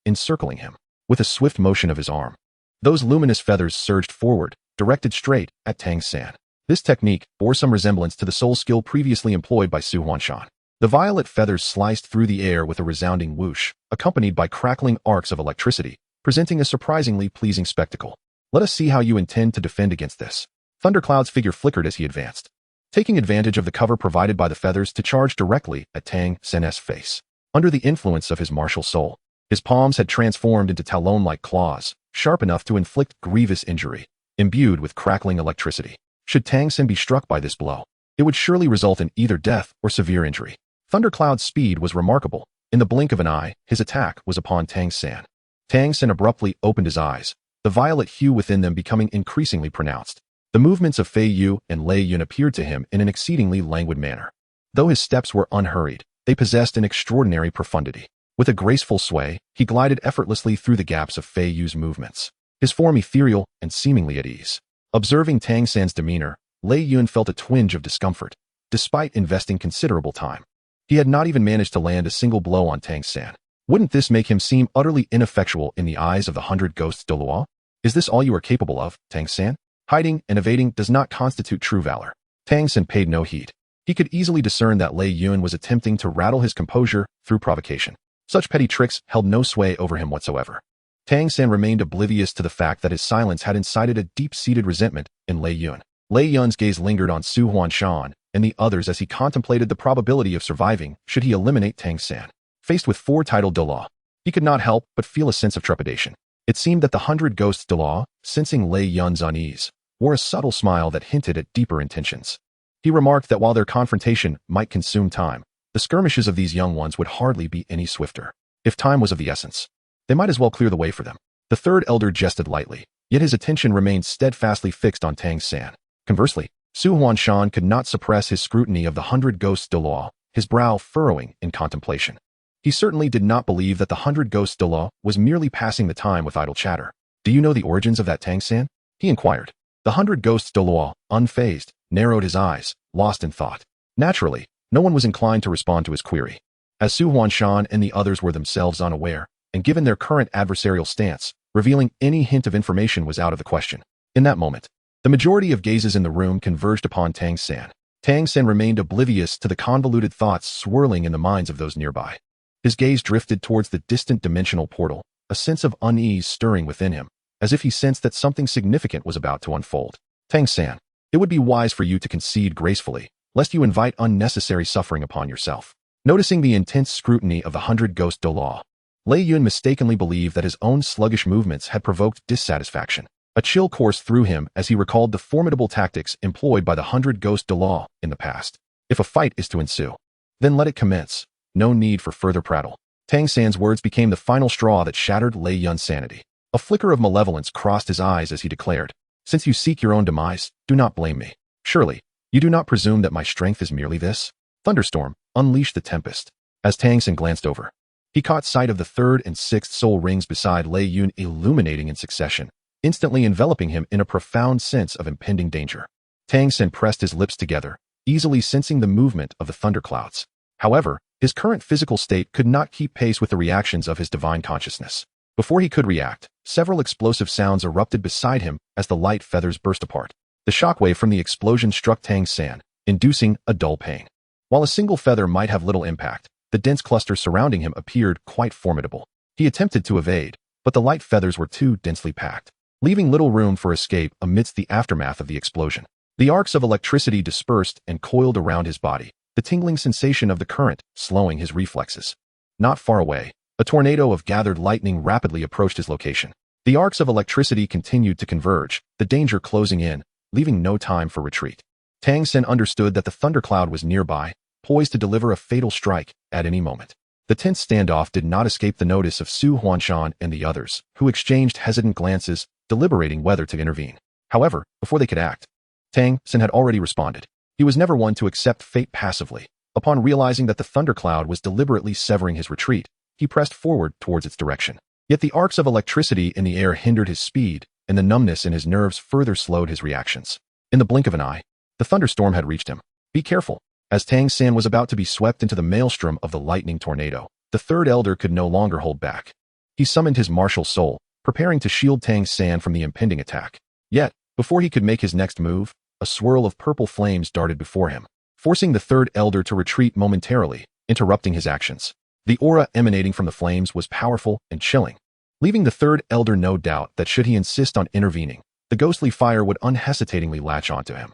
encircling him. With a swift motion of his arm, those luminous feathers surged forward, directed straight at Tang San. This technique bore some resemblance to the soul skill previously employed by Su Huanshan. The violet feathers sliced through the air with a resounding whoosh, accompanied by crackling arcs of electricity, presenting a surprisingly pleasing spectacle. Let us see how you intend to defend against this. Thundercloud's figure flickered as he advanced, taking advantage of the cover provided by the feathers to charge directly at Tang San's face. Under the influence of his martial soul, his palms had transformed into talon-like claws, sharp enough to inflict grievous injury, imbued with crackling electricity. Should Tang San be struck by this blow, it would surely result in either death or severe injury. Thundercloud's speed was remarkable. In the blink of an eye, his attack was upon Tang San. Tang San abruptly opened his eyes, the violet hue within them becoming increasingly pronounced. The movements of Fei Yu and Lei Yun appeared to him in an exceedingly languid manner. Though his steps were unhurried, they possessed an extraordinary profundity. With a graceful sway, he glided effortlessly through the gaps of Fei Yu's movements, his form ethereal and seemingly at ease. Observing Tang San's demeanor, Lei Yun felt a twinge of discomfort, despite investing considerable time. He had not even managed to land a single blow on Tang San. Wouldn't this make him seem utterly ineffectual in the eyes of the 100 ghosts Douluo? Is this all you are capable of, Tang San? Hiding and evading does not constitute true valor. Tang San paid no heed. He could easily discern that Lei Yun was attempting to rattle his composure through provocation. Such petty tricks held no sway over him whatsoever. Tang San remained oblivious to the fact that his silence had incited a deep-seated resentment in Lei Yun. Lei Yun's gaze lingered on Su Huanshan and the others as he contemplated the probability of surviving should he eliminate Tang San. Faced with 4 titled Douluo, he could not help but feel a sense of trepidation. It seemed that the 100 ghosts Douluo, sensing Lei Yun's unease, wore a subtle smile that hinted at deeper intentions. He remarked that while their confrontation might consume time, the skirmishes of these young ones would hardly be any swifter. If time was of the essence, they might as well clear the way for them. The third elder jested lightly, yet his attention remained steadfastly fixed on Tang San. Conversely, Su Huanshan could not suppress his scrutiny of the 100 ghosts Douluo, his brow furrowing in contemplation. He certainly did not believe that the 100 ghosts Douluo was merely passing the time with idle chatter. Do you know the origins of that Tang San? He inquired. The 100 ghosts Douluo, unfazed, narrowed his eyes, lost in thought. Naturally, no one was inclined to respond to his query. As Su Huanshan and the others were themselves unaware, and given their current adversarial stance, revealing any hint of information was out of the question. In that moment, the majority of gazes in the room converged upon Tang San. Tang San remained oblivious to the convoluted thoughts swirling in the minds of those nearby. His gaze drifted towards the distant dimensional portal, a sense of unease stirring within him, as if he sensed that something significant was about to unfold. Tang San, it would be wise for you to concede gracefully, lest you invite unnecessary suffering upon yourself. Noticing the intense scrutiny of the 100 ghost Douluo, Lei Yun mistakenly believed that his own sluggish movements had provoked dissatisfaction. A chill coursed through him as he recalled the formidable tactics employed by the 100 ghost Douluo in the past. If a fight is to ensue, then let it commence. No need for further prattle. Tang San's words became the final straw that shattered Lei Yun's sanity. A flicker of malevolence crossed his eyes as he declared, "Since you seek your own demise, do not blame me. Surely, you do not presume that my strength is merely this?" Thunderstorm, unleash the tempest. As Tang San glanced over, he caught sight of the 3rd and 6th soul rings beside Lei Yun illuminating in succession, instantly enveloping him in a profound sense of impending danger. Tang San pressed his lips together, easily sensing the movement of the thunderclouds. However, his current physical state could not keep pace with the reactions of his divine consciousness. Before he could react, several explosive sounds erupted beside him as the light feathers burst apart. The shockwave from the explosion struck Tang San, inducing a dull pain. While a single feather might have little impact, the dense cluster surrounding him appeared quite formidable. He attempted to evade, but the light feathers were too densely packed, leaving little room for escape amidst the aftermath of the explosion. The arcs of electricity dispersed and coiled around his body, the tingling sensation of the current slowing his reflexes. Not far away, a tornado of gathered lightning rapidly approached his location. The arcs of electricity continued to converge, the danger closing in, leaving no time for retreat. Tang San understood that the thundercloud was nearby, poised to deliver a fatal strike at any moment. The tense standoff did not escape the notice of Su Huanshan and the others, who exchanged hesitant glances, deliberating whether to intervene. However, before they could act, Tang San had already responded. He was never one to accept fate passively. Upon realizing that the thundercloud was deliberately severing his retreat, he pressed forward towards its direction. Yet the arcs of electricity in the air hindered his speed, and the numbness in his nerves further slowed his reactions. In the blink of an eye, the thunderstorm had reached him. Be careful. As Tang San was about to be swept into the maelstrom of the lightning tornado, the third elder could no longer hold back. He summoned his martial soul, preparing to shield Tang San from the impending attack. Yet, before he could make his next move, a swirl of purple flames darted before him, forcing the third elder to retreat momentarily, interrupting his actions. The aura emanating from the flames was powerful and chilling, leaving the third elder no doubt that should he insist on intervening, the ghostly fire would unhesitatingly latch onto him.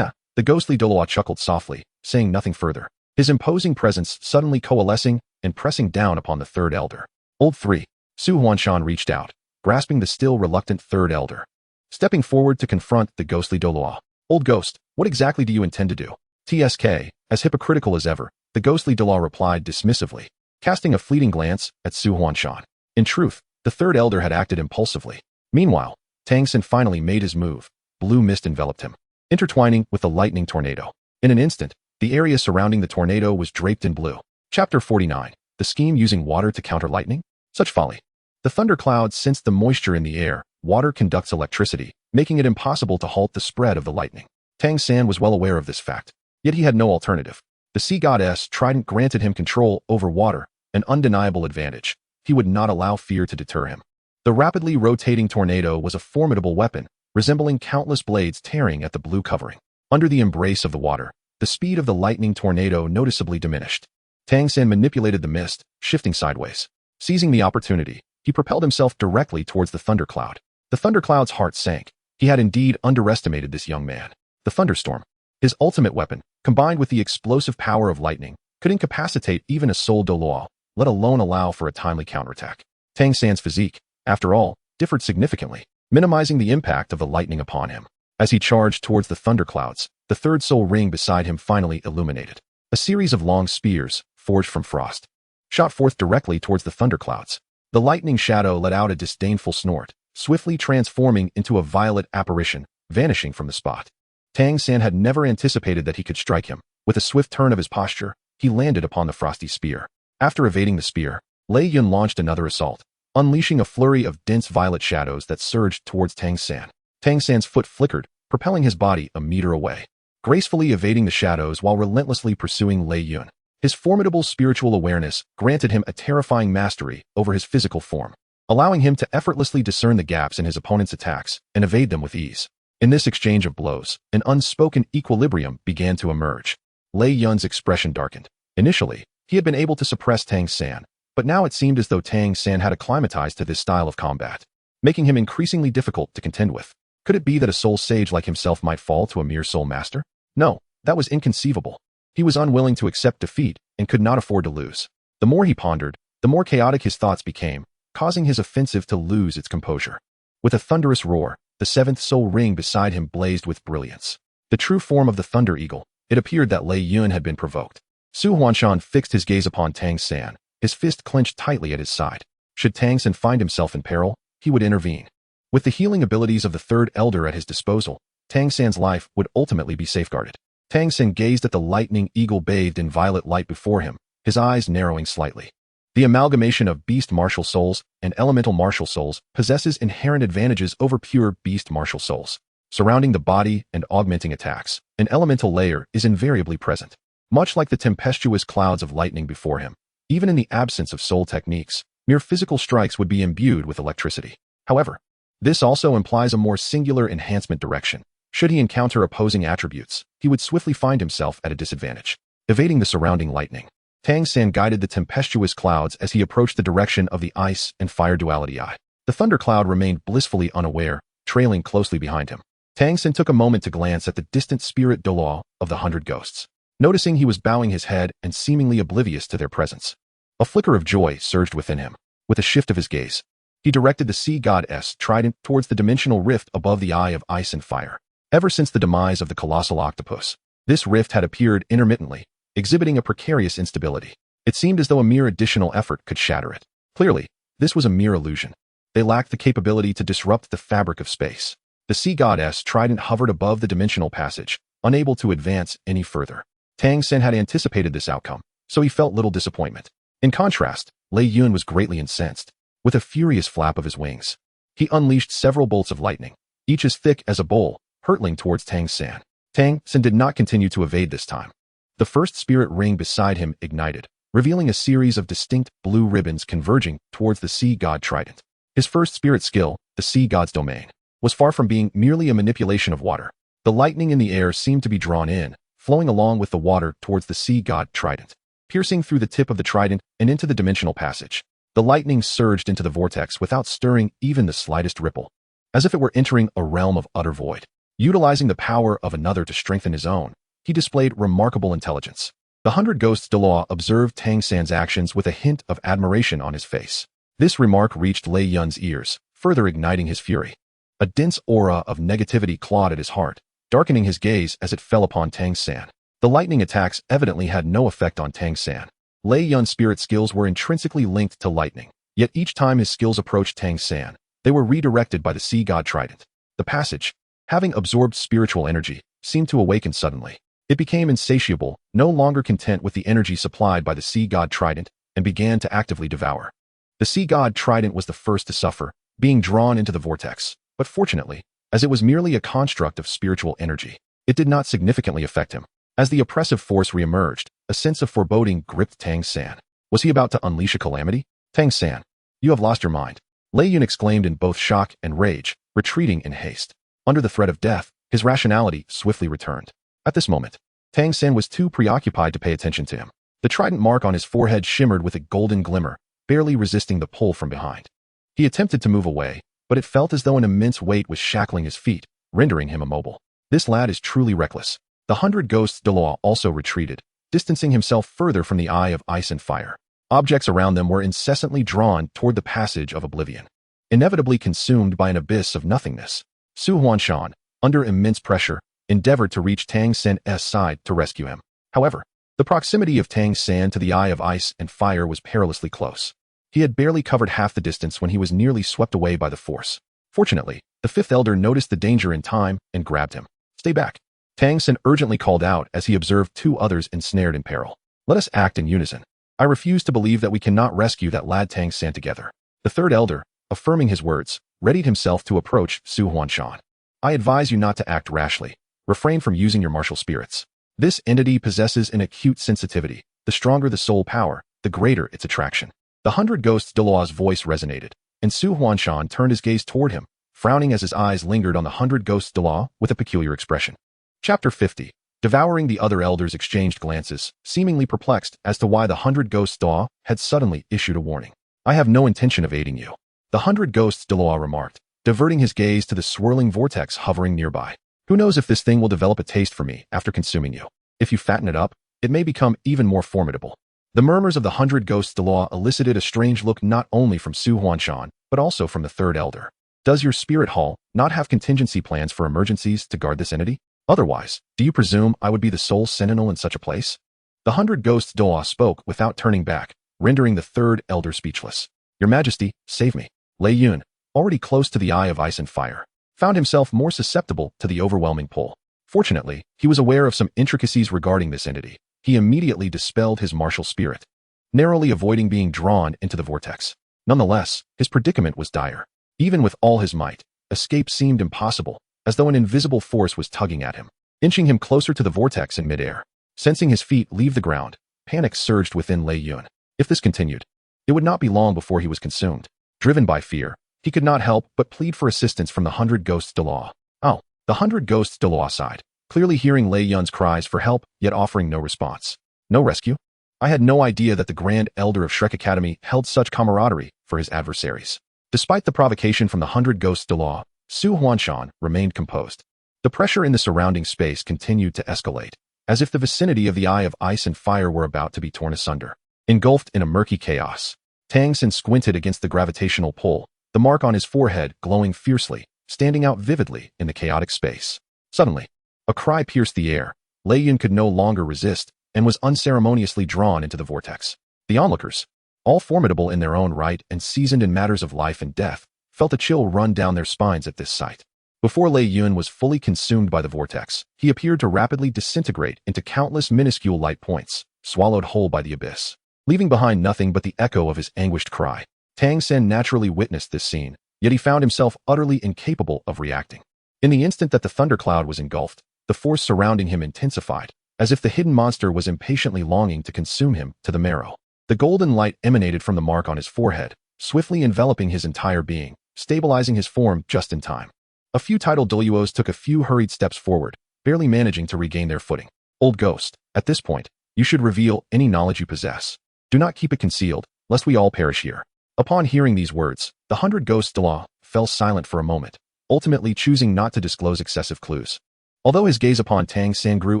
The ghostly Douluo chuckled softly, saying nothing further, his imposing presence suddenly coalescing and pressing down upon the third elder. Old 3. Su Huanshan reached out, grasping the still reluctant third elder, stepping forward to confront the ghostly Douluo. Old ghost, what exactly do you intend to do? TSK, as hypocritical as ever, the ghostly Douluo replied dismissively, casting a fleeting glance at Su Huanshan. In truth, the third elder had acted impulsively. Meanwhile, Tang San finally made his move. Blue mist enveloped him, intertwining with the lightning tornado. In an instant, the area surrounding the tornado was draped in blue. Chapter 49. The scheme using water to counter lightning? Such folly. The thundercloud sensed the moisture in the air. Water conducts electricity, making it impossible to halt the spread of the lightning. Tang San was well aware of this fact, yet he had no alternative. The sea goddess Trident granted him control over water, an undeniable advantage. He would not allow fear to deter him. The rapidly rotating tornado was a formidable weapon, resembling countless blades tearing at the blue covering. Under the embrace of the water, the speed of the lightning tornado noticeably diminished. Tang San manipulated the mist, shifting sideways. Seizing the opportunity, he propelled himself directly towards the thundercloud. The thundercloud's heart sank. He had indeed underestimated this young man. The thunderstorm, his ultimate weapon, combined with the explosive power of lightning, could incapacitate even a Soul Douluo, let alone allow for a timely counterattack. Tang San's physique, after all, differed significantly, minimizing the impact of the lightning upon him. As he charged towards the thunderclouds, the third soul ring beside him finally illuminated. A series of long spears, forged from frost, shot forth directly towards the thunderclouds. The lightning shadow let out a disdainful snort, swiftly transforming into a violet apparition, vanishing from the spot. Tang San had never anticipated that he could strike him. With a swift turn of his posture, he landed upon the frosty spear. After evading the spear, Lei Yun launched another assault, unleashing a flurry of dense violet shadows that surged towards Tang San. Tang San's foot flickered, propelling his body a meter away, gracefully evading the shadows while relentlessly pursuing Lei Yun. His formidable spiritual awareness granted him a terrifying mastery over his physical form, allowing him to effortlessly discern the gaps in his opponent's attacks and evade them with ease. In this exchange of blows, an unspoken equilibrium began to emerge. Lei Yun's expression darkened. Initially, he had been able to suppress Tang San, but now it seemed as though Tang San had acclimatized to this style of combat, making him increasingly difficult to contend with. Could it be that a soul sage like himself might fall to a mere soul master? No, that was inconceivable. He was unwilling to accept defeat and could not afford to lose. The more he pondered, the more chaotic his thoughts became, causing his offensive to lose its composure. With a thunderous roar, the seventh soul ring beside him blazed with brilliance. The true form of the Thunder Eagle, it appeared that Lei Yun had been provoked. Su Huanshan fixed his gaze upon Tang San, his fist clenched tightly at his side. Should Tang San find himself in peril, he would intervene. With the healing abilities of the third elder at his disposal, Tang San's life would ultimately be safeguarded. Tang San gazed at the lightning eagle bathed in violet light before him, his eyes narrowing slightly. The amalgamation of beast martial souls and elemental martial souls possesses inherent advantages over pure beast martial souls. Surrounding the body and augmenting attacks, an elemental layer is invariably present. Much like the tempestuous clouds of lightning before him, even in the absence of soul techniques, mere physical strikes would be imbued with electricity. However, this also implies a more singular enhancement direction. Should he encounter opposing attributes, he would swiftly find himself at a disadvantage. Evading the surrounding lightning, Tang San guided the tempestuous clouds as he approached the direction of the ice and fire duality eye. The thundercloud remained blissfully unaware, trailing closely behind him. Tang San took a moment to glance at the distant spirit Douluo of the 100 Ghosts, noticing he was bowing his head and seemingly oblivious to their presence. A flicker of joy surged within him. With a shift of his gaze, he directed the sea god's trident towards the dimensional rift above the Eye of Ice and Fire. Ever since the demise of the colossal octopus, this rift had appeared intermittently, exhibiting a precarious instability. It seemed as though a mere additional effort could shatter it. Clearly, this was a mere illusion. They lacked the capability to disrupt the fabric of space. The sea god's trident hovered above the dimensional passage, unable to advance any further. Tang San had anticipated this outcome, so he felt little disappointment. In contrast, Lei Yun was greatly incensed. With a furious flap of his wings, he unleashed several bolts of lightning, each as thick as a bowl, hurtling towards Tang San. Tang San did not continue to evade this time. The first spirit ring beside him ignited, revealing a series of distinct blue ribbons converging towards the sea god trident. His first spirit skill, the sea god's domain, was far from being merely a manipulation of water. The lightning in the air seemed to be drawn in, flowing along with the water towards the sea god trident, piercing through the tip of the trident and into the dimensional passage. The lightning surged into the vortex without stirring even the slightest ripple, as if it were entering a realm of utter void. Utilizing the power of another to strengthen his own, he displayed remarkable intelligence. The 100 Ghosts Douluo observed Tang San's actions with a hint of admiration on his face. This remark reached Lei Yun's ears, further igniting his fury. A dense aura of negativity clawed at his heart, darkening his gaze as it fell upon Tang San. The lightning attacks evidently had no effect on Tang San. Lei Yun's spirit skills were intrinsically linked to lightning, yet each time his skills approached Tang San, they were redirected by the sea god trident. The passage, having absorbed spiritual energy, seemed to awaken suddenly. It became insatiable, no longer content with the energy supplied by the sea god trident, and began to actively devour. The sea god trident was the first to suffer, being drawn into the vortex, but fortunately, as it was merely a construct of spiritual energy, it did not significantly affect him. As the oppressive force re-emerged, a sense of foreboding gripped Tang San. Was he about to unleash a calamity? Tang San, you have lost your mind. Lei Yun exclaimed in both shock and rage, retreating in haste. Under the threat of death, his rationality swiftly returned. At this moment, Tang San was too preoccupied to pay attention to him. The trident mark on his forehead shimmered with a golden glimmer, barely resisting the pull from behind. He attempted to move away, but it felt as though an immense weight was shackling his feet, rendering him immobile. This lad is truly reckless. The 100 Ghosts Douluo also retreated, distancing himself further from the Eye of Ice and Fire. Objects around them were incessantly drawn toward the passage of oblivion, inevitably consumed by an abyss of nothingness. Su Huanshan, under immense pressure, endeavored to reach Tang San's side to rescue him. However, the proximity of Tang San to the Eye of Ice and Fire was perilously close. He had barely covered half the distance when he was nearly swept away by the force. Fortunately, the fifth elder noticed the danger in time and grabbed him. Stay back. Tang San urgently called out as he observed two others ensnared in peril. Let us act in unison. I refuse to believe that we cannot rescue that lad Tang San together. The third elder, affirming his words, readied himself to approach Su Huanshan. I advise you not to act rashly. Refrain from using your martial spirits. This entity possesses an acute sensitivity. The stronger the soul power, the greater its attraction. The 100 Ghosts Douluo's voice resonated, and Su Huanshan turned his gaze toward him, frowning as his eyes lingered on the 100 Ghosts Douluo with a peculiar expression. Chapter 50. Devouring the other elders exchanged glances, seemingly perplexed as to why the 100 Ghosts Douluo had suddenly issued a warning. I have no intention of aiding you. The 100 Ghosts Douluo remarked, diverting his gaze to the swirling vortex hovering nearby. Who knows if this thing will develop a taste for me after consuming you. If you fatten it up, it may become even more formidable. The murmurs of the 100 Ghosts Douluo elicited a strange look not only from Su Huanshan, but also from the third elder. Does your spirit hall not have contingency plans for emergencies to guard this entity? Otherwise, do you presume I would be the sole sentinel in such a place? The 100 Ghosts Douluo spoke without turning back, rendering the third elder speechless. Your Majesty, save me. Lei Yun, already close to the Eye of Ice and Fire, found himself more susceptible to the overwhelming pull. Fortunately, he was aware of some intricacies regarding this entity. He immediately dispelled his martial spirit, narrowly avoiding being drawn into the vortex. Nonetheless, his predicament was dire. Even with all his might, escape seemed impossible, as though an invisible force was tugging at him, inching him closer to the vortex in midair. Sensing his feet leave the ground, panic surged within Lei Yun. If this continued, it would not be long before he was consumed. Driven by fear, he could not help but plead for assistance from the 100 Ghosts Douluo. Oh, the 100 Ghosts Douluo sighed, clearly hearing Lei Yun's cries for help, yet offering no response. No rescue? I had no idea that the Grand Elder of Shrek Academy held such camaraderie for his adversaries. Despite the provocation from the 100 Ghosts Douluo, Su Huanshan remained composed. The pressure in the surrounding space continued to escalate, as if the vicinity of the Eye of Ice and Fire were about to be torn asunder. Engulfed in a murky chaos, Tang San squinted against the gravitational pull, the mark on his forehead glowing fiercely, standing out vividly in the chaotic space. Suddenly, a cry pierced the air. Lei Yun could no longer resist and was unceremoniously drawn into the vortex. The onlookers, all formidable in their own right and seasoned in matters of life and death, felt a chill run down their spines at this sight. Before Lei Yun was fully consumed by the vortex, he appeared to rapidly disintegrate into countless minuscule light points, swallowed whole by the abyss, leaving behind nothing but the echo of his anguished cry. Tang San naturally witnessed this scene, yet he found himself utterly incapable of reacting. In the instant that the thundercloud was engulfed, the force surrounding him intensified, as if the hidden monster was impatiently longing to consume him to the marrow. The golden light emanated from the mark on his forehead, swiftly enveloping his entire being, stabilizing his form just in time. A few tidal Douluos took a few hurried steps forward, barely managing to regain their footing. Old ghost, at this point, you should reveal any knowledge you possess. Do not keep it concealed, lest we all perish here. Upon hearing these words, the 100 ghosts Douluo fell silent for a moment, ultimately choosing not to disclose excessive clues. Although his gaze upon Tang San grew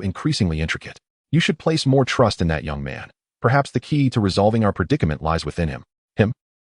increasingly intricate, you should place more trust in that young man. Perhaps the key to resolving our predicament lies within him.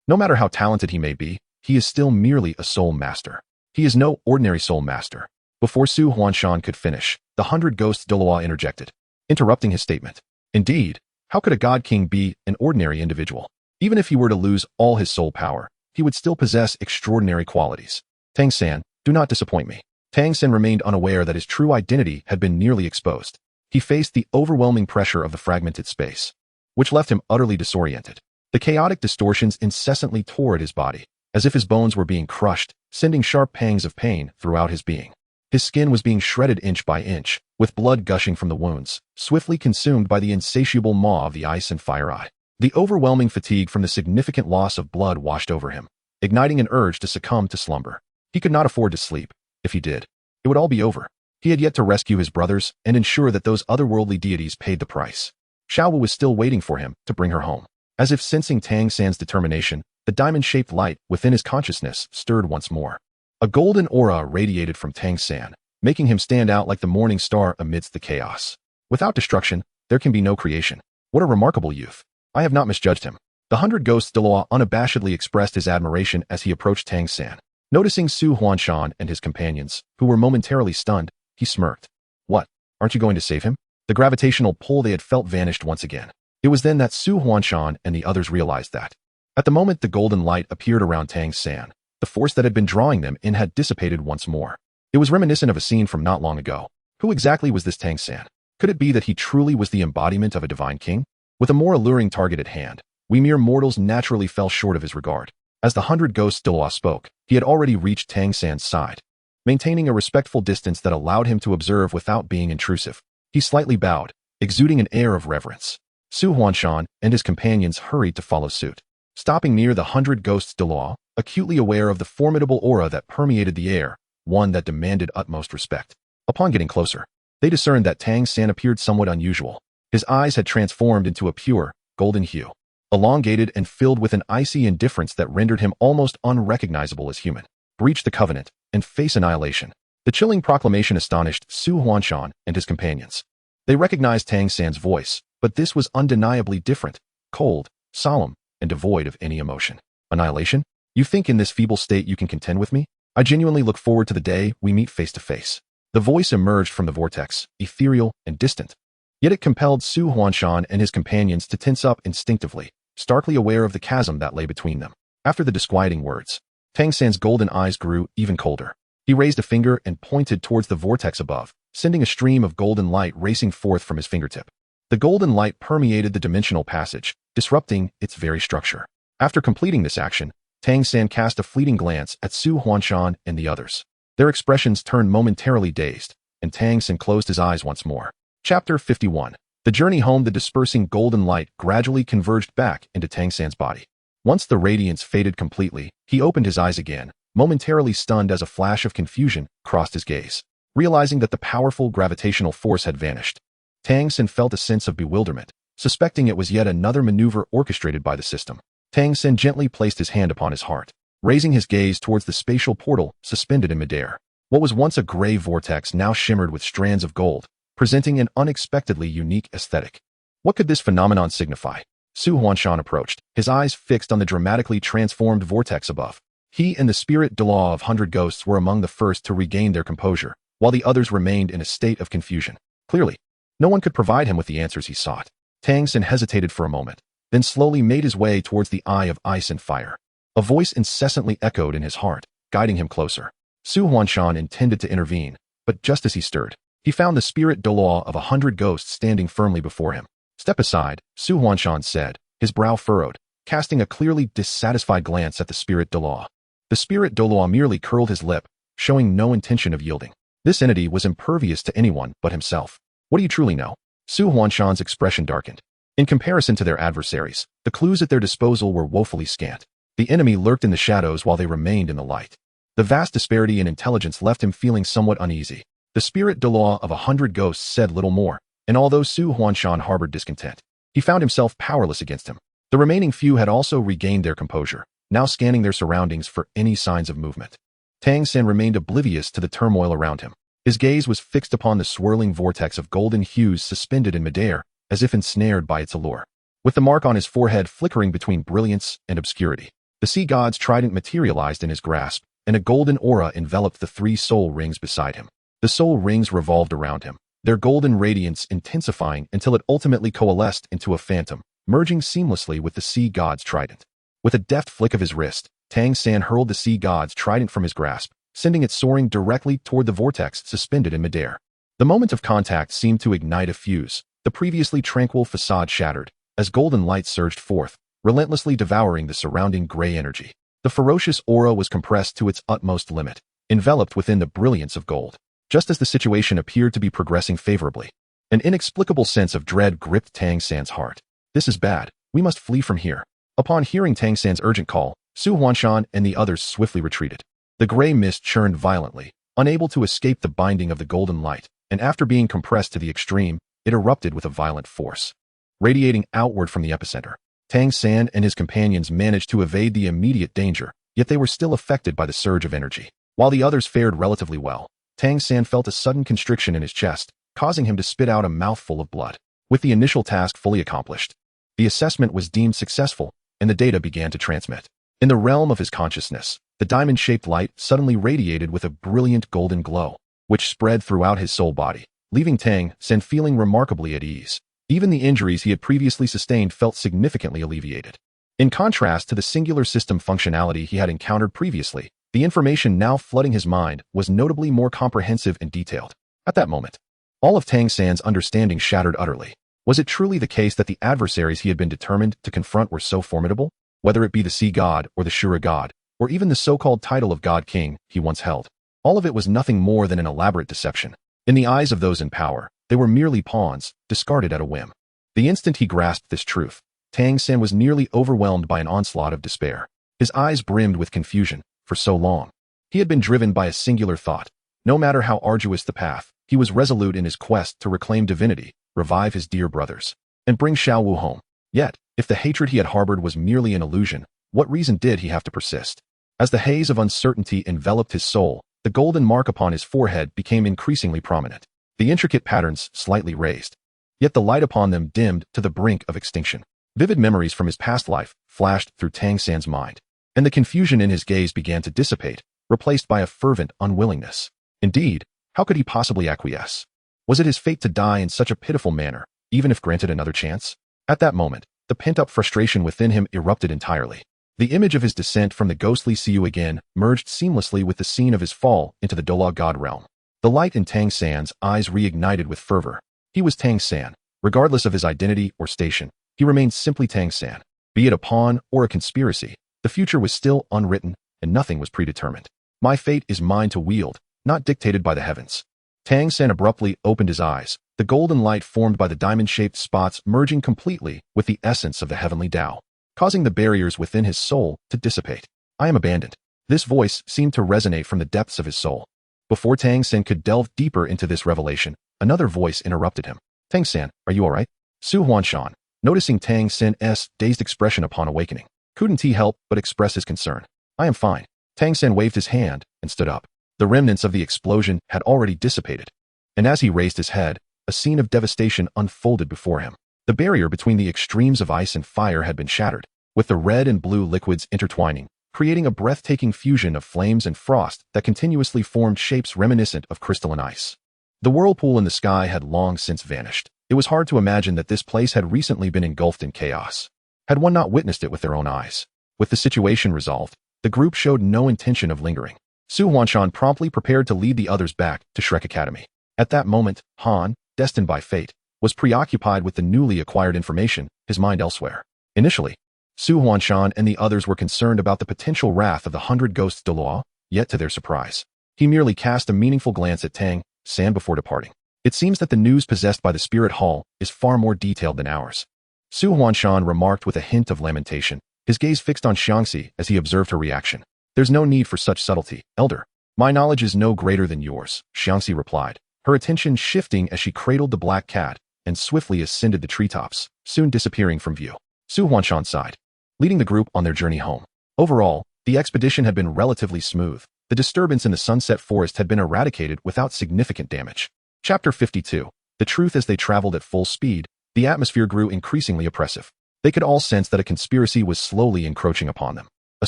No matter how talented he may be, he is still merely a soul master. He is no ordinary soul master. Before Su Huanshan could finish, the 100 ghosts Douluo interjected, interrupting his statement. Indeed, how could a god king be an ordinary individual? Even if he were to lose all his soul power, he would still possess extraordinary qualities. Tang San, do not disappoint me. Tang San remained unaware that his true identity had been nearly exposed. He faced the overwhelming pressure of the fragmented space, which left him utterly disoriented. The chaotic distortions incessantly tore at his body, as if his bones were being crushed, sending sharp pangs of pain throughout his being. His skin was being shredded inch by inch, with blood gushing from the wounds, swiftly consumed by the insatiable maw of the ice and fire eye. The overwhelming fatigue from the significant loss of blood washed over him, igniting an urge to succumb to slumber. He could not afford to sleep. If he did, it would all be over. He had yet to rescue his brothers and ensure that those otherworldly deities paid the price. Xiaowu was still waiting for him to bring her home. As if sensing Tang San's determination, the diamond-shaped light within his consciousness stirred once more. A golden aura radiated from Tang San, making him stand out like the morning star amidst the chaos. Without destruction, there can be no creation. What a remarkable youth. I have not misjudged him. The 100 ghosts Douluo unabashedly expressed his admiration as he approached Tang San. Noticing Su Huanshan and his companions, who were momentarily stunned, he smirked. What? Aren't you going to save him? The gravitational pull they had felt vanished once again. It was then that Su Huanshan and the others realized that. At the moment the golden light appeared around Tang San, the force that had been drawing them in had dissipated once more. It was reminiscent of a scene from not long ago. Who exactly was this Tang San? Could it be that he truly was the embodiment of a divine king? With a more alluring target at hand, we mere mortals naturally fell short of his regard. As the 100 ghosts Douluo spoke, he had already reached Tang San's side. Maintaining a respectful distance that allowed him to observe without being intrusive, he slightly bowed, exuding an air of reverence. Su Huanshan and his companions hurried to follow suit. Stopping near the 100 ghosts Douluo, acutely aware of the formidable aura that permeated the air, one that demanded utmost respect. Upon getting closer, they discerned that Tang San appeared somewhat unusual. His eyes had transformed into a pure, golden hue, elongated and filled with an icy indifference that rendered him almost unrecognizable as human. Breach the covenant and face annihilation. The chilling proclamation astonished Su Huanshan and his companions. They recognized Tang San's voice, but this was undeniably different, cold, solemn, and devoid of any emotion. Annihilation? You think in this feeble state you can contend with me? I genuinely look forward to the day we meet face to face. The voice emerged from the vortex, ethereal and distant. Yet it compelled Su Huanshan and his companions to tense up instinctively, starkly aware of the chasm that lay between them. After the disquieting words, Tang San's golden eyes grew even colder. He raised a finger and pointed towards the vortex above, sending a stream of golden light racing forth from his fingertip. The golden light permeated the dimensional passage, disrupting its very structure. After completing this action, Tang San cast a fleeting glance at Su Huanshan and the others. Their expressions turned momentarily dazed, and Tang San closed his eyes once more. Chapter 51. The journey home. The dispersing golden light gradually converged back into Tang San's body. Once the radiance faded completely, he opened his eyes again, momentarily stunned as a flash of confusion crossed his gaze. Realizing that the powerful gravitational force had vanished, Tang San felt a sense of bewilderment, suspecting it was yet another maneuver orchestrated by the system. Tang San gently placed his hand upon his heart, raising his gaze towards the spatial portal suspended in midair. What was once a gray vortex now shimmered with strands of gold, presenting an unexpectedly unique aesthetic. What could this phenomenon signify? Su Huanshan approached, his eyes fixed on the dramatically transformed vortex above. He and the spirit Douluo of 100 ghosts were among the first to regain their composure, while the others remained in a state of confusion. Clearly, no one could provide him with the answers he sought. Tang San hesitated for a moment, then slowly made his way towards the Eye of Ice and Fire. A voice incessantly echoed in his heart, guiding him closer. Su Huanshan intended to intervene, but just as he stirred, he found the spirit Douluo of 100 ghosts standing firmly before him. "Step aside," Su Huanshan said, his brow furrowed, casting a clearly dissatisfied glance at the spirit Douluo. The spirit Douluo merely curled his lip, showing no intention of yielding. This entity was impervious to anyone but himself. "What do you truly know?" Su Huanshan's expression darkened. In comparison to their adversaries, the clues at their disposal were woefully scant. The enemy lurked in the shadows while they remained in the light. The vast disparity in intelligence left him feeling somewhat uneasy. The spirit Douluo of 100 ghosts said little more, and although Su Huanshan harbored discontent, he found himself powerless against him. The remaining few had also regained their composure, now scanning their surroundings for any signs of movement. Tang San remained oblivious to the turmoil around him. His gaze was fixed upon the swirling vortex of golden hues suspended in midair, as if ensnared by its allure. With the mark on his forehead flickering between brilliance and obscurity, the sea god's trident materialized in his grasp, and a golden aura enveloped the 3 soul rings beside him. The soul rings revolved around him, their golden radiance intensifying until it ultimately coalesced into a phantom, merging seamlessly with the sea god's trident. With a deft flick of his wrist, Tang San hurled the sea god's trident from his grasp, sending it soaring directly toward the vortex suspended in midair. The moment of contact seemed to ignite a fuse. The previously tranquil facade shattered, as golden light surged forth, relentlessly devouring the surrounding gray energy. The ferocious aura was compressed to its utmost limit, enveloped within the brilliance of gold. Just as the situation appeared to be progressing favorably, an inexplicable sense of dread gripped Tang San's heart. "This is bad. We must flee from here." Upon hearing Tang San's urgent call, Su Huanshan and the others swiftly retreated. The gray mist churned violently, unable to escape the binding of the golden light, and after being compressed to the extreme, it erupted with a violent force. Radiating outward from the epicenter, Tang San and his companions managed to evade the immediate danger, yet they were still affected by the surge of energy. While the others fared relatively well, Tang San felt a sudden constriction in his chest, causing him to spit out a mouthful of blood. With the initial task fully accomplished, the assessment was deemed successful, and the data began to transmit. In the realm of his consciousness, the diamond-shaped light suddenly radiated with a brilliant golden glow, which spread throughout his soul body, leaving Tang San feeling remarkably at ease. Even the injuries he had previously sustained felt significantly alleviated. In contrast to the singular system functionality he had encountered previously, the information now flooding his mind was notably more comprehensive and detailed. At that moment, all of Tang San's understanding shattered utterly. Was it truly the case that the adversaries he had been determined to confront were so formidable? Whether it be the sea god or the Shura god, or even the so-called title of God King he once held, all of it was nothing more than an elaborate deception. In the eyes of those in power, they were merely pawns, discarded at a whim. The instant he grasped this truth, Tang San was nearly overwhelmed by an onslaught of despair. His eyes brimmed with confusion. For so long, he had been driven by a singular thought. No matter how arduous the path, he was resolute in his quest to reclaim divinity, revive his dear brothers, and bring Xiaowu home. Yet, if the hatred he had harbored was merely an illusion, what reason did he have to persist? As the haze of uncertainty enveloped his soul, the golden mark upon his forehead became increasingly prominent. The intricate patterns slightly raised, yet the light upon them dimmed to the brink of extinction. Vivid memories from his past life flashed through Tang San's mind, and the confusion in his gaze began to dissipate, replaced by a fervent unwillingness. Indeed, how could he possibly acquiesce? Was it his fate to die in such a pitiful manner, even if granted another chance? At that moment, the pent-up frustration within him erupted entirely. The image of his descent from the ghostly See You Again merged seamlessly with the scene of his fall into the Douluo god realm. The light in Tang San's eyes reignited with fervor. He was Tang San. Regardless of his identity or station, he remained simply Tang San. Be it a pawn or a conspiracy, the future was still unwritten, and nothing was predetermined. My fate is mine to wield, not dictated by the heavens. Tang San abruptly opened his eyes, the golden light formed by the diamond-shaped spots merging completely with the essence of the heavenly Tao, causing the barriers within his soul to dissipate. I am abandoned. This voice seemed to resonate from the depths of his soul. Before Tang San could delve deeper into this revelation, another voice interrupted him. Tang San, are you alright? Su Huanshan, noticing Tang San's dazed expression upon awakening, couldn't he help but express his concern. I am fine. Tang San waved his hand and stood up. The remnants of the explosion had already dissipated, and as he raised his head, a scene of devastation unfolded before him. The barrier between the extremes of ice and fire had been shattered, with the red and blue liquids intertwining, creating a breathtaking fusion of flames and frost that continuously formed shapes reminiscent of crystalline ice. The whirlpool in the sky had long since vanished. It was hard to imagine that this place had recently been engulfed in chaos. Had one not witnessed it with their own eyes? With the situation resolved, the group showed no intention of lingering. Su Huanshan promptly prepared to lead the others back to Shrek Academy. At that moment, Han, destined by fate, was preoccupied with the newly acquired information, his mind elsewhere. Initially, Su Huanshan and the others were concerned about the potential wrath of the 100 Ghosts Douluo, yet to their surprise, he merely cast a meaningful glance at Tang San before departing. It seems that the news possessed by the Spirit Hall is far more detailed than ours. Su Huanshan remarked with a hint of lamentation, his gaze fixed on Xiangxi as he observed her reaction. There's no need for such subtlety, Elder. My knowledge is no greater than yours, Xiangxi replied, her attention shifting as she cradled the black cat and swiftly ascended the treetops, soon disappearing from view. Su Huanshan sighed, leading the group on their journey home. Overall, the expedition had been relatively smooth. The disturbance in the Sunset Forest had been eradicated without significant damage. Chapter 52. The truth. As they traveled at full speed, the atmosphere grew increasingly oppressive. They could all sense that a conspiracy was slowly encroaching upon them. A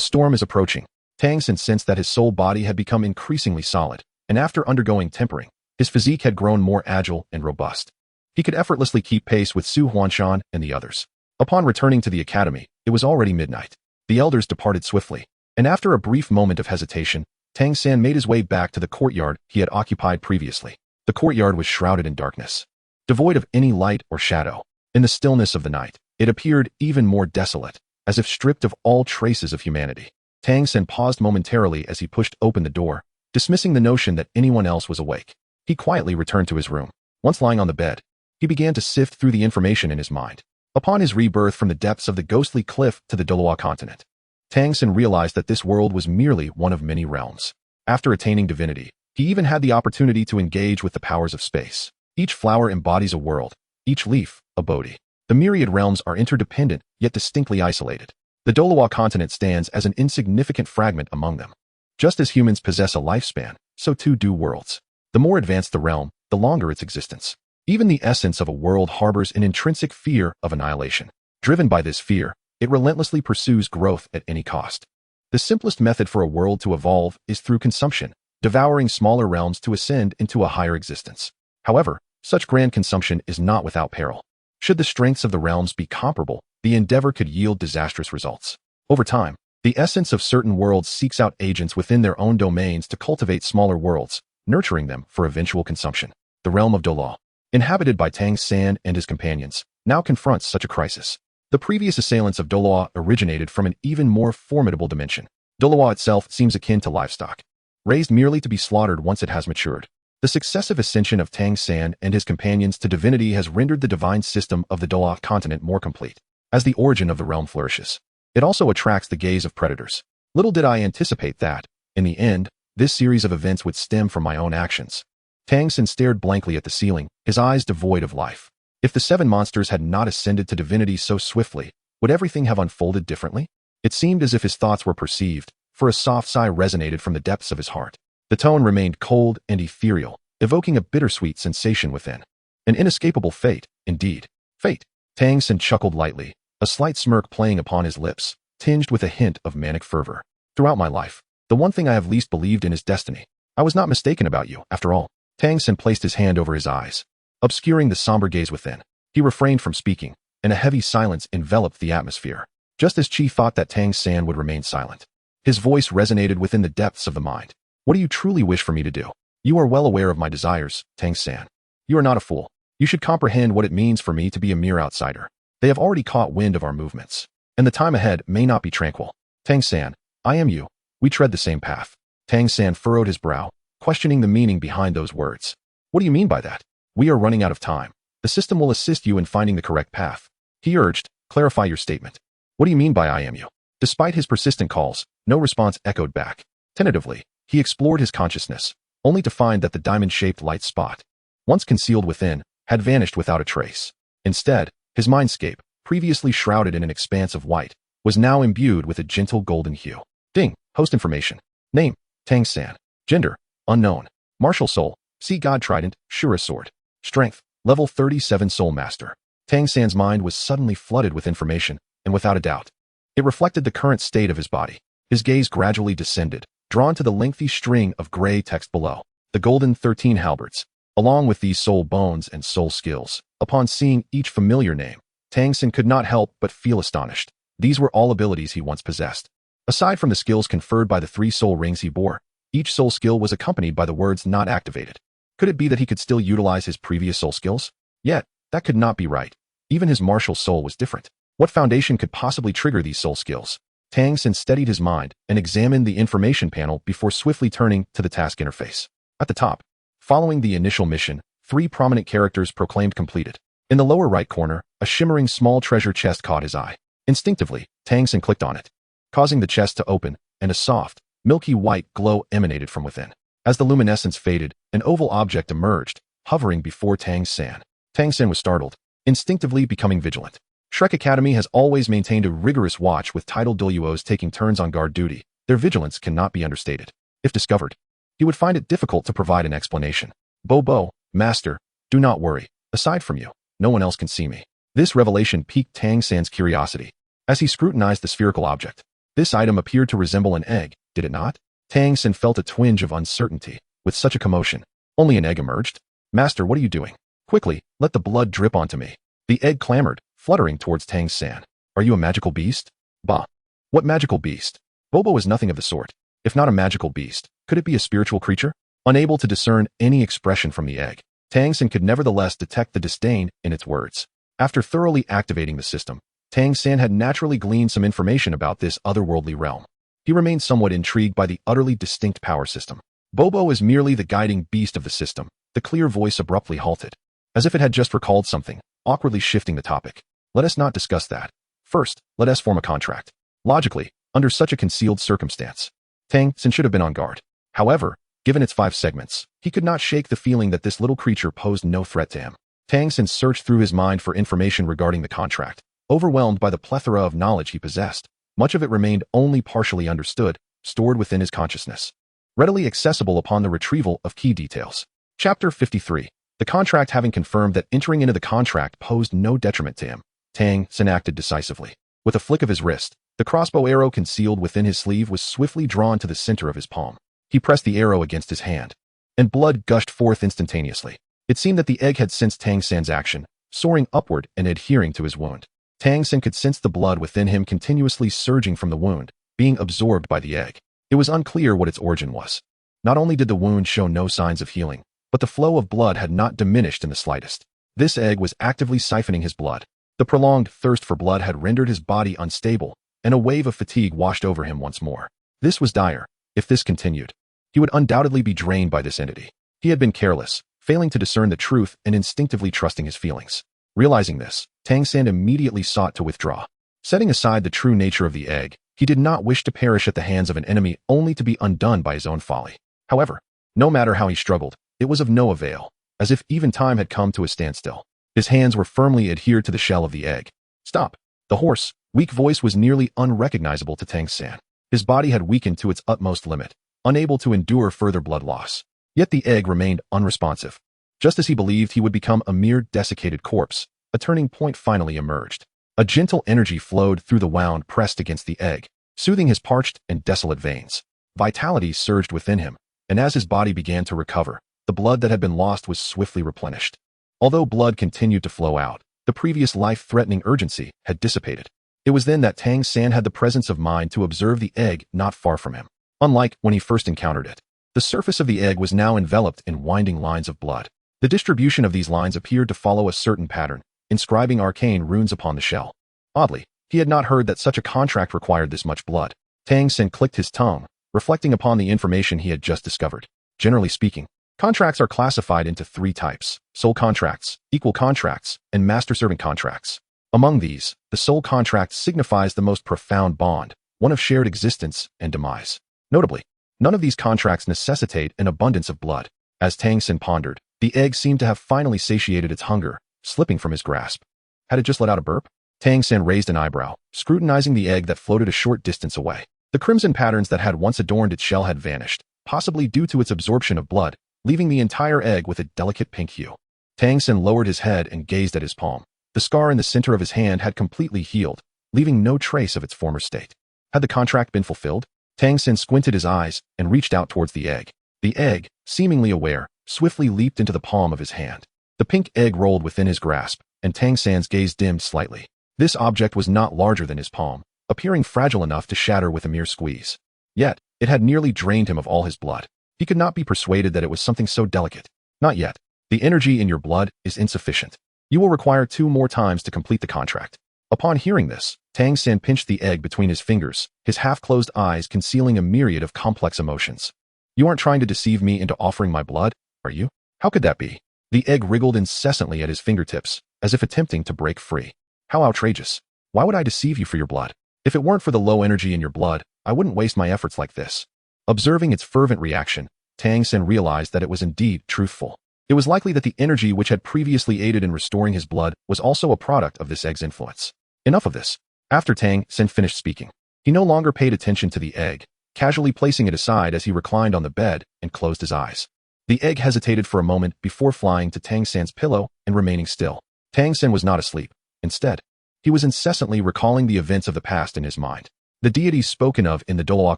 storm is approaching. Tang San sensed that his soul body had become increasingly solid, and after undergoing tempering, his physique had grown more agile and robust. He could effortlessly keep pace with Su Huanshan and the others. Upon returning to the academy, it was already midnight. The elders departed swiftly, and after a brief moment of hesitation, Tang San made his way back to the courtyard he had occupied previously. The courtyard was shrouded in darkness, devoid of any light or shadow. In the stillness of the night, it appeared even more desolate, as if stripped of all traces of humanity. Tang San paused momentarily as he pushed open the door, dismissing the notion that anyone else was awake. He quietly returned to his room. Once lying on the bed, he began to sift through the information in his mind. Upon his rebirth from the depths of the ghostly cliff to the Douluo continent, Tang San realized that this world was merely one of many realms. After attaining divinity, he even had the opportunity to engage with the powers of space. Each flower embodies a world, each leaf, a bodhi. The myriad realms are interdependent, yet distinctly isolated. The Douluo continent stands as an insignificant fragment among them. Just as humans possess a lifespan, so too do worlds. The more advanced the realm, the longer its existence. Even the essence of a world harbors an intrinsic fear of annihilation. Driven by this fear, it relentlessly pursues growth at any cost. The simplest method for a world to evolve is through consumption, devouring smaller realms to ascend into a higher existence. However, such grand consumption is not without peril. Should the strengths of the realms be comparable, the endeavor could yield disastrous results. Over time, the essence of certain worlds seeks out agents within their own domains to cultivate smaller worlds, nurturing them for eventual consumption. The realm of Douluo, inhabited by Tang San and his companions, now confronts such a crisis. The previous assailants of Douluo originated from an even more formidable dimension. Douluo itself seems akin to livestock, raised merely to be slaughtered once it has matured. The successive ascension of Tang San and his companions to divinity has rendered the divine system of the Douluo continent more complete. As the origin of the realm flourishes, it also attracts the gaze of predators. Little did I anticipate that, in the end, this series of events would stem from my own actions. Tang San stared blankly at the ceiling, his eyes devoid of life. If the 7 monsters had not ascended to divinity so swiftly, would everything have unfolded differently? It seemed as if his thoughts were perceived, for a soft sigh resonated from the depths of his heart. The tone remained cold and ethereal, evoking a bittersweet sensation within. An inescapable fate, indeed. Fate. Tang San chuckled lightly, a slight smirk playing upon his lips, tinged with a hint of manic fervor. Throughout my life, the one thing I have least believed in is destiny. I was not mistaken about you, after all. Tang San placed his hand over his eyes, obscuring the somber gaze within. He refrained from speaking, and a heavy silence enveloped the atmosphere. Just as Chi thought that Tang San would remain silent, his voice resonated within the depths of the mind. What do you truly wish for me to do? You are well aware of my desires, Tang San. You are not a fool. You should comprehend what it means for me to be a mere outsider. They have already caught wind of our movements, and the time ahead may not be tranquil. Tang San, I am you. We tread the same path. Tang San furrowed his brow, questioning the meaning behind those words. What do you mean by that? We are running out of time. The system will assist you in finding the correct path. He urged, clarify your statement. What do you mean by I am you? Despite his persistent calls, no response echoed back. Tentatively, he explored his consciousness, only to find that the diamond-shaped light spot, once concealed within, had vanished without a trace. Instead, his mindscape, previously shrouded in an expanse of white, was now imbued with a gentle golden hue. Ding. Host information. Name, Tang San. Gender, unknown. Martial soul, Sea God Trident, Shura Sword. Strength, level 37 Soul Master. Tang San's mind was suddenly flooded with information, and without a doubt, it reflected the current state of his body. His gaze gradually descended, drawn to the lengthy string of gray text below. The golden 13 halberds, along with these soul bones and soul skills. Upon seeing each familiar name, Tang San could not help but feel astonished. These were all abilities he once possessed. Aside from the skills conferred by the 3 soul rings he bore, each soul skill was accompanied by the words not activated. Could it be that he could still utilize his previous soul skills? Yet, that could not be right. Even his martial soul was different. What foundation could possibly trigger these soul skills? Tang San steadied his mind and examined the information panel before swiftly turning to the task interface. At the top, following the initial mission, 3 prominent characters proclaimed completed. In the lower right corner, a shimmering small treasure chest caught his eye. Instinctively, Tang San clicked on it, causing the chest to open, and a soft, milky white glow emanated from within. As the luminescence faded, an oval object emerged, hovering before Tang San. Tang San was startled, instinctively becoming vigilant. Shrek Academy has always maintained a rigorous watch with titled Douluos taking turns on guard duty. Their vigilance cannot be understated. If discovered, he would find it difficult to provide an explanation. Bobo, Master, do not worry. Aside from you, no one else can see me. This revelation piqued Tang San's curiosity. As he scrutinized the spherical object, this item appeared to resemble an egg, did it not? Tang San felt a twinge of uncertainty. With such a commotion, only an egg emerged? Master, what are you doing? Quickly, let the blood drip onto me. The egg clamored, fluttering towards Tang San. Are you a magical beast? Bah. What magical beast? Bobo is nothing of the sort. If not a magical beast, could it be a spiritual creature? Unable to discern any expression from the egg, Tang San could nevertheless detect the disdain in its words. After thoroughly activating the system, Tang San had naturally gleaned some information about this otherworldly realm. He remained somewhat intrigued by the utterly distinct power system. Bobo is merely the guiding beast of the system. The clear voice abruptly halted, as if it had just recalled something, awkwardly shifting the topic. Let us not discuss that. First, let us form a contract. Logically, under such a concealed circumstance, Tang San should have been on guard. However, given its 5 segments, he could not shake the feeling that this little creature posed no threat to him. Tang San searched through his mind for information regarding the contract, overwhelmed by the plethora of knowledge he possessed. Much of it remained only partially understood, stored within his consciousness, readily accessible upon the retrieval of key details. Chapter 53. The contract. Having confirmed that entering into the contract posed no detriment to him, Tang San acted decisively. With a flick of his wrist, the crossbow arrow concealed within his sleeve was swiftly drawn to the center of his palm. He pressed the arrow against his hand, and blood gushed forth instantaneously. It seemed that the egg had sensed Tang San's action, soaring upward and adhering to his wound. Tang San could sense the blood within him continuously surging from the wound, being absorbed by the egg. It was unclear what its origin was. Not only did the wound show no signs of healing, but the flow of blood had not diminished in the slightest. This egg was actively siphoning his blood. The prolonged thirst for blood had rendered his body unstable, and a wave of fatigue washed over him once more. This was dire. If this continued, he would undoubtedly be drained by this entity. He had been careless, failing to discern the truth and instinctively trusting his feelings. Realizing this, Tang San immediately sought to withdraw. Setting aside the true nature of the egg, he did not wish to perish at the hands of an enemy only to be undone by his own folly. However, no matter how he struggled, it was of no avail, as if even time had come to a standstill. His hands were firmly adhered to the shell of the egg. Stop! The hoarse, weak voice was nearly unrecognizable to Tang San. His body had weakened to its utmost limit, unable to endure further blood loss. Yet the egg remained unresponsive. Just as he believed he would become a mere desiccated corpse, a turning point finally emerged. A gentle energy flowed through the wound pressed against the egg, soothing his parched and desolate veins. Vitality surged within him, and as his body began to recover, the blood that had been lost was swiftly replenished. Although blood continued to flow out, the previous life-threatening urgency had dissipated. It was then that Tang San had the presence of mind to observe the egg not far from him. Unlike when he first encountered it, the surface of the egg was now enveloped in winding lines of blood. The distribution of these lines appeared to follow a certain pattern, inscribing arcane runes upon the shell. Oddly, he had not heard that such a contract required this much blood. Tang San clicked his tongue, reflecting upon the information he had just discovered. Generally speaking, contracts are classified into 3 types: soul contracts, equal contracts, and master-servant contracts. Among these, the soul contract signifies the most profound bond, one of shared existence and demise. Notably, none of these contracts necessitate an abundance of blood. As Tang San pondered, the egg seemed to have finally satiated its hunger, slipping from his grasp. Had it just let out a burp? Tang San raised an eyebrow, scrutinizing the egg that floated a short distance away. The crimson patterns that had once adorned its shell had vanished, possibly due to its absorption of blood, leaving the entire egg with a delicate pink hue. Tang San lowered his head and gazed at his palm. The scar in the center of his hand had completely healed, leaving no trace of its former state. Had the contract been fulfilled? Tang San squinted his eyes and reached out towards the egg. The egg, seemingly aware, swiftly leaped into the palm of his hand. The pink egg rolled within his grasp, and Tang San's gaze dimmed slightly. This object was not larger than his palm, appearing fragile enough to shatter with a mere squeeze. Yet, it had nearly drained him of all his blood. He could not be persuaded that it was something so delicate. Not yet. The energy in your blood is insufficient. You will require 2 more times to complete the contract. Upon hearing this, Tang San pinched the egg between his fingers, his half-closed eyes concealing a myriad of complex emotions. You aren't trying to deceive me into offering my blood, are you? How could that be? The egg wriggled incessantly at his fingertips, as if attempting to break free. How outrageous. Why would I deceive you for your blood? If it weren't for the low energy in your blood, I wouldn't waste my efforts like this. Observing its fervent reaction, Tang San realized that it was indeed truthful. It was likely that the energy which had previously aided in restoring his blood was also a product of this egg's influence. Enough of this. After Tang San finished speaking, he no longer paid attention to the egg, casually placing it aside as he reclined on the bed and closed his eyes. The egg hesitated for a moment before flying to Tang San's pillow and remaining still. Tang San was not asleep. Instead, he was incessantly recalling the events of the past in his mind. The deities spoken of in the Douluo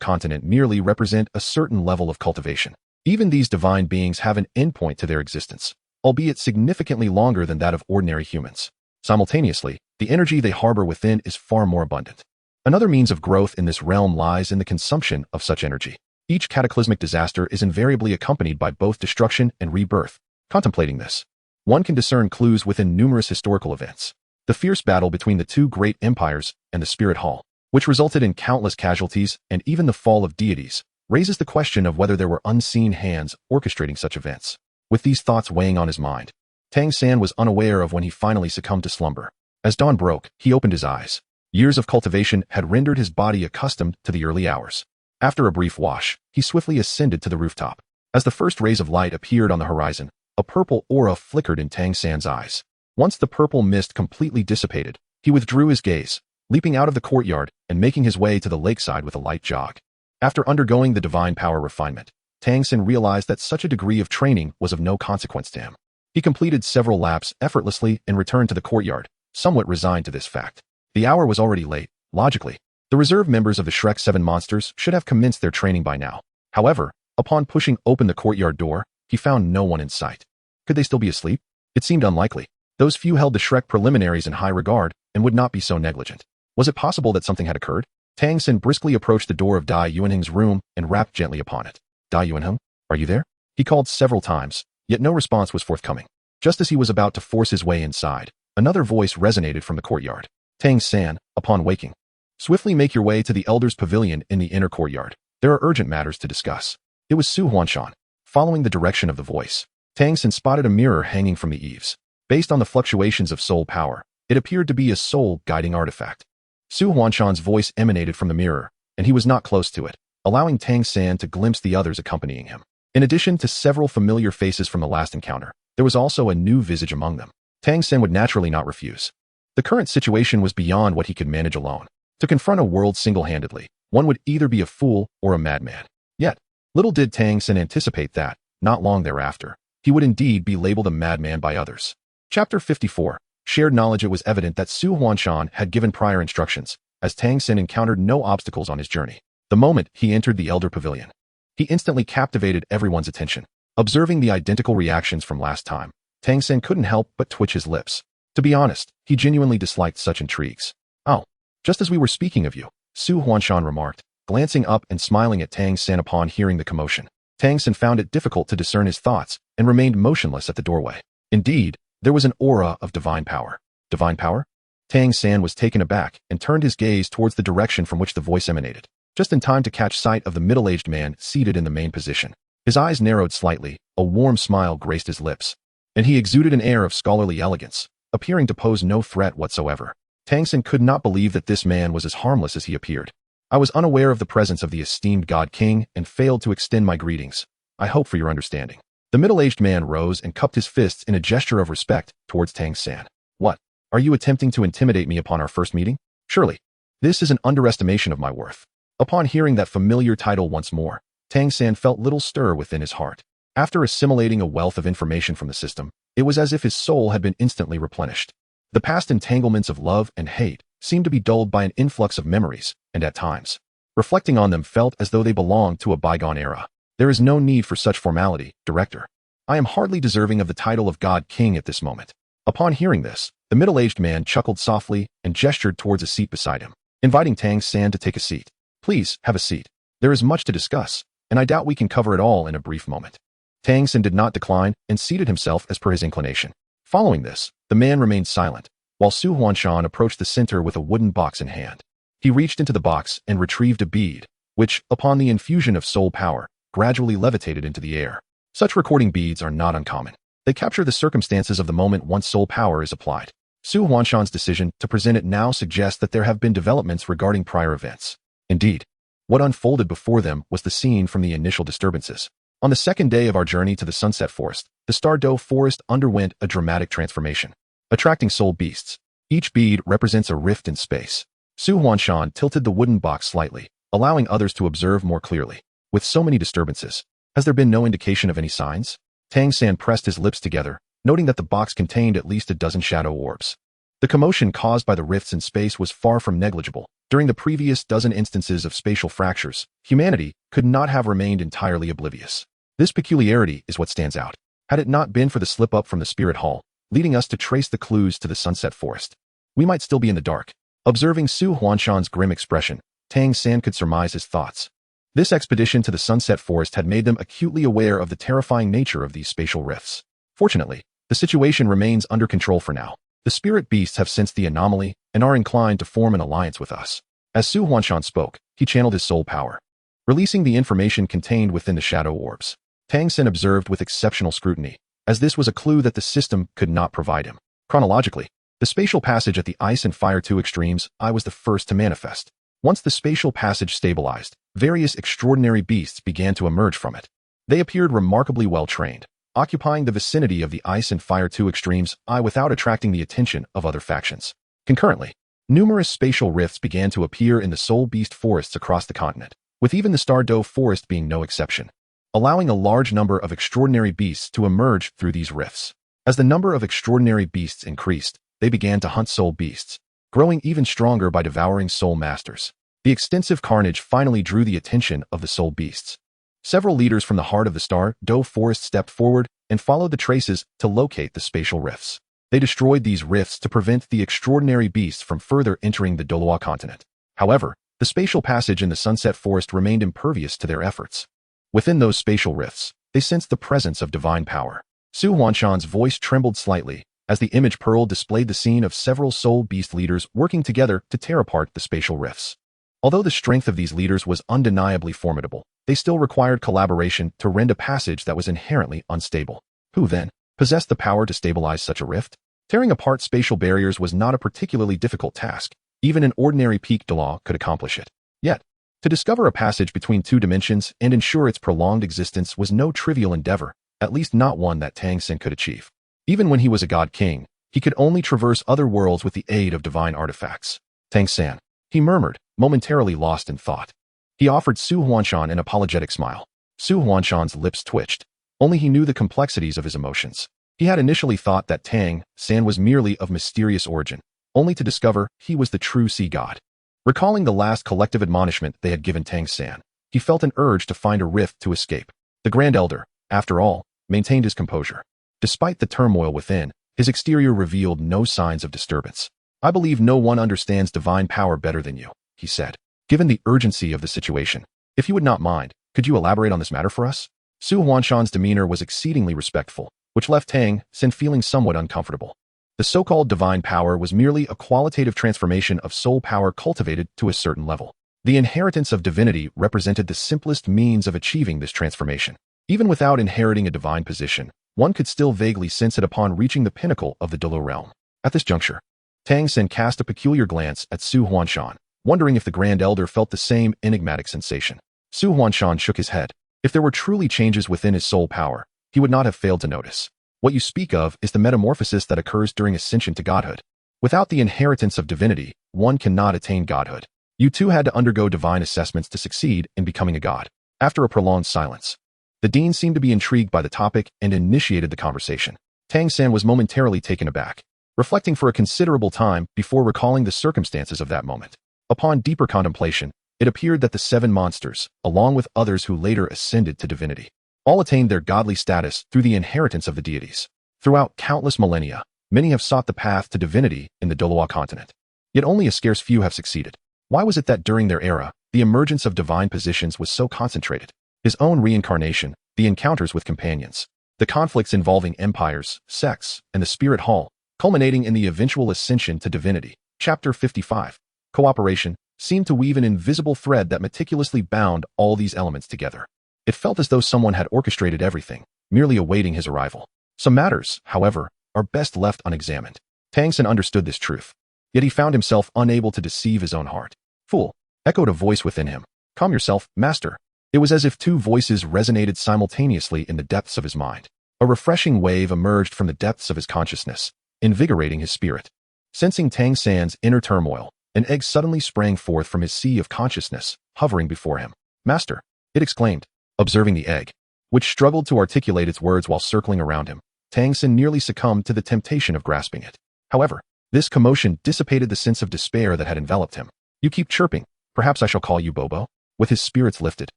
continent merely represent a certain level of cultivation. Even these divine beings have an endpoint to their existence, albeit significantly longer than that of ordinary humans. Simultaneously, the energy they harbor within is far more abundant. Another means of growth in this realm lies in the consumption of such energy. Each cataclysmic disaster is invariably accompanied by both destruction and rebirth. Contemplating this, one can discern clues within numerous historical events. The fierce battle between the 2 great empires and the Spirit Hall, which resulted in countless casualties and even the fall of deities, raises the question of whether there were unseen hands orchestrating such events. With these thoughts weighing on his mind, Tang San was unaware of when he finally succumbed to slumber. As dawn broke, he opened his eyes. Years of cultivation had rendered his body accustomed to the early hours. After a brief wash, he swiftly ascended to the rooftop. As the first rays of light appeared on the horizon, a purple aura flickered in Tang San's eyes. Once the purple mist completely dissipated, he withdrew his gaze, leaping out of the courtyard and making his way to the lakeside with a light jog. After undergoing the divine power refinement, Tang San realized that such a degree of training was of no consequence to him. He completed several laps effortlessly and returned to the courtyard, somewhat resigned to this fact. The hour was already late. Logically, the reserve members of the Shrek 7 monsters should have commenced their training by now. However, upon pushing open the courtyard door, he found no one in sight. Could they still be asleep? It seemed unlikely. Those few held the Shrek preliminaries in high regard and would not be so negligent. Was it possible that something had occurred? Tang San briskly approached the door of Dai Yuanheng's room and rapped gently upon it. Dai Yuanheng, are you there? He called several times, yet no response was forthcoming. Just as he was about to force his way inside, another voice resonated from the courtyard. Tang San, upon waking, swiftly make your way to the Elder's Pavilion in the inner courtyard. There are urgent matters to discuss. It was Su Huanshan. Following the direction of the voice, Tang San spotted a mirror hanging from the eaves. Based on the fluctuations of soul power, it appeared to be a soul-guiding artifact. Su Huanshan's voice emanated from the mirror, and he was not close to it, allowing Tang San to glimpse the others accompanying him. In addition to several familiar faces from the last encounter, there was also a new visage among them. Tang San would naturally not refuse. The current situation was beyond what he could manage alone. To confront a world single-handedly, one would either be a fool or a madman. Yet, little did Tang San anticipate that, not long thereafter, he would indeed be labeled a madman by others. Chapter 54. Shared knowledge. It was evident that Su Huanshan had given prior instructions, as Tang San encountered no obstacles on his journey. The moment he entered the Elder Pavilion, he instantly captivated everyone's attention. Observing the identical reactions from last time, Tang San couldn't help but twitch his lips. To be honest, he genuinely disliked such intrigues. Oh, just as we were speaking of you, Su Huanshan remarked, glancing up and smiling at Tang San upon hearing the commotion. Tang San found it difficult to discern his thoughts and remained motionless at the doorway. Indeed, there was an aura of divine power. Divine power? Tang San was taken aback and turned his gaze towards the direction from which the voice emanated, just in time to catch sight of the middle-aged man seated in the main position. His eyes narrowed slightly, a warm smile graced his lips, and he exuded an air of scholarly elegance, appearing to pose no threat whatsoever. Tang San could not believe that this man was as harmless as he appeared. I was unaware of the presence of the esteemed God King and failed to extend my greetings. I hope for your understanding. The middle-aged man rose and cupped his fists in a gesture of respect towards Tang San. What? Are you attempting to intimidate me upon our first meeting? Surely. This is an underestimation of my worth. Upon hearing that familiar title once more, Tang San felt little stir within his heart. After assimilating a wealth of information from the system, it was as if his soul had been instantly replenished. The past entanglements of love and hate seemed to be dulled by an influx of memories, and at times, reflecting on them felt as though they belonged to a bygone era. There is no need for such formality, Director. I am hardly deserving of the title of God King at this moment. Upon hearing this, the middle-aged man chuckled softly and gestured towards a seat beside him, inviting Tang San to take a seat. Please, have a seat. There is much to discuss, and I doubt we can cover it all in a brief moment. Tang San did not decline and seated himself as per his inclination. Following this, the man remained silent, while Su Huanshan approached the center with a wooden box in hand. He reached into the box and retrieved a bead, which, upon the infusion of soul power, gradually levitated into the air. Such recording beads are not uncommon. They capture the circumstances of the moment once soul power is applied. Su Huanshan's decision to present it now suggests that there have been developments regarding prior events. Indeed, what unfolded before them was the scene from the initial disturbances. On the second day of our journey to the Sunset Forest, the Douluo forest underwent a dramatic transformation, attracting soul beasts. Each bead represents a rift in space. Su Huanshan tilted the wooden box slightly, allowing others to observe more clearly. With so many disturbances, has there been no indication of any signs? Tang San pressed his lips together, noting that the box contained at least a dozen shadow orbs. The commotion caused by the rifts in space was far from negligible. During the previous dozen instances of spatial fractures, humanity could not have remained entirely oblivious. This peculiarity is what stands out. Had it not been for the slip-up from the Spirit Hall, leading us to trace the clues to the Sunset Forest, we might still be in the dark. Observing Su Huanshan's grim expression, Tang San could surmise his thoughts. This expedition to the Sunset Forest had made them acutely aware of the terrifying nature of these spatial rifts. Fortunately, the situation remains under control for now. The spirit beasts have sensed the anomaly and are inclined to form an alliance with us. As Su Huanshan spoke, he channeled his soul power, releasing the information contained within the shadow orbs. Tang San observed with exceptional scrutiny, as this was a clue that the system could not provide him. Chronologically, the spatial passage at the Ice and Fire 2 extremes, I was the first to manifest. Once the spatial passage stabilized, various extraordinary beasts began to emerge from it. They appeared remarkably well-trained, occupying the vicinity of the Ice and Fire 2 extremes, without attracting the attention of other factions. Concurrently, numerous spatial rifts began to appear in the soul beast forests across the continent, with even the Douluo forest being no exception, allowing a large number of extraordinary beasts to emerge through these rifts. As the number of extraordinary beasts increased, they began to hunt soul beasts, growing even stronger by devouring soul masters. The extensive carnage finally drew the attention of the soul beasts. Several leaders from the heart of the Douluo forest stepped forward and followed the traces to locate the spatial rifts. They destroyed these rifts to prevent the extraordinary beasts from further entering the Douluo continent. However, the spatial passage in the Sunset Forest remained impervious to their efforts. Within those spatial rifts, they sensed the presence of divine power. Su Huanshan's voice trembled slightly as the image pearl displayed the scene of several soul beast leaders working together to tear apart the spatial rifts. Although the strength of these leaders was undeniably formidable, they still required collaboration to rend a passage that was inherently unstable. Who, then, possessed the power to stabilize such a rift? Tearing apart spatial barriers was not a particularly difficult task. Even an ordinary peak Douluo could accomplish it. Yet, to discover a passage between two dimensions and ensure its prolonged existence was no trivial endeavor, at least not one that Tang San could achieve. Even when he was a god king, he could only traverse other worlds with the aid of divine artifacts. Tang San, he murmured, momentarily lost in thought. He offered Su Huanshan an apologetic smile. Su Huanshan's lips twitched. Only he knew the complexities of his emotions. He had initially thought that Tang San was merely of mysterious origin, only to discover he was the true sea god. Recalling the last collective admonishment they had given Tang San, he felt an urge to find a rift to escape. The Grand Elder, after all, maintained his composure. Despite the turmoil within, his exterior revealed no signs of disturbance. I believe no one understands divine power better than you, he said. Given the urgency of the situation, if you would not mind, could you elaborate on this matter for us? Su Huanshan's demeanor was exceedingly respectful, which left Tang San feeling somewhat uncomfortable. The so-called divine power was merely a qualitative transformation of soul power cultivated to a certain level. The inheritance of divinity represented the simplest means of achieving this transformation. Even without inheriting a divine position, one could still vaguely sense it upon reaching the pinnacle of the Douluo realm. At this juncture, Tang San cast a peculiar glance at Su Huanshan, wondering if the Grand Elder felt the same enigmatic sensation. Su Huanshan shook his head. If there were truly changes within his soul power, he would not have failed to notice. What you speak of is the metamorphosis that occurs during ascension to godhood. Without the inheritance of divinity, one cannot attain godhood. You too had to undergo divine assessments to succeed in becoming a god. After a prolonged silence, the dean seemed to be intrigued by the topic and initiated the conversation. Tang San was momentarily taken aback. reflecting for a considerable time before recalling the circumstances of that moment. Upon deeper contemplation, it appeared that the 7 monsters, along with others who later ascended to divinity, all attained their godly status through the inheritance of the deities. Throughout countless millennia, many have sought the path to divinity in the Douluo continent. Yet only a scarce few have succeeded. Why was it that during their era, the emergence of divine positions was so concentrated? His own reincarnation, the encounters with companions, the conflicts involving empires, sects, and the spirit hall, culminating in the eventual ascension to divinity. Chapter 55. Cooperation seemed to weave an invisible thread that meticulously bound all these elements together. It felt as though someone had orchestrated everything, merely awaiting his arrival. Some matters, however, are best left unexamined. Tang San understood this truth, yet he found himself unable to deceive his own heart. Fool, echoed a voice within him. Calm yourself, master. It was as if 2 voices resonated simultaneously in the depths of his mind. A refreshing wave emerged from the depths of his consciousness, invigorating his spirit. Sensing Tang San's inner turmoil, an egg suddenly sprang forth from his sea of consciousness, hovering before him. Master, it exclaimed, observing the egg, which struggled to articulate its words while circling around him. Tang San nearly succumbed to the temptation of grasping it. However, this commotion dissipated the sense of despair that had enveloped him. You keep chirping. Perhaps I shall call you Bobo. With his spirits lifted,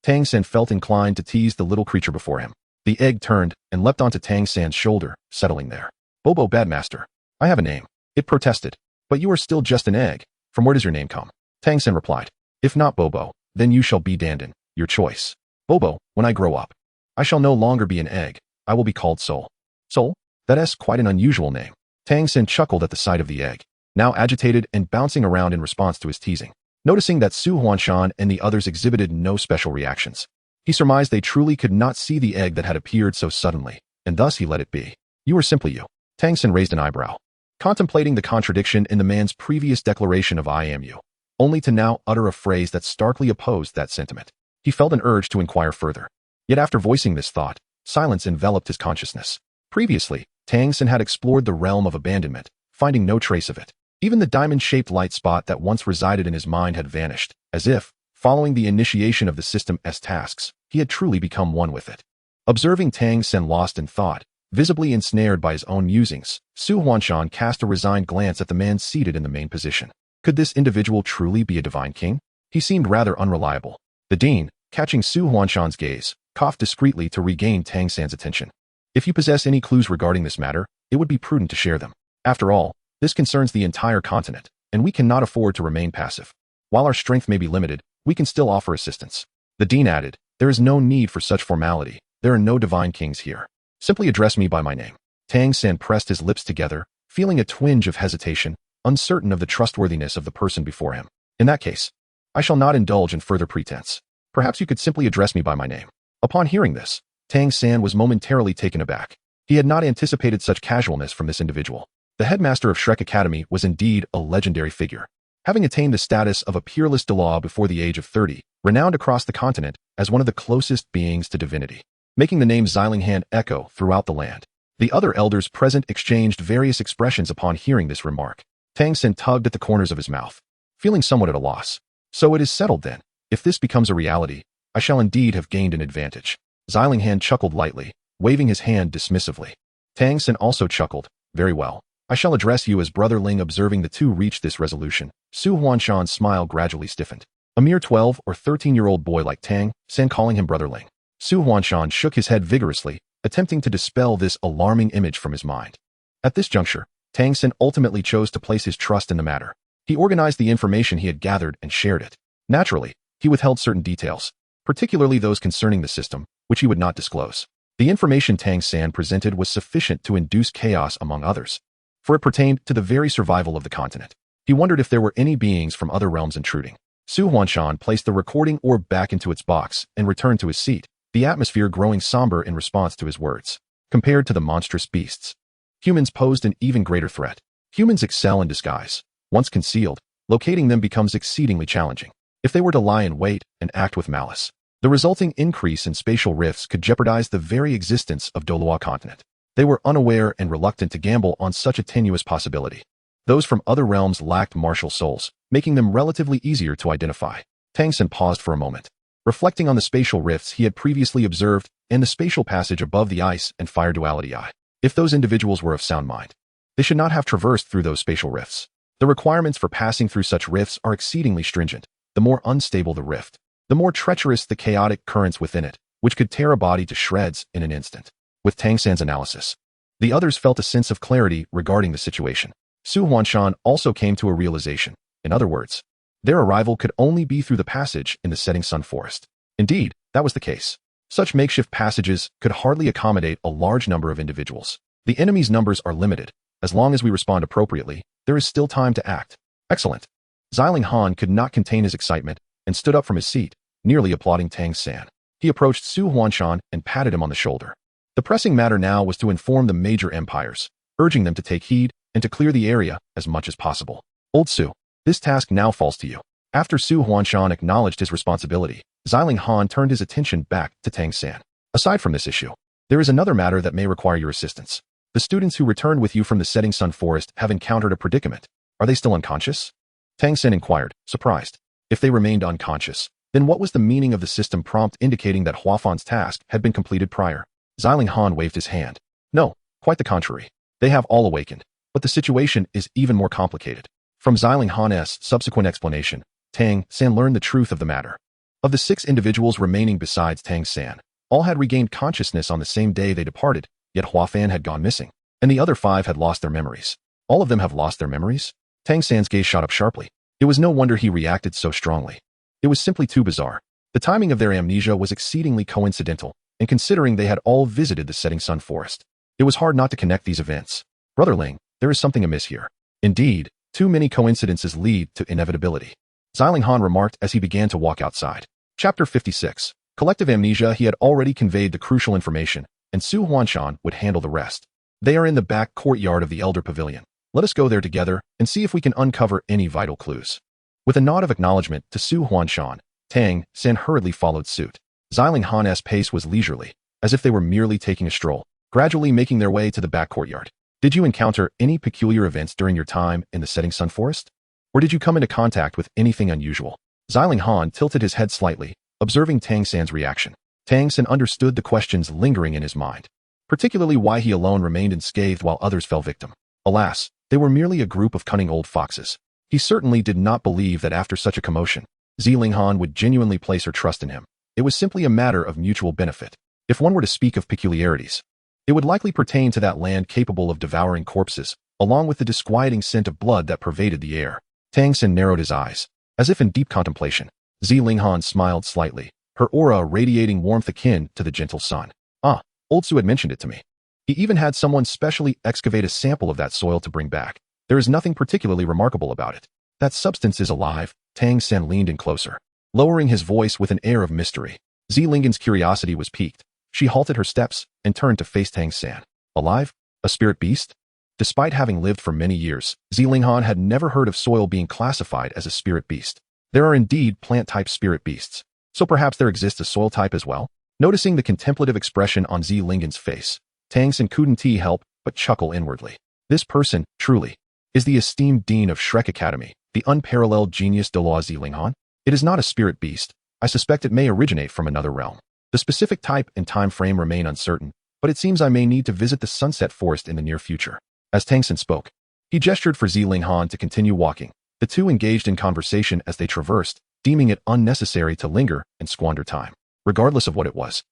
Tang San felt inclined to tease the little creature before him. The egg turned and leapt onto Tang San's shoulder, settling there. Bobo Badmaster. I have a name. It protested. But you are still just an egg. From where does your name come? Tang San replied. If not Bobo, then you shall be Dandan, your choice. Bobo, when I grow up, I shall no longer be an egg. I will be called Soul. Soul? That's quite an unusual name. Tang San chuckled at the sight of the egg, now agitated and bouncing around in response to his teasing. Noticing that Su Huanshan and the others exhibited no special reactions, he surmised they truly could not see the egg that had appeared so suddenly, and thus he let it be. You are simply you. Tang San raised an eyebrow, contemplating the contradiction in the man's previous declaration of I am you, only to now utter a phrase that starkly opposed that sentiment. He felt an urge to inquire further. Yet after voicing this thought, silence enveloped his consciousness. Previously, Tang San had explored the realm of abandonment, finding no trace of it. Even the diamond-shaped light spot that once resided in his mind had vanished, as if, following the initiation of the system's tasks, he had truly become one with it. Observing Tang San lost in thought, visibly ensnared by his own musings, Su Huanshan cast a resigned glance at the man seated in the main position. Could this individual truly be a divine king? He seemed rather unreliable. The dean, catching Su Huanshan's gaze, coughed discreetly to regain Tang San's attention. If you possess any clues regarding this matter, it would be prudent to share them. After all, this concerns the entire continent, and we cannot afford to remain passive. While our strength may be limited, we can still offer assistance. The dean added, there is no need for such formality. There are no divine kings here. Simply address me by my name. Tang San pressed his lips together, feeling a twinge of hesitation, uncertain of the trustworthiness of the person before him. In that case, I shall not indulge in further pretense. Perhaps you could simply address me by my name. Upon hearing this, Tang San was momentarily taken aback. He had not anticipated such casualness from this individual. The headmaster of Shrek Academy was indeed a legendary figure. Having attained the status of a peerless Douluo before the age of 30, renowned across the continent as one of the closest beings to divinity, making the name Xilinghan echo throughout the land. The other elders present exchanged various expressions upon hearing this remark. Tang San tugged at the corners of his mouth, feeling somewhat at a loss. So it is settled then. If this becomes a reality, I shall indeed have gained an advantage. Xilinghan chuckled lightly, waving his hand dismissively. Tang San also chuckled. Very well. I shall address you as Brother Ling. Observing the two reach this resolution, Su Huanshan's smile gradually stiffened. A mere 12 or 13-year-old boy like Tang San calling him Brother Ling. Su Huanshan shook his head vigorously, attempting to dispel this alarming image from his mind. At this juncture, Tang San ultimately chose to place his trust in the matter. He organized the information he had gathered and shared it. Naturally, he withheld certain details, particularly those concerning the system, which he would not disclose. The information Tang San presented was sufficient to induce chaos among others, for it pertained to the very survival of the continent. He wondered if there were any beings from other realms intruding. Su Huanshan placed the recording orb back into its box and returned to his seat, the atmosphere growing somber in response to his words. Compared to the monstrous beasts, humans posed an even greater threat. Humans excel in disguise. Once concealed, locating them becomes exceedingly challenging. If they were to lie in wait and act with malice, the resulting increase in spatial rifts could jeopardize the very existence of Douluo continent. They were unaware and reluctant to gamble on such a tenuous possibility. Those from other realms lacked martial souls, making them relatively easier to identify. Tang San paused for a moment, reflecting on the spatial rifts he had previously observed and the spatial passage above the ice and fire duality eye. If those individuals were of sound mind, They should not have traversed through those spatial rifts. The requirements for passing through such rifts are exceedingly stringent. The more unstable the rift, the more treacherous the chaotic currents within it, which could tear a body to shreds in an instant. With Tang San's analysis, the others felt a sense of clarity regarding the situation. Su Huanshan also came to a realization. In other words, their arrival could only be through the passage in the setting sun forest. Indeed, that was the case. Such makeshift passages could hardly accommodate a large number of individuals. The enemy's numbers are limited. As long as we respond appropriately, there is still time to act. Excellent. Xiling Han could not contain his excitement and stood up from his seat, nearly applauding Tang San. He approached Su Huanshan and patted him on the shoulder. The pressing matter now was to inform the major empires, urging them to take heed and to clear the area as much as possible. Old Su, this task now falls to you. After Su Huanshan acknowledged his responsibility, Xiling Han turned his attention back to Tang San. Aside from this issue, there is another matter that may require your assistance. The students who returned with you from the setting sun forest have encountered a predicament. Are they still unconscious? Tang San inquired, surprised. If they remained unconscious, then what was the meaning of the system prompt indicating that Huafan's task had been completed prior? Xiling Han waved his hand. No, quite the contrary. They have all awakened, but the situation is even more complicated. From Xiling Han's subsequent explanation, Tang San learned the truth of the matter. Of the 6 individuals remaining besides Tang San, all had regained consciousness on the same day they departed, yet Huafan had gone missing, and the other 5 had lost their memories. All of them have lost their memories? Tang San's gaze shot up sharply. It was no wonder he reacted so strongly. It was simply too bizarre. The timing of their amnesia was exceedingly coincidental, and considering they had all visited the setting sun forest, it was hard not to connect these events. Brother Ling, there is something amiss here. Indeed, too many coincidences lead to inevitability. Xiling Han remarked as he began to walk outside. Chapter 56. Collective amnesia. He had already conveyed the crucial information, and Su Huanshan would handle the rest. They are in the back courtyard of the Elder Pavilion. Let us go there together and see if we can uncover any vital clues. With a nod of acknowledgement to Su Huanshan, Tang San hurriedly followed suit. Xiling Han's pace was leisurely, as if they were merely taking a stroll, gradually making their way to the back courtyard. Did you encounter any peculiar events during your time in the setting sun forest? Or did you come into contact with anything unusual? Xiling Han tilted his head slightly, observing Tang San's reaction. Tang San understood the questions lingering in his mind, particularly why he alone remained unscathed while others fell victim. Alas, they were merely a group of cunning old foxes. He certainly did not believe that after such a commotion, Xiling Han would genuinely place her trust in him. It was simply a matter of mutual benefit. If one were to speak of peculiarities, it would likely pertain to that land capable of devouring corpses, along with the disquieting scent of blood that pervaded the air. Tang San narrowed his eyes, as if in deep contemplation. Xiling Han smiled slightly, her aura radiating warmth akin to the gentle sun. Ah, Old Su had mentioned it to me. He even had someone specially excavate a sample of that soil to bring back. There is nothing particularly remarkable about it. That substance is alive. Tang San leaned in closer, lowering his voice with an air of mystery. Xilingan's curiosity was piqued. She halted her steps and turned to face Tang San. Alive? A spirit beast? Despite having lived for many years, Xiling Han had never heard of soil being classified as a spirit beast. There are indeed plant-type spirit beasts, so perhaps there exists a soil type as well? Noticing the contemplative expression on Xilingan's face, Tang San couldn't help but chuckle inwardly. This person, truly, is the esteemed dean of Shrek Academy, the unparalleled genius Douluo Xiling Han. It is not a spirit beast. I suspect it may originate from another realm. The specific type and time frame remain uncertain, but it seems I may need to visit the Sunset Forest in the near future. As Tang San spoke, he gestured for Xiling Han to continue walking. The two engaged in conversation as they traversed, deeming it unnecessary to linger and squander time. Regardless of what it was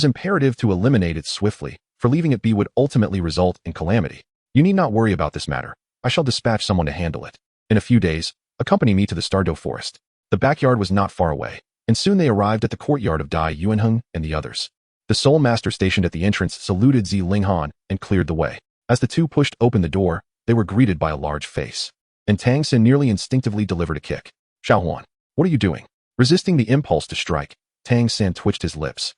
imperative to eliminate it swiftly, for leaving it be would ultimately result in calamity. You need not worry about this matter. I shall dispatch someone to handle it. In a few days, accompany me to the Stardow Forest. The backyard was not far away, and soon they arrived at the courtyard of Dai Yuanheng and the others. The Soul Master stationed at the entrance saluted Xiling Han and cleared the way. As the two pushed open the door, they were greeted by a large face, and Tang San nearly instinctively delivered a kick. Xiaohuan, what are you doing? Resisting the impulse to strike, Tang San twitched his lips.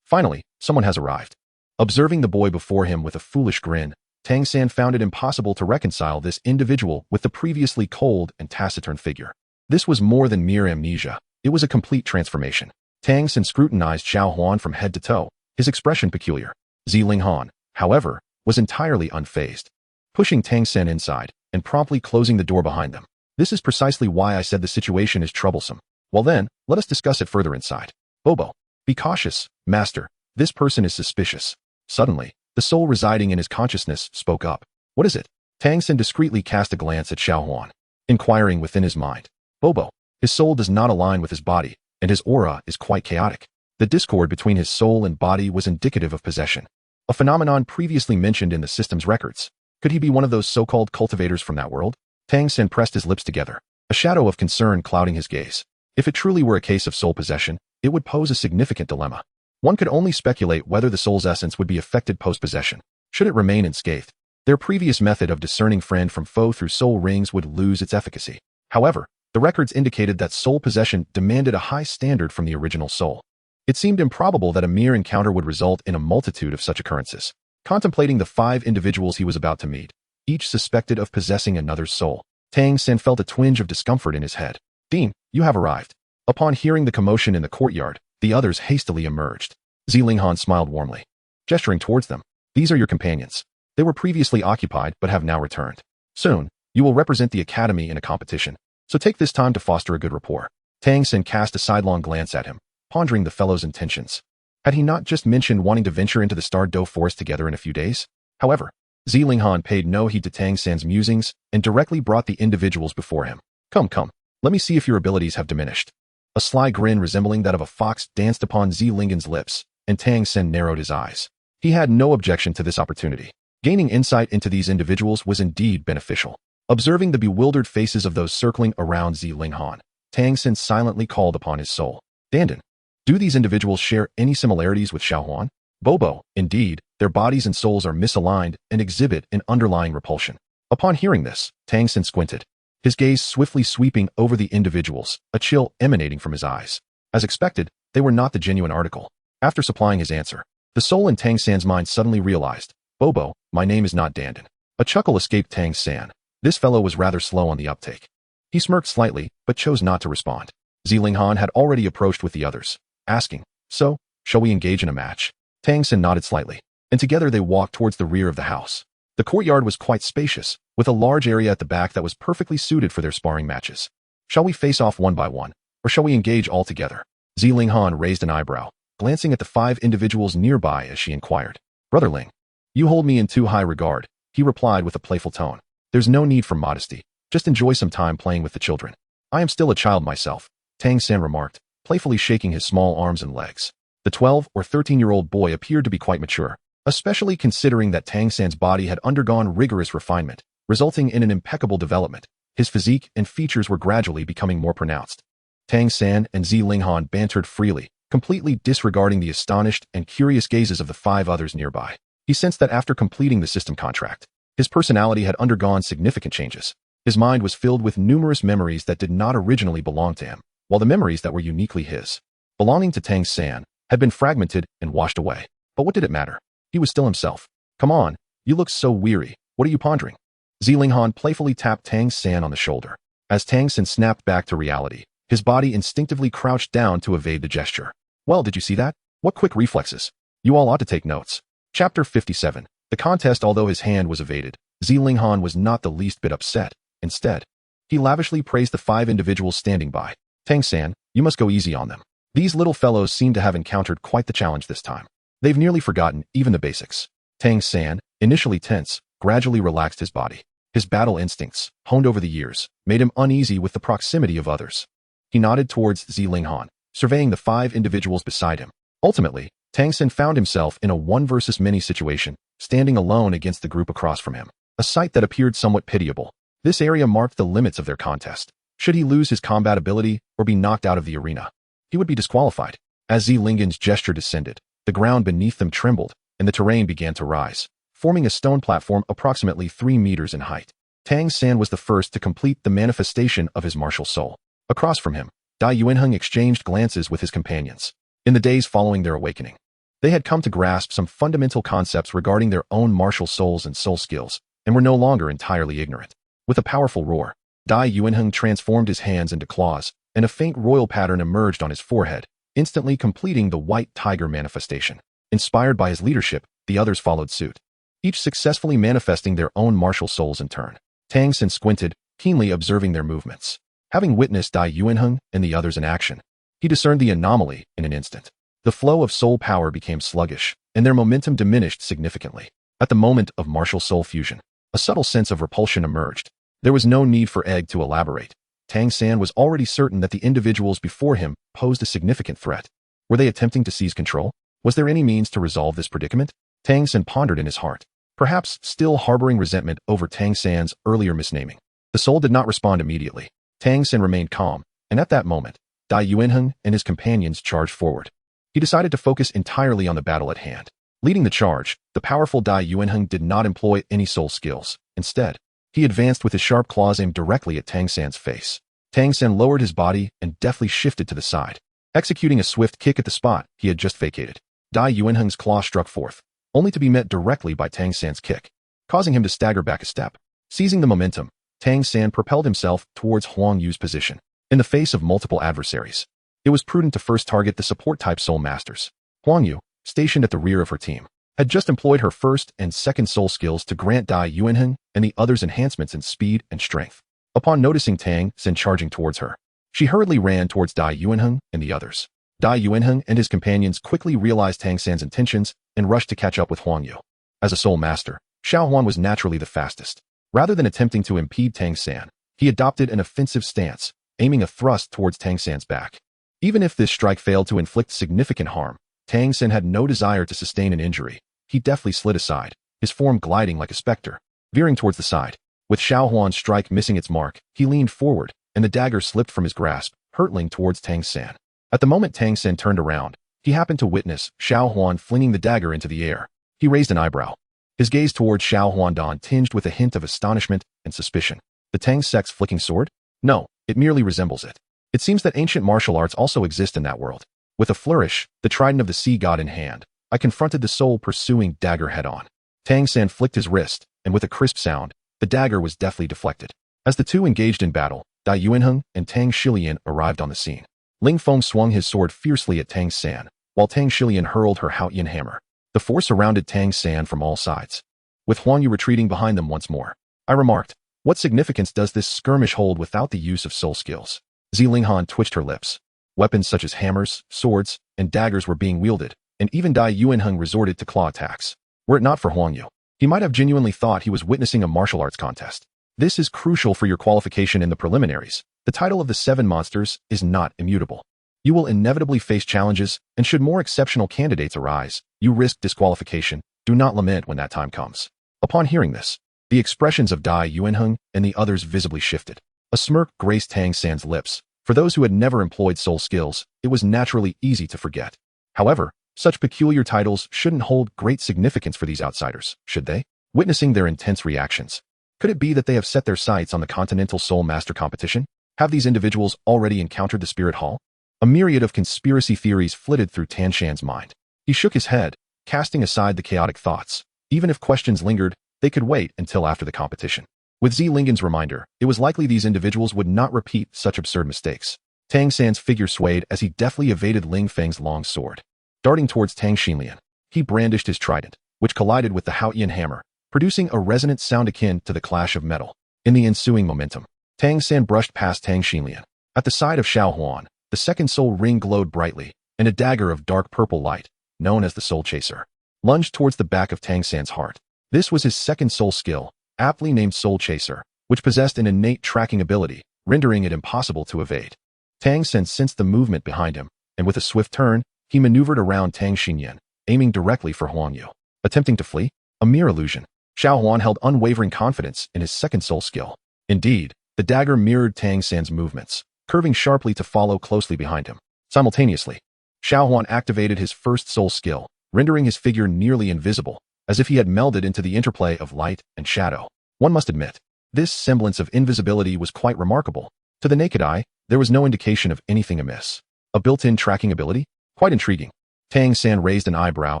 Finally, someone has arrived. Observing the boy before him with a foolish grin, Tang San found it impossible to reconcile this individual with the previously cold and taciturn figure. This was more than mere amnesia. It was a complete transformation. Tang San scrutinized Xiaohuan from head to toe, his expression peculiar. Xiling Han, however, was entirely unfazed, pushing Tang San inside and promptly closing the door behind them. This is precisely why I said the situation is troublesome. Well then, let us discuss it further inside. Bobo, be cautious, master. This person is suspicious. Suddenly, the soul residing in his consciousness spoke up. What is it? Tang San discreetly cast a glance at Xiao Huan, inquiring within his mind. Bobo, his soul does not align with his body, and his aura is quite chaotic. The discord between his soul and body was indicative of possession, a phenomenon previously mentioned in the system's records. Could he be one of those so-called cultivators from that world? Tang San pressed his lips together, a shadow of concern clouding his gaze. If it truly were a case of soul possession, it would pose a significant dilemma. One could only speculate whether the soul's essence would be affected post-possession. Should it remain unscathed, their previous method of discerning friend from foe through soul rings would lose its efficacy. However, the records indicated that soul possession demanded a high standard from the original soul. It seemed improbable that a mere encounter would result in a multitude of such occurrences. Contemplating the 5 individuals he was about to meet, each suspected of possessing another's soul, Tang San felt a twinge of discomfort in his head. Dean, you have arrived. Upon hearing the commotion in the courtyard, the others hastily emerged. Zilinghan smiled warmly, gesturing towards them. These are your companions. They were previously occupied but have now returned. Soon, you will represent the academy in a competition, so take this time to foster a good rapport. Tang San cast a sidelong glance at him, pondering the fellow's intentions. Had he not just mentioned wanting to venture into the Star Dough Forest together in a few days? However, Zilinghan paid no heed to Tang San's musings and directly brought the individuals before him. Come, let me see if your abilities have diminished. A sly grin resembling that of a fox danced upon Zilinghan's lips, and Tang San narrowed his eyes. He had no objection to this opportunity. Gaining insight into these individuals was indeed beneficial. Observing the bewildered faces of those circling around Zilinghan, Tang San silently called upon his soul. Dandan, do these individuals share any similarities with Xiao Huan? Bobo, indeed, their bodies and souls are misaligned and exhibit an underlying repulsion. Upon hearing this, Tang San squinted, his gaze swiftly sweeping over the individuals, a chill emanating from his eyes. As expected, they were not the genuine article. After supplying his answer, the soul in Tang San's mind suddenly realized, Bobo, my name is not Dandan. A chuckle escaped Tang San. This fellow was rather slow on the uptake. He smirked slightly, but chose not to respond. Zilinghan had already approached with the others, asking, so, shall we engage in a match? Tang San nodded slightly, and together they walked towards the rear of the house. The courtyard was quite spacious, with a large area at the back that was perfectly suited for their sparring matches. Shall we face off one by one, or shall we engage all together? Zilinghan raised an eyebrow, glancing at the 5 individuals nearby as she inquired. Brotherling, you hold me in too high regard, he replied with a playful tone. There's no need for modesty, just enjoy some time playing with the children. I am still a child myself, Tang San remarked, playfully shaking his small arms and legs. The 12 or 13-year-old boy appeared to be quite mature, especially considering that Tang San's body had undergone rigorous refinement, resulting in an impeccable development. His physique and features were gradually becoming more pronounced. Tang San and Zilinghan bantered freely, completely disregarding the astonished and curious gazes of the 5 others nearby. He sensed that after completing the system contract, his personality had undergone significant changes. His mind was filled with numerous memories that did not originally belong to him, while the memories that were uniquely his, belonging to Tang San, had been fragmented and washed away. But what did it matter? He was still himself. Come on, you look so weary. What are you pondering? Zilinghan playfully tapped Tang San on the shoulder. As Tang San snapped back to reality, his body instinctively crouched down to evade the gesture. Well, did you see that? What quick reflexes. You all ought to take notes. Chapter 57. The contest. Although his hand was evaded, Zilinghan was not the least bit upset. Instead, he lavishly praised the 5 individuals standing by. Tang San, you must go easy on them. These little fellows seem to have encountered quite the challenge this time. They've nearly forgotten even the basics. Tang San, initially tense, gradually relaxed his body. His battle instincts, honed over the years, made him uneasy with the proximity of others. He nodded towards Zilinghan, surveying the 5 individuals beside him. Ultimately, Tang San found himself in a 1 versus many situation, standing alone against the group across from him, a sight that appeared somewhat pitiable. This area marked the limits of their contest. Should he lose his combat ability or be knocked out of the arena, he would be disqualified. As Zilinghan's gesture descended, the ground beneath them trembled, and the terrain began to rise, forming a stone platform approximately 3 meters in height. Tang San was the first to complete the manifestation of his martial soul. Across from him, Dai Yuanheng exchanged glances with his companions. In the days following their awakening, they had come to grasp some fundamental concepts regarding their own martial souls and soul skills, and were no longer entirely ignorant. With a powerful roar, Dai Yuanheng transformed his hands into claws, and a faint royal pattern emerged on his forehead, instantly completing the white tiger manifestation. Inspired by his leadership, the others followed suit, each successfully manifesting their own martial souls in turn. Tang San squinted, keenly observing their movements. Having witnessed Dai Yuanheng and the others in action, he discerned the anomaly in an instant. The flow of soul power became sluggish, and their momentum diminished significantly. At the moment of martial soul fusion, A subtle sense of repulsion emerged. There was no need for Egg to elaborate. Tang San was already certain that the individuals before him posed a significant threat. Were they attempting to seize control? Was there any means to resolve this predicament? Tang San pondered in his heart, perhaps still harboring resentment over Tang San's earlier misnaming. The soul did not respond immediately. Tang San remained calm, and at that moment, Dai Yuanheng and his companions charged forward. He decided to focus entirely on the battle at hand. Leading the charge, the powerful Dai Yuanheng did not employ any soul skills. Instead, he advanced with his sharp claws aimed directly at Tang San's face. Tang San lowered his body and deftly shifted to the side, executing a swift kick at the spot he had just vacated. Dai Yuanheng's claw struck forth, only to be met directly by Tang San's kick, causing him to stagger back a step. Seizing the momentum, Tang San propelled himself towards Huang Yu's position. In the face of multiple adversaries, it was prudent to first target the support-type soul masters. Huang Yu, stationed at the rear of her team, had just employed her first and second soul skills to grant Dai Yuanheng and the others enhancements in speed and strength. Upon noticing Tang San charging towards her, she hurriedly ran towards Dai Yuanheng and the others. Dai Yuanheng and his companions quickly realized Tang San's intentions and rushed to catch up with Huang Yu. As a soul master, Xiao Huan was naturally the fastest. Rather than attempting to impede Tang San, he adopted an offensive stance, aiming a thrust towards Tang San's back. Even if this strike failed to inflict significant harm, Tang San had no desire to sustain an injury. He deftly slid aside, his form gliding like a specter, veering towards the side. With Xiao Huan's strike missing its mark, he leaned forward, and the dagger slipped from his grasp, hurtling towards Tang San. At the moment Tang San turned around, he happened to witness Xiao Huan flinging the dagger into the air. He raised an eyebrow. His gaze towards Xiao Huandong tinged with a hint of astonishment and suspicion. The Tang sect's flicking sword? No, it merely resembles it. It seems that ancient martial arts also exist in that world. With a flourish, the trident of the sea god in hand, I confronted the soul pursuing dagger head-on. Tang San flicked his wrist, and with a crisp sound, the dagger was deftly deflected. As the two engaged in battle, Dai Yuanheng and Tang Shilian arrived on the scene. Ling Feng swung his sword fiercely at Tang San, while Tang Shilian hurled her Haotian hammer. The four surrounded Tang San from all sides, with Huang Yu retreating behind them once more. I remarked, what significance does this skirmish hold without the use of soul skills? Zilinghan twitched her lips. Weapons such as hammers, swords, and daggers were being wielded, and even Dai Yuanheng resorted to claw attacks. Were it not for Huang Yu, he might have genuinely thought he was witnessing a martial arts contest. This is crucial for your qualification in the preliminaries. The title of the 7 monsters is not immutable. You will inevitably face challenges, and should more exceptional candidates arise, you risk disqualification. Do not lament when that time comes. Upon hearing this, the expressions of Dai Yuanheng and the others visibly shifted. A smirk graced Tang San's lips. For those who had never employed soul skills, it was naturally easy to forget. However, such peculiar titles shouldn't hold great significance for these outsiders, should they? Witnessing their intense reactions, could it be that they have set their sights on the Continental Soul Master competition? Have these individuals already encountered the Spirit Hall? A myriad of conspiracy theories flitted through Tan Shan's mind. He shook his head, casting aside the chaotic thoughts. Even if questions lingered, they could wait until after the competition. With Zilingan's reminder, it was likely these individuals would not repeat such absurd mistakes. Tang San's figure swayed as he deftly evaded Ling Feng's long sword. Darting towards Tang Xinlian, he brandished his trident, which collided with the Haotian hammer, producing a resonant sound akin to the clash of metal. In the ensuing momentum, Tang San brushed past Tang Xinlian. At the side of Xiao Huan, the second soul ring glowed brightly, and a dagger of dark purple light, known as the Soul Chaser, lunged towards the back of Tang San's heart. This was his second soul skill, aptly named Soul Chaser, which possessed an innate tracking ability, rendering it impossible to evade. Tang San sensed the movement behind him, and with a swift turn, he maneuvered around Tang Xinyan, aiming directly for Huang Yu. Attempting to flee? A mere illusion. Xiao Huan held unwavering confidence in his second soul skill. Indeed, the dagger mirrored Tang San's movements, curving sharply to follow closely behind him. Simultaneously, Xiao Huan activated his first soul skill, rendering his figure nearly invisible, as if he had melded into the interplay of light and shadow. One must admit, this semblance of invisibility was quite remarkable. To the naked eye, there was no indication of anything amiss. A built-in tracking ability? Quite intriguing. Tang San raised an eyebrow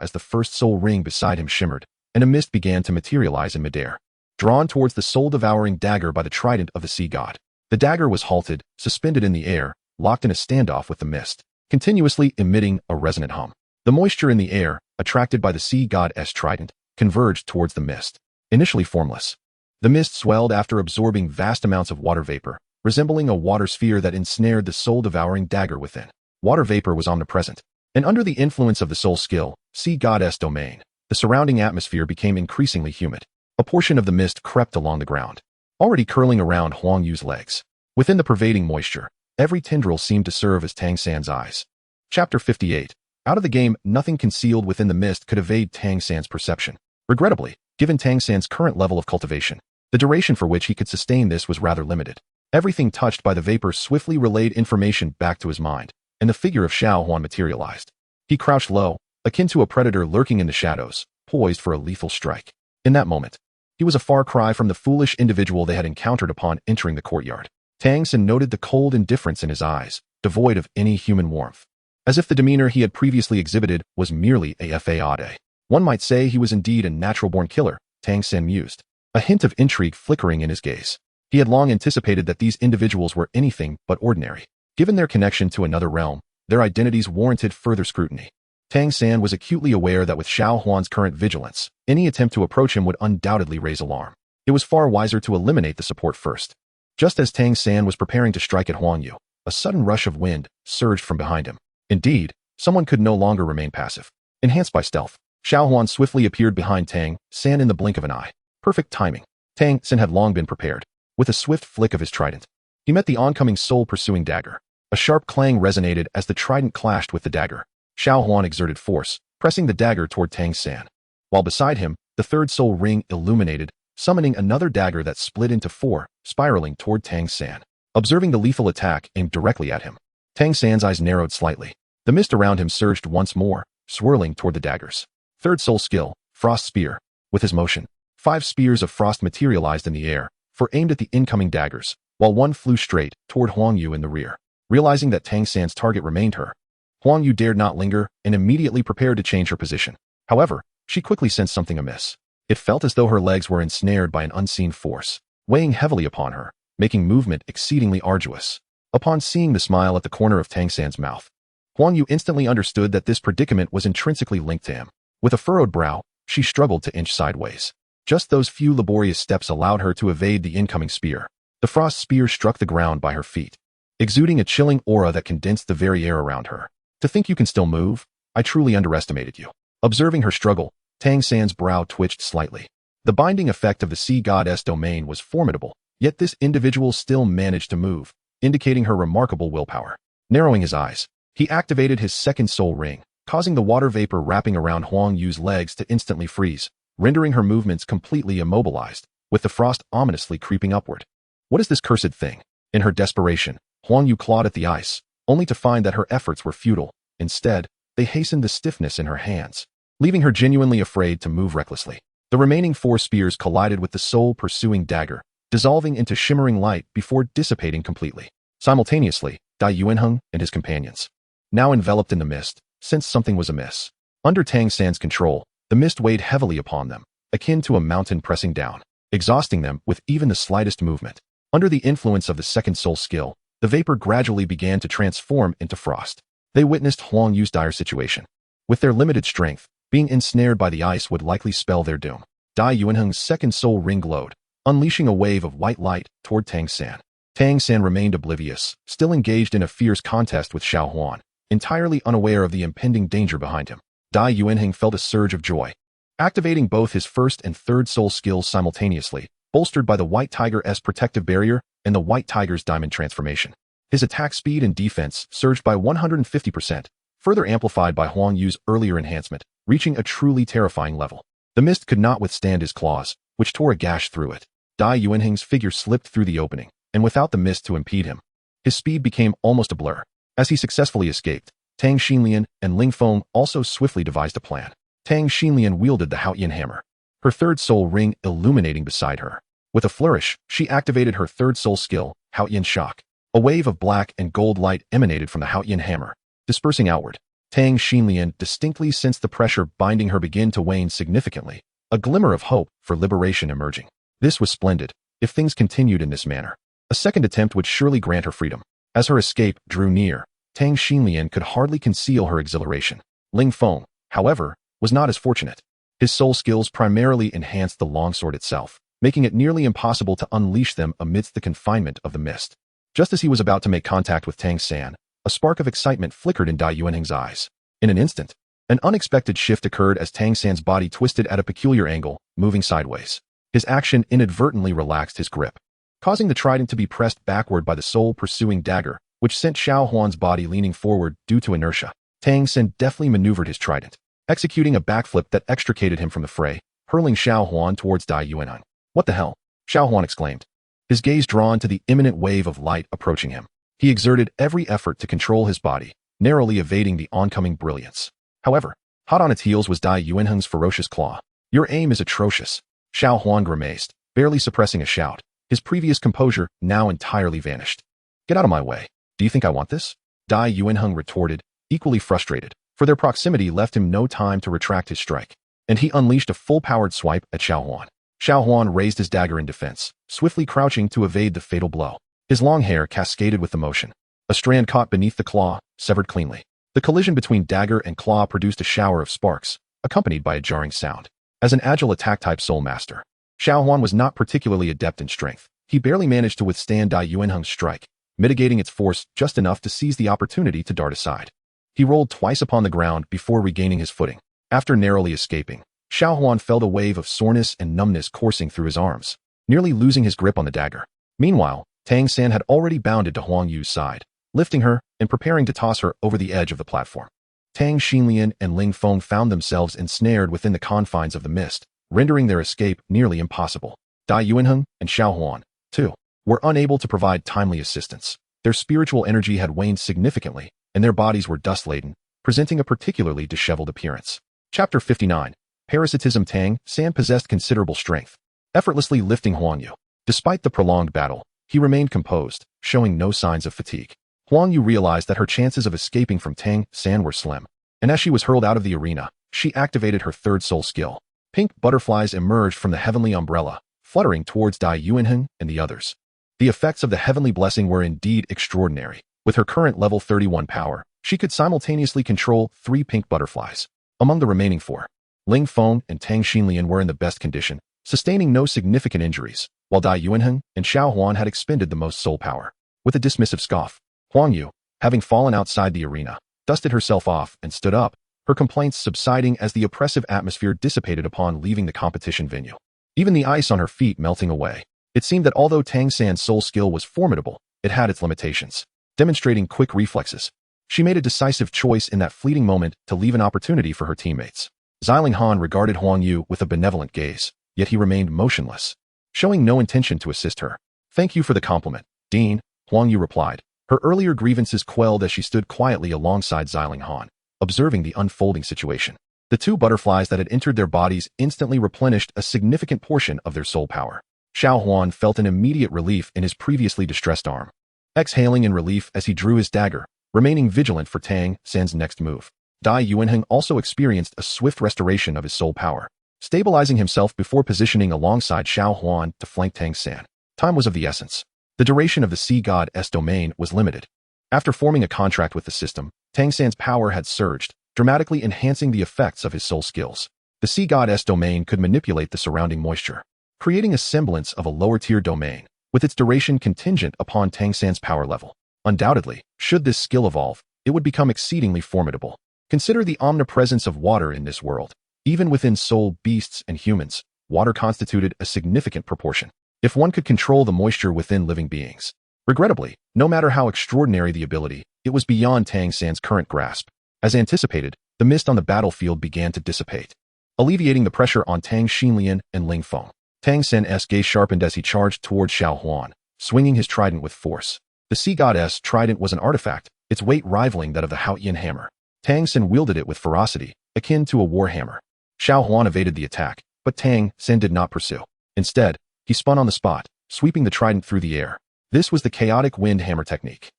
as the first soul ring beside him shimmered, and a mist began to materialize in midair. Drawn towards the soul-devouring dagger by the trident of the sea god, the dagger was halted, suspended in the air, locked in a standoff with the mist, continuously emitting a resonant hum. The moisture in the air, attracted by the sea god's trident, converged towards the mist. Initially formless, the mist swelled after absorbing vast amounts of water vapor, resembling a water sphere that ensnared the soul-devouring dagger within. Water vapor was omnipresent, and under the influence of the soul skill, sea goddess domain, the surrounding atmosphere became increasingly humid. A portion of the mist crept along the ground, already curling around Huang Yu's legs. Within the pervading moisture, every tendril seemed to serve as Tang San's eyes. Chapter 58. Out of the game, nothing concealed within the mist could evade Tang San's perception. Regrettably, given Tang San's current level of cultivation, the duration for which he could sustain this was rather limited. Everything touched by the vapor swiftly relayed information back to his mind, and the figure of Xiao Huan materialized. He crouched low, akin to a predator lurking in the shadows, poised for a lethal strike. In that moment, he was a far cry from the foolish individual they had encountered upon entering the courtyard. Tang San noted the cold indifference in his eyes, devoid of any human warmth. As if the demeanor he had previously exhibited was merely a fade. One might say he was indeed a natural-born killer, Tang San mused, a hint of intrigue flickering in his gaze. He had long anticipated that these individuals were anything but ordinary. Given their connection to another realm, their identities warranted further scrutiny. Tang San was acutely aware that with Xiao Huan's current vigilance, any attempt to approach him would undoubtedly raise alarm. It was far wiser to eliminate the support first. Just as Tang San was preparing to strike at Huang Yu, a sudden rush of wind surged from behind him. Indeed, someone could no longer remain passive. Enhanced by stealth, Xiao Huan swiftly appeared behind Tang San in the blink of an eye. Perfect timing. Tang San had long been prepared. With a swift flick of his trident, he met the oncoming soul-pursuing dagger. A sharp clang resonated as the trident clashed with the dagger. Xiao Huan exerted force, pressing the dagger toward Tang San. While beside him, the third soul ring illuminated, summoning another dagger that split into four, spiraling toward Tang San. Observing the lethal attack aimed directly at him, Tang San's eyes narrowed slightly. The mist around him surged once more, swirling toward the daggers. Third soul skill, Frost Spear. With his motion, 5 spears of frost materialized in the air, aimed at the incoming daggers, while one flew straight toward Huang Yu in the rear. Realizing that Tang San's target remained her, Huang Yu dared not linger and immediately prepared to change her position. However, she quickly sensed something amiss. It felt as though her legs were ensnared by an unseen force, weighing heavily upon her, making movement exceedingly arduous. Upon seeing the smile at the corner of Tang San's mouth, Huang Yu instantly understood that this predicament was intrinsically linked to him. With a furrowed brow, she struggled to inch sideways. Just those few laborious steps allowed her to evade the incoming spear. The frost spear struck the ground by her feet, exuding a chilling aura that condensed the very air around her. To think you can still move? I truly underestimated you. Observing her struggle, Tang San's brow twitched slightly. The binding effect of the sea goddess domain was formidable, yet this individual still managed to move, indicating her remarkable willpower. Narrowing his eyes, he activated his second soul ring, causing the water vapor wrapping around Huang Yu's legs to instantly freeze, rendering her movements completely immobilized, with the frost ominously creeping upward. What is this cursed thing? In her desperation, Huang Yu clawed at the ice, only to find that her efforts were futile. Instead, they hastened the stiffness in her hands, leaving her genuinely afraid to move recklessly. The remaining 4 spears collided with the soul-pursuing dagger, dissolving into shimmering light before dissipating completely. Simultaneously, Dai Yuanheng and his companions, now enveloped in the mist, sensed something was amiss. Under Tang San's control, the mist weighed heavily upon them, akin to a mountain pressing down, exhausting them with even the slightest movement. Under the influence of the second soul skill, the vapor gradually began to transform into frost. They witnessed Huang Yu's dire situation. With their limited strength, being ensnared by the ice would likely spell their doom. Dai Yuanheng's second soul ring glowed, unleashing a wave of white light toward Tang San. Tang San remained oblivious, still engaged in a fierce contest with Xiao Huan, entirely unaware of the impending danger behind him. Dai Yuanheng felt a surge of joy. Activating both his first and third soul skills simultaneously, bolstered by the White Tiger's protective barrier and the White Tiger's diamond transformation. His attack speed and defense surged by 150%, further amplified by Huang Yu's earlier enhancement, reaching a truly terrifying level. The mist could not withstand his claws, which tore a gash through it. Dai Yuanheng's figure slipped through the opening, and without the mist to impede him, his speed became almost a blur. As he successfully escaped, Tang Xinlian and Ling Feng also swiftly devised a plan. Tang Xinlian wielded the Haoyan hammer, her third soul ring illuminating beside her. With a flourish, she activated her third soul skill, Haoyan Shock. A wave of black and gold light emanated from the Haoyan hammer, dispersing outward. Tang Xinlian distinctly sensed the pressure binding her begin to wane significantly, a glimmer of hope for liberation emerging. This was splendid. If things continued in this manner, a second attempt would surely grant her freedom. As her escape drew near, Tang Xinlian could hardly conceal her exhilaration. Ling Feng, however, was not as fortunate. His soul skills primarily enhanced the longsword itself, making it nearly impossible to unleash them amidst the confinement of the mist. Just as he was about to make contact with Tang San, a spark of excitement flickered in Dai Yuanheng's eyes. In an instant, an unexpected shift occurred as Tang San's body twisted at a peculiar angle, moving sideways. His action inadvertently relaxed his grip, causing the trident to be pressed backward by the soul-pursuing dagger, which sent Xiao Huan's body leaning forward due to inertia. Tang San deftly maneuvered his trident, executing a backflip that extricated him from the fray, hurling Xiao Huan towards Dai Yuanheng. "What the hell?" Xiao Huan exclaimed, his gaze drawn to the imminent wave of light approaching him. He exerted every effort to control his body, narrowly evading the oncoming brilliance. However, hot on its heels was Dai Yuanheng's ferocious claw. "Your aim is atrocious," Xiao Huan grimaced, barely suppressing a shout. His previous composure now entirely vanished. "Get out of my way. Do you think I want this?" Dai Yuanheng retorted, equally frustrated, for their proximity left him no time to retract his strike, and he unleashed a full-powered swipe at Xiao Huan. Xiao Huan raised his dagger in defense, swiftly crouching to evade the fatal blow. His long hair cascaded with the motion. A strand caught beneath the claw, severed cleanly. The collision between dagger and claw produced a shower of sparks, accompanied by a jarring sound. As an agile attack-type soul master, Xiao Huan was not particularly adept in strength. He barely managed to withstand Dai Yuanheng's strike, mitigating its force just enough to seize the opportunity to dart aside. He rolled twice upon the ground before regaining his footing. After narrowly escaping, Xiao Huan felt a wave of soreness and numbness coursing through his arms, nearly losing his grip on the dagger. Meanwhile, Tang San had already bounded to Huang Yu's side, lifting her and preparing to toss her over the edge of the platform. Tang Xinlian and Ling Feng found themselves ensnared within the confines of the mist, rendering their escape nearly impossible. Dai Yuanheng and Xiao Huan, too, were unable to provide timely assistance. Their spiritual energy had waned significantly, and their bodies were dust-laden, presenting a particularly disheveled appearance. Chapter 59. Parasitism. Tang San possessed considerable strength, effortlessly lifting Huang Yu. Despite the prolonged battle, he remained composed, showing no signs of fatigue. Huang Yu realized that her chances of escaping from Tang San were slim, and as she was hurled out of the arena, she activated her third soul skill. Pink butterflies emerged from the heavenly umbrella, fluttering towards Dai Yuanheng and the others. The effects of the heavenly blessing were indeed extraordinary. With her current level 31 power, she could simultaneously control 3 pink butterflies. Among the remaining 4, Ling Feng and Tang Xinlian were in the best condition, sustaining no significant injuries, while Dai Yuanheng and Xiao Huan had expended the most soul power. With a dismissive scoff, Huang Yu, having fallen outside the arena, dusted herself off and stood up, her complaints subsiding as the oppressive atmosphere dissipated upon leaving the competition venue. Even the ice on her feet melting away. It seemed that although Tang San's soul skill was formidable, it had its limitations. Demonstrating quick reflexes, she made a decisive choice in that fleeting moment to leave an opportunity for her teammates. Xiling Han regarded Huang Yu with a benevolent gaze, yet he remained motionless, showing no intention to assist her. "Thank you for the compliment, Dean," Huang Yu replied, her earlier grievances quelled as she stood quietly alongside Xiling Han, observing the unfolding situation. The 2 butterflies that had entered their bodies instantly replenished a significant portion of their soul power. Xiao Huan felt an immediate relief in his previously distressed arm, exhaling in relief as he drew his dagger, remaining vigilant for Tang San's next move. Dai Yuanheng also experienced a swift restoration of his soul power, stabilizing himself before positioning alongside Xiao Huan to flank Tang San. Time was of the essence. The duration of the Sea God's domain was limited. After forming a contract with the system, Tang San's power had surged, dramatically enhancing the effects of his soul skills. The Sea God's domain could manipulate the surrounding moisture, creating a semblance of a lower-tier domain, with its duration contingent upon Tang San's power level. Undoubtedly, should this skill evolve, it would become exceedingly formidable. Consider the omnipresence of water in this world. Even within soul beasts and humans, water constituted a significant proportion. If one could control the moisture within living beings. Regrettably, no matter how extraordinary the ability, it was beyond Tang San's current grasp. As anticipated, the mist on the battlefield began to dissipate, alleviating the pressure on Tang Xinlian and Ling Feng. Tang San's gaze sharpened as he charged towards Xiao Huan, swinging his trident with force. The Sea God's trident was an artifact, its weight rivaling that of the Haoyan hammer. Tang San wielded it with ferocity, akin to a war hammer. Xiao Huan evaded the attack, but Tang San did not pursue. Instead, he spun on the spot, sweeping the trident through the air. This was the chaotic wind hammer technique.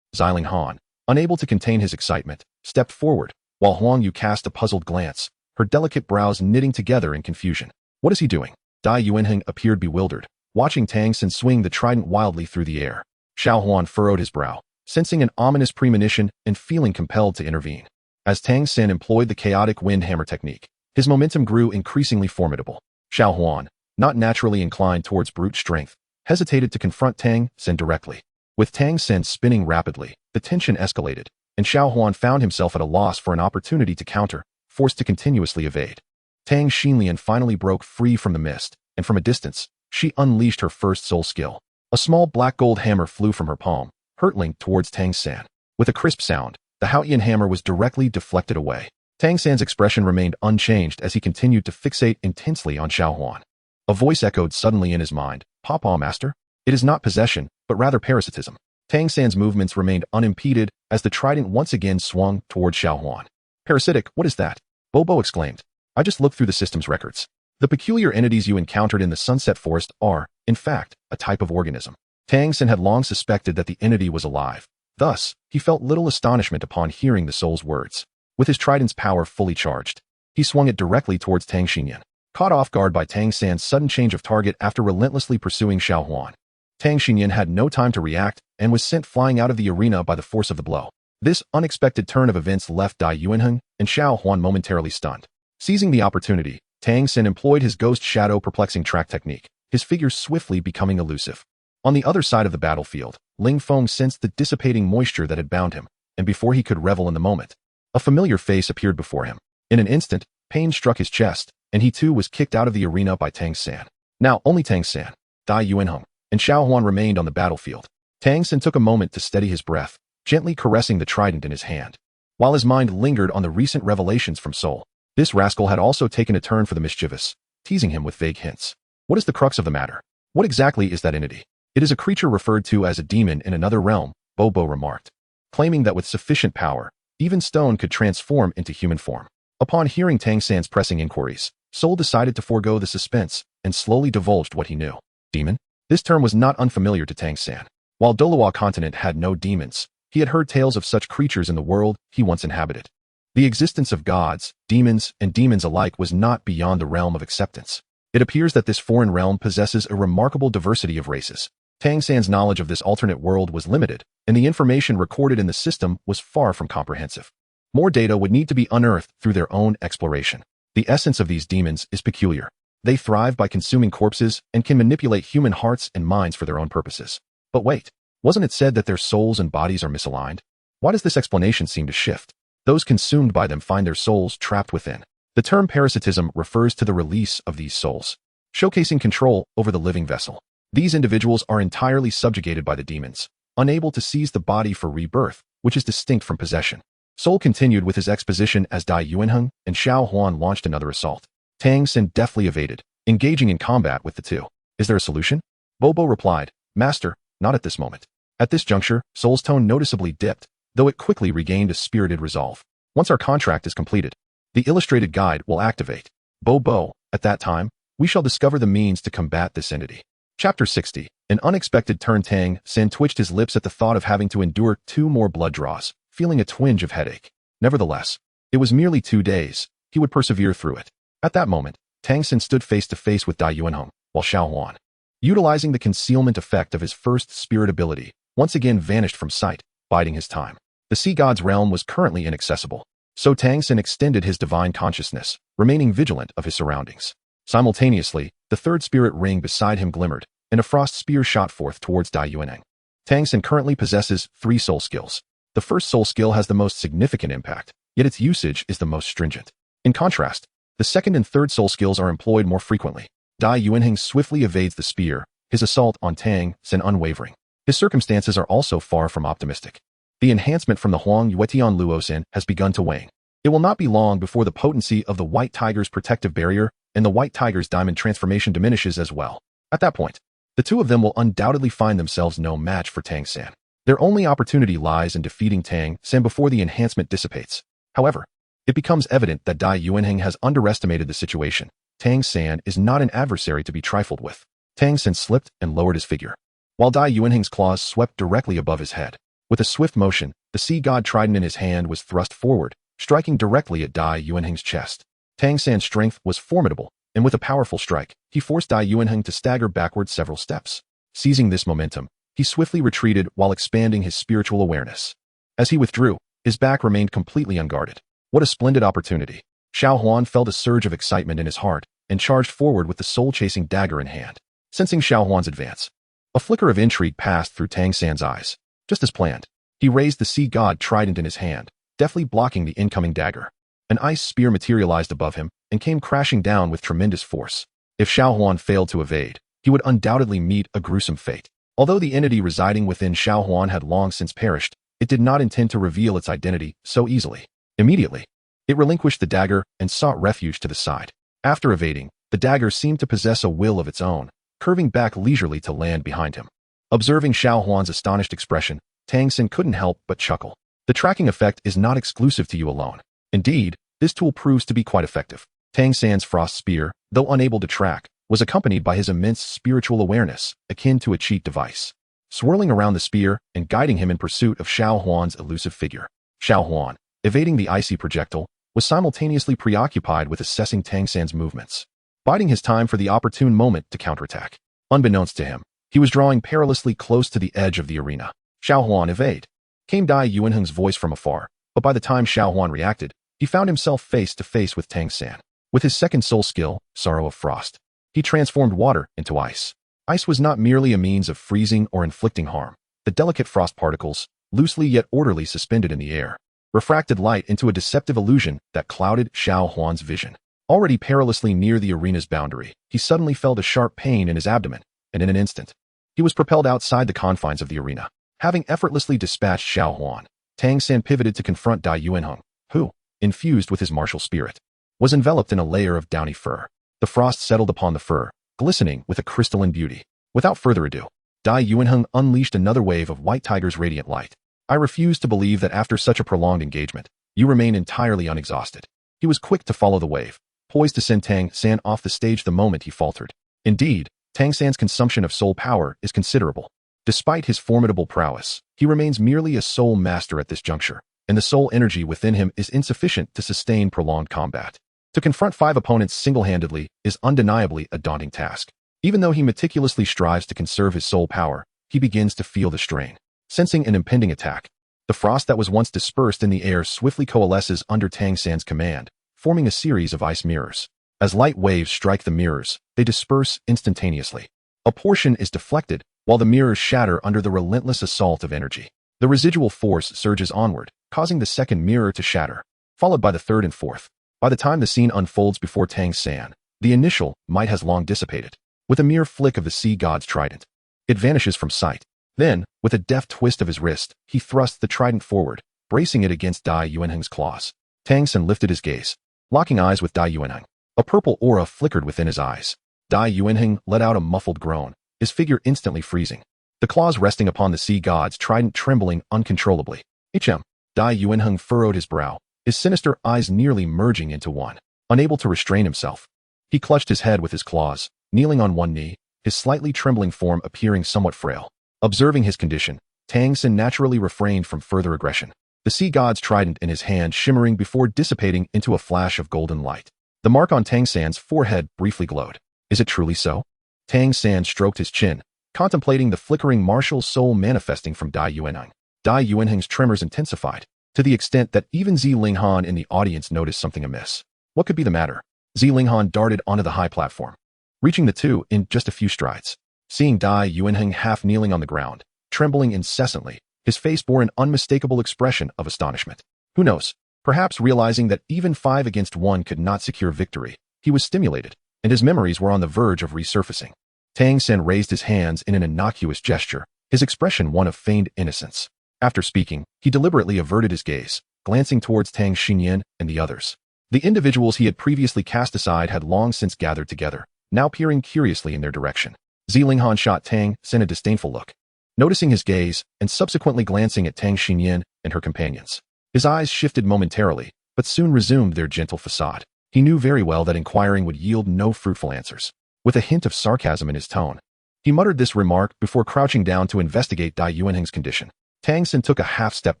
Xiling Han, unable to contain his excitement, stepped forward, while Huang Yu cast a puzzled glance, her delicate brows knitting together in confusion. What is he doing? Dai Yuanheng appeared bewildered, watching Tang San swing the trident wildly through the air. Xiao Huan furrowed his brow, sensing an ominous premonition and feeling compelled to intervene. As Tang San employed the chaotic wind hammer technique, his momentum grew increasingly formidable. Xiao Huan, not naturally inclined towards brute strength, hesitated to confront Tang San directly. With Tang San spinning rapidly, the tension escalated, and Xiao Huan found himself at a loss for an opportunity to counter, forced to continuously evade. Tang Xinlian finally broke free from the mist, and from a distance, she unleashed her first soul skill. A small black gold hammer flew from her palm, hurtling towards Tang San. With a crisp sound, the Haotian hammer was directly deflected away. Tang San's expression remained unchanged as he continued to fixate intensely on Xiao Huan. A voice echoed suddenly in his mind, "Papa, master? It is not possession, but rather parasitism." Tang San's movements remained unimpeded as the trident once again swung towards Xiao Huan. "Parasitic, what is that?" Bobo exclaimed. "I just looked through the system's records. The peculiar entities you encountered in the Sunset Forest are, in fact, a type of organism." Tang San had long suspected that the entity was alive. Thus, he felt little astonishment upon hearing the soul's words. With his trident's power fully charged, he swung it directly towards Tang Xinyan. Caught off guard by Tang San's sudden change of target after relentlessly pursuing Xiao Huan, Tang Xinyan had no time to react and was sent flying out of the arena by the force of the blow. This unexpected turn of events left Dai Yuanheng and Xiao Huan momentarily stunned. Seizing the opportunity, Tang San employed his ghost shadow perplexing track technique, his figure swiftly becoming elusive. On the other side of the battlefield, Ling Feng sensed the dissipating moisture that had bound him, and before he could revel in the moment, a familiar face appeared before him. In an instant, pain struck his chest, and he too was kicked out of the arena by Tang San. Now only Tang San, Dai Yuanheng, and Xiao Huan remained on the battlefield. Tang San took a moment to steady his breath, gently caressing the trident in his hand. While his mind lingered on the recent revelations from Seoul, this rascal had also taken a turn for the mischievous, teasing him with vague hints. What is the crux of the matter? What exactly is that entity? It is a creature referred to as a demon in another realm, Bobo remarked, claiming that with sufficient power, even stone could transform into human form. Upon hearing Tang San's pressing inquiries, Seoul decided to forego the suspense and slowly divulged what he knew. Demon? This term was not unfamiliar to Tang San. While Douluo continent had no demons, he had heard tales of such creatures in the world he once inhabited. The existence of gods, demons, and demons alike was not beyond the realm of acceptance. It appears that this foreign realm possesses a remarkable diversity of races. Tang San's knowledge of this alternate world was limited, and the information recorded in the system was far from comprehensive. More data would need to be unearthed through their own exploration. The essence of these demons is peculiar. They thrive by consuming corpses and can manipulate human hearts and minds for their own purposes. But wait, wasn't it said that their souls and bodies are misaligned? Why does this explanation seem to shift? Those consumed by them find their souls trapped within. The term parasitism refers to the release of these souls, showcasing control over the living vessel. These individuals are entirely subjugated by the demons, unable to seize the body for rebirth, which is distinct from possession. Seoul continued with his exposition as Dai Yuanheng and Xiao Huan launched another assault. Tang San deftly evaded, engaging in combat with the two. Is there a solution? Bobo replied, Master, not at this moment. At this juncture, Seoul's tone noticeably dipped, though it quickly regained a spirited resolve. Once our contract is completed, the illustrated guide will activate. Bobo, at that time, we shall discover the means to combat this entity. Chapter 60. An unexpected turn. Tang San twitched his lips at the thought of having to endure 2 more blood draws, feeling a twinge of headache. Nevertheless, it was merely 2 days. He would persevere through it. At that moment, Tang San stood face to face with Dai Yuanheng, while Xiao Huan, utilizing the concealment effect of his first spirit ability, once again vanished from sight, biding his time. The sea god's realm was currently inaccessible, so Tang San extended his divine consciousness, remaining vigilant of his surroundings. Simultaneously, the third spirit ring beside him glimmered, and a frost spear shot forth towards Dai Yuanheng. Tang San currently possesses 3 soul skills. The first soul skill has the most significant impact, yet its usage is the most stringent. In contrast, the second and third soul skills are employed more frequently. Dai Yuanheng swiftly evades the spear, his assault on Tang San unwavering. His circumstances are also far from optimistic. The enhancement from the Huang Yuetian Luosan has begun to wane. It will not be long before the potency of the White Tiger's protective barrier and the White Tiger's diamond transformation diminishes as well. At that point, the two of them will undoubtedly find themselves no match for Tang San. Their only opportunity lies in defeating Tang San before the enhancement dissipates. However, it becomes evident that Dai Yuanheng has underestimated the situation. Tang San is not an adversary to be trifled with. Tang San slipped and lowered his figure, while Dai Yuanheng's claws swept directly above his head. With a swift motion, the sea god trident in his hand was thrust forward, striking directly at Dai Yuanheng's chest. Tang San's strength was formidable, and with a powerful strike, he forced Dai Yuanheng to stagger backward several steps. Seizing this momentum, he swiftly retreated while expanding his spiritual awareness. As he withdrew, his back remained completely unguarded. What a splendid opportunity! Xiao Huan felt a surge of excitement in his heart and charged forward with the soul-chasing dagger in hand. Sensing Xiao Huan's advance, a flicker of intrigue passed through Tang San's eyes. Just as planned, he raised the sea god trident in his hand, deftly blocking the incoming dagger. An ice spear materialized above him and came crashing down with tremendous force. If Xiao Huan failed to evade, he would undoubtedly meet a gruesome fate. Although the entity residing within Xiao Huan had long since perished, it did not intend to reveal its identity so easily. Immediately, it relinquished the dagger and sought refuge to the side. After evading, the dagger seemed to possess a will of its own, curving back leisurely to land behind him. Observing Xiao Huan's astonished expression, Tang San couldn't help but chuckle. The tracking effect is not exclusive to you alone. Indeed, this tool proves to be quite effective. Tang San's frost spear, though unable to track, was accompanied by his immense spiritual awareness, akin to a cheat device, swirling around the spear and guiding him in pursuit of Xiao Huan's elusive figure. Xiao Huan, evading the icy projectile, was simultaneously preoccupied with assessing Tang San's movements, biding his time for the opportune moment to counterattack. Unbeknownst to him, he was drawing perilously close to the edge of the arena. Xiao Huan, evade! Came Dai Yuanheng's voice from afar, but by the time Xiao Huan reacted, he found himself face to face with Tang San. With his second soul skill, Sorrow of Frost, he transformed water into ice. Ice was not merely a means of freezing or inflicting harm. The delicate frost particles, loosely yet orderly suspended in the air, refracted light into a deceptive illusion that clouded Xiao Huan's vision. Already perilously near the arena's boundary, he suddenly felt a sharp pain in his abdomen, and in an instant, he was propelled outside the confines of the arena. Having effortlessly dispatched Xiao Huan, Tang San pivoted to confront Dai Yuanheng, who, infused with his martial spirit, was enveloped in a layer of downy fur. The frost settled upon the fur, glistening with a crystalline beauty. Without further ado, Dai Yuanheng unleashed another wave of White Tiger's radiant light. I refuse to believe that after such a prolonged engagement, you remain entirely unexhausted. He was quick to follow the wave, poised to send Tang San off the stage the moment he faltered. Indeed, Tang San's consumption of soul power is considerable. Despite his formidable prowess, he remains merely a soul master at this juncture, and the soul energy within him is insufficient to sustain prolonged combat. To confront 5 opponents single-handedly is undeniably a daunting task. Even though he meticulously strives to conserve his soul power, he begins to feel the strain. Sensing an impending attack, the frost that was once dispersed in the air swiftly coalesces under Tang San's command, forming a series of ice mirrors. As light waves strike the mirrors, they disperse instantaneously. A portion is deflected, while the mirrors shatter under the relentless assault of energy. The residual force surges onward, causing the second mirror to shatter, followed by the third and fourth. By the time the scene unfolds before Tang San, the initial might has long dissipated. With a mere flick of the sea god's trident, it vanishes from sight. Then, with a deft twist of his wrist, he thrusts the trident forward, bracing it against Dai Yuanheng's claws. Tang San lifted his gaze, locking eyes with Dai Yuanheng. A purple aura flickered within his eyes. Dai Yuanheng let out a muffled groan, his figure instantly freezing. The claws resting upon the sea god's trident trembling uncontrollably. Dai Yuanheng furrowed his brow, his sinister eyes nearly merging into one. Unable to restrain himself, he clutched his head with his claws, kneeling on one knee, his slightly trembling form appearing somewhat frail. Observing his condition, Tang San naturally refrained from further aggression, the sea god's trident in his hand shimmering before dissipating into a flash of golden light. The mark on Tang San's forehead briefly glowed. Is it truly so? Tang San stroked his chin, contemplating the flickering martial soul manifesting from Dai Yuanheng. Dai Yuanheng's tremors intensified, to the extent that even Zi Linghan in the audience noticed something amiss. What could be the matter? Zi Linghan darted onto the high platform, reaching the two in just a few strides. Seeing Dai Yuanheng half kneeling on the ground, trembling incessantly, his face bore an unmistakable expression of astonishment. Who knows? Perhaps realizing that even 5 against 1 could not secure victory, he was stimulated, and his memories were on the verge of resurfacing. Tang San raised his hands in an innocuous gesture, his expression one of feigned innocence. After speaking, he deliberately averted his gaze, glancing towards Tang Xinyan and the others. The individuals he had previously cast aside had long since gathered together, now peering curiously in their direction. Zi Linghan shot Tang San a disdainful look, noticing his gaze and subsequently glancing at Tang Xinyan and her companions. His eyes shifted momentarily, but soon resumed their gentle facade. He knew very well that inquiring would yield no fruitful answers. With a hint of sarcasm in his tone, he muttered this remark before crouching down to investigate Dai Yuanheng's condition. Tang San took a half step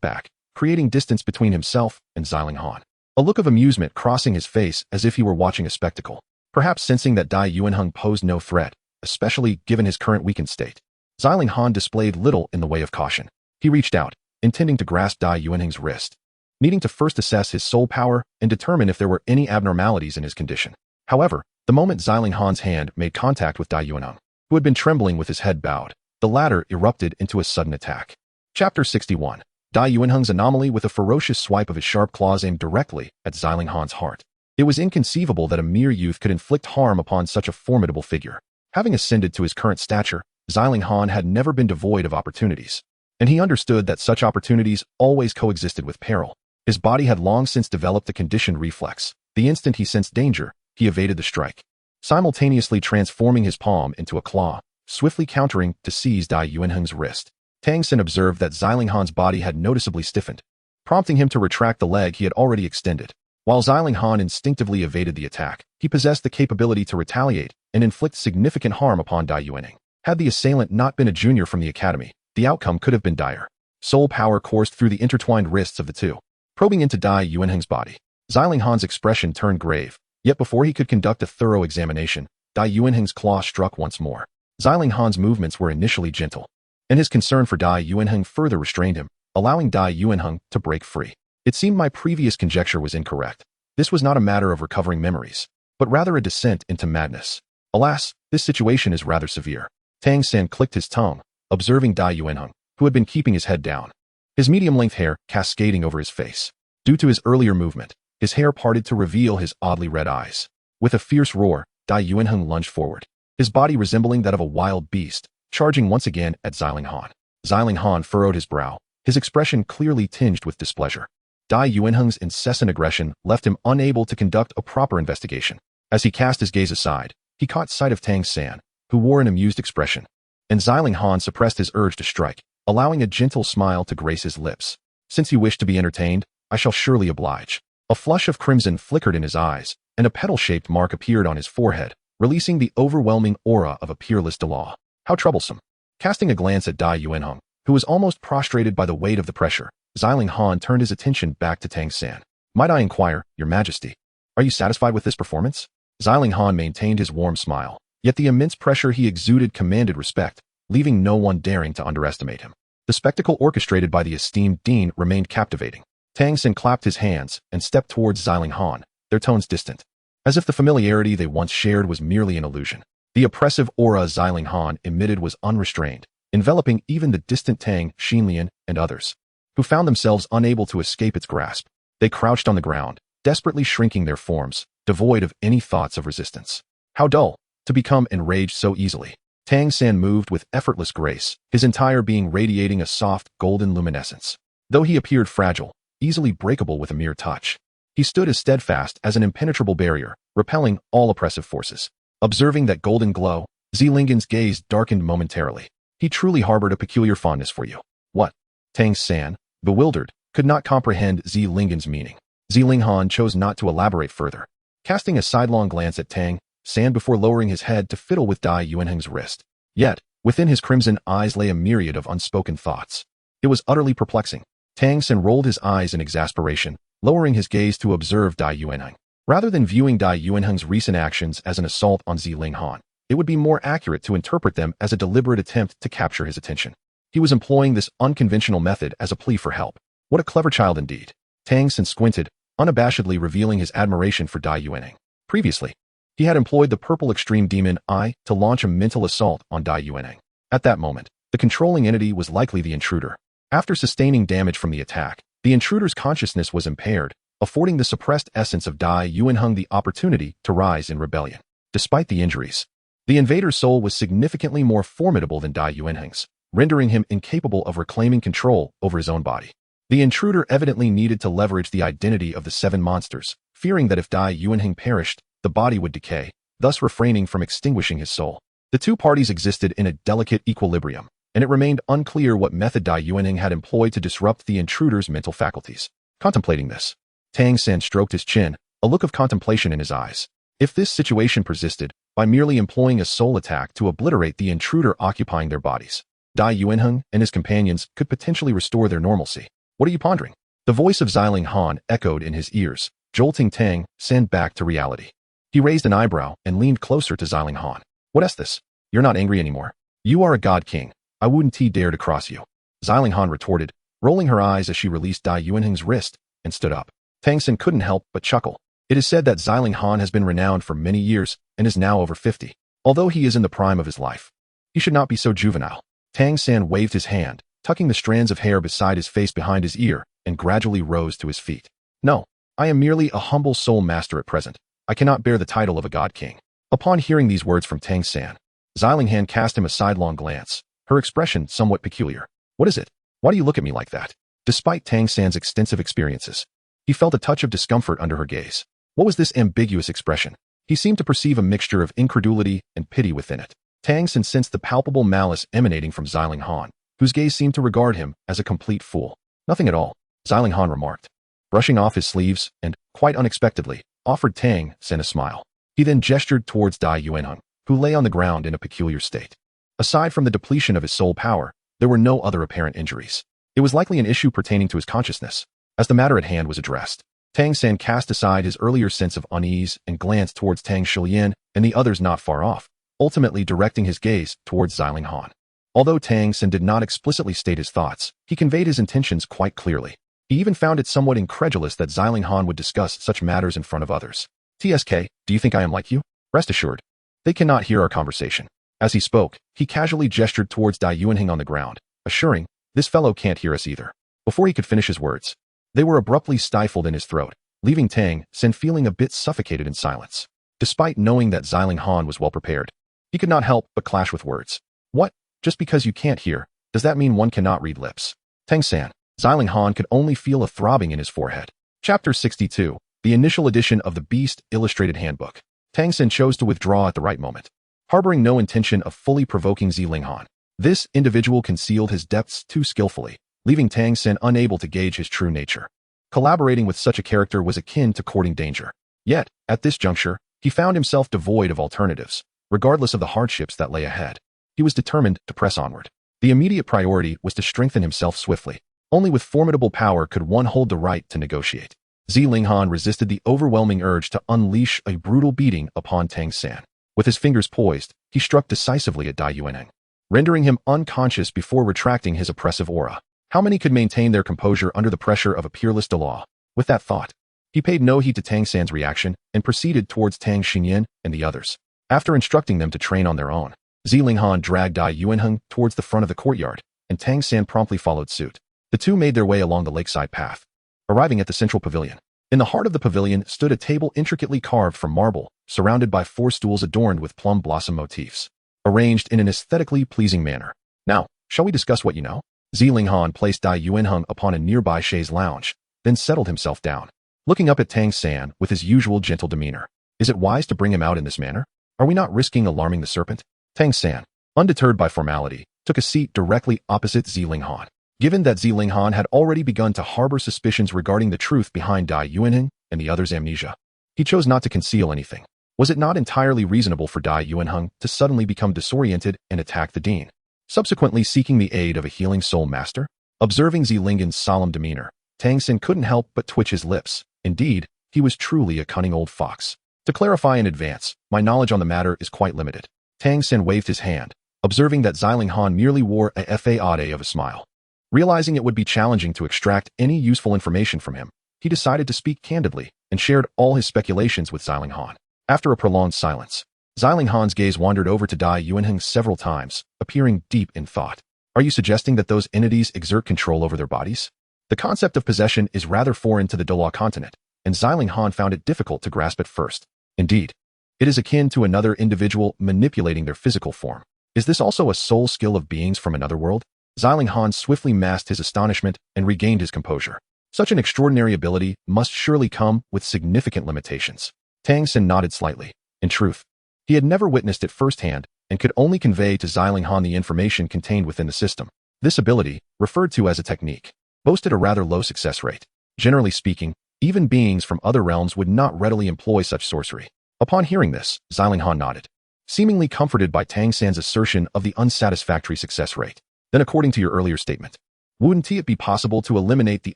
back, creating distance between himself and Zi Linghan, a look of amusement crossing his face as if he were watching a spectacle. Perhaps sensing that Dai Yuanheng posed no threat, especially given his current weakened state, Zi Linghan displayed little in the way of caution. He reached out, intending to grasp Dai Yuanheng's wrist, needing to first assess his soul power and determine if there were any abnormalities in his condition. However, the moment Zi Linghan's hand made contact with Dai Yuanheng, who had been trembling with his head bowed, the latter erupted into a sudden attack. Chapter 61. Dai Yuanheng's anomaly with a ferocious swipe of his sharp claws aimed directly at Zi Linghan's heart. It was inconceivable that a mere youth could inflict harm upon such a formidable figure. Having ascended to his current stature, Xiling Han had never been devoid of opportunities, and he understood that such opportunities always coexisted with peril. His body had long since developed a conditioned reflex. The instant he sensed danger, he evaded the strike, simultaneously transforming his palm into a claw, swiftly countering to seize Dai Yuanheng's wrist. Tang San observed that Xiling Han's body had noticeably stiffened, prompting him to retract the leg he had already extended. While Xiling Han instinctively evaded the attack, he possessed the capability to retaliate and inflict significant harm upon Dai Yuanheng. Had the assailant not been a junior from the academy, the outcome could have been dire. Soul power coursed through the intertwined wrists of the two, probing into Dai Yuanheng's body. Xiling Han's expression turned grave, yet before he could conduct a thorough examination, Dai Yuanheng's claw struck once more. Xiling Han's movements were initially gentle, and his concern for Dai Yuanheng further restrained him, allowing Dai Yuanheng to break free. It seemed my previous conjecture was incorrect. This was not a matter of recovering memories, but rather a descent into madness. Alas, this situation is rather severe. Tang San clicked his tongue, observing Dai Yuanheng, who had been keeping his head down, his medium-length hair cascading over his face. Due to his earlier movement, his hair parted to reveal his oddly red eyes. With a fierce roar, Dai Yuanheng lunged forward, his body resembling that of a wild beast, charging once again at Xiling Han. Xiling Han furrowed his brow, his expression clearly tinged with displeasure. Dai Yuanheng's incessant aggression left him unable to conduct a proper investigation. As he cast his gaze aside, he caught sight of Tang San, who wore an amused expression, and Xiling Han suppressed his urge to strike, allowing a gentle smile to grace his lips. Since you wish to be entertained, I shall surely oblige. A flush of crimson flickered in his eyes, and a petal-shaped mark appeared on his forehead, releasing the overwhelming aura of a peerless Douluo. How troublesome. Casting a glance at Dai Yuanheng, who was almost prostrated by the weight of the pressure, Xiling Han turned his attention back to Tang San. Might I inquire, Your Majesty, are you satisfied with this performance? Xiling Han maintained his warm smile, yet the immense pressure he exuded commanded respect, leaving no one daring to underestimate him. The spectacle orchestrated by the esteemed dean remained captivating. Tang San clapped his hands and stepped towards Xiling Han, their tones distant, as if the familiarity they once shared was merely an illusion. The oppressive aura Xiling Han emitted was unrestrained, enveloping even the distant Tang, Xinlian, and others, who found themselves unable to escape its grasp. They crouched on the ground, desperately shrinking their forms, devoid of any thoughts of resistance. How dull, to become enraged so easily. Tang San moved with effortless grace, his entire being radiating a soft, golden luminescence. Though he appeared fragile, easily breakable with a mere touch, he stood as steadfast as an impenetrable barrier, repelling all oppressive forces. Observing that golden glow, Zilingan's gaze darkened momentarily. He truly harbored a peculiar fondness for you. What? Tang San, bewildered, could not comprehend Zilingan's meaning. Xiling Han chose not to elaborate further, casting a sidelong glance at Tang San before lowering his head to fiddle with Dai Yuanheng's wrist. Yet, within his crimson eyes lay a myriad of unspoken thoughts. It was utterly perplexing. Tang San rolled his eyes in exasperation, lowering his gaze to observe Dai Yuanheng. Rather than viewing Dai Yuanheng's recent actions as an assault on Xiling Han, it would be more accurate to interpret them as a deliberate attempt to capture his attention. He was employing this unconventional method as a plea for help. What a clever child indeed. Tang San squinted, unabashedly revealing his admiration for Dai Yuanheng. Previously, he had employed the purple extreme demon Eye to launch a mental assault on Dai Yuanheng. At that moment, the controlling entity was likely the intruder. After sustaining damage from the attack, the intruder's consciousness was impaired, affording the suppressed essence of Dai Yuanheng the opportunity to rise in rebellion. Despite the injuries, the invader's soul was significantly more formidable than Dai Yuanheng's, rendering him incapable of reclaiming control over his own body. The intruder evidently needed to leverage the identity of the seven monsters, fearing that if Dai Yuanheng perished, the body would decay, thus refraining from extinguishing his soul. The two parties existed in a delicate equilibrium, and it remained unclear what method Dai Yuanheng had employed to disrupt the intruder's mental faculties. Contemplating this, Tang San stroked his chin, a look of contemplation in his eyes. If this situation persisted, by merely employing a soul attack to obliterate the intruder occupying their bodies, Dai Yuanheng and his companions could potentially restore their normalcy. What are you pondering? The voice of Xiling Han echoed in his ears, jolting Tang San back to reality. He raised an eyebrow and leaned closer to Xiling Han. What is this? You're not angry anymore. You are a god king. I wouldn't dare to cross you. Xiling Han retorted, rolling her eyes as she released Dai Yuanheng's wrist and stood up. Tang San couldn't help but chuckle. It is said that Xiling Han has been renowned for many years and is now over 50. Although he is in the prime of his life, he should not be so juvenile. Tang San waved his hand, tucking the strands of hair beside his face behind his ear, and gradually rose to his feet. No, I am merely a humble soul master at present. I cannot bear the title of a god king. Upon hearing these words from Tang San, Xilinghan cast him a sidelong glance, her expression somewhat peculiar. What is it? Why do you look at me like that? Despite Tang San's extensive experiences, he felt a touch of discomfort under her gaze. What was this ambiguous expression? He seemed to perceive a mixture of incredulity and pity within it. Tang San sensed the palpable malice emanating from Xilinghan, whose gaze seemed to regard him as a complete fool. Nothing at all, Xilinghan remarked, brushing off his sleeves and, quite unexpectedly, offered Tang San a smile. He then gestured towards Dai Yuanheng, who lay on the ground in a peculiar state. Aside from the depletion of his soul power, there were no other apparent injuries. It was likely an issue pertaining to his consciousness. As the matter at hand was addressed, Tang San cast aside his earlier sense of unease and glanced towards Tang Shilian and the others not far off, ultimately directing his gaze towards Xilinghan. Although Tang San did not explicitly state his thoughts, he conveyed his intentions quite clearly. He even found it somewhat incredulous that Xilinghan would discuss such matters in front of others. TSK, do you think I am like you? Rest assured, they cannot hear our conversation. As he spoke, he casually gestured towards Dai Yuanheng on the ground, assuring, this fellow can't hear us either. Before he could finish his words, they were abruptly stifled in his throat, leaving Tang San feeling a bit suffocated in silence. Despite knowing that Xilinghan was well prepared, he could not help but clash with words. What? Just because you can't hear, does that mean one cannot read lips? Tang San, Xilinghan could only feel a throbbing in his forehead. Chapter 62. The initial edition of the Beast Illustrated Handbook. Tang San chose to withdraw at the right moment, harboring no intention of fully provoking Xilinghan. This individual concealed his depths too skillfully, leaving Tang San unable to gauge his true nature. Collaborating with such a character was akin to courting danger. Yet, at this juncture, he found himself devoid of alternatives, regardless of the hardships that lay ahead. He was determined to press onward. The immediate priority was to strengthen himself swiftly. Only with formidable power could one hold the right to negotiate. Xilinghan resisted the overwhelming urge to unleash a brutal beating upon Tang San. With his fingers poised, he struck decisively at Dai Yuanheng, rendering him unconscious before retracting his oppressive aura. How many could maintain their composure under the pressure of a peerless Douluo? With that thought, he paid no heed to Tang San's reaction and proceeded towards Tang Xinyan and the others. After instructing them to train on their own, Xilinghan dragged Dai Yuanheng towards the front of the courtyard, and Tang San promptly followed suit. The two made their way along the lakeside path, arriving at the central pavilion. In the heart of the pavilion stood a table intricately carved from marble, surrounded by 4 stools adorned with plum blossom motifs, arranged in an aesthetically pleasing manner. Now, shall we discuss what you know? Xilinghan placed Dai Yuanheng upon a nearby chaise lounge, then settled himself down, looking up at Tang San with his usual gentle demeanor. Is it wise to bring him out in this manner? Are we not risking alarming the serpent? Tang San, undeterred by formality, took a seat directly opposite Xilinghan. Given that Xilinghan had already begun to harbor suspicions regarding the truth behind Dai Yuanheng and the others' amnesia, he chose not to conceal anything. Was it not entirely reasonable for Dai Yuanheng to suddenly become disoriented and attack the dean, subsequently seeking the aid of a healing soul master? Observing Xilinghan's solemn demeanor, Tang San couldn't help but twitch his lips. Indeed, he was truly a cunning old fox. To clarify in advance, my knowledge on the matter is quite limited. Tang San waved his hand, observing that Xilinghan merely wore a facade of a smile. Realizing it would be challenging to extract any useful information from him, he decided to speak candidly and shared all his speculations with Xilinghan. After a prolonged silence, Xilinghan's gaze wandered over to Dai Yuanheng several times, appearing deep in thought. Are you suggesting that those entities exert control over their bodies? The concept of possession is rather foreign to the Douluo continent, and Xilinghan found it difficult to grasp at first. Indeed, it is akin to another individual manipulating their physical form. Is this also a soul skill of beings from another world? Xilinghan swiftly masked his astonishment and regained his composure. Such an extraordinary ability must surely come with significant limitations. Tang San nodded slightly. In truth, he had never witnessed it firsthand and could only convey to Xilinghan the information contained within the system. This ability, referred to as a technique, boasted a rather low success rate. Generally speaking, even beings from other realms would not readily employ such sorcery. Upon hearing this, Xilinghan nodded, seemingly comforted by Tang San's assertion of the unsatisfactory success rate. Then according to your earlier statement, wouldn't it be possible to eliminate the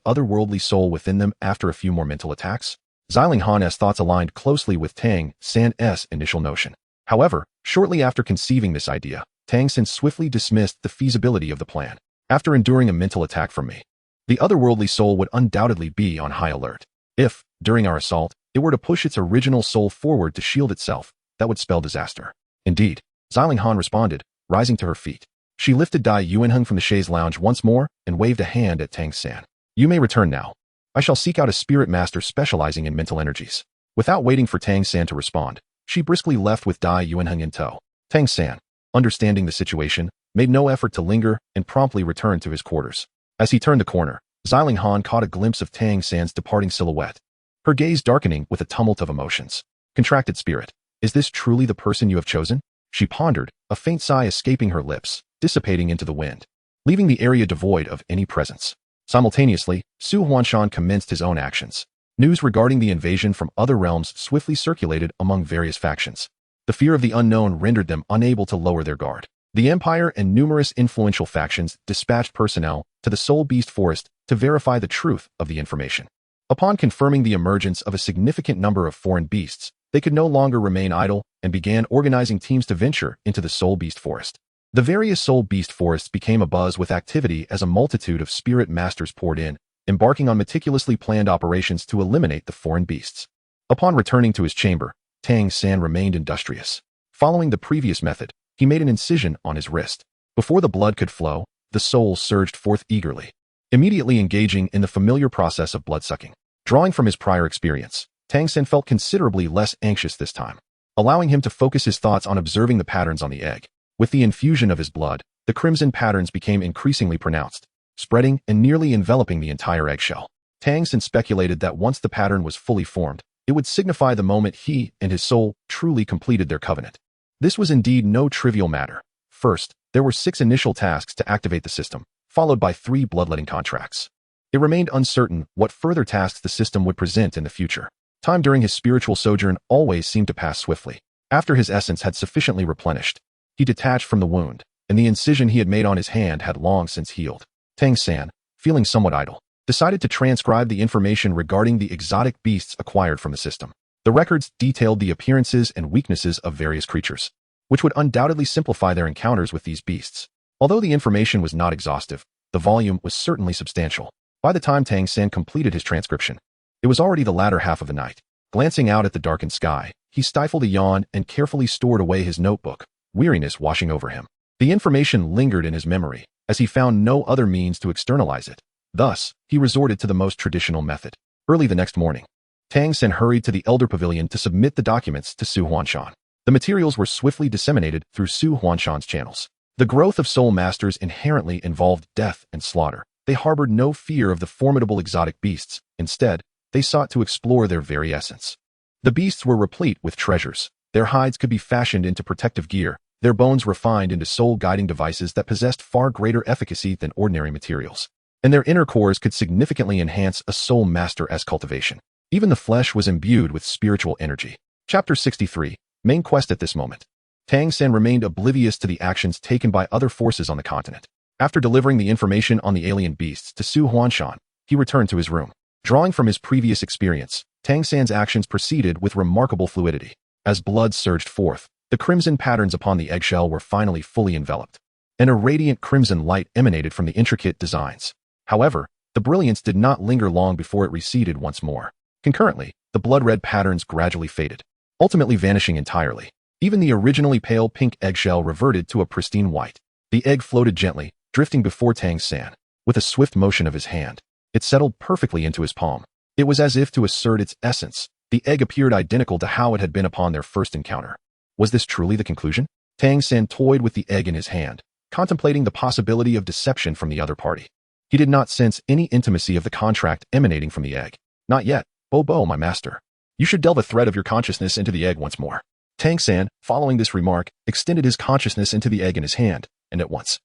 otherworldly soul within them after a few more mental attacks? Xilinghan's thoughts aligned closely with Tang San's initial notion. However, shortly after conceiving this idea, Tang San swiftly dismissed the feasibility of the plan. After enduring a mental attack from me, the otherworldly soul would undoubtedly be on high alert. If, during our assault, it were to push its original soul forward to shield itself, that would spell disaster. Indeed, Xilinghan responded, rising to her feet. She lifted Dai Yuanheng from the chaise lounge once more and waved a hand at Tang San. You may return now. I shall seek out a spirit master specializing in mental energies. Without waiting for Tang San to respond, she briskly left with Dai Yuanheng in tow. Tang San, understanding the situation, made no effort to linger and promptly returned to his quarters. As he turned the corner, Xiling Han caught a glimpse of Tang San's departing silhouette, her gaze darkening with a tumult of emotions. Contracted spirit, is this truly the person you have chosen? She pondered, a faint sigh escaping her lips, dissipating into the wind, leaving the area devoid of any presence. Simultaneously, Su Huanshan commenced his own actions. News regarding the invasion from other realms swiftly circulated among various factions. The fear of the unknown rendered them unable to lower their guard. The Empire and numerous influential factions dispatched personnel to the Soul Beast Forest to verify the truth of the information. Upon confirming the emergence of a significant number of foreign beasts, they could no longer remain idle and began organizing teams to venture into the Soul Beast Forest. The various Soul Beast Forests became abuzz with activity as a multitude of spirit masters poured in, embarking on meticulously planned operations to eliminate the foreign beasts. Upon returning to his chamber, Tang San remained industrious. Following the previous method, he made an incision on his wrist. Before the blood could flow, the soul surged forth eagerly, immediately engaging in the familiar process of blood-sucking. Drawing from his prior experience, Tang San felt considerably less anxious this time, allowing him to focus his thoughts on observing the patterns on the egg. With the infusion of his blood, the crimson patterns became increasingly pronounced, spreading and nearly enveloping the entire eggshell. Tang San speculated that once the pattern was fully formed, it would signify the moment he and his soul truly completed their covenant. This was indeed no trivial matter. First, there were 6 initial tasks to activate the system, followed by 3 bloodletting contracts. It remained uncertain what further tasks the system would present in the future. Time during his spiritual sojourn always seemed to pass swiftly. After his essence had sufficiently replenished, he detached from the wound, and the incision he had made on his hand had long since healed. Tang San, feeling somewhat idle, decided to transcribe the information regarding the exotic beasts acquired from the system. The records detailed the appearances and weaknesses of various creatures, which would undoubtedly simplify their encounters with these beasts. Although the information was not exhaustive, the volume was certainly substantial. By the time Tang San completed his transcription, it was already the latter half of the night. Glancing out at the darkened sky, he stifled a yawn and carefully stored away his notebook, weariness washing over him. The information lingered in his memory, as he found no other means to externalize it. Thus, he resorted to the most traditional method. Early the next morning, Tang San hurried to the Elder Pavilion to submit the documents to Su Huanshan. The materials were swiftly disseminated through Su Huanshan's channels. The growth of soul masters inherently involved death and slaughter. They harbored no fear of the formidable exotic beasts. Instead, they sought to explore their very essence. The beasts were replete with treasures. Their hides could be fashioned into protective gear, their bones refined into soul-guiding devices that possessed far greater efficacy than ordinary materials. And their inner cores could significantly enhance a soul master-esque cultivation. Even the flesh was imbued with spiritual energy. Chapter 63, Main Quest. At this moment, Tang San remained oblivious to the actions taken by other forces on the continent. After delivering the information on the alien beasts to Su Huanshan, he returned to his room. Drawing from his previous experience, Tang San's actions proceeded with remarkable fluidity. As blood surged forth, the crimson patterns upon the eggshell were finally fully enveloped, and a radiant crimson light emanated from the intricate designs. However, the brilliance did not linger long before it receded once more. Concurrently, the blood-red patterns gradually faded, ultimately vanishing entirely. Even the originally pale pink eggshell reverted to a pristine white. The egg floated gently, drifting before Tang San. With a swift motion of his hand, it settled perfectly into his palm. It was as if to assert its essence. The egg appeared identical to how it had been upon their first encounter. Was this truly the conclusion? Tang San toyed with the egg in his hand, contemplating the possibility of deception from the other party. He did not sense any intimacy of the contract emanating from the egg. Not yet, Bobo, my master. You should delve a thread of your consciousness into the egg once more. Tang San, following this remark, extended his consciousness into the egg in his hand, and at once,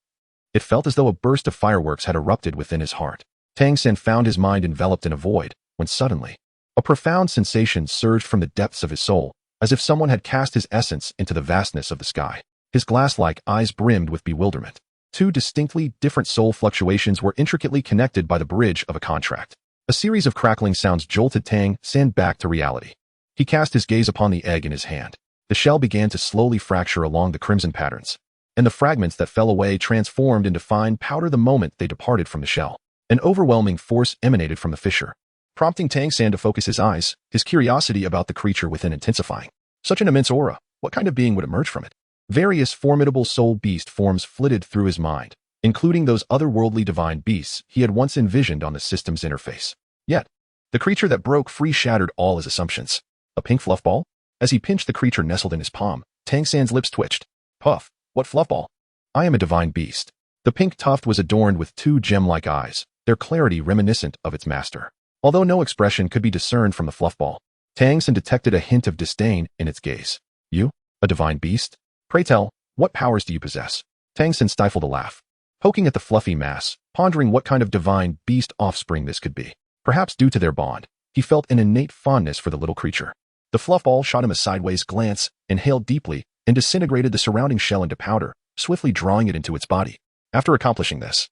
it felt as though a burst of fireworks had erupted within his heart. Tang San found his mind enveloped in a void, when suddenly, a profound sensation surged from the depths of his soul, as if someone had cast his essence into the vastness of the sky. His glass-like eyes brimmed with bewilderment. 2 distinctly different soul fluctuations were intricately connected by the bridge of a contract. A series of crackling sounds jolted Tang San back to reality. He cast his gaze upon the egg in his hand. The shell began to slowly fracture along the crimson patterns, and the fragments that fell away transformed into fine powder the moment they departed from the shell. An overwhelming force emanated from the fissure, prompting Tang San to focus his eyes, his curiosity about the creature within intensifying. Such an immense aura, what kind of being would emerge from it? Various formidable soul beast forms flitted through his mind, including those otherworldly divine beasts he had once envisioned on the system's interface. Yet, The creature that broke free shattered all his assumptions. A pink fluff ball? As he pinched the creature nestled in his palm, Tang San's lips twitched. Puff, what fluff ball? I am a divine beast. The pink tuft was adorned with two gem-like eyes, their clarity reminiscent of its master. Although no expression could be discerned from the fluff ball, Tang San detected a hint of disdain in its gaze. You? A divine beast? Pray tell, what powers do you possess? Tang San stifled a laugh, poking at the fluffy mass, pondering what kind of divine beast offspring this could be. Perhaps due to their bond, he felt an innate fondness for the little creature. The fluff ball shot him a sideways glance, inhaled deeply, and disintegrated the surrounding shell into powder, swiftly drawing it into its body. After accomplishing this,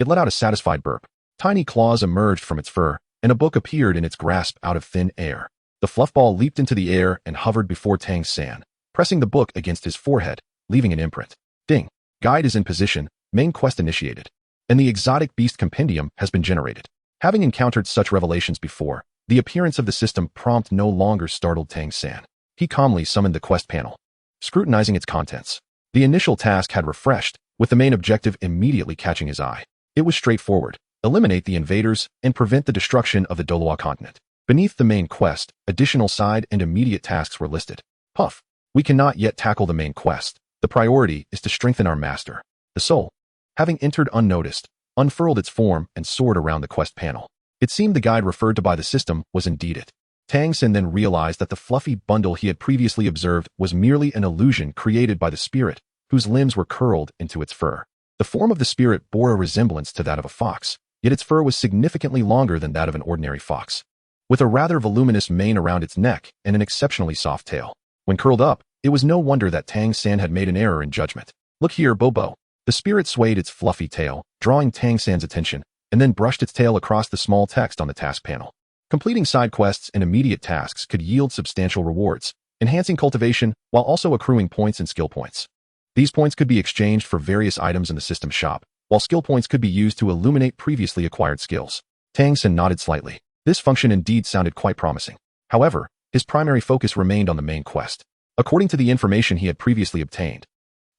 it let out a satisfied burp. Tiny claws emerged from its fur, and a book appeared in its grasp out of thin air. The fluff ball leaped into the air and hovered before Tang San, pressing the book against his forehead, leaving an imprint. Ding! Guide is in position, main quest initiated, and the exotic beast compendium has been generated. Having encountered such revelations before, the appearance of the system prompt no longer startled Tang San. He calmly summoned the quest panel, scrutinizing its contents. The initial task had refreshed, with the main objective immediately catching his eye. It was straightforward: eliminate the invaders and prevent the destruction of the Douluo continent. Beneath the main quest, additional side and immediate tasks were listed. Puff. We cannot yet tackle the main quest. The priority is to strengthen our master. The soul, having entered unnoticed, unfurled its form and soared around the quest panel. It seemed the guide referred to by the system was indeed it. Tang San then realized that the fluffy bundle he had previously observed was merely an illusion created by the spirit, whose limbs were curled into its fur. The form of the spirit bore a resemblance to that of a fox, yet its fur was significantly longer than that of an ordinary fox, with a rather voluminous mane around its neck and an exceptionally soft tail. When curled up, it was no wonder that Tang San had made an error in judgment. Look here, Bobo. The spirit swayed its fluffy tail, drawing Tang San's attention, and then brushed its tail across the small text on the task panel. Completing side quests and immediate tasks could yield substantial rewards, enhancing cultivation while also accruing points and skill points. These points could be exchanged for various items in the system shop, while skill points could be used to illuminate previously acquired skills. Tang San nodded slightly. This function indeed sounded quite promising. However, his primary focus remained on the main quest. According to the information he had previously obtained,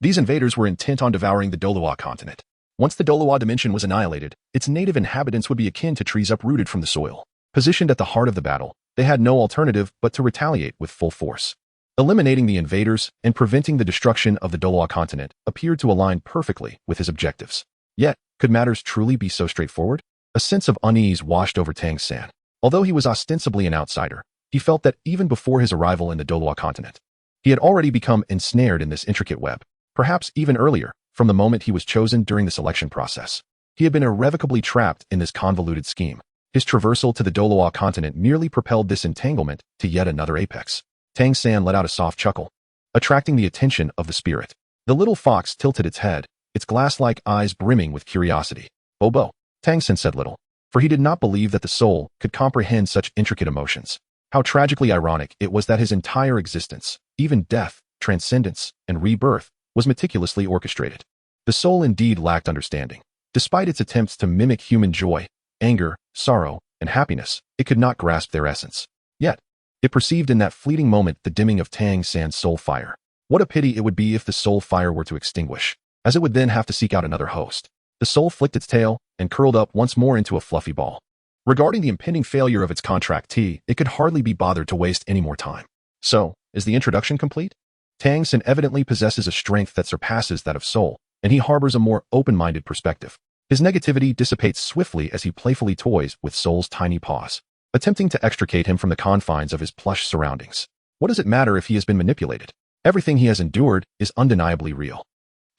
these invaders were intent on devouring the Douluo continent. Once the Douluo dimension was annihilated, its native inhabitants would be akin to trees uprooted from the soil. Positioned at the heart of the battle, they had no alternative but to retaliate with full force. Eliminating the invaders and preventing the destruction of the Douluo continent appeared to align perfectly with his objectives. Yet, could matters truly be so straightforward? A sense of unease washed over Tang San. Although he was ostensibly an outsider, he felt that even before his arrival in the Douluo continent, he had already become ensnared in this intricate web. Perhaps even earlier, from the moment he was chosen during the selection process. He had been irrevocably trapped in this convoluted scheme. His traversal to the Douluo continent merely propelled this entanglement to yet another apex. Tang San let out a soft chuckle, attracting the attention of the spirit. The little fox tilted its head, its glass-like eyes brimming with curiosity. Bobo. Tang San said little, for he did not believe that the soul could comprehend such intricate emotions. How tragically ironic it was that his entire existence, even death, transcendence, and rebirth, was meticulously orchestrated. The soul indeed lacked understanding. Despite its attempts to mimic human joy, anger, sorrow, and happiness, it could not grasp their essence. Yet, it perceived in that fleeting moment the dimming of Tang San's soul fire. What a pity it would be if the soul fire were to extinguish, as it would then have to seek out another host. The soul flicked its tail and curled up once more into a fluffy ball. Regarding the impending failure of its contractee, it could hardly be bothered to waste any more time. So, is the introduction complete? Tang San evidently possesses a strength that surpasses that of soul, and he harbors a more open-minded perspective. His negativity dissipates swiftly as he playfully toys with Soul's tiny paws, attempting to extricate him from the confines of his plush surroundings. What does it matter if he has been manipulated? Everything he has endured is undeniably real.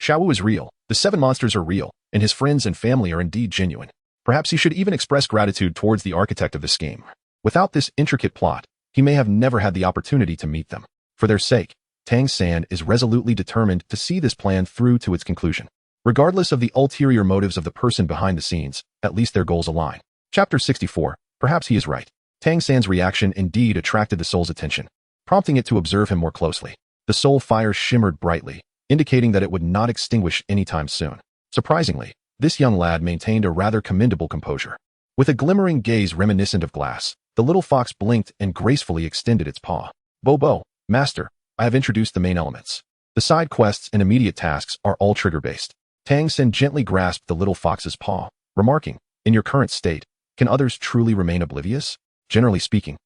Xiaowu is real, the 7 monsters are real, and his friends and family are indeed genuine. Perhaps he should even express gratitude towards the architect of this game. Without this intricate plot, he may have never had the opportunity to meet them. For their sake, Tang San is resolutely determined to see this plan through to its conclusion. Regardless of the ulterior motives of the person behind the scenes, at least their goals align. Chapter 64. Perhaps he is right. Tang San's reaction indeed attracted the soul's attention, prompting it to observe him more closely. The soul fire shimmered brightly, indicating that it would not extinguish anytime soon. Surprisingly, this young lad maintained a rather commendable composure. With a glimmering gaze reminiscent of glass, the little fox blinked and gracefully extended its paw. Bobo, master, I have introduced the main elements. The side quests and immediate tasks are all trigger-based. Tang San gently grasped the little fox's paw, remarking, in your current state, can others truly remain oblivious? Generally speaking,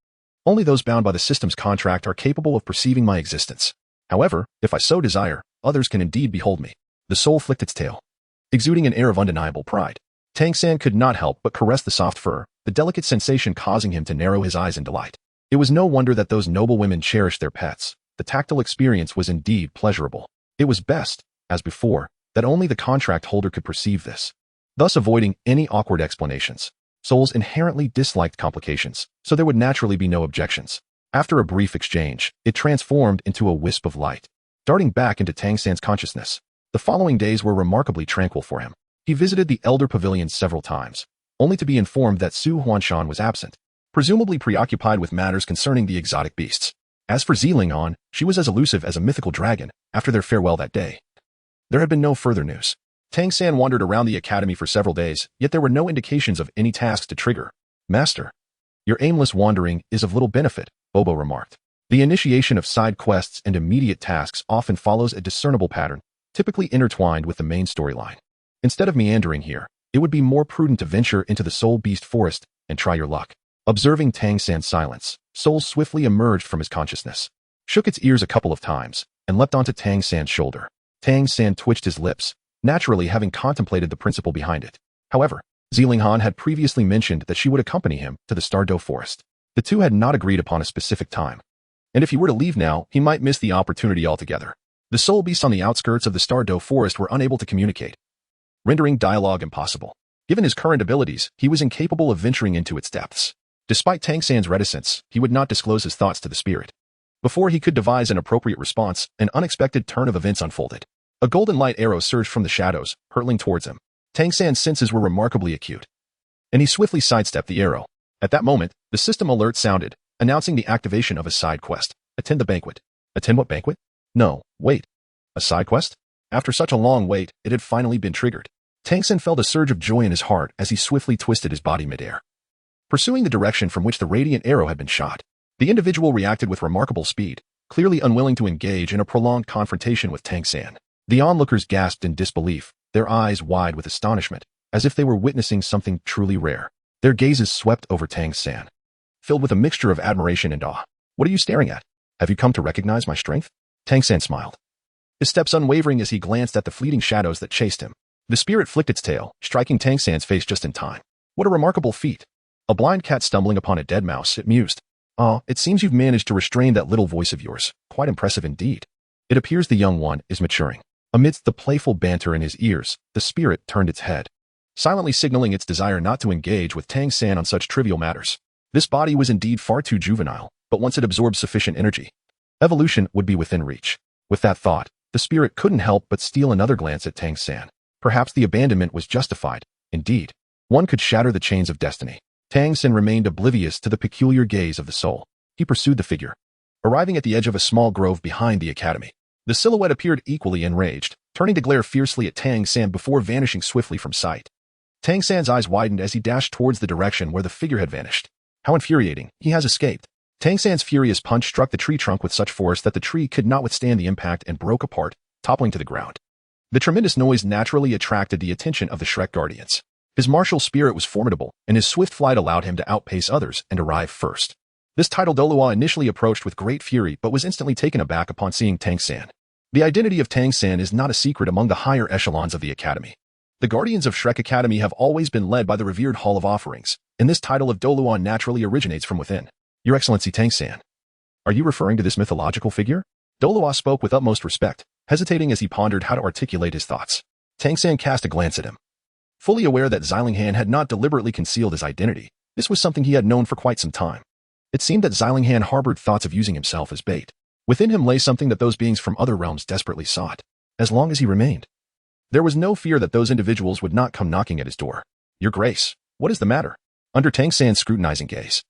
only those bound by the system's contract are capable of perceiving my existence. However, if I so desire, others can indeed behold me. The soul flicked its tail, exuding an air of undeniable pride. Tang San could not help but caress the soft fur, the delicate sensation causing him to narrow his eyes in delight. It was no wonder that those noble women cherished their pets. The tactile experience was indeed pleasurable. It was best, as before, that only the contract holder could perceive this, thus avoiding any awkward explanations. Souls inherently disliked complications, so there would naturally be no objections. After a brief exchange, it transformed into a wisp of light, darting back into Tang San's consciousness. The following days were remarkably tranquil for him. He visited the elder pavilion several times, only to be informed that Su Huanshan was absent, presumably preoccupied with matters concerning the exotic beasts. As for Zilinghan, she was as elusive as a mythical dragon after their farewell that day. There had been no further news. Tang San wandered around the academy for several days, yet there were no indications of any tasks to trigger. Master, your aimless wandering is of little benefit, Bobo remarked. The initiation of side quests and immediate tasks often follows a discernible pattern, typically intertwined with the main storyline. Instead of meandering here, it would be more prudent to venture into the Soul Beast Forest and try your luck. Observing Tang San's silence, Soul swiftly emerged from his consciousness, shook its ears a couple of times, and leapt onto Tang San's shoulder. Tang San twitched his lips, naturally having contemplated the principle behind it. However, Zilinghan had previously mentioned that she would accompany him to the Stardow Forest. The two had not agreed upon a specific time, and if he were to leave now, he might miss the opportunity altogether. The soul beasts on the outskirts of the Stardow Forest were unable to communicate, rendering dialogue impossible. Given his current abilities, he was incapable of venturing into its depths. Despite Tang San's reticence, he would not disclose his thoughts to the spirit. Before he could devise an appropriate response, an unexpected turn of events unfolded. A golden light arrow surged from the shadows, hurtling towards him. Tang San's senses were remarkably acute, and he swiftly sidestepped the arrow. At that moment, the system alert sounded, announcing the activation of a side quest. Attend the banquet. Attend what banquet? No, wait. A side quest? After such a long wait, it had finally been triggered. Tang San felt a surge of joy in his heart as he swiftly twisted his body midair, pursuing the direction from which the radiant arrow had been shot. The individual reacted with remarkable speed, clearly unwilling to engage in a prolonged confrontation with Tang San. The onlookers gasped in disbelief, their eyes wide with astonishment, as if they were witnessing something truly rare. Their gazes swept over Tang San, filled with a mixture of admiration and awe. What are you staring at? Have you come to recognize my strength? Tang San smiled, his steps unwavering as he glanced at the fleeting shadows that chased him. The spirit flicked its tail, striking Tang San's face just in time. What a remarkable feat. A blind cat stumbling upon a dead mouse, it mused. Ah, it seems you've managed to restrain that little voice of yours. Quite impressive indeed. It appears the young one is maturing. Amidst the playful banter in his ears, the spirit turned its head, silently signaling its desire not to engage with Tang San on such trivial matters. This body was indeed far too juvenile, but once it absorbed sufficient energy, evolution would be within reach. With that thought, the spirit couldn't help but steal another glance at Tang San. Perhaps the abandonment was justified. Indeed, one could shatter the chains of destiny. Tang San remained oblivious to the peculiar gaze of the soul. He pursued the figure, arriving at the edge of a small grove behind the academy. The silhouette appeared equally enraged, turning to glare fiercely at Tang San before vanishing swiftly from sight. Tang San's eyes widened as he dashed towards the direction where the figure had vanished. How infuriating, he has escaped. Tang San's furious punch struck the tree trunk with such force that the tree could not withstand the impact and broke apart, toppling to the ground. The tremendous noise naturally attracted the attention of the Shrek guardians. His martial spirit was formidable, and his swift flight allowed him to outpace others and arrive first. This title Douluo initially approached with great fury but was instantly taken aback upon seeing Tang San. The identity of Tang San is not a secret among the higher echelons of the academy. The guardians of Shrek Academy have always been led by the revered Hall of Offerings, and this title of Douluo naturally originates from within. Your Excellency Tang San, are you referring to this mythological figure? Douluo spoke with utmost respect, hesitating as he pondered how to articulate his thoughts. Tang San cast a glance at him. Fully aware that Zilinghan had not deliberately concealed his identity, this was something he had known for quite some time. It seemed that Zilinghan harbored thoughts of using himself as bait. Within him lay something that those beings from other realms desperately sought, as long as he remained. There was no fear that those individuals would not come knocking at his door. Your Grace, what is the matter? Under Tang San's scrutinizing gaze,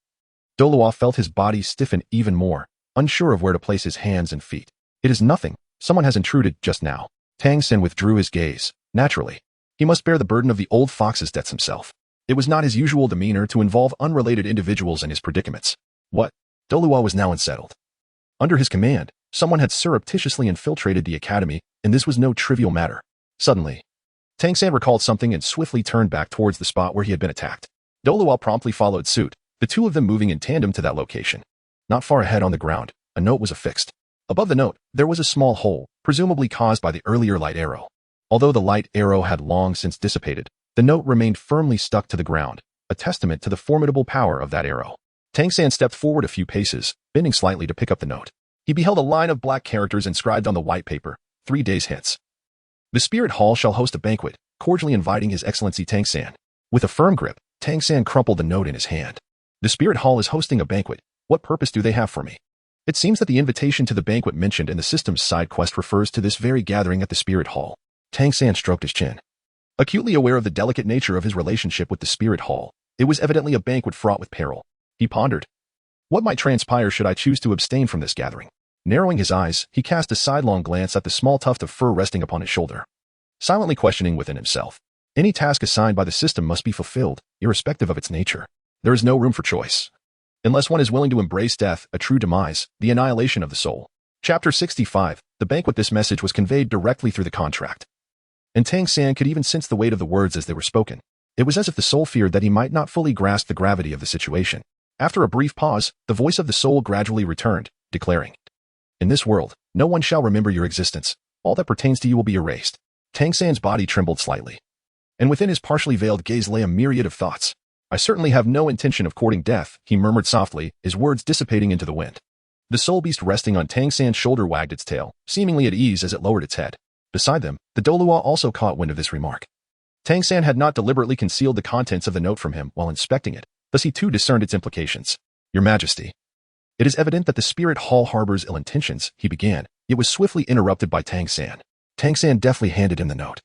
Douluo felt his body stiffen even more, unsure of where to place his hands and feet. It is nothing. Someone has intruded just now. Tang San withdrew his gaze. Naturally, he must bear the burden of the old fox's debts himself. It was not his usual demeanor to involve unrelated individuals in his predicaments. What? Douluo was now unsettled. Under his command, someone had surreptitiously infiltrated the academy, and this was no trivial matter. Suddenly, Tang San recalled something and swiftly turned back towards the spot where he had been attacked. Douluo promptly followed suit, the two of them moving in tandem to that location. Not far ahead on the ground, a note was affixed. Above the note, there was a small hole, presumably caused by the earlier light arrow. Although the light arrow had long since dissipated, the note remained firmly stuck to the ground, a testament to the formidable power of that arrow. Tang San stepped forward a few paces, bending slightly to pick up the note. He beheld a line of black characters inscribed on the white paper, 3 days hence. The Spirit Hall shall host a banquet, cordially inviting His Excellency Tang San. With a firm grip, Tang San crumpled the note in his hand. The Spirit Hall is hosting a banquet. What purpose do they have for me? It seems that the invitation to the banquet mentioned in the system's side quest refers to this very gathering at the Spirit Hall. Tang San stroked his chin. Acutely aware of the delicate nature of his relationship with the Spirit Hall, it was evidently a banquet fraught with peril. He pondered. What might transpire should I choose to abstain from this gathering? Narrowing his eyes, he cast a sidelong glance at the small tuft of fur resting upon his shoulder. Silently questioning within himself, any task assigned by the system must be fulfilled, irrespective of its nature. There is no room for choice. Unless one is willing to embrace death, a true demise, the annihilation of the soul. Chapter 65, the banquet. This message was conveyed directly through the contract. And Tang San could even sense the weight of the words as they were spoken. It was as if the soul feared that he might not fully grasp the gravity of the situation. After a brief pause, the voice of the soul gradually returned, declaring, "In this world, no one shall remember your existence. All that pertains to you will be erased." Tang San's body trembled slightly. And within his partially veiled gaze lay a myriad of thoughts. "I certainly have no intention of courting death," he murmured softly, his words dissipating into the wind. The soul beast resting on Tang San's shoulder wagged its tail, seemingly at ease as it lowered its head. Beside them, the Douluo also caught wind of this remark. Tang San had not deliberately concealed the contents of the note from him while inspecting it, thus he too discerned its implications. "Your Majesty, it is evident that the Spirit Hall harbors ill intentions," he began. It was swiftly interrupted by Tang San. Tang San deftly handed him the note,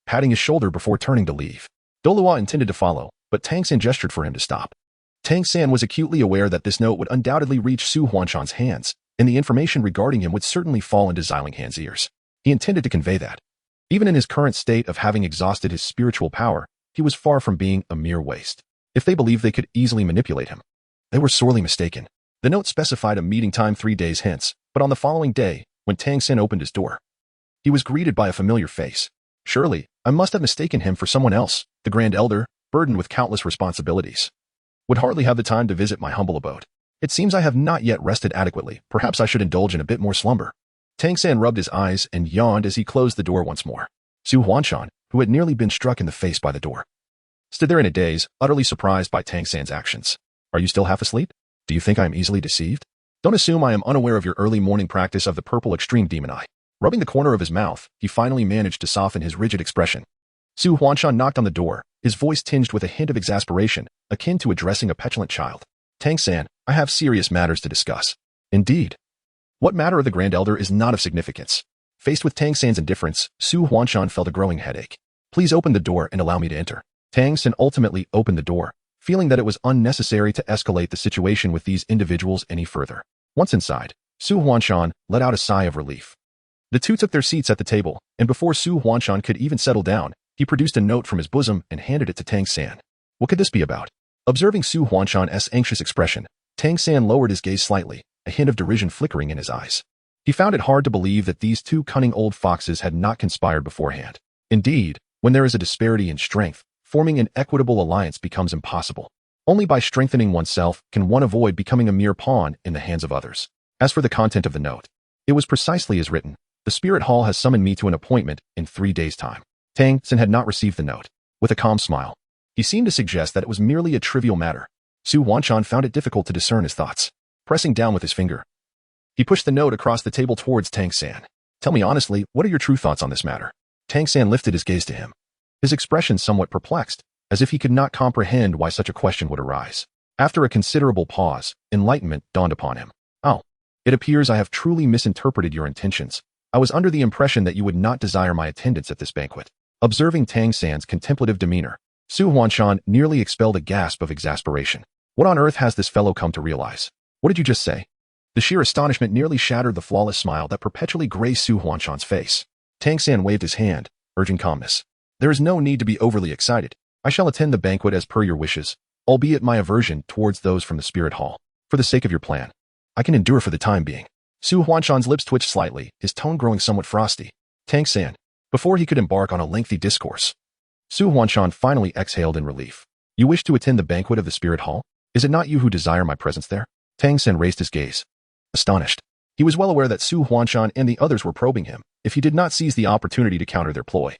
patting his shoulder before turning to leave. Douluo intended to follow, but Tang San gestured for him to stop. Tang San was acutely aware that this note would undoubtedly reach Su Huanshan's hands, and the information regarding him would certainly fall into Xilinghan's ears. He intended to convey that. Even in his current state of having exhausted his spiritual power, he was far from being a mere waste. If they believed they could easily manipulate him, they were sorely mistaken. The note specified a meeting time 3 days hence, but on the following day, when Tang San opened his door, he was greeted by a familiar face. Surely, I must have mistaken him for someone else. The Grand Elder, burdened with countless responsibilities, would hardly have the time to visit my humble abode. It seems I have not yet rested adequately. Perhaps I should indulge in a bit more slumber. Tang San rubbed his eyes and yawned as he closed the door once more. Su Huanshan, who had nearly been struck in the face by the door, stood there in a daze, utterly surprised by Tang San's actions. "Are you still half asleep? Do you think I am easily deceived? Don't assume I am unaware of your early morning practice of the purple extreme demon eye." Rubbing the corner of his mouth, he finally managed to soften his rigid expression. Su Huanshan knocked on the door, his voice tinged with a hint of exasperation, akin to addressing a petulant child. "Tang San, I have serious matters to discuss." "Indeed. What matter of the Grand Elder is not of significance." Faced with Tang San's indifference, Su Huanshan felt a growing headache. "Please open the door and allow me to enter." Tang San ultimately opened the door, feeling that it was unnecessary to escalate the situation with these individuals any further. Once inside, Su Huanshan let out a sigh of relief. The two took their seats at the table, and before Su Huanshan could even settle down, he produced a note from his bosom and handed it to Tang San. What could this be about? Observing Su Huanshan's anxious expression, Tang San lowered his gaze slightly, a hint of derision flickering in his eyes. He found it hard to believe that these two cunning old foxes had not conspired beforehand. Indeed, when there is a disparity in strength, forming an equitable alliance becomes impossible. Only by strengthening oneself can one avoid becoming a mere pawn in the hands of others. As for the content of the note, it was precisely as written. "The Spirit Hall has summoned me to an appointment in 3 days' time." Tang San had not received the note. With a calm smile, he seemed to suggest that it was merely a trivial matter. Su Huanshan found it difficult to discern his thoughts. Pressing down with his finger, he pushed the note across the table towards Tang San. "Tell me honestly, what are your true thoughts on this matter?" Tang San lifted his gaze to him, his expression somewhat perplexed, as if he could not comprehend why such a question would arise. After a considerable pause, enlightenment dawned upon him. "Oh, it appears I have truly misinterpreted your intentions. I was under the impression that you would not desire my attendance at this banquet." Observing Tang San's contemplative demeanor, Su Huanshan nearly expelled a gasp of exasperation. What on earth has this fellow come to realize? "What did you just say?" The sheer astonishment nearly shattered the flawless smile that perpetually graced Su Huanshan's face. Tang San waved his hand, urging calmness. "There is no need to be overly excited. I shall attend the banquet as per your wishes, albeit my aversion towards those from the Spirit Hall. For the sake of your plan, I can endure for the time being." Su Huanshan's lips twitched slightly, his tone growing somewhat frosty. Tang San, before he could embark on a lengthy discourse, Su Huanshan finally exhaled in relief. "You wish to attend the banquet of the Spirit Hall? Is it not you who desire my presence there? Tang San raised his gaze, astonished. He was well aware that Su Huanshan and the others were probing him. If he did not seize the opportunity to counter their ploy,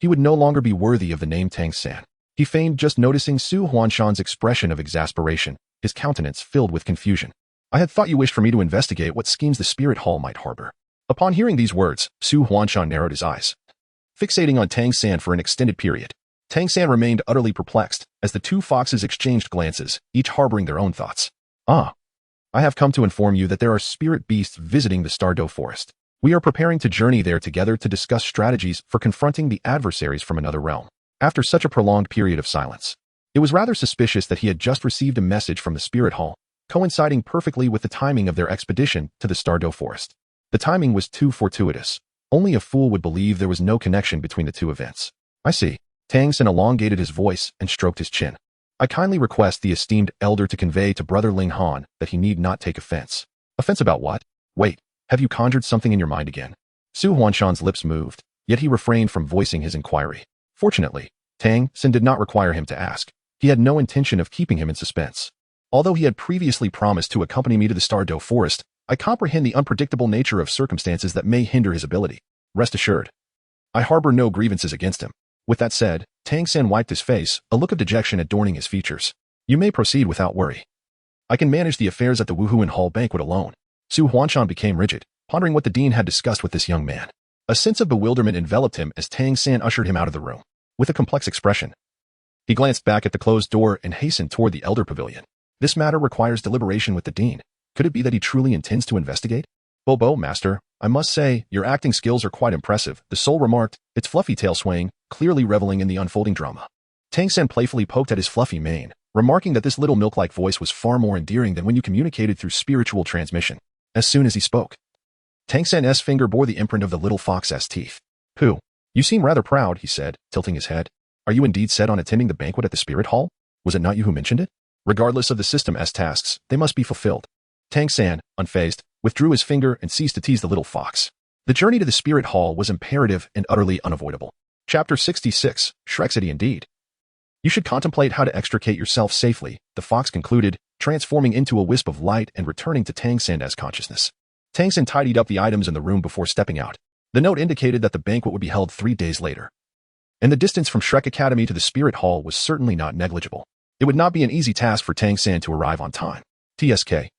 he would no longer be worthy of the name Tang San. He feigned just noticing Su Huanshan's expression of exasperation, his countenance filled with confusion. I had thought you wished for me to investigate what schemes the spirit hall might harbor. Upon hearing these words, Su Huanshan narrowed his eyes, fixating on Tang San for an extended period. Tang San remained utterly perplexed as the two foxes exchanged glances, each harboring their own thoughts. Ah, I have come to inform you that there are spirit beasts visiting the Stardo Forest. We are preparing to journey there together to discuss strategies for confronting the adversaries from another realm. After such a prolonged period of silence, it was rather suspicious that he had just received a message from the spirit hall, coinciding perfectly with the timing of their expedition to the Stardo Forest. The timing was too fortuitous. Only a fool would believe there was no connection between the two events. I see. Tang San elongated his voice and stroked his chin. I kindly request the esteemed elder to convey to Brother Ling Han that he need not take offense. Offense about what? Wait, have you conjured something in your mind again? Su Huanshan's lips moved, yet he refrained from voicing his inquiry. Fortunately, Tang San did not require him to ask. He had no intention of keeping him in suspense. Although he had previously promised to accompany me to the Stardo Forest, I comprehend the unpredictable nature of circumstances that may hinder his ability. Rest assured, I harbor no grievances against him. With that said, Tang San wiped his face, a look of dejection adorning his features. You may proceed without worry. I can manage the affairs at the Wuhuan Hall banquet alone. Su Huanshan became rigid, pondering what the dean had discussed with this young man. A sense of bewilderment enveloped him as Tang San ushered him out of the room. With a complex expression, he glanced back at the closed door and hastened toward the elder pavilion. This matter requires deliberation with the dean. Could it be that he truly intends to investigate? Bobo, master, I must say, your acting skills are quite impressive, the soul remarked, its fluffy tail swaying, clearly reveling in the unfolding drama. Tang San playfully poked at his fluffy mane, remarking that this little milk-like voice was far more endearing than when you communicated through spiritual transmission. As soon as he spoke, Tang San's finger bore the imprint of the little fox's teeth. Pooh, you seem rather proud, he said, tilting his head. Are you indeed set on attending the banquet at the spirit hall? Was it not you who mentioned it? Regardless of the system's tasks, they must be fulfilled. Tang San, unfazed, withdrew his finger and ceased to tease the little fox. The journey to the spirit hall was imperative and utterly unavoidable. Chapter 66, Shrek City indeed. You should contemplate how to extricate yourself safely, the fox concluded, transforming into a wisp of light and returning to Tang San's consciousness. Tang San tidied up the items in the room before stepping out. The note indicated that the banquet would be held 3 days later. And the distance from Shrek Academy to the spirit hall was certainly not negligible. It would not be an easy task for Tang San to arrive on time. TSK.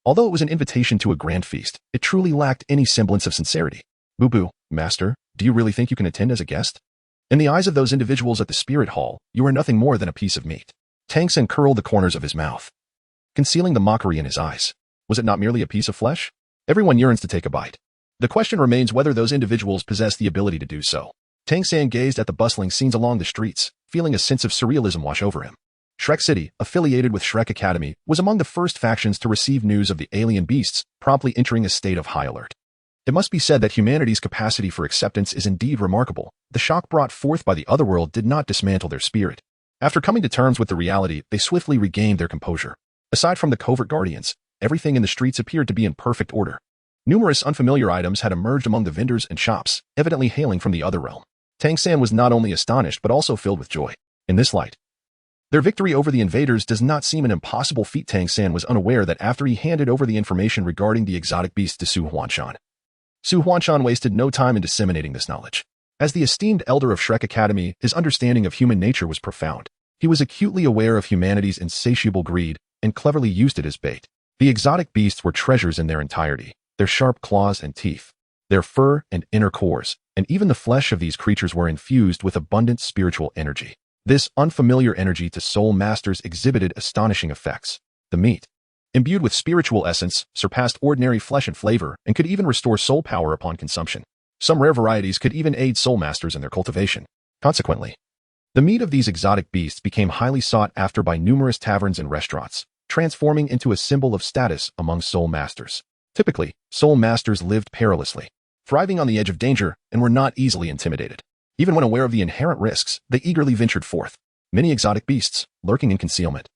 Although it was an invitation to a grand feast, it truly lacked any semblance of sincerity. Boo-boo, master, do you really think you can attend as a guest? In the eyes of those individuals at the spirit hall, you are nothing more than a piece of meat. Tang San curled the corners of his mouth, concealing the mockery in his eyes. Was it not merely a piece of flesh? Everyone yearns to take a bite. The question remains whether those individuals possess the ability to do so. Tang San gazed at the bustling scenes along the streets, feeling a sense of surrealism wash over him. Shrek City, affiliated with Shrek Academy, was among the first factions to receive news of the alien beasts, promptly entering a state of high alert. It must be said that humanity's capacity for acceptance is indeed remarkable. The shock brought forth by the otherworld did not dismantle their spirit. After coming to terms with the reality, they swiftly regained their composure. Aside from the covert guardians, everything in the streets appeared to be in perfect order. Numerous unfamiliar items had emerged among the vendors and shops, evidently hailing from the other realm. Tang San was not only astonished but also filled with joy. In this light, their victory over the invaders does not seem an impossible feat. Tang San was unaware that after he handed over the information regarding the exotic beast to Su Huanshan, Su Huanshan wasted no time in disseminating this knowledge. As the esteemed elder of Shrek Academy, his understanding of human nature was profound. He was acutely aware of humanity's insatiable greed and cleverly used it as bait. The exotic beasts were treasures in their entirety, their sharp claws and teeth, their fur and inner cores, and even the flesh of these creatures were infused with abundant spiritual energy. This unfamiliar energy to soul masters exhibited astonishing effects. The meat, imbued with spiritual essence, surpassed ordinary flesh and flavor and could even restore soul power upon consumption. Some rare varieties could even aid soul masters in their cultivation. Consequently, the meat of these exotic beasts became highly sought after by numerous taverns and restaurants, transforming into a symbol of status among soul masters. Typically, soul masters lived perilously, thriving on the edge of danger, and were not easily intimidated. Even when aware of the inherent risks, they eagerly ventured forth. Many exotic beasts, lurking in concealment,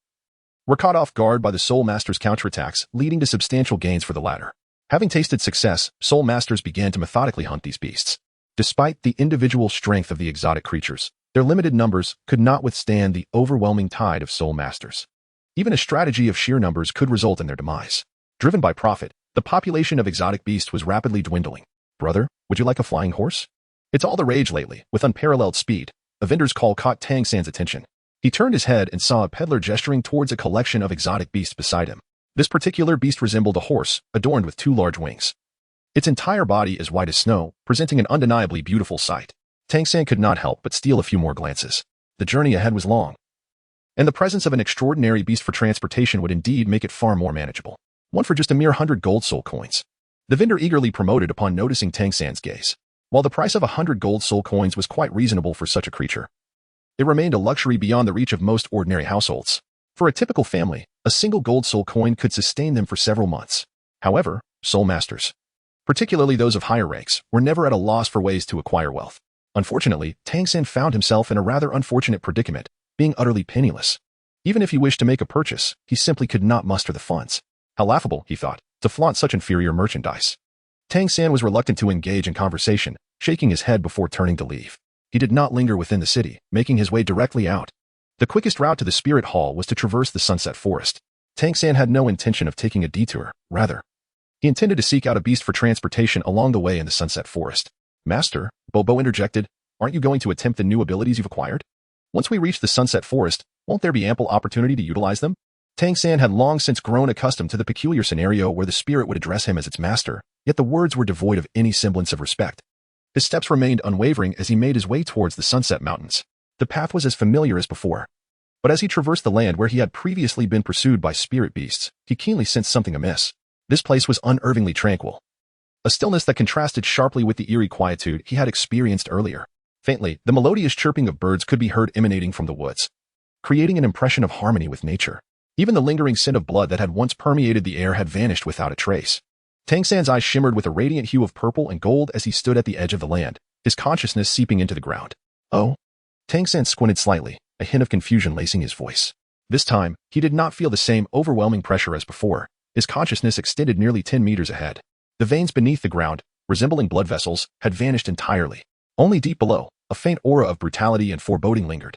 were caught off guard by the soul masters' counterattacks, leading to substantial gains for the latter. Having tasted success, soul masters began to methodically hunt these beasts. Despite the individual strength of the exotic creatures, their limited numbers could not withstand the overwhelming tide of soul masters. Even a strategy of sheer numbers could result in their demise. Driven by profit, the population of exotic beasts was rapidly dwindling. Brother, would you like a flying horse? It's all the rage lately, with unparalleled speed. A vendor's call caught Tang San's attention. He turned his head and saw a peddler gesturing towards a collection of exotic beasts beside him. This particular beast resembled a horse, adorned with 2 large wings. Its entire body as white as snow, presenting an undeniably beautiful sight. Tang San could not help but steal a few more glances. The journey ahead was long, and the presence of an extraordinary beast for transportation would indeed make it far more manageable. One for just a mere 100 gold soul coins. The vendor eagerly promoted upon noticing Tang San's gaze. While the price of 100 gold soul coins was quite reasonable for such a creature, it remained a luxury beyond the reach of most ordinary households. For a typical family, a single gold soul coin could sustain them for several months. However, soul masters, particularly those of higher ranks, were never at a loss for ways to acquire wealth. Unfortunately, Tang San found himself in a rather unfortunate predicament, being utterly penniless. Even if he wished to make a purchase, he simply could not muster the funds. How laughable, he thought, to flaunt such inferior merchandise. Tang San was reluctant to engage in conversation, shaking his head before turning to leave. He did not linger within the city, making his way directly out. The quickest route to the Spirit Hall was to traverse the Sunset Forest. Tang San had no intention of taking a detour, rather, he intended to seek out a beast for transportation along the way in the Sunset Forest. Master, Bobo interjected, aren't you going to attempt the new abilities you've acquired? Once we reach the Sunset Forest, won't there be ample opportunity to utilize them? Tang San had long since grown accustomed to the peculiar scenario where the spirit would address him as its master, yet the words were devoid of any semblance of respect. His steps remained unwavering as he made his way towards the Sunset Mountains. The path was as familiar as before. But as he traversed the land where he had previously been pursued by spirit beasts, he keenly sensed something amiss. This place was unnervingly tranquil. A stillness that contrasted sharply with the eerie quietude he had experienced earlier. Faintly, the melodious chirping of birds could be heard emanating from the woods, creating an impression of harmony with nature. Even the lingering scent of blood that had once permeated the air had vanished without a trace. Tang San's eyes shimmered with a radiant hue of purple and gold as he stood at the edge of the land, his consciousness seeping into the ground. Oh? Tang San squinted slightly, a hint of confusion lacing his voice. This time, he did not feel the same overwhelming pressure as before. His consciousness extended nearly 10 meters ahead. The veins beneath the ground, resembling blood vessels, had vanished entirely. Only deep below, a faint aura of brutality and foreboding lingered.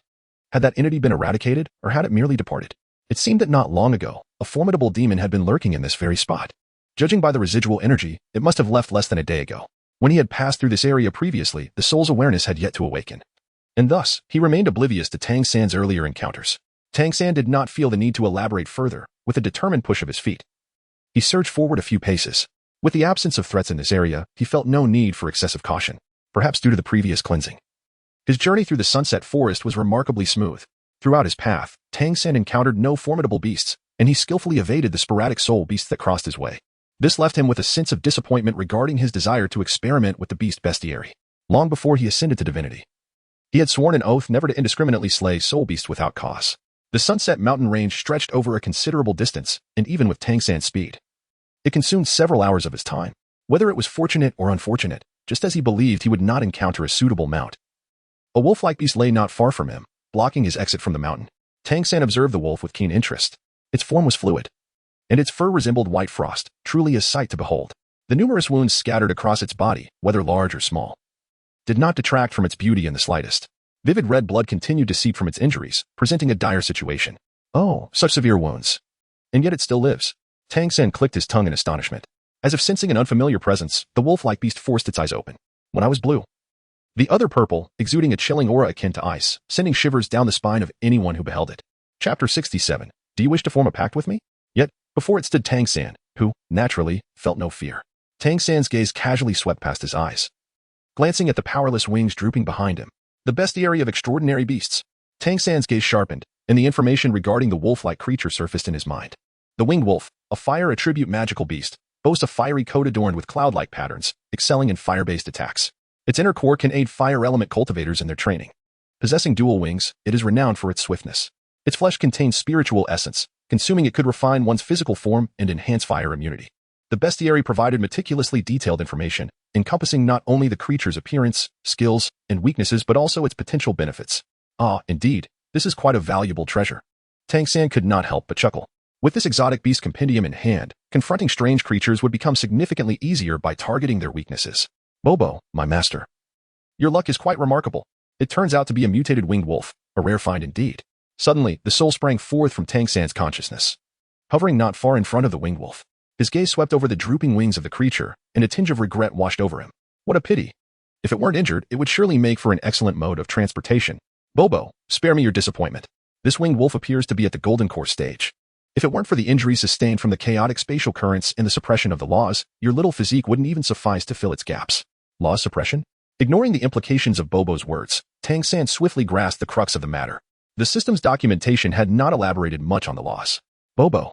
Had that entity been eradicated, or had it merely departed? It seemed that not long ago, a formidable demon had been lurking in this very spot. Judging by the residual energy, it must have left less than a day ago. When he had passed through this area previously, the soul's awareness had yet to awaken. And thus, he remained oblivious to Tang San's earlier encounters. Tang San did not feel the need to elaborate further, with a determined push of his feet. He surged forward a few paces. With the absence of threats in this area, he felt no need for excessive caution, perhaps due to the previous cleansing. His journey through the Sunset Forest was remarkably smooth. Throughout his path, Tang San encountered no formidable beasts, and he skillfully evaded the sporadic soul beasts that crossed his way. This left him with a sense of disappointment regarding his desire to experiment with the beast bestiary. Long before he ascended to divinity, he had sworn an oath never to indiscriminately slay soul beasts without cause. The Sunset Mountain range stretched over a considerable distance, and even with Tang San's speed, it consumed several hours of his time. Whether it was fortunate or unfortunate, just as he believed he would not encounter a suitable mount, a wolf-like beast lay not far from him, blocking his exit from the mountain. Tang San observed the wolf with keen interest. Its form was fluid, and its fur resembled white frost, truly a sight to behold. The numerous wounds scattered across its body, whether large or small, did not detract from its beauty in the slightest. Vivid red blood continued to seep from its injuries, presenting a dire situation. Oh, such severe wounds. And yet it still lives. Tang San clicked his tongue in astonishment. As if sensing an unfamiliar presence, the wolf-like beast forced its eyes open. When I was blue, the other purple, exuding a chilling aura akin to ice, sending shivers down the spine of anyone who beheld it. Chapter 67. Do you wish to form a pact with me? Yet, before it stood Tang San, who, naturally, felt no fear. Tang San's gaze casually swept past his eyes, glancing at the powerless wings drooping behind him. The bestiary of extraordinary beasts. Tang San's gaze sharpened, and the information regarding the wolf-like creature surfaced in his mind. The winged wolf, a fire attribute magical beast, boasts a fiery coat adorned with cloud-like patterns, excelling in fire-based attacks. Its inner core can aid fire element cultivators in their training. Possessing dual wings, it is renowned for its swiftness. Its flesh contains spiritual essence. Consuming it could refine one's physical form and enhance fire immunity. The bestiary provided meticulously detailed information, encompassing not only the creature's appearance, skills, and weaknesses but also its potential benefits. Ah, indeed, this is quite a valuable treasure. Tang San could not help but chuckle. With this exotic beast compendium in hand, confronting strange creatures would become significantly easier by targeting their weaknesses. Bobo, my master. Your luck is quite remarkable. It turns out to be a mutated winged wolf, a rare find indeed. Suddenly, the soul sprang forth from Tang San's consciousness. Hovering not far in front of the winged wolf, his gaze swept over the drooping wings of the creature, and a tinge of regret washed over him. What a pity. If it weren't injured, it would surely make for an excellent mode of transportation. Bobo, spare me your disappointment. This winged wolf appears to be at the golden core stage. If it weren't for the injuries sustained from the chaotic spatial currents and the suppression of the laws, your little physique wouldn't even suffice to fill its gaps. Law suppression? Ignoring the implications of Bobo's words, Tang San swiftly grasped the crux of the matter. The system's documentation had not elaborated much on the laws. Bobo.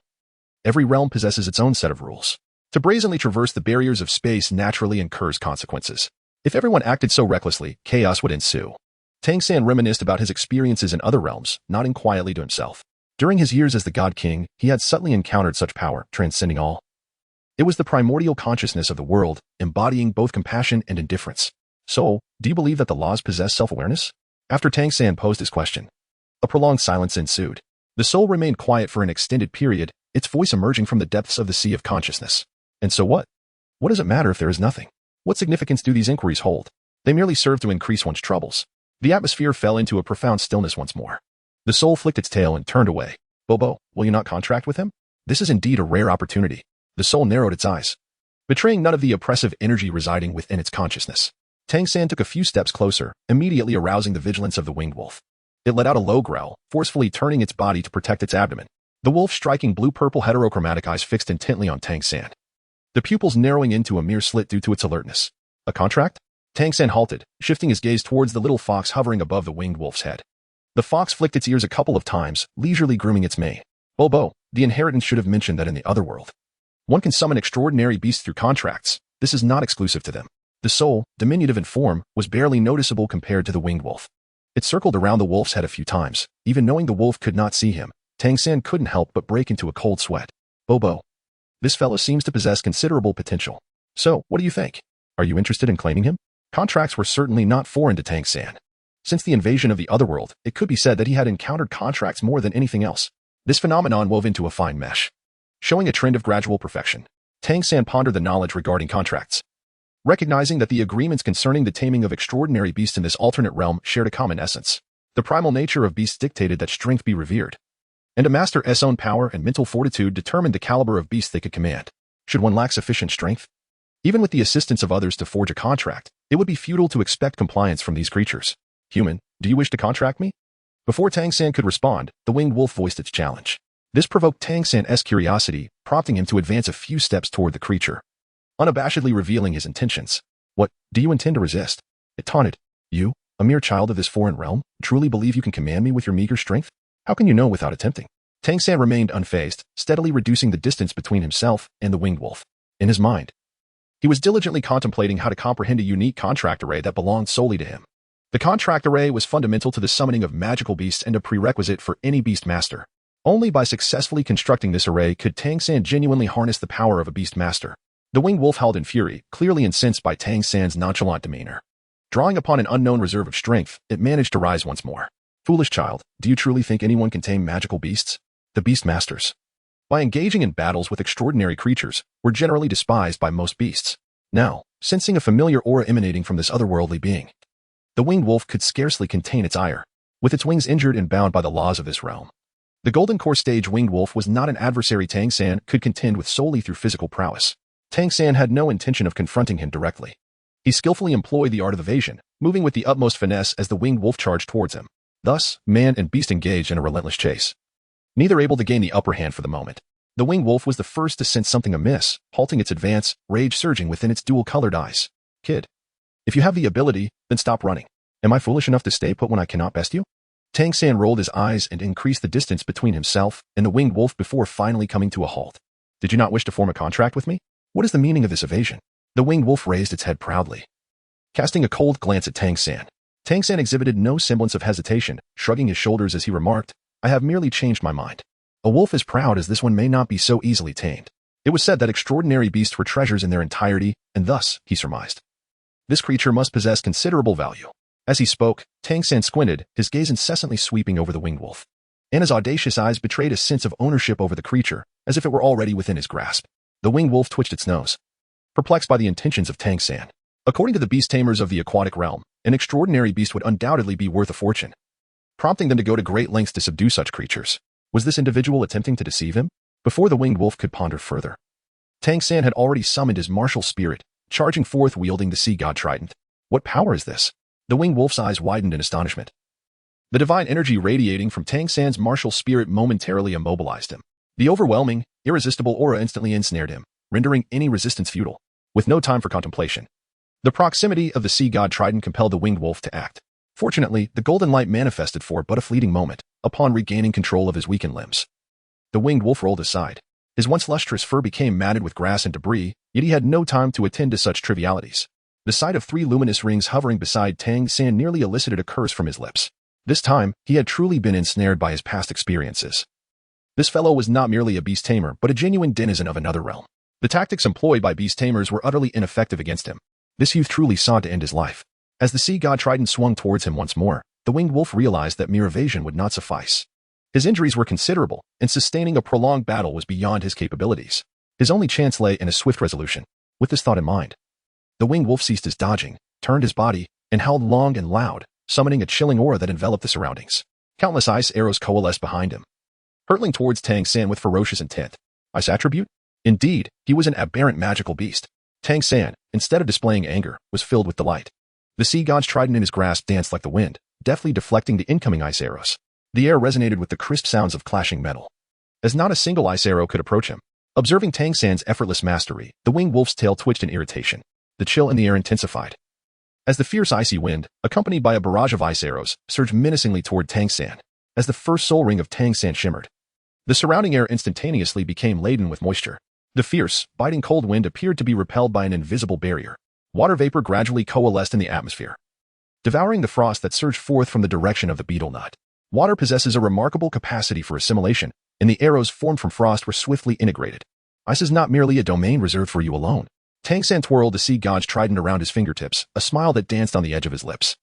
Every realm possesses its own set of rules. To brazenly traverse the barriers of space naturally incurs consequences. If everyone acted so recklessly, chaos would ensue. Tang San reminisced about his experiences in other realms, nodding quietly to himself. During his years as the God King, he had subtly encountered such power, transcending all. It was the primordial consciousness of the world, embodying both compassion and indifference. So, do you believe that the laws possess self-awareness? After Tang San posed his question, a prolonged silence ensued. The soul remained quiet for an extended period, its voice emerging from the depths of the sea of consciousness. And so what? What does it matter if there is nothing? What significance do these inquiries hold? They merely serve to increase one's troubles. The atmosphere fell into a profound stillness once more. The soul flicked its tail and turned away. Bobo, will you not contract with him? This is indeed a rare opportunity. The soul narrowed its eyes, betraying none of the oppressive energy residing within its consciousness. Tang San took a few steps closer, immediately arousing the vigilance of the winged wolf. It let out a low growl, forcefully turning its body to protect its abdomen. The wolf's striking blue-purple heterochromatic eyes fixed intently on Tang San, the pupils narrowing into a mere slit due to its alertness. A contract? Tang San halted, shifting his gaze towards the little fox hovering above the winged wolf's head. The fox flicked its ears a couple of times, leisurely grooming its mane. Bobo, the inheritance should have mentioned that in the other world. One can summon extraordinary beasts through contracts. This is not exclusive to them. The soul, diminutive in form, was barely noticeable compared to the winged wolf. It circled around the wolf's head a few times. Even knowing the wolf could not see him, Tang San couldn't help but break into a cold sweat. Bobo. This fellow seems to possess considerable potential. So, what do you think? Are you interested in claiming him? Contracts were certainly not foreign to Tang San. Since the invasion of the otherworld, it could be said that he had encountered contracts more than anything else. This phenomenon wove into a fine mesh, showing a trend of gradual perfection. Tang San pondered the knowledge regarding contracts, recognizing that the agreements concerning the taming of extraordinary beasts in this alternate realm shared a common essence. The primal nature of beasts dictated that strength be revered, and a master's own power and mental fortitude determined the caliber of beast they could command. Should one lack sufficient strength, even with the assistance of others to forge a contract, it would be futile to expect compliance from these creatures. Human, do you wish to contract me? Before Tang San could respond, the winged wolf voiced its challenge. This provoked Tang San's curiosity, prompting him to advance a few steps toward the creature, unabashedly revealing his intentions. What, do you intend to resist? It taunted. You, a mere child of this foreign realm, truly believe you can command me with your meager strength? How can you know without attempting? Tang San remained unfazed, steadily reducing the distance between himself and the winged wolf. In his mind, he was diligently contemplating how to comprehend a unique contract array that belonged solely to him. The contract array was fundamental to the summoning of magical beasts and a prerequisite for any beast master. Only by successfully constructing this array could Tang San genuinely harness the power of a beast master. The winged wolf howled in fury, clearly incensed by Tang San's nonchalant demeanor. Drawing upon an unknown reserve of strength, it managed to rise once more. Foolish child, do you truly think anyone can tame magical beasts? The beast masters, by engaging in battles with extraordinary creatures, were generally despised by most beasts. Now, sensing a familiar aura emanating from this otherworldly being, the winged wolf could scarcely contain its ire, with its wings injured and bound by the laws of this realm. The Golden Core Stage winged wolf was not an adversary Tang San could contend with solely through physical prowess. Tang San had no intention of confronting him directly. He skillfully employed the art of evasion, moving with the utmost finesse as the winged wolf charged towards him. Thus, man and beast engaged in a relentless chase, neither able to gain the upper hand for the moment. The winged wolf was the first to sense something amiss, halting its advance, rage surging within its dual-colored eyes. Kid, if you have the ability, then stop running. Am I foolish enough to stay put when I cannot best you? Tang San rolled his eyes and increased the distance between himself and the winged wolf before finally coming to a halt. Did you not wish to form a contract with me? What is the meaning of this evasion? The winged wolf raised its head proudly, casting a cold glance at Tang San. Tang San exhibited no semblance of hesitation, shrugging his shoulders as he remarked, I have merely changed my mind. A wolf as proud as this one may not be so easily tamed. It was said that extraordinary beasts were treasures in their entirety, and thus, he surmised, this creature must possess considerable value. As he spoke, Tang San squinted, his gaze incessantly sweeping over the winged wolf, and his audacious eyes betrayed a sense of ownership over the creature, as if it were already within his grasp. The winged wolf twitched its nose, perplexed by the intentions of Tang San. According to the beast tamers of the aquatic realm, an extraordinary beast would undoubtedly be worth a fortune. prompting them to go to great lengths to subdue such creatures. Was this individual attempting to deceive him? Before the winged wolf could ponder further, Tang San had already summoned his martial spirit, charging forth wielding the sea god trident. What power is this? The winged wolf's eyes widened in astonishment. The divine energy radiating from Tang San's martial spirit momentarily immobilized him. The overwhelming, irresistible aura instantly ensnared him, rendering any resistance futile. With no time for contemplation, the proximity of the sea god trident compelled the winged wolf to act. Fortunately, the golden light manifested for but a fleeting moment, upon regaining control of his weakened limbs. The winged wolf rolled aside. His once lustrous fur became matted with grass and debris, yet he had no time to attend to such trivialities. The sight of 3 luminous rings hovering beside Tang San nearly elicited a curse from his lips. This time, he had truly been ensnared by his past experiences. This fellow was not merely a beast tamer, but a genuine denizen of another realm. The tactics employed by beast tamers were utterly ineffective against him. This youth truly sought to end his life. As the sea god trident swung towards him once more, the winged wolf realized that mere evasion would not suffice. His injuries were considerable, and sustaining a prolonged battle was beyond his capabilities. His only chance lay in a swift resolution. With this thought in mind, the winged wolf ceased his dodging, turned his body, and howled long and loud, summoning a chilling aura that enveloped the surroundings. Countless ice arrows coalesced behind him, hurtling towards Tang San with ferocious intent. Ice attribute? Indeed, he was an aberrant magical beast. Tang San, instead of displaying anger, was filled with delight. The sea god's trident in his grasp danced like the wind, deftly deflecting the incoming ice arrows. The air resonated with the crisp sounds of clashing metal, as not a single ice arrow could approach him. Observing Tang San's effortless mastery, the winged wolf's tail twitched in irritation. The chill in the air intensified, as the fierce icy wind, accompanied by a barrage of ice arrows, surged menacingly toward Tang San. As the first soul ring of Tang San shimmered, the surrounding air instantaneously became laden with moisture. The fierce, biting cold wind appeared to be repelled by an invisible barrier. Water vapor gradually coalesced in the atmosphere, devouring the frost that surged forth from the direction of the beetle nut. Water possesses a remarkable capacity for assimilation, and the arrows formed from frost were swiftly integrated. Ice is not merely a domain reserved for you alone. Tang San twirled the sea god's trident around his fingertips, a smile that danced on the edge of his lips.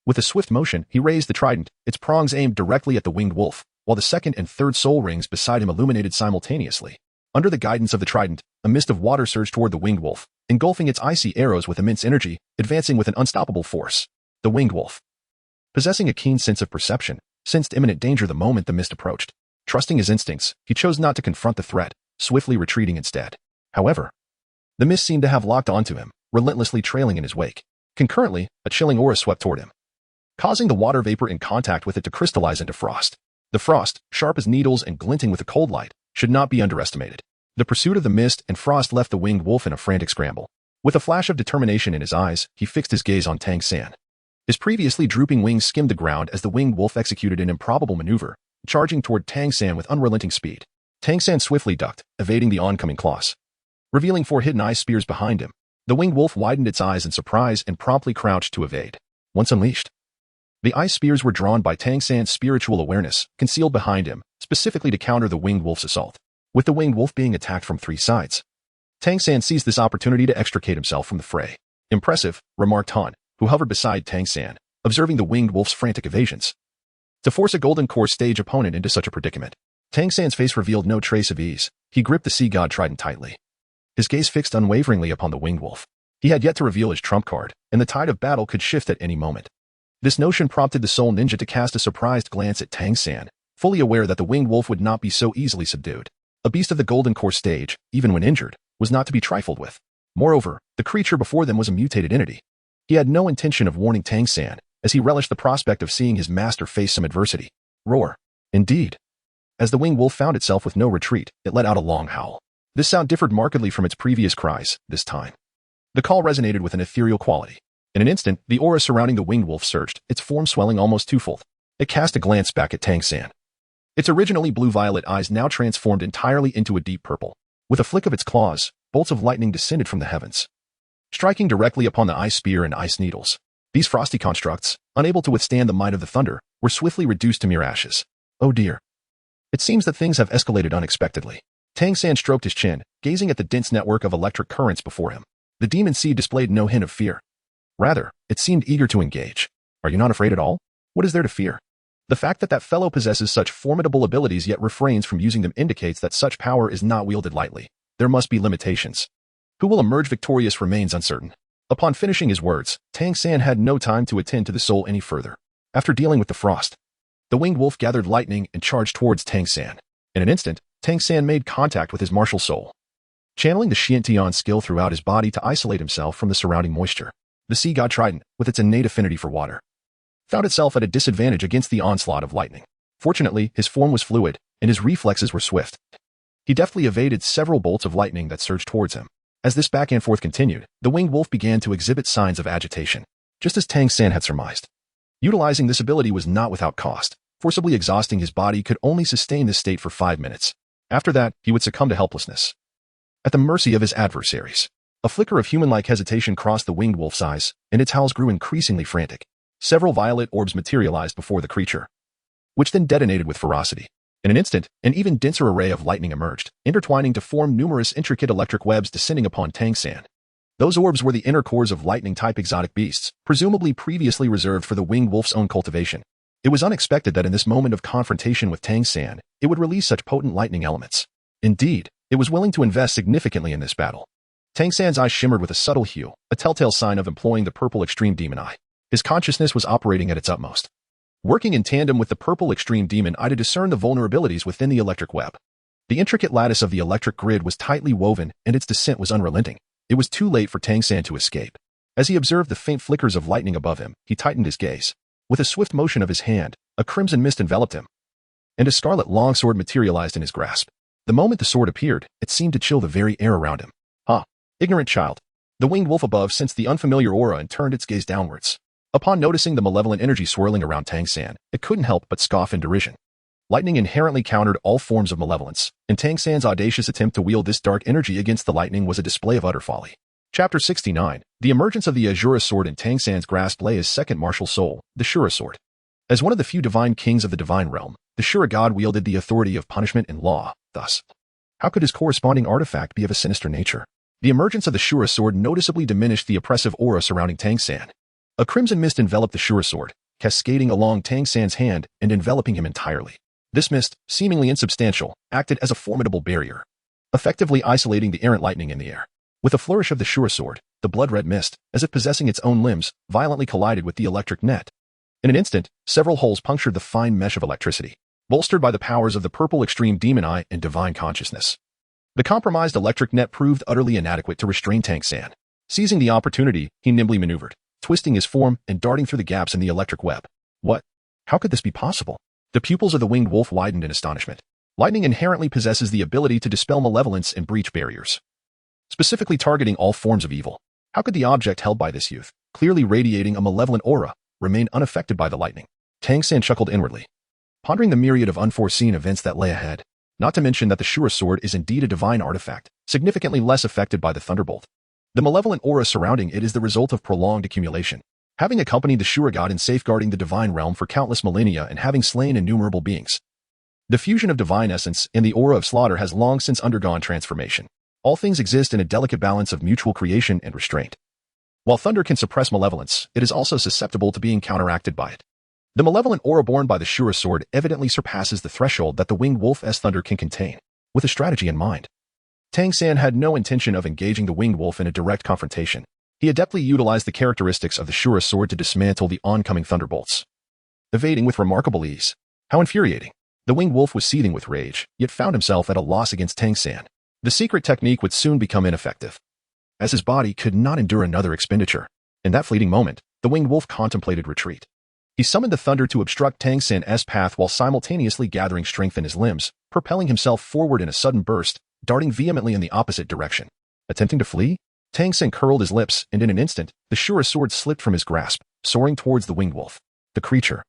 With a swift motion, he raised the trident, its prongs aimed directly at the winged wolf, while the second and third soul rings beside him illuminated simultaneously. Under the guidance of the trident, a mist of water surged toward the winged wolf, engulfing its icy arrows with immense energy, advancing with an unstoppable force. The winged wolf, possessing a keen sense of perception, sensed imminent danger the moment the mist approached. Trusting his instincts, he chose not to confront the threat, swiftly retreating instead. However, the mist seemed to have locked onto him, relentlessly trailing in his wake. Concurrently, a chilling aura swept toward him, causing the water vapor in contact with it to crystallize into frost. The frost, sharp as needles and glinting with a cold light, should not be underestimated. The pursuit of the mist and frost left the winged wolf in a frantic scramble. With a flash of determination in his eyes, he fixed his gaze on Tang San. His previously drooping wings skimmed the ground as the winged wolf executed an improbable maneuver, charging toward Tang San with unrelenting speed. Tang San swiftly ducked, evading the oncoming claws, revealing 4 hidden ice spears behind him. The winged wolf widened its eyes in surprise and promptly crouched to evade. Once unleashed, the ice spears were drawn by Tang San's spiritual awareness, concealed behind him, specifically to counter the winged wolf's assault. With the winged wolf being attacked from 3 sides, Tang San seized this opportunity to extricate himself from the fray. Impressive, remarked Han, who hovered beside Tang San, observing the winged wolf's frantic evasions. To force a golden core stage opponent into such a predicament, Tang San's face revealed no trace of ease. He gripped the sea god trident tightly, his gaze fixed unwaveringly upon the winged wolf. He had yet to reveal his trump card, and the tide of battle could shift at any moment. This notion prompted the soul ninja to cast a surprised glance at Tang San, fully aware that the winged wolf would not be so easily subdued. A beast of the golden core stage, even when injured, was not to be trifled with. Moreover, the creature before them was a mutated entity. He had no intention of warning Tang San, as he relished the prospect of seeing his master face some adversity. Roar. Indeed. As the winged wolf found itself with no retreat, it let out a long howl. This sound differed markedly from its previous cries, this time. The call resonated with an ethereal quality. In an instant, the aura surrounding the winged wolf surged, its form swelling almost twofold. It cast a glance back at Tang San. Its originally blue-violet eyes now transformed entirely into a deep purple. With a flick of its claws, bolts of lightning descended from the heavens, striking directly upon the ice spear and ice needles. These frosty constructs, unable to withstand the might of the thunder, were swiftly reduced to mere ashes. Oh dear. It seems that things have escalated unexpectedly. Tang San stroked his chin, gazing at the dense network of electric currents before him. The demon seed displayed no hint of fear. Rather, it seemed eager to engage. Are you not afraid at all? What is there to fear? The fact that fellow possesses such formidable abilities yet refrains from using them indicates that such power is not wielded lightly. There must be limitations. Who will emerge victorious remains uncertain. Upon finishing his words, Tang San had no time to attend to the soul any further. After dealing with the frost, The winged wolf gathered lightning and charged towards Tang San. In an instant, Tang San made contact with his martial soul, channeling the Xiantian skill throughout his body to isolate himself from the surrounding moisture. The sea god Trident, with its innate affinity for water, found itself at a disadvantage against the onslaught of lightning. Fortunately, his form was fluid, and his reflexes were swift. He deftly evaded several bolts of lightning that surged towards him. As this back and forth continued, the winged wolf began to exhibit signs of agitation, just as Tang San had surmised. Utilizing this ability was not without cost. Forcibly exhausting his body could only sustain this state for 5 minutes. After that, he would succumb to helplessness, at the mercy of his adversaries. A flicker of human-like hesitation crossed the winged wolf's eyes, and its howls grew increasingly frantic. Several violet orbs materialized before the creature, which then detonated with ferocity. In an instant, an even denser array of lightning emerged, intertwining to form numerous intricate electric webs descending upon Tang San. Those orbs were the inner cores of lightning-type exotic beasts, presumably previously reserved for the winged wolf's own cultivation. It was unexpected that in this moment of confrontation with Tang San, it would release such potent lightning elements. Indeed, it was willing to invest significantly in this battle. Tang San's eyes shimmered with a subtle hue, a telltale sign of employing the purple extreme demon eye. His consciousness was operating at its utmost. Working in tandem with the purple extreme demon eye to discern the vulnerabilities within the electric web. The intricate lattice of the electric grid was tightly woven, and its descent was unrelenting. It was too late for Tang San to escape. As he observed the faint flickers of lightning above him, he tightened his gaze. With a swift motion of his hand, a crimson mist enveloped him, and a scarlet longsword materialized in his grasp. The moment the sword appeared, it seemed to chill the very air around him. Ignorant child. The winged wolf above sensed the unfamiliar aura and turned its gaze downwards. Upon noticing the malevolent energy swirling around Tang San, it couldn't help but scoff in derision. Lightning inherently countered all forms of malevolence, and Tang San's audacious attempt to wield this dark energy against the lightning was a display of utter folly. Chapter 69. The emergence of the Azura sword in Tang San's grasp lay his second martial soul, the Shura sword. As one of the few divine kings of the divine realm, the Shura god wielded the authority of punishment and law. Thus, how could his corresponding artifact be of a sinister nature? The emergence of the Shura sword noticeably diminished the oppressive aura surrounding Tang San. A crimson mist enveloped the Shura sword, cascading along Tang San's hand and enveloping him entirely. This mist, seemingly insubstantial, acted as a formidable barrier, effectively isolating the errant lightning in the air. With a flourish of the Shura sword, the blood-red mist, as if possessing its own limbs, violently collided with the electric net. In an instant, several holes punctured the fine mesh of electricity, bolstered by the powers of the purple extreme demon eye and divine consciousness. The compromised electric net proved utterly inadequate to restrain Tang San. Seizing the opportunity, he nimbly maneuvered, twisting his form and darting through the gaps in the electric web. What? How could this be possible? The pupils of the winged wolf widened in astonishment. Lightning inherently possesses the ability to dispel malevolence and breach barriers, specifically targeting all forms of evil. How could the object held by this youth, clearly radiating a malevolent aura, remain unaffected by the lightning? Tang San chuckled inwardly, pondering the myriad of unforeseen events that lay ahead. Not to mention that the Shura sword is indeed a divine artifact, significantly less affected by the thunderbolt. The malevolent aura surrounding it is the result of prolonged accumulation. Having accompanied the Shura god in safeguarding the divine realm for countless millennia and having slain innumerable beings, the fusion of divine essence and the aura of slaughter has long since undergone transformation. All things exist in a delicate balance of mutual creation and restraint. While thunder can suppress malevolence, it is also susceptible to being counteracted by it. The malevolent aura borne by the Shura sword evidently surpasses the threshold that the winged wolf's thunder can contain. With a strategy in mind, Tang San had no intention of engaging the winged wolf in a direct confrontation. He adeptly utilized the characteristics of the Shura sword to dismantle the oncoming thunderbolts, evading with remarkable ease. How infuriating. The winged wolf was seething with rage, yet found himself at a loss against Tang San. The secret technique would soon become ineffective, as his body could not endure another expenditure. In that fleeting moment, the winged wolf contemplated retreat. He summoned the thunder to obstruct Tang San's path while simultaneously gathering strength in his limbs, propelling himself forward in a sudden burst, darting vehemently in the opposite direction. Attempting to flee? Tang San curled his lips, and in an instant, the Shura sword slipped from his grasp, soaring towards the winged wolf. The creature,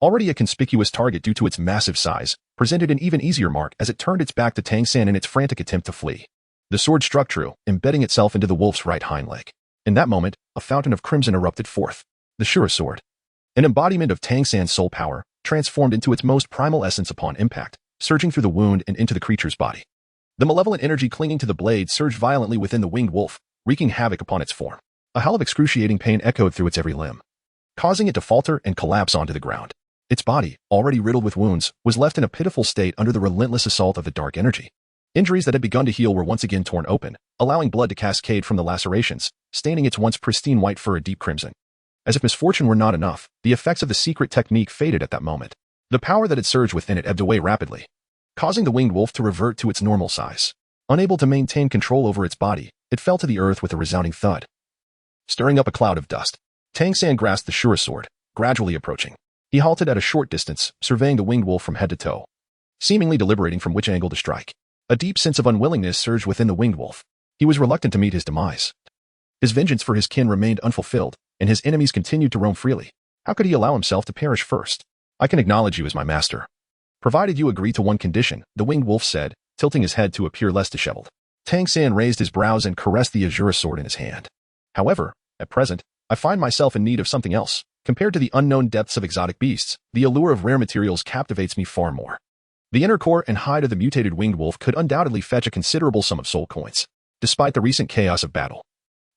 already a conspicuous target due to its massive size, presented an even easier mark as it turned its back to Tang San in its frantic attempt to flee. The sword struck true, embedding itself into the wolf's right hind leg. In that moment, a fountain of crimson erupted forth. The Shura sword, an embodiment of Tang San's soul power, transformed into its most primal essence upon impact, surging through the wound and into the creature's body. The malevolent energy clinging to the blade surged violently within the winged wolf, wreaking havoc upon its form. A howl of excruciating pain echoed through its every limb, causing it to falter and collapse onto the ground. Its body, already riddled with wounds, was left in a pitiful state under the relentless assault of the dark energy. Injuries that had begun to heal were once again torn open, allowing blood to cascade from the lacerations, staining its once pristine white fur a deep crimson. As if misfortune were not enough, the effects of the secret technique faded at that moment. The power that had surged within it ebbed away rapidly, causing the winged wolf to revert to its normal size. Unable to maintain control over its body, it fell to the earth with a resounding thud. Stirring up a cloud of dust, Tang San grasped the Shura sword, gradually approaching. He halted at a short distance, surveying the winged wolf from head to toe, seemingly deliberating from which angle to strike. A deep sense of unwillingness surged within the winged wolf. He was reluctant to meet his demise. His vengeance for his kin remained unfulfilled, and his enemies continued to roam freely. How could he allow himself to perish first? I can acknowledge you as my master, provided you agree to one condition, the winged wolf said, tilting his head to appear less disheveled. Tang San raised his brows and caressed the azure sword in his hand. However, at present, I find myself in need of something else. Compared to the unknown depths of exotic beasts, the allure of rare materials captivates me far more. The inner core and hide of the mutated winged wolf could undoubtedly fetch a considerable sum of soul coins. Despite the recent chaos of battle,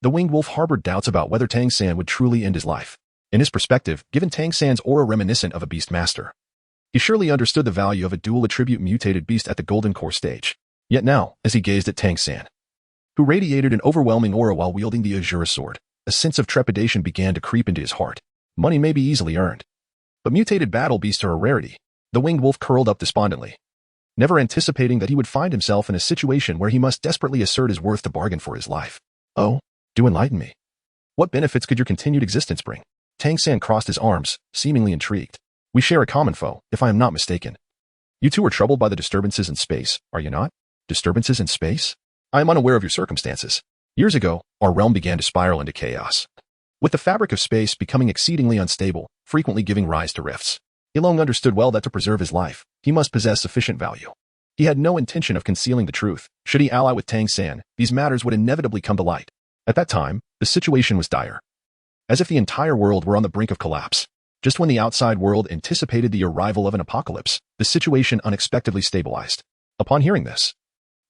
the winged wolf harbored doubts about whether Tang San would truly end his life. In his perspective, given Tang San's aura reminiscent of a beast master, he surely understood the value of a dual attribute mutated beast at the golden core stage. Yet now, as he gazed at Tang San, who radiated an overwhelming aura while wielding the azure sword, a sense of trepidation began to creep into his heart. Money may be easily earned, but mutated battle beasts are a rarity. The winged wolf curled up despondently, never anticipating that he would find himself in a situation where he must desperately assert his worth to bargain for his life. Oh, do enlighten me. What benefits could your continued existence bring? Tang San crossed his arms, seemingly intrigued. We share a common foe, if I am not mistaken. You two are troubled by the disturbances in space, are you not? Disturbances in space? I am unaware of your circumstances. Years ago, our realm began to spiral into chaos, with the fabric of space becoming exceedingly unstable, frequently giving rise to rifts. Ilong understood well that to preserve his life, he must possess sufficient value. He had no intention of concealing the truth. Should he ally with Tang San, these matters would inevitably come to light. At that time, the situation was dire, as if the entire world were on the brink of collapse. Just when the outside world anticipated the arrival of an apocalypse, the situation unexpectedly stabilized. Upon hearing this,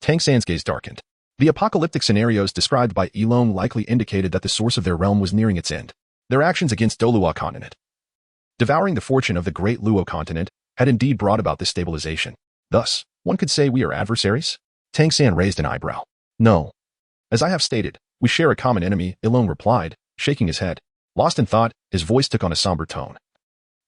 Tang San's gaze darkened. The apocalyptic scenarios described by Ilong likely indicated that the source of their realm was nearing its end. Their actions against Douluo continent, devouring the fortune of the great Luo continent, had indeed brought about this stabilization. Thus, one could say we are adversaries? Tang San raised an eyebrow. No. As I have stated, we share a common enemy, Ilong replied, shaking his head. Lost in thought, his voice took on a somber tone,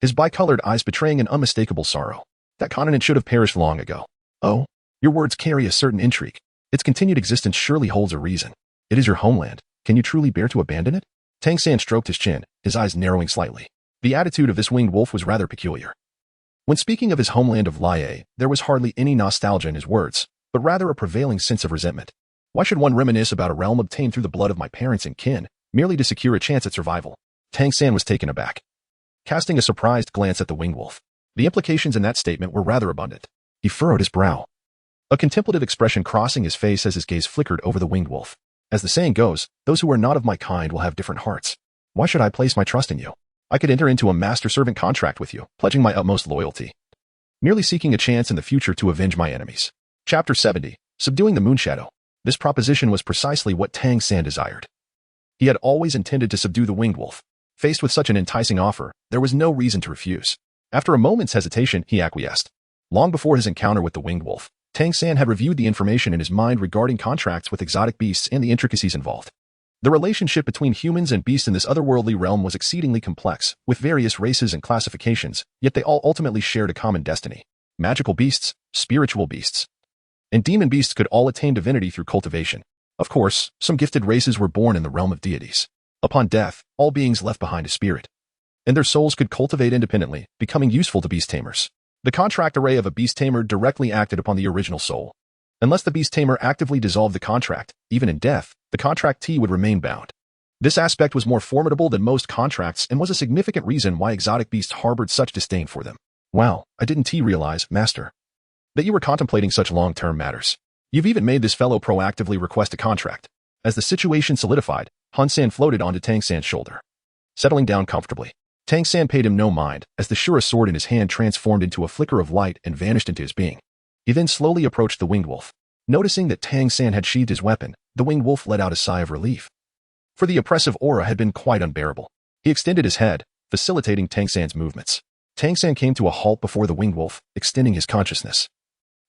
his bicolored eyes betraying an unmistakable sorrow. That continent should have perished long ago. Oh, your words carry a certain intrigue. Its continued existence surely holds a reason. It is your homeland. Can you truly bear to abandon it? Tang San stroked his chin, his eyes narrowing slightly. The attitude of this winged wolf was rather peculiar. When speaking of his homeland of Laie, there was hardly any nostalgia in his words, but rather a prevailing sense of resentment. Why should one reminisce about a realm obtained through the blood of my parents and kin, merely to secure a chance at survival? Tang San was taken aback, casting a surprised glance at the winged wolf. The implications in that statement were rather abundant. He furrowed his brow, a contemplative expression crossing his face as his gaze flickered over the winged wolf. As the saying goes, those who are not of my kind will have different hearts. Why should I place my trust in you? I could enter into a master-servant contract with you, pledging my utmost loyalty, merely seeking a chance in the future to avenge my enemies. Chapter 70, Subduing the Moonshadow. This proposition was precisely what Tang San desired. He had always intended to subdue the winged wolf. Faced with such an enticing offer, there was no reason to refuse. After a moment's hesitation, he acquiesced. Long before his encounter with the winged wolf, Tang San had reviewed the information in his mind regarding contracts with exotic beasts and the intricacies involved. The relationship between humans and beasts in this otherworldly realm was exceedingly complex, with various races and classifications, yet they all ultimately shared a common destiny. Magical beasts, spiritual beasts, and demon beasts could all attain divinity through cultivation. Of course, some gifted races were born in the realm of deities. Upon death, all beings left behind a spirit, and their souls could cultivate independently, becoming useful to beast tamers. The contract array of a beast tamer directly acted upon the original soul. Unless the beast tamer actively dissolved the contract, even in death, the contractee would remain bound. This aspect was more formidable than most contracts and was a significant reason why exotic beasts harbored such disdain for them. Wow, I didn't realize, Master, that you were contemplating such long-term matters. You've even made this fellow proactively request a contract. As the situation solidified, Han San floated onto Tang San's shoulder, settling down comfortably. Tang San paid him no mind as the Shura sword in his hand transformed into a flicker of light and vanished into his being. He then slowly approached the winged wolf. Noticing that Tang San had sheathed his weapon, the winged wolf let out a sigh of relief, for the oppressive aura had been quite unbearable. He extended his head, facilitating Tang San's movements. Tang San came to a halt before the winged wolf, extending his consciousness,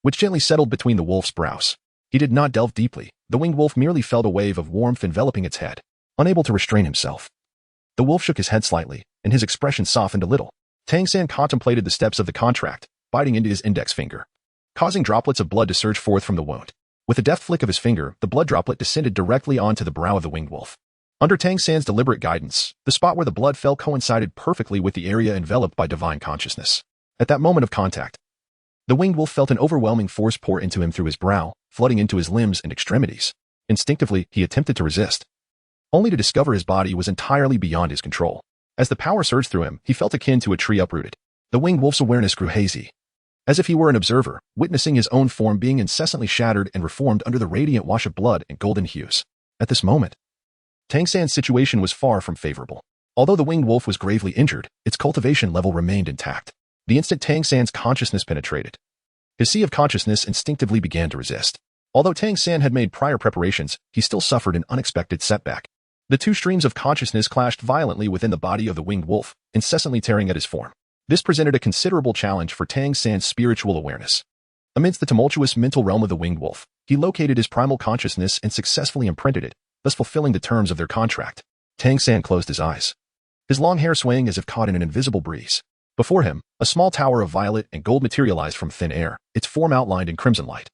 which gently settled between the wolf's brows. He did not delve deeply. The winged wolf merely felt a wave of warmth enveloping its head, unable to restrain himself. The wolf shook his head slightly, and his expression softened a little. Tang San contemplated the steps of the contract, biting into his index finger, causing droplets of blood to surge forth from the wound. With a deft flick of his finger, the blood droplet descended directly onto the brow of the winged wolf. Under Tang San's deliberate guidance, the spot where the blood fell coincided perfectly with the area enveloped by divine consciousness. At that moment of contact, the winged wolf felt an overwhelming force pour into him through his brow, flooding into his limbs and extremities. Instinctively, he attempted to resist, only to discover his body was entirely beyond his control. As the power surged through him, he felt akin to a tree uprooted. The winged wolf's awareness grew hazy, as if he were an observer, witnessing his own form being incessantly shattered and reformed under the radiant wash of blood and golden hues. At this moment, Tang San's situation was far from favorable. Although the winged wolf was gravely injured, its cultivation level remained intact. The instant Tang San's consciousness penetrated, his sea of consciousness instinctively began to resist. Although Tang San had made prior preparations, he still suffered an unexpected setback. The two streams of consciousness clashed violently within the body of the winged wolf, incessantly tearing at his form. This presented a considerable challenge for Tang San's spiritual awareness. Amidst the tumultuous mental realm of the winged wolf, he located his primal consciousness and successfully imprinted it, thus fulfilling the terms of their contract. Tang San closed his eyes, his long hair swaying as if caught in an invisible breeze. Before him, a small tower of violet and gold materialized from thin air, its form outlined in crimson light,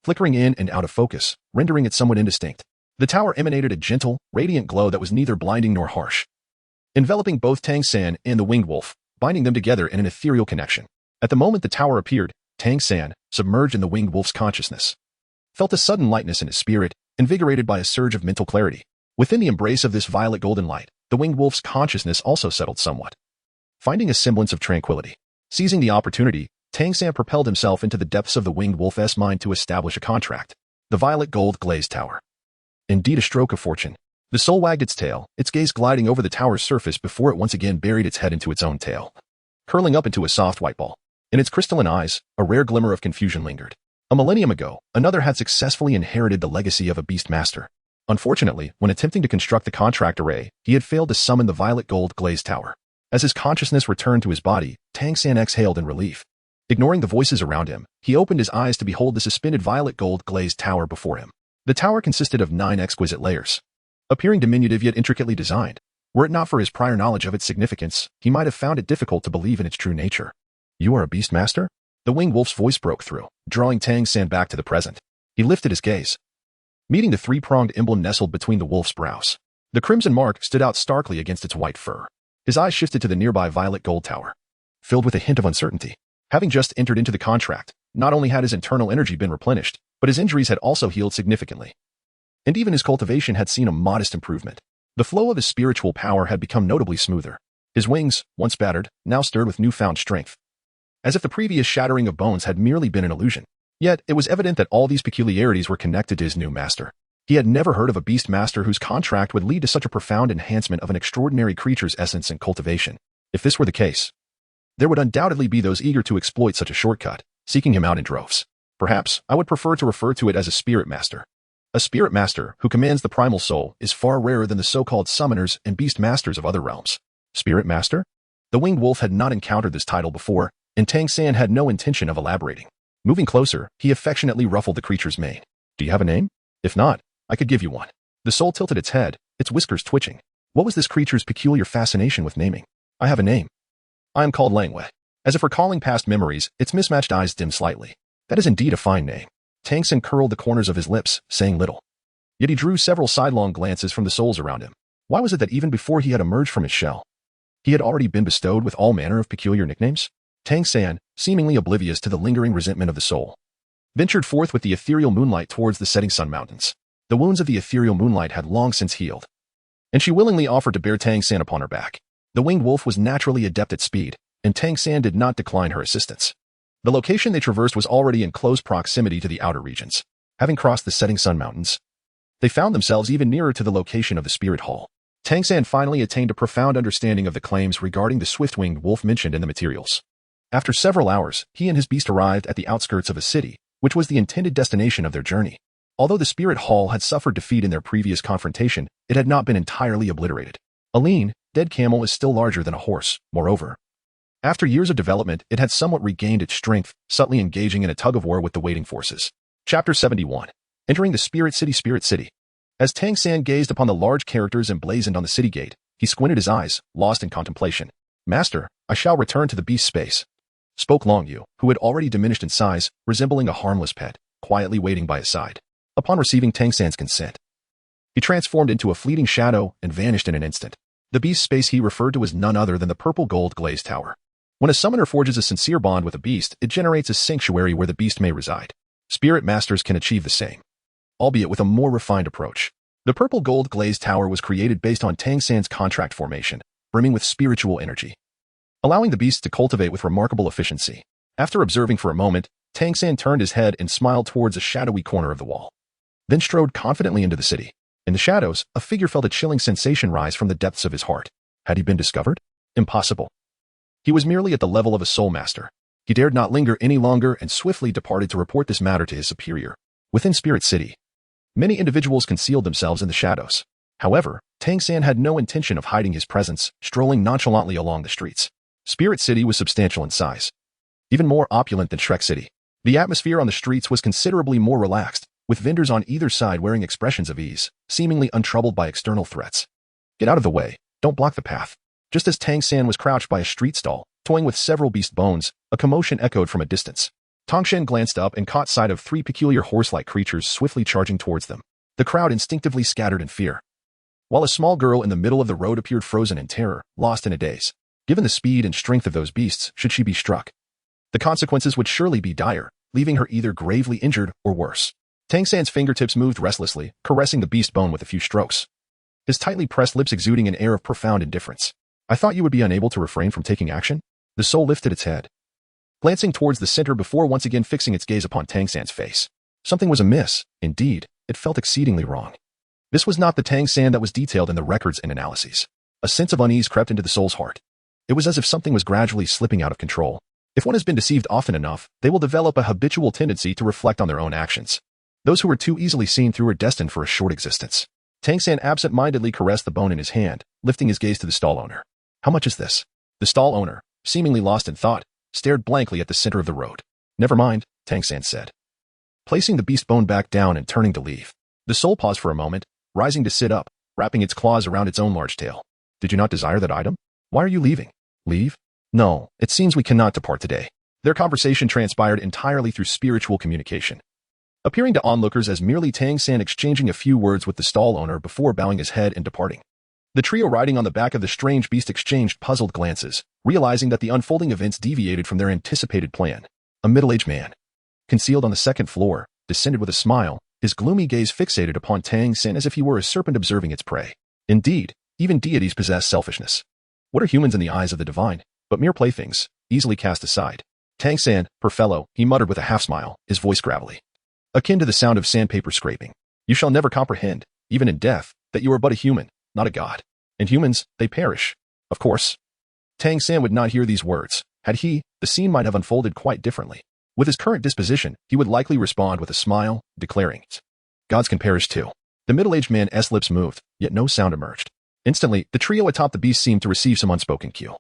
flickering in and out of focus, rendering it somewhat indistinct. The tower emanated a gentle, radiant glow that was neither blinding nor harsh, enveloping both Tang San and the winged wolf, binding them together in an ethereal connection. At the moment the tower appeared, Tang San, submerged in the winged wolf's consciousness, felt a sudden lightness in his spirit, invigorated by a surge of mental clarity. Within the embrace of this violet golden light, the winged wolf's consciousness also settled somewhat, finding a semblance of tranquility. Seizing the opportunity, Tang San propelled himself into the depths of the winged wolf's mind to establish a contract. The violet gold glazed tower. Indeed a stroke of fortune. The soul wagged its tail, its gaze gliding over the tower's surface before it once again buried its head into its own tail, curling up into a soft white ball. In its crystalline eyes, a rare glimmer of confusion lingered. A millennium ago, another had successfully inherited the legacy of a beast master. Unfortunately, when attempting to construct the contract array, he had failed to summon the violet gold glazed tower. As his consciousness returned to his body, Tang San exhaled in relief. Ignoring the voices around him, he opened his eyes to behold the suspended violet gold glazed tower before him. The tower consisted of 9 exquisite layers, appearing diminutive yet intricately designed. Were it not for his prior knowledge of its significance, he might have found it difficult to believe in its true nature. You are a beast master? The winged wolf's voice broke through, drawing Tang San back to the present. He lifted his gaze, meeting the 3-pronged emblem nestled between the wolf's brows. The crimson mark stood out starkly against its white fur. His eyes shifted to the nearby violet gold tower, filled with a hint of uncertainty. Having just entered into the contract, not only had his internal energy been replenished, but his injuries had also healed significantly. And even his cultivation had seen a modest improvement. The flow of his spiritual power had become notably smoother. His wings, once battered, now stirred with newfound strength, as if the previous shattering of bones had merely been an illusion. Yet, it was evident that all these peculiarities were connected to his new master. He had never heard of a beast master whose contract would lead to such a profound enhancement of an extraordinary creature's essence and cultivation. If this were the case, there would undoubtedly be those eager to exploit such a shortcut, seeking him out in droves. Perhaps, I would prefer to refer to it as a spirit master. A spirit master who commands the primal soul is far rarer than the so-called summoners and beast masters of other realms. Spirit master? The winged wolf had not encountered this title before, and Tang San had no intention of elaborating. Moving closer, he affectionately ruffled the creature's mane. Do you have a name? If not, I could give you one. The soul tilted its head, its whiskers twitching. What was this creature's peculiar fascination with naming? I have a name. I am called Langwei. As if recalling past memories, its mismatched eyes dimmed slightly. That is indeed a fine name. Tang San curled the corners of his lips, saying little. Yet he drew several sidelong glances from the souls around him. Why was it that even before he had emerged from his shell, he had already been bestowed with all manner of peculiar nicknames? Tang San, seemingly oblivious to the lingering resentment of the soul, ventured forth with the ethereal moonlight towards the setting sun mountains. The wounds of the ethereal moonlight had long since healed, and she willingly offered to bear Tang San upon her back. The winged wolf was naturally adept at speed, and Tang San did not decline her assistance. The location they traversed was already in close proximity to the outer regions. Having crossed the setting sun mountains, they found themselves even nearer to the location of the spirit hall. Tang San finally attained a profound understanding of the claims regarding the swift-winged wolf mentioned in the materials. After several hours, he and his beast arrived at the outskirts of a city, which was the intended destination of their journey. Although the spirit hall had suffered defeat in their previous confrontation, it had not been entirely obliterated. A lean, dead camel is still larger than a horse. Moreover, after years of development, it had somewhat regained its strength, subtly engaging in a tug-of-war with the waiting forces. Chapter 71. Entering the Spirit City. As Tang San gazed upon the large characters emblazoned on the city gate, he squinted his eyes, lost in contemplation. Master, I shall return to the beast space, spoke Long Yu, who had already diminished in size, resembling a harmless pet, quietly waiting by his side. Upon receiving Tang San's consent, he transformed into a fleeting shadow and vanished in an instant. The beast space he referred to as none other than the purple gold glazed tower. When a summoner forges a sincere bond with a beast, it generates a sanctuary where the beast may reside. Spirit masters can achieve the same, albeit with a more refined approach. The purple gold glazed tower was created based on Tang San's contract formation, brimming with spiritual energy, allowing the beast to cultivate with remarkable efficiency. After observing for a moment, Tang San turned his head and smiled towards a shadowy corner of the wall, then strode confidently into the city. In the shadows, a figure felt a chilling sensation rise from the depths of his heart. Had he been discovered? Impossible. He was merely at the level of a soul master. He dared not linger any longer and swiftly departed to report this matter to his superior. Within Spirit City, many individuals concealed themselves in the shadows. However, Tang San had no intention of hiding his presence, strolling nonchalantly along the streets. Spirit City was substantial in size, even more opulent than Shrek City. The atmosphere on the streets was considerably more relaxed, with vendors on either side wearing expressions of ease, seemingly untroubled by external threats. Get out of the way, don't block the path. Just as Tang San was crouched by a street stall, toying with several beast bones, a commotion echoed from a distance. Tang San glanced up and caught sight of 3 peculiar horse-like creatures swiftly charging towards them. The crowd instinctively scattered in fear, while a small girl in the middle of the road appeared frozen in terror, lost in a daze. Given the speed and strength of those beasts, should she be struck, the consequences would surely be dire, leaving her either gravely injured or worse. Tang San's fingertips moved restlessly, caressing the beast bone with a few strokes, his tightly pressed lips exuding an air of profound indifference. I thought you would be unable to refrain from taking action? The soul lifted its head, glancing towards the center before once again fixing its gaze upon Tang San's face. Something was amiss. Indeed, it felt exceedingly wrong. This was not the Tang San that was detailed in the records and analyses. A sense of unease crept into the soul's heart. It was as if something was gradually slipping out of control. If one has been deceived often enough, they will develop a habitual tendency to reflect on their own actions. Those who are too easily seen through are destined for a short existence. Tang San absent-mindedly caressed the bone in his hand, lifting his gaze to the stall owner. How much is this? The stall owner, seemingly lost in thought, stared blankly at the center of the road. Never mind, Tang San said, placing the beast bone back down and turning to leave. The soul paused for a moment, rising to sit up, wrapping its claws around its own large tail. Did you not desire that item? Why are you leaving? Leave? No, it seems we cannot depart today. Their conversation transpired entirely through spiritual communication, appearing to onlookers as merely Tang San exchanging a few words with the stall owner before bowing his head and departing. The trio riding on the back of the strange beast exchanged puzzled glances, realizing that the unfolding events deviated from their anticipated plan. A middle-aged man, concealed on the second floor, descended with a smile, his gloomy gaze fixated upon Tang San as if he were a serpent observing its prey. Indeed, even deities possess selfishness. What are humans in the eyes of the divine, but mere playthings, easily cast aside? Tang San, poor fellow, he muttered with a half-smile, his voice gravelly, akin to the sound of sandpaper scraping. You shall never comprehend, even in death, that you are but a human, not a god. And humans, they perish. Of course. Tang San would not hear these words. Had he, the scene might have unfolded quite differently. With his current disposition, he would likely respond with a smile, declaring, gods can perish too. The middle-aged man's lips moved, yet no sound emerged. Instantly, the trio atop the beast seemed to receive some unspoken cue,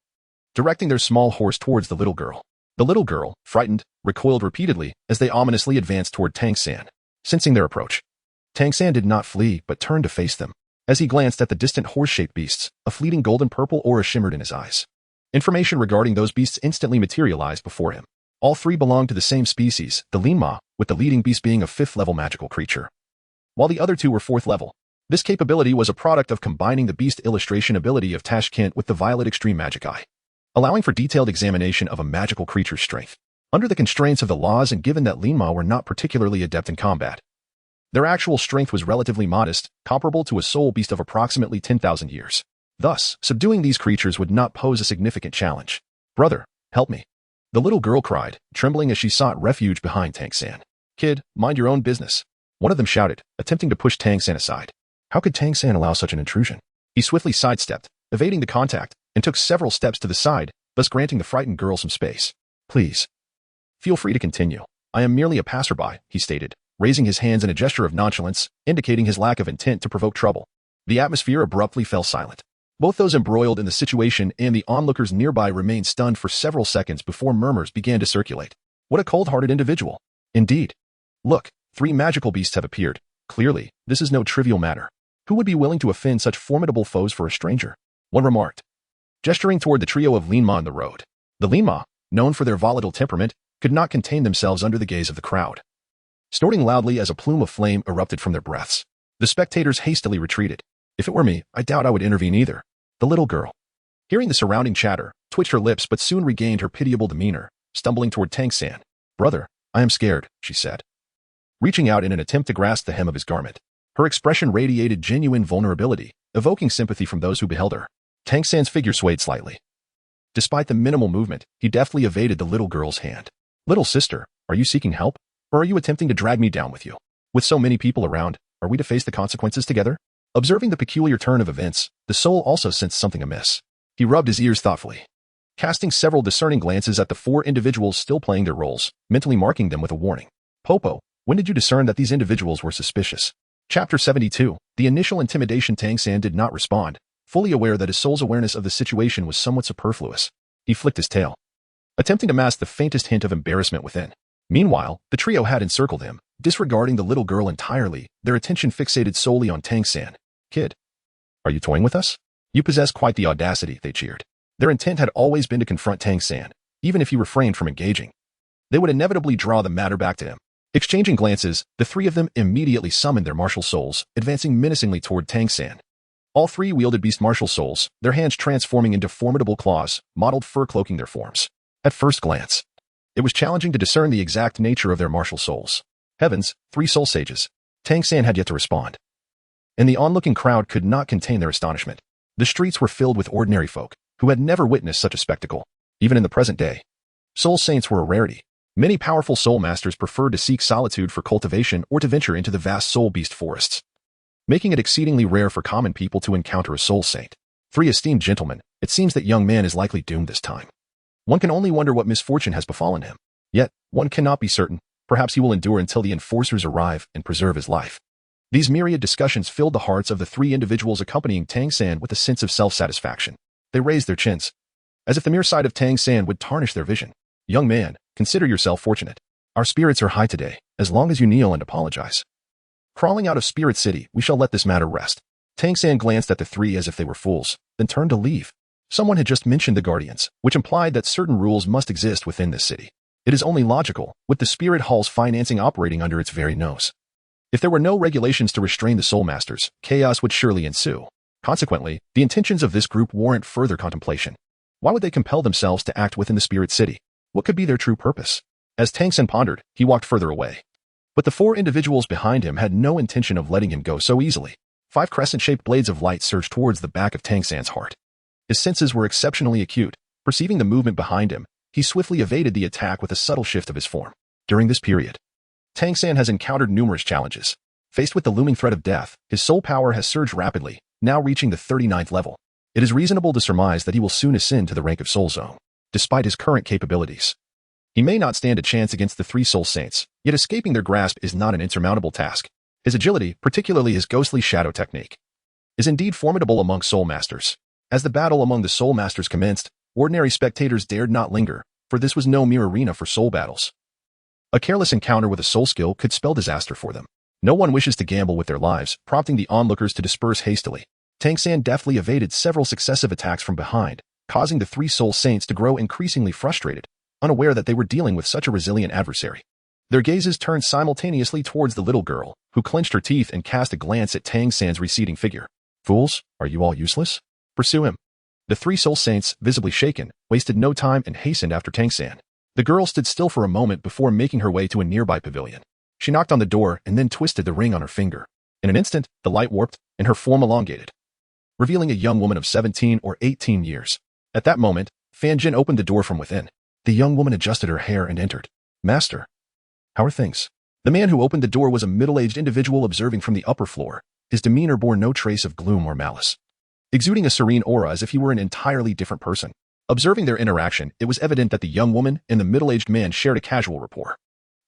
directing their small horse towards the little girl. The little girl, frightened, recoiled repeatedly as they ominously advanced toward Tang San. Sensing their approach, Tang San did not flee but turned to face them. As he glanced at the distant horse-shaped beasts, a fleeting golden-purple aura shimmered in his eyes. Information regarding those beasts instantly materialized before him. All 3 belonged to the same species, the Linma, with the leading beast being a 5th-level magical creature, while the other 2 were 4th level. This capability was a product of combining the beast illustration ability of Tashkent with the Violet Extreme Magic Eye, allowing for detailed examination of a magical creature's strength. Under the constraints of the laws and given that Linma were not particularly adept in combat, their actual strength was relatively modest, comparable to a soul beast of approximately 10,000 years. Thus, subduing these creatures would not pose a significant challenge. Brother, help me. The little girl cried, trembling as she sought refuge behind Tang San. Kid, mind your own business. One of them shouted, attempting to push Tang San aside. How could Tang San allow such an intrusion? He swiftly sidestepped, evading the contact, and took several steps to the side, thus granting the frightened girl some space. Please. Feel free to continue. I am merely a passerby, he stated, raising his hands in a gesture of nonchalance, indicating his lack of intent to provoke trouble. The atmosphere abruptly fell silent. Both those embroiled in the situation and the onlookers nearby remained stunned for several seconds before murmurs began to circulate. What a cold-hearted individual. Indeed. Look, 3 magical beasts have appeared. Clearly, this is no trivial matter. Who would be willing to offend such formidable foes for a stranger? One remarked. gesturing toward the trio of Linma on the road. The Linma, known for their volatile temperament, could not contain themselves under the gaze of the crowd. Snorting loudly as a plume of flame erupted from their breaths, the spectators hastily retreated. If it were me, I doubt I would intervene either. The little girl, hearing the surrounding chatter, twitched her lips but soon regained her pitiable demeanor, stumbling toward Tang San. Brother, I am scared, she said, reaching out in an attempt to grasp the hem of his garment. Her expression radiated genuine vulnerability, evoking sympathy from those who beheld her. Tang San's figure swayed slightly. Despite the minimal movement, he deftly evaded the little girl's hand. Little sister, are you seeking help? Or are you attempting to drag me down with you? With so many people around, are we to face the consequences together? Observing the peculiar turn of events, the soul also sensed something amiss. He rubbed his ears thoughtfully, casting several discerning glances at the four individuals still playing their roles, mentally marking them with a warning. Popo, when did you discern that these individuals were suspicious? Chapter 72. The initial intimidation. Tang San did not respond, fully aware that his soul's awareness of the situation was somewhat superfluous. He flicked his tail, attempting to mask the faintest hint of embarrassment within. Meanwhile, the trio had encircled him, disregarding the little girl entirely, their attention fixated solely on Tang San. Kid, are you toying with us? You possess quite the audacity, they cheered. Their intent had always been to confront Tang San, even if he refrained from engaging. They would inevitably draw the matter back to him. Exchanging glances, the three of them immediately summoned their martial souls, advancing menacingly toward Tang San. All three wielded beast martial souls, their hands transforming into formidable claws, mottled fur cloaking their forms. At first glance, it was challenging to discern the exact nature of their martial souls. Heavens, three soul sages. Tang San had yet to respond, and the onlooking crowd could not contain their astonishment. The streets were filled with ordinary folk, who had never witnessed such a spectacle. Even in the present day, soul saints were a rarity. Many powerful soul masters preferred to seek solitude for cultivation or to venture into the vast soul beast forests, making it exceedingly rare for common people to encounter a soul saint. Three esteemed gentlemen, it seems that young man is likely doomed this time. One can only wonder what misfortune has befallen him. Yet, one cannot be certain. Perhaps he will endure until the enforcers arrive and preserve his life. These myriad discussions filled the hearts of the three individuals accompanying Tang San with a sense of self-satisfaction. They raised their chins, as if the mere sight of Tang San would tarnish their vision. Young man, consider yourself fortunate. Our spirits are high today, as long as you kneel and apologize. Crawling out of Spirit City, we shall let this matter rest. Tang San glanced at the three as if they were fools, then turned to leave. Someone had just mentioned the Guardians, which implied that certain rules must exist within this city. It is only logical, with the Spirit Hall's financing operating under its very nose. If there were no regulations to restrain the Soul Masters, chaos would surely ensue. Consequently, the intentions of this group warrant further contemplation. Why would they compel themselves to act within the Spirit City? What could be their true purpose? As Tang San pondered, he walked further away. But the four individuals behind him had no intention of letting him go so easily. 5 crescent-shaped blades of light surged towards the back of Tang San's heart. His senses were exceptionally acute. Perceiving the movement behind him, he swiftly evaded the attack with a subtle shift of his form. During this period, Tang San has encountered numerous challenges. Faced with the looming threat of death, his soul power has surged rapidly, now reaching the 39th level. It is reasonable to surmise that he will soon ascend to the rank of Soul Zone. Despite his current capabilities, he may not stand a chance against the three Soul Saints, yet escaping their grasp is not an insurmountable task. His agility, particularly his ghostly shadow technique, is indeed formidable among Soul Masters. As the battle among the Soul Masters commenced, ordinary spectators dared not linger, for this was no mere arena for soul battles. A careless encounter with a soul skill could spell disaster for them. No one wishes to gamble with their lives, prompting the onlookers to disperse hastily. Tang San deftly evaded several successive attacks from behind, causing the three Soul Saints to grow increasingly frustrated, unaware that they were dealing with such a resilient adversary. Their gazes turned simultaneously towards the little girl, who clenched her teeth and cast a glance at Tang San's receding figure. Fools, are you all useless? Pursue him. The three Soul Saints, visibly shaken, wasted no time and hastened after Tang San. The girl stood still for a moment before making her way to a nearby pavilion. She knocked on the door and then twisted the ring on her finger. In an instant, the light warped and her form elongated, revealing a young woman of 17 or 18 years. At that moment, Fan Jin opened the door from within. The young woman adjusted her hair and entered. Master, how are things? The man who opened the door was a middle-aged individual observing from the upper floor. His demeanor bore no trace of gloom or malice, exuding a serene aura as if he were an entirely different person. Observing their interaction, it was evident that the young woman and the middle-aged man shared a casual rapport.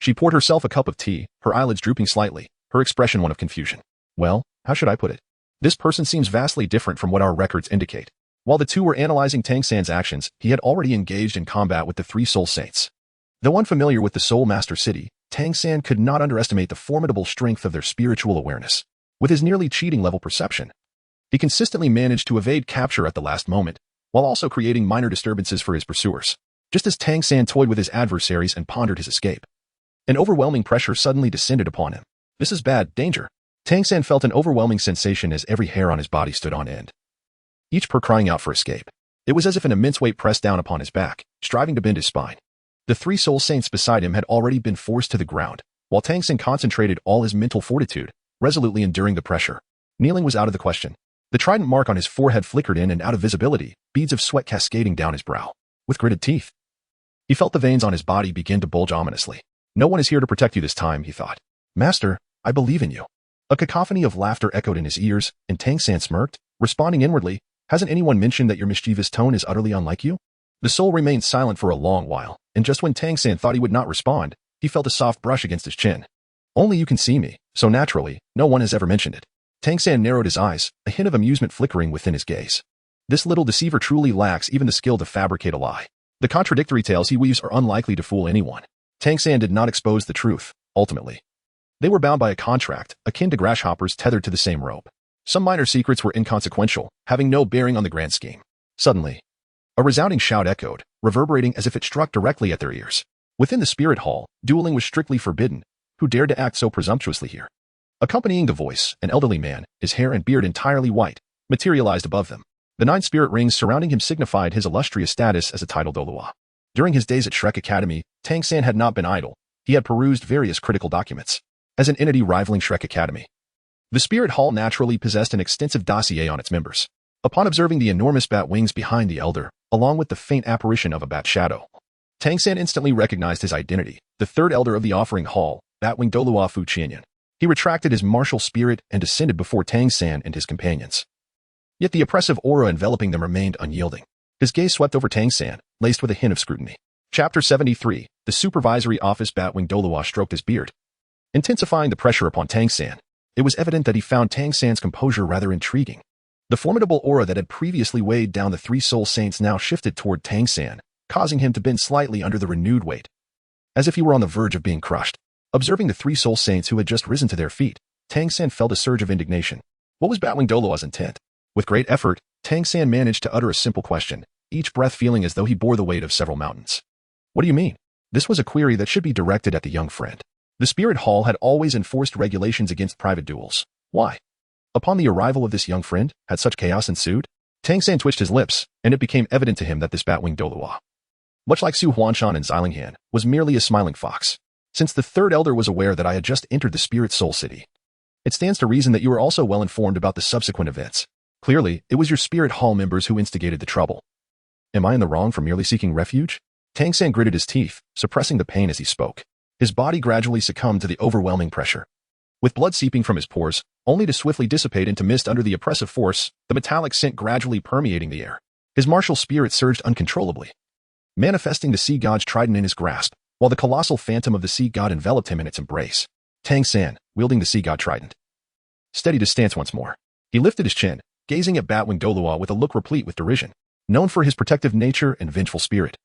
She poured herself a cup of tea, her eyelids drooping slightly, her expression one of confusion. Well, how should I put it? This person seems vastly different from what our records indicate. While the two were analyzing Tang San's actions, he had already engaged in combat with the three Soul Saints. Though unfamiliar with the Soul Master City, Tang San could not underestimate the formidable strength of their spiritual awareness. With his nearly cheating level perception, he consistently managed to evade capture at the last moment, while also creating minor disturbances for his pursuers. Just as Tang San toyed with his adversaries and pondered his escape, an overwhelming pressure suddenly descended upon him. This is bad, danger. Tang San felt an overwhelming sensation as every hair on his body stood on end, each per crying out for escape. It was as if an immense weight pressed down upon his back, striving to bend his spine. The three soul saints beside him had already been forced to the ground, while Tang San concentrated all his mental fortitude, resolutely enduring the pressure. Kneeling was out of the question. The trident mark on his forehead flickered in and out of visibility, beads of sweat cascading down his brow. With gritted teeth, he felt the veins on his body begin to bulge ominously. No one is here to protect you this time, he thought. Master, I believe in you. A cacophony of laughter echoed in his ears, and Tang San smirked, responding inwardly, hasn't anyone mentioned that your mischievous tone is utterly unlike you? The soul remained silent for a long while, and just when Tang San thought he would not respond, he felt a soft brush against his chin. Only you can see me, so naturally, no one has ever mentioned it. Tang San narrowed his eyes, a hint of amusement flickering within his gaze. This little deceiver truly lacks even the skill to fabricate a lie. The contradictory tales he weaves are unlikely to fool anyone. Tang San did not expose the truth, ultimately. They were bound by a contract, akin to grasshoppers tethered to the same rope. Some minor secrets were inconsequential, having no bearing on the grand scheme. Suddenly, a resounding shout echoed, reverberating as if it struck directly at their ears. Within the spirit hall, dueling was strictly forbidden. Who dared to act so presumptuously here? Accompanying the voice, an elderly man, his hair and beard entirely white, materialized above them. The 9 spirit rings surrounding him signified his illustrious status as a titled Douluo. During his days at Shrek Academy, Tang San had not been idle. He had perused various critical documents. As an entity rivaling Shrek Academy, the spirit hall naturally possessed an extensive dossier on its members. Upon observing the enormous bat wings behind the elder, along with the faint apparition of a bat shadow, Tang San instantly recognized his identity, the third elder of the offering hall, Batwing Douluo Fu Qianyan. He retracted his martial spirit and descended before Tang San and his companions. Yet the oppressive aura enveloping them remained unyielding. His gaze swept over Tang San, laced with a hint of scrutiny. Chapter 73, The Supervisory Office. Batwing Douluo stroked his beard, intensifying the pressure upon Tang San. It was evident that he found Tang San's composure rather intriguing. The formidable aura that had previously weighed down the 3 soul saints now shifted toward Tang San, causing him to bend slightly under the renewed weight, as if he were on the verge of being crushed. Observing the 3 soul saints who had just risen to their feet, Tang San felt a surge of indignation. What was Batwing Douluo's intent? With great effort, Tang San managed to utter a simple question, each breath feeling as though he bore the weight of several mountains. What do you mean? This was a query that should be directed at the young friend. The Spirit Hall had always enforced regulations against private duels. Why? Upon the arrival of this young friend, had such chaos ensued? Tang San twitched his lips, and it became evident to him that this Batwing Douluo, much like Su Huanshan and Xilinghan, was merely a smiling fox. Since the third elder was aware that I had just entered the Spirit Soul City, it stands to reason that you are also well informed about the subsequent events. Clearly, it was your Spirit Hall members who instigated the trouble. Am I in the wrong for merely seeking refuge? Tang San gritted his teeth, suppressing the pain as he spoke. His body gradually succumbed to the overwhelming pressure, with blood seeping from his pores, only to swiftly dissipate into mist under the oppressive force, the metallic scent gradually permeating the air. His martial spirit surged uncontrollably, manifesting the sea god's trident in his grasp, while the colossal phantom of the sea god enveloped him in its embrace. Tang San, wielding the sea god trident, steadied his stance once more. He lifted his chin, gazing at Batwing Douluo with a look replete with derision. Known for his protective nature and vengeful spirit,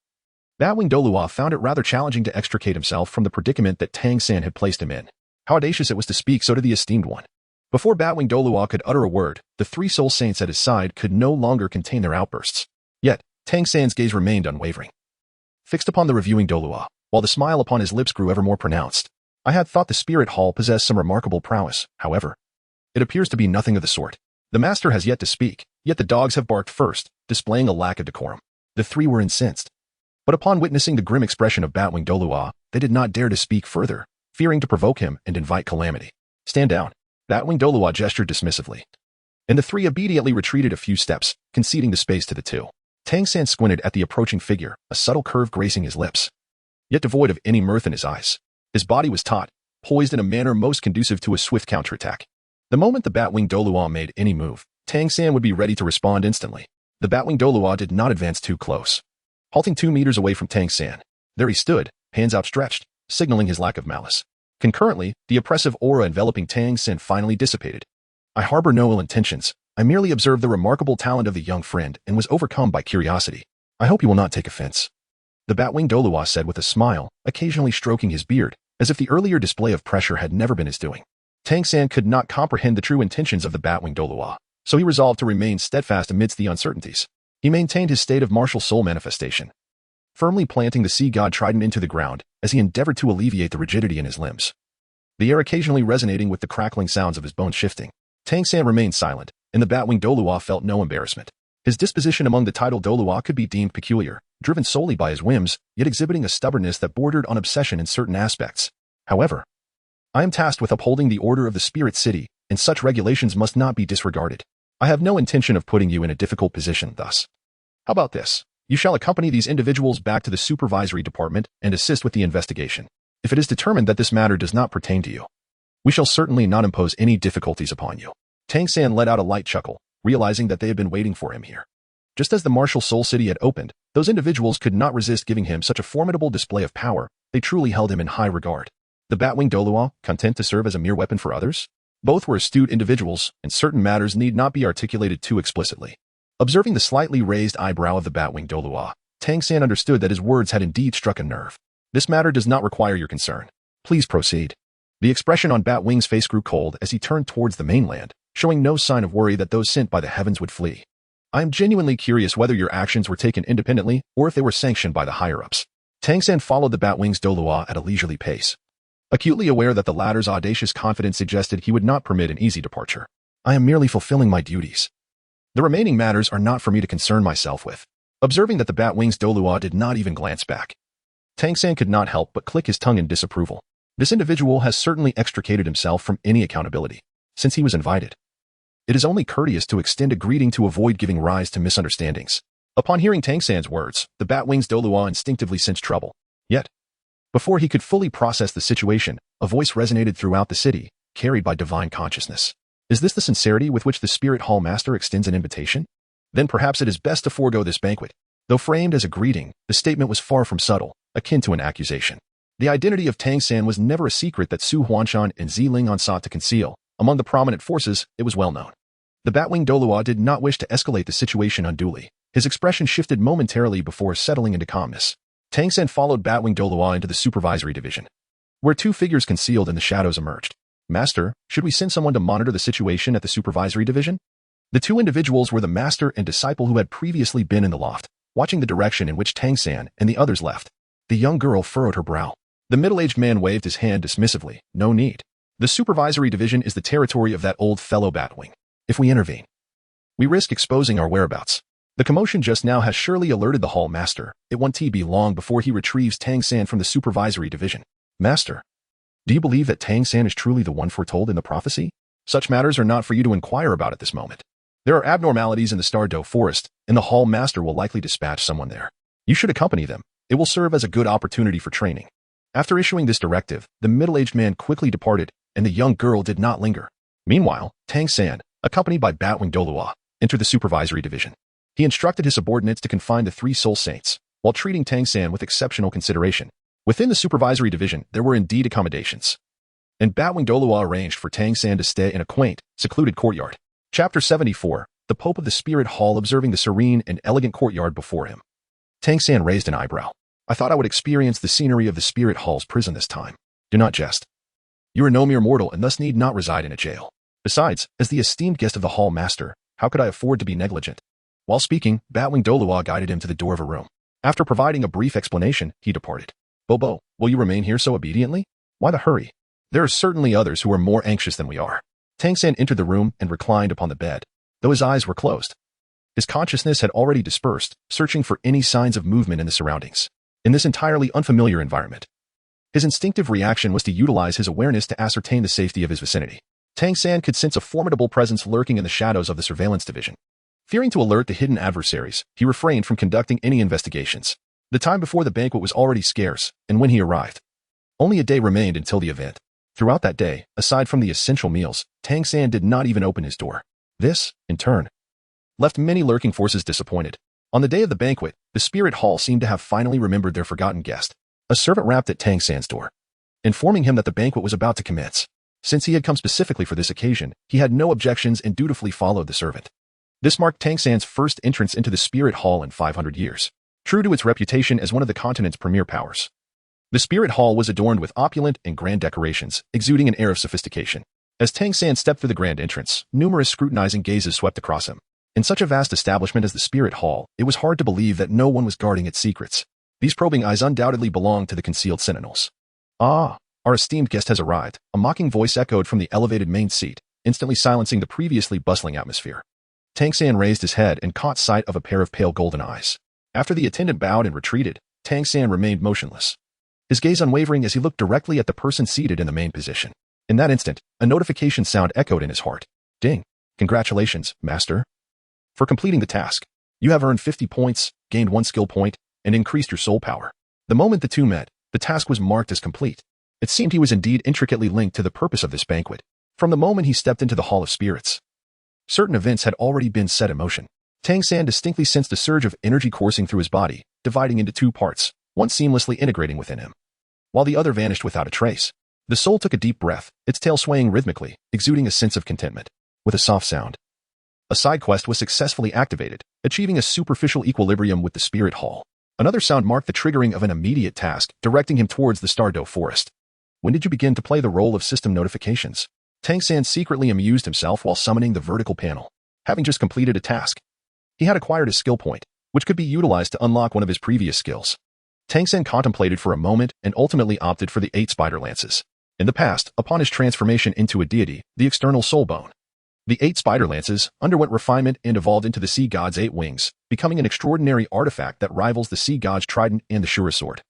Batwing Douluo found it rather challenging to extricate himself from the predicament that Tang San had placed him in. How audacious it was to speak so to the esteemed one. Before Batwing Douluo could utter a word, the 3 soul saints at his side could no longer contain their outbursts. Yet, Tang San's gaze remained unwavering, fixed upon the reviewing Douluo, while the smile upon his lips grew ever more pronounced. I had thought the Spirit Hall possessed some remarkable prowess, however. It appears to be nothing of the sort. The master has yet to speak, yet the dogs have barked first, displaying a lack of decorum. The 3 were incensed. But upon witnessing the grim expression of Batwing Douluo, they did not dare to speak further, fearing to provoke him and invite calamity. Stand down. Batwing Douluo gestured dismissively, and the 3 obediently retreated a few steps, conceding the space to the 2. Tang San squinted at the approaching figure, a subtle curve gracing his lips, yet devoid of any mirth in his eyes. His body was taut, poised in a manner most conducive to a swift counterattack. The moment the Batwing Douluo made any move, Tang San would be ready to respond instantly. The Batwing Douluo did not advance too close, halting 2 meters away from Tang San. There he stood, hands outstretched, signaling his lack of malice. Concurrently, the oppressive aura enveloping Tang San finally dissipated. I harbor no ill intentions. I merely observed the remarkable talent of the young friend and was overcome by curiosity. I hope you will not take offense, the Batwing Douluo said with a smile, occasionally stroking his beard, as if the earlier display of pressure had never been his doing. Tang San could not comprehend the true intentions of the Batwing Douluo, so he resolved to remain steadfast amidst the uncertainties. He maintained his state of martial soul manifestation, firmly planting the sea god trident into the ground as he endeavored to alleviate the rigidity in his limbs, the air occasionally resonating with the crackling sounds of his bones shifting. Tang San remained silent, and the batwing Douluo felt no embarrassment. His disposition among the titled Douluo could be deemed peculiar, driven solely by his whims, yet exhibiting a stubbornness that bordered on obsession in certain aspects. However, I am tasked with upholding the order of the spirit city, and such regulations must not be disregarded. I have no intention of putting you in a difficult position thus. How about this? You shall accompany these individuals back to the supervisory department and assist with the investigation. If it is determined that this matter does not pertain to you, we shall certainly not impose any difficulties upon you. Tang San let out a light chuckle, realizing that they had been waiting for him here. Just as the martial soul city had opened, those individuals could not resist giving him such a formidable display of power. They truly held him in high regard. The batwing Douluo, content to serve as a mere weapon for others? Both were astute individuals, and certain matters need not be articulated too explicitly. Observing the slightly raised eyebrow of the batwing Douluo, Tang San understood that his words had indeed struck a nerve. This matter does not require your concern. Please proceed. The expression on Batwing's face grew cold as he turned towards the mainland, showing no sign of worry that those sent by the heavens would flee. I am genuinely curious whether your actions were taken independently or if they were sanctioned by the higher-ups. Tang San followed the Batwing's Douluo at a leisurely pace, acutely aware that the latter's audacious confidence suggested he would not permit an easy departure. I am merely fulfilling my duties. The remaining matters are not for me to concern myself with. Observing that the Batwing's Douluo did not even glance back, Tang San could not help but click his tongue in disapproval. This individual has certainly extricated himself from any accountability, since he was invited. It is only courteous to extend a greeting to avoid giving rise to misunderstandings. Upon hearing Tang San's words, the Batwing's Douluo instinctively sensed trouble. Yet, before he could fully process the situation, a voice resonated throughout the city, carried by divine consciousness. Is this the sincerity with which the Spirit Hall Master extends an invitation? Then perhaps it is best to forego this banquet. Though framed as a greeting, the statement was far from subtle, akin to an accusation. The identity of Tang San was never a secret that Su Huanshan and Zi Lingon sought to conceal. Among the prominent forces, it was well known. The Batwing Douluo did not wish to escalate the situation unduly. His expression shifted momentarily before settling into calmness. Tang San followed Batwing Douluo into the supervisory division, where two figures concealed in the shadows emerged. Master, should we send someone to monitor the situation at the supervisory division? The two individuals were the master and disciple who had previously been in the loft, watching the direction in which Tang San and the others left. The young girl furrowed her brow. The middle-aged man waved his hand dismissively. No need. The supervisory division is the territory of that old fellow Batwing. If we intervene, we risk exposing our whereabouts. The commotion just now has surely alerted the hall master. It won't be long before he retrieves Tang San from the supervisory division. Master, do you believe that Tang San is truly the one foretold in the prophecy? Such matters are not for you to inquire about at this moment. There are abnormalities in the Stardow Forest, and the hall master will likely dispatch someone there. You should accompany them. It will serve as a good opportunity for training. After issuing this directive, the middle-aged man quickly departed, and the young girl did not linger. Meanwhile, Tang San, accompanied by Batwing Douluo, entered the supervisory division. He instructed his subordinates to confine the three soul saints, while treating Tang San with exceptional consideration. Within the supervisory division, there were indeed accommodations, and Batwing Douluo arranged for Tang San to stay in a quaint, secluded courtyard. Chapter 74, the Pope of the Spirit Hall observing the serene and elegant courtyard before him. Tang San raised an eyebrow. I thought I would experience the scenery of the Spirit Hall's prison this time. Do not jest. You are no mere mortal and thus need not reside in a jail. Besides, as the esteemed guest of the hall master, how could I afford to be negligent? While speaking, Batwing Douluo guided him to the door of a room. After providing a brief explanation, he departed. Bobo, will you remain here so obediently? Why the hurry? There are certainly others who are more anxious than we are. Tang San entered the room and reclined upon the bed, though his eyes were closed. His consciousness had already dispersed, searching for any signs of movement in the surroundings. In this entirely unfamiliar environment, his instinctive reaction was to utilize his awareness to ascertain the safety of his vicinity. Tang San could sense a formidable presence lurking in the shadows of the surveillance division. Fearing to alert the hidden adversaries, he refrained from conducting any investigations. The time before the banquet was already scarce, and when he arrived, only a day remained until the event. Throughout that day, aside from the essential meals, Tang San did not even open his door. This, in turn, left many lurking forces disappointed. On the day of the banquet, the Spirit Hall seemed to have finally remembered their forgotten guest. A servant rapped at Tang San's door, informing him that the banquet was about to commence. Since he had come specifically for this occasion, he had no objections and dutifully followed the servant. This marked Tang San's first entrance into the Spirit Hall in 500 years. True to its reputation as one of the continent's premier powers, the Spirit Hall was adorned with opulent and grand decorations, exuding an air of sophistication. As Tang San stepped through the grand entrance, numerous scrutinizing gazes swept across him. In such a vast establishment as the Spirit Hall, it was hard to believe that no one was guarding its secrets. These probing eyes undoubtedly belonged to the concealed sentinels. "Ah, our esteemed guest has arrived," a mocking voice echoed from the elevated main seat, instantly silencing the previously bustling atmosphere. Tang San raised his head and caught sight of a pair of pale golden eyes. After the attendant bowed and retreated, Tang San remained motionless, his gaze unwavering as he looked directly at the person seated in the main position. In that instant, a notification sound echoed in his heart. "Ding. Congratulations, Master. For completing the task, you have earned 50 points, gained 1 skill point, and increased your soul power." The moment the two met, the task was marked as complete. It seemed he was indeed intricately linked to the purpose of this banquet. From the moment he stepped into the Hall of Spirits, certain events had already been set in motion. Tang San distinctly sensed a surge of energy coursing through his body, dividing into 2 parts, one seamlessly integrating within him, while the other vanished without a trace. The soul took a deep breath, its tail swaying rhythmically, exuding a sense of contentment. With a soft sound, a side quest was successfully activated, achieving a superficial equilibrium with the Spirit Hall. Another sound marked the triggering of an immediate task, directing him towards the Stardow Forest. When did you begin to play the role of system notifications? Tang San secretly amused himself while summoning the vertical panel. Having just completed a task, he had acquired a skill point, which could be utilized to unlock one of his previous skills. Tang San contemplated for a moment and ultimately opted for the 8 spider lances. In the past, upon his transformation into a deity, the external soul bone, the 8 spider lances underwent refinement and evolved into the sea god's 8 wings, becoming an extraordinary artifact that rivals the sea god's trident and the Shura sword.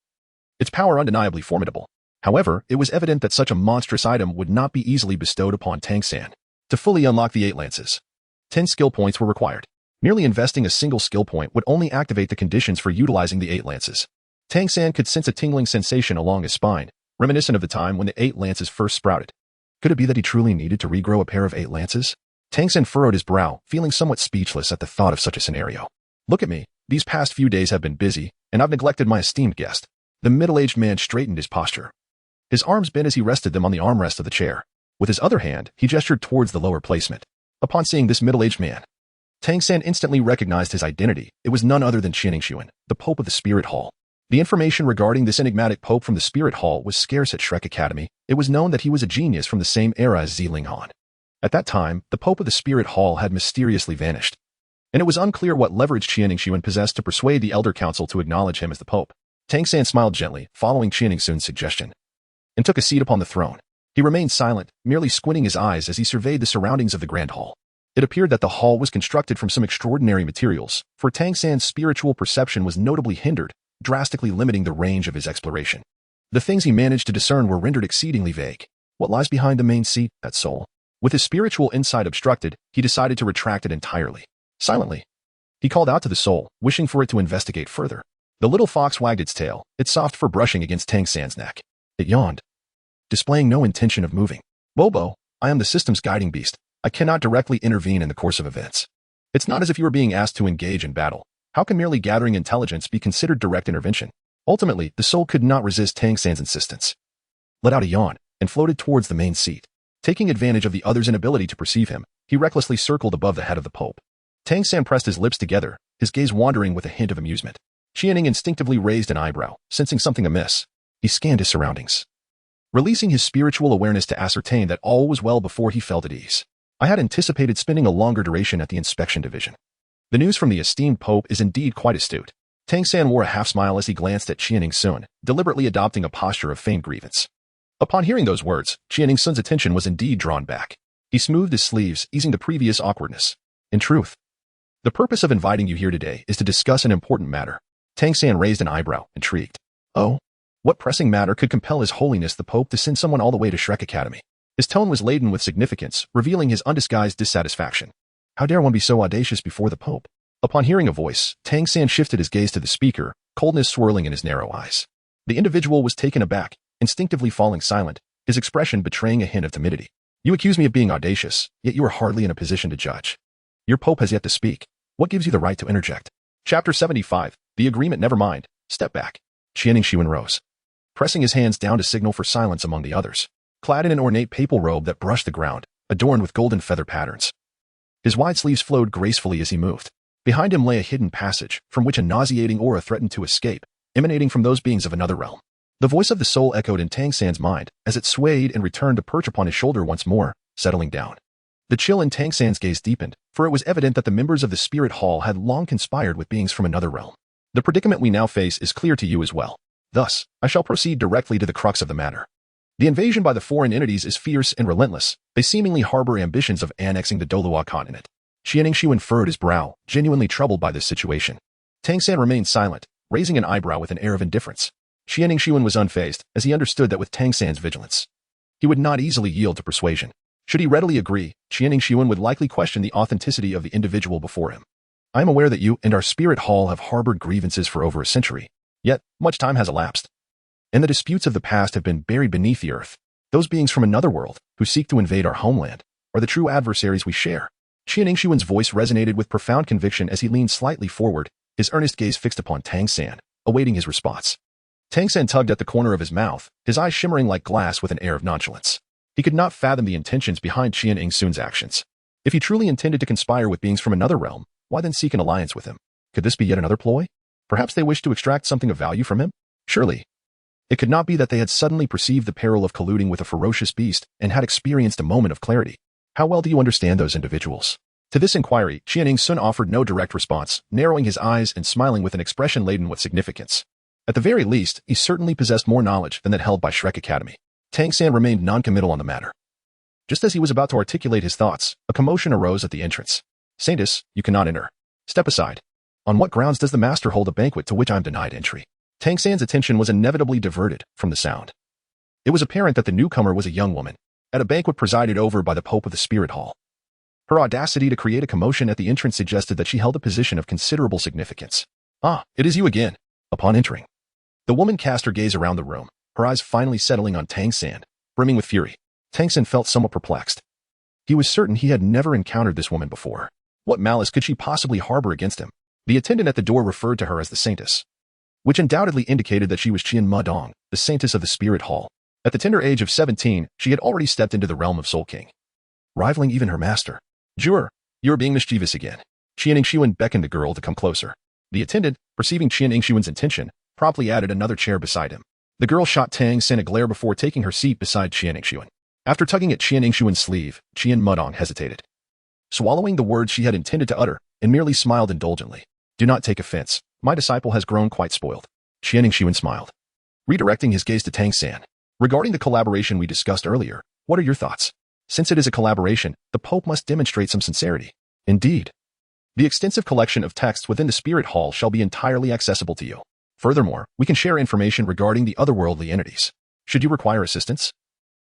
Its power undeniably formidable. However, it was evident that such a monstrous item would not be easily bestowed upon Tang San. To fully unlock the 8 lances, 10 skill points were required. Merely investing a single skill point would only activate the conditions for utilizing the 8 lances. Tang San could sense a tingling sensation along his spine, reminiscent of the time when the 8 lances first sprouted. Could it be that he truly needed to regrow a pair of 8 lances? Tang San furrowed his brow, feeling somewhat speechless at the thought of such a scenario. "Look at me. These past few days have been busy, and I've neglected my esteemed guest." The middle-aged man straightened his posture. His arms bent as he rested them on the armrest of the chair. With his other hand, he gestured towards the lower placement. Upon seeing this middle-aged man, Tang San instantly recognized his identity. It was none other than Qianingshuan, the Pope of the Spirit Hall. The information regarding this enigmatic Pope from the Spirit Hall was scarce at Shrek Academy. It was known that he was a genius from the same era as Zilinghan. At that time, the Pope of the Spirit Hall had mysteriously vanished, and it was unclear what leverage Qianingshuan possessed to persuade the Elder Council to acknowledge him as the Pope. Tang San smiled gently, following Qianingshuan's suggestion, and took a seat upon the throne. He remained silent, merely squinting his eyes as he surveyed the surroundings of the Grand Hall. It appeared that the hall was constructed from some extraordinary materials, for Tang San's spiritual perception was notably hindered, drastically limiting the range of his exploration. The things he managed to discern were rendered exceedingly vague. What lies behind the main seat, that soul? With his spiritual insight obstructed, he decided to retract it entirely. Silently, he called out to the soul, wishing for it to investigate further. The little fox wagged its tail, its soft fur brushing against Tang San's neck. It yawned, displaying no intention of moving. "Bobo, I am the system's guiding beast. I cannot directly intervene in the course of events. It's not as if you were being asked to engage in battle. How can merely gathering intelligence be considered direct intervention?" Ultimately, the soul could not resist Tang San's insistence, let out a yawn, and floated towards the main seat. Taking advantage of the other's inability to perceive him, he recklessly circled above the head of the Pope. Tang San pressed his lips together, his gaze wandering with a hint of amusement. Qianing instinctively raised an eyebrow, sensing something amiss. He scanned his surroundings, releasing his spiritual awareness to ascertain that all was well before he felt at ease. "I had anticipated spending a longer duration at the inspection division. The news from the esteemed Pope is indeed quite astute." Tang San wore a half-smile as he glanced at Qianingshuan, deliberately adopting a posture of feigned grievance. Upon hearing those words, Qianingshuan's attention was indeed drawn back. He smoothed his sleeves, easing the previous awkwardness. "In truth, the purpose of inviting you here today is to discuss an important matter." Tang San raised an eyebrow, intrigued. "Oh? What pressing matter could compel His Holiness the Pope to send someone all the way to Shrek Academy?" His tone was laden with significance, revealing his undisguised dissatisfaction. How dare one be so audacious before the Pope? Upon hearing a voice, Tang San shifted his gaze to the speaker, coldness swirling in his narrow eyes. The individual was taken aback, instinctively falling silent, his expression betraying a hint of timidity. "You accuse me of being audacious, yet you are hardly in a position to judge. Your Pope has yet to speak. What gives you the right to interject?" Chapter 75, The Agreement. Never mind. Step back. Qianingshuan rose, pressing his hands down to signal for silence among the others. Clad in an ornate papal robe that brushed the ground, adorned with golden feather patterns, his wide sleeves flowed gracefully as he moved. Behind him lay a hidden passage, from which a nauseating aura threatened to escape, emanating from those beings of another realm. The voice of the soul echoed in Tang San's mind as it swayed and returned to perch upon his shoulder once more, settling down. The chill in Tang San's gaze deepened, for it was evident that the members of the Spirit Hall had long conspired with beings from another realm. The predicament we now face is clear to you as well. Thus, I shall proceed directly to the crux of the matter. The invasion by the foreign entities is fierce and relentless. They seemingly harbor ambitions of annexing the Douluo continent. Qianingshu furrowed his brow, genuinely troubled by this situation. Tang San remained silent, raising an eyebrow with an air of indifference. Qianingshu was unfazed, as he understood that with Tang San's vigilance, he would not easily yield to persuasion. Should he readily agree, Qianingshu would likely question the authenticity of the individual before him. I am aware that you and our Spirit Hall have harbored grievances for over a century. Yet, much time has elapsed, and the disputes of the past have been buried beneath the earth. Those beings from another world, who seek to invade our homeland, are the true adversaries we share. Qianingshu's voice resonated with profound conviction as he leaned slightly forward, his earnest gaze fixed upon Tang San, awaiting his response. Tang San tugged at the corner of his mouth, his eyes shimmering like glass with an air of nonchalance. He could not fathom the intentions behind Qianingshu's actions. If he truly intended to conspire with beings from another realm, why then seek an alliance with him? Could this be yet another ploy? Perhaps they wished to extract something of value from him? Surely, it could not be that they had suddenly perceived the peril of colluding with a ferocious beast and had experienced a moment of clarity. How well do you understand those individuals? To this inquiry, Qianingshu offered no direct response, narrowing his eyes and smiling with an expression laden with significance. At the very least, he certainly possessed more knowledge than that held by Shrek Academy. Tang San remained non-committal on the matter. Just as he was about to articulate his thoughts, a commotion arose at the entrance. Saintus, you cannot enter. Step aside. On what grounds does the master hold a banquet to which I am denied entry? Tang San's attention was inevitably diverted from the sound. It was apparent that the newcomer was a young woman, at a banquet presided over by the Pope of the Spirit Hall. Her audacity to create a commotion at the entrance suggested that she held a position of considerable significance. Ah, it is you again. Upon entering, the woman cast her gaze around the room, her eyes finally settling on Tang San, brimming with fury. Tang San felt somewhat perplexed. He was certain he had never encountered this woman before. What malice could she possibly harbor against him? The attendant at the door referred to her as the Saintess, which undoubtedly indicated that she was Qian Mudong, the Saintess of the Spirit Hall. At the tender age of 17, she had already stepped into the realm of Soul King, rivaling even her master. Jur, you are being mischievous again. Qianingshu beckoned the girl to come closer. The attendant, perceiving Qianingshu's intention, promptly added another chair beside him. The girl shot Tang San a glare before taking her seat beside Qianingshu. After tugging at Qianingshu's sleeve, Qian Mudong hesitated, swallowing the words she had intended to utter, and merely smiled indulgently. Do not take offense. My disciple has grown quite spoiled. Qianingshu smiled, redirecting his gaze to Tang San. Regarding the collaboration we discussed earlier, what are your thoughts? Since it is a collaboration, the Pope must demonstrate some sincerity. Indeed. The extensive collection of texts within the Spirit Hall shall be entirely accessible to you. Furthermore, we can share information regarding the otherworldly entities. Should you require assistance,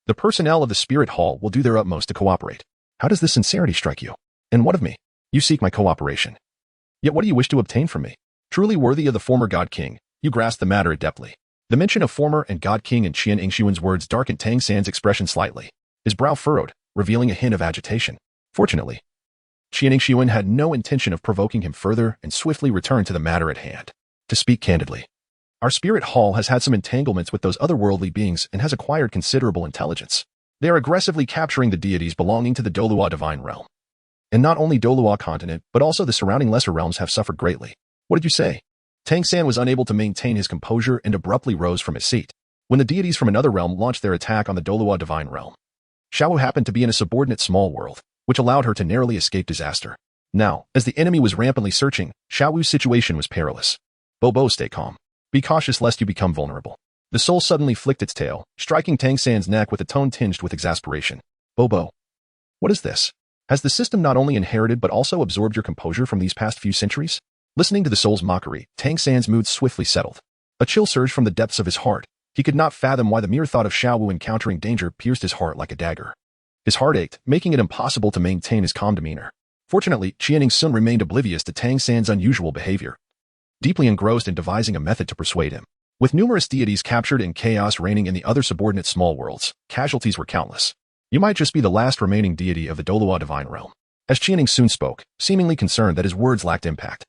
the personnel of the Spirit Hall will do their utmost to cooperate. How does this sincerity strike you? And what of me? You seek my cooperation. Yet what do you wish to obtain from me? Truly worthy of the former God King, you grasp the matter adeptly. The mention of former and God King in Qianingshu's words darkened Tang San's expression slightly. His brow furrowed, revealing a hint of agitation. Fortunately, Qianingshu had no intention of provoking him further and swiftly returned to the matter at hand. To speak candidly, our Spirit Hall has had some entanglements with those otherworldly beings and has acquired considerable intelligence. They are aggressively capturing the deities belonging to the Douluo divine realm. And not only Douluo continent, but also the surrounding lesser realms have suffered greatly. What did you say? Tang San was unable to maintain his composure and abruptly rose from his seat. When the deities from another realm launched their attack on the Douluo divine realm, Xiaowu happened to be in a subordinate small world, which allowed her to narrowly escape disaster. Now, as the enemy was rampantly searching, Xiaowu's situation was perilous. Bobo, stay calm. Be cautious lest you become vulnerable. The soul suddenly flicked its tail, striking Tang San's neck with a tone tinged with exasperation. Bobo, what is this? Has the system not only inherited but also absorbed your composure from these past few centuries? Listening to the soul's mockery, Tang San's mood swiftly settled. A chill surged from the depths of his heart. He could not fathom why the mere thought of Xiaowu encountering danger pierced his heart like a dagger. His heart ached, making it impossible to maintain his calm demeanor. Fortunately, Qianingshu remained oblivious to Tang San's unusual behavior, deeply engrossed in devising a method to persuade him. With numerous deities captured and chaos reigning in the other subordinate small worlds, casualties were countless. You might just be the last remaining deity of the Douluo divine realm. As Qianingshu spoke, seemingly concerned that his words lacked impact,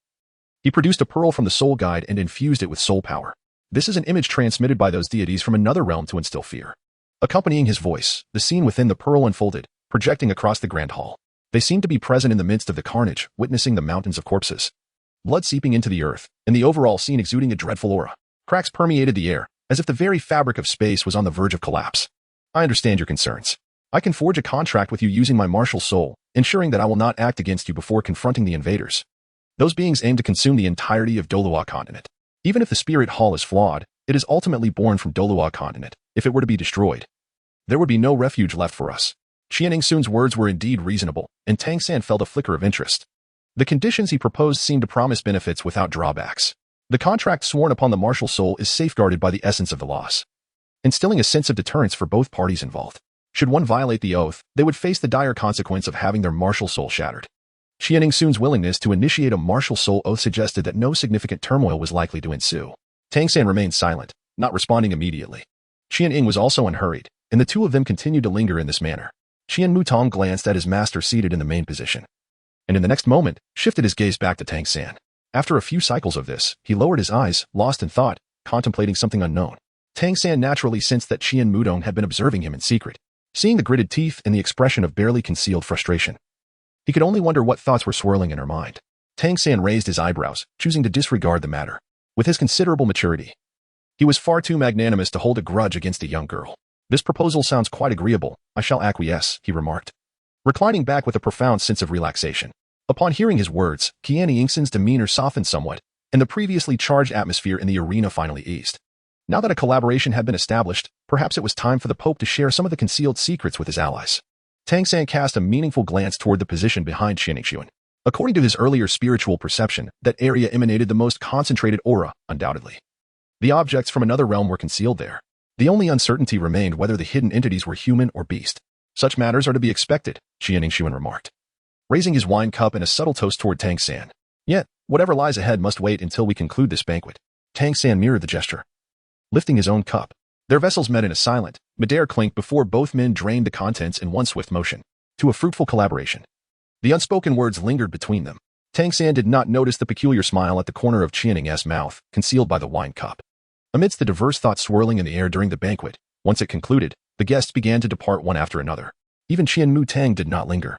he produced a pearl from the soul guide and infused it with soul power. This is an image transmitted by those deities from another realm to instill fear. Accompanying his voice, the scene within the pearl unfolded, projecting across the grand hall. They seemed to be present in the midst of the carnage, witnessing the mountains of corpses, blood seeping into the earth, and the overall scene exuding a dreadful aura. Cracks permeated the air, as if the very fabric of space was on the verge of collapse. I understand your concerns. I can forge a contract with you using my martial soul, ensuring that I will not act against you before confronting the invaders. Those beings aim to consume the entirety of Douluo continent. Even if the spirit hall is flawed, it is ultimately born from Douluo continent. If it were to be destroyed, there would be no refuge left for us. Qianningsun's words were indeed reasonable, and Tang San felt a flicker of interest. The conditions he proposed seemed to promise benefits without drawbacks. The contract sworn upon the martial soul is safeguarded by the essence of the laws, instilling a sense of deterrence for both parties involved. Should one violate the oath, they would face the dire consequence of having their martial soul shattered. Qianningsun's willingness to initiate a martial soul oath suggested that no significant turmoil was likely to ensue. Tang San remained silent, not responding immediately. Qianning was also unhurried, and the two of them continued to linger in this manner. Qian Mutong glanced at his master seated in the main position, and in the next moment, shifted his gaze back to Tang San. After a few cycles of this, he lowered his eyes, lost in thought, contemplating something unknown. Tang San naturally sensed that Qian Mutong had been observing him in secret, seeing the gritted teeth and the expression of barely concealed frustration. He could only wonder what thoughts were swirling in her mind. Tang San raised his eyebrows, choosing to disregard the matter. With his considerable maturity, he was far too magnanimous to hold a grudge against a young girl. This proposal sounds quite agreeable. I shall acquiesce, he remarked, reclining back with a profound sense of relaxation. Upon hearing his words, Qianningsun's demeanor softened somewhat, and the previously charged atmosphere in the arena finally eased. Now that a collaboration had been established, perhaps it was time for the Pope to share some of the concealed secrets with his allies. Tang San cast a meaningful glance toward the position behind Qianningsun. According to his earlier spiritual perception, that area emanated the most concentrated aura, undoubtedly. The objects from another realm were concealed there. The only uncertainty remained whether the hidden entities were human or beast. Such matters are to be expected, Qianningsun remarked, raising his wine cup in a subtle toast toward Tang San. Yet, whatever lies ahead must wait until we conclude this banquet. Tang San mirrored the gesture, lifting his own cup. Their vessels met in a silent, mid-air clink before both men drained the contents in one swift motion, to a fruitful collaboration. The unspoken words lingered between them. Tang San did not notice the peculiar smile at the corner of Qianning's mouth, concealed by the wine cup. Amidst the diverse thoughts swirling in the air during the banquet, once it concluded, the guests began to depart one after another. Even Qian Mutang did not linger.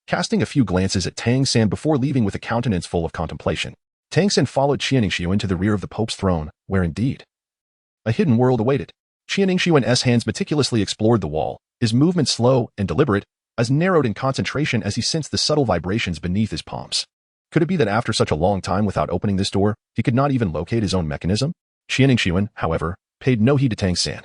Casting a few glances at Tang San before leaving with a countenance full of contemplation, Tang San followed Qianningsun to the rear of the Pope's throne, where indeed a hidden world awaited. Qianningsun's hands meticulously explored the wall, his movement slow and deliberate, as narrowed in concentration as he sensed the subtle vibrations beneath his palms. Could it be that after such a long time without opening this door, he could not even locate his own mechanism? Qianningsun, however, paid no heed to Tang San,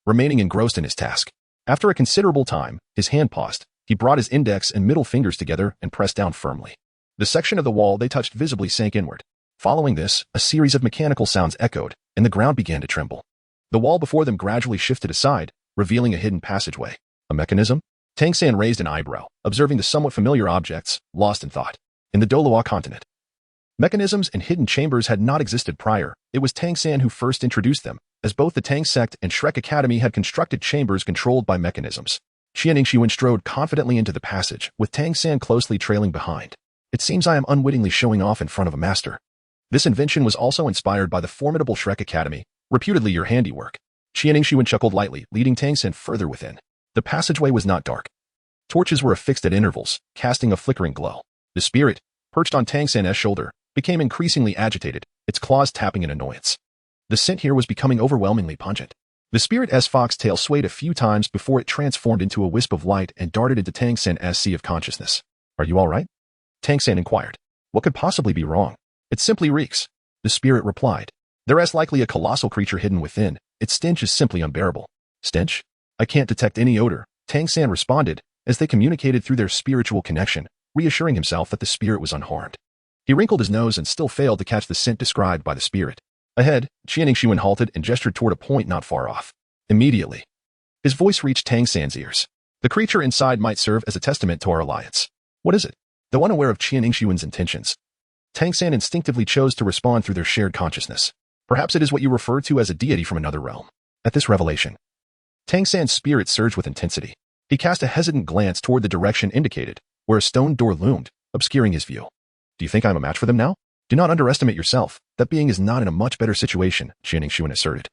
remaining engrossed in his task. After a considerable time, his hand paused. He brought his index and middle fingers together and pressed down firmly. The section of the wall they touched visibly sank inward. Following this, a series of mechanical sounds echoed, and the ground began to tremble. The wall before them gradually shifted aside, revealing a hidden passageway. A mechanism? Tang San raised an eyebrow, observing the somewhat familiar objects, lost in thought. In the Douluo continent, mechanisms and hidden chambers had not existed prior. It was Tang San who first introduced them, as both the Tang sect and Shrek Academy had constructed chambers controlled by mechanisms. Qianningsun strode confidently into the passage, with Tang San closely trailing behind. It seems I am unwittingly showing off in front of a master. This invention was also inspired by the formidable Shrek Academy, reputedly your handiwork. Qianningsun chuckled lightly, leading Tang San further within. The passageway was not dark. Torches were affixed at intervals, casting a flickering glow. The spirit, perched on Tang San's shoulder, became increasingly agitated, its claws tapping in annoyance. The scent here was becoming overwhelmingly pungent. The spirit's foxtail swayed a few times before it transformed into a wisp of light and darted into Tang San's sea of consciousness. Are you all right? Tang San inquired. What could possibly be wrong? It simply reeks. The spirit replied. There is likely a colossal creature hidden within. Its stench is simply unbearable. Stench? I can't detect any odor, Tang San responded, as they communicated through their spiritual connection, reassuring himself that the spirit was unharmed. He wrinkled his nose and still failed to catch the scent described by the spirit. Ahead, Qianningsun halted and gestured toward a point not far off. Immediately, his voice reached Tang San's ears. The creature inside might serve as a testament to our alliance. What is it? Though unaware of Qianningsun's intentions, Tang San instinctively chose to respond through their shared consciousness. Perhaps it is what you refer to as a deity from another realm. At this revelation, Tang San's spirit surged with intensity. He cast a hesitant glance toward the direction indicated, where a stone door loomed, obscuring his view. Do you think I'm a match for them now? Do not underestimate yourself. That being is not in a much better situation, Qianningsun asserted.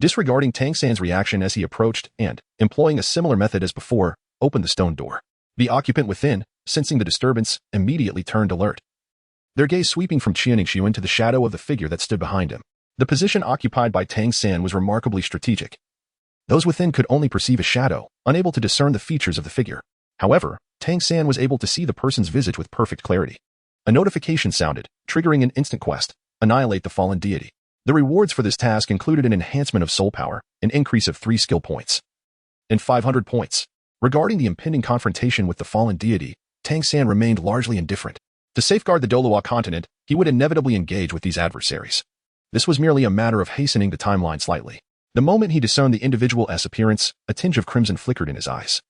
Disregarding Tang San's reaction as he approached and, employing a similar method as before, opened the stone door. The occupant within, sensing the disturbance, immediately turned alert. Their gaze sweeping from Qianningsun to the shadow of the figure that stood behind him. The position occupied by Tang San was remarkably strategic. Those within could only perceive a shadow, unable to discern the features of the figure. However, Tang San was able to see the person's visage with perfect clarity. A notification sounded, triggering an instant quest: annihilate the fallen deity. The rewards for this task included an enhancement of soul power, an increase of 3 skill points, and 500 points. Regarding the impending confrontation with the fallen deity, Tang San remained largely indifferent. To safeguard the Douluo continent, he would inevitably engage with these adversaries. This was merely a matter of hastening the timeline slightly. The moment he discerned the individual's appearance, a tinge of crimson flickered in his eyes.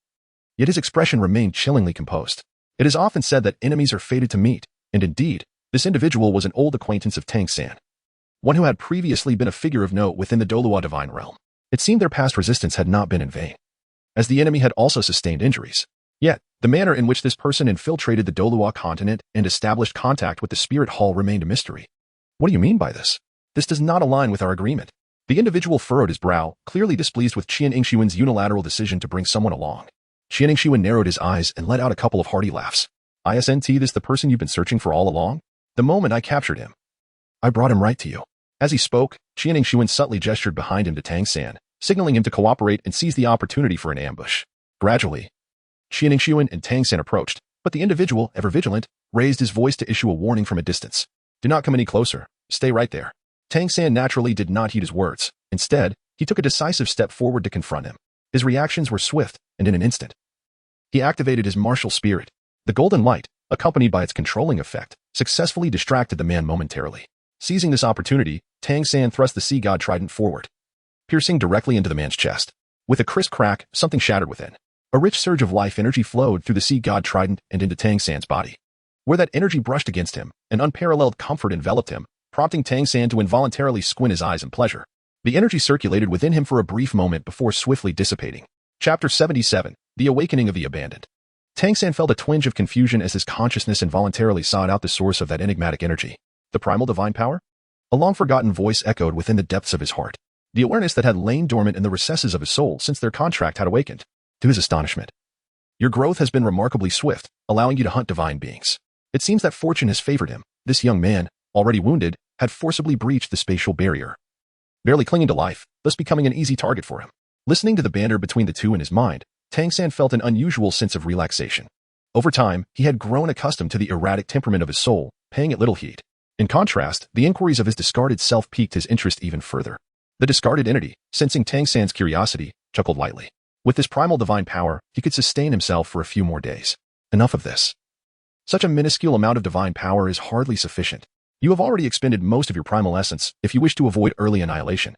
Yet his expression remained chillingly composed. It is often said that enemies are fated to meet, and indeed, this individual was an old acquaintance of Tang San, one who had previously been a figure of note within the Douluo divine realm. It seemed their past resistance had not been in vain, as the enemy had also sustained injuries. Yet, the manner in which this person infiltrated the Douluo continent and established contact with the spirit hall remained a mystery. What do you mean by this? This does not align with our agreement. The individual furrowed his brow, clearly displeased with Qian Yingshuan's unilateral decision to bring someone along. Qian Yingshuan narrowed his eyes and let out a couple of hearty laughs. Isn't this the person you've been searching for all along? The moment I captured him, I brought him right to you. As he spoke, Qian Yingshuan subtly gestured behind him to Tang San, signaling him to cooperate and seize the opportunity for an ambush. Gradually, Qian Yingshuan and Tang San approached, but the individual, ever vigilant, raised his voice to issue a warning from a distance. Do not come any closer. Stay right there. Tang San naturally did not heed his words. Instead, he took a decisive step forward to confront him. His reactions were swift, and in an instant, he activated his martial spirit. The golden light, accompanied by its controlling effect, successfully distracted the man momentarily. Seizing this opportunity, Tang San thrust the sea god trident forward, piercing directly into the man's chest. With a crisp crack, something shattered within. A rich surge of life energy flowed through the sea god trident and into Tang San's body. Where that energy brushed against him, an unparalleled comfort enveloped him, prompting Tang San to involuntarily squint his eyes in pleasure. The energy circulated within him for a brief moment before swiftly dissipating. Chapter 77, The Awakening of the Abandoned. Tang San felt a twinge of confusion as his consciousness involuntarily sought out the source of that enigmatic energy. The primal divine power? A long-forgotten voice echoed within the depths of his heart. The awareness that had lain dormant in the recesses of his soul since their contract had awakened. To his astonishment, your growth has been remarkably swift, allowing you to hunt divine beings. It seems that fortune has favored him. This young man, already wounded, had forcibly breached the spatial barrier, barely clinging to life, thus becoming an easy target for him. Listening to the banter between the two in his mind, Tang San felt an unusual sense of relaxation. Over time, he had grown accustomed to the erratic temperament of his soul, paying it little heed. In contrast, the inquiries of his discarded self piqued his interest even further. The discarded entity, sensing Tang San's curiosity, chuckled lightly. With this primal divine power, he could sustain himself for a few more days. Enough of this. Such a minuscule amount of divine power is hardly sufficient. You have already expended most of your primal essence if you wish to avoid early annihilation.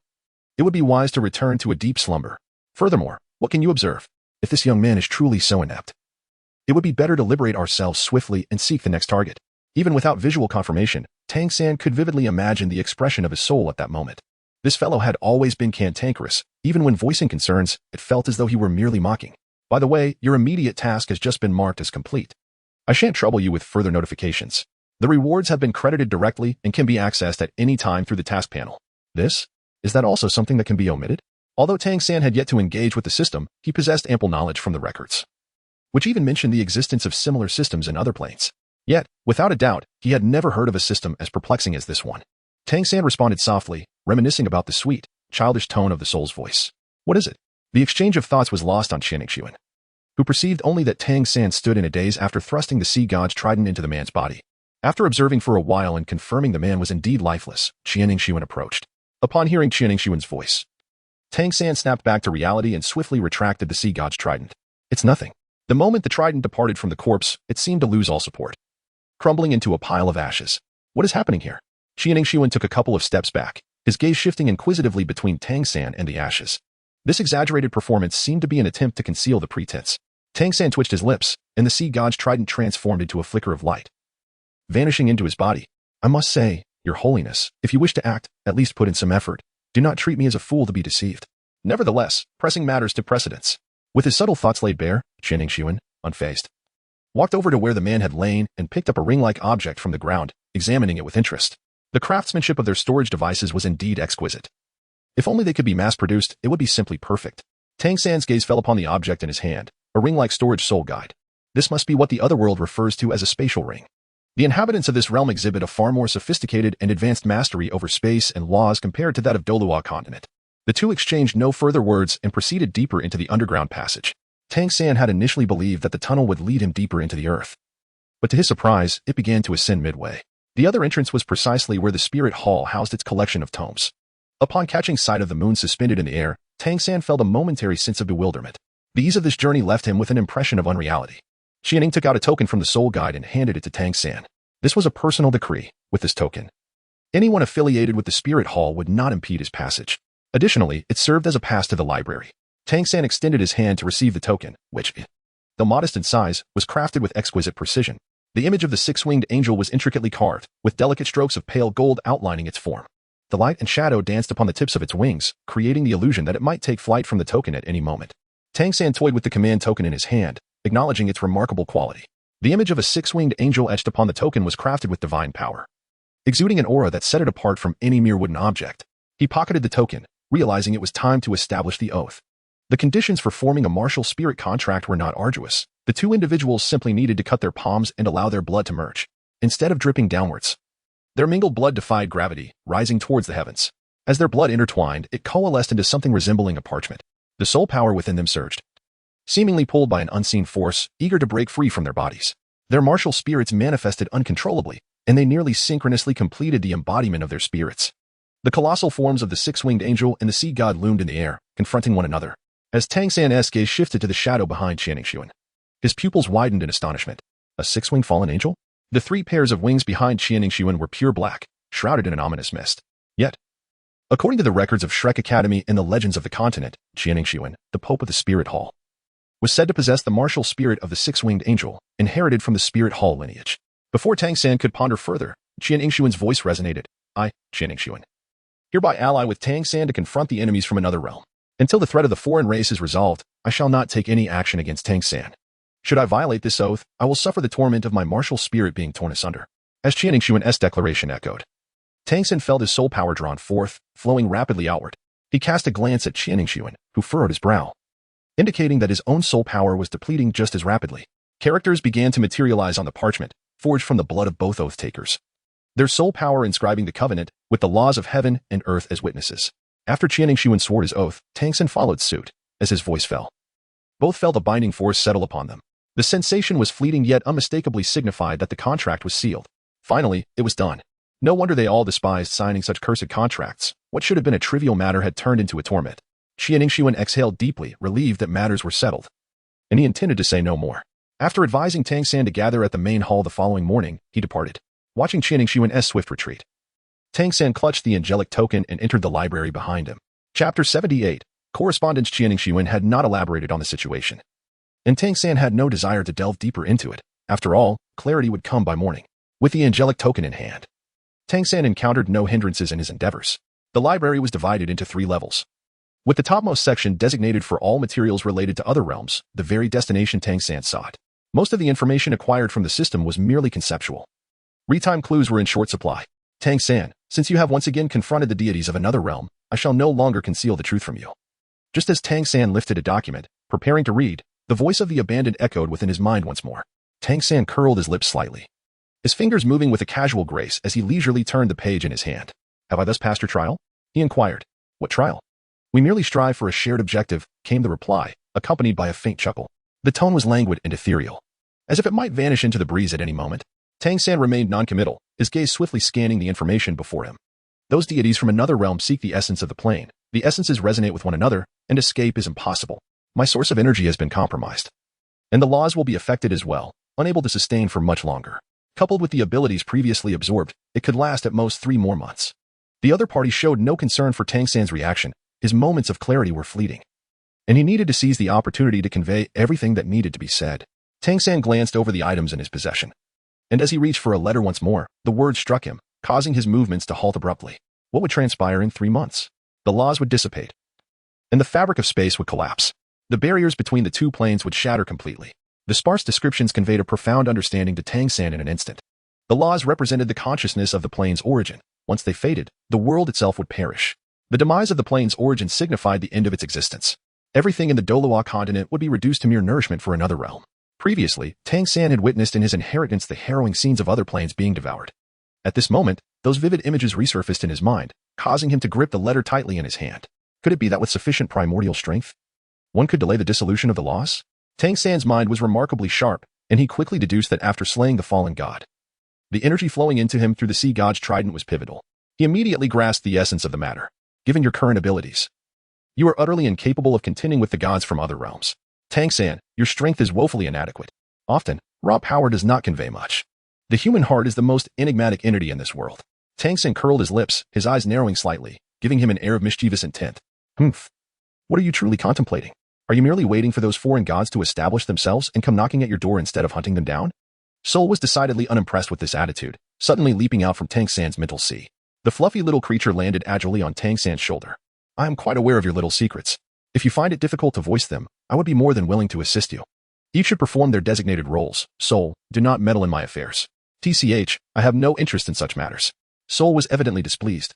It would be wise to return to a deep slumber. Furthermore, what can you observe? If this young man is truly so inept, it would be better to liberate ourselves swiftly and seek the next target. Even without visual confirmation, Tang San could vividly imagine the expression of his soul at that moment. This fellow had always been cantankerous. Even when voicing concerns, it felt as though he were merely mocking. By the way, your immediate task has just been marked as complete. I shan't trouble you with further notifications. The rewards have been credited directly and can be accessed at any time through the task panel. Is that also something that can be omitted? Although Tang San had yet to engage with the system, he possessed ample knowledge from the records, which even mentioned the existence of similar systems in other planes. Yet, without a doubt, he had never heard of a system as perplexing as this one. Tang San responded softly, reminiscing about the sweet, childish tone of the soul's voice. What is it? The exchange of thoughts was lost on Qian Yingshuan, who perceived only that Tang San stood in a daze after thrusting the sea god's trident into the man's body. After observing for a while and confirming the man was indeed lifeless, Qian Yingshuan approached. Upon hearing Qian Yingshuan's voice, Tang San snapped back to reality and swiftly retracted the sea god's trident. It's nothing. The moment the trident departed from the corpse, it seemed to lose all support, crumbling into a pile of ashes. What is happening here? Qian Yingshuan took a couple of steps back, his gaze shifting inquisitively between Tang San and the ashes. This exaggerated performance seemed to be an attempt to conceal the pretense. Tang San twitched his lips, and the sea god's trident transformed into a flicker of light, vanishing into his body. I must say, Your Holiness, if you wish to act, at least put in some effort. Do not treat me as a fool to be deceived. Nevertheless, pressing matters to precedence. With his subtle thoughts laid bare, Qian Yingshuan, unfazed, walked over to where the man had lain and picked up a ring-like object from the ground, examining it with interest. The craftsmanship of their storage devices was indeed exquisite. If only they could be mass-produced, it would be simply perfect. Tang San's gaze fell upon the object in his hand, a ring-like storage soul guide. This must be what the other world refers to as a spatial ring. The inhabitants of this realm exhibit a far more sophisticated and advanced mastery over space and laws compared to that of Douluo continent. The two exchanged no further words and proceeded deeper into the underground passage. Tang San had initially believed that the tunnel would lead him deeper into the earth. But to his surprise, it began to ascend midway. The other entrance was precisely where the spirit hall housed its collection of tomes. Upon catching sight of the moon suspended in the air, Tang San felt a momentary sense of bewilderment. The ease of this journey left him with an impression of unreality. Qianing took out a token from the soul guide and handed it to Tang San. This was a personal decree. With this token, anyone affiliated with the spirit hall would not impede his passage. Additionally, it served as a pass to the library. Tang San extended his hand to receive the token, which, though modest in size, was crafted with exquisite precision. The image of the six-winged angel was intricately carved, with delicate strokes of pale gold outlining its form. The light and shadow danced upon the tips of its wings, creating the illusion that it might take flight from the token at any moment. Tang San toyed with the command token in his hand, acknowledging its remarkable quality. The image of a six-winged angel etched upon the token was crafted with divine power, exuding an aura that set it apart from any mere wooden object. He pocketed the token, realizing it was time to establish the oath. The conditions for forming a martial spirit contract were not arduous. The two individuals simply needed to cut their palms and allow their blood to merge. Instead of dripping downwards, their mingled blood defied gravity, rising towards the heavens. As their blood intertwined, it coalesced into something resembling a parchment. The soul power within them surged, seemingly pulled by an unseen force, eager to break free from their bodies. Their martial spirits manifested uncontrollably, and they nearly synchronously completed the embodiment of their spirits. The colossal forms of the six-winged angel and the sea god loomed in the air, confronting one another. As Tang San's gaze shifted to the shadow behind Qianing, his pupils widened in astonishment. A six-winged fallen angel? The three pairs of wings behind Qianing were pure black, shrouded in an ominous mist. Yet, according to the records of Shrek Academy and the legends of the continent, Qianing, the Pope of the Spirit Hall, was said to possess the martial spirit of the six-winged angel, inherited from the Spirit Hall lineage. Before Tang San could ponder further, Qianing's voice resonated. I, Qianing, hereby ally with Tang San to confront the enemies from another realm. Until the threat of the foreign race is resolved, I shall not take any action against Tang San. Should I violate this oath, I will suffer the torment of my martial spirit being torn asunder. As Qianing's declaration echoed, Tang San felt his soul power drawn forth, flowing rapidly outward. He cast a glance at Qianing, who furrowed his brow, indicating that his own soul power was depleting just as rapidly. Characters began to materialize on the parchment, forged from the blood of both oath-takers, their soul power inscribing the covenant with the laws of heaven and earth as witnesses. After Qianing swore his oath, Tang San followed suit. As his voice fell, both felt a binding force settle upon them. The sensation was fleeting yet unmistakably signified that the contract was sealed. Finally, it was done. No wonder they all despised signing such cursed contracts. What should have been a trivial matter had turned into a torment. Qianing exhaled deeply, relieved that matters were settled, and he intended to say no more. After advising Tang San to gather at the main hall the following morning, he departed, watching Qianing's swift retreat. Tang San clutched the angelic token and entered the library behind him. Chapter 78. Correspondence. Qianing had not elaborated on the situation, and Tang San had no desire to delve deeper into it. After all, clarity would come by morning. With the angelic token in hand, Tang San encountered no hindrances in his endeavors. The library was divided into 3 levels, with the topmost section designated for all materials related to other realms, the very destination Tang San sought. Most of the information acquired from the system was merely conceptual. Retime clues were in short supply. Tang San, since you have once again confronted the deities of another realm, I shall no longer conceal the truth from you. Just as Tang San lifted a document, preparing to read, the voice of the abandoned echoed within his mind once more. Tang San curled his lips slightly, his fingers moving with a casual grace as he leisurely turned the page in his hand. Have I thus passed your trial? He inquired. What trial? We merely strive for a shared objective, came the reply, accompanied by a faint chuckle. The tone was languid and ethereal, as if it might vanish into the breeze at any moment. Tang San remained noncommittal, his gaze swiftly scanning the information before him. Those deities from another realm seek the essence of the plane. The essences resonate with one another, and escape is impossible. My source of energy has been compromised, and the laws will be affected as well, unable to sustain for much longer. Coupled with the abilities previously absorbed, it could last at most 3 more months. The other party showed no concern for Tang San's reaction. His moments of clarity were fleeting, and he needed to seize the opportunity to convey everything that needed to be said. Tang San glanced over the items in his possession, and as he reached for a letter once more, the word struck him, causing his movements to halt abruptly. What would transpire in 3 months? The laws would dissipate, and the fabric of space would collapse. The barriers between the 2 planes would shatter completely. The sparse descriptions conveyed a profound understanding to Tang San in an instant. The laws represented the consciousness of the plane's origin. Once they faded, the world itself would perish. The demise of the plane's origin signified the end of its existence. Everything in the Douluo continent would be reduced to mere nourishment for another realm. Previously, Tang San had witnessed in his inheritance the harrowing scenes of other planes being devoured. At this moment, those vivid images resurfaced in his mind, causing him to grip the letter tightly in his hand. Could it be that with sufficient primordial strength, one could delay the dissolution of the laws? Tang San's mind was remarkably sharp, and he quickly deduced that after slaying the fallen god, the energy flowing into him through the sea god's trident was pivotal. He immediately grasped the essence of the matter. Given your current abilities, you are utterly incapable of contending with the gods from other realms. Tang San, your strength is woefully inadequate. Often, raw power does not convey much. The human heart is the most enigmatic entity in this world. Tang San curled his lips, his eyes narrowing slightly, giving him an air of mischievous intent. Humph. What are you truly contemplating? Are you merely waiting for those foreign gods to establish themselves and come knocking at your door instead of hunting them down? Soul was decidedly unimpressed with this attitude, suddenly leaping out from Tang San's mental sea. The fluffy little creature landed agilely on Tang San's shoulder. I am quite aware of your little secrets. If you find it difficult to voice them, I would be more than willing to assist you. Each should perform their designated roles. Soul, do not meddle in my affairs. TCH, I have no interest in such matters. Soul was evidently displeased,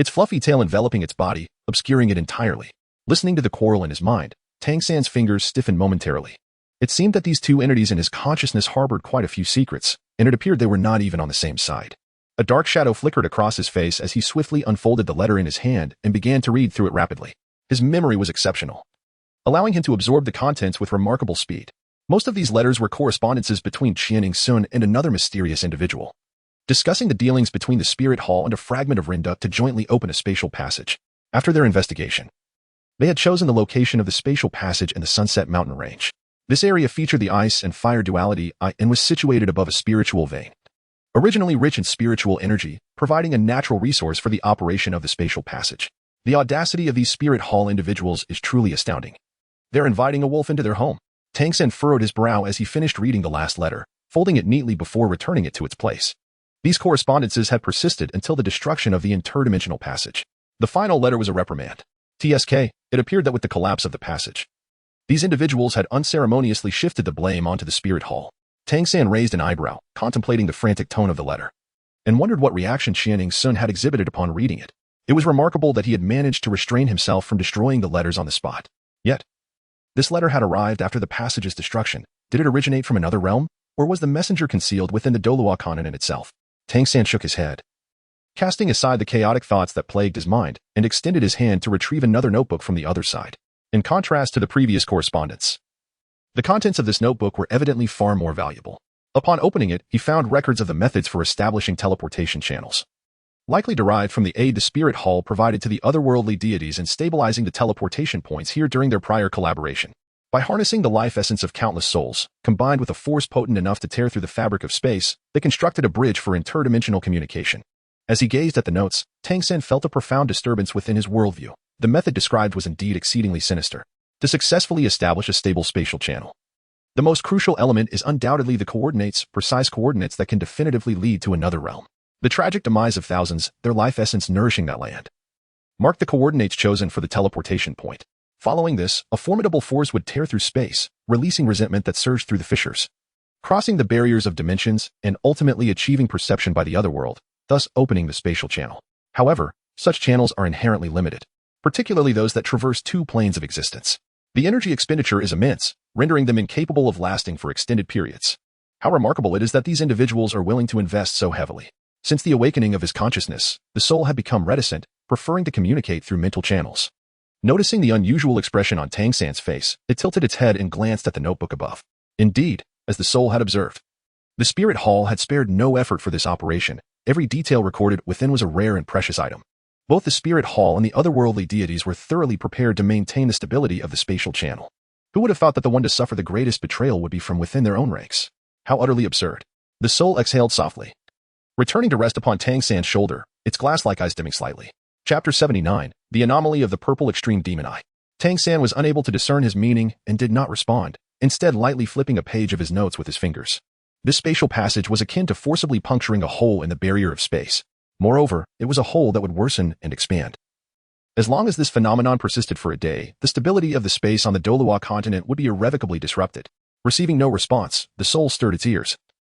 its fluffy tail enveloping its body, obscuring it entirely. Listening to the quarrel in his mind, Tang San's fingers stiffened momentarily. It seemed that these two entities in his consciousness harbored quite a few secrets, and it appeared they were not even on the same side. A dark shadow flickered across his face as he swiftly unfolded the letter in his hand and began to read through it rapidly. His memory was exceptional, allowing him to absorb the contents with remarkable speed. Most of these letters were correspondences between Tang San and another mysterious individual, discussing the dealings between the Spirit Hall and a fragment of Rinda to jointly open a spatial passage. After their investigation, they had chosen the location of the spatial passage in the Sunset Mountain Range. This area featured the ice and fire duality and was situated above a spiritual vein, originally rich in spiritual energy, providing a natural resource for the operation of the spatial passage. The audacity of these Spirit Hall individuals is truly astounding. They're inviting a wolf into their home. Tang San furrowed his brow as he finished reading the last letter, folding it neatly before returning it to its place. These correspondences had persisted until the destruction of the interdimensional passage. The final letter was a reprimand. TSK, it appeared that with the collapse of the passage, these individuals had unceremoniously shifted the blame onto the Spirit Hall. Tang San raised an eyebrow, contemplating the frantic tone of the letter, and wondered what reaction Tang San had exhibited upon reading it. It was remarkable that he had managed to restrain himself from destroying the letters on the spot. Yet, this letter had arrived after the passage's destruction. Did it originate from another realm, or was the messenger concealed within the Douluo continent itself? Tang San shook his head, casting aside the chaotic thoughts that plagued his mind, and extended his hand to retrieve another notebook from the other side. In contrast to the previous correspondence, the contents of this notebook were evidently far more valuable. Upon opening it, he found records of the methods for establishing teleportation channels, likely derived from the aid the Spirit Hall provided to the otherworldly deities in stabilizing the teleportation points here during their prior collaboration. By harnessing the life essence of countless souls, combined with a force potent enough to tear through the fabric of space, they constructed a bridge for interdimensional communication. As he gazed at the notes, Tang San felt a profound disturbance within his worldview. The method described was indeed exceedingly sinister. To successfully establish a stable spatial channel, the most crucial element is undoubtedly the coordinates, precise coordinates that can definitively lead to another realm. The tragic demise of thousands, their life essence nourishing that land, marked the coordinates chosen for the teleportation point. Following this, a formidable force would tear through space, releasing resentment that surged through the fissures, crossing the barriers of dimensions, and ultimately achieving perception by the otherworld, thus opening the spatial channel. However, such channels are inherently limited, particularly those that traverse two planes of existence. The energy expenditure is immense, rendering them incapable of lasting for extended periods. How remarkable it is that these individuals are willing to invest so heavily. Since the awakening of his consciousness, the soul had become reticent, preferring to communicate through mental channels. Noticing the unusual expression on Tang San's face, it tilted its head and glanced at the notebook above. Indeed, as the soul had observed, the Spirit Hall had spared no effort for this operation. Every detail recorded within was a rare and precious item. Both the Spirit Hall and the otherworldly deities were thoroughly prepared to maintain the stability of the spatial channel. Who would have thought that the one to suffer the greatest betrayal would be from within their own ranks? How utterly absurd. The soul exhaled softly, returning to rest upon Tang San's shoulder, its glass-like eyes dimming slightly. Chapter 79, The Anomaly of the Purple Extreme Demon Eye. Tang San was unable to discern his meaning and did not respond, instead lightly flipping a page of his notes with his fingers. This spatial passage was akin to forcibly puncturing a hole in the barrier of space. Moreover, it was a hole that would worsen and expand. As long as this phenomenon persisted for a day, the stability of the space on the Douluo continent would be irrevocably disrupted. Receiving no response, the soul stirred its ears,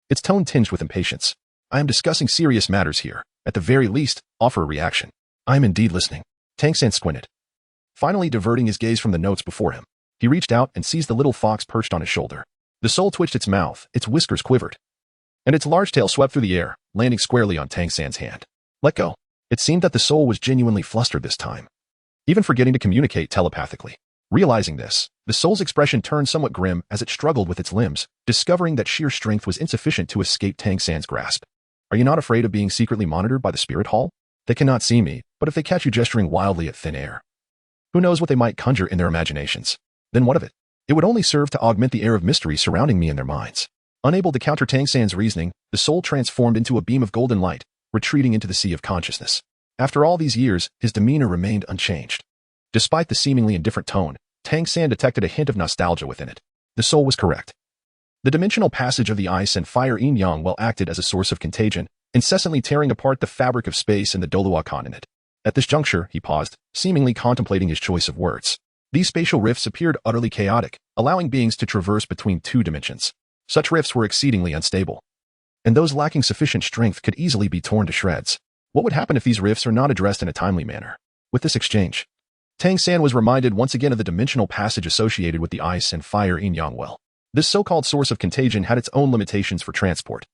its tone tinged with impatience. I am discussing serious matters here. At the very least, offer a reaction. I am indeed listening. Tang San squinted, finally diverting his gaze from the notes before him. He reached out and seized the little fox perched on his shoulder. The soul twitched its mouth, its whiskers quivered, and its large tail swept through the air, landing squarely on Tang San's hand. Let go. It seemed that the soul was genuinely flustered this time. even forgetting to communicate telepathically. Realizing this, the soul's expression turned somewhat grim as it struggled with its limbs, discovering that sheer strength was insufficient to escape Tang San's grasp. Are you not afraid of being secretly monitored by the spirit hall? They cannot see me, but if they catch you gesturing wildly at thin air, who knows what they might conjure in their imaginations? Then what of it? It would only serve to augment the air of mystery surrounding me in their minds. Unable to counter Tang San's reasoning, the soul transformed into a beam of golden light, retreating into the sea of consciousness. After all these years, his demeanor remained unchanged. Despite the seemingly indifferent tone, Tang San detected a hint of nostalgia within it. The soul was correct. The dimensional passage of the ice and fire yin-yang well acted as a source of contagion, incessantly tearing apart the fabric of space in the Douluo continent. At this juncture, he paused, seemingly contemplating his choice of words. These spatial rifts appeared utterly chaotic, allowing beings to traverse between two dimensions. Such rifts were exceedingly unstable, and those lacking sufficient strength could easily be torn to shreds. What would happen if these rifts are not addressed in a timely manner? With this exchange, Tang San was reminded once again of the dimensional passage associated with the ice and fire yin-yang well. This so-called source of contagion had its own limitations for transport.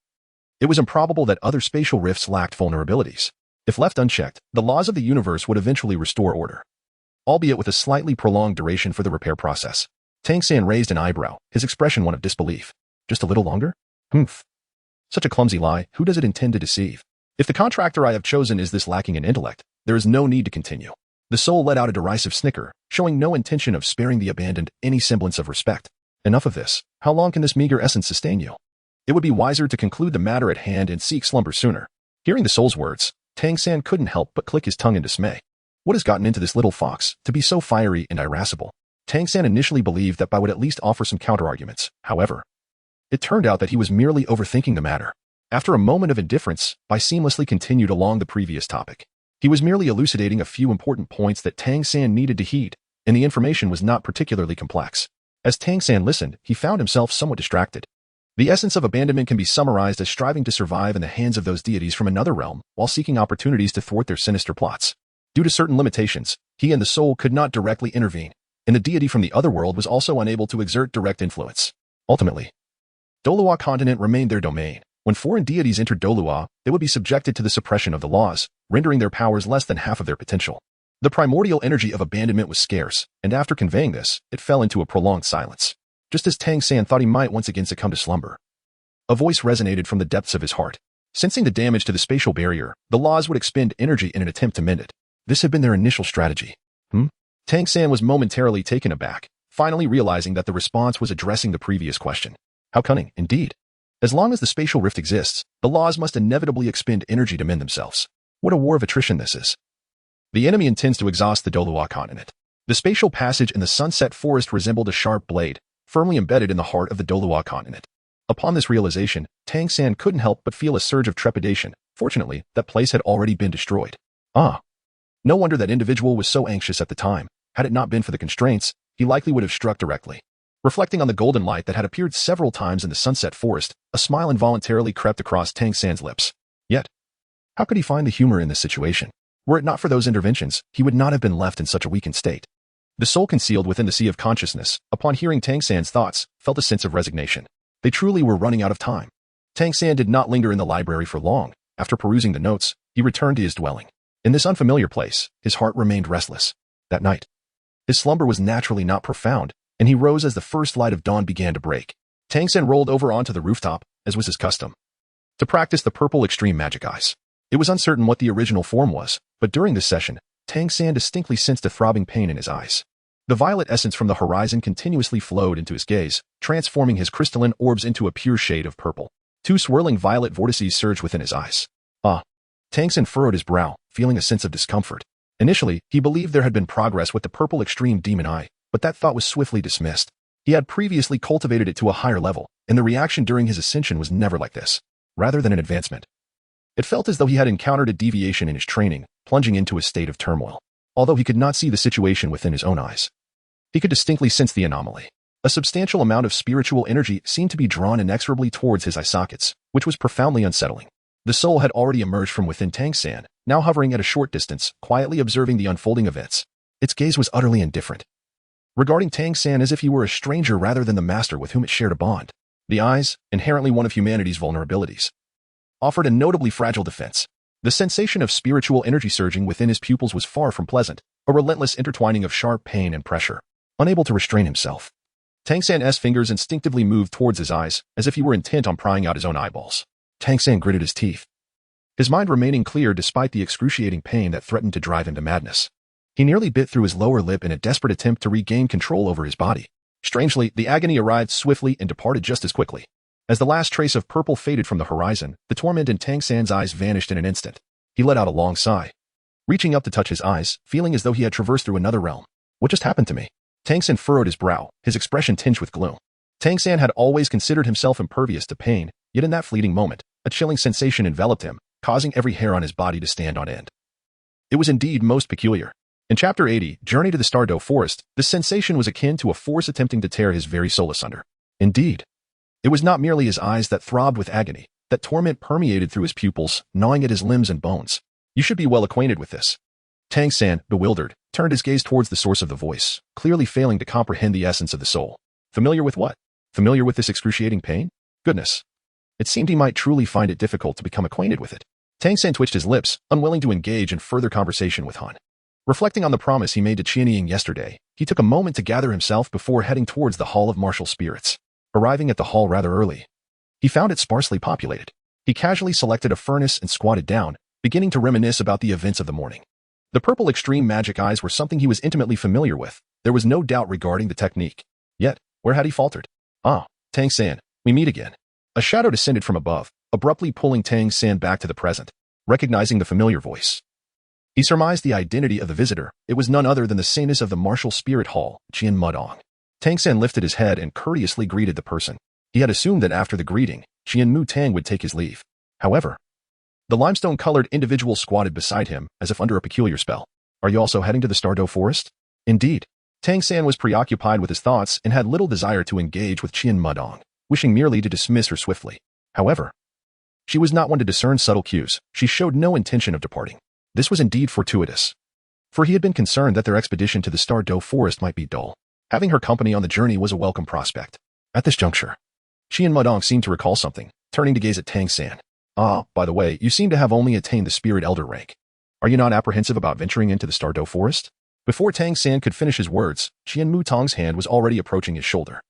It was improbable that other spatial rifts lacked vulnerabilities. If left unchecked, the laws of the universe would eventually restore order, albeit with a slightly prolonged duration for the repair process. Tang San raised an eyebrow, his expression one of disbelief. Just a little longer? Humph. Such a clumsy lie, who does it intend to deceive? If the contractor I have chosen is this lacking in intellect, there is no need to continue. The soul let out a derisive snicker, showing no intention of sparing the abandoned any semblance of respect. Enough of this. How long can this meager essence sustain you? It would be wiser to conclude the matter at hand and seek slumber sooner. Hearing the soul's words, Tang San couldn't help but click his tongue in dismay. What has gotten into this little fox to be so fiery and irascible? Tang San initially believed that Bai would at least offer some counterarguments. However, it turned out that he was merely overthinking the matter. After a moment of indifference, Bai seamlessly continued along the previous topic. He was merely elucidating a few important points that Tang San needed to heed, and the information was not particularly complex. As Tang San listened, he found himself somewhat distracted. The essence of abandonment can be summarized as striving to survive in the hands of those deities from another realm while seeking opportunities to thwart their sinister plots. Due to certain limitations, he and the soul could not directly intervene, and the deity from the other world was also unable to exert direct influence. Ultimately, Douluo continent remained their domain. When foreign deities entered Douluo, they would be subjected to the suppression of the laws, rendering their powers less than half of their potential. The primordial energy of abandonment was scarce, and after conveying this, it fell into a prolonged silence. Just as Tang San thought he might once again succumb to slumber, a voice resonated from the depths of his heart. Sensing the damage to the spatial barrier, the laws would expend energy in an attempt to mend it. This had been their initial strategy. Tang San was momentarily taken aback, finally realizing that the response was addressing the previous question. How cunning, indeed. As long as the spatial rift exists, the laws must inevitably expend energy to mend themselves. What a war of attrition this is. The enemy intends to exhaust the Douluo continent. The spatial passage in the sunset forest resembled a sharp blade, firmly embedded in the heart of the Douluo continent. Upon this realization, Tang San couldn't help but feel a surge of trepidation. Fortunately, that place had already been destroyed. No wonder that individual was so anxious at the time. Had it not been for the constraints, he likely would have struck directly. Reflecting on the golden light that had appeared several times in the sunset forest, a smile involuntarily crept across Tang San's lips. Yet, how could he find the humor in this situation? Were it not for those interventions, he would not have been left in such a weakened state. The soul concealed within the sea of consciousness, upon hearing Tang San's thoughts, felt a sense of resignation. They truly were running out of time. Tang San did not linger in the library for long. After perusing the notes, he returned to his dwelling. In this unfamiliar place, his heart remained restless. That night, his slumber was naturally not profound, and he rose as the first light of dawn began to break. Tang San rolled over onto the rooftop, as was his custom, to practice the purple extreme magic eyes. It was uncertain what the original form was, but during this session, Tang San distinctly sensed a throbbing pain in his eyes. The violet essence from the horizon continuously flowed into his gaze, transforming his crystalline orbs into a pure shade of purple. Two swirling violet vortices surged within his eyes. Tang San furrowed his brow, feeling a sense of discomfort. Initially, he believed there had been progress with the purple extreme demon eye, but that thought was swiftly dismissed. He had previously cultivated it to a higher level, and the reaction during his ascension was never like this. Rather than an advancement, it felt as though he had encountered a deviation in his training, plunging into a state of turmoil. Although he could not see the situation within his own eyes, he could distinctly sense the anomaly. A substantial amount of spiritual energy seemed to be drawn inexorably towards his eye sockets, which was profoundly unsettling. The soul had already emerged from within Tang San, now hovering at a short distance, quietly observing the unfolding events. Its gaze was utterly indifferent, regarding Tang San as if he were a stranger rather than the master with whom it shared a bond. The eyes, inherently one of humanity's vulnerabilities, offered a notably fragile defense. The sensation of spiritual energy surging within his pupils was far from pleasant, a relentless intertwining of sharp pain and pressure. Unable to restrain himself, Tang San's fingers instinctively moved towards his eyes, as if he were intent on prying out his own eyeballs. Tang San gritted his teeth, his mind remaining clear despite the excruciating pain that threatened to drive him to madness. He nearly bit through his lower lip in a desperate attempt to regain control over his body. Strangely, the agony arrived swiftly and departed just as quickly. As the last trace of purple faded from the horizon, the torment in Tang San's eyes vanished in an instant. He let out a long sigh, reaching up to touch his eyes, feeling as though he had traversed through another realm. What just happened to me? Tang San furrowed his brow, his expression tinged with gloom. Tang San had always considered himself impervious to pain, yet in that fleeting moment, a chilling sensation enveloped him, causing every hair on his body to stand on end. It was indeed most peculiar. In Chapter 80, Journey to the Stardow Forest, this sensation was akin to a force attempting to tear his very soul asunder. Indeed, it was not merely his eyes that throbbed with agony, that torment permeated through his pupils, gnawing at his limbs and bones. You should be well acquainted with this. Tang San, bewildered, turned his gaze towards the source of the voice, clearly failing to comprehend the essence of the soul. Familiar with what? Familiar with this excruciating pain? Goodness. It seemed he might truly find it difficult to become acquainted with it. Tang San twitched his lips, unwilling to engage in further conversation with Han. Reflecting on the promise he made to Qianying yesterday, he took a moment to gather himself before heading towards the Hall of Martial Spirits. Arriving at the hall rather early, he found it sparsely populated. He casually selected a furnace and squatted down, beginning to reminisce about the events of the morning. The purple extreme magic eyes were something he was intimately familiar with. There was no doubt regarding the technique. Yet, where had he faltered? Ah, Tang San, we meet again. A shadow descended from above, abruptly pulling Tang San back to the present. Recognizing the familiar voice, he surmised the identity of the visitor. It was none other than the saintess of the Martial Spirit Hall, Qian Mudong. Tang San lifted his head and courteously greeted the person. He had assumed that after the greeting, Qian Mu Tang would take his leave. However, the limestone-colored individual squatted beside him, as if under a peculiar spell. Are you also heading to the Stardow Forest? Indeed. Tang San was preoccupied with his thoughts and had little desire to engage with Qian Mudong, wishing merely to dismiss her swiftly. However, she was not one to discern subtle cues. She showed no intention of departing. This was indeed fortuitous, for he had been concerned that their expedition to the Stardow Forest might be dull. Having her company on the journey was a welcome prospect. At this juncture, Qian Mudong seemed to recall something, turning to gaze at Tang San. Ah, by the way, you seem to have only attained the Spirit Elder rank. Are you not apprehensive about venturing into the Stardow Forest? Before Tang San could finish his words, Qian Mutong's hand was already approaching his shoulder.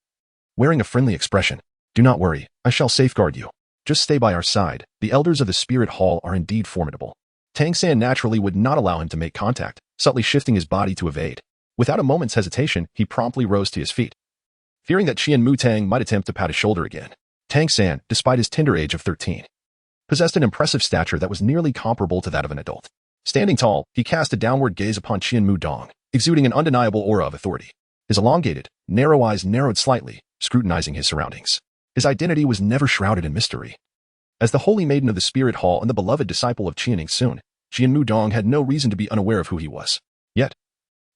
Wearing a friendly expression, do not worry, I shall safeguard you. Just stay by our side. The elders of the Spirit Hall are indeed formidable. Tang San naturally would not allow him to make contact, subtly shifting his body to evade. Without a moment's hesitation, he promptly rose to his feet. Fearing that Qian Mutang might attempt to pat his shoulder again, Tang San, despite his tender age of 13, possessed an impressive stature that was nearly comparable to that of an adult. Standing tall, he cast a downward gaze upon Qian Mudong, exuding an undeniable aura of authority. His elongated, narrow eyes narrowed slightly, scrutinizing his surroundings. His identity was never shrouded in mystery. As the holy maiden of the Spirit Hall and the beloved disciple of Qianying Sun, Qian Mudong had no reason to be unaware of who he was. Yet,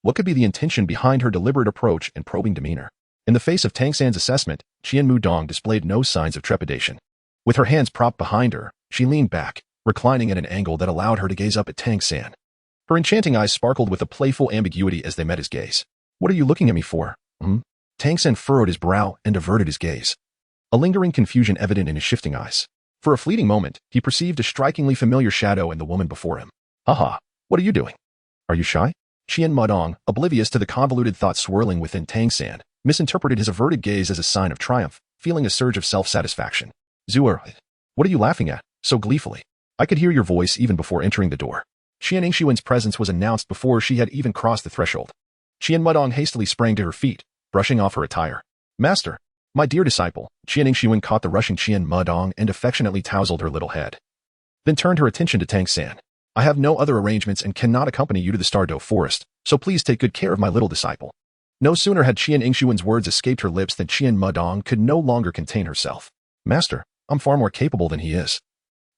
what could be the intention behind her deliberate approach and probing demeanor? In the face of Tang San's assessment, Qian Mudong displayed no signs of trepidation. With her hands propped behind her, she leaned back, reclining at an angle that allowed her to gaze up at Tang San. Her enchanting eyes sparkled with a playful ambiguity as they met his gaze. What are you looking at me for? Tang San furrowed his brow and averted his gaze, a lingering confusion evident in his shifting eyes. For a fleeting moment, he perceived a strikingly familiar shadow in the woman before him. Haha, what are you doing? Are you shy? Qian Mudong, oblivious to the convoluted thoughts swirling within Tang San, misinterpreted his averted gaze as a sign of triumph, feeling a surge of self-satisfaction. Zuer, what are you laughing at, so gleefully? I could hear your voice even before entering the door. Qian Ingshuan's presence was announced before she had even crossed the threshold. Qian Mudong hastily sprang to her feet, brushing off her attire. Master, my dear disciple, Qian Ingshuan caught the rushing Qian Mudong and affectionately tousled her little head. Then turned her attention to Tang San. I have no other arrangements and cannot accompany you to the Stardow Forest, so please take good care of my little disciple. No sooner had Qian Ingshuan's words escaped her lips than Qian Mudong could no longer contain herself. Master, I'm far more capable than he is.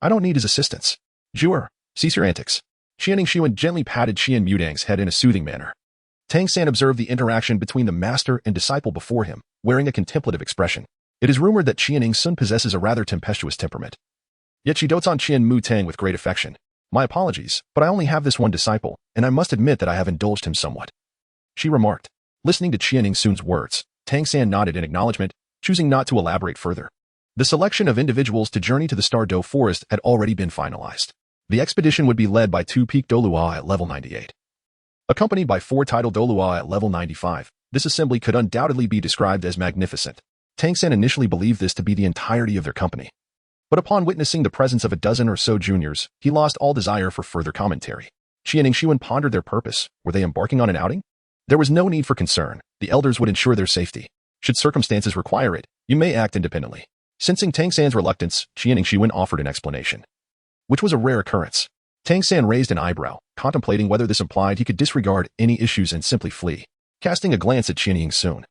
I don't need his assistance. Zhuer, cease your antics. Qian Ingshuan gently patted Qian Mudang's head in a soothing manner. Tang San observed the interaction between the master and disciple before him, wearing a contemplative expression. It is rumored that Qianying Sun possesses a rather tempestuous temperament. Yet she dotes on Qian Mutang with great affection. My apologies, but I only have this one disciple, and I must admit that I have indulged him somewhat, she remarked. Listening to Qianying Sun's words, Tang San nodded in acknowledgement, choosing not to elaborate further. The selection of individuals to journey to the Stardow Forest had already been finalized. The expedition would be led by 2 Peak Douluo at level 98. Accompanied by 4 titled Douluo at level 95, this assembly could undoubtedly be described as magnificent. Tang San initially believed this to be the entirety of their company. But upon witnessing the presence of a dozen or so juniors, he lost all desire for further commentary. Qian and Xiwen pondered their purpose. Were they embarking on an outing? There was no need for concern. The elders would ensure their safety. Should circumstances require it, you may act independently. Sensing Tang San's reluctance, Qian and Xiwen offered an explanation, which was a rare occurrence. Tang San raised an eyebrow, contemplating whether this implied he could disregard any issues and simply flee. Casting a glance at Qian Ying-soon,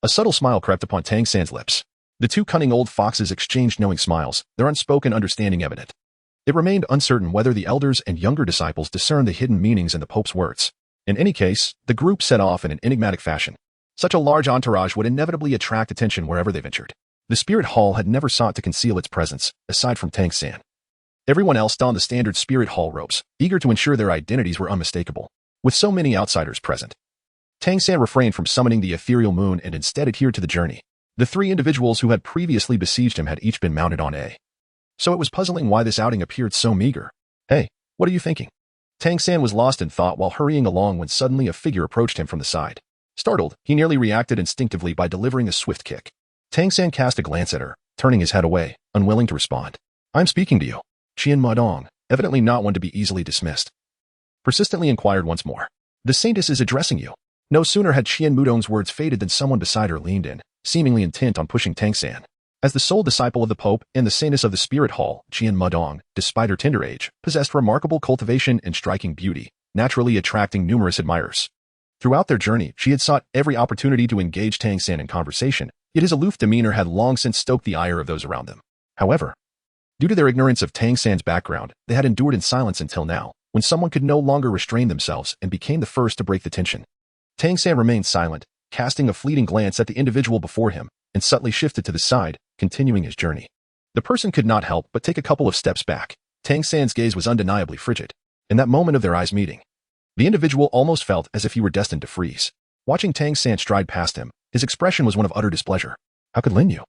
a subtle smile crept upon Tang San's lips. The two cunning old foxes exchanged knowing smiles, their unspoken understanding evident. It remained uncertain whether the elders and younger disciples discerned the hidden meanings in the Pope's words. In any case, the group set off in an enigmatic fashion. Such a large entourage would inevitably attract attention wherever they ventured. The Spirit Hall had never sought to conceal its presence, aside from Tang San. Everyone else donned the standard Spirit Hall robes, eager to ensure their identities were unmistakable. With so many outsiders present, Tang San refrained from summoning the ethereal moon and instead adhered to the journey. The 3 individuals who had previously besieged him had each been mounted on A. So it was puzzling why this outing appeared so meager. Hey, what are you thinking? Tang San was lost in thought while hurrying along when suddenly a figure approached him from the side. Startled, he nearly reacted instinctively by delivering a swift kick. Tang San cast a glance at her, turning his head away, unwilling to respond. I'm speaking to you. Qian Madong, evidently not one to be easily dismissed, persistently inquired once more. The saintess is addressing you. No sooner had Qian Mudong's words faded than someone beside her leaned in, seemingly intent on pushing Tang San. As the sole disciple of the Pope and the saintess of the Spirit Hall, Qian Madong, despite her tender age, possessed remarkable cultivation and striking beauty, naturally attracting numerous admirers. Throughout their journey, she had sought every opportunity to engage Tang San in conversation, yet his aloof demeanor had long since stoked the ire of those around them. However, due to their ignorance of Tang San's background, they had endured in silence until now, when someone could no longer restrain themselves and became the first to break the tension. Tang San remained silent, casting a fleeting glance at the individual before him, and subtly shifted to the side, continuing his journey. The person could not help but take a couple of steps back. Tang San's gaze was undeniably frigid. In that moment of their eyes meeting, the individual almost felt as if he were destined to freeze. Watching Tang San stride past him, his expression was one of utter displeasure. How could Lin Yu,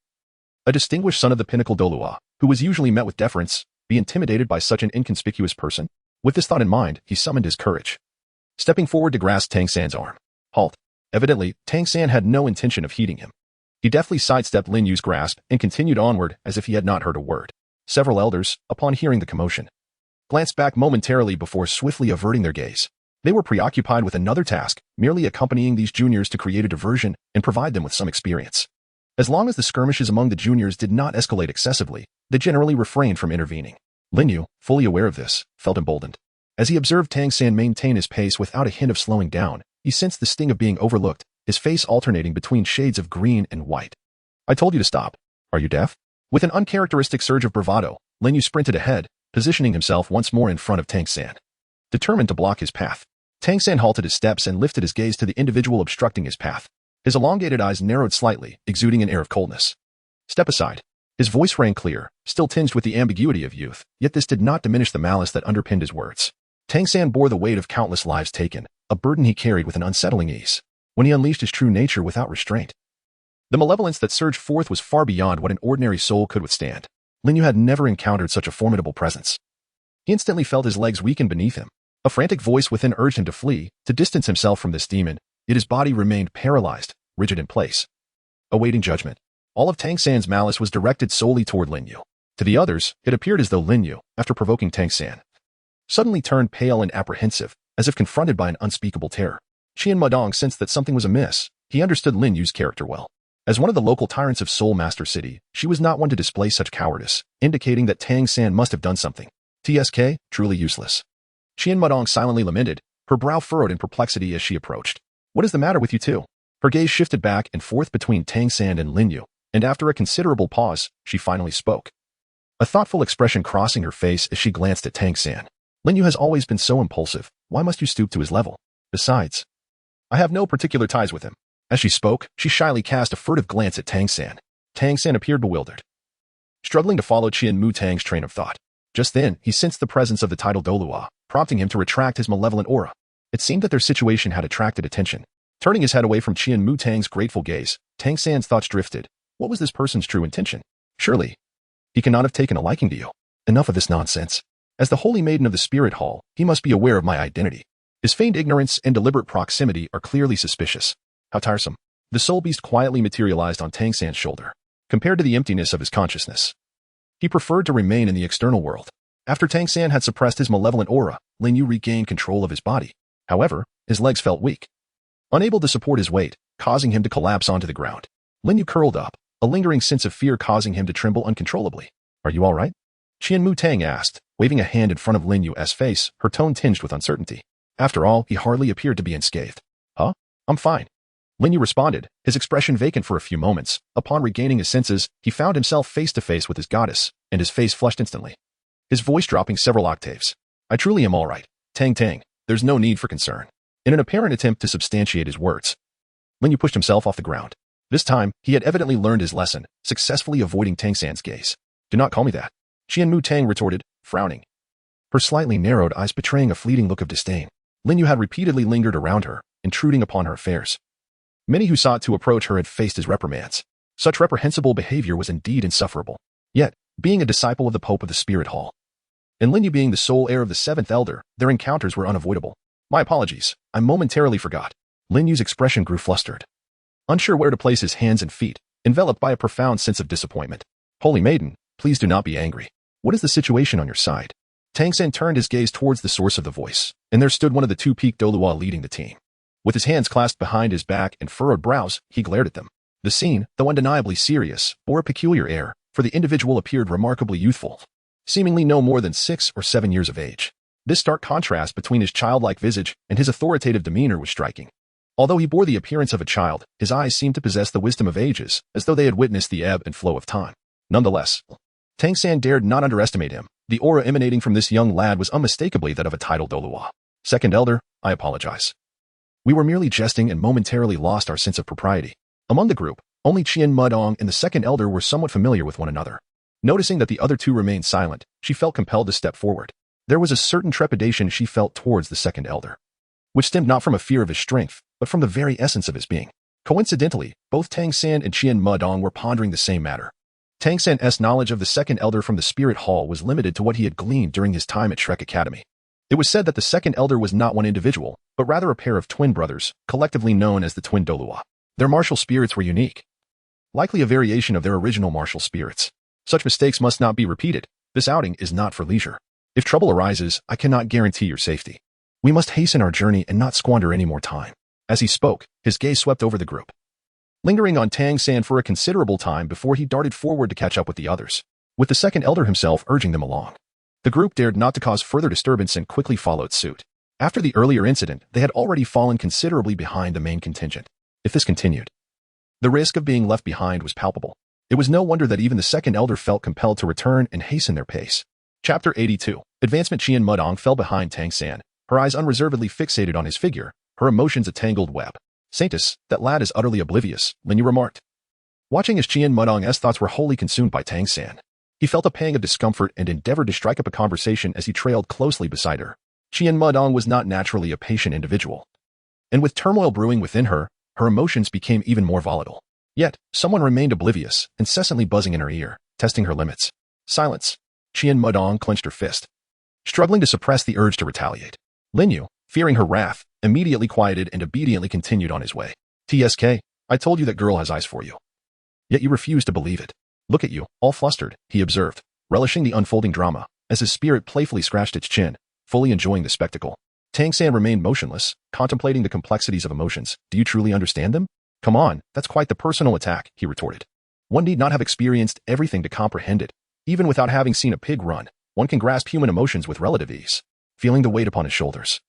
a distinguished son of the pinnacle Douluo, who was usually met with deference, be intimidated by such an inconspicuous person? With this thought in mind, he summoned his courage, stepping forward to grasp Tang San's arm. Halt. Evidently, Tang San had no intention of heeding him. He deftly sidestepped Lin Yu's grasp and continued onward as if he had not heard a word. Several elders, upon hearing the commotion, glanced back momentarily before swiftly averting their gaze. They were preoccupied with another task, merely accompanying these juniors to create a diversion and provide them with some experience. As long as the skirmishes among the juniors did not escalate excessively, they generally refrained from intervening. Lin Yu, fully aware of this, felt emboldened. As he observed Tang San maintain his pace without a hint of slowing down, he sensed the sting of being overlooked, his face alternating between shades of green and white. I told you to stop. Are you deaf? With an uncharacteristic surge of bravado, Lin Yu sprinted ahead, positioning himself once more in front of Tang San. Determined to block his path, Tang San halted his steps and lifted his gaze to the individual obstructing his path. His elongated eyes narrowed slightly, exuding an air of coldness. Step aside. His voice rang clear, still tinged with the ambiguity of youth, yet this did not diminish the malice that underpinned his words. Tang San bore the weight of countless lives taken, a burden he carried with an unsettling ease, when he unleashed his true nature without restraint. The malevolence that surged forth was far beyond what an ordinary soul could withstand. Lin Yu had never encountered such a formidable presence. He instantly felt his legs weaken beneath him. A frantic voice within urged him to flee, to distance himself from this demon, yet his body remained paralyzed, rigid in place, awaiting judgment. All of Tang San's malice was directed solely toward Lin Yu. To the others, it appeared as though Lin Yu, after provoking Tang San, suddenly turned pale and apprehensive, as if confronted by an unspeakable terror. Qian Madong sensed that something was amiss. He understood Lin Yu's character well. As one of the local tyrants of Soul Master City, she was not one to display such cowardice, indicating that Tang San must have done something. TSK, truly useless. Qian Madong silently lamented, her brow furrowed in perplexity as she approached. What is the matter with you two? Her gaze shifted back and forth between Tang San and Lin Yu, and after a considerable pause, she finally spoke, a thoughtful expression crossing her face as she glanced at Tang San. Lin Yu has always been so impulsive. Why must you stoop to his level? Besides, I have no particular ties with him. As she spoke, she shyly cast a furtive glance at Tang San. Tang San appeared bewildered, struggling to follow Qian Mu Tang's train of thought. Just then, he sensed the presence of the title Douluo, prompting him to retract his malevolent aura. It seemed that their situation had attracted attention. Turning his head away from Qian Mu Tang's grateful gaze, Tang San's thoughts drifted. What was this person's true intention? Surely, he cannot have taken a liking to you. Enough of this nonsense. As the holy maiden of the Spirit Hall, he must be aware of my identity. His feigned ignorance and deliberate proximity are clearly suspicious. How tiresome. The soul beast quietly materialized on Tang San's shoulder, compared to the emptiness of his consciousness. He preferred to remain in the external world. After Tang San had suppressed his malevolent aura, Lin Yu regained control of his body. However, his legs felt weak, unable to support his weight, causing him to collapse onto the ground. Lin Yu curled up, a lingering sense of fear causing him to tremble uncontrollably. Are you all right? Qian Mu Tang asked, waving a hand in front of Lin Yu's face, her tone tinged with uncertainty. After all, he hardly appeared to be unscathed. Huh? I'm fine. Lin Yu responded, his expression vacant for a few moments. Upon regaining his senses, he found himself face to face with his goddess, and his face flushed instantly, his voice dropping several octaves. I truly am all right. Tang Tang, there's no need for concern. In an apparent attempt to substantiate his words, Lin Yu pushed himself off the ground. This time, he had evidently learned his lesson, successfully avoiding Tang San's gaze. Do not call me that, Qian Mu Tang retorted, frowning, her slightly narrowed eyes betraying a fleeting look of disdain. Lin Yu had repeatedly lingered around her, intruding upon her affairs. Many who sought to approach her had faced his reprimands. Such reprehensible behavior was indeed insufferable. Yet, being a disciple of the Pope of the Spirit Hall, and Lin Yu being the sole heir of the seventh elder, their encounters were unavoidable. My apologies, I momentarily forgot. Lin Yu's expression grew flustered, unsure where to place his hands and feet, enveloped by a profound sense of disappointment. Holy maiden, please do not be angry. What is the situation on your side? Tang San turned his gaze towards the source of the voice, and there stood one of the two peaked Douluo leading the team. With his hands clasped behind his back and furrowed brows, he glared at them. The scene, though undeniably serious, bore a peculiar air, for the individual appeared remarkably youthful, seemingly no more than 6 or 7 years of age. This stark contrast between his childlike visage and his authoritative demeanor was striking. Although he bore the appearance of a child, his eyes seemed to possess the wisdom of ages, as though they had witnessed the ebb and flow of time. Nonetheless, Tang San dared not underestimate him. The aura emanating from this young lad was unmistakably that of a titled Douluo. Second elder, I apologize. We were merely jesting and momentarily lost our sense of propriety. Among the group, only Qian Mudong and the second elder were somewhat familiar with one another. Noticing that the other two remained silent, she felt compelled to step forward. There was a certain trepidation she felt towards the second elder, which stemmed not from a fear of his strength, but from the very essence of his being. Coincidentally, both Tang San and Qian Mudong were pondering the same matter. Tang San's knowledge of the second elder from the Spirit Hall was limited to what he had gleaned during his time at Shrek Academy. It was said that the second elder was not one individual, but rather a pair of twin brothers, collectively known as the twin Douluo. Their martial spirits were unique, likely a variation of their original martial spirits. Such mistakes must not be repeated. This outing is not for leisure. If trouble arises, I cannot guarantee your safety. We must hasten our journey and not squander any more time. As he spoke, his gaze swept over the group, lingering on Tang San for a considerable time before he darted forward to catch up with the others, with the second elder himself urging them along. The group dared not to cause further disturbance and quickly followed suit. After the earlier incident, they had already fallen considerably behind the main contingent. If this continued, the risk of being left behind was palpable. It was no wonder that even the second elder felt compelled to return and hasten their pace. Chapter 82. Advancement. Qian Mudong fell behind Tang San, her eyes unreservedly fixated on his figure, her emotions a tangled web. Saintus, that lad is utterly oblivious, Lin Yu remarked, watching as Qian Mudong's thoughts were wholly consumed by Tang San. He felt a pang of discomfort and endeavored to strike up a conversation as he trailed closely beside her. Qian Mudong was not naturally a patient individual, and with turmoil brewing within her, her emotions became even more volatile. Yet, someone remained oblivious, incessantly buzzing in her ear, testing her limits. Silence. Qian Mudong clenched her fist, struggling to suppress the urge to retaliate. Lin Yu, fearing her wrath, immediately quieted and obediently continued on his way. TSK, I told you that girl has eyes for you. Yet you refuse to believe it. Look at you, all flustered, he observed, relishing the unfolding drama, as his spirit playfully scratched its chin, fully enjoying the spectacle. Tang San remained motionless, contemplating the complexities of emotions. Do you truly understand them? Come on, that's quite the personal attack, he retorted. One need not have experienced everything to comprehend it. Even without having seen a pig run, one can grasp human emotions with relative ease. Feeling the weight upon his shoulders,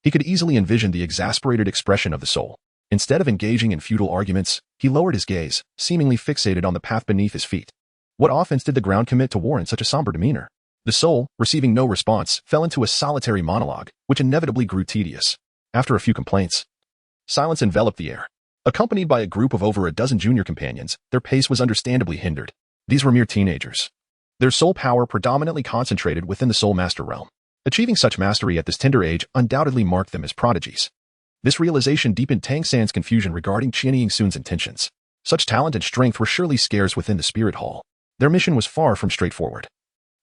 he could easily envision the exasperated expression of the soul. Instead of engaging in futile arguments, he lowered his gaze, seemingly fixated on the path beneath his feet. What offense did the ground commit to warrant such a somber demeanor? The soul, receiving no response, fell into a solitary monologue, which inevitably grew tedious. After a few complaints, silence enveloped the air. Accompanied by a group of over a dozen junior companions, their pace was understandably hindered. These were mere teenagers, their soul power predominantly concentrated within the soul master realm. Achieving such mastery at this tender age undoubtedly marked them as prodigies. This realization deepened Tang San's confusion regarding Qian Yingsun's intentions. Such talent and strength were surely scarce within the Spirit Hall. Their mission was far from straightforward.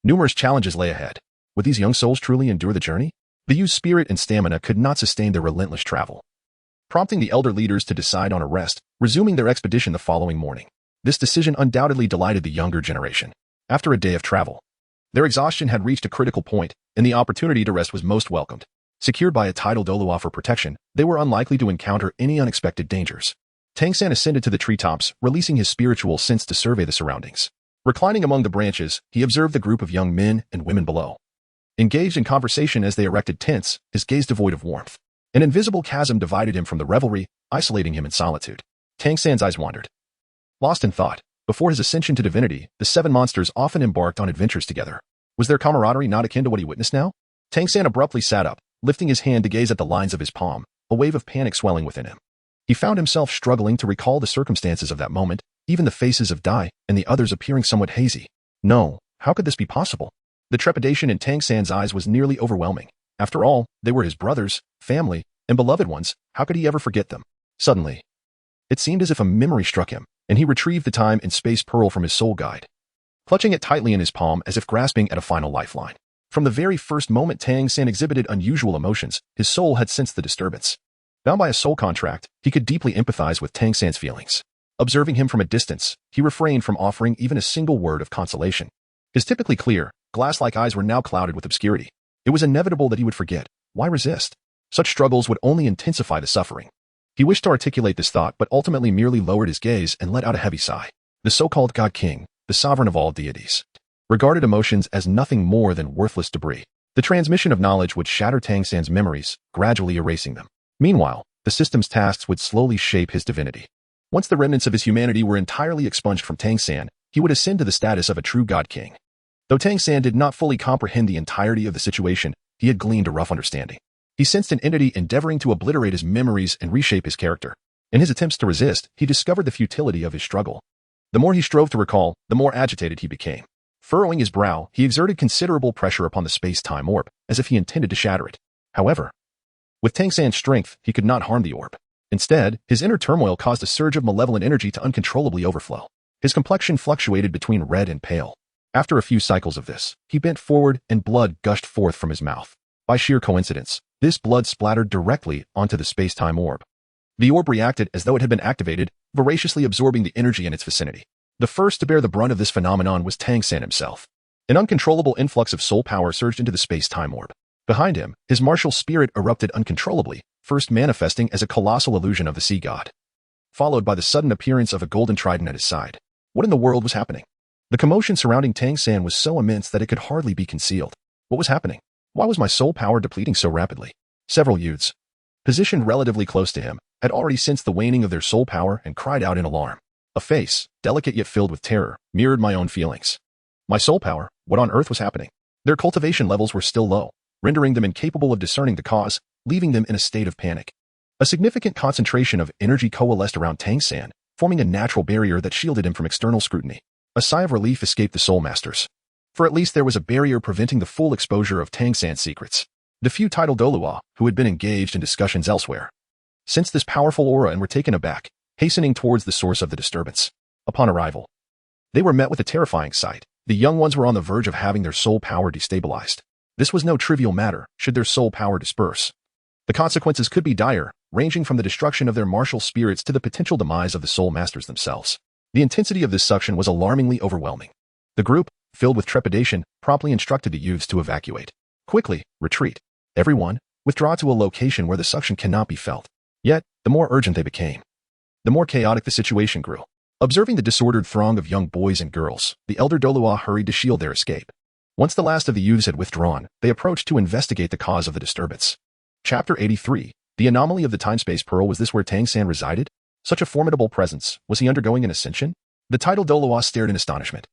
Numerous challenges lay ahead. Would these young souls truly endure the journey? The youth's spirit and stamina could not sustain their relentless travel, prompting the elder leaders to decide on a rest, resuming their expedition the following morning. This decision undoubtedly delighted the younger generation. After a day of travel, their exhaustion had reached a critical point, and the opportunity to rest was most welcomed. Secured by a tidal Douluo for protection, they were unlikely to encounter any unexpected dangers. Tang San ascended to the treetops, releasing his spiritual sense to survey the surroundings. Reclining among the branches, he observed the group of young men and women below. Engaged in conversation as they erected tents, his gaze devoid of warmth. An invisible chasm divided him from the revelry, isolating him in solitude. Tang San's eyes wandered. Lost in thought, before his ascension to divinity, the seven monsters often embarked on adventures together. Was their camaraderie not akin to what he witnessed now? Tang San abruptly sat up, lifting his hand to gaze at the lines of his palm, a wave of panic swelling within him. He found himself struggling to recall the circumstances of that moment, even the faces of Dai and the others appearing somewhat hazy. No, how could this be possible? The trepidation in Tang San's eyes was nearly overwhelming. After all, they were his brothers, family, and beloved ones. How could he ever forget them? Suddenly, it seemed as if a memory struck him, and he retrieved the time and space pearl from his soul guide, clutching it tightly in his palm as if grasping at a final lifeline. From the very first moment Tang San exhibited unusual emotions, his soul had sensed the disturbance. Bound by a soul contract, he could deeply empathize with Tang San's feelings. Observing him from a distance, he refrained from offering even a single word of consolation. His typically clear, glass-like eyes were now clouded with obscurity. It was inevitable that he would forget. Why resist? Such struggles would only intensify the suffering. He wished to articulate this thought, but ultimately merely lowered his gaze and let out a heavy sigh. The so-called God King, the sovereign of all deities, regarded emotions as nothing more than worthless debris. The transmission of knowledge would shatter Tang San's memories, gradually erasing them. Meanwhile, the system's tasks would slowly shape his divinity. Once the remnants of his humanity were entirely expunged from Tang San, he would ascend to the status of a true God King. Though Tang San did not fully comprehend the entirety of the situation, he had gleaned a rough understanding. He sensed an entity endeavoring to obliterate his memories and reshape his character. In his attempts to resist, he discovered the futility of his struggle. The more he strove to recall, the more agitated he became. Furrowing his brow, he exerted considerable pressure upon the space-time orb, as if he intended to shatter it. However, with Tang San's strength, he could not harm the orb. Instead, his inner turmoil caused a surge of malevolent energy to uncontrollably overflow. His complexion fluctuated between red and pale. After a few cycles of this, he bent forward and blood gushed forth from his mouth. By sheer coincidence, this blood splattered directly onto the space-time orb. The orb reacted as though it had been activated, voraciously absorbing the energy in its vicinity. The first to bear the brunt of this phenomenon was Tang San himself. An uncontrollable influx of soul power surged into the space-time orb. Behind him, his martial spirit erupted uncontrollably, first manifesting as a colossal illusion of the sea god, followed by the sudden appearance of a golden trident at his side. What in the world was happening? The commotion surrounding Tang San was so immense that it could hardly be concealed. What was happening? Why was my soul power depleting so rapidly? Several youths, positioned relatively close to him, had already sensed the waning of their soul power and cried out in alarm. A face, delicate yet filled with terror, mirrored my own feelings. My soul power? What on earth was happening? Their cultivation levels were still low, rendering them incapable of discerning the cause, leaving them in a state of panic. A significant concentration of energy coalesced around Tang San, forming a natural barrier that shielded him from external scrutiny. A sigh of relief escaped the Soul Masters. For at least there was a barrier preventing the full exposure of Tang San's secrets. The few title Douluo, who had been engaged in discussions elsewhere, sensed this powerful aura and were taken aback, hastening towards the source of the disturbance. Upon arrival, they were met with a terrifying sight. The young ones were on the verge of having their soul power destabilized. This was no trivial matter, should their soul power disperse. The consequences could be dire, ranging from the destruction of their martial spirits to the potential demise of the Soul Masters themselves. The intensity of this suction was alarmingly overwhelming. The group, filled with trepidation, promptly instructed the youths to evacuate. Quickly, retreat. Everyone, withdraw to a location where the suction cannot be felt. Yet, the more urgent they became, the more chaotic the situation grew. Observing the disordered throng of young boys and girls, the elder Douluo hurried to shield their escape. Once the last of the youths had withdrawn, they approached to investigate the cause of the disturbance. Chapter 83. The anomaly of the time-space pearl. Was this where Tang San resided? Such a formidable presence. Was he undergoing an ascension? The title Douluo stared in astonishment,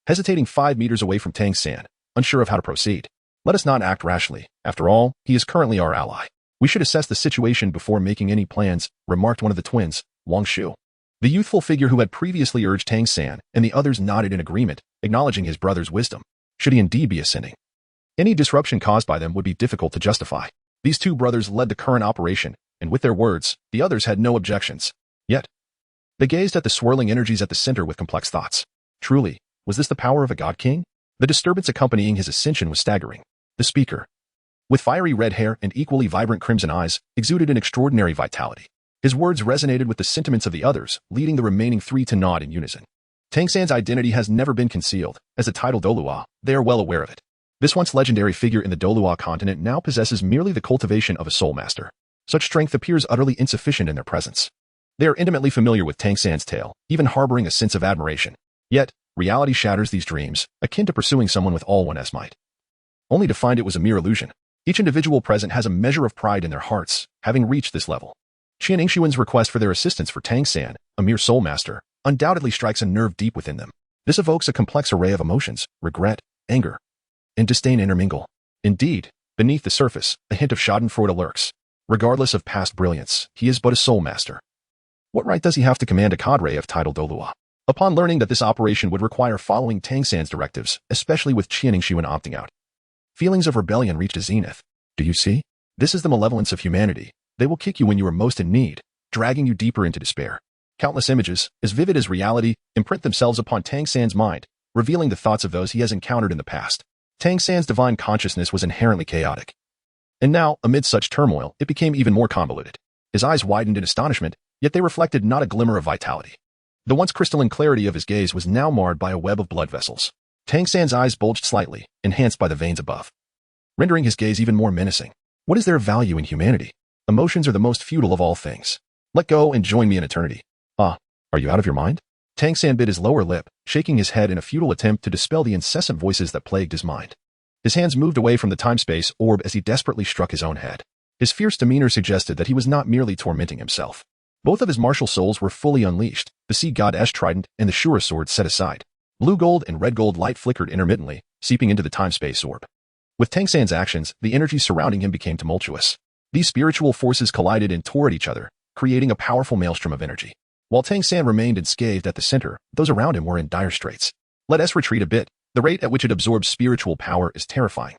hesitating 5 meters away from Tang San, unsure of how to proceed. Let us not act rashly. After all, he is currently our ally. We should assess the situation before making any plans, remarked one of the twins, Wang Shu. The youthful figure who had previously urged Tang San and the others nodded in agreement, acknowledging his brother's wisdom. Should he indeed be ascending, any disruption caused by them would be difficult to justify. These two brothers led the current operation, and with their words, the others had no objections. Yet, they gazed at the swirling energies at the center with complex thoughts. Truly, was this the power of a god king? The disturbance accompanying his ascension was staggering. The speaker, with fiery red hair and equally vibrant crimson eyes, exuded an extraordinary vitality. His words resonated with the sentiments of the others, leading the remaining three to nod in unison. Tang San's identity has never been concealed. As a title Douluo, they are well aware of it. This once legendary figure in the Douluo continent now possesses merely the cultivation of a soul master. Such strength appears utterly insufficient in their presence. They are intimately familiar with Tang San's tale, even harboring a sense of admiration. Yet, reality shatters these dreams, akin to pursuing someone with all one's might, only to find it was a mere illusion. Each individual present has a measure of pride in their hearts, having reached this level. Qian Yingshuan's request for their assistance for Tang San, a mere soul master, undoubtedly strikes a nerve deep within them. This evokes a complex array of emotions: regret, anger, and disdain intermingle. Indeed, beneath the surface, a hint of schadenfreude lurks. Regardless of past brilliance, he is but a soul master. What right does he have to command a cadre of title Douluo? Upon learning that this operation would require following Tang San's directives, especially with Qian Yingshuan opting out, feelings of rebellion reached a zenith. Do you see? This is the malevolence of humanity. They will kick you when you are most in need, dragging you deeper into despair. Countless images, as vivid as reality, imprint themselves upon Tang San's mind, revealing the thoughts of those he has encountered in the past. Tang San's divine consciousness was inherently chaotic. And now, amid such turmoil, it became even more convoluted. His eyes widened in astonishment, yet they reflected not a glimmer of vitality. The once crystalline clarity of his gaze was now marred by a web of blood vessels. Tang San's eyes bulged slightly, enhanced by the veins above, rendering his gaze even more menacing. What is there of value in humanity? Emotions are the most futile of all things. Let go and join me in eternity. Ah, are you out of your mind? Tang San bit his lower lip, shaking his head in a futile attempt to dispel the incessant voices that plagued his mind. His hands moved away from the time-space orb as he desperately struck his own head. His fierce demeanor suggested that he was not merely tormenting himself. Both of his martial souls were fully unleashed, the sea goddess trident and the Shura sword set aside. Blue gold and red gold light flickered intermittently, seeping into the time-space orb. With Tang San's actions, the energy surrounding him became tumultuous. These spiritual forces collided and tore at each other, creating a powerful maelstrom of energy. While Tang San remained unscathed at the center, those around him were in dire straits. Let us retreat a bit. The rate at which it absorbs spiritual power is terrifying.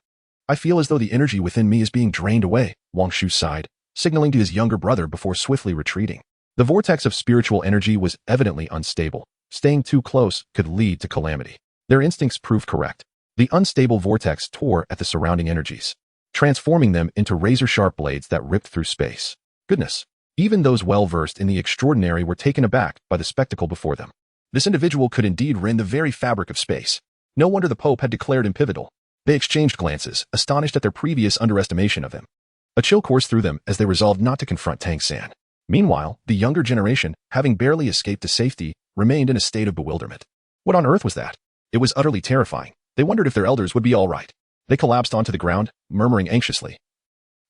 I feel as though the energy within me is being drained away, Wang Shu sighed, signaling to his younger brother before swiftly retreating. The vortex of spiritual energy was evidently unstable. Staying too close could lead to calamity. Their instincts proved correct. The unstable vortex tore at the surrounding energies, transforming them into razor-sharp blades that ripped through space. Goodness! Even those well-versed in the extraordinary were taken aback by the spectacle before them. This individual could indeed rend the very fabric of space. No wonder the Pope had declared him pivotal. They exchanged glances, astonished at their previous underestimation of him. A chill coursed through them as they resolved not to confront Tang San. Meanwhile, the younger generation, having barely escaped to safety, remained in a state of bewilderment. What on earth was that? It was utterly terrifying. They wondered if their elders would be all right. They collapsed onto the ground, murmuring anxiously,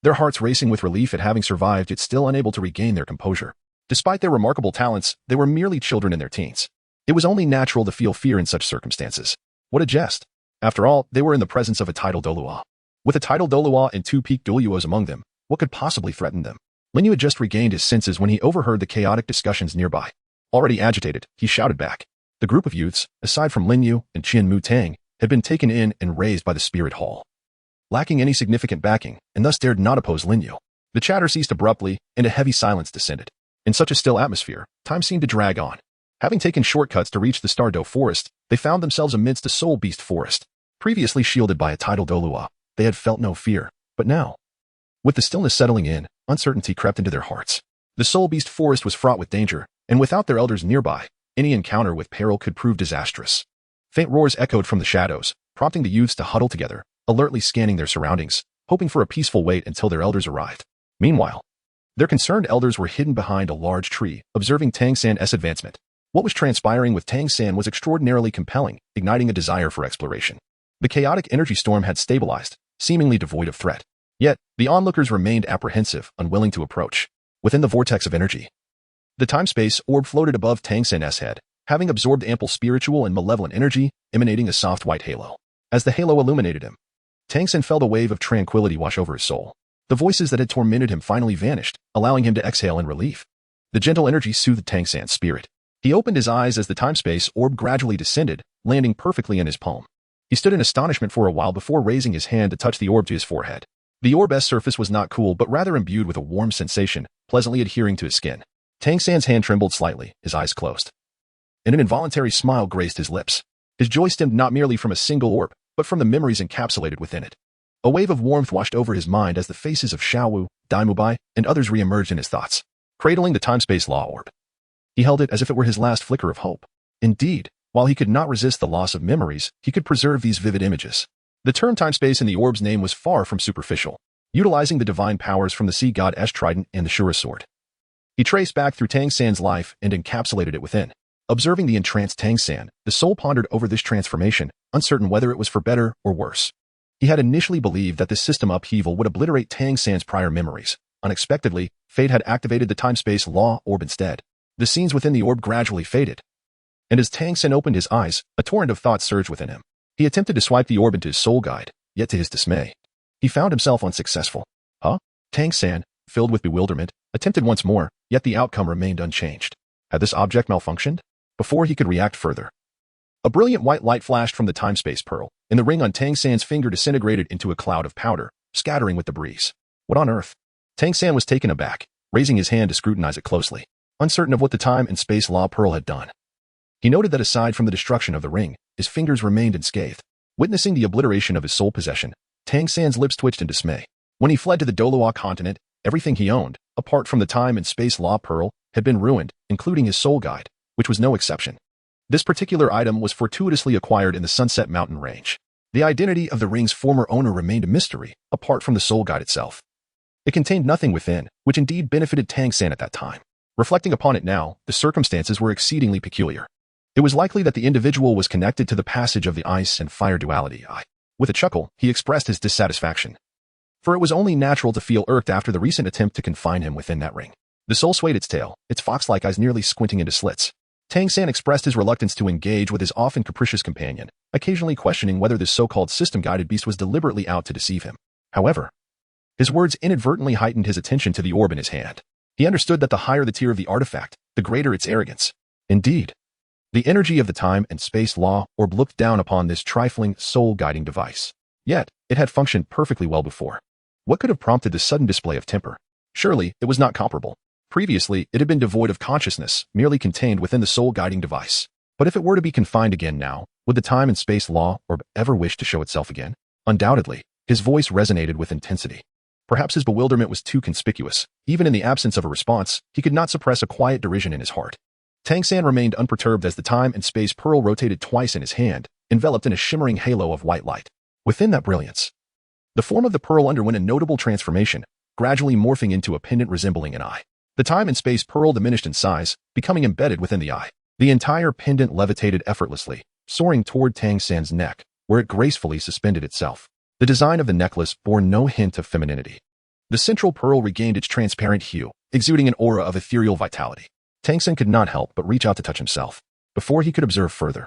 their hearts racing with relief at having survived yet still unable to regain their composure. Despite their remarkable talents, they were merely children in their teens. It was only natural to feel fear in such circumstances. What a jest. After all, they were in the presence of a title Douluo. With a title Douluo and two peak Douluos among them, what could possibly threaten them? Linyu had just regained his senses when he overheard the chaotic discussions nearby. Already agitated, he shouted back. The group of youths, aside from Linyu and Qian Mu Tang, had been taken in and raised by the spirit hall, lacking any significant backing, and thus dared not oppose Linyu. The chatter ceased abruptly, and a heavy silence descended. In such a still atmosphere, time seemed to drag on. Having taken shortcuts to reach the Stardow forest, they found themselves amidst a soul beast forest. Previously shielded by a title Douluo, they had felt no fear, but now, with the stillness settling in, uncertainty crept into their hearts. The soul beast forest was fraught with danger, and without their elders nearby, any encounter with peril could prove disastrous. Faint roars echoed from the shadows, prompting the youths to huddle together, alertly scanning their surroundings, hoping for a peaceful wait until their elders arrived. Meanwhile, their concerned elders were hidden behind a large tree, observing Tang San's advancement. What was transpiring with Tang San was extraordinarily compelling, igniting a desire for exploration. The chaotic energy storm had stabilized, seemingly devoid of threat. Yet, the onlookers remained apprehensive, unwilling to approach. Within the vortex of energy, the time-space orb floated above Tang San's head, having absorbed ample spiritual and malevolent energy, emanating a soft white halo. As the halo illuminated him, Tang San felt a wave of tranquility wash over his soul. The voices that had tormented him finally vanished, allowing him to exhale in relief. The gentle energy soothed Tang San's spirit. He opened his eyes as the time-space orb gradually descended, landing perfectly in his palm. He stood in astonishment for a while before raising his hand to touch the orb to his forehead. The orb's surface was not cool but rather imbued with a warm sensation, pleasantly adhering to his skin. Tang San's hand trembled slightly, his eyes closed, and an involuntary smile graced his lips. His joy stemmed not merely from a single orb, but from the memories encapsulated within it. A wave of warmth washed over his mind as the faces of Xiaowu, Daimubai, and others re-emerged in his thoughts. Cradling the time-space law orb, he held it as if it were his last flicker of hope. Indeed, while he could not resist the loss of memories, he could preserve these vivid images. The term time-space in the orb's name was far from superficial, utilizing the divine powers from the sea god Esh Trident and the Shura sword. He traced back through Tang San's life and encapsulated it within. Observing the entranced Tang San, the soul pondered over this transformation, uncertain whether it was for better or worse. He had initially believed that this system upheaval would obliterate Tang San's prior memories. Unexpectedly, fate had activated the time-space law orb instead. The scenes within the orb gradually faded. And as Tang San opened his eyes, a torrent of thoughts surged within him. He attempted to swipe the orb into his soul guide, yet to his dismay, he found himself unsuccessful. Huh? Tang San, filled with bewilderment, attempted once more, yet the outcome remained unchanged. Had this object malfunctioned? Before he could react further, a brilliant white light flashed from the time-space pearl, and the ring on Tang San's finger disintegrated into a cloud of powder, scattering with the breeze. What on earth? Tang San was taken aback, raising his hand to scrutinize it closely, uncertain of what the time and space law pearl had done. He noted that aside from the destruction of the ring, his fingers remained unscathed. Witnessing the obliteration of his soul possession, Tang San's lips twitched in dismay. When he fled to the Douluo continent, everything he owned, apart from the time and space law pearl, had been ruined, including his soul guide, which was no exception. This particular item was fortuitously acquired in the Sunset Mountain range. The identity of the ring's former owner remained a mystery, apart from the soul guide itself. It contained nothing within, which indeed benefited Tang San at that time. Reflecting upon it now, the circumstances were exceedingly peculiar. It was likely that the individual was connected to the passage of the ice and fire duality. With a chuckle, he expressed his dissatisfaction. For it was only natural to feel irked after the recent attempt to confine him within that ring. The soul swayed its tail, its fox-like eyes nearly squinting into slits. Tang San expressed his reluctance to engage with his often capricious companion, occasionally questioning whether this so-called system-guided beast was deliberately out to deceive him. However, his words inadvertently heightened his attention to the orb in his hand. He understood that the higher the tier of the artifact, the greater its arrogance. Indeed, the energy of the time and space law orb looked down upon this trifling, soul-guiding device. Yet, it had functioned perfectly well before. What could have prompted this sudden display of temper? Surely, it was not comparable. Previously, it had been devoid of consciousness, merely contained within the soul-guiding device. But if it were to be confined again now, would the time and space law orb ever wish to show itself again? Undoubtedly, his voice resonated with intensity. Perhaps his bewilderment was too conspicuous. Even in the absence of a response, he could not suppress a quiet derision in his heart. Tang San remained unperturbed as the time and space pearl rotated twice in his hand, enveloped in a shimmering halo of white light. Within that brilliance, the form of the pearl underwent a notable transformation, gradually morphing into a pendant resembling an eye. The time and space pearl diminished in size, becoming embedded within the eye. The entire pendant levitated effortlessly, soaring toward Tang San's neck, where it gracefully suspended itself. The design of the necklace bore no hint of femininity. The central pearl regained its transparent hue, exuding an aura of ethereal vitality. Tang San could not help but reach out to touch himself. Before he could observe further,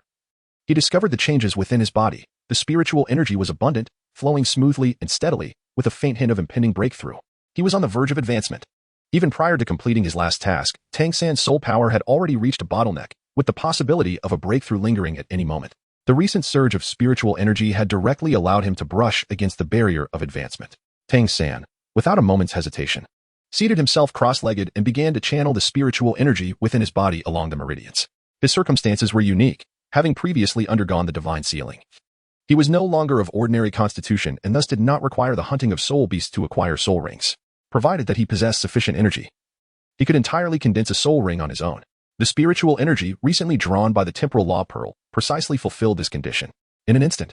he discovered the changes within his body. The spiritual energy was abundant, flowing smoothly and steadily, with a faint hint of impending breakthrough. He was on the verge of advancement. Even prior to completing his last task, Tang San's soul power had already reached a bottleneck, with the possibility of a breakthrough lingering at any moment. The recent surge of spiritual energy had directly allowed him to brush against the barrier of advancement. Tang San, without a moment's hesitation, seated himself cross-legged and began to channel the spiritual energy within his body along the meridians. His circumstances were unique, having previously undergone the divine sealing. He was no longer of ordinary constitution and thus did not require the hunting of soul beasts to acquire soul rings. Provided that he possessed sufficient energy, he could entirely condense a soul ring on his own. The spiritual energy recently drawn by the temporal law pearl precisely fulfilled this condition. In an instant,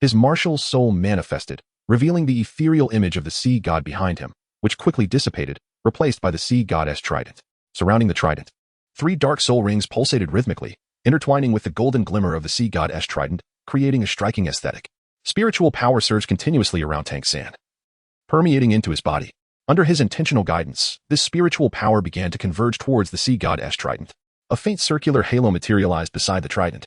his martial soul manifested, revealing the ethereal image of the sea god behind him, which quickly dissipated, replaced by the sea goddess trident. Surrounding the trident, 3 dark soul rings pulsated rhythmically, intertwining with the golden glimmer of the sea goddess trident, creating a striking aesthetic. Spiritual power surged continuously around Tang San, permeating into his body. Under his intentional guidance, this spiritual power began to converge towards the sea goddess trident. A faint circular halo materialized beside the trident,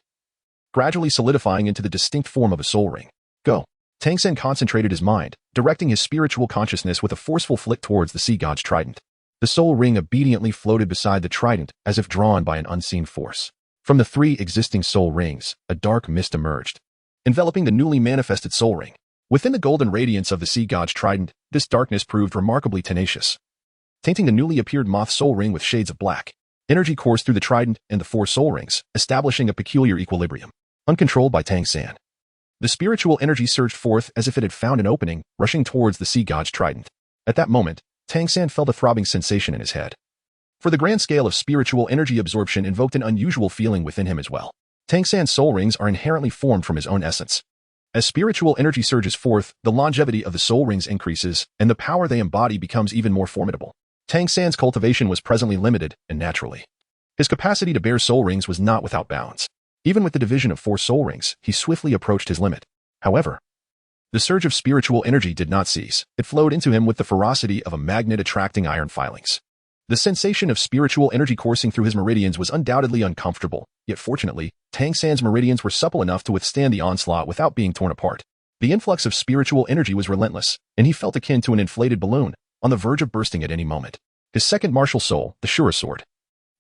gradually solidifying into the distinct form of a soul ring. Go. Tang San concentrated his mind, directing his spiritual consciousness with a forceful flick towards the sea god's trident. The soul ring obediently floated beside the trident as if drawn by an unseen force. From the 3 existing soul rings, a dark mist emerged, enveloping the newly manifested soul ring. Within the golden radiance of the sea god's trident, this darkness proved remarkably tenacious, tainting the newly appeared moth soul ring with shades of black. Energy coursed through the trident and the 4 soul rings, establishing a peculiar equilibrium. Uncontrolled by Tang San, The spiritual energy surged forth as if it had found an opening, rushing towards the sea god's trident. At that moment, Tang San felt a throbbing sensation in his head. For the grand scale of spiritual energy absorption invoked an unusual feeling within him as well. Tang San's soul rings are inherently formed from his own essence. As spiritual energy surges forth, the longevity of the soul rings increases, and the power they embody becomes even more formidable. Tang San's cultivation was presently limited, and naturally, his capacity to bear soul rings was not without bounds. Even with the division of 4 soul rings, he swiftly approached his limit. However, the surge of spiritual energy did not cease. It flowed into him with the ferocity of a magnet attracting iron filings. The sensation of spiritual energy coursing through his meridians was undoubtedly uncomfortable, yet fortunately, Tang San's meridians were supple enough to withstand the onslaught without being torn apart. The influx of spiritual energy was relentless, and he felt akin to an inflated balloon, on the verge of bursting at any moment. His second martial soul, the Shura sword,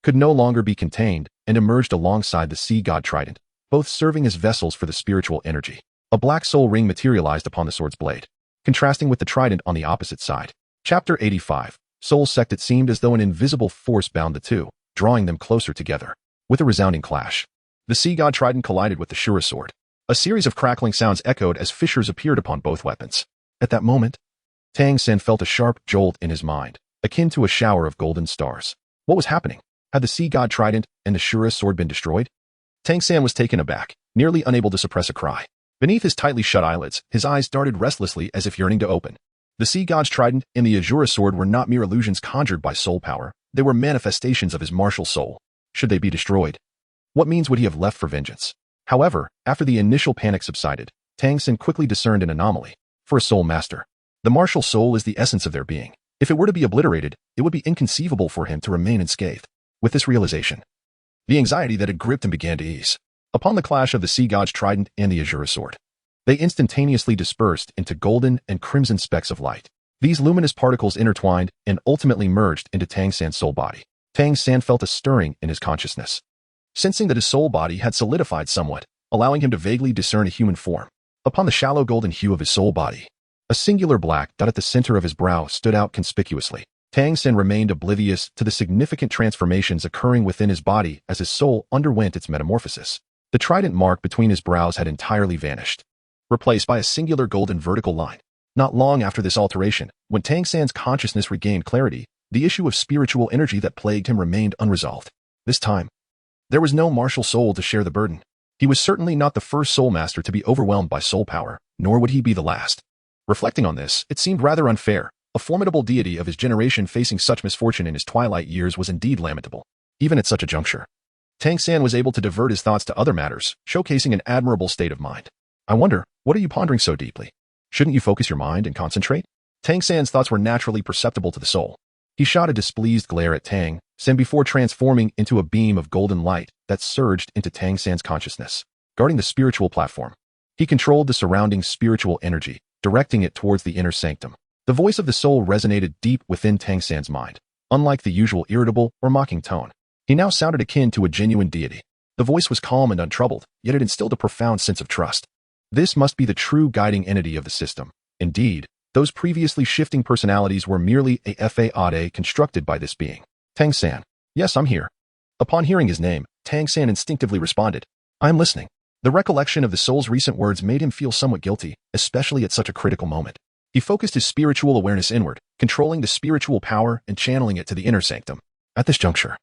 could no longer be contained and emerged alongside the sea god trident, both serving as vessels for the spiritual energy. A black soul ring materialized upon the sword's blade, contrasting with the trident on the opposite side. Chapter 85. Soul Sect. It seemed as though an invisible force bound the two, drawing them closer together. With a resounding clash, the sea god trident collided with the Shura sword. A series of crackling sounds echoed as fissures appeared upon both weapons. At that moment, Tang San felt a sharp jolt in his mind, akin to a shower of golden stars. What was happening? Had the sea god trident and the Shura sword been destroyed? Tang San was taken aback, nearly unable to suppress a cry. Beneath his tightly shut eyelids, his eyes darted restlessly as if yearning to open. The sea god's trident and the Azura sword were not mere illusions conjured by soul power. They were manifestations of his martial soul. Should they be destroyed? What means would he have left for vengeance? However, after the initial panic subsided, Tang San quickly discerned an anomaly. For a soul master, the martial soul is the essence of their being. If it were to be obliterated, it would be inconceivable for him to remain unscathed. With this realization, the anxiety that had gripped him began to ease. Upon the clash of the sea god's trident and the Azura sword, they instantaneously dispersed into golden and crimson specks of light. These luminous particles intertwined and ultimately merged into Tang San's soul body. Tang San felt a stirring in his consciousness, sensing that his soul body had solidified somewhat, allowing him to vaguely discern a human form. Upon the shallow golden hue of his soul body, a singular black dot at the center of his brow stood out conspicuously. Tang San remained oblivious to the significant transformations occurring within his body as his soul underwent its metamorphosis. The trident mark between his brows had entirely vanished, replaced by a singular golden vertical line. Not long after this alteration, when Tang San's consciousness regained clarity, the issue of spiritual energy that plagued him remained unresolved. This time, there was no martial soul to share the burden. He was certainly not the first soul master to be overwhelmed by soul power, nor would he be the last. Reflecting on this, it seemed rather unfair. A formidable deity of his generation facing such misfortune in his twilight years was indeed lamentable. Even at such a juncture, Tang San was able to divert his thoughts to other matters, showcasing an admirable state of mind. I wonder, what are you pondering so deeply? Shouldn't you focus your mind and concentrate? Tang San's thoughts were naturally perceptible to the soul. He shot a displeased glare at Tang San before transforming into a beam of golden light that surged into Tang San's consciousness. Guarding the spiritual platform, he controlled the surrounding spiritual energy, directing it towards the inner sanctum. The voice of the soul resonated deep within Tang San's mind. Unlike the usual irritable or mocking tone, he now sounded akin to a genuine deity. The voice was calm and untroubled, yet it instilled a profound sense of trust. This must be the true guiding entity of the system. Indeed, those previously shifting personalities were merely a fade constructed by this being. Tang San. Yes, I'm here. Upon hearing his name, Tang San instinctively responded. I'm listening. The recollection of the soul's recent words made him feel somewhat guilty, especially at such a critical moment. He focused his spiritual awareness inward, controlling the spiritual power and channeling it to the inner sanctum. At this juncture,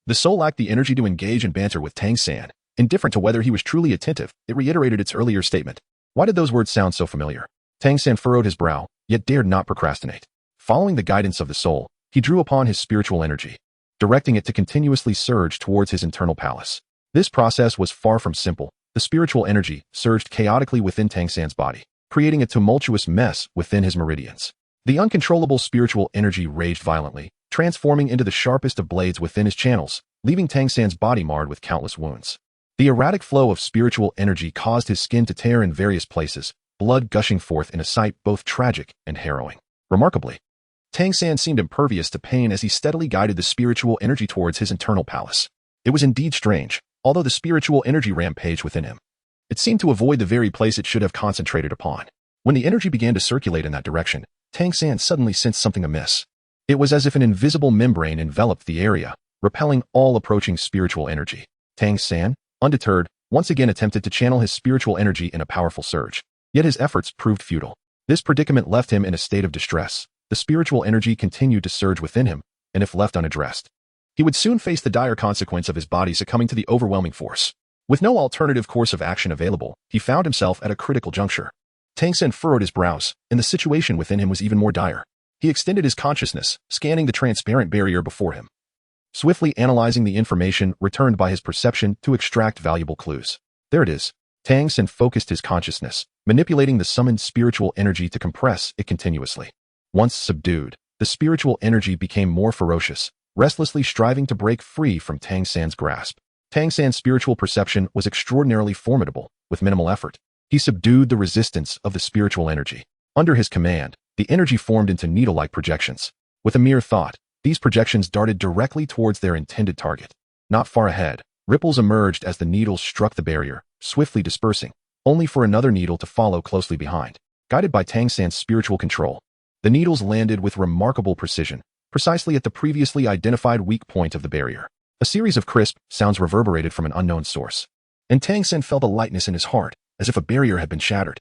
the soul lacked the energy to engage in banter with Tang San. Indifferent to whether he was truly attentive, it reiterated its earlier statement. Why did those words sound so familiar? Tang San furrowed his brow, yet dared not procrastinate. Following the guidance of the soul, he drew upon his spiritual energy, directing it to continuously surge towards his internal palace. This process was far from simple. The spiritual energy surged chaotically within Tang San's body, creating a tumultuous mess within his meridians. The uncontrollable spiritual energy raged violently, transforming into the sharpest of blades within his channels, leaving Tang San's body marred with countless wounds. The erratic flow of spiritual energy caused his skin to tear in various places, blood gushing forth in a sight both tragic and harrowing. Remarkably, Tang San seemed impervious to pain as he steadily guided the spiritual energy towards his internal palace. It was indeed strange, although the spiritual energy rampaged within him. It seemed to avoid the very place it should have concentrated upon. When the energy began to circulate in that direction, Tang San suddenly sensed something amiss. It was as if an invisible membrane enveloped the area, repelling all approaching spiritual energy. Tang San, undeterred, once again attempted to channel his spiritual energy in a powerful surge. Yet his efforts proved futile. This predicament left him in a state of distress. The spiritual energy continued to surge within him, and if left unaddressed, he would soon face the dire consequence of his body succumbing to the overwhelming force. With no alternative course of action available, he found himself at a critical juncture. Tang San furrowed his brows, and the situation within him was even more dire. He extended his consciousness, scanning the transparent barrier before him, swiftly analyzing the information returned by his perception to extract valuable clues. There it is. Tang San focused his consciousness, manipulating the summoned spiritual energy to compress it continuously. Once subdued, the spiritual energy became more ferocious, restlessly striving to break free from Tang San's grasp. Tang San's spiritual perception was extraordinarily formidable, with minimal effort. He subdued the resistance of the spiritual energy. Under his command, the energy formed into needle-like projections. With a mere thought, these projections darted directly towards their intended target. Not far ahead, ripples emerged as the needles struck the barrier, swiftly dispersing, only for another needle to follow closely behind. Guided by Tang San's spiritual control, the needles landed with remarkable precision, precisely at the previously identified weak point of the barrier. A series of crisp sounds reverberated from an unknown source, and Tang San felt a lightness in his heart, as if a barrier had been shattered.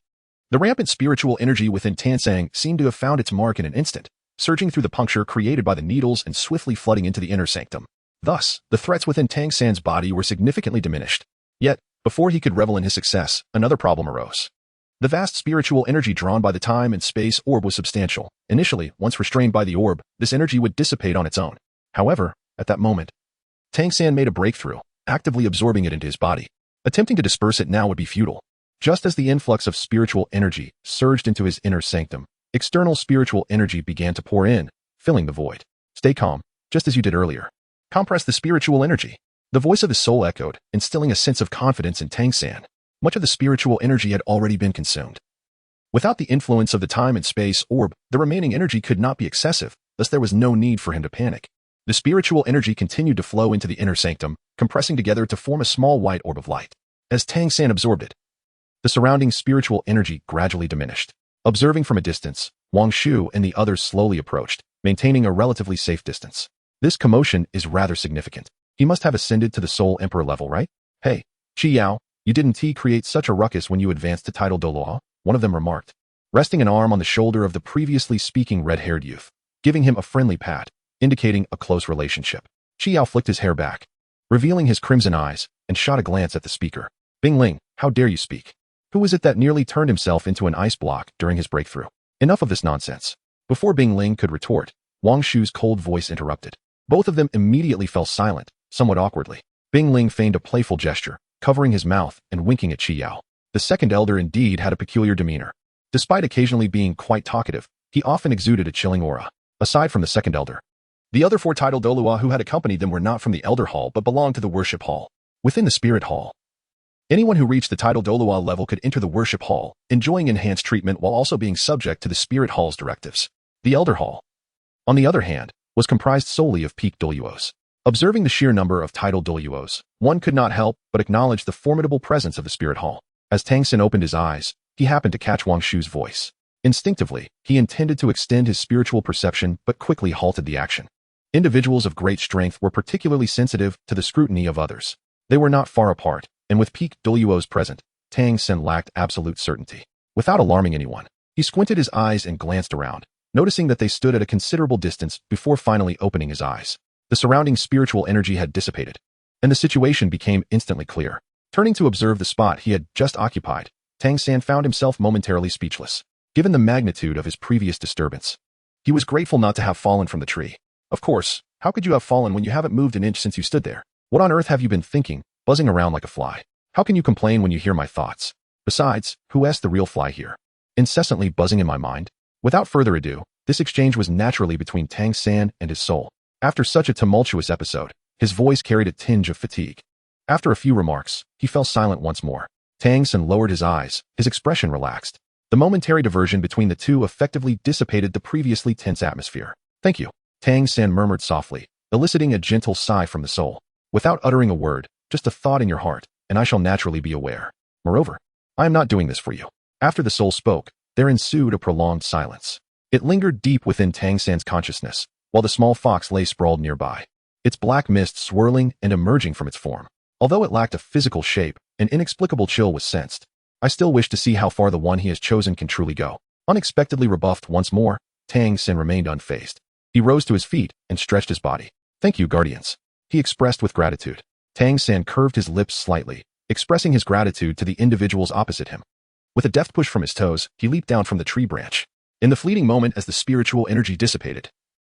The rampant spiritual energy within Tang San seemed to have found its mark in an instant, surging through the puncture created by the needles and swiftly flooding into the inner sanctum. Thus, the threats within Tang San's body were significantly diminished. Yet, before he could revel in his success, another problem arose. The vast spiritual energy drawn by the time and space orb was substantial. Initially, once restrained by the orb, this energy would dissipate on its own. However, at that moment, Tang San made a breakthrough, actively absorbing it into his body. Attempting to disperse it now would be futile. Just as the influx of spiritual energy surged into his inner sanctum, external spiritual energy began to pour in, filling the void. Stay calm, just as you did earlier. Compress the spiritual energy. The voice of his soul echoed, instilling a sense of confidence in Tang San. Much of the spiritual energy had already been consumed. Without the influence of the time and space orb, the remaining energy could not be excessive, thus there was no need for him to panic. The spiritual energy continued to flow into the inner sanctum, compressing together to form a small white orb of light. As Tang San absorbed it, the surrounding spiritual energy gradually diminished. Observing from a distance, Wang Shu and the others slowly approached, maintaining a relatively safe distance. This commotion is rather significant. He must have ascended to the Soul Emperor level, right? Hey, Qi Yao, you didn't create such a ruckus when you advanced to title Douluo, one of them remarked, resting an arm on the shoulder of the previously speaking red-haired youth, giving him a friendly pat, indicating a close relationship. Qi Yao flicked his hair back, revealing his crimson eyes, and shot a glance at the speaker. Bing Ling, how dare you speak? Who is it that nearly turned himself into an ice block during his breakthrough? Enough of this nonsense. Before Bing Ling could retort, Wang Shu's cold voice interrupted. Both of them immediately fell silent, somewhat awkwardly. Bing Ling feigned a playful gesture, covering his mouth and winking at Qi Yao. The second elder indeed had a peculiar demeanor. Despite occasionally being quite talkative, he often exuded a chilling aura. Aside from the second elder, the other four titled Douluo who had accompanied them were not from the Elder Hall but belonged to the Worship Hall. Within the Spirit Hall, anyone who reached the title Douluo level could enter the Worship Hall, enjoying enhanced treatment while also being subject to the Spirit Hall's directives. The Elder Hall, on the other hand, was comprised solely of peak Douluos. Observing the sheer number of titled Douluos, one could not help but acknowledge the formidable presence of the Spirit Hall. As Tang San opened his eyes, he happened to catch Wang Shu's voice. Instinctively, he intended to extend his spiritual perception but quickly halted the action. Individuals of great strength were particularly sensitive to the scrutiny of others. They were not far apart, and with peak Douluos present, Tang San lacked absolute certainty. Without alarming anyone, he squinted his eyes and glanced around, noticing that they stood at a considerable distance before finally opening his eyes. The surrounding spiritual energy had dissipated, and the situation became instantly clear. Turning to observe the spot he had just occupied, Tang San found himself momentarily speechless. Given the magnitude of his previous disturbance, he was grateful not to have fallen from the tree. Of course, how could you have fallen when you haven't moved an inch since you stood there? What on earth have you been thinking, buzzing around like a fly? How can you complain when you hear my thoughts? Besides, who asked the real fly here? Incessantly buzzing in my mind? Without further ado, this exchange was naturally between Tang San and his soul. After such a tumultuous episode, his voice carried a tinge of fatigue. After a few remarks, he fell silent once more. Tang San lowered his eyes, his expression relaxed. The momentary diversion between the two effectively dissipated the previously tense atmosphere. Thank you, Tang San murmured softly, eliciting a gentle sigh from the soul. Without uttering a word, just a thought in your heart, and I shall naturally be aware. Moreover, I am not doing this for you. After the soul spoke, there ensued a prolonged silence. It lingered deep within Tang San's consciousness, while the small fox lay sprawled nearby, its black mist swirling and emerging from its form. Although it lacked a physical shape, An inexplicable chill was sensed. I still wish to see how far the one he has chosen can truly go. Unexpectedly rebuffed once more, Tang San remained unfazed. He rose to his feet and stretched his body. Thank you, guardians, he expressed with gratitude. Tang San curved his lips slightly, expressing his gratitude to the individuals opposite him. With a deft push from his toes, he leaped down from the tree branch. In the fleeting moment as the spiritual energy dissipated,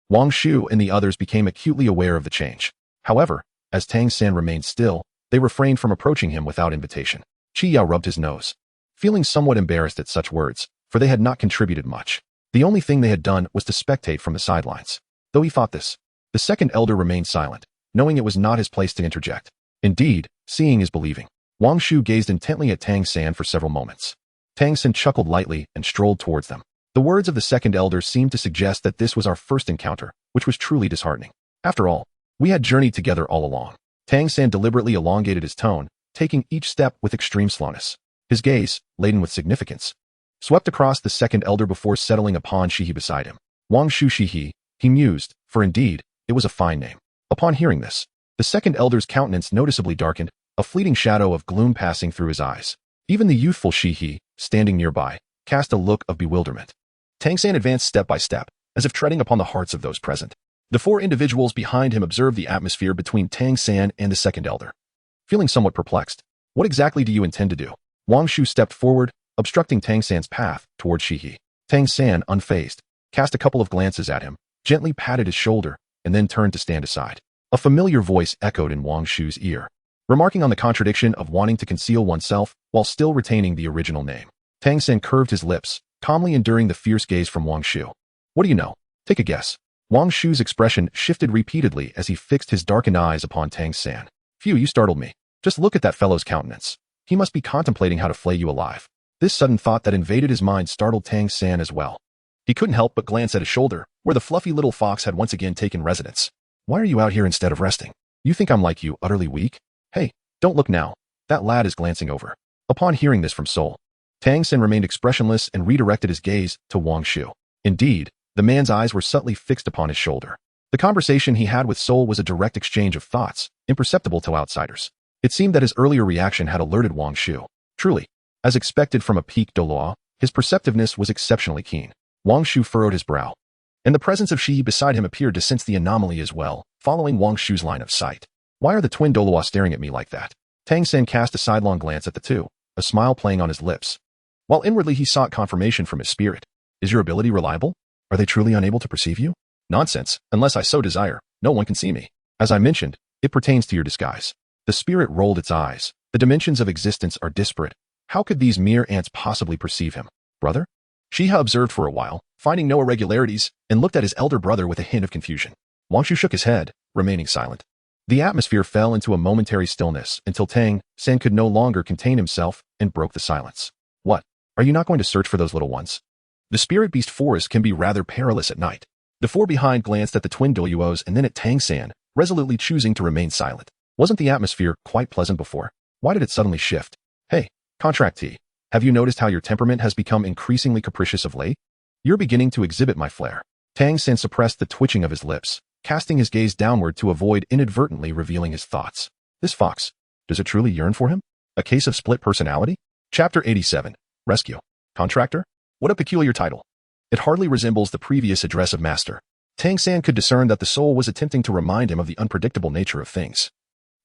Wang Shu and the others became acutely aware of the change. However, as Tang San remained still, they refrained from approaching him without invitation. Qi Yao rubbed his nose, feeling somewhat embarrassed at such words, for they had not contributed much. The only thing they had done was to spectate from the sidelines. Though he thought this, the second elder remained silent, knowing it was not his place to interject. Indeed, seeing is believing. Wang Shu gazed intently at Tang San for several moments. Tang San chuckled lightly and strolled towards them. The words of the second elder seemed to suggest that this was our first encounter, which was truly disheartening. After all, we had journeyed together all along. Tang San deliberately elongated his tone, taking each step with extreme slowness. His gaze, laden with significance, swept across the second elder before settling upon Shihi beside him. Wang Shu Shihi, he mused, for indeed, it was a fine name. Upon hearing this, the second elder's countenance noticeably darkened, a fleeting shadow of gloom passing through his eyes. Even the youthful Shihi, standing nearby, cast a look of bewilderment. Tang San advanced step by step, as if treading upon the hearts of those present. The four individuals behind him observed the atmosphere between Tang San and the second elder. Feeling somewhat perplexed, what exactly do you intend to do? Wang Shu stepped forward, obstructing Tang San's path toward Shihi. Tang San, unfazed, cast a couple of glances at him, gently patted his shoulder, and then turned to stand aside. A familiar voice echoed in Wang Shu's ear, remarking on the contradiction of wanting to conceal oneself while still retaining the original name. Tang San curved his lips, calmly enduring the fierce gaze from Wang Shu. What do you know? Take a guess. Wang Shu's expression shifted repeatedly as he fixed his darkened eyes upon Tang San. Phew, you startled me. Just look at that fellow's countenance. He must be contemplating how to flay you alive. This sudden thought that invaded his mind startled Tang San as well. He couldn't help but glance at his shoulder, where the fluffy little fox had once again taken residence. Why are you out here instead of resting? You think I'm like you, utterly weak? Hey, don't look now. That lad is glancing over. Upon hearing this from Sol, Tang San remained expressionless and redirected his gaze to Wang Shu. Indeed, the man's eyes were subtly fixed upon his shoulder. The conversation he had with Sol was a direct exchange of thoughts, imperceptible to outsiders. It seemed that his earlier reaction had alerted Wang Shu. Truly, as expected from a peak Douluo, his perceptiveness was exceptionally keen. Wang Shu furrowed his brow, and the presence of Shi beside him appeared to sense the anomaly as well, following Wang Shu's line of sight. Why are the twin Douluo staring at me like that? Tang San cast a sidelong glance at the two, a smile playing on his lips, while inwardly he sought confirmation from his spirit. Is your ability reliable? Are they truly unable to perceive you? Nonsense, unless I so desire, no one can see me. As I mentioned, it pertains to your disguise. The spirit rolled its eyes. The dimensions of existence are disparate. How could these mere ants possibly perceive him? Brother? Shiha observed for a while, finding no irregularities, and looked at his elder brother with a hint of confusion. Wang Shu shook his head, remaining silent. The atmosphere fell into a momentary stillness until Tang San could no longer contain himself and broke the silence. What? Are you not going to search for those little ones? The spirit beast forest can be rather perilous at night. The four behind glanced at the twin Douluos and then at Tang San, resolutely choosing to remain silent. Wasn't the atmosphere quite pleasant before? Why did it suddenly shift? Hey, contractee, have you noticed how your temperament has become increasingly capricious of late? You're beginning to exhibit my flair. Tang San suppressed the twitching of his lips, casting his gaze downward to avoid inadvertently revealing his thoughts. This fox, does it truly yearn for him? A case of split personality? Chapter 87, Rescue. Contractor? What a peculiar title. It hardly resembles the previous address of Master. Tang San could discern that the soul was attempting to remind him of the unpredictable nature of things.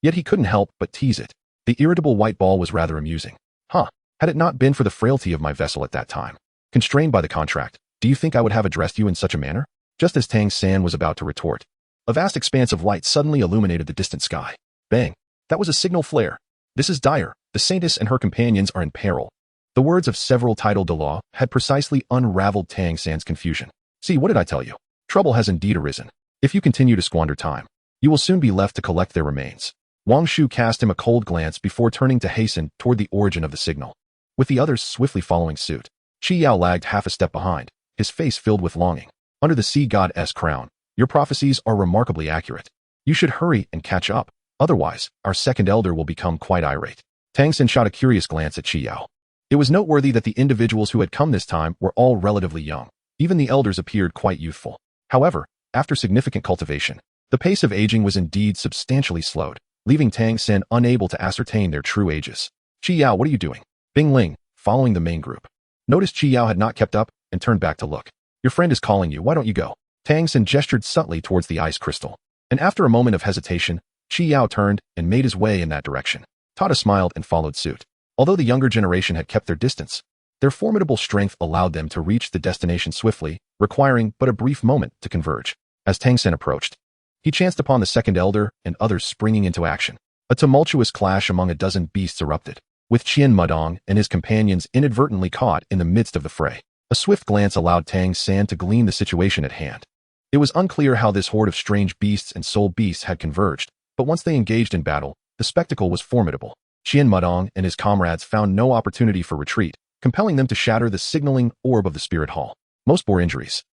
Yet he couldn't help but tease it. The irritable white ball was rather amusing. Huh, had it not been for the frailty of my vessel at that time, constrained by the contract, do you think I would have addressed you in such a manner? Just as Tang San was about to retort, a vast expanse of light suddenly illuminated the distant sky. Bang! That was a signal flare. This is dire. The Saintess and her companions are in peril. The words of several titled Douluo had precisely unraveled Tang San's confusion. See, what did I tell you? Trouble has indeed arisen. If you continue to squander time, you will soon be left to collect their remains. Wang Shu cast him a cold glance before turning to hasten toward the origin of the signal, with the others swiftly following suit. Qi Yao lagged half a step behind, his face filled with longing. Under the sea god's crown, your prophecies are remarkably accurate. You should hurry and catch up, otherwise, our second elder will become quite irate. Tang San shot a curious glance at Qi Yao. It was noteworthy that the individuals who had come this time were all relatively young. Even the elders appeared quite youthful. However, after significant cultivation, the pace of aging was indeed substantially slowed, leaving Tang San unable to ascertain their true ages. Qi Yao, what are you doing? Bing Ling, following the main group, noticed Qi Yao had not kept up and turned back to look. Your friend is calling you, why don't you go? Tang San gestured subtly towards the ice crystal, and after a moment of hesitation, Qi Yao turned and made his way in that direction. Tada smiled and followed suit. Although the younger generation had kept their distance, their formidable strength allowed them to reach the destination swiftly, requiring but a brief moment to converge. As Tang San approached, he chanced upon the second elder and others springing into action. A tumultuous clash among a dozen beasts erupted, with Qian Mudong and his companions inadvertently caught in the midst of the fray. A swift glance allowed Tang San to glean the situation at hand. It was unclear how this horde of strange beasts and soul beasts had converged, but once they engaged in battle, the spectacle was formidable. Qian Mudong and his comrades found no opportunity for retreat, compelling them to shatter the signaling orb of the spirit hall. Most bore injuries,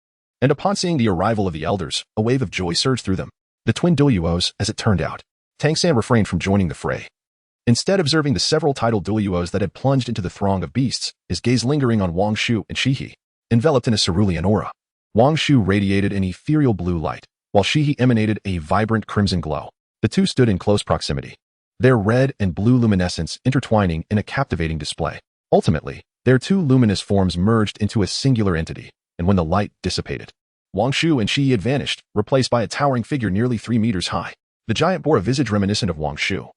and upon seeing the arrival of the elders, a wave of joy surged through them. The twin Douluos, as it turned out. Tang San refrained from joining the fray, instead observing the several tidal Douluos that had plunged into the throng of beasts, his gaze lingering on Wang Shu and Shihi, enveloped in a cerulean aura. Wang Shu radiated an ethereal blue light, while Shihi emanated a vibrant crimson glow. The two stood in close proximity, their red and blue luminescence intertwining in a captivating display. Ultimately, their two luminous forms merged into a singular entity, and when the light dissipated, Wang Shu and Shihi had vanished, replaced by a towering figure nearly 3 meters high. The giant bore a visage reminiscent of Wang Shu,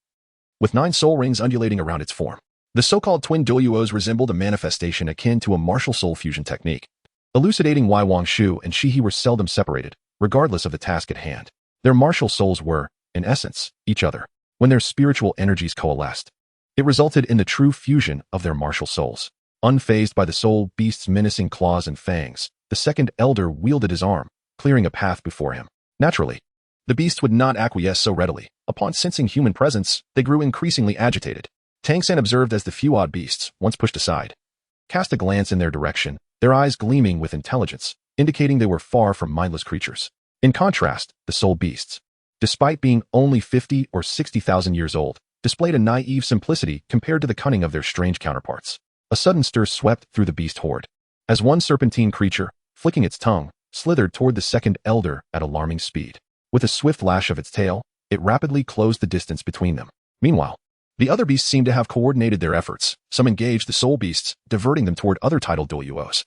with 9 soul rings undulating around its form. The so-called twin Douluos resembled a manifestation akin to a martial soul fusion technique, elucidating why Wang Shu and Shihi were seldom separated, regardless of the task at hand. Their martial souls were, in essence, each other. When their spiritual energies coalesced, it resulted in the true fusion of their martial souls. Unfazed by the soul beast's menacing claws and fangs, the second elder wielded his arm, clearing a path before him. Naturally, the beasts would not acquiesce so readily. Upon sensing human presence, they grew increasingly agitated. Tang San observed as the few odd beasts, once pushed aside, cast a glance in their direction, their eyes gleaming with intelligence, indicating they were far from mindless creatures. In contrast, the soul beasts, despite being only 50 or 60,000 years old, displayed a naive simplicity compared to the cunning of their strange counterparts. A sudden stir swept through the beast horde, as one serpentine creature, flicking its tongue, slithered toward the second elder at alarming speed. With a swift lash of its tail, it rapidly closed the distance between them. Meanwhile, the other beasts seemed to have coordinated their efforts. Some engaged the soul beasts, diverting them toward other tidal Douluos,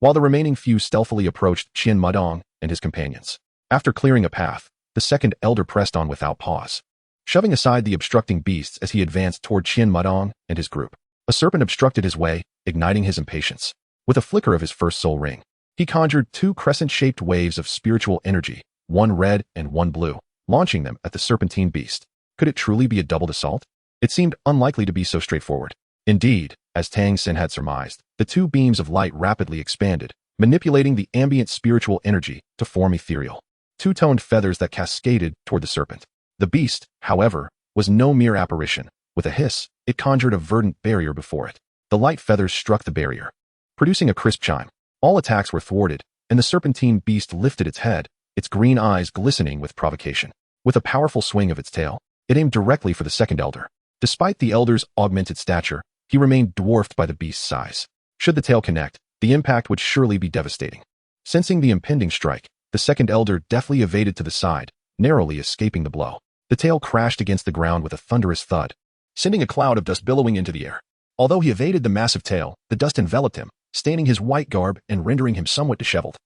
while the remaining few stealthily approached Qian Mudong and his companions. After clearing a path, the second elder pressed on without pause, shoving aside the obstructing beasts as he advanced toward Qian Mudong and his group. A serpent obstructed his way, igniting his impatience. With a flicker of his first soul ring, he conjured 2 crescent-shaped waves of spiritual energy, one red and one blue, launching them at the serpentine beast. Could it truly be a doubled assault? It seemed unlikely to be so straightforward. Indeed, as Tang San had surmised, the 2 beams of light rapidly expanded, manipulating the ambient spiritual energy to form ethereal, 2-toned feathers that cascaded toward the serpent. The beast, however, was no mere apparition. With a hiss, it conjured a verdant barrier before it. The light feathers struck the barrier, producing a crisp chime. All attacks were thwarted, and the serpentine beast lifted its head, its green eyes glistening with provocation. With a powerful swing of its tail, it aimed directly for the second elder. Despite the elder's augmented stature, he remained dwarfed by the beast's size. Should the tail connect, the impact would surely be devastating. Sensing the impending strike, the second elder deftly evaded to the side, narrowly escaping the blow. The tail crashed against the ground with a thunderous thud, sending a cloud of dust billowing into the air. Although he evaded the massive tail, the dust enveloped him, staining his white garb and rendering him somewhat disheveled.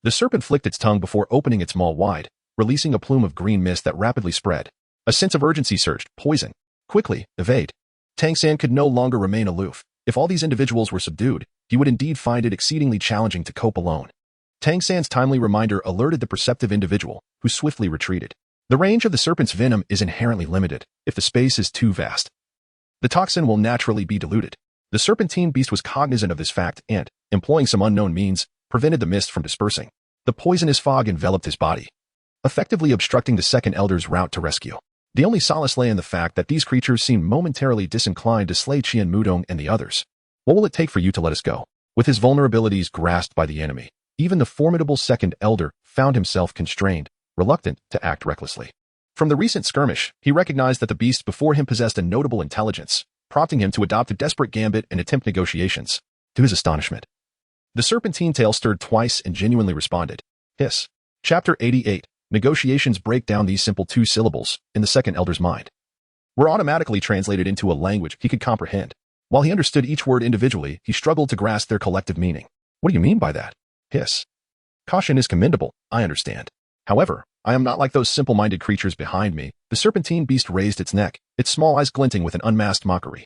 The serpent flicked its tongue before opening its maw wide, releasing a plume of green mist that rapidly spread. A sense of urgency surged. Poison. Quickly, evade. Tang San could no longer remain aloof. If all these individuals were subdued, he would indeed find it exceedingly challenging to cope alone. Tang San's timely reminder alerted the perceptive individual, who swiftly retreated. The range of the serpent's venom is inherently limited. If the space is too vast, the toxin will naturally be diluted. The serpentine beast was cognizant of this fact and, employing some unknown means, prevented the mist from dispersing. The poisonous fog enveloped his body, effectively obstructing the second elder's route to rescue. The only solace lay in the fact that these creatures seemed momentarily disinclined to slay Qian Mudong and the others. What will it take for you to let us go? With his vulnerabilities grasped by the enemy, even the formidable second elder found himself constrained, reluctant to act recklessly. From the recent skirmish, he recognized that the beast before him possessed a notable intelligence, prompting him to adopt a desperate gambit and attempt negotiations. To his astonishment, the serpentine tail stirred twice and genuinely responded. Hiss. Chapter 88. Negotiations break down these simple 2 syllables in the second elder's mind. Were automatically translated into a language he could comprehend. While he understood each word individually, he struggled to grasp their collective meaning. What do you mean by that? Hiss. Caution is commendable, I understand. However, I am not like those simple-minded creatures behind me. The serpentine beast raised its neck, its small eyes glinting with an unmasked mockery.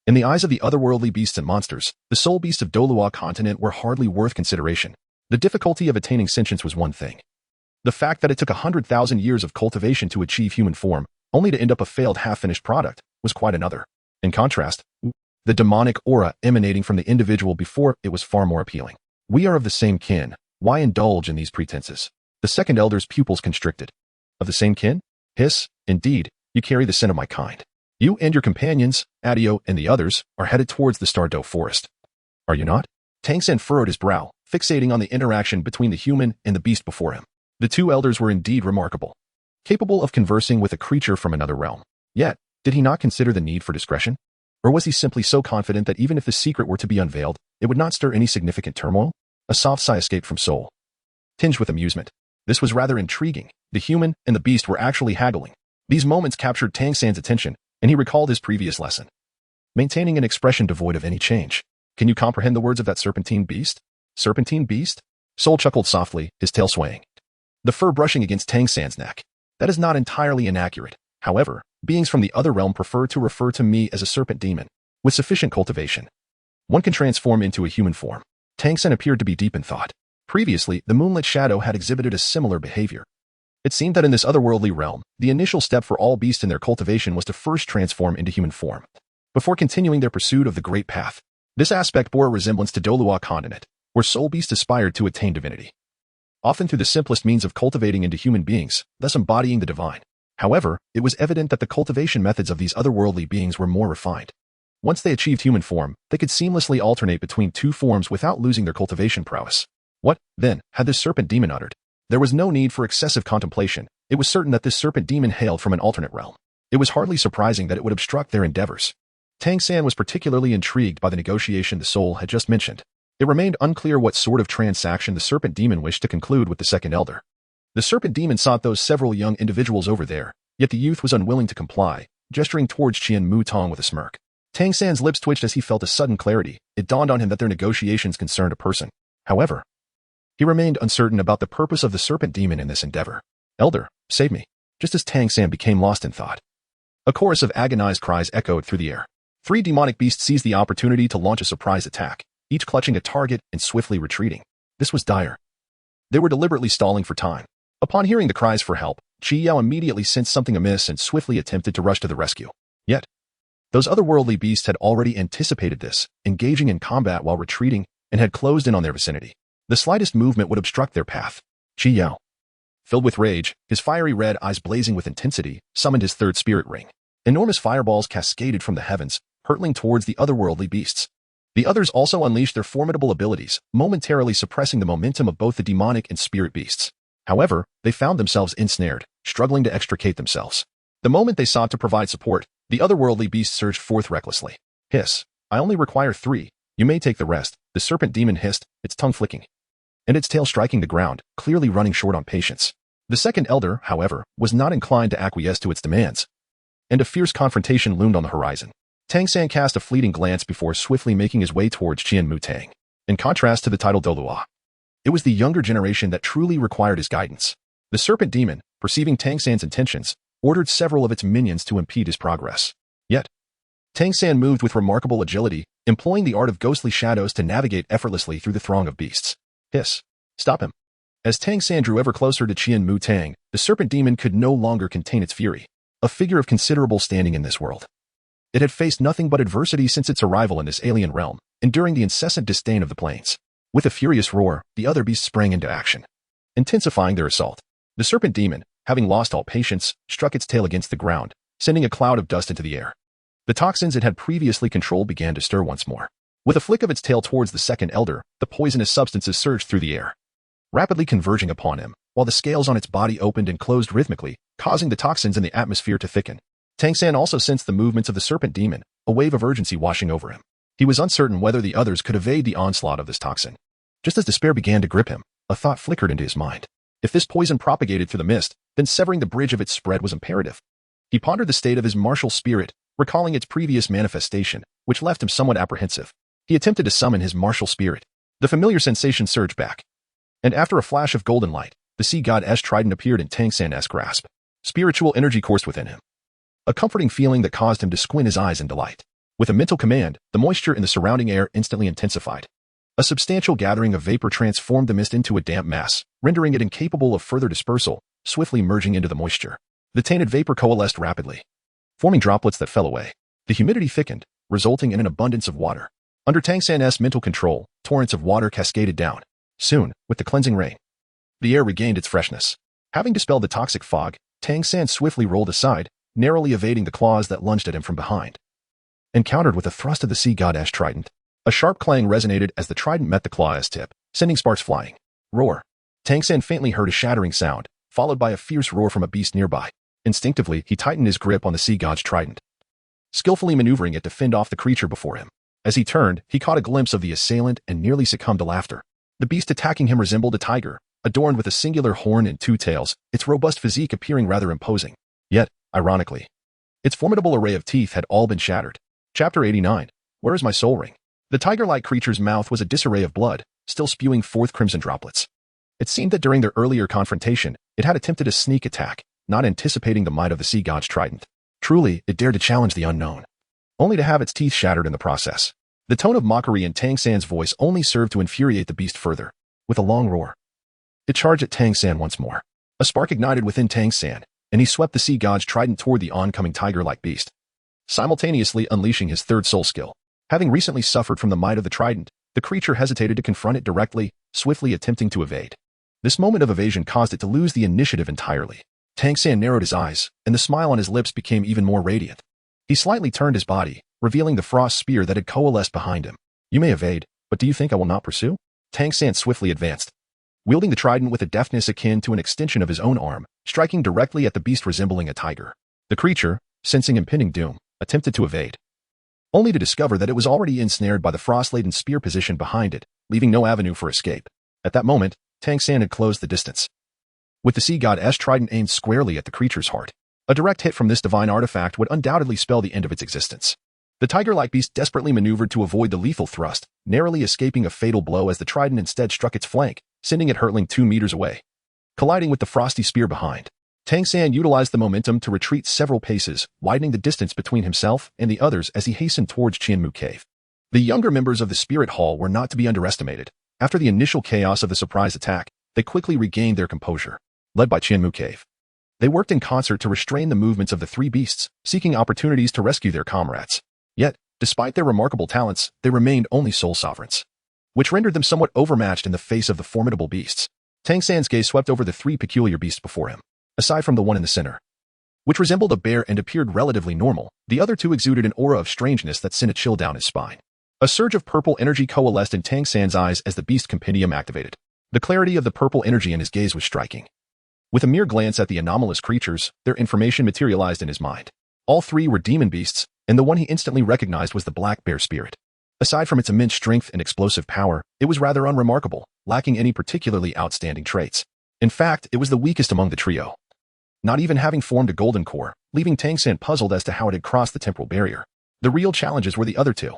In the eyes of the otherworldly beasts and monsters, the soul beasts of Douluo continent were hardly worth consideration. The difficulty of attaining sentience was one thing. The fact that it took 100,000 years of cultivation to achieve human form, only to end up a failed half-finished product, was quite another. In contrast, the demonic aura emanating from the individual before it was far more appealing. We are of the same kin. Why indulge in these pretenses? The second elder's pupils constricted. Of the same kin? Hiss, indeed, you carry the sin of my kind. You and your companions, Adio and the others, are headed towards the Stardow forest. Are you not? Tang San furrowed his brow, fixating on the interaction between the human and the beast before him. The two elders were indeed remarkable, capable of conversing with a creature from another realm. Yet, did he not consider the need for discretion? Or was he simply so confident that even if the secret were to be unveiled, it would not stir any significant turmoil? A soft sigh escaped from Soul, tinged with amusement. This was rather intriguing. The human and the beast were actually haggling. These moments captured Tang San's attention, and he recalled his previous lesson. Maintaining an expression devoid of any change. Can you comprehend the words of that serpentine beast? Serpentine beast? Soul chuckled softly, his tail swaying, the fur brushing against Tang San's neck. That is not entirely inaccurate. However, beings from the other realm prefer to refer to me as a serpent demon. With sufficient cultivation, one can transform into a human form. Tang San appeared to be deep in thought. Previously, the moonlit shadow had exhibited a similar behavior. It seemed that in this otherworldly realm, the initial step for all beasts in their cultivation was to first transform into human form, before continuing their pursuit of the great path. This aspect bore a resemblance to Douluo continent, where soul beasts aspired to attain divinity, often through the simplest means of cultivating into human beings, thus embodying the divine. However, it was evident that the cultivation methods of these otherworldly beings were more refined. Once they achieved human form, they could seamlessly alternate between two forms without losing their cultivation prowess. What, then, had this serpent demon uttered? There was no need for excessive contemplation. It was certain that this serpent demon hailed from an alternate realm. It was hardly surprising that it would obstruct their endeavors. Tang San was particularly intrigued by the negotiation the soul had just mentioned. It remained unclear what sort of transaction the serpent demon wished to conclude with the second elder. The serpent demon sought those several young individuals over there, yet the youth was unwilling to comply, gesturing towards Qian Mu Tong with a smirk. Tang San's lips twitched as he felt a sudden clarity. It dawned on him that their negotiations concerned a person. However, he remained uncertain about the purpose of the serpent demon in this endeavor. Elder, save me. Just as Tang San became lost in thought, a chorus of agonized cries echoed through the air. Three demonic beasts seized the opportunity to launch a surprise attack, each clutching a target and swiftly retreating. This was dire. They were deliberately stalling for time. Upon hearing the cries for help, Qi Yao immediately sensed something amiss and swiftly attempted to rush to the rescue. Yet, those otherworldly beasts had already anticipated this, engaging in combat while retreating, and had closed in on their vicinity. The slightest movement would obstruct their path. Qi Yao, filled with rage, his fiery red eyes blazing with intensity, summoned his third spirit ring. Enormous fireballs cascaded from the heavens, hurtling towards the otherworldly beasts. The others also unleashed their formidable abilities, momentarily suppressing the momentum of both the demonic and spirit beasts. However, they found themselves ensnared, struggling to extricate themselves. The moment they sought to provide support, the otherworldly beast surged forth recklessly. Hiss. I only require 3. You may take the rest, the serpent demon hissed, its tongue flicking, and its tail striking the ground, clearly running short on patience. The second elder, however, was not inclined to acquiesce to its demands, and a fierce confrontation loomed on the horizon. Tang San cast a fleeting glance before swiftly making his way towards Qian Mu Tang. In contrast to the titled Douluo, it was the younger generation that truly required his guidance. The serpent demon, perceiving Tang San's intentions, ordered several of its minions to impede his progress. Yet, Tang San moved with remarkable agility, employing the art of ghostly shadows to navigate effortlessly through the throng of beasts. Hiss. Stop him. As Tang San drew ever closer to Qian Mu Tang, the serpent demon could no longer contain its fury. A figure of considerable standing in this world, it had faced nothing but adversity since its arrival in this alien realm, enduring the incessant disdain of the plains. With a furious roar, the other beasts sprang into action, intensifying their assault. The serpent demon, having lost all patience, struck its tail against the ground, sending a cloud of dust into the air. The toxins it had previously controlled began to stir once more. With a flick of its tail towards the second elder, the poisonous substances surged through the air, rapidly converging upon him, while the scales on its body opened and closed rhythmically, causing the toxins in the atmosphere to thicken. Tang San also sensed the movements of the serpent demon, a wave of urgency washing over him. He was uncertain whether the others could evade the onslaught of this toxin. Just as despair began to grip him, a thought flickered into his mind. If this poison propagated through the mist, then severing the bridge of its spread was imperative. He pondered the state of his martial spirit, recalling its previous manifestation, which left him somewhat apprehensive. He attempted to summon his martial spirit. The familiar sensation surged back. And after a flash of golden light, the sea goddess trident appeared in Tang San's grasp. Spiritual energy coursed within him, a comforting feeling that caused him to squint his eyes in delight. With a mental command, the moisture in the surrounding air instantly intensified. A substantial gathering of vapor transformed the mist into a damp mass, rendering it incapable of further dispersal, swiftly merging into the moisture. The tainted vapor coalesced rapidly, forming droplets that fell away. The humidity thickened, resulting in an abundance of water. Under Tang San's mental control, torrents of water cascaded down. Soon, with the cleansing rain, the air regained its freshness. Having dispelled the toxic fog, Tang San swiftly rolled aside, narrowly evading the claws that lunged at him from behind. Encountered with a thrust of the sea goddess trident, a sharp clang resonated as the trident met the claw's tip, sending sparks flying. Roar. Tang San faintly heard a shattering sound, followed by a fierce roar from a beast nearby. Instinctively, he tightened his grip on the sea god's trident, skillfully maneuvering it to fend off the creature before him. As he turned, he caught a glimpse of the assailant and nearly succumbed to laughter. The beast attacking him resembled a tiger, adorned with a singular horn and two tails, its robust physique appearing rather imposing. Yet, ironically, its formidable array of teeth had all been shattered. Chapter 89. Where is my soul ring? The tiger-like creature's mouth was a disarray of blood, still spewing forth crimson droplets. It seemed that during their earlier confrontation, it had attempted a sneak attack, not anticipating the might of the sea god's trident. Truly, it dared to challenge the unknown, only to have its teeth shattered in the process. The tone of mockery in Tang San's voice only served to infuriate the beast further. With a long roar, it charged at Tang San once more. A spark ignited within Tang San, and he swept the sea god's trident toward the oncoming tiger-like beast, simultaneously unleashing his third soul skill. Having recently suffered from the might of the trident, the creature hesitated to confront it directly, swiftly attempting to evade. This moment of evasion caused it to lose the initiative entirely. Tang San narrowed his eyes, and the smile on his lips became even more radiant. He slightly turned his body, revealing the frost spear that had coalesced behind him. You may evade, but do you think I will not pursue? Tang San swiftly advanced, wielding the trident with a deftness akin to an extension of his own arm, striking directly at the beast resembling a tiger. The creature, sensing impending doom, attempted to evade, only to discover that it was already ensnared by the frost-laden spear position behind it, leaving no avenue for escape. At that moment, Tang San had closed the distance, with the sea goddess trident aimed squarely at the creature's heart. A direct hit from this divine artifact would undoubtedly spell the end of its existence. The tiger-like beast desperately maneuvered to avoid the lethal thrust, narrowly escaping a fatal blow as the trident instead struck its flank, sending it hurtling 2 meters away, colliding with the frosty spear behind. Tang San utilized the momentum to retreat several paces, widening the distance between himself and the others as he hastened towards Qianmu Cave. The younger members of the Spirit Hall were not to be underestimated. After the initial chaos of the surprise attack, they quickly regained their composure. Led by Qianmu Cave, they worked in concert to restrain the movements of the three beasts, seeking opportunities to rescue their comrades. Yet, despite their remarkable talents, they remained only sole sovereigns, which rendered them somewhat overmatched in the face of the formidable beasts. Tang San's gaze swept over the 3 peculiar beasts before him. Aside from the one in the center, which resembled a bear and appeared relatively normal, the other 2 exuded an aura of strangeness that sent a chill down his spine. A surge of purple energy coalesced in Tang San's eyes as the beast compendium activated. The clarity of the purple energy in his gaze was striking. With a mere glance at the anomalous creatures, their information materialized in his mind. All 3 were demon beasts, and the one he instantly recognized was the black bear spirit. Aside from its immense strength and explosive power, it was rather unremarkable, lacking any particularly outstanding traits. In fact, it was the weakest among the trio, not even having formed a golden core, leaving Tang San puzzled as to how it had crossed the temporal barrier. The real challenges were the other 2.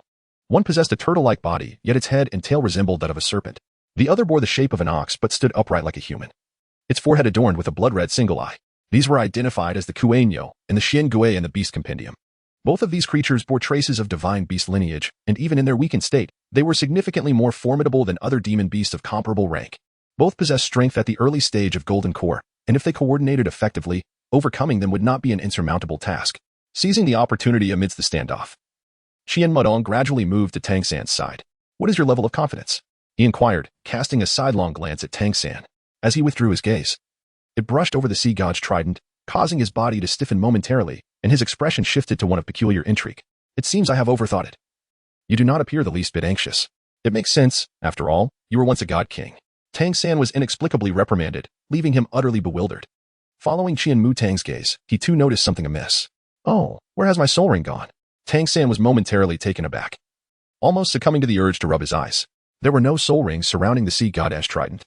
One possessed a turtle-like body, yet its head and tail resembled that of a serpent. The other bore the shape of an ox but stood upright like a human, its forehead adorned with a blood-red single eye. These were identified as the Kueino and the Xian Gui in the Beast Compendium. Both of these creatures bore traces of divine beast lineage, and even in their weakened state, they were significantly more formidable than other demon beasts of comparable rank. Both possessed strength at the early stage of Golden Core, and if they coordinated effectively, overcoming them would not be an insurmountable task. Seizing the opportunity amidst the standoff, Qian Mudong gradually moved to Tang San's side. What is your level of confidence? He inquired, casting a sidelong glance at Tang San. As he withdrew his gaze, it brushed over the sea god's trident, causing his body to stiffen momentarily, and his expression shifted to one of peculiar intrigue. It seems I have overthought it. You do not appear the least bit anxious. It makes sense, after all, you were once a god king. Tang San was inexplicably reprimanded, leaving him utterly bewildered. Following Qian Mutang's gaze, he too noticed something amiss. Oh, where has my soul ring gone? Tang San was momentarily taken aback, almost succumbing to the urge to rub his eyes. There were no soul rings surrounding the sea goddess trident.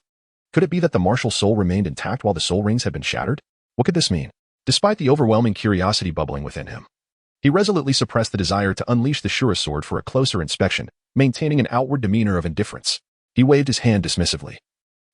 Could it be that the martial soul remained intact while the soul rings had been shattered? What could this mean? Despite the overwhelming curiosity bubbling within him, He resolutely suppressed the desire to unleash the Shura sword for a closer inspection, maintaining an outward demeanor of indifference. He waved his hand dismissively,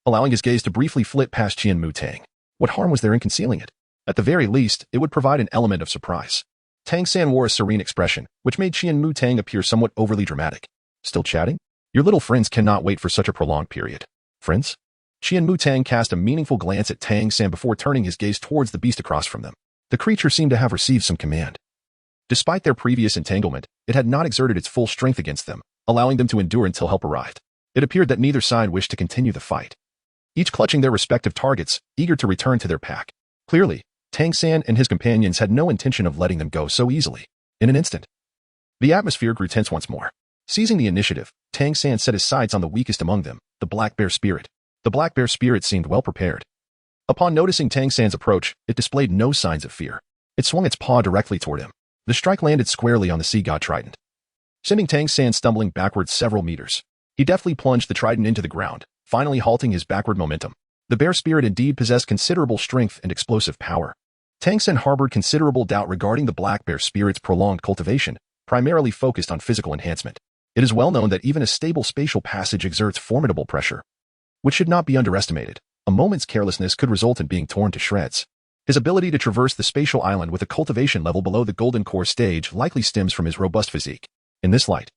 allowing his gaze to briefly flit past Qianmu Tang. What harm was there in concealing it? At the very least, it would provide an element of surprise. Tang San wore a serene expression, which made Qianmu Tang appear somewhat overly dramatic. Still chatting? Your little friends cannot wait for such a prolonged period. Friends? Qianmu Tang cast a meaningful glance at Tang San before turning his gaze towards the beast across from them. The creature seemed to have received some command. Despite their previous entanglement, it had not exerted its full strength against them, allowing them to endure until help arrived. It appeared that neither side wished to continue the fight, each clutching their respective targets, eager to return to their pack. Clearly, Tang San and his companions had no intention of letting them go so easily. In an instant, the atmosphere grew tense once more. Seizing the initiative, Tang San set his sights on the weakest among them, the black bear spirit. The black bear spirit seemed well prepared. Upon noticing Tang San's approach, it displayed no signs of fear. It swung its paw directly toward him. The strike landed squarely on the sea god trident, sending Tang San stumbling backwards several meters. He deftly plunged the trident into the ground, finally halting his backward momentum. The bear spirit indeed possessed considerable strength and explosive power. Tang San harbored considerable doubt regarding the black bear spirit's prolonged cultivation, primarily focused on physical enhancement. It is well known that even a stable spatial passage exerts formidable pressure, which should not be underestimated. A moment's carelessness could result in being torn to shreds. His ability to traverse the spatial island with a cultivation level below the golden core stage likely stems from his robust physique. In this light,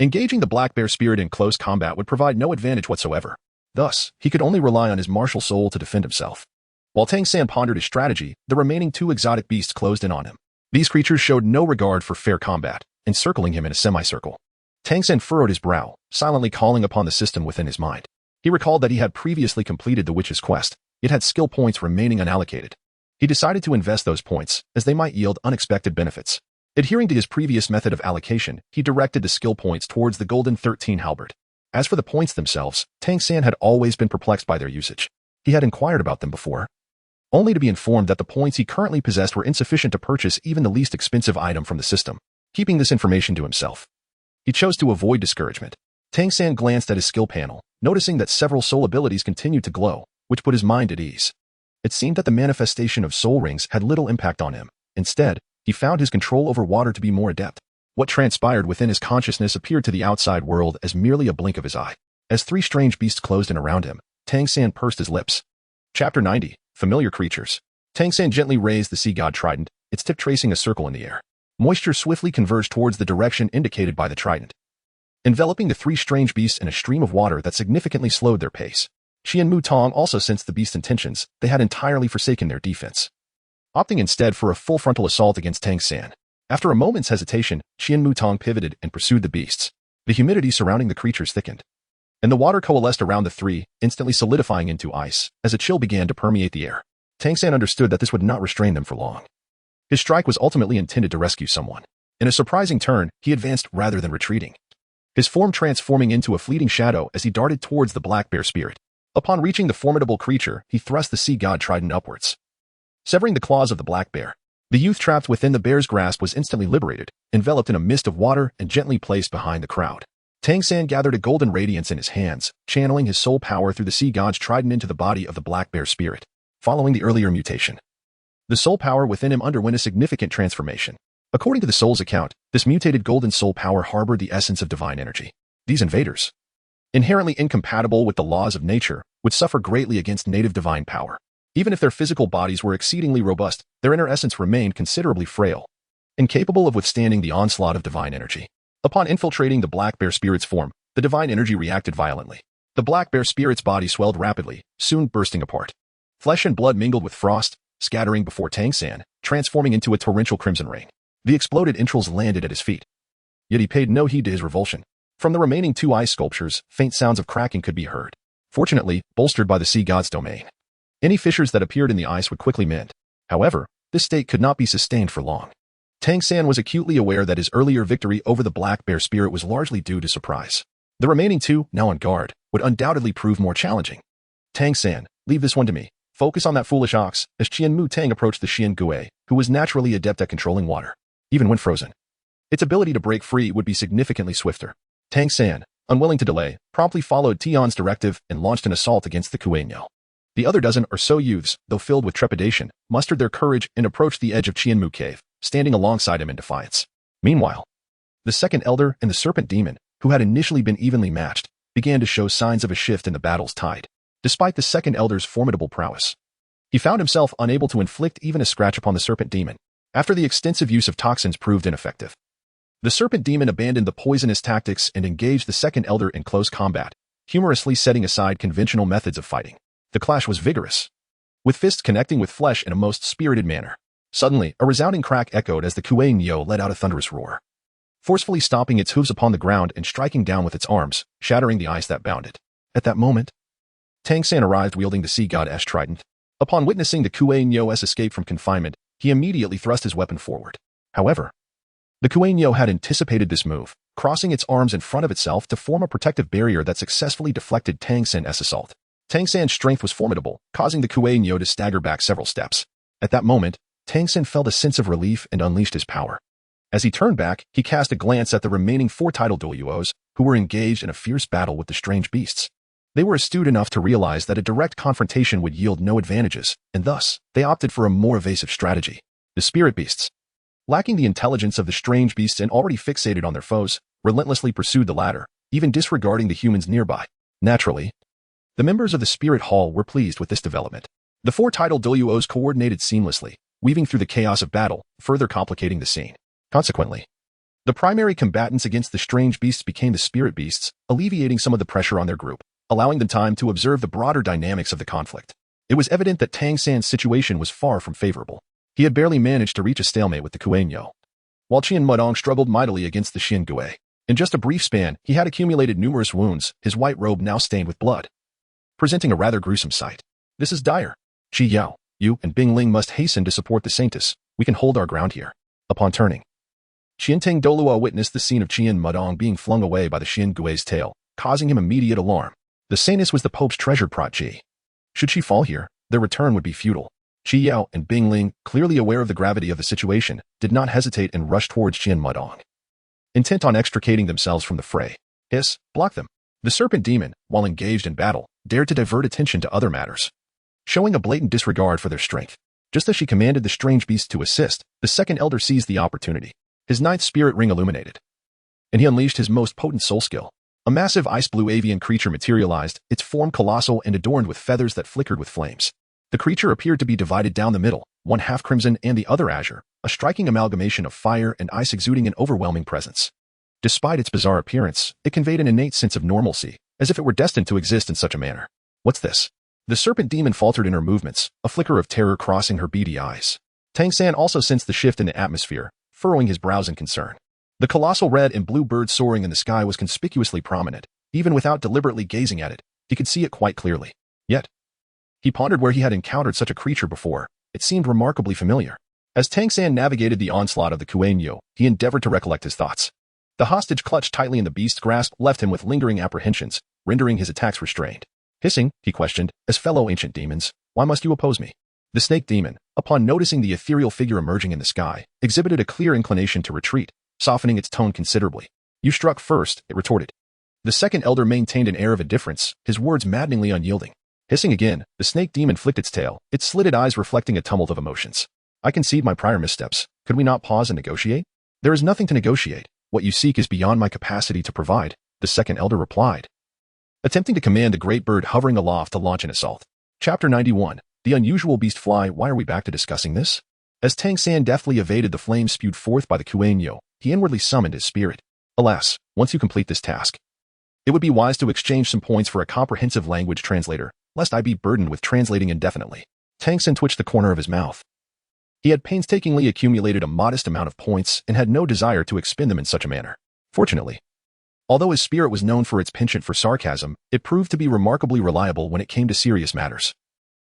engaging the black bear spirit in close combat would provide no advantage whatsoever. Thus, he could only rely on his martial soul to defend himself. While Tang San pondered his strategy, the remaining two exotic beasts closed in on him. These creatures showed no regard for fair combat, encircling him in a semicircle. Tang San furrowed his brow, silently calling upon the system within his mind. He recalled that he had previously completed the witch's quest, yet had skill points remaining unallocated. He decided to invest those points, as they might yield unexpected benefits. Adhering to his previous method of allocation, he directed the skill points towards the Golden 13 halberd. As for the points themselves, Tang San had always been perplexed by their usage. He had inquired about them before, only to be informed that the points he currently possessed were insufficient to purchase even the least expensive item from the system. Keeping this information to himself, he chose to avoid discouragement. Tang San glanced at his skill panel, noticing that several soul abilities continued to glow, which put his mind at ease. It seemed that the manifestation of soul rings had little impact on him. Instead, he found his control over water to be more adept. What transpired within his consciousness appeared to the outside world as merely a blink of his eye. As three strange beasts closed in around him, Tang San pursed his lips. Chapter 90. Familiar Creatures. Tang San gently raised the sea god trident, its tip tracing a circle in the air. Moisture swiftly converged towards the direction indicated by the trident, enveloping the three strange beasts in a stream of water that significantly slowed their pace. Qianmu Tang also sensed the beast's intentions. They had entirely forsaken their defense, opting instead for a full frontal assault against Tang San. After a moment's hesitation, Qianmu Tang pivoted and pursued the beasts. The humidity surrounding the creatures thickened, and the water coalesced around the three, instantly solidifying into ice, as a chill began to permeate the air. Tang San understood that this would not restrain them for long. His strike was ultimately intended to rescue someone. In a surprising turn, he advanced rather than retreating, his form transforming into a fleeting shadow as he darted towards the black bear spirit. Upon reaching the formidable creature, he thrust the sea god trident upwards, severing the claws of the black bear. The youth trapped within the bear's grasp was instantly liberated, enveloped in a mist of water and gently placed behind the crowd. Tang San gathered a golden radiance in his hands, channeling his soul power through the sea god's trident into the body of the black bear spirit. Following the earlier mutation, the soul power within him underwent a significant transformation. According to the soul's account, this mutated golden soul power harbored the essence of divine energy. These invaders, inherently incompatible with the laws of nature, would suffer greatly against native divine power. Even if their physical bodies were exceedingly robust, their inner essence remained considerably frail, incapable of withstanding the onslaught of divine energy. Upon infiltrating the black bear spirit's form, the divine energy reacted violently. The black bear spirit's body swelled rapidly, soon bursting apart. Flesh and blood mingled with frost, scattering before Tang San, transforming into a torrential crimson rain. The exploded entrails landed at his feet, yet he paid no heed to his revulsion. From the remaining two ice sculptures, faint sounds of cracking could be heard, fortunately bolstered by the sea god's domain. Any fissures that appeared in the ice would quickly mend. However, this state could not be sustained for long. Tang San was acutely aware that his earlier victory over the black bear spirit was largely due to surprise. The remaining two, now on guard, would undoubtedly prove more challenging. Tang San, leave this one to me. Focus on that foolish ox, as Qianmu Tang approached the Xian Gui, who was naturally adept at controlling water, even when frozen. Its ability to break free would be significantly swifter. Tang San, unwilling to delay, promptly followed Tian's directive and launched an assault against the Kuenyao. The other dozen or so youths, though filled with trepidation, mustered their courage and approached the edge of Qianmu Cave. standing alongside him in defiance. Meanwhile, the second elder and the serpent demon, who had initially been evenly matched, began to show signs of a shift in the battle's tide. Despite the second elder's formidable prowess, he found himself unable to inflict even a scratch upon the serpent demon, after the extensive use of toxins proved ineffective. The serpent demon abandoned the poisonous tactics and engaged the second elder in close combat, humorously setting aside conventional methods of fighting. The clash was vigorous, with fists connecting with flesh in a most spirited manner. Suddenly, a resounding crack echoed as the Kuei-Nyo let out a thunderous roar, forcefully stomping its hooves upon the ground and striking down with its arms, shattering the ice that bound it. At that moment, Tang San arrived wielding the sea god-ash trident. Upon witnessing the Kuei-Nyo's escape from confinement, he immediately thrust his weapon forward. However, the Kuei-Nyo had anticipated this move, crossing its arms in front of itself to form a protective barrier that successfully deflected Tang San's assault. Tang San's strength was formidable, causing the Kuei-Nyo to stagger back several steps. At that moment, Tang San felt a sense of relief and unleashed his power. As he turned back, he cast a glance at the remaining 4 title Douluos, who were engaged in a fierce battle with the strange beasts. They were astute enough to realize that a direct confrontation would yield no advantages, and thus, they opted for a more evasive strategy. The spirit beasts, lacking the intelligence of the strange beasts and already fixated on their foes, relentlessly pursued the latter, even disregarding the humans nearby. Naturally, the members of the Spirit Hall were pleased with this development. The 4 title Douluos coordinated seamlessly, weaving through the chaos of battle, further complicating the scene. Consequently, the primary combatants against the strange beasts became the spirit beasts, alleviating some of the pressure on their group, allowing them time to observe the broader dynamics of the conflict. It was evident that Tang San's situation was far from favorable. He had barely managed to reach a stalemate with the Kuei-Nyo, while Qian Mudong struggled mightily against the Xian Gui. In just a brief span, he had accumulated numerous wounds, his white robe now stained with blood, presenting a rather gruesome sight. This is dire. Qi Yao, you and Bing Ling must hasten to support the Saintess. We can hold our ground here. Upon turning, Qiantang Douluo witnessed the scene of Qian Mudong being flung away by the Xian Gui's tail, causing him immediate alarm. The Saintess was the Pope's treasured prodigy. Should she fall here, their return would be futile. Qi Yao and Bing Ling, clearly aware of the gravity of the situation, did not hesitate and rushed towards Qian Mudong, intent on extricating themselves from the fray. Hiss, block them. The serpent demon, while engaged in battle, dared to divert attention to other matters, showing a blatant disregard for their strength. Just as she commanded the strange beast to assist, the second elder seized the opportunity. His 9th spirit ring illuminated, and he unleashed his most potent soul skill. A massive ice-blue avian creature materialized, its form colossal and adorned with feathers that flickered with flames. The creature appeared to be divided down the middle, one half crimson and the other azure, a striking amalgamation of fire and ice exuding an overwhelming presence. Despite its bizarre appearance, it conveyed an innate sense of normalcy, as if it were destined to exist in such a manner. What's this? The serpent demon faltered in her movements, a flicker of terror crossing her beady eyes. Tang San also sensed the shift in the atmosphere, furrowing his brows in concern. The colossal red and blue bird soaring in the sky was conspicuously prominent. Even without deliberately gazing at it, he could see it quite clearly. Yet, he pondered where he had encountered such a creature before. It seemed remarkably familiar. As Tang San navigated the onslaught of the Kuei-Nyo, he endeavored to recollect his thoughts. The hostage clutched tightly in the beast's grasp left him with lingering apprehensions, rendering his attacks restrained. Hissing, he questioned, as fellow ancient demons, why must you oppose me? The snake demon, upon noticing the ethereal figure emerging in the sky, exhibited a clear inclination to retreat, softening its tone considerably. You struck first, it retorted. The second elder maintained an air of indifference, his words maddeningly unyielding. Hissing again, the snake demon flicked its tail, its slitted eyes reflecting a tumult of emotions. I concede my prior missteps. Could we not pause and negotiate? There is nothing to negotiate. What you seek is beyond my capacity to provide, the second elder replied, attempting to command the great bird hovering aloft to launch an assault. Chapter 91. The unusual beast fly. Why are we back to discussing this? As Tang San deftly evaded the flames spewed forth by the Kuei-Nyo, he inwardly summoned his spirit. Alas, once you complete this task, it would be wise to exchange some points for a comprehensive language translator, lest I be burdened with translating indefinitely. Tang San twitched the corner of his mouth. He had painstakingly accumulated a modest amount of points and had no desire to expend them in such a manner. Fortunately, although his spirit was known for its penchant for sarcasm, it proved to be remarkably reliable when it came to serious matters,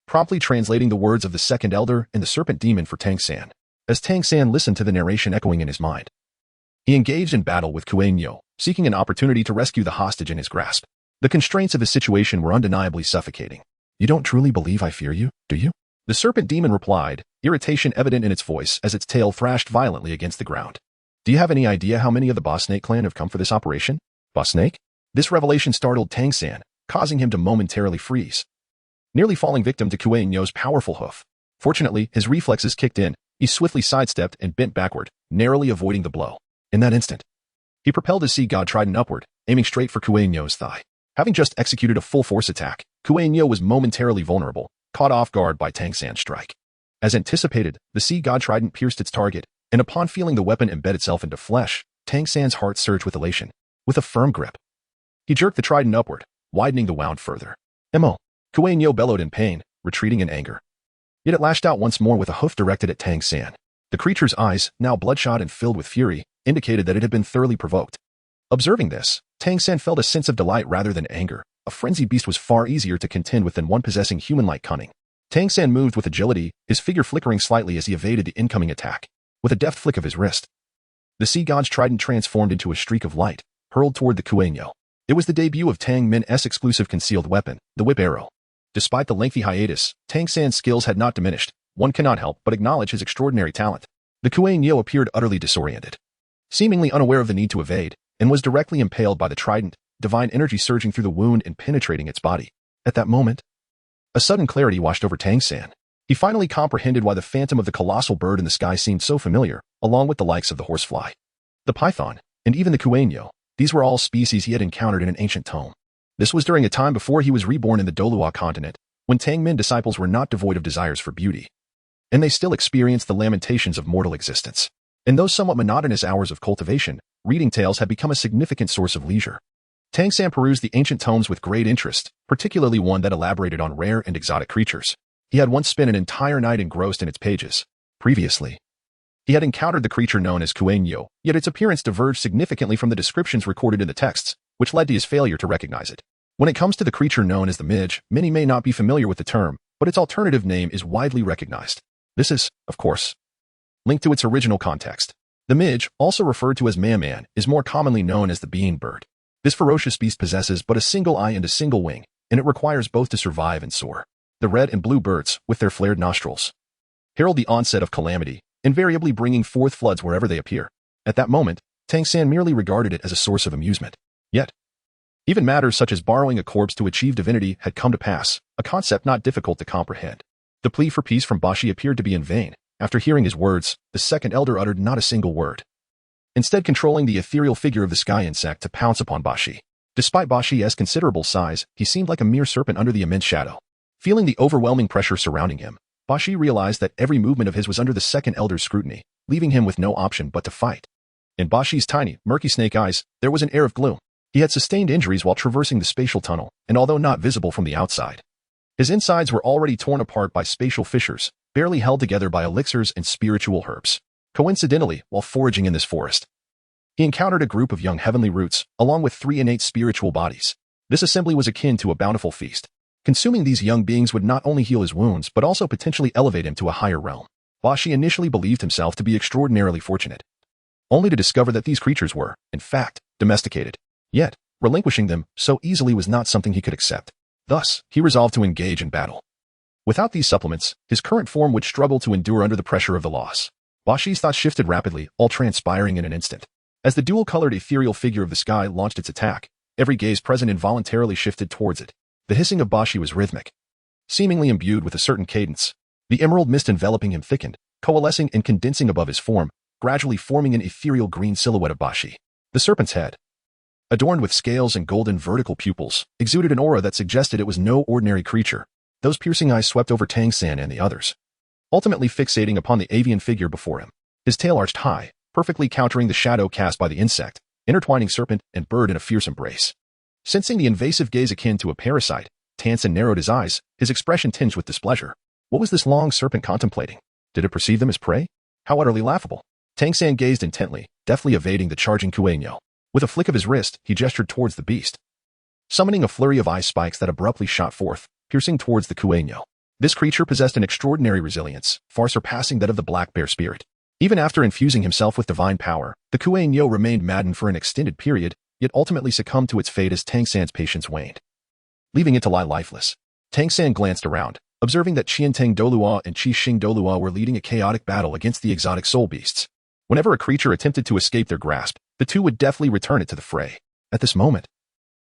promptly translating the words of the second elder and the serpent demon for Tang San. As Tang San listened to the narration echoing in his mind, he engaged in battle with Kuei-Nyo, seeking an opportunity to rescue the hostage in his grasp. The constraints of his situation were undeniably suffocating. You don't truly believe I fear you, do you? The serpent demon replied, irritation evident in its voice as its tail thrashed violently against the ground. Do you have any idea how many of the Boss Snake clan have come for this operation? Boss Snake? This revelation startled Tang San, causing him to momentarily freeze, nearly falling victim to Kuei-Nyo's powerful hoof. Fortunately, his reflexes kicked in, He swiftly sidestepped and bent backward, narrowly avoiding the blow. In that instant, he propelled his sea god trident upward, aiming straight for Kuei Nyo's thigh. Having just executed a full-force attack, Kuei Nyo was momentarily vulnerable, caught off guard by Tang San's strike. As anticipated, the sea god trident pierced its target, and upon feeling the weapon embed itself into flesh, Tang San's heart surged with elation. With a firm grip, he jerked the trident upward, widening the wound further. Mo! Kuei Nyo bellowed in pain, retreating in anger. Yet it lashed out once more with a hoof directed at Tang San. The creature's eyes, now bloodshot and filled with fury, indicated that it had been thoroughly provoked. Observing this, Tang San felt a sense of delight rather than anger. A frenzied beast was far easier to contend with than one possessing human-like cunning. Tang San moved with agility, his figure flickering slightly as he evaded the incoming attack. With a deft flick of his wrist, the sea god's trident transformed into a streak of light, hurled toward the Kuei Nyo. It was the debut of Tang Min's exclusive concealed weapon, the whip arrow. Despite the lengthy hiatus, Tang San's skills had not diminished. One cannot help but acknowledge his extraordinary talent. The Kuei Nyo appeared utterly disoriented, seemingly unaware of the need to evade, and was directly impaled by the trident, divine energy surging through the wound and penetrating its body. At that moment, a sudden clarity washed over Tang San. He finally comprehended why the phantom of the colossal bird in the sky seemed so familiar, along with the likes of the horsefly, the python, and even the Kuei Nyo. These were all species he had encountered in an ancient tome. This was during a time before he was reborn in the Douluo continent, when Tang Min disciples were not devoid of desires for beauty, and they still experienced the lamentations of mortal existence. In those somewhat monotonous hours of cultivation, reading tales had become a significant source of leisure. Tang San perused the ancient tomes with great interest, particularly one that elaborated on rare and exotic creatures. He had once spent an entire night engrossed in its pages. Previously, he had encountered the creature known as Kuei Nyo, yet its appearance diverged significantly from the descriptions recorded in the texts, which led to his failure to recognize it. When it comes to the creature known as the midge, many may not be familiar with the term, but its alternative name is widely recognized. This is, of course, linked to its original context. The midge, also referred to as man, is more commonly known as the being bird. This ferocious beast possesses but a single eye and a single wing, and it requires both to survive and soar. The red and blue birds, with their flared nostrils, herald the onset of calamity, invariably bringing forth floods wherever they appear. At that moment, Tang San merely regarded it as a source of amusement. Yet, even matters such as borrowing a corpse to achieve divinity had come to pass, a concept not difficult to comprehend. The plea for peace from Bashi appeared to be in vain. After hearing his words, the second elder uttered not a single word, instead controlling the ethereal figure of the sky insect to pounce upon Bashi. Despite Bashi's considerable size, he seemed like a mere serpent under the immense shadow. Feeling the overwhelming pressure surrounding him, Bashi realized that every movement of his was under the second elder's scrutiny, leaving him with no option but to fight. In Bashi's tiny, murky snake eyes, there was an air of gloom. He had sustained injuries while traversing the spatial tunnel, and although not visible from the outside, his insides were already torn apart by spatial fissures, barely held together by elixirs and spiritual herbs. Coincidentally, while foraging in this forest, he encountered a group of young heavenly roots, along with 3 innate spiritual bodies. This assembly was akin to a bountiful feast. Consuming these young beings would not only heal his wounds but also potentially elevate him to a higher realm. Bashi initially believed himself to be extraordinarily fortunate, only to discover that these creatures were, in fact, domesticated. Yet, relinquishing them so easily was not something he could accept. Thus, he resolved to engage in battle. Without these supplements, his current form would struggle to endure under the pressure of the loss. Bashi's thoughts shifted rapidly, all transpiring in an instant. As the dual-colored ethereal figure of the sky launched its attack, every gaze present involuntarily shifted towards it. The hissing of Bashi was rhythmic, seemingly imbued with a certain cadence. The emerald mist enveloping him thickened, coalescing and condensing above his form, gradually forming an ethereal green silhouette of Bashi. The serpent's head, adorned with scales and golden vertical pupils, exuded an aura that suggested it was no ordinary creature. Those piercing eyes swept over Tang San and the others, ultimately fixating upon the avian figure before him. His tail arched high, perfectly countering the shadow cast by the insect, intertwining serpent and bird in a fierce embrace. Sensing the invasive gaze akin to a parasite, Tang San narrowed his eyes, his expression tinged with displeasure. What was this long serpent contemplating? Did it perceive them as prey? How utterly laughable. Tang San gazed intently, deftly evading the charging Kuei Nyo. With a flick of his wrist, he gestured towards the beast, summoning a flurry of eye spikes that abruptly shot forth, piercing towards the Kuei Nyo. This creature possessed an extraordinary resilience, far surpassing that of the black bear spirit. Even after infusing himself with divine power, the Kuei Nyo remained maddened for an extended period, yet ultimately succumbed to its fate as Tang San's patience waned, leaving it to lie lifeless. Tang San glanced around, observing that Qiantang Douluo and Qi Xing Douluo were leading a chaotic battle against the exotic soul beasts. Whenever a creature attempted to escape their grasp, the two would deftly return it to the fray. At this moment,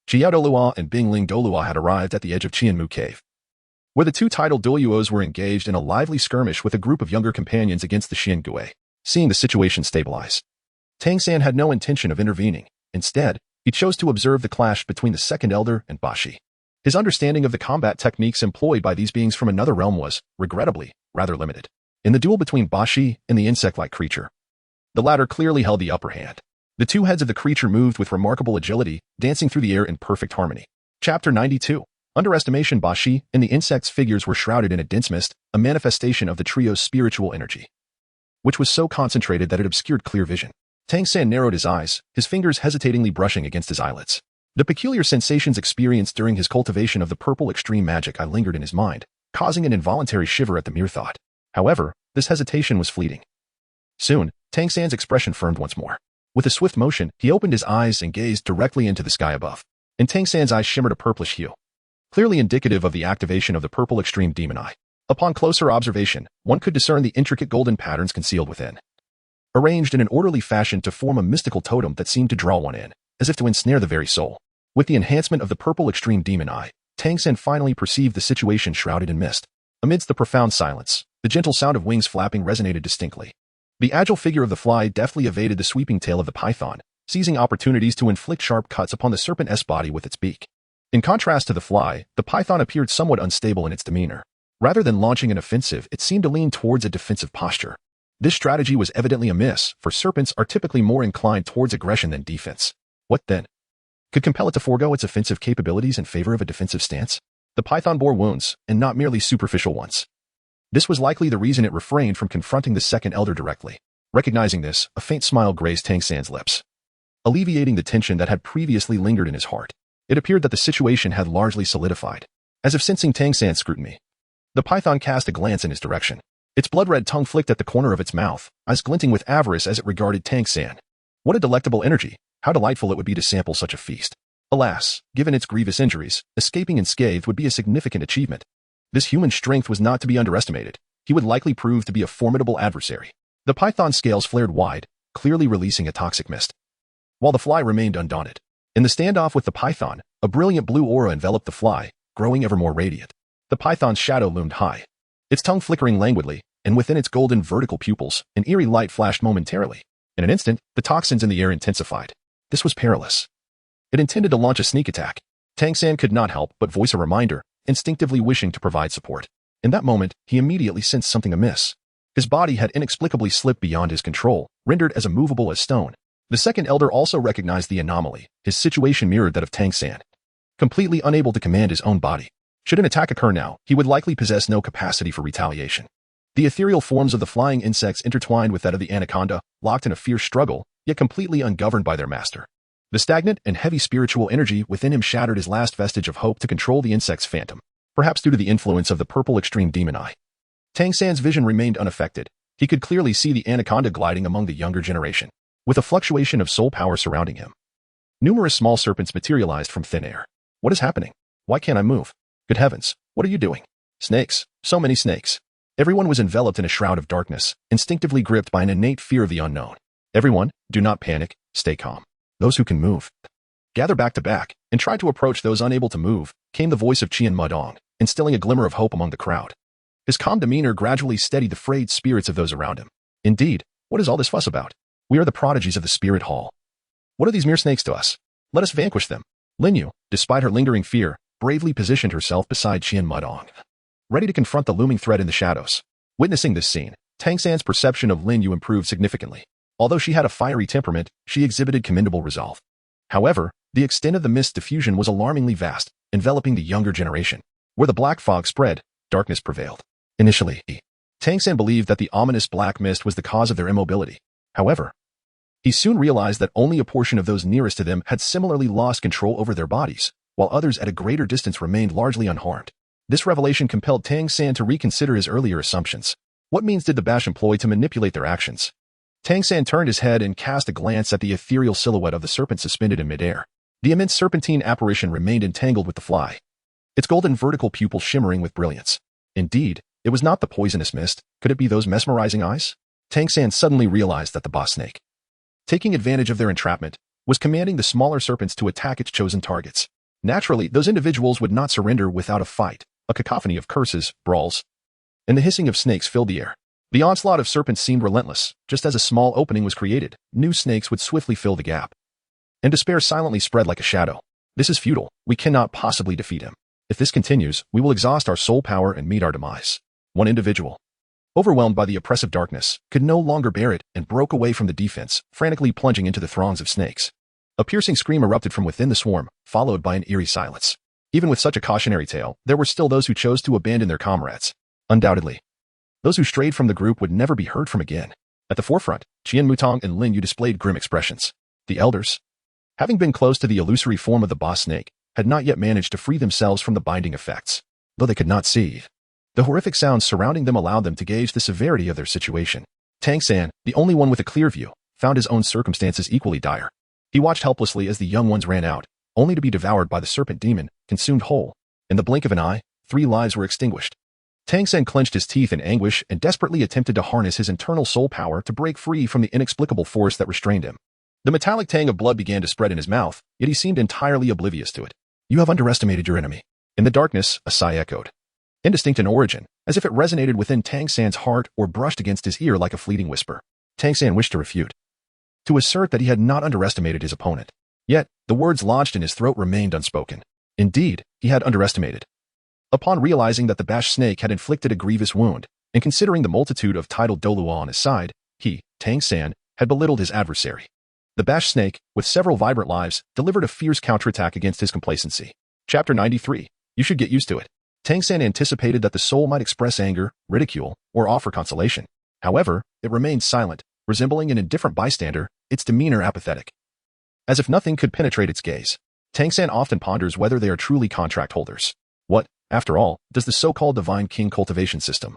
Qiao Douluo and Bingling Douluo had arrived at the edge of Qianmu Cave. where the two titled Douluos were engaged in a lively skirmish with a group of younger companions against the Xiangui. Seeing the situation stabilize, Tang San had no intention of intervening. Instead, he chose to observe the clash between the second elder and Bashi. His understanding of the combat techniques employed by these beings from another realm was, regrettably, rather limited. In the duel between Bashi and the insect-like creature, the latter clearly held the upper hand. The two heads of the creature moved with remarkable agility, dancing through the air in perfect harmony. Chapter 92. Underestimation. Bashi and the insect's figures were shrouded in a dense mist, a manifestation of the trio's spiritual energy, which was so concentrated that it obscured clear vision. Tang San narrowed his eyes, his fingers hesitatingly brushing against his eyelids. The peculiar sensations experienced during his cultivation of the purple extreme magic lingered in his mind, causing an involuntary shiver at the mere thought. However, this hesitation was fleeting. Soon, Tang San's expression firmed once more. With a swift motion, he opened his eyes and gazed directly into the sky above. In Tang San's eyes shimmered a purplish hue, clearly indicative of the activation of the purple extreme demon eye. Upon closer observation, one could discern the intricate golden patterns concealed within, arranged in an orderly fashion to form a mystical totem that seemed to draw one in, as if to ensnare the very soul. With the enhancement of the purple extreme demon eye, Tang San finally perceived the situation shrouded in mist. Amidst the profound silence, the gentle sound of wings flapping resonated distinctly. The agile figure of the fly deftly evaded the sweeping tail of the python, seizing opportunities to inflict sharp cuts upon the serpent's body with its beak. In contrast to the fly, the python appeared somewhat unstable in its demeanor. Rather than launching an offensive, it seemed to lean towards a defensive posture. This strategy was evidently amiss, for serpents are typically more inclined towards aggression than defense. What then could compel it to forego its offensive capabilities in favor of a defensive stance? The python bore wounds, and not merely superficial ones. This was likely the reason it refrained from confronting the second elder directly. Recognizing this, a faint smile grazed Tang San's lips, alleviating the tension that had previously lingered in his heart. It appeared that the situation had largely solidified. As if sensing Tang San's scrutiny, the python cast a glance in his direction. Its blood-red tongue flicked at the corner of its mouth, eyes glinting with avarice as it regarded Tang San. What a delectable energy! How delightful it would be to sample such a feast. Alas, given its grievous injuries, escaping unscathed would be a significant achievement. This human strength was not to be underestimated. He would likely prove to be a formidable adversary. The python's scales flared wide, clearly releasing a toxic mist, while the fly remained undaunted. In the standoff with the python, a brilliant blue aura enveloped the fly, growing ever more radiant. The python's shadow loomed high, its tongue flickering languidly, and within its golden vertical pupils, an eerie light flashed momentarily. In an instant, the toxins in the air intensified. This was perilous. It intended to launch a sneak attack. Tang San could not help but voice a reminder, instinctively wishing to provide support. In that moment, he immediately sensed something amiss. His body had inexplicably slipped beyond his control, rendered as immovable as stone. The second elder also recognized the anomaly. His situation mirrored that of Tang San, completely unable to command his own body. Should an attack occur now, he would likely possess no capacity for retaliation. The ethereal forms of the flying insects intertwined with that of the anaconda, locked in a fierce struggle, yet completely ungoverned by their master. The stagnant and heavy spiritual energy within him shattered his last vestige of hope to control the insect's phantom, perhaps due to the influence of the purple extreme demon eye. Tang San's vision remained unaffected. He could clearly see the anaconda gliding among the younger generation, with a fluctuation of soul power surrounding him. Numerous small serpents materialized from thin air. What is happening? Why can't I move? Good heavens, what are you doing? Snakes, so many snakes. Everyone was enveloped in a shroud of darkness, instinctively gripped by an innate fear of the unknown. Everyone, do not panic, stay calm. Those who can move, gather back to back, and try to approach those unable to move, came the voice of Qian Mudong, instilling a glimmer of hope among the crowd. His calm demeanor gradually steadied the frayed spirits of those around him. Indeed, what is all this fuss about? We are the prodigies of the spirit hall. What are these mere snakes to us? Let us vanquish them. Lin Yu, despite her lingering fear, bravely positioned herself beside Qian Mudong, ready to confront the looming threat in the shadows. Witnessing this scene, Tang San's perception of Lin Yu improved significantly. Although she had a fiery temperament, she exhibited commendable resolve. However, the extent of the mist diffusion was alarmingly vast, enveloping the younger generation. Where the black fog spread, darkness prevailed. Initially, Tang San believed that the ominous black mist was the cause of their immobility. However, he soon realized that only a portion of those nearest to them had similarly lost control over their bodies, while others at a greater distance remained largely unharmed. This revelation compelled Tang San to reconsider his earlier assumptions. What means did the Bash employ to manipulate their actions? Tang San turned his head and cast a glance at the ethereal silhouette of the serpent suspended in midair. The immense serpentine apparition remained entangled with the fly, its golden vertical pupil shimmering with brilliance. Indeed, it was not the poisonous mist. Could it be those mesmerizing eyes? Tang San suddenly realized that the boss snake, taking advantage of their entrapment, was commanding the smaller serpents to attack its chosen targets. Naturally, those individuals would not surrender without a fight. A cacophony of curses, brawls, and the hissing of snakes filled the air. The onslaught of serpents seemed relentless. Just as a small opening was created, new snakes would swiftly fill the gap. And despair silently spread like a shadow. This is futile. We cannot possibly defeat him. If this continues, we will exhaust our soul power and meet our demise. One individual, overwhelmed by the oppressive darkness, could no longer bear it and broke away from the defense, frantically plunging into the throngs of snakes. A piercing scream erupted from within the swarm, followed by an eerie silence. Even with such a cautionary tale, there were still those who chose to abandon their comrades. Undoubtedly, those who strayed from the group would never be heard from again. At the forefront, Qian Mutong and Lin Yu displayed grim expressions. The elders, having been close to the illusory form of the boss snake, had not yet managed to free themselves from the binding effects. Though they could not see, the horrific sounds surrounding them allowed them to gauge the severity of their situation. Tang San, the only one with a clear view, found his own circumstances equally dire. He watched helplessly as the young ones ran out, only to be devoured by the serpent demon, consumed whole. In the blink of an eye, 3 lives were extinguished. Tang San clenched his teeth in anguish and desperately attempted to harness his internal soul power to break free from the inexplicable force that restrained him. The metallic tang of blood began to spread in his mouth, yet he seemed entirely oblivious to it. You have underestimated your enemy. In the darkness, a sigh echoed. Indistinct in origin, as if it resonated within Tang San's heart or brushed against his ear like a fleeting whisper. Tang San wished to refute, to assert that he had not underestimated his opponent. Yet, the words lodged in his throat remained unspoken. Indeed, he had underestimated. Upon realizing that the bashed snake had inflicted a grievous wound, and considering the multitude of titled Douluo on his side, he, Tang San, had belittled his adversary. The bashed snake, with several vibrant lives, delivered a fierce counterattack against his complacency. Chapter 93. You should get used to it. Tang San anticipated that the soul might express anger, ridicule, or offer consolation. However, it remained silent, resembling an indifferent bystander, its demeanor apathetic. As if nothing could penetrate its gaze. Tang San often ponders whether they are truly contract holders. What, after all, does the so-called Divine King cultivation system,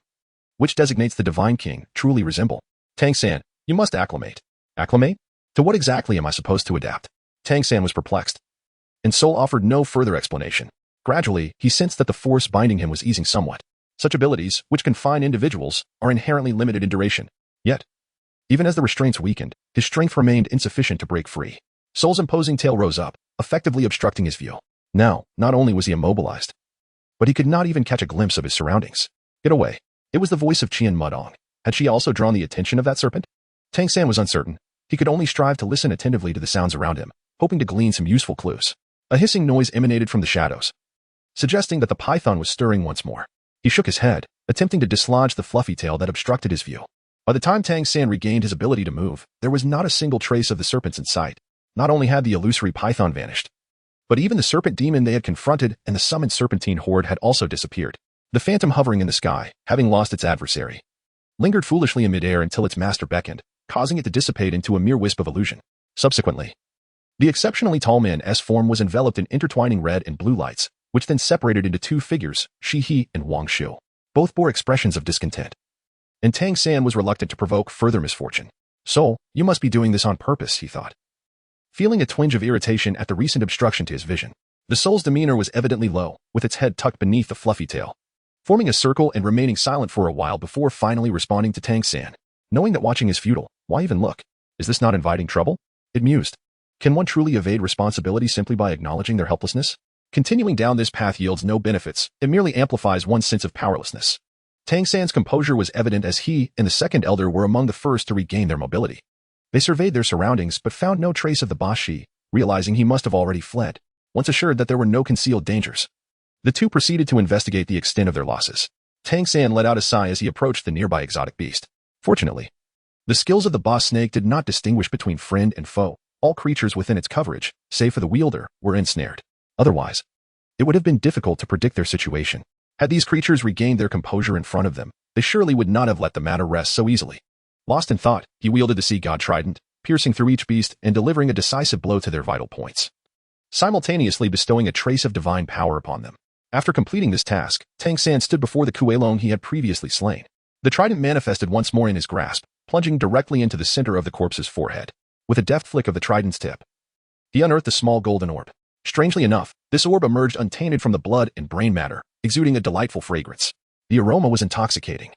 which designates the Divine King, truly resemble? Tang San, you must acclimate. Acclimate? To what exactly am I supposed to adapt? Tang San was perplexed. And Soul offered no further explanation. Gradually, he sensed that the force binding him was easing somewhat. Such abilities, which confine individuals, are inherently limited in duration. Yet, even as the restraints weakened, his strength remained insufficient to break free. Soul's imposing tail rose up, effectively obstructing his view. Now, not only was he immobilized, but he could not even catch a glimpse of his surroundings. Get away. It was the voice of Qian Mudong. Had she also drawn the attention of that serpent? Tang San was uncertain. He could only strive to listen attentively to the sounds around him, hoping to glean some useful clues. A hissing noise emanated from the shadows, suggesting that the python was stirring once more. He shook his head, attempting to dislodge the fluffy tail that obstructed his view. By the time Tang San regained his ability to move, there was not a single trace of the serpents in sight. Not only had the illusory python vanished, but even the serpent demon they had confronted and the summoned serpentine horde had also disappeared. The phantom hovering in the sky, having lost its adversary, lingered foolishly in midair until its master beckoned, causing it to dissipate into a mere wisp of illusion. Subsequently, the exceptionally tall man's form was enveloped in intertwining red and blue lights, which then separated into 2 figures, Shi He and Wang Shu. Both bore expressions of discontent. And Tang San was reluctant to provoke further misfortune. Soul, you must be doing this on purpose, he thought, feeling a twinge of irritation at the recent obstruction to his vision. The soul's demeanor was evidently low, with its head tucked beneath the fluffy tail, forming a circle and remaining silent for a while before finally responding to Tang San. Knowing that watching is futile, why even look? Is this not inviting trouble? It mused. Can one truly evade responsibility simply by acknowledging their helplessness? Continuing down this path yields no benefits, it merely amplifies one's sense of powerlessness. Tang San's composure was evident as he and the second elder were among the first to regain their mobility. They surveyed their surroundings but found no trace of the Bashi, realizing he must have already fled. Once assured that there were no concealed dangers, the two proceeded to investigate the extent of their losses. Tang San let out a sigh as he approached the nearby exotic beast. Fortunately, the skills of the boss snake did not distinguish between friend and foe. All creatures within its coverage, save for the wielder, were ensnared. Otherwise, it would have been difficult to predict their situation. Had these creatures regained their composure in front of them, they surely would not have let the matter rest so easily. Lost in thought, he wielded the sea god trident, piercing through each beast and delivering a decisive blow to their vital points, simultaneously bestowing a trace of divine power upon them. After completing this task, Tang San stood before the Kuelong he had previously slain. The trident manifested once more in his grasp, plunging directly into the center of the corpse's forehead. With a deft flick of the trident's tip, he unearthed a small golden orb. Strangely enough, this orb emerged untainted from the blood and brain matter, exuding a delightful fragrance. The aroma was intoxicating,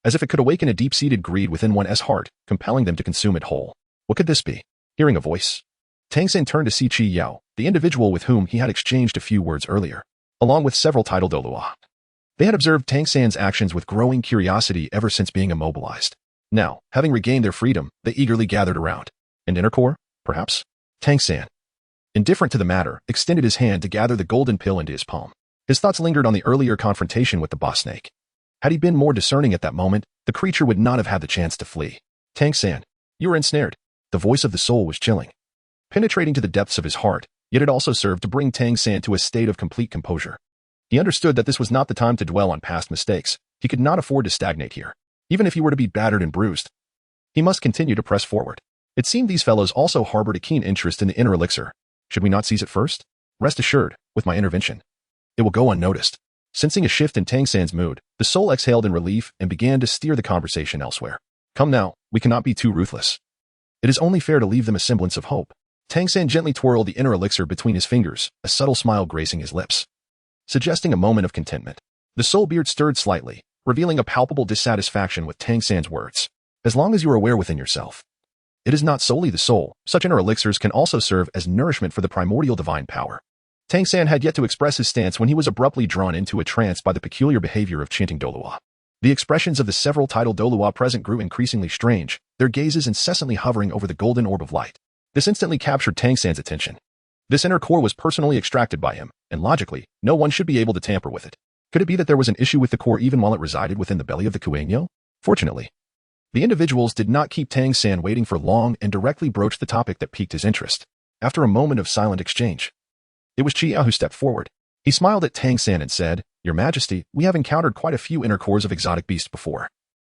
as if it could awaken a deep-seated greed within one's heart, compelling them to consume it whole. What could this be? Hearing a voice, Tang San turned to see Qi Yao, the individual with whom he had exchanged a few words earlier, along with several titled Douluo. They had observed Tang San's actions with growing curiosity ever since being immobilized. Now, having regained their freedom, they eagerly gathered around. An inner core, perhaps? Tang San, indifferent to the matter, extended his hand to gather the golden pill into his palm. His thoughts lingered on the earlier confrontation with the boss snake. Had he been more discerning at that moment, the creature would not have had the chance to flee. Tang San, you were ensnared. The voice of the soul was chilling, penetrating to the depths of his heart, yet it also served to bring Tang San to a state of complete composure. He understood that this was not the time to dwell on past mistakes. He could not afford to stagnate here. Even if he were to be battered and bruised, he must continue to press forward. It seemed these fellows also harbored a keen interest in the inner elixir. Should we not seize it first? Rest assured, with my intervention, it will go unnoticed. Sensing a shift in Tang San's mood, the soul exhaled in relief and began to steer the conversation elsewhere. Come now, we cannot be too ruthless. It is only fair to leave them a semblance of hope. Tang San gently twirled the inner elixir between his fingers, a subtle smile gracing his lips, suggesting a moment of contentment. The soul beard stirred slightly, revealing a palpable dissatisfaction with Tang San's words. As long as you are aware within yourself, it is not solely the soul. Such inner elixirs can also serve as nourishment for the primordial divine power. Tang San had yet to express his stance when he was abruptly drawn into a trance by the peculiar behavior of chanting Douluo. The expressions of the several titled Douluo present grew increasingly strange, their gazes incessantly hovering over the golden orb of light. This instantly captured Tang San's attention. This inner core was personally extracted by him, and logically, no one should be able to tamper with it. Could it be that there was an issue with the core even while it resided within the belly of the Kueño? Fortunately, the individuals did not keep Tang San waiting for long and directly broached the topic that piqued his interest. After a moment of silent exchange, it was Chia who stepped forward. He smiled at Tang San and said, Your Majesty, we have encountered quite a few inner cores of exotic beasts before.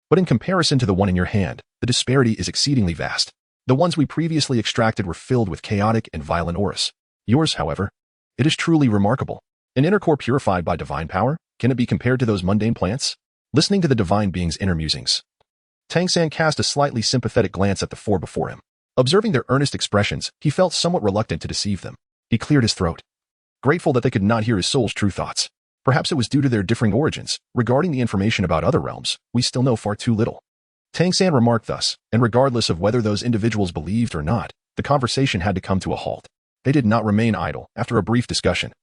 But in comparison to the one in your hand, the disparity is exceedingly vast. The ones we previously extracted were filled with chaotic and violent auras. Yours, however, it is truly remarkable. An inner core purified by divine power? Can it be compared to those mundane plants? Listening to the divine being's inner musings, Tang San cast a slightly sympathetic glance at the four before him. Observing their earnest expressions, he felt somewhat reluctant to deceive them. He cleared his throat, grateful that they could not hear his soul's true thoughts. Perhaps it was due to their differing origins. Regarding the information about other realms, we still know far too little. Tang San remarked thus, and regardless of whether those individuals believed or not, the conversation had to come to a halt. They did not remain idle. After a brief discussion,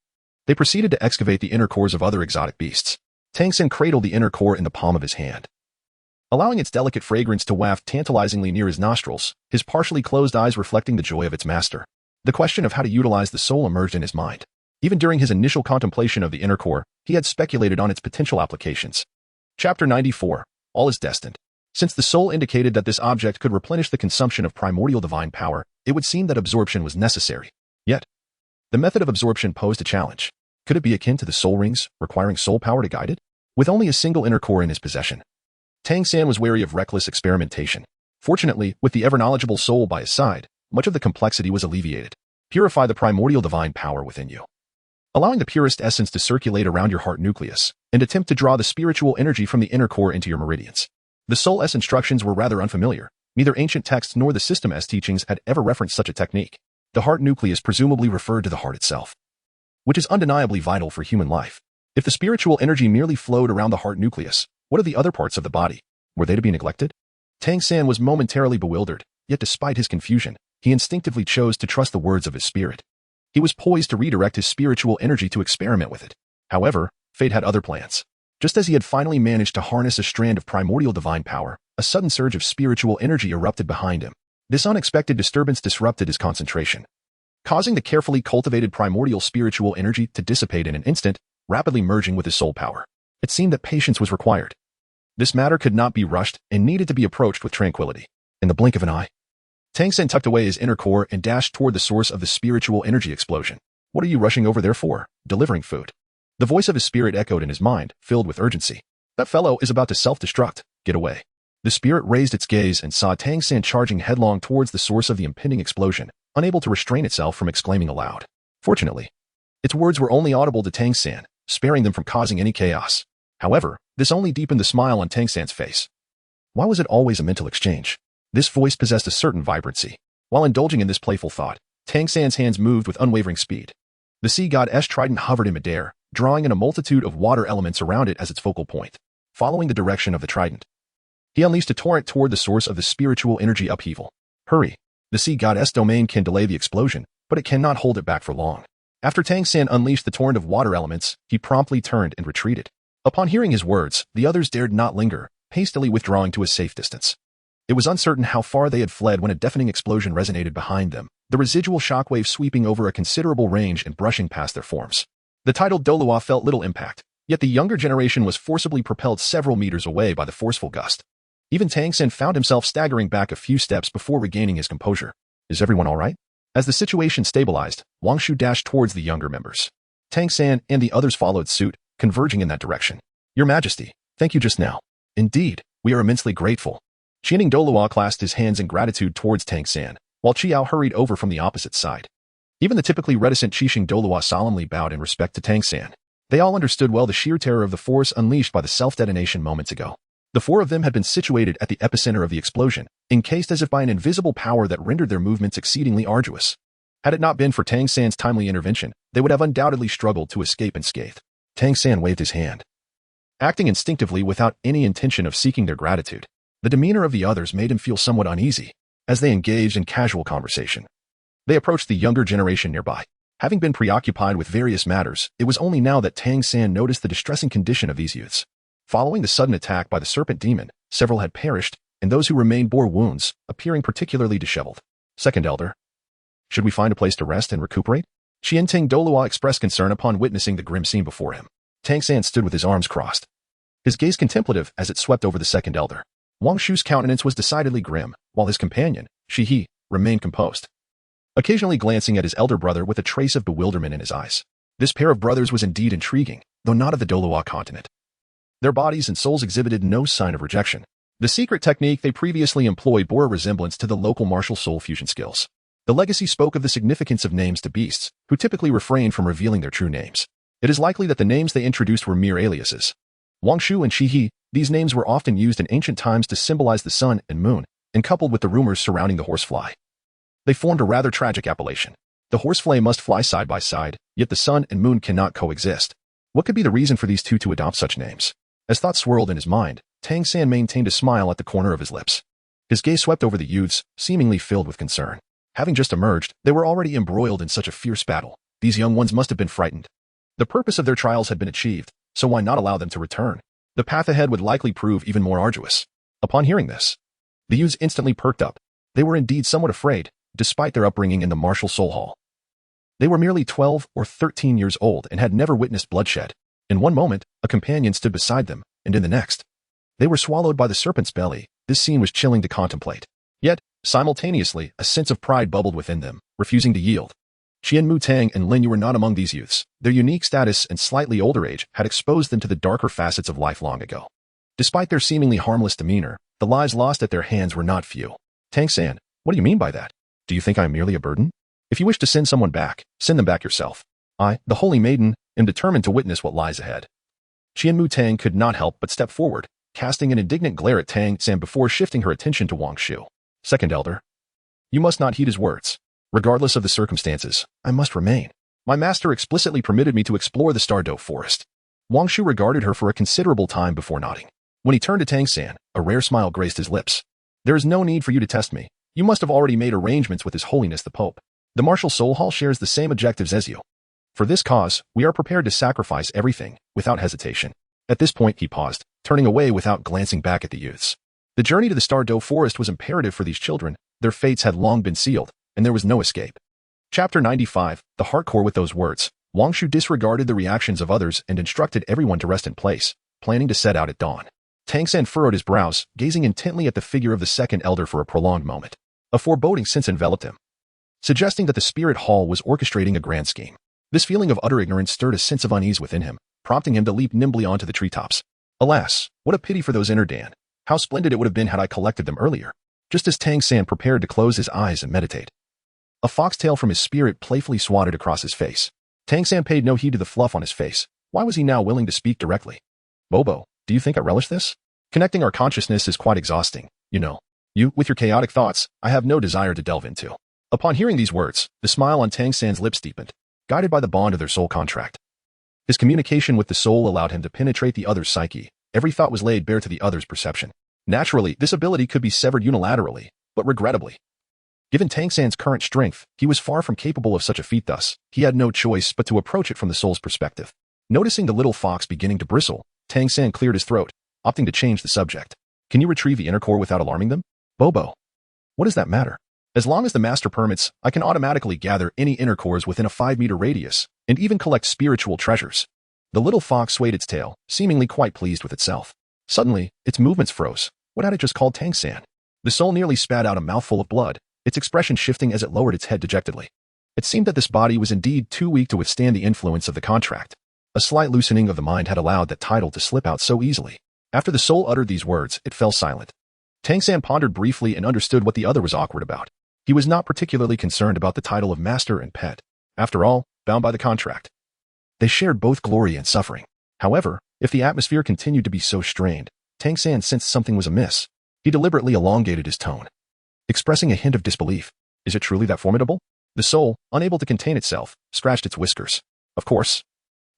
they proceeded to excavate the inner cores of other exotic beasts. Tang San cradled the inner core in the palm of his hand, allowing its delicate fragrance to waft tantalizingly near his nostrils, his partially closed eyes reflecting the joy of its master. The question of how to utilize the soul emerged in his mind. Even during his initial contemplation of the inner core, he had speculated on its potential applications. Chapter 94. All is destined. Since the soul indicated that this object could replenish the consumption of primordial divine power, it would seem that absorption was necessary. Yet, the method of absorption posed a challenge. Could it be akin to the soul rings, requiring soul power to guide it? With only a single inner core in his possession, Tang San was wary of reckless experimentation. Fortunately, with the ever-knowledgeable soul by his side, much of the complexity was alleviated. Purify the primordial divine power within you, allowing the purest essence to circulate around your heart nucleus, and attempt to draw the spiritual energy from the inner core into your meridians. The Soul S instructions were rather unfamiliar. Neither ancient texts nor the System S teachings had ever referenced such a technique. The heart nucleus presumably referred to the heart itself, which is undeniably vital for human life. If the spiritual energy merely flowed around the heart nucleus, what of the other parts of the body? Were they to be neglected? Tang San was momentarily bewildered, yet despite his confusion, he instinctively chose to trust the words of his spirit. He was poised to redirect his spiritual energy to experiment with it. However, fate had other plans. Just as he had finally managed to harness a strand of primordial divine power, a sudden surge of spiritual energy erupted behind him. This unexpected disturbance disrupted his concentration, causing the carefully cultivated primordial spiritual energy to dissipate in an instant, rapidly merging with his soul power. It seemed that patience was required. This matter could not be rushed and needed to be approached with tranquility. In the blink of an eye, Tang San tucked away his inner core and dashed toward the source of the spiritual energy explosion. What are you rushing over there for? Delivering food. The voice of his spirit echoed in his mind, filled with urgency. That fellow is about to self-destruct. Get away. The spirit raised its gaze and saw Tang San charging headlong towards the source of the impending explosion, unable to restrain itself from exclaiming aloud. Fortunately, its words were only audible to Tang San, sparing them from causing any chaos. However, this only deepened the smile on Tang San's face. Why was it always a mental exchange? This voice possessed a certain vibrancy. While indulging in this playful thought, Tang San's hands moved with unwavering speed. The sea goddess trident hovered in midair, drawing in a multitude of water elements around it as its focal point. Following the direction of the trident, he unleashed a torrent toward the source of the spiritual energy upheaval. Hurry! The sea goddess domain can delay the explosion, but it cannot hold it back for long. After Tang San unleashed the torrent of water elements, he promptly turned and retreated. Upon hearing his words, the others dared not linger, hastily withdrawing to a safe distance. It was uncertain how far they had fled when a deafening explosion resonated behind them, the residual shockwave sweeping over a considerable range and brushing past their forms. The titled Douluo felt little impact, yet the younger generation was forcibly propelled several meters away by the forceful gust. Even Tang San found himself staggering back a few steps before regaining his composure. Is everyone all right? As the situation stabilized, Wang Shu dashed towards the younger members. Tang San and the others followed suit, converging in that direction. Your Majesty, thank you just now. Indeed, we are immensely grateful. Qianing Douluo clasped his hands in gratitude towards Tang San, while Qiao hurried over from the opposite side. Even the typically reticent Qixing Douluo solemnly bowed in respect to Tang San. They all understood well the sheer terror of the force unleashed by the self-detonation moments ago. The four of them had been situated at the epicenter of the explosion, encased as if by an invisible power that rendered their movements exceedingly arduous. Had it not been for Tang San's timely intervention, they would have undoubtedly struggled to escape unscathed. Tang San waved his hand. Acting instinctively without any intention of seeking their gratitude, the demeanor of the others made him feel somewhat uneasy, as they engaged in casual conversation. They approached the younger generation nearby. Having been preoccupied with various matters, it was only now that Tang San noticed the distressing condition of these youths. Following the sudden attack by the serpent demon, several had perished, and those who remained bore wounds, appearing particularly disheveled. Second Elder. Should we find a place to rest and recuperate? Qianting Douluo expressed concern upon witnessing the grim scene before him. Tang San stood with his arms crossed, his gaze contemplative as it swept over the second elder. Wang Shu's countenance was decidedly grim, while his companion, Shi remained composed, occasionally glancing at his elder brother with a trace of bewilderment in his eyes. This pair of brothers was indeed intriguing, though not of the Douluo continent. Their bodies and souls exhibited no sign of rejection. The secret technique they previously employed bore a resemblance to the local martial soul fusion skills. The legacy spoke of the significance of names to beasts, who typically refrained from revealing their true names. It is likely that the names they introduced were mere aliases. Wang Shu and Shi, these names were often used in ancient times to symbolize the sun and moon, and coupled with the rumors surrounding the horsefly, they formed a rather tragic appellation. The horsefly must fly side by side, yet the sun and moon cannot coexist. What could be the reason for these two to adopt such names? As thoughts swirled in his mind, Tang San maintained a smile at the corner of his lips. His gaze swept over the youths, seemingly filled with concern. Having just emerged, they were already embroiled in such a fierce battle. These young ones must have been frightened. The purpose of their trials had been achieved, so why not allow them to return? The path ahead would likely prove even more arduous. Upon hearing this, the youths instantly perked up. They were indeed somewhat afraid, despite their upbringing in the martial soul hall. They were merely 12 or 13 years old and had never witnessed bloodshed. In one moment, a companion stood beside them, and in the next, they were swallowed by the serpent's belly. This scene was chilling to contemplate. Yet, simultaneously, a sense of pride bubbled within them, refusing to yield. Qian Mutang and Lin Yu were not among these youths. Their unique status and slightly older age had exposed them to the darker facets of life long ago. Despite their seemingly harmless demeanor, the lives lost at their hands were not few. Tang San, what do you mean by that? Do you think I am merely a burden? If you wish to send someone back, send them back yourself. I, the Holy Maiden, am determined to witness what lies ahead. Qian Mutang could not help but step forward, casting an indignant glare at Tang San before shifting her attention to Wang Shu. Second Elder. You must not heed his words. Regardless of the circumstances, I must remain. My master explicitly permitted me to explore the Douluo forest. Wang Shu regarded her for a considerable time before nodding. When he turned to Tang San, a rare smile graced his lips. There is no need for you to test me. You must have already made arrangements with His Holiness the Pope. The Martial Soul Hall shares the same objectives as you. For this cause, we are prepared to sacrifice everything, without hesitation. At this point he paused, turning away without glancing back at the youths. The journey to the Douluo forest was imperative for these children. Their fates had long been sealed, and there was no escape. Chapter 95, the hardcore. With those words, Wang Shu disregarded the reactions of others and instructed everyone to rest in place, planning to set out at dawn. Tang San furrowed his brows, gazing intently at the figure of the second elder for a prolonged moment. A foreboding sense enveloped him, suggesting that the spirit hall was orchestrating a grand scheme. This feeling of utter ignorance stirred a sense of unease within him, prompting him to leap nimbly onto the treetops. Alas, what a pity for those inner Dan. How splendid it would have been had I collected them earlier. Just as Tang San prepared to close his eyes and meditate, a foxtail from his spirit playfully swatted across his face. Tang San paid no heed to the fluff on his face. Why was he now willing to speak directly? Bobo, do you think I relish this? Connecting our consciousness is quite exhausting, you know. You, with your chaotic thoughts, I have no desire to delve into. Upon hearing these words, the smile on Tang San's lips deepened, guided by the bond of their soul contract. His communication with the soul allowed him to penetrate the other's psyche. Every thought was laid bare to the other's perception. Naturally, this ability could be severed unilaterally, but regrettably, given Tang San's current strength, he was far from capable of such a feat. Thus, he had no choice but to approach it from the soul's perspective. Noticing the little fox beginning to bristle, Tang San cleared his throat, opting to change the subject. Can you retrieve the inner core without alarming them? Bobo. What does that matter? As long as the master permits, I can automatically gather any inner cores within a 5-meter radius, and even collect spiritual treasures. The little fox swayed its tail, seemingly quite pleased with itself. Suddenly, its movements froze. What had it just called Tang San? The soul nearly spat out a mouthful of blood, its expression shifting as it lowered its head dejectedly. It seemed that this body was indeed too weak to withstand the influence of the contract. A slight loosening of the mind had allowed that title to slip out so easily. After the soul uttered these words, it fell silent. Tang San pondered briefly and understood what the other was awkward about. He was not particularly concerned about the title of master and pet. After all, bound by the contract. They shared both glory and suffering. However, if the atmosphere continued to be so strained, Tang San sensed something was amiss. He deliberately elongated his tone, expressing a hint of disbelief. Is it truly that formidable? The soul, unable to contain itself, scratched its whiskers. Of course.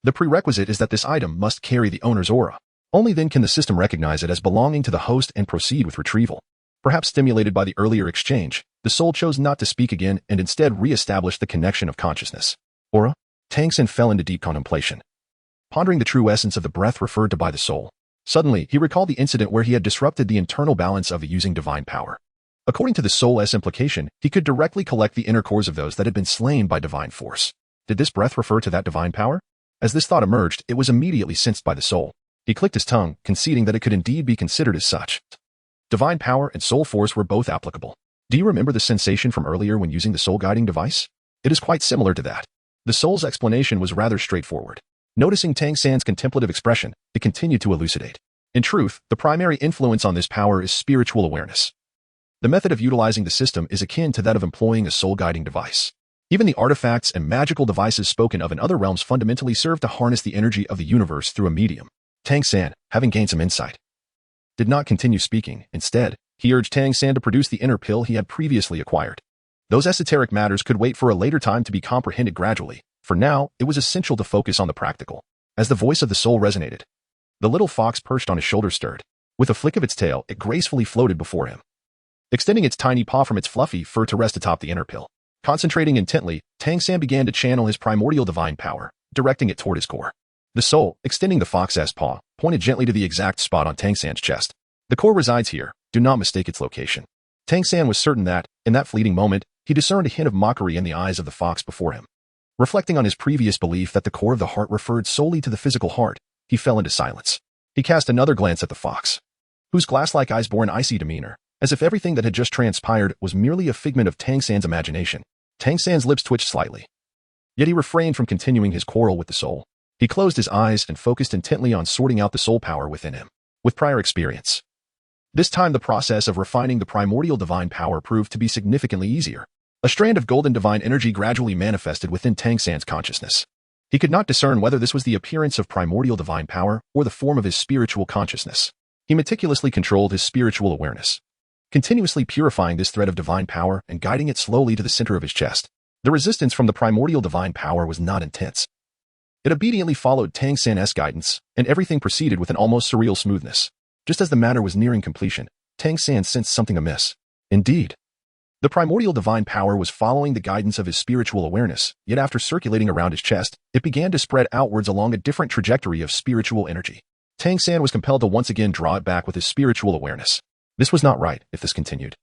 The prerequisite is that this item must carry the owner's aura. Only then can the system recognize it as belonging to the host and proceed with retrieval. Perhaps stimulated by the earlier exchange, the soul chose not to speak again and instead re-established the connection of consciousness. Aura? Tang San fell into deep contemplation, pondering the true essence of the breath referred to by the soul. Suddenly, he recalled the incident where he had disrupted the internal balance of using divine power. According to the soul's implication, he could directly collect the inner cores of those that had been slain by divine force. Did this breath refer to that divine power? As this thought emerged, it was immediately sensed by the soul. He clicked his tongue, conceding that it could indeed be considered as such. Divine power and soul force were both applicable. Do you remember the sensation from earlier when using the soul guiding device? It is quite similar to that. The soul's explanation was rather straightforward. Noticing Tang San's contemplative expression, it continued to elucidate. In truth, the primary influence on this power is spiritual awareness. The method of utilizing the system is akin to that of employing a soul-guiding device. Even the artifacts and magical devices spoken of in other realms fundamentally serve to harness the energy of the universe through a medium. Tang San, having gained some insight, did not continue speaking. Instead, he urged Tang San to produce the inner pill he had previously acquired. Those esoteric matters could wait for a later time to be comprehended gradually. For now, it was essential to focus on the practical. As the voice of the soul resonated, the little fox perched on his shoulder stirred. With a flick of its tail, it gracefully floated before him, extending its tiny paw from its fluffy fur to rest atop the inner pill. Concentrating intently, Tang San began to channel his primordial divine power, directing it toward his core. The soul, extending the fox's paw, pointed gently to the exact spot on Tang San's chest. The core resides here. Do not mistake its location. Tang San was certain that, in that fleeting moment, he discerned a hint of mockery in the eyes of the fox before him. Reflecting on his previous belief that the core of the heart referred solely to the physical heart, he fell into silence. He cast another glance at the fox, whose glass-like eyes bore an icy demeanor, as if everything that had just transpired was merely a figment of Tang San's imagination. Tang San's lips twitched slightly. Yet he refrained from continuing his quarrel with the soul. He closed his eyes and focused intently on sorting out the soul power within him. With prior experience, this time the process of refining the primordial divine power proved to be significantly easier. A strand of golden divine energy gradually manifested within Tang San's consciousness. He could not discern whether this was the appearance of primordial divine power or the form of his spiritual consciousness. He meticulously controlled his spiritual awareness, continuously purifying this thread of divine power and guiding it slowly to the center of his chest. The resistance from the primordial divine power was not intense. It obediently followed Tang San's guidance, and everything proceeded with an almost surreal smoothness. Just as the matter was nearing completion, Tang San sensed something amiss. Indeed, the primordial divine power was following the guidance of his spiritual awareness, yet after circulating around his chest, it began to spread outwards along a different trajectory of spiritual energy. Tang San was compelled to once again draw it back with his spiritual awareness. This was not right if this continued.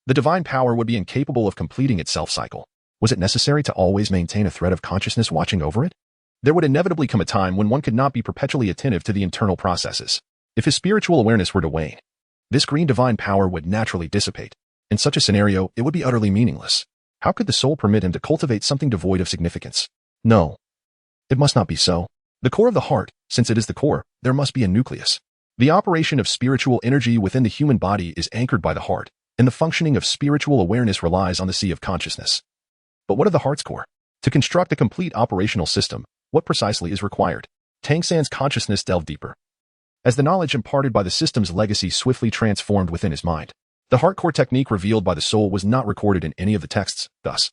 The divine power would be incapable of completing its self-cycle. Was it necessary to always maintain a thread of consciousness watching over it? There would inevitably come a time when one could not be perpetually attentive to the internal processes. If his spiritual awareness were to wane, this green divine power would naturally dissipate. In such a scenario, it would be utterly meaningless. How could the soul permit him to cultivate something devoid of significance? No. It must not be so. The core of the heart, since it is the core, there must be a nucleus. The operation of spiritual energy within the human body is anchored by the heart, and the functioning of spiritual awareness relies on the sea of consciousness. But what of the heart's core? To construct a complete operational system, what precisely is required? Tang San's consciousness delved deeper, as the knowledge imparted by the system's legacy swiftly transformed within his mind. The heart core technique revealed by the soul was not recorded in any of the texts, thus,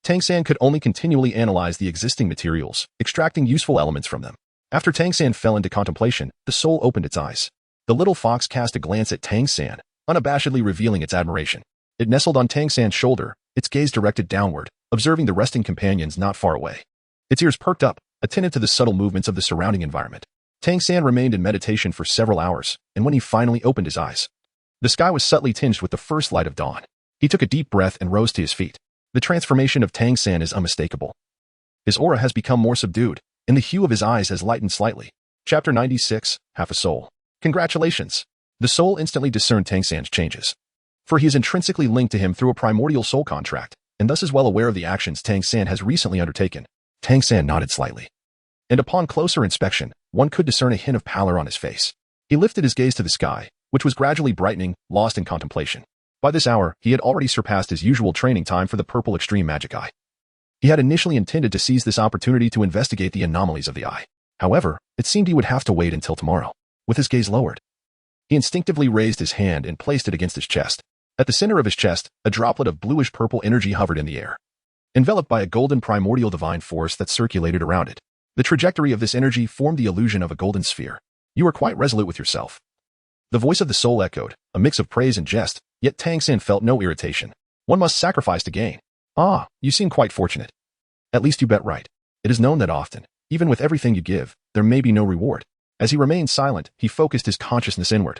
Tang San could only continually analyze the existing materials, extracting useful elements from them. After Tang San fell into contemplation, the soul opened its eyes. The little fox cast a glance at Tang San, unabashedly revealing its admiration. It nestled on Tang San's shoulder, its gaze directed downward, observing the resting companions not far away. Its ears perked up, attentive to the subtle movements of the surrounding environment. Tang San remained in meditation for several hours, and when he finally opened his eyes, the sky was subtly tinged with the first light of dawn. He took a deep breath and rose to his feet. The transformation of Tang San is unmistakable. His aura has become more subdued, and the hue of his eyes has lightened slightly. Chapter 96, Half a Soul. Congratulations! The soul instantly discerned Tang San's changes, for he is intrinsically linked to him through a primordial soul contract, and thus is well aware of the actions Tang San has recently undertaken. Tang San nodded slightly, and upon closer inspection, one could discern a hint of pallor on his face. He lifted his gaze to the sky, which was gradually brightening, lost in contemplation. By this hour, he had already surpassed his usual training time for the purple extreme magic eye. He had initially intended to seize this opportunity to investigate the anomalies of the eye. However, it seemed he would have to wait until tomorrow. With his gaze lowered, he instinctively raised his hand and placed it against his chest. At the center of his chest, a droplet of bluish-purple energy hovered in the air, enveloped by a golden primordial divine force that circulated around it. The trajectory of this energy formed the illusion of a golden sphere. You are quite resolute with yourself. The voice of the soul echoed, a mix of praise and jest, yet Tang San felt no irritation. One must sacrifice to gain. Ah, you seem quite fortunate. At least you bet right. It is known that often, even with everything you give, there may be no reward. As he remained silent, he focused his consciousness inward,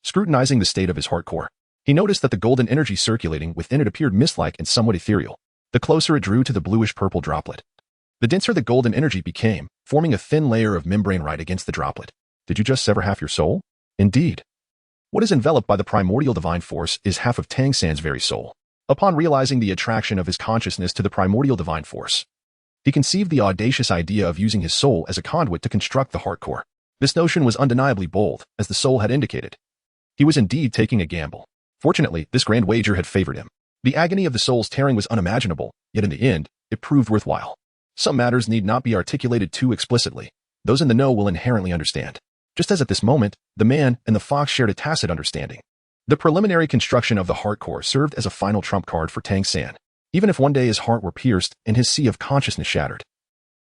scrutinizing the state of his heart core. He noticed that the golden energy circulating within it appeared mist-like and somewhat ethereal. The closer it drew to the bluish-purple droplet, the denser the golden energy became, forming a thin layer of membrane right against the droplet. Did you just sever half your soul? Indeed. What is enveloped by the primordial divine force is half of Tang San's very soul. Upon realizing the attraction of his consciousness to the primordial divine force, he conceived the audacious idea of using his soul as a conduit to construct the heart core. This notion was undeniably bold, as the soul had indicated. He was indeed taking a gamble. Fortunately, this grand wager had favored him. The agony of the soul's tearing was unimaginable, yet in the end, it proved worthwhile. Some matters need not be articulated too explicitly. Those in the know will inherently understand. Just as at this moment, the man and the fox shared a tacit understanding. The preliminary construction of the heart core served as a final trump card for Tang San. Even if one day his heart were pierced and his sea of consciousness shattered,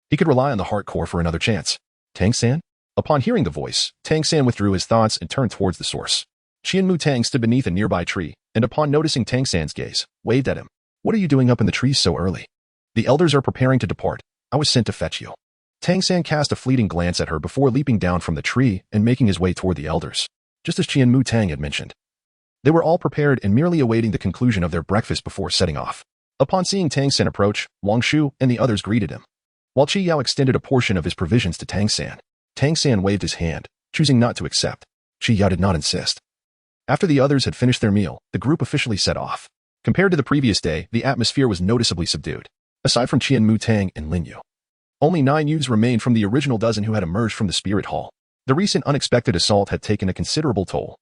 he could rely on the heart core for another chance. Tang San? Upon hearing the voice, Tang San withdrew his thoughts and turned towards the source. Qianmu Tang stood beneath a nearby tree, and upon noticing Tang San's gaze, waved at him. What are you doing up in the trees so early? The elders are preparing to depart. I was sent to fetch you. Tang San cast a fleeting glance at her before leaping down from the tree and making his way toward the elders. Just as Qianmu Tang had mentioned, they were all prepared and merely awaiting the conclusion of their breakfast before setting off. Upon seeing Tang San approach, Wang Shu and the others greeted him, while Qi Yao extended a portion of his provisions to Tang San. Tang San waved his hand, choosing not to accept. Qi Yao did not insist. After the others had finished their meal, the group officially set off. Compared to the previous day, the atmosphere was noticeably subdued. Aside from Qianmu Tang and Lin Yu, only 9 youths remained from the original dozen who had emerged from the Spirit Hall. The recent unexpected assault had taken a considerable toll.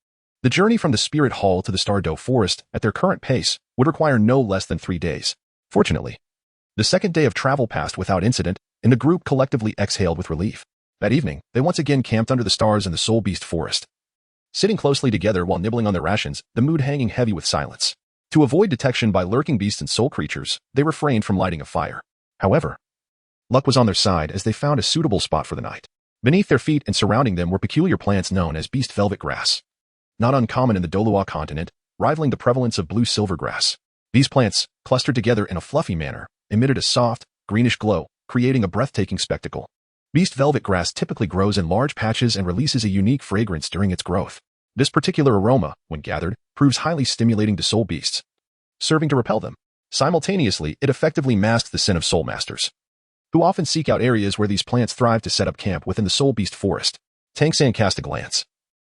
The journey from the Spirit Hall to the Stardow Forest, at their current pace, would require no less than 3 days. Fortunately, the second day of travel passed without incident, and the group collectively exhaled with relief. That evening, they once again camped under the stars in the Soul Beast Forest, sitting closely together while nibbling on their rations, the mood hanging heavy with silence. To avoid detection by lurking beasts and soul creatures, they refrained from lighting a fire. However, luck was on their side as they found a suitable spot for the night. Beneath their feet and surrounding them were peculiar plants known as beast velvet grass, not uncommon in the Douluo continent, rivaling the prevalence of blue silver grass. These plants, clustered together in a fluffy manner, emitted a soft, greenish glow, creating a breathtaking spectacle. Beast velvet grass typically grows in large patches and releases a unique fragrance during its growth. This particular aroma, when gathered, proves highly stimulating to soul beasts, serving to repel them. Simultaneously, it effectively masks the sin of soul masters, who often seek out areas where these plants thrive to set up camp within the Soul Beast Forest. Tang San cast a glance,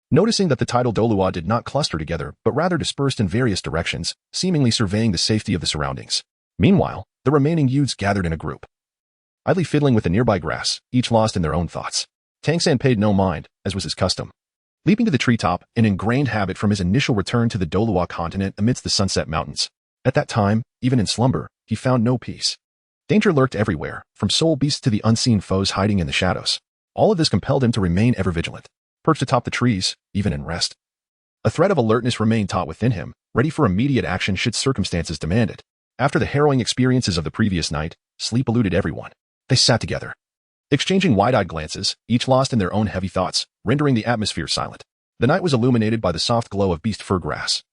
noticing that the tidal Douluo did not cluster together but rather dispersed in various directions, seemingly surveying the safety of the surroundings. Meanwhile, the remaining youths gathered in a group, idly fiddling with the nearby grass, each lost in their own thoughts. Tang San paid no mind, as was his custom, leaping to the treetop, an ingrained habit from his initial return to the Douluo continent amidst the Sunset Mountains. At that time, even in slumber, he found no peace. Danger lurked everywhere, from soul beasts to the unseen foes hiding in the shadows. All of this compelled him to remain ever vigilant, perched atop the trees, even in rest. A thread of alertness remained taut within him, ready for immediate action should circumstances demand it. After the harrowing experiences of the previous night, sleep eluded everyone. They sat together, exchanging wide-eyed glances, each lost in their own heavy thoughts, rendering the atmosphere silent. The night was illuminated by the soft glow of beast fur grass,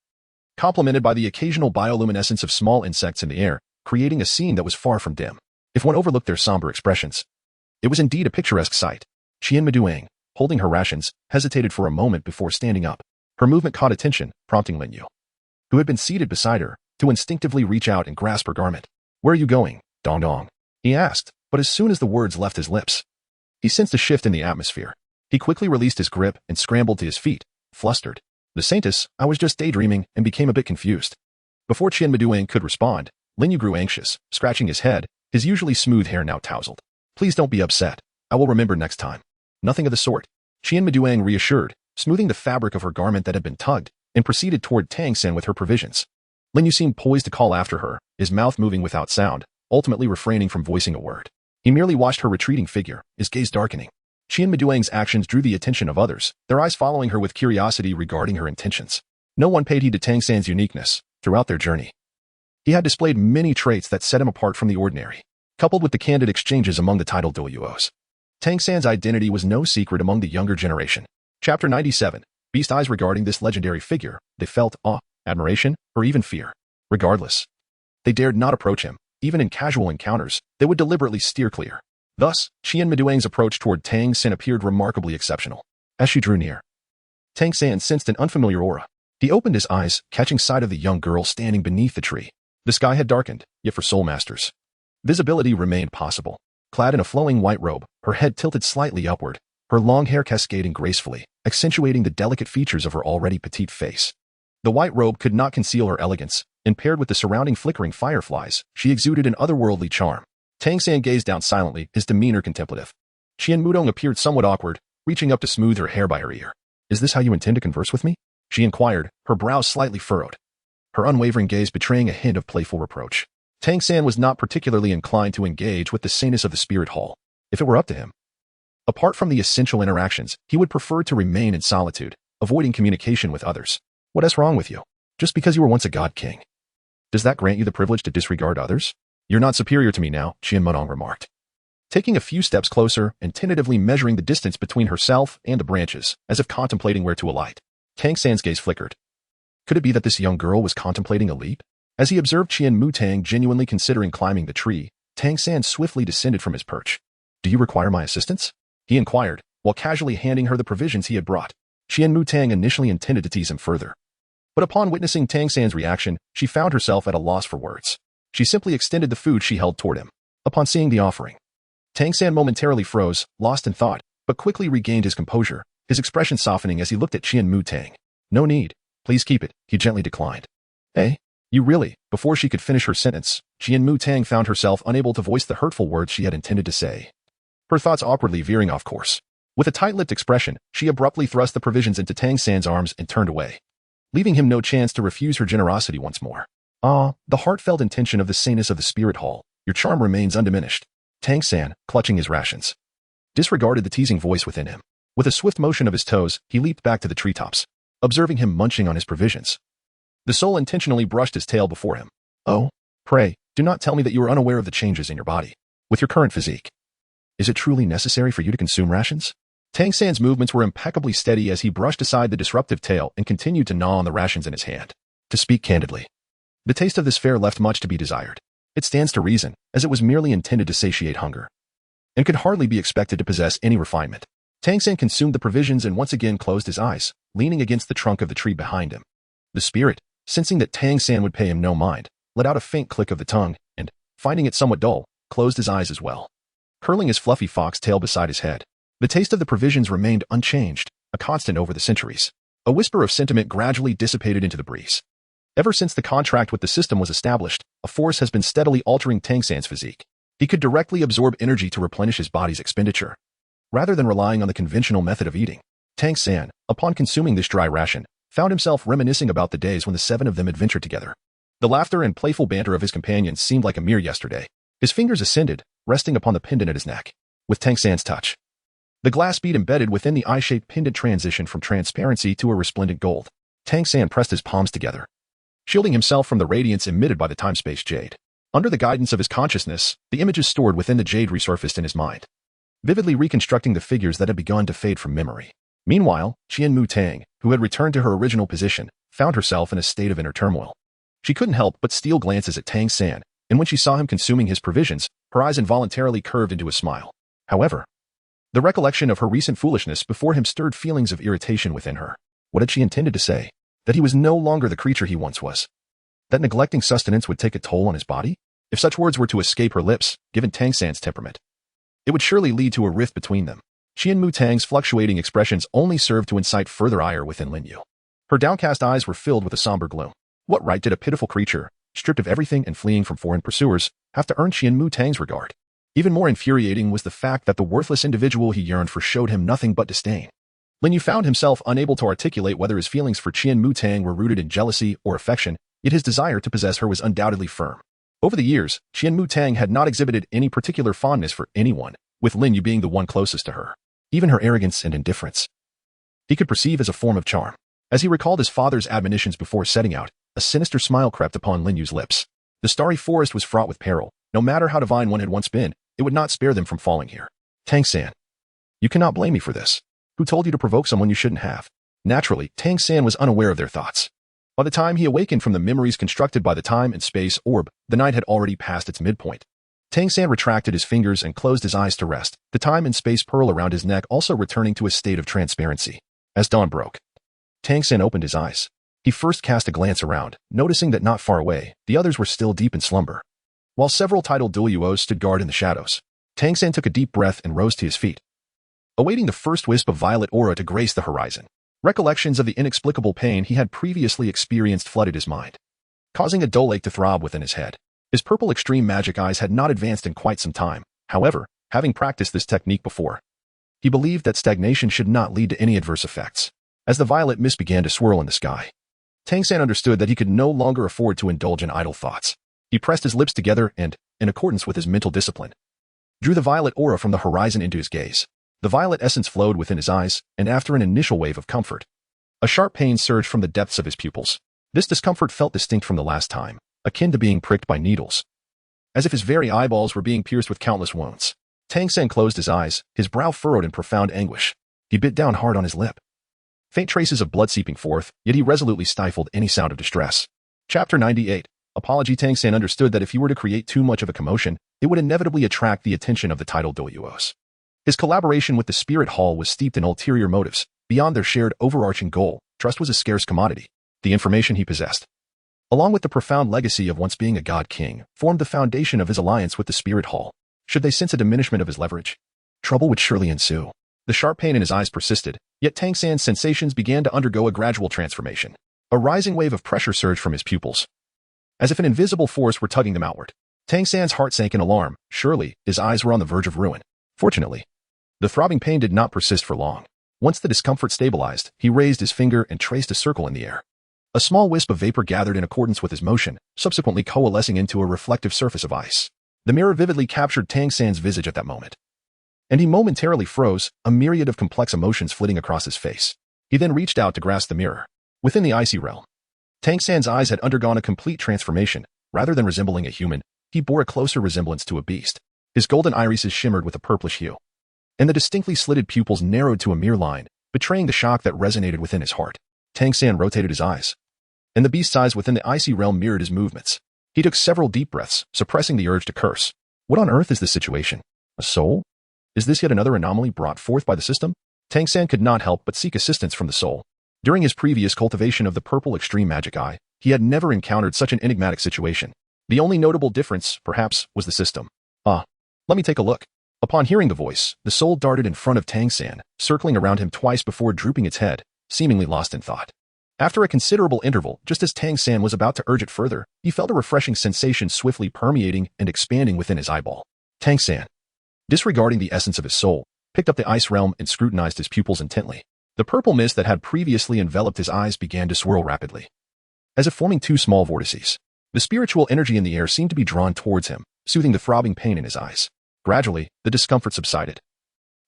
complemented by the occasional bioluminescence of small insects in the air, creating a scene that was far from dim. If one overlooked their somber expressions, it was indeed a picturesque sight. Qian Maduang, holding her rations, hesitated for a moment before standing up. Her movement caught attention, prompting Lin Yu, who had been seated beside her, to instinctively reach out and grasp her garment. "Where are you going, Dong Dong?" he asked, but as soon as the words left his lips, he sensed a shift in the atmosphere. He quickly released his grip and scrambled to his feet, flustered. "The Saintess, I was just daydreaming," and became a bit confused. Before Qian Meduang could respond, Lin Yu grew anxious, scratching his head, his usually smooth hair now tousled. "Please don't be upset. I will remember next time." "Nothing of the sort," Qian Meduang reassured, smoothing the fabric of her garment that had been tugged, and proceeded toward Tang San with her provisions. Lin Yu seemed poised to call after her, his mouth moving without sound, ultimately refraining from voicing a word. He merely watched her retreating figure, his gaze darkening. Qian Meduang's actions drew the attention of others, their eyes following her with curiosity regarding her intentions. No one paid heed to Tang San's uniqueness throughout their journey. He had displayed many traits that set him apart from the ordinary, coupled with the candid exchanges among the titled Douluos. Tang San's identity was no secret among the younger generation. Chapter 97. Beast eyes regarding this legendary figure, they felt awe, admiration, or even fear. Regardless, they dared not approach him. Even in casual encounters, they would deliberately steer clear. Thus, Qian Meduang's approach toward Tang San appeared remarkably exceptional. As she drew near, Tang San sensed an unfamiliar aura. He opened his eyes, catching sight of the young girl standing beneath the tree. The sky had darkened, yet for soul masters, visibility remained possible. Clad in a flowing white robe, her head tilted slightly upward, her long hair cascading gracefully, accentuating the delicate features of her already petite face. The white robe could not conceal her elegance, and paired with the surrounding flickering fireflies, she exuded an otherworldly charm. Tang San gazed down silently, his demeanor contemplative. Qian Meduang appeared somewhat awkward, reaching up to smooth her hair by her ear. "Is this how you intend to converse with me?" she inquired, her brows slightly furrowed, her unwavering gaze betraying a hint of playful reproach. Tang San was not particularly inclined to engage with the saintess of the spirit hall. If it were up to him, apart from the essential interactions, he would prefer to remain in solitude, avoiding communication with others. "What is wrong with you? Just because you were once a god king, does that grant you the privilege to disregard others? You're not superior to me now," Qian Meduang remarked, taking a few steps closer and tentatively measuring the distance between herself and the branches, as if contemplating where to alight. Tang San's gaze flickered. Could it be that this young girl was contemplating a leap? As he observed Qian Meduang genuinely considering climbing the tree, Tang San swiftly descended from his perch. "Do you require my assistance?" he inquired, while casually handing her the provisions he had brought. Qian Meduang initially intended to tease him further, but upon witnessing Tang San's reaction, she found herself at a loss for words. She simply extended the food she held toward him. Upon seeing the offering, Tang San momentarily froze, lost in thought, but quickly regained his composure, his expression softening as he looked at Qian Meduang. "No need. Please keep it," he gently declined. "Eh? You really?" Before she could finish her sentence, Qian Meduang found herself unable to voice the hurtful words she had intended to say, her thoughts awkwardly veering off course. With a tight-lipped expression, she abruptly thrust the provisions into Tang San's arms and turned away, leaving him no chance to refuse her generosity once more. "Ah, the heartfelt intention of the saintess of the spirit hall. Your charm remains undiminished." Tang San, clutching his rations, disregarded the teasing voice within him. With a swift motion of his toes, he leaped back to the treetops, observing him munching on his provisions. The soul intentionally brushed his tail before him. "Oh, pray, do not tell me that you are unaware of the changes in your body. With your current physique, is it truly necessary for you to consume rations?" Tang San's movements were impeccably steady as he brushed aside the disruptive tail and continued to gnaw on the rations in his hand. To speak candidly, the taste of this fare left much to be desired. It stands to reason, as it was merely intended to satiate hunger, and could hardly be expected to possess any refinement. Tang San consumed the provisions and once again closed his eyes, leaning against the trunk of the tree behind him. The spirit, sensing that Tang San would pay him no mind, let out a faint click of the tongue, and, finding it somewhat dull, closed his eyes as well, curling his fluffy fox tail beside his head. The taste of the provisions remained unchanged, a constant over the centuries. A whisper of sentiment gradually dissipated into the breeze. Ever since the contract with the system was established, a force has been steadily altering Tang San's physique. He could directly absorb energy to replenish his body's expenditure, rather than relying on the conventional method of eating. Tang San, upon consuming this dry ration, found himself reminiscing about the days when the seven of them adventured together. The laughter and playful banter of his companions seemed like a mere yesterday. His fingers ascended, resting upon the pendant at his neck. With Tang San's touch, the glass bead embedded within the eye-shaped pendant transitioned from transparency to a resplendent gold. Tang San pressed his palms together, shielding himself from the radiance emitted by the time-space jade. Under the guidance of his consciousness, the images stored within the jade resurfaced in his mind, vividly reconstructing the figures that had begun to fade from memory. Meanwhile, Qian Meduang, who had returned to her original position, found herself in a state of inner turmoil. She couldn't help but steal glances at Tang San, and when she saw him consuming his provisions, her eyes involuntarily curved into a smile. However, The recollection of her recent foolishness before him stirred feelings of irritation within her. What had she intended to say? That he was no longer the creature he once was? That neglecting sustenance would take a toll on his body? If such words were to escape her lips, given Tang San's temperament, it would surely lead to a rift between them. Qian Mu Tang's fluctuating expressions only served to incite further ire within Lin Yu. Her downcast eyes were filled with a somber gloom. What right did a pitiful creature, stripped of everything and fleeing from foreign pursuers, have to earn Qian Mu Tang's regard? Even more infuriating was the fact that the worthless individual he yearned for showed him nothing but disdain. Lin Yu found himself unable to articulate whether his feelings for Qian Mu Tang were rooted in jealousy or affection, yet his desire to possess her was undoubtedly firm. Over the years, Qian Mu Tang had not exhibited any particular fondness for anyone, with Lin Yu being the one closest to her. Even her arrogance and indifference he could perceive as a form of charm. As he recalled his father's admonitions before setting out, a sinister smile crept upon Lin Yu's lips. The starry forest was fraught with peril. No matter how divine one had once been, it would not spare them from falling here. Tang San, you cannot blame me for this. Who told you to provoke someone you shouldn't have? Naturally, Tang San was unaware of their thoughts. By the time he awakened from the memories constructed by the time and space orb, the night had already passed its midpoint. Tang San retracted his fingers and closed his eyes to rest, the time and space pearl around his neck also returning to a state of transparency. As dawn broke, Tang San opened his eyes. He first cast a glance around, noticing that not far away, the others were still deep in slumber. While several titled Douluos stood guard in the shadows, Tang San took a deep breath and rose to his feet, awaiting the first wisp of violet aura to grace the horizon. Recollections of the inexplicable pain he had previously experienced flooded his mind, causing a dull ache to throb within his head. His purple extreme magic eyes had not advanced in quite some time. However, having practiced this technique before, he believed that stagnation should not lead to any adverse effects. As the violet mist began to swirl in the sky, Tang San understood that he could no longer afford to indulge in idle thoughts. He pressed his lips together and, in accordance with his mental discipline, drew the violet aura from the horizon into his gaze. The violet essence flowed within his eyes, and after an initial wave of comfort, a sharp pain surged from the depths of his pupils. This discomfort felt distinct from the last time, akin to being pricked by needles, as if his very eyeballs were being pierced with countless wounds. Tang San closed his eyes, his brow furrowed in profound anguish. He bit down hard on his lip. Faint traces of blood seeping forth, yet he resolutely stifled any sound of distress. Chapter 98. Apology. Tang San understood that if he were to create too much of a commotion, it would inevitably attract the attention of the titled Douluos. His collaboration with the Spirit Hall was steeped in ulterior motives. Beyond their shared overarching goal, trust was a scarce commodity. The information he possessed, along with the profound legacy of once being a god king, formed the foundation of his alliance with the Spirit Hall. Should they sense a diminishment of his leverage, trouble would surely ensue. The sharp pain in his eyes persisted, yet Tang San's sensations began to undergo a gradual transformation. A rising wave of pressure surged from his pupils, as if an invisible force were tugging them outward. Tang San's heart sank in alarm. Surely, his eyes were on the verge of ruin. Fortunately, the throbbing pain did not persist for long. Once the discomfort stabilized, he raised his finger and traced a circle in the air. A small wisp of vapor gathered in accordance with his motion, subsequently coalescing into a reflective surface of ice. The mirror vividly captured Tang San's visage at that moment, and he momentarily froze, a myriad of complex emotions flitting across his face. He then reached out to grasp the mirror. Within the icy realm, Tang San's eyes had undergone a complete transformation. Rather than resembling a human, he bore a closer resemblance to a beast. His golden irises shimmered with a purplish hue, and the distinctly slitted pupils narrowed to a mere line, betraying the shock that resonated within his heart. Tang San rotated his eyes, and the beast's eyes within the icy realm mirrored his movements. He took several deep breaths, suppressing the urge to curse. What on earth is this situation? A soul? Is this yet another anomaly brought forth by the system? Tang San could not help but seek assistance from the soul. During his previous cultivation of the purple extreme magic eye, he had never encountered such an enigmatic situation. The only notable difference, perhaps, was the system. Let me take a look. Upon hearing the voice, the soul darted in front of Tang San, circling around him twice before drooping its head, seemingly lost in thought. After a considerable interval, just as Tang San was about to urge it further, he felt a refreshing sensation swiftly permeating and expanding within his eyeball. Tang San, disregarding the essence of his soul, picked up the ice realm and scrutinized his pupils intently. The purple mist that had previously enveloped his eyes began to swirl rapidly, as if forming two small vortices. The spiritual energy in the air seemed to be drawn towards him, soothing the throbbing pain in his eyes. Gradually, the discomfort subsided,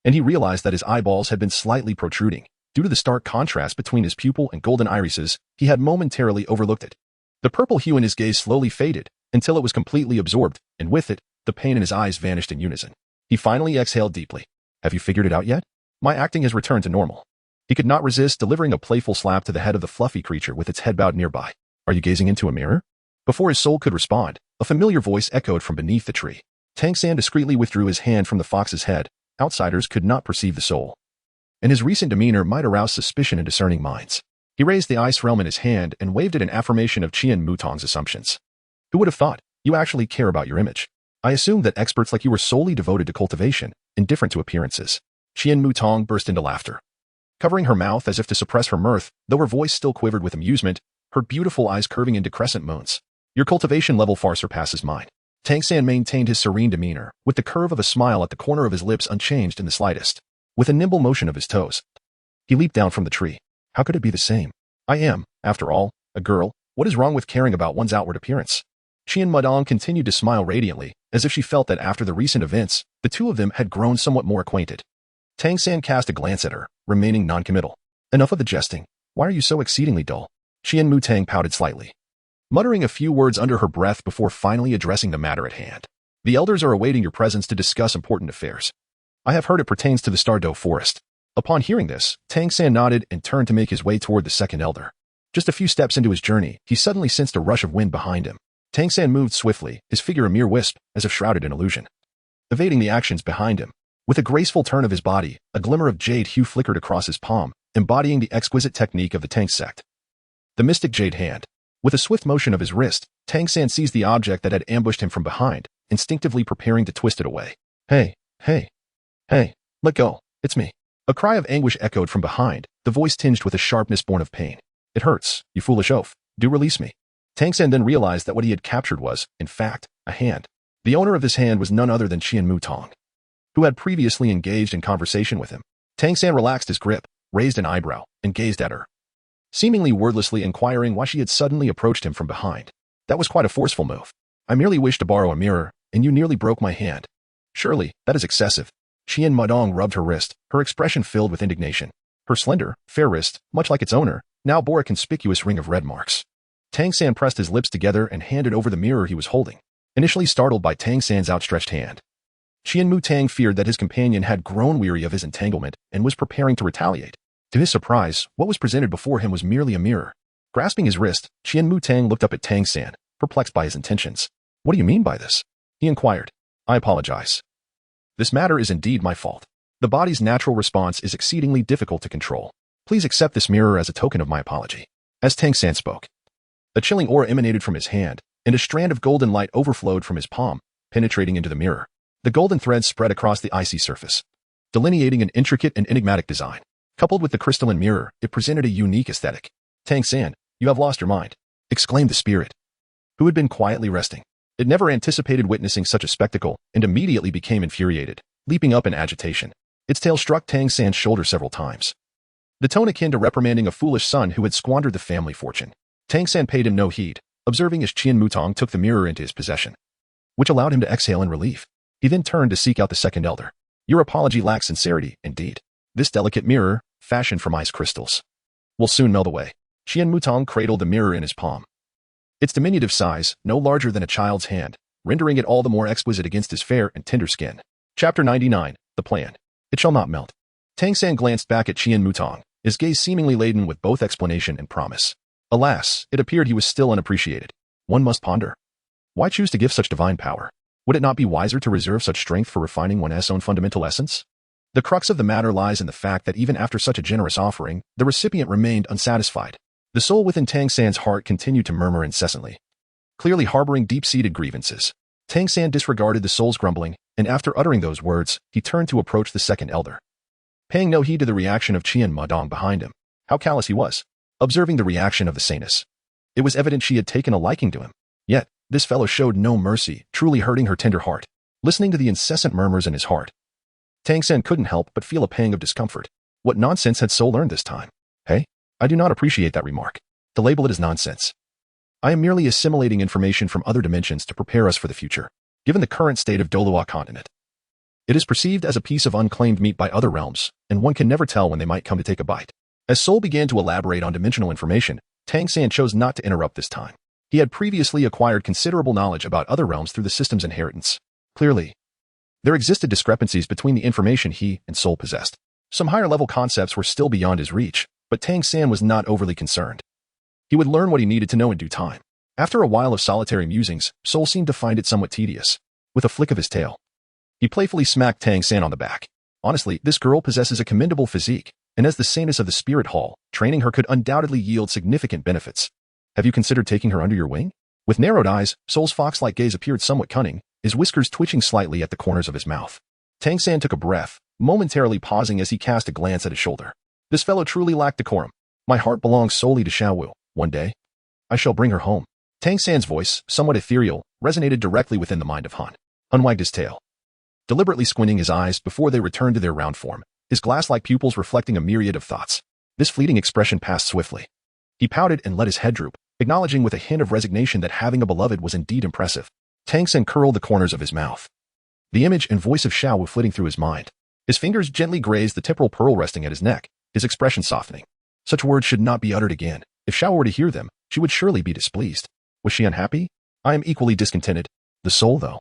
and he realized that his eyeballs had been slightly protruding. Due to the stark contrast between his pupil and golden irises, he had momentarily overlooked it. The purple hue in his gaze slowly faded, until it was completely absorbed, and with it, the pain in his eyes vanished in unison. He finally exhaled deeply. Have you figured it out yet? My acting has returned to normal. He could not resist delivering a playful slap to the head of the fluffy creature with its head bowed nearby. Are you gazing into a mirror? Before his soul could respond, a familiar voice echoed from beneath the tree. Tang San discreetly withdrew his hand from the fox's head, outsiders could not perceive the soul, and his recent demeanor might arouse suspicion in discerning minds. He raised the ice realm in his hand and waved it in affirmation of Qian Mutong's assumptions. Who would have thought? You actually care about your image. I assumed that experts like you were solely devoted to cultivation, indifferent to appearances. Qian Mutong burst into laughter. Covering her mouth as if to suppress her mirth, though her voice still quivered with amusement, her beautiful eyes curving into crescent moons. Your cultivation level far surpasses mine. Tang San maintained his serene demeanor, with the curve of a smile at the corner of his lips unchanged in the slightest. With a nimble motion of his toes, he leaped down from the tree. How could it be the same? I am, after all, a girl. What is wrong with caring about one's outward appearance? Qian Mudong continued to smile radiantly, as if she felt that after the recent events, the two of them had grown somewhat more acquainted. Tang San cast a glance at her, remaining noncommittal. Enough of the jesting. Why are you so exceedingly dull? Qian Mutang pouted slightly, muttering a few words under her breath before finally addressing the matter at hand. The elders are awaiting your presence to discuss important affairs. I have heard it pertains to the Stardow Forest. Upon hearing this, Tang San nodded and turned to make his way toward the second elder. Just a few steps into his journey, he suddenly sensed a rush of wind behind him. Tang San moved swiftly, his figure a mere wisp, as if shrouded in illusion, evading the actions behind him. With a graceful turn of his body, a glimmer of jade hue flickered across his palm, embodying the exquisite technique of the Tang sect. The mystic jade hand. With a swift motion of his wrist, Tang San seized the object that had ambushed him from behind, instinctively preparing to twist it away. Hey, hey, hey, let go, it's me. A cry of anguish echoed from behind, the voice tinged with a sharpness born of pain. It hurts, you foolish oaf. Do release me. Tang San then realized that what he had captured was, in fact, a hand. The owner of this hand was none other than Qian Mutong, who had previously engaged in conversation with him. Tang San relaxed his grip, raised an eyebrow, and gazed at her, seemingly wordlessly inquiring why she had suddenly approached him from behind. That was quite a forceful move. I merely wished to borrow a mirror, and you nearly broke my hand. Surely, that is excessive. Qian Mudong rubbed her wrist, her expression filled with indignation. Her slender, fair wrist, much like its owner, now bore a conspicuous ring of red marks. Tang San pressed his lips together and handed over the mirror he was holding, initially startled by Tang San's outstretched hand. Qian Mutang feared that his companion had grown weary of his entanglement and was preparing to retaliate. To his surprise, what was presented before him was merely a mirror. Grasping his wrist, Qian Mutang looked up at Tang San, perplexed by his intentions. What do you mean by this? He inquired. I apologize. This matter is indeed my fault. The body's natural response is exceedingly difficult to control. Please accept this mirror as a token of my apology. As Tang San spoke, a chilling aura emanated from his hand, and a strand of golden light overflowed from his palm, penetrating into the mirror. The golden thread spread across the icy surface, delineating an intricate and enigmatic design. Coupled with the crystalline mirror, it presented a unique aesthetic. Tang San, you have lost your mind, exclaimed the spirit, who had been quietly resting. It never anticipated witnessing such a spectacle and immediately became infuriated, leaping up in agitation. Its tail struck Tang San's shoulder several times, the tone akin to reprimanding a foolish son who had squandered the family fortune. Tang San paid him no heed, observing as Qian Mutong took the mirror into his possession, which allowed him to exhale in relief. He then turned to seek out the second elder. Your apology lacks sincerity, indeed. This delicate mirror, fashioned from ice crystals, will soon melt away. Qian Mutong cradled the mirror in his palm, its diminutive size, no larger than a child's hand, rendering it all the more exquisite against his fair and tender skin. Chapter 99, The Plan. It shall not melt. Tang San glanced back at Qian Mutong, his gaze seemingly laden with both explanation and promise. Alas, it appeared he was still unappreciated. One must ponder. Why choose to give such divine power? Would it not be wiser to reserve such strength for refining one's own fundamental essence? The crux of the matter lies in the fact that even after such a generous offering, the recipient remained unsatisfied. The soul within Tang San's heart continued to murmur incessantly, clearly harboring deep-seated grievances. Tang San disregarded the soul's grumbling, and after uttering those words, he turned to approach the second elder, paying no heed to the reaction of Qian Mudong behind him. How callous he was, observing the reaction of the saintess. It was evident she had taken a liking to him. Yet, this fellow showed no mercy, truly hurting her tender heart. Listening to the incessant murmurs in his heart, Tang San couldn't help but feel a pang of discomfort. What nonsense had Soul learned this time? Hey? I do not appreciate that remark. To label it as nonsense. I am merely assimilating information from other dimensions to prepare us for the future. Given the current state of Douluo continent, it is perceived as a piece of unclaimed meat by other realms, and one can never tell when they might come to take a bite. As Soul began to elaborate on dimensional information, Tang San chose not to interrupt this time. He had previously acquired considerable knowledge about other realms through the system's inheritance. Clearly, there existed discrepancies between the information he and Soul possessed. Some higher-level concepts were still beyond his reach, but Tang San was not overly concerned. He would learn what he needed to know in due time. After a while of solitary musings, Soul seemed to find it somewhat tedious. With a flick of his tail, he playfully smacked Tang San on the back. Honestly, this girl possesses a commendable physique, and as the saintess of the Spirit Hall, training her could undoubtedly yield significant benefits. Have you considered taking her under your wing? With narrowed eyes, Sol's fox-like gaze appeared somewhat cunning, his whiskers twitching slightly at the corners of his mouth. Tang San took a breath, momentarily pausing as he cast a glance at his shoulder. This fellow truly lacked decorum. My heart belongs solely to Xiaowu. One day, I shall bring her home. Tang San's voice, somewhat ethereal, resonated directly within the mind of Han. Han wagged his tail, deliberately squinting his eyes before they returned to their round form, his glass-like pupils reflecting a myriad of thoughts. This fleeting expression passed swiftly. He pouted and let his head droop, acknowledging with a hint of resignation that having a beloved was indeed impressive. Tang San curled the corners of his mouth, the image and voice of Xiaowu flitting through his mind. His fingers gently grazed the temporal pearl resting at his neck, his expression softening. Such words should not be uttered again. If Xiaowu were to hear them, she would surely be displeased. Was she unhappy? I am equally discontented. The soul, though,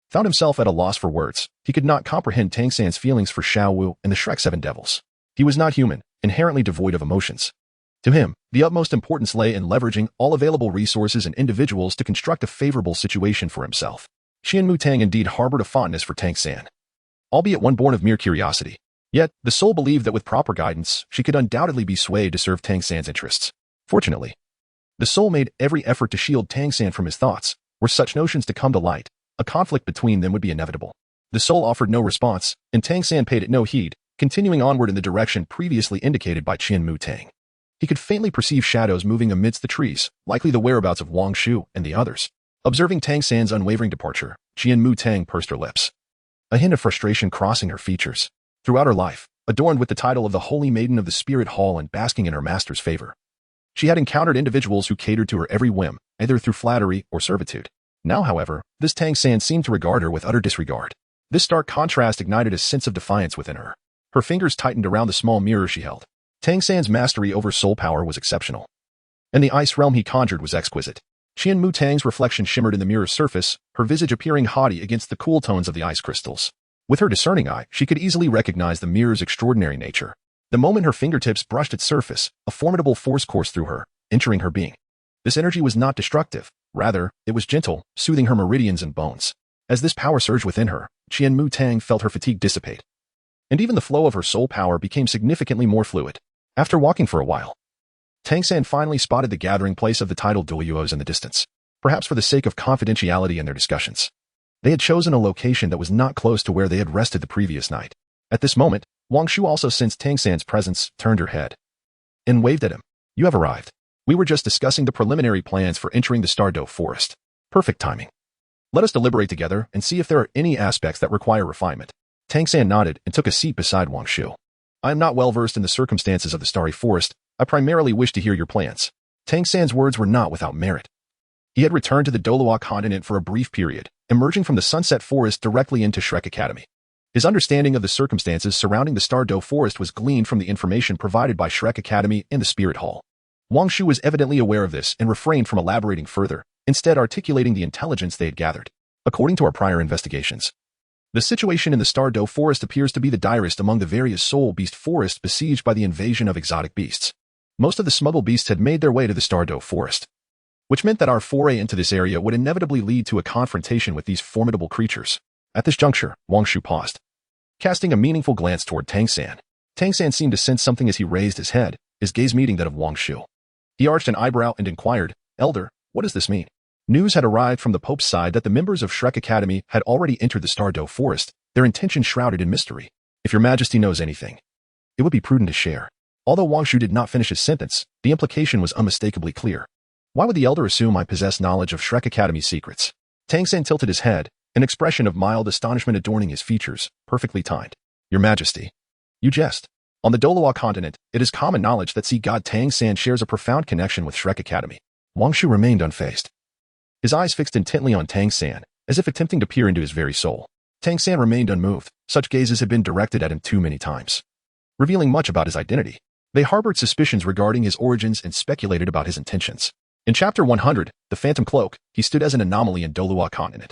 found himself at a loss for words. He could not comprehend Tang San's feelings for Xiaowu and the Shrek Seven Devils. He was not human, inherently devoid of emotions. To him, the utmost importance lay in leveraging all available resources and individuals to construct a favorable situation for himself. Qian Mutang indeed harbored a fondness for Tang San, albeit one born of mere curiosity. Yet, the soul believed that with proper guidance, she could undoubtedly be swayed to serve Tang San's interests. Fortunately, the soul made every effort to shield Tang San from his thoughts. Were such notions to come to light, a conflict between them would be inevitable. The soul offered no response, and Tang San paid it no heed, continuing onward in the direction previously indicated by Qian Mutang. He could faintly perceive shadows moving amidst the trees, likely the whereabouts of Wang Shu and the others. Observing Tang San's unwavering departure, Qian Mutang pursed her lips, a hint of frustration crossing her features. Throughout her life, adorned with the title of the Holy Maiden of the Spirit Hall and basking in her master's favor, she had encountered individuals who catered to her every whim, either through flattery or servitude. Now, however, this Tang San seemed to regard her with utter disregard. This stark contrast ignited a sense of defiance within her. Her fingers tightened around the small mirror she held. Tang San's mastery over soul power was exceptional, and the ice realm he conjured was exquisite. Qian Mutang's reflection shimmered in the mirror's surface, her visage appearing haughty against the cool tones of the ice crystals. With her discerning eye, she could easily recognize the mirror's extraordinary nature. The moment her fingertips brushed its surface, a formidable force coursed through her, entering her being. This energy was not destructive. Rather, it was gentle, soothing her meridians and bones. As this power surged within her, Qian Mutang felt her fatigue dissipate, and even the flow of her soul power became significantly more fluid. After walking for a while, Tang San finally spotted the gathering place of the titled Douluos in the distance. Perhaps for the sake of confidentiality in their discussions, they had chosen a location that was not close to where they had rested the previous night. At this moment, Wang Shu also sensed Tang San's presence, turned her head, and waved at him. You have arrived. We were just discussing the preliminary plans for entering the Stardow Forest. Perfect timing. Let us deliberate together and see if there are any aspects that require refinement. Tang San nodded and took a seat beside Wang Shu. I am not well versed in the circumstances of the Starry Forest. I primarily wish to hear your plans. Tang San's words were not without merit. He had returned to the Douluo continent for a brief period, emerging from the Sunset Forest directly into Shrek Academy. His understanding of the circumstances surrounding the Stardow Forest was gleaned from the information provided by Shrek Academy and the Spirit Hall. Wang Shu was evidently aware of this and refrained from elaborating further, instead articulating the intelligence they had gathered. According to our prior investigations, the situation in the Stardow Forest appears to be the direst among the various soul beast forests besieged by the invasion of exotic beasts. Most of the smuggle beasts had made their way to the Stardow Forest, which meant that our foray into this area would inevitably lead to a confrontation with these formidable creatures. At this juncture, Wang Shu paused, casting a meaningful glance toward Tang San. Tang San seemed to sense something as he raised his head, his gaze meeting that of Wang Shu. He arched an eyebrow and inquired, Elder, what does this mean? News had arrived from the Pope's side that the members of Shrek Academy had already entered the Stardow Forest, their intention shrouded in mystery. If your majesty knows anything, it would be prudent to share. Although Wang Shu did not finish his sentence, the implication was unmistakably clear. Why would the elder assume I possess knowledge of Shrek Academy's secrets? Tang San tilted his head, an expression of mild astonishment adorning his features, perfectly timed. Your majesty, you jest. On the Douluo continent, it is common knowledge that sea god Tang San shares a profound connection with Shrek Academy. Wang Shu remained unfazed, his eyes fixed intently on Tang San, as if attempting to peer into his very soul. Tang San remained unmoved. Such gazes had been directed at him too many times, revealing much about his identity. They harbored suspicions regarding his origins and speculated about his intentions. In Chapter 100, The Phantom Cloak, he stood as an anomaly in Douluo continent,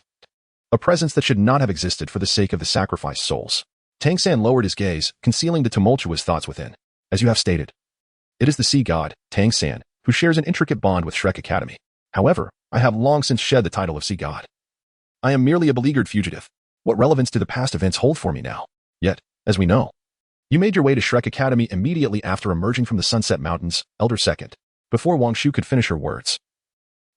a presence that should not have existed for the sake of the sacrificed souls. Tang San lowered his gaze, concealing the tumultuous thoughts within. As you have stated, it is the sea god, Tang San, who shares an intricate bond with Shrek Academy. However, I have long since shed the title of sea god. I am merely a beleaguered fugitive. What relevance do the past events hold for me now? Yet, as we know. You made your way to Shrek Academy immediately after emerging from the Sunset Mountains, Elder Second, before Wang Shu could finish her words.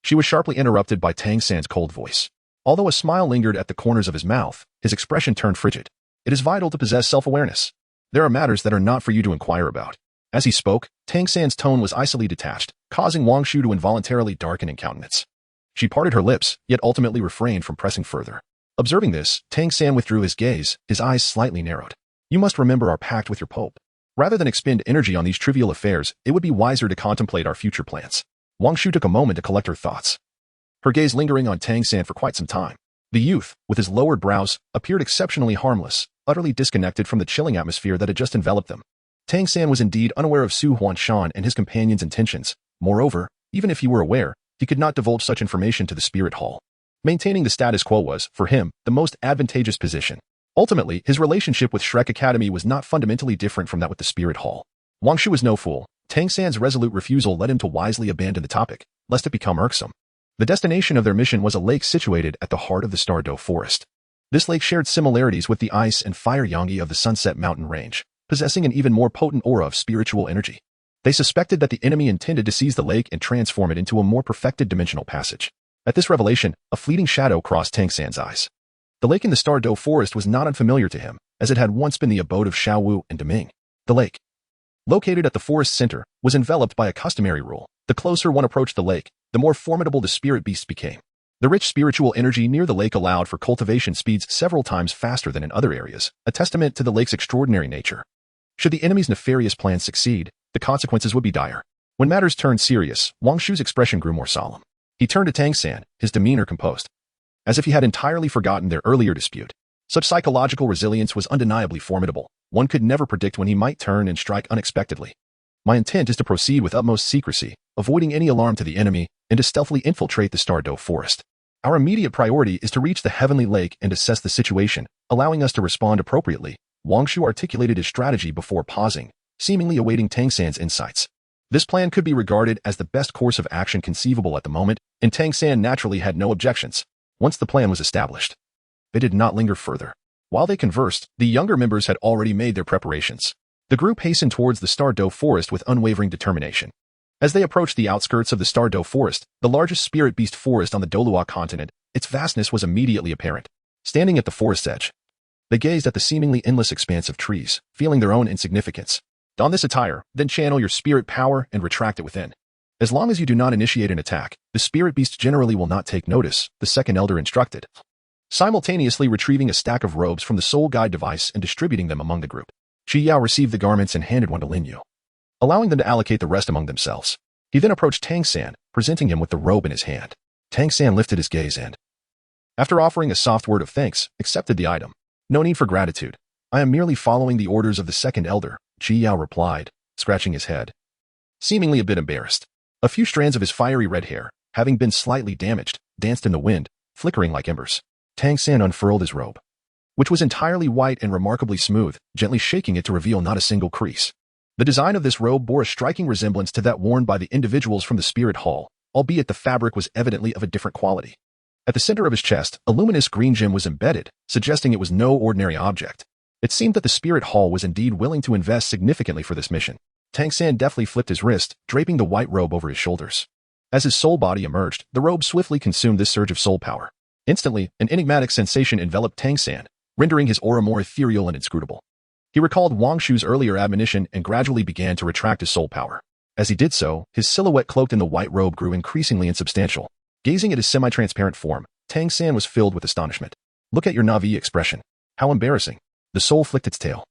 She was sharply interrupted by Tang San's cold voice. Although a smile lingered at the corners of his mouth, his expression turned frigid. It is vital to possess self-awareness. There are matters that are not for you to inquire about. As he spoke, Tang San's tone was icily detached, causing Wang Shu to involuntarily darken in countenance. She parted her lips, yet ultimately refrained from pressing further. Observing this, Tang San withdrew his gaze, his eyes slightly narrowed. You must remember our pact with your Pope. Rather than expend energy on these trivial affairs, it would be wiser to contemplate our future plans. Wang Shu took a moment to collect her thoughts. Her gaze lingering on Tang San for quite some time. The youth, with his lowered brows, appeared exceptionally harmless, utterly disconnected from the chilling atmosphere that had just enveloped them. Tang San was indeed unaware of Su Huanshan and his companion's intentions. Moreover, even if he were aware, he could not divulge such information to the Spirit Hall. Maintaining the status quo was, for him, the most advantageous position. Ultimately, his relationship with Shrek Academy was not fundamentally different from that with the Spirit Hall. Wang Shu was no fool. Tang San's resolute refusal led him to wisely abandon the topic, lest it become irksome. The destination of their mission was a lake situated at the heart of the Douluo forest. This lake shared similarities with the ice and fire Yangtze of the Sunset Mountain Range, possessing an even more potent aura of spiritual energy. They suspected that the enemy intended to seize the lake and transform it into a more perfected dimensional passage. At this revelation, a fleeting shadow crossed Tang San's eyes. The lake in the Douluo forest was not unfamiliar to him, as it had once been the abode of Xiaowu and Deming. The lake, located at the forest's center, was enveloped by a customary rule. The closer one approached the lake, the more formidable the spirit beasts became. The rich spiritual energy near the lake allowed for cultivation speeds several times faster than in other areas, a testament to the lake's extraordinary nature. Should the enemy's nefarious plans succeed, the consequences would be dire. When matters turned serious, Wang Shu's expression grew more solemn. He turned to Tang San, his demeanor composed, as if he had entirely forgotten their earlier dispute. Such psychological resilience was undeniably formidable. One could never predict when he might turn and strike unexpectedly. My intent is to proceed with utmost secrecy, avoiding any alarm to the enemy, and to stealthily infiltrate the Douluo forest. Our immediate priority is to reach the Heavenly Lake and assess the situation, allowing us to respond appropriately. Wang Shu articulated his strategy before pausing, seemingly awaiting Tang San's insights. This plan could be regarded as the best course of action conceivable at the moment, and Tang San naturally had no objections. Once the plan was established, they did not linger further. While they conversed, the younger members had already made their preparations. The group hastened towards the Douluo forest with unwavering determination. As they approached the outskirts of the Douluo forest, the largest spirit beast forest on the Douluo continent, its vastness was immediately apparent. Standing at the forest's edge, they gazed at the seemingly endless expanse of trees, feeling their own insignificance. Don this attire, then channel your spirit power and retract it within. As long as you do not initiate an attack, the spirit beast generally will not take notice, the second elder instructed, simultaneously retrieving a stack of robes from the soul guide device and distributing them among the group. Qi Yao received the garments and handed one to Lin Yu, allowing them to allocate the rest among themselves. He then approached Tang San, presenting him with the robe in his hand. Tang San lifted his gaze and, after offering a soft word of thanks, accepted the item. No need for gratitude. I am merely following the orders of the second elder, Qi Yao replied, scratching his head, seemingly a bit embarrassed. A few strands of his fiery red hair, having been slightly damaged, danced in the wind, flickering like embers. Tang San unfurled his robe, which was entirely white and remarkably smooth, gently shaking it to reveal not a single crease. The design of this robe bore a striking resemblance to that worn by the individuals from the Spirit Hall, albeit the fabric was evidently of a different quality. At the center of his chest, a luminous green gem was embedded, suggesting it was no ordinary object. It seemed that the Spirit Hall was indeed willing to invest significantly for this mission. Tang San deftly flipped his wrist, draping the white robe over his shoulders. As his soul body emerged, the robe swiftly consumed this surge of soul power. Instantly, an enigmatic sensation enveloped Tang San, rendering his aura more ethereal and inscrutable. He recalled Wang Shu's earlier admonition and gradually began to retract his soul power. As he did so, his silhouette cloaked in the white robe grew increasingly insubstantial. Gazing at his semi-transparent form, Tang San was filled with astonishment. Look at your Na'vi expression. How embarrassing. The soul flicked its tail,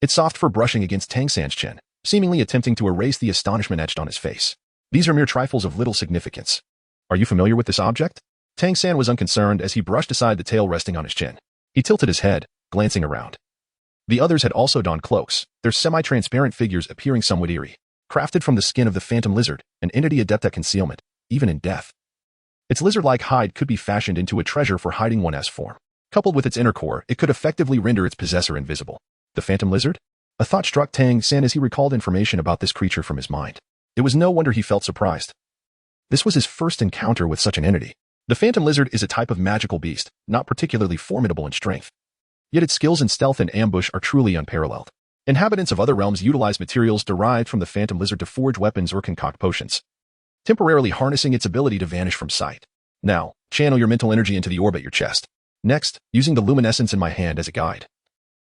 its soft fur brushing against Tang San's chin, seemingly attempting to erase the astonishment etched on his face. These are mere trifles of little significance. Are you familiar with this object? Tang San was unconcerned as he brushed aside the tail resting on his chin. He tilted his head, glancing around. The others had also donned cloaks, their semi-transparent figures appearing somewhat eerie. Crafted from the skin of the phantom lizard, an entity adept at concealment, even in death. Its lizard-like hide could be fashioned into a treasure for hiding one's form. Coupled with its inner core, it could effectively render its possessor invisible. The phantom lizard? A thought struck Tang San as he recalled information about this creature from his mind. It was no wonder he felt surprised. This was his first encounter with such an entity. The phantom lizard is a type of magical beast, not particularly formidable in strength. yet its skills in stealth and ambush are truly unparalleled. Inhabitants of other realms utilize materials derived from the phantom lizard to forge weapons or concoct potions, temporarily harnessing its ability to vanish from sight. Now, channel your mental energy into the orb at your chest. Next, using the luminescence in my hand as a guide,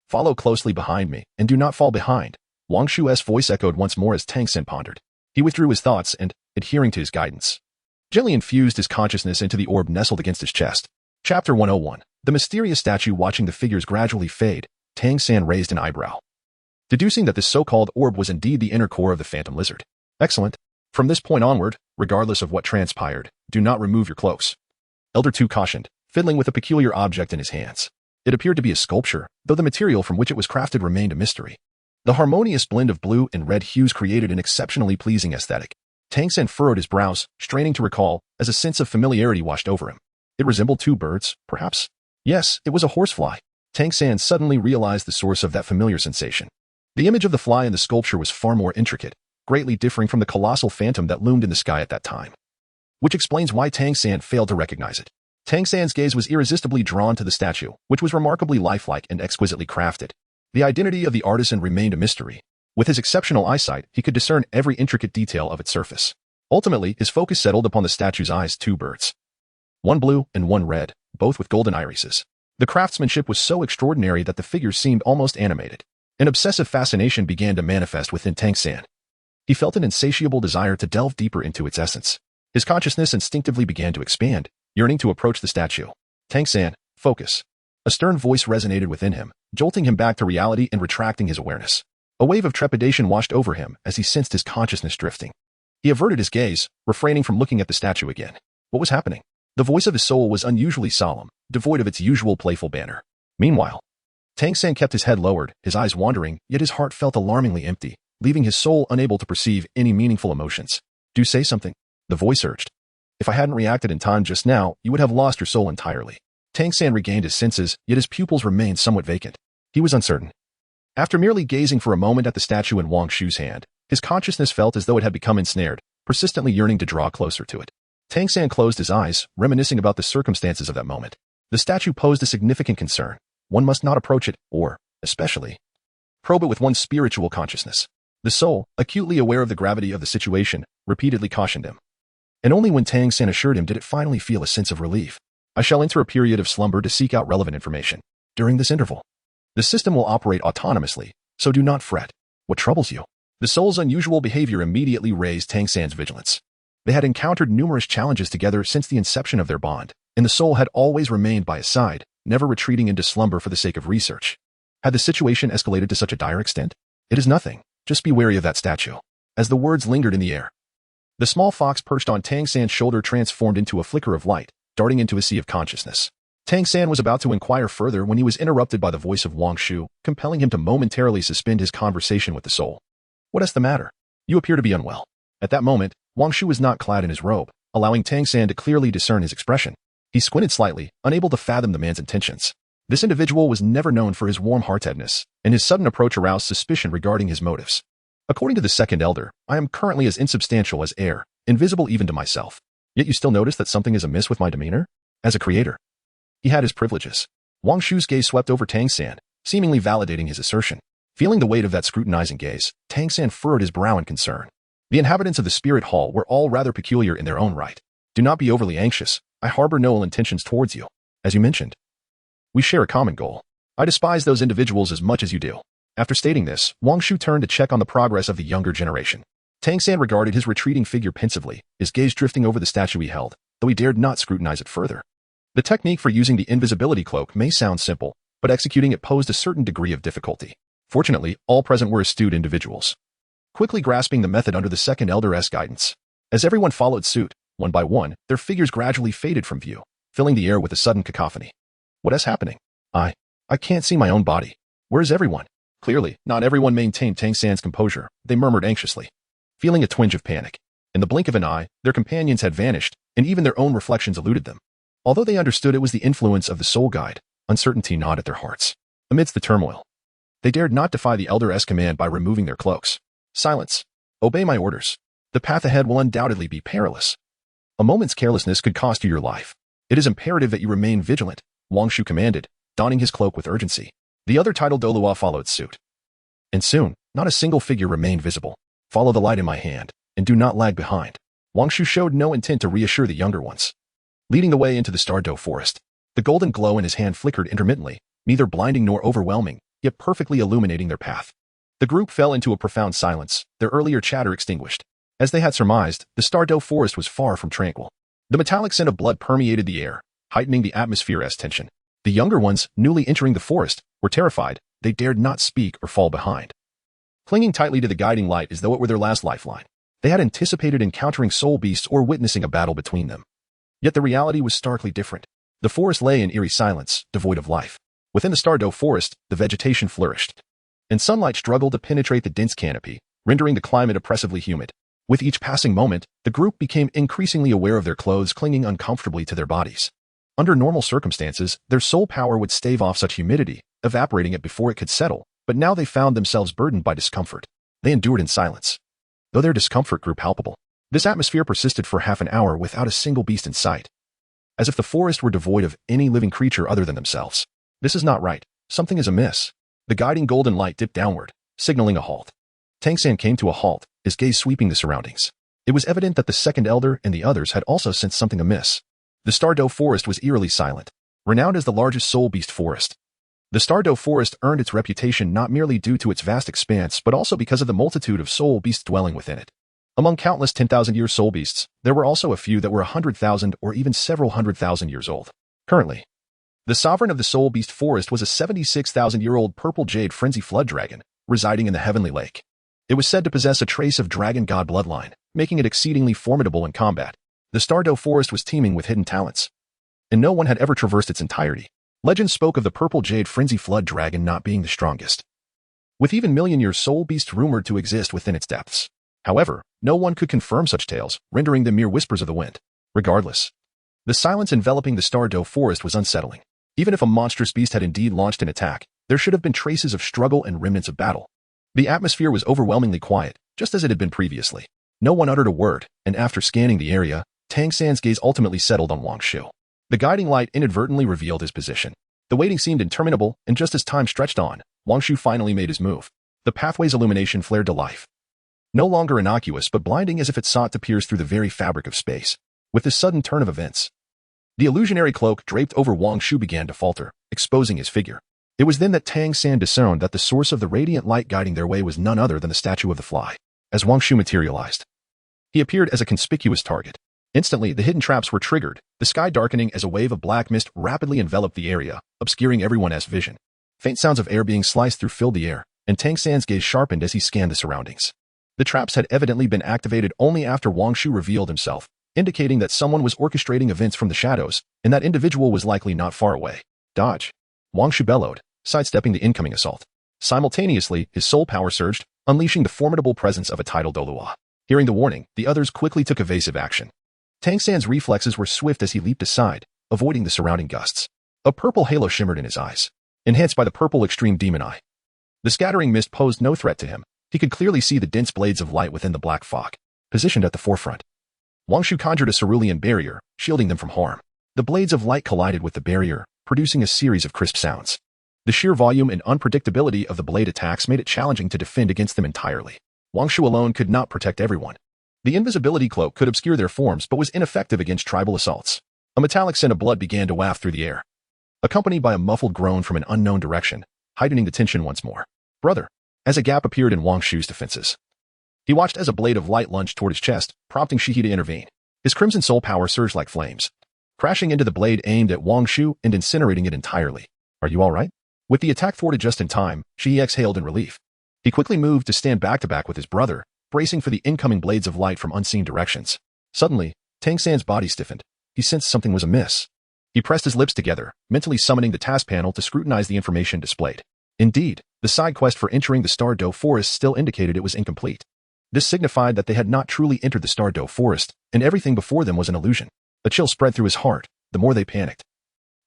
follow closely behind me, and do not fall behind. Wang Shu's voice echoed once more as Tang San pondered. He withdrew his thoughts and, adhering to his guidance, gently infused his consciousness into the orb nestled against his chest. Chapter 101. The mysterious statue. Watching the figures gradually fade, Tang San raised an eyebrow, deducing that this so-called orb was indeed the inner core of the phantom lizard. Excellent. From this point onward, regardless of what transpired, do not remove your cloaks. Elder 2 cautioned, fiddling with a peculiar object in his hands. It appeared to be a sculpture, though the material from which it was crafted remained a mystery. The harmonious blend of blue and red hues created an exceptionally pleasing aesthetic. Tang San furrowed his brows, straining to recall, as a sense of familiarity washed over him. It resembled 2 birds, perhaps? Yes, it was a horsefly. Tang San suddenly realized the source of that familiar sensation. The image of the fly in the sculpture was far more intricate, greatly differing from the colossal phantom that loomed in the sky at that time, which explains why Tang San failed to recognize it. Tang San's gaze was irresistibly drawn to the statue, which was remarkably lifelike and exquisitely crafted. The identity of the artisan remained a mystery. With his exceptional eyesight, he could discern every intricate detail of its surface. Ultimately, his focus settled upon the statue's eyes, 2 birds, one blue and one red, both with golden irises. The craftsmanship was so extraordinary that the figures seemed almost animated. An obsessive fascination began to manifest within Tang San. He felt an insatiable desire to delve deeper into its essence. His consciousness instinctively began to expand, yearning to approach the statue. Tang San, focus. A stern voice resonated within him, jolting him back to reality and retracting his awareness. A wave of trepidation washed over him as he sensed his consciousness drifting. He averted his gaze, refraining from looking at the statue again. What was happening? The voice of his soul was unusually solemn, devoid of its usual playful banter. Meanwhile, Tang San kept his head lowered, his eyes wandering, yet his heart felt alarmingly empty, leaving his soul unable to perceive any meaningful emotions. Do say something, the voice urged. If I hadn't reacted in time just now, you would have lost your soul entirely. Tang San regained his senses, yet his pupils remained somewhat vacant. He was uncertain. After merely gazing for a moment at the statue in Wang Shu's hand, his consciousness felt as though it had become ensnared, persistently yearning to draw closer to it. Tang San closed his eyes, reminiscing about the circumstances of that moment. The statue posed a significant concern. One must not approach it, or, especially, probe it with one's spiritual consciousness. The soul, acutely aware of the gravity of the situation, repeatedly cautioned him. And only when Tang San assured him did it finally feel a sense of relief. I shall enter a period of slumber to seek out relevant information. During this interval, the system will operate autonomously, so do not fret. What troubles you? The soul's unusual behavior immediately raised Tang San's vigilance. They had encountered numerous challenges together since the inception of their bond, and the soul had always remained by his side, never retreating into slumber for the sake of research. Had the situation escalated to such a dire extent? It is nothing. Just be wary of that statue. As the words lingered in the air, the small fox perched on Tang San's shoulder transformed into a flicker of light, darting into a sea of consciousness. Tang San was about to inquire further when he was interrupted by the voice of Wang Shu, compelling him to momentarily suspend his conversation with the soul. What is the matter? You appear to be unwell. At that moment, Wang Shu was not clad in his robe, allowing Tang San to clearly discern his expression. He squinted slightly, unable to fathom the man's intentions. This individual was never known for his warm-heartedness, and his sudden approach aroused suspicion regarding his motives. According to the second elder, I am currently as insubstantial as air, invisible even to myself. Yet you still notice that something is amiss with my demeanor? As a creator, he had his privileges. Wang Shu's gaze swept over Tang San, seemingly validating his assertion. Feeling the weight of that scrutinizing gaze, Tang San furrowed his brow in concern. The inhabitants of the spirit hall were all rather peculiar in their own right. Do not be overly anxious. I harbor no ill intentions towards you. As you mentioned, we share a common goal. I despise those individuals as much as you do. After stating this, Wang Shu turned to check on the progress of the younger generation. Tang San regarded his retreating figure pensively, his gaze drifting over the statue he held, though he dared not scrutinize it further. The technique for using the invisibility cloak may sound simple, but executing it posed a certain degree of difficulty. Fortunately, all present were astute individuals, quickly grasping the method under the second elder's guidance. As everyone followed suit, one by one, their figures gradually faded from view, filling the air with a sudden cacophony. What is happening? I can't see my own body. Where is everyone? Clearly, not everyone maintained Tang San's composure. They murmured anxiously, feeling a twinge of panic. In the blink of an eye, their companions had vanished, and even their own reflections eluded them. Although they understood it was the influence of the soul guide, uncertainty gnawed at their hearts. Amidst the turmoil, they dared not defy the elder's command by removing their cloaks. Silence. Obey my orders. The path ahead will undoubtedly be perilous. A moment's carelessness could cost you your life. It is imperative that you remain vigilant, Wang Shu commanded, donning his cloak with urgency. The other titled Douluo followed suit. And soon, not a single figure remained visible. Follow the light in my hand, and do not lag behind. Wang Shu showed no intent to reassure the younger ones. Leading the way into the Stardow forest, the golden glow in his hand flickered intermittently, neither blinding nor overwhelming, yet perfectly illuminating their path. The group fell into a profound silence, their earlier chatter extinguished. As they had surmised, the Stardow forest was far from tranquil. The metallic scent of blood permeated the air, heightening the atmosphere's tension. The younger ones, newly entering the forest, were terrified. They dared not speak or fall behind. Clinging tightly to the guiding light as though it were their last lifeline, they had anticipated encountering soul beasts or witnessing a battle between them. Yet the reality was starkly different. The forest lay in eerie silence, devoid of life. Within the Stardow forest, the vegetation flourished, and sunlight struggled to penetrate the dense canopy, rendering the climate oppressively humid. With each passing moment, the group became increasingly aware of their clothes clinging uncomfortably to their bodies. Under normal circumstances, their soul power would stave off such humidity, evaporating it before it could settle, but now they found themselves burdened by discomfort. They endured in silence, though their discomfort grew palpable. This atmosphere persisted for half an hour without a single beast in sight, as if the forest were devoid of any living creature other than themselves. This is not right. Something is amiss. The guiding golden light dipped downward, signaling a halt. Tang San came to a halt, his gaze sweeping the surroundings. It was evident that the second elder and the others had also sensed something amiss. The Stardow forest was eerily silent, renowned as the largest soul beast forest. The Stardow forest earned its reputation not merely due to its vast expanse but also because of the multitude of soul beasts dwelling within it. Among countless 10,000-year soul beasts, there were also a few that were 100,000 or even several 100,000 years old. Currently, the sovereign of the soul beast forest was a 76,000-year-old purple jade frenzy flood dragon, residing in the heavenly lake. It was said to possess a trace of dragon god bloodline, making it exceedingly formidable in combat. The Stardow forest was teeming with hidden talents, and no one had ever traversed its entirety. Legends spoke of the purple jade frenzy flood dragon not being the strongest, with even million-year soul beasts rumored to exist within its depths. However, no one could confirm such tales, rendering them mere whispers of the wind. Regardless, the silence enveloping the Stardow forest was unsettling. Even if a monstrous beast had indeed launched an attack, there should have been traces of struggle and remnants of battle. The atmosphere was overwhelmingly quiet, just as it had been previously. No one uttered a word, and after scanning the area, Tang San's gaze ultimately settled on Wang Shu. The guiding light inadvertently revealed his position. The waiting seemed interminable, and just as time stretched on, Wang Shu finally made his move. The pathway's illumination flared to life, no longer innocuous but blinding as if it sought to pierce through the very fabric of space. With this sudden turn of events, the illusionary cloak draped over Wang Shu began to falter, exposing his figure. It was then that Tang San discerned that the source of the radiant light guiding their way was none other than the statue of the fly. As Wang Shu materialized, he appeared as a conspicuous target. Instantly, the hidden traps were triggered, the sky darkening as a wave of black mist rapidly enveloped the area, obscuring everyone's vision. Faint sounds of air being sliced through filled the air, and Tang San's gaze sharpened as he scanned the surroundings. The traps had evidently been activated only after Wang Shu revealed himself, indicating that someone was orchestrating events from the shadows, and that individual was likely not far away. Dodge! Wang Shu bellowed, sidestepping the incoming assault. Simultaneously, his soul power surged, unleashing the formidable presence of a tidal Douluo. Hearing the warning, the others quickly took evasive action. Tang San's reflexes were swift as he leaped aside, avoiding the surrounding gusts. A purple halo shimmered in his eyes, enhanced by the purple extreme demon eye. The scattering mist posed no threat to him. He could clearly see the dense blades of light within the black fog, positioned at the forefront. Wang Shu conjured a cerulean barrier, shielding them from harm. The blades of light collided with the barrier, producing a series of crisp sounds. The sheer volume and unpredictability of the blade attacks made it challenging to defend against them entirely. Wang Shu alone could not protect everyone. The invisibility cloak could obscure their forms but was ineffective against tribal assaults. A metallic scent of blood began to waft through the air, accompanied by a muffled groan from an unknown direction, heightening the tension once more. Brother! As a gap appeared in Wang Shu's defenses, he watched as a blade of light lunged toward his chest, prompting Shihi to intervene. His crimson soul power surged like flames, crashing into the blade aimed at Wang Shu and incinerating it entirely. Are you all right? With the attack thwarted just in time, Shihi exhaled in relief. He quickly moved to stand back-to-back with his brother, bracing for the incoming blades of light from unseen directions. Suddenly, Tang San's body stiffened. He sensed something was amiss. He pressed his lips together, mentally summoning the task panel to scrutinize the information displayed. Indeed, the side quest for entering the Stardow forest still indicated it was incomplete. This signified that they had not truly entered the Stardow forest, and everything before them was an illusion. A chill spread through his heart. The more they panicked,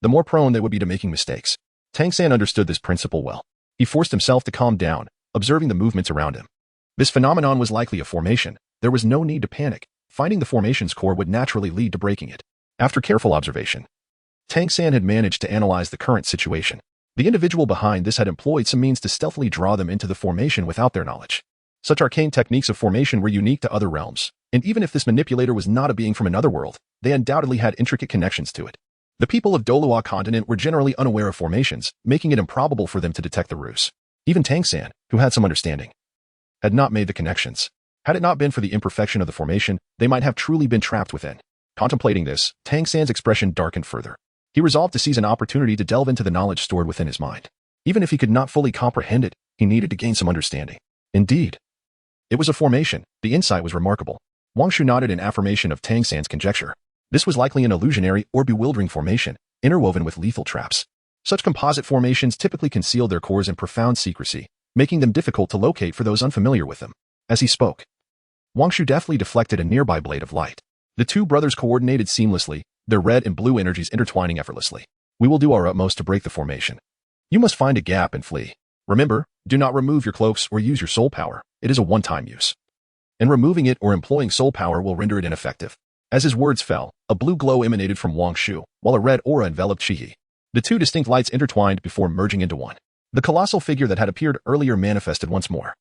the more prone they would be to making mistakes. Tang San understood this principle well. He forced himself to calm down, observing the movements around him. This phenomenon was likely a formation. There was no need to panic. Finding the formation's core would naturally lead to breaking it. After careful observation, Tang San had managed to analyze the current situation. The individual behind this had employed some means to stealthily draw them into the formation without their knowledge. Such arcane techniques of formation were unique to other realms, and even if this manipulator was not a being from another world, they undoubtedly had intricate connections to it. The people of Douluo continent were generally unaware of formations, making it improbable for them to detect the ruse. Even Tang San, who had some understanding, had not made the connections. Had it not been for the imperfection of the formation, they might have truly been trapped within. Contemplating this, Tang San's expression darkened further. He resolved to seize an opportunity to delve into the knowledge stored within his mind. Even if he could not fully comprehend it, he needed to gain some understanding. Indeed, it was a formation. The insight was remarkable. Wang Shu nodded in affirmation of Tang San's conjecture. This was likely an illusionary or bewildering formation, interwoven with lethal traps. Such composite formations typically conceal their cores in profound secrecy, making them difficult to locate for those unfamiliar with them. As he spoke, Wang Shu deftly deflected a nearby blade of light. The two brothers coordinated seamlessly, their red and blue energies intertwining effortlessly. We will do our utmost to break the formation. You must find a gap and flee. Remember, do not remove your cloaks or use your soul power. It is a one-time use. And removing it or employing soul power will render it ineffective. As his words fell, a blue glow emanated from Wang Shu, while a red aura enveloped Shihi. The two distinct lights intertwined before merging into one. The colossal figure that had appeared earlier manifested once more.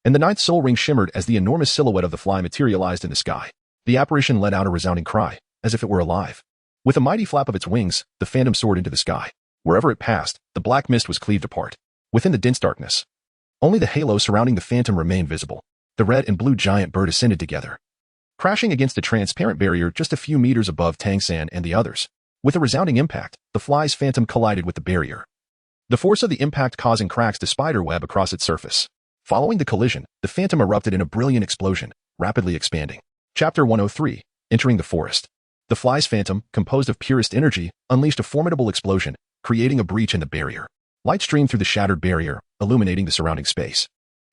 And the ninth soul ring shimmered as the enormous silhouette of the fly materialized in the sky. The apparition let out a resounding cry, as if it were alive. With a mighty flap of its wings, the phantom soared into the sky. Wherever it passed, the black mist was cleaved apart. Within the dense darkness, only the halo surrounding the phantom remained visible. The red and blue giant bird ascended together, crashing against a transparent barrier just a few meters above Tang San and the others. With a resounding impact, the fly's phantom collided with the barrier. The force of the impact causing cracks to spiderweb across its surface. Following the collision, the phantom erupted in a brilliant explosion, rapidly expanding. Chapter 103, Entering the Forest. The fly's phantom, composed of purest energy, unleashed a formidable explosion, creating a breach in the barrier. Light streamed through the shattered barrier, illuminating the surrounding space.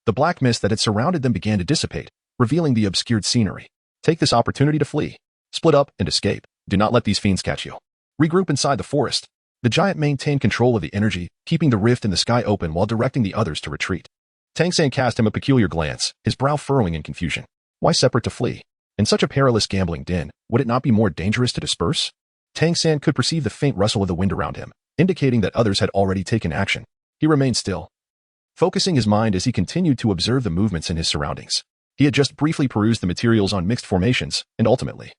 The black mist that had surrounded them began to dissipate, revealing the obscured scenery. Take this opportunity to flee. Split up and escape. Do not let these fiends catch you. Regroup inside the forest. The giant maintained control of the energy, keeping the rift in the sky open while directing the others to retreat. Tang San cast him a peculiar glance, his brow furrowing in confusion. Why separate to flee? In such a perilous gambling den, would it not be more dangerous to disperse? Tang San could perceive the faint rustle of the wind around him, indicating that others had already taken action. He remained still, focusing his mind as he continued to observe the movements in his surroundings. He had just briefly perused the materials on mixed formations, and ultimately,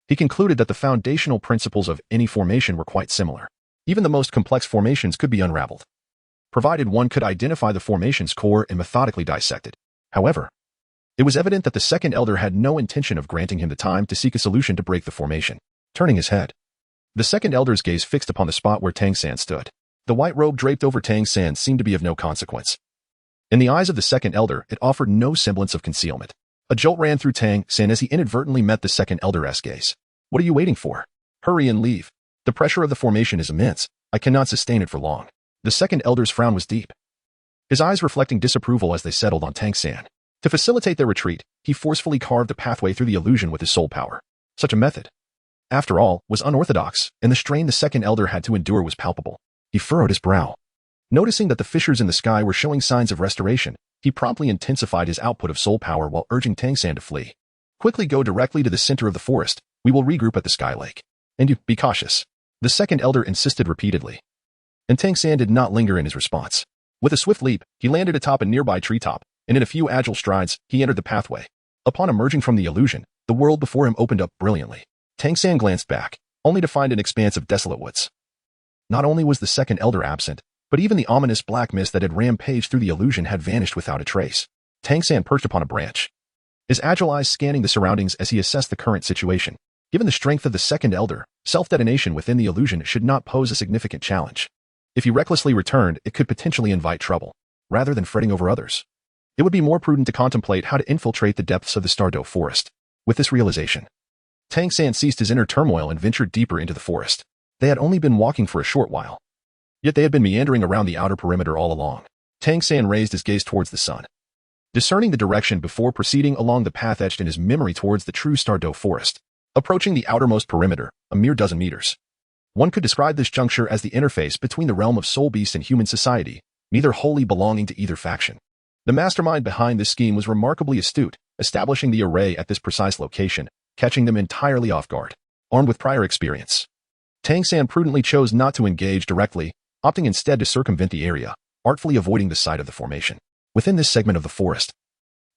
he concluded that the foundational principles of any formation were quite similar. Even the most complex formations could be unraveled, provided one could identify the formation's core and methodically dissect it. However, it was evident that the second elder had no intention of granting him the time to seek a solution to break the formation. Turning his head, the second elder's gaze fixed upon the spot where Tang San stood. The white robe draped over Tang San seemed to be of no consequence. In the eyes of the second elder, it offered no semblance of concealment. A jolt ran through Tang San as he inadvertently met the second elder's gaze. What are you waiting for? Hurry and leave. The pressure of the formation is immense. I cannot sustain it for long. The second elder's frown was deep, his eyes reflecting disapproval as they settled on Tang San. To facilitate their retreat, he forcefully carved a pathway through the illusion with his soul power. Such a method, after all, was unorthodox, and the strain the second elder had to endure was palpable. He furrowed his brow. Noticing that the fissures in the sky were showing signs of restoration, he promptly intensified his output of soul power while urging Tang San to flee. Quickly go directly to the center of the forest. We will regroup at the Sky Lake. And you, be cautious. The second elder insisted repeatedly. And Tang San did not linger in his response. With a swift leap, he landed atop a nearby treetop, and in a few agile strides, he entered the pathway. Upon emerging from the illusion, the world before him opened up brilliantly. Tang San glanced back, only to find an expanse of desolate woods. Not only was the second elder absent, but even the ominous black mist that had rampaged through the illusion had vanished without a trace. Tang San perched upon a branch, his agile eyes scanning the surroundings as he assessed the current situation. Given the strength of the second elder, self-detonation within the illusion should not pose a significant challenge. If he recklessly returned, it could potentially invite trouble. Rather than fretting over others, it would be more prudent to contemplate how to infiltrate the depths of the Stardow forest. With this realization, Tang San ceased his inner turmoil and ventured deeper into the forest. They had only been walking for a short while, yet they had been meandering around the outer perimeter all along. Tang San raised his gaze towards the sun, discerning the direction before proceeding along the path etched in his memory towards the true Stardow forest. Approaching the outermost perimeter, a mere dozen meters. One could describe this juncture as the interface between the realm of soul beast and human society, neither wholly belonging to either faction. The mastermind behind this scheme was remarkably astute, establishing the array at this precise location, catching them entirely off guard. Armed with prior experience, Tang San prudently chose not to engage directly, opting instead to circumvent the area, artfully avoiding the site of the formation. Within this segment of the forest,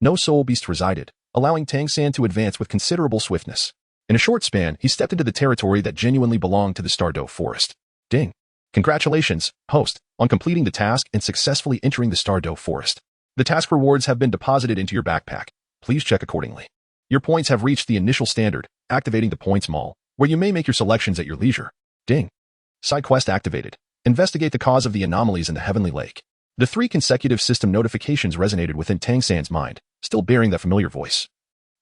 no soul beast resided, allowing Tang San to advance with considerable swiftness. In a short span, he stepped into the territory that genuinely belonged to the Douluo forest. Ding! Congratulations, host, on completing the task and successfully entering the Douluo forest. The task rewards have been deposited into your backpack. Please check accordingly. Your points have reached the initial standard, activating the points mall, where you may make your selections at your leisure. Ding! Side quest activated. Investigate the cause of the anomalies in the Heavenly Lake. The 3 consecutive system notifications resonated within Tang San's mind, still bearing that familiar voice.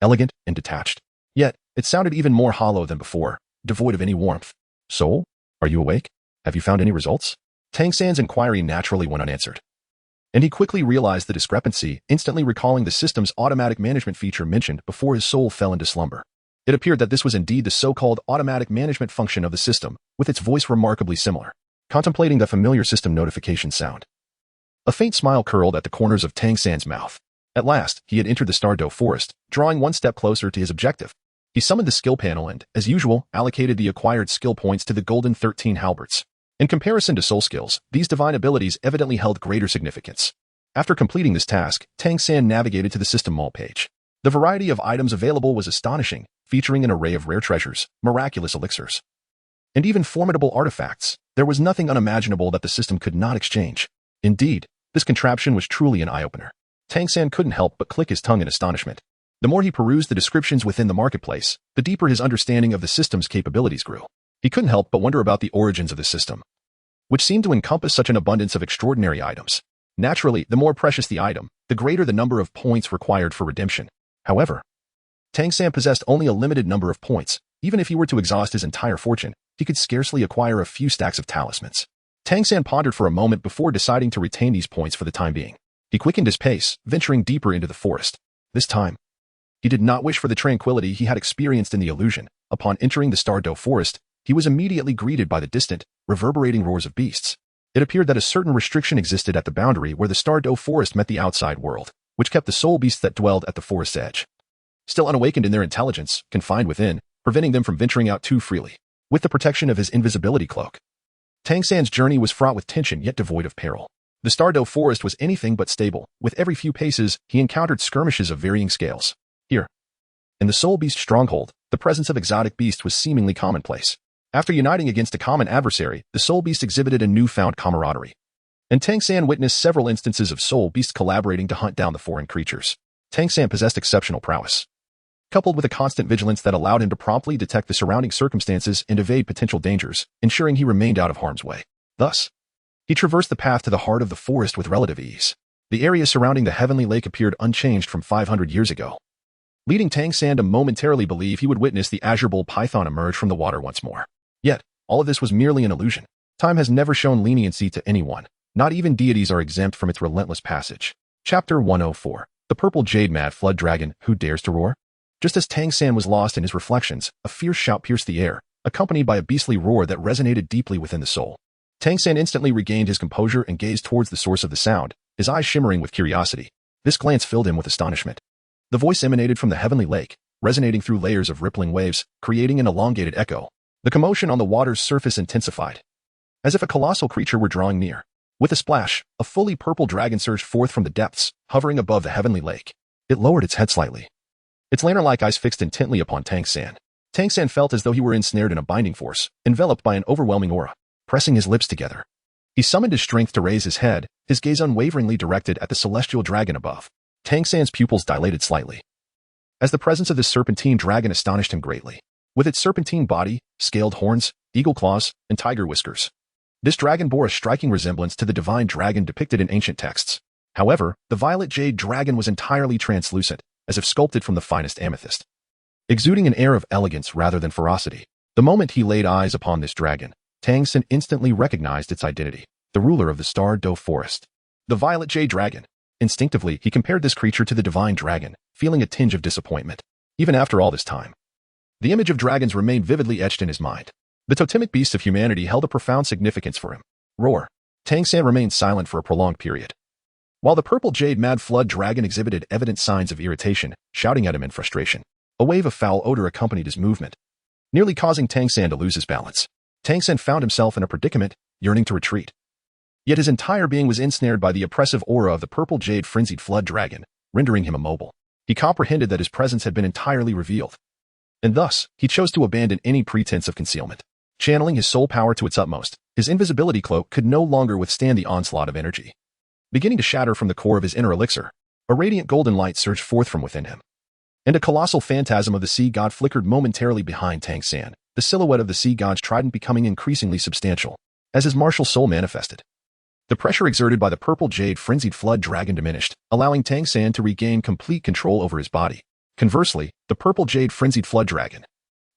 Elegant and detached. Yet, it sounded even more hollow than before, devoid of any warmth. Soul? Are you awake? Have you found any results? Tang San's inquiry naturally went unanswered. And he quickly realized the discrepancy, instantly recalling the system's automatic management feature mentioned before his soul fell into slumber. It appeared that this was indeed the so-called automatic management function of the system, with its voice remarkably similar. Contemplating the familiar system notification sound, a faint smile curled at the corners of Tang San's mouth. At last, he had entered the Douluo forest, drawing one step closer to his objective. He summoned the skill panel and, as usual, allocated the acquired skill points to the golden 13 halberds. In comparison to soul skills, these divine abilities evidently held greater significance. After completing this task, Tang San navigated to the system mall page. The variety of items available was astonishing, featuring an array of rare treasures, miraculous elixirs, and even formidable artifacts. There was nothing unimaginable that the system could not exchange. Indeed, this contraption was truly an eye-opener. Tang San couldn't help but click his tongue in astonishment. The more he perused the descriptions within the marketplace, the deeper his understanding of the system's capabilities grew. He couldn't help but wonder about the origins of the system, which seemed to encompass such an abundance of extraordinary items. Naturally, the more precious the item, the greater the number of points required for redemption. However, Tang San possessed only a limited number of points. Even if he were to exhaust his entire fortune, he could scarcely acquire a few stacks of talismans. Tang San pondered for a moment before deciding to retain these points for the time being. He quickened his pace, venturing deeper into the forest. This time, he did not wish for the tranquility he had experienced in the illusion. Upon entering the Douluo forest, he was immediately greeted by the distant, reverberating roars of beasts. It appeared that a certain restriction existed at the boundary where the Douluo forest met the outside world, which kept the soul beasts that dwelled at the forest's edge still unawakened in their intelligence, confined within, preventing them from venturing out too freely. With the protection of his invisibility cloak, Tang San's journey was fraught with tension yet devoid of peril. The Douluo forest was anything but stable. With every few paces, he encountered skirmishes of varying scales. Here, in the Soul Beast stronghold, the presence of exotic beasts was seemingly commonplace. After uniting against a common adversary, the Soul Beast exhibited a newfound camaraderie. And Tang San witnessed several instances of Soul Beasts collaborating to hunt down the foreign creatures. Tang San possessed exceptional prowess, coupled with a constant vigilance that allowed him to promptly detect the surrounding circumstances and evade potential dangers, ensuring he remained out of harm's way. Thus, he traversed the path to the heart of the forest with relative ease. The area surrounding the Heavenly Lake appeared unchanged from 500 years ago, leading Tang San to momentarily believe he would witness the azure bull python emerge from the water once more. Yet, all of this was merely an illusion. Time has never shown leniency to anyone. Not even deities are exempt from its relentless passage. Chapter 104. The Purple Jade Mad Flood Dragon, Who Dares to Roar? Just as Tang San was lost in his reflections, a fierce shout pierced the air, accompanied by a beastly roar that resonated deeply within the soul. Tang San instantly regained his composure and gazed towards the source of the sound, his eyes shimmering with curiosity. This glance filled him with astonishment. The voice emanated from the Heavenly Lake, resonating through layers of rippling waves, creating an elongated echo. The commotion on the water's surface intensified, as if a colossal creature were drawing near. With a splash, a fully purple dragon surged forth from the depths, hovering above the Heavenly Lake. It lowered its head slightly, its lantern-like eyes fixed intently upon Tang San. Tang San felt as though he were ensnared in a binding force, enveloped by an overwhelming aura. Pressing his lips together, he summoned his strength to raise his head, his gaze unwaveringly directed at the celestial dragon above. Tang San's pupils dilated slightly, as the presence of this serpentine dragon astonished him greatly. With its serpentine body, scaled horns, eagle claws, and tiger whiskers, this dragon bore a striking resemblance to the divine dragon depicted in ancient texts. However, the violet jade dragon was entirely translucent, as if sculpted from the finest amethyst, exuding an air of elegance rather than ferocity. The moment he laid eyes upon this dragon, Tang San instantly recognized its identity, the ruler of the Douluo forest, the violet jade dragon. Instinctively, he compared this creature to the divine dragon, feeling a tinge of disappointment. Even after all this time, the image of dragons remained vividly etched in his mind. The totemic beasts of humanity held a profound significance for him. Roar. Tang San remained silent for a prolonged period, while the purple jade mad flood dragon exhibited evident signs of irritation, shouting at him in frustration. A wave of foul odor accompanied his movement, nearly causing Tang San to lose his balance. Tang San found himself in a predicament, yearning to retreat. Yet his entire being was ensnared by the oppressive aura of the purple jade frenzied flood dragon, rendering him immobile. He comprehended that his presence had been entirely revealed, and thus he chose to abandon any pretense of concealment. Channeling his soul power to its utmost, his invisibility cloak could no longer withstand the onslaught of energy. Beginning to shatter from the core of his inner elixir, a radiant golden light surged forth from within him. And a colossal phantasm of the sea god flickered momentarily behind Tang San, the silhouette of the sea god's trident becoming increasingly substantial, as his martial soul manifested. The pressure exerted by the purple jade frenzied flood dragon diminished, allowing Tang San to regain complete control over his body. Conversely, the purple jade frenzied flood dragon,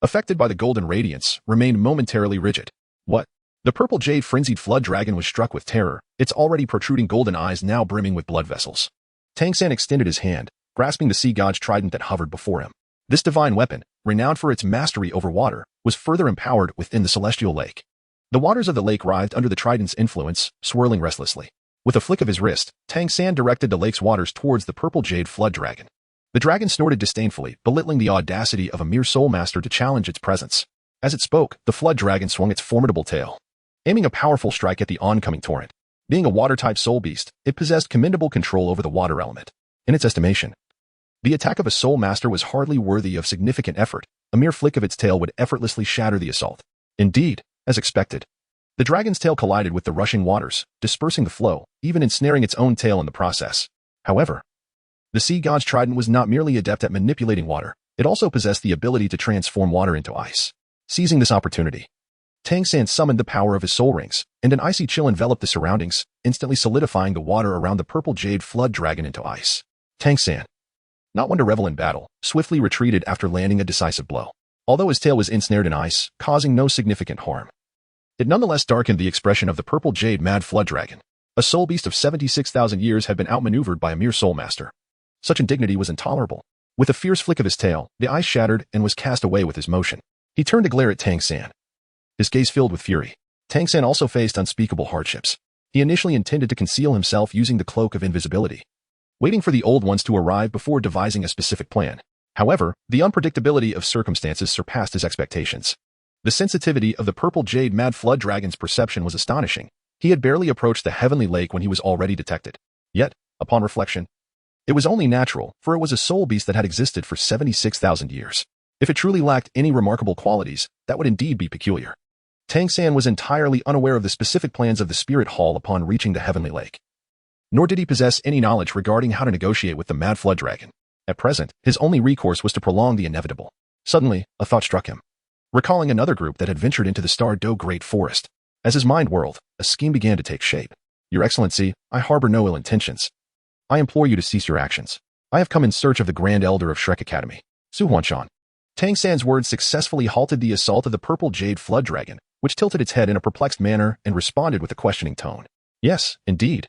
affected by the golden radiance, remained momentarily rigid. What? The purple jade frenzied flood dragon was struck with terror, its already protruding golden eyes now brimming with blood vessels. Tang San extended his hand, grasping the sea god's trident that hovered before him. This divine weapon, renowned for its mastery over water, was further empowered within the celestial lake. The waters of the lake writhed under the trident's influence, swirling restlessly. With a flick of his wrist, Tang San directed the lake's waters towards the purple jade flood dragon. The dragon snorted disdainfully, belittling the audacity of a mere soul master to challenge its presence. As it spoke, the flood dragon swung its formidable tail, aiming a powerful strike at the oncoming torrent. Being a water-type soul beast, it possessed commendable control over the water element. In its estimation, the attack of a soul master was hardly worthy of significant effort. A mere flick of its tail would effortlessly shatter the assault. Indeed, as expected, the dragon's tail collided with the rushing waters, dispersing the flow, even ensnaring its own tail in the process. However, the sea god's trident was not merely adept at manipulating water, it also possessed the ability to transform water into ice. Seizing this opportunity, Tang San summoned the power of his soul rings, and an icy chill enveloped the surroundings, instantly solidifying the water around the purple jade flood dragon into ice. Tang San, not one to revel in battle, swiftly retreated after landing a decisive blow. Although his tail was ensnared in ice, causing no significant harm, it nonetheless darkened the expression of the purple jade mad flood dragon. A soul beast of 76,000 years had been outmaneuvered by a mere soul master. Such indignity was intolerable. With a fierce flick of his tail, the ice shattered and was cast away with his motion. He turned to glare at Tang San, his gaze filled with fury. Tang San also faced unspeakable hardships. He initially intended to conceal himself using the cloak of invisibility, waiting for the old ones to arrive before devising a specific plan. However, the unpredictability of circumstances surpassed his expectations. The sensitivity of the purple jade mad flood dragon's perception was astonishing. He had barely approached the heavenly lake when he was already detected. Yet, upon reflection, it was only natural, for it was a soul beast that had existed for 76,000 years. If it truly lacked any remarkable qualities, that would indeed be peculiar. Tang San was entirely unaware of the specific plans of the spirit hall upon reaching the heavenly lake. Nor did he possess any knowledge regarding how to negotiate with the mad flood dragon. At present, his only recourse was to prolong the inevitable. Suddenly, a thought struck him, recalling another group that had ventured into the Douluo Great Forest. As his mind whirled, a scheme began to take shape. Your Excellency, I harbor no ill intentions. I implore you to cease your actions. I have come in search of the Grand Elder of Shrek Academy, Su Huanshan. Tang San's words successfully halted the assault of the purple jade flood dragon, which tilted its head in a perplexed manner and responded with a questioning tone. Yes, indeed.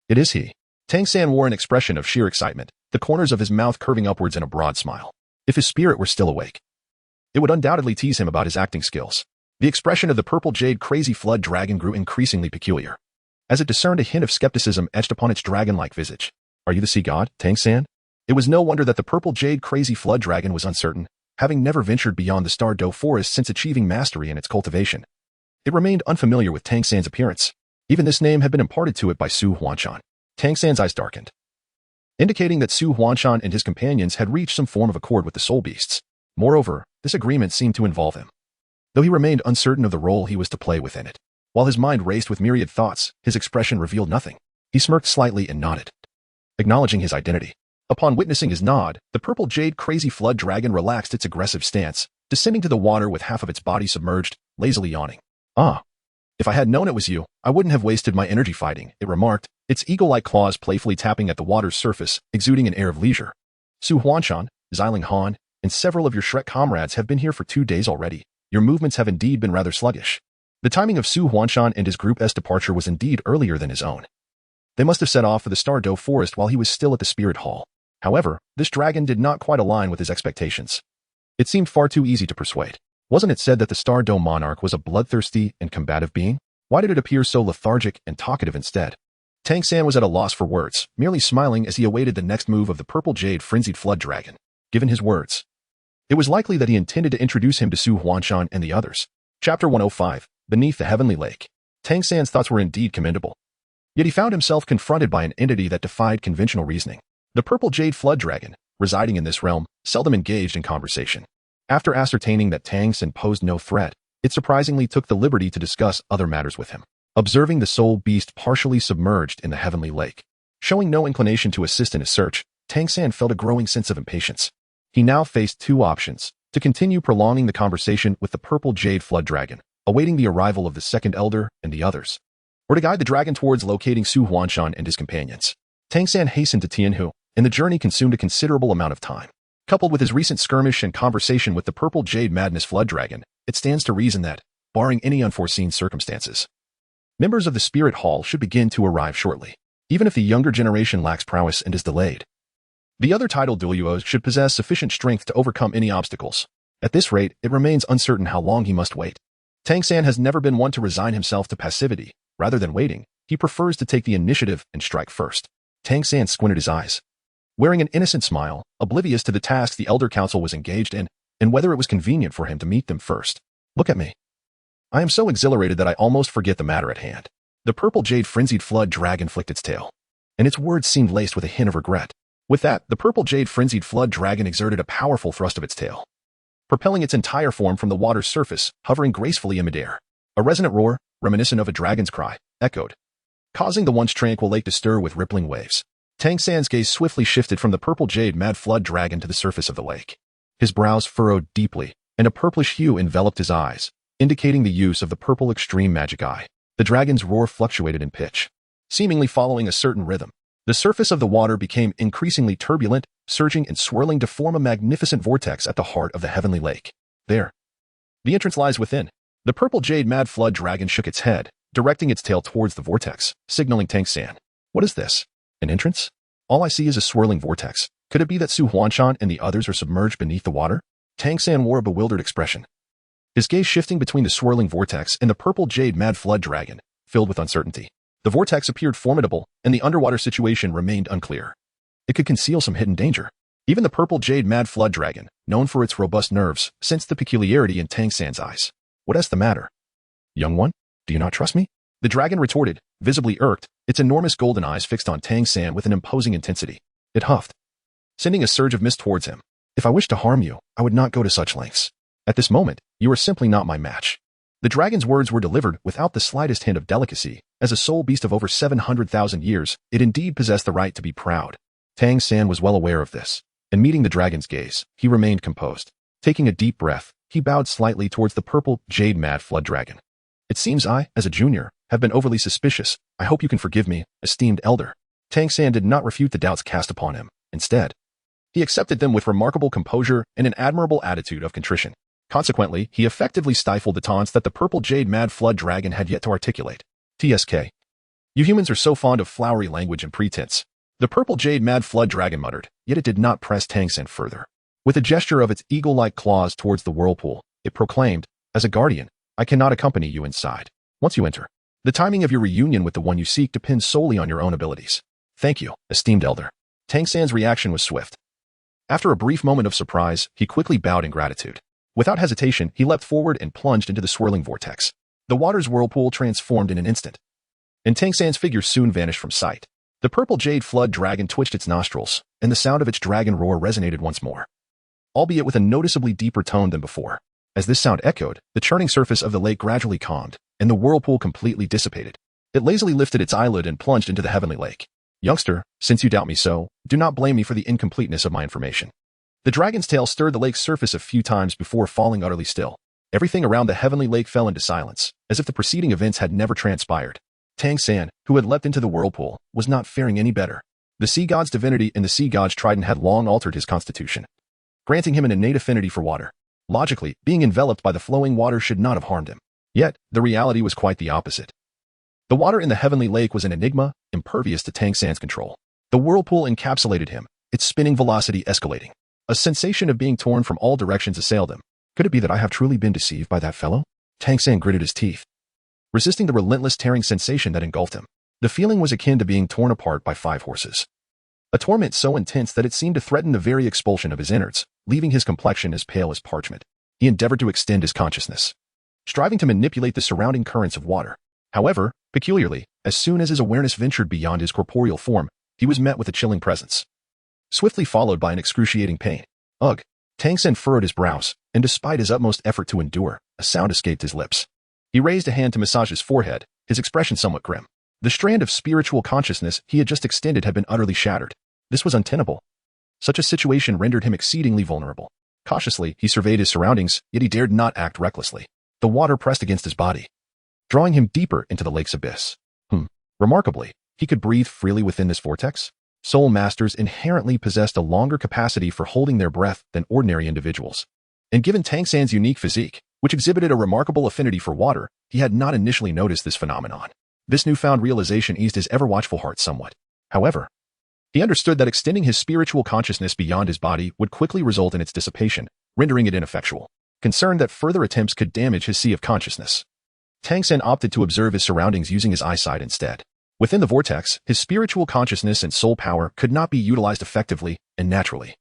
It is he. Tang San wore an expression of sheer excitement, the corners of his mouth curving upwards in a broad smile. If his spirit were still awake, it would undoubtedly tease him about his acting skills. The expression of the purple jade crazy flood dragon grew increasingly peculiar, as it discerned a hint of skepticism etched upon its dragon-like visage. Are you the sea god, Tang San? It was no wonder that the purple jade crazy flood dragon was uncertain, having never ventured beyond the Douluo forest since achieving mastery in its cultivation. It remained unfamiliar with Tang San's appearance. Even this name had been imparted to it by Su Huanshan. Tang San's eyes darkened, indicating that Su Huanshan and his companions had reached some form of accord with the soul beasts. Moreover, this agreement seemed to involve him, though he remained uncertain of the role he was to play within it. While his mind raced with myriad thoughts, his expression revealed nothing. He smirked slightly and nodded, acknowledging his identity. Upon witnessing his nod, the purple jade crazy flood dragon relaxed its aggressive stance, descending to the water with half of its body submerged, lazily yawning. Ah. If I had known it was you, I wouldn't have wasted my energy fighting, it remarked, its eagle-like claws playfully tapping at the water's surface, exuding an air of leisure. Su Huanshan, Xiling Han, and several of your Shrek comrades have been here for 2 days already. Your movements have indeed been rather sluggish. The timing of Su Huanshan and his group's departure was indeed earlier than his own. They must have set off for the Douluo forest while he was still at the spirit hall. However, this dragon did not quite align with his expectations. It seemed far too easy to persuade. Wasn't it said that the Douluo monarch was a bloodthirsty and combative being? Why did it appear so lethargic and talkative instead? Tang San was at a loss for words, merely smiling as he awaited the next move of the purple jade frenzied flood dragon. Given his words, it was likely that he intended to introduce him to Su Huanshan and the others. Chapter 105, Beneath the Heavenly Lake. Tang San's thoughts were indeed commendable. Yet he found himself confronted by an entity that defied conventional reasoning. The purple jade flood dragon, residing in this realm, seldom engaged in conversation. After ascertaining that Tang San posed no threat, it surprisingly took the liberty to discuss other matters with him. Observing the soul beast partially submerged in the heavenly lake, showing no inclination to assist in his search, Tang San felt a growing sense of impatience. He now faced two options: to continue prolonging the conversation with the purple jade flood dragon, awaiting the arrival of the second elder and the others, or to guide the dragon towards locating Su Huanshan and his companions. Tang San hastened to Tianhu, and the journey consumed a considerable amount of time. Coupled with his recent skirmish and conversation with the purple jade madness flood dragon, it stands to reason that, barring any unforeseen circumstances, members of the Spirit Hall should begin to arrive shortly, even if the younger generation lacks prowess and is delayed. The other titled Douluo should possess sufficient strength to overcome any obstacles. At this rate, it remains uncertain how long he must wait. Tang San has never been one to resign himself to passivity. Rather than waiting, he prefers to take the initiative and strike first. Tang San squinted his eyes, wearing an innocent smile, oblivious to the task the Elder Council was engaged in, and whether it was convenient for him to meet them first. Look at me. I am so exhilarated that I almost forget the matter at hand. The purple jade frenzied flood dragon flicked its tail, and its words seemed laced with a hint of regret. With that, the purple jade frenzied flood dragon exerted a powerful thrust of its tail, propelling its entire form from the water's surface, hovering gracefully in midair. A resonant roar, reminiscent of a dragon's cry, echoed, causing the once tranquil lake to stir with rippling waves. Tang San's gaze swiftly shifted from the purple jade mad flood dragon to the surface of the lake. His brows furrowed deeply, and a purplish hue enveloped his eyes, indicating the use of the purple extreme magic eye. The dragon's roar fluctuated in pitch, seemingly following a certain rhythm. The surface of the water became increasingly turbulent, surging and swirling to form a magnificent vortex at the heart of the heavenly lake. There. The entrance lies within. The purple jade mad flood dragon shook its head, directing its tail towards the vortex, signaling Tang San. What is this? An entrance? All I see is a swirling vortex. Could it be that Su Huanshan and the others are submerged beneath the water? Tang San wore a bewildered expression, his gaze shifting between the swirling vortex and the purple jade mad flood dragon, filled with uncertainty. The vortex appeared formidable, and the underwater situation remained unclear. It could conceal some hidden danger. Even the purple jade mad flood dragon, known for its robust nerves, sensed the peculiarity in Tang San's eyes. What is the matter? Young one, do you not trust me? The dragon retorted, visibly irked, its enormous golden eyes fixed on Tang San with an imposing intensity. It huffed, sending a surge of mist towards him. If I wished to harm you, I would not go to such lengths. At this moment, you are simply not my match. The dragon's words were delivered without the slightest hint of delicacy. As a soul beast of over 700,000 years, it indeed possessed the right to be proud. Tang San was well aware of this, and meeting the dragon's gaze, he remained composed. Taking a deep breath, he bowed slightly towards the purple jade mad flood dragon. It seems I, as a junior, have been overly suspicious. I hope you can forgive me, esteemed elder. Tang San did not refute the doubts cast upon him. Instead, he accepted them with remarkable composure and an admirable attitude of contrition. Consequently, he effectively stifled the taunts that the purple jade mad flood dragon had yet to articulate. TSK. You humans are so fond of flowery language and pretense. The purple jade mad flood dragon muttered, yet it did not press Tang San further. With a gesture of its eagle-like claws towards the whirlpool, it proclaimed, as a guardian, I cannot accompany you inside. Once you enter, the timing of your reunion with the one you seek depends solely on your own abilities. Thank you, esteemed elder. Tang San's reaction was swift. After a brief moment of surprise, he quickly bowed in gratitude. Without hesitation, he leapt forward and plunged into the swirling vortex. The water's whirlpool transformed in an instant, and Tang San's figure soon vanished from sight. The purple jade flood dragon twitched its nostrils, and the sound of its dragon roar resonated once more, albeit with a noticeably deeper tone than before. As this sound echoed, the churning surface of the lake gradually calmed, and the whirlpool completely dissipated. It lazily lifted its eyelid and plunged into the heavenly lake. Youngster, since you doubt me so, do not blame me for the incompleteness of my information. The dragon's tail stirred the lake's surface a few times before falling utterly still. Everything around the heavenly lake fell into silence, as if the preceding events had never transpired. Tang San, who had leapt into the whirlpool, was not faring any better. The sea god's divinity and the sea god's trident had long altered his constitution, granting him an innate affinity for water. Logically, being enveloped by the flowing water should not have harmed him. Yet, the reality was quite the opposite. The water in the heavenly lake was an enigma, impervious to Tang San's control. The whirlpool encapsulated him, its spinning velocity escalating. A sensation of being torn from all directions assailed him. Could it be that I have truly been deceived by that fellow? Tang San gritted his teeth, resisting the relentless tearing sensation that engulfed him. The feeling was akin to being torn apart by 5 horses. A torment so intense that it seemed to threaten the very expulsion of his innards, leaving his complexion as pale as parchment. He endeavored to extend his consciousness, striving to manipulate the surrounding currents of water. However, peculiarly, as soon as his awareness ventured beyond his corporeal form, he was met with a chilling presence, swiftly followed by an excruciating pain. Ugh! Tang San furrowed his brows, and despite his utmost effort to endure, a sound escaped his lips. He raised a hand to massage his forehead, his expression somewhat grim. The strand of spiritual consciousness he had just extended had been utterly shattered. This was untenable. Such a situation rendered him exceedingly vulnerable. Cautiously, he surveyed his surroundings, yet he dared not act recklessly. The water pressed against his body, drawing him deeper into the lake's abyss. Remarkably, he could breathe freely within this vortex. Soul masters inherently possessed a longer capacity for holding their breath than ordinary individuals. And given Tang San's unique physique, which exhibited a remarkable affinity for water, he had not initially noticed this phenomenon. This newfound realization eased his ever-watchful heart somewhat. However, he understood that extending his spiritual consciousness beyond his body would quickly result in its dissipation, rendering it ineffectual. Concerned that further attempts could damage his sea of consciousness, Tang San opted to observe his surroundings using his eyesight instead. Within the vortex, his spiritual consciousness and soul power could not be utilized effectively and naturally.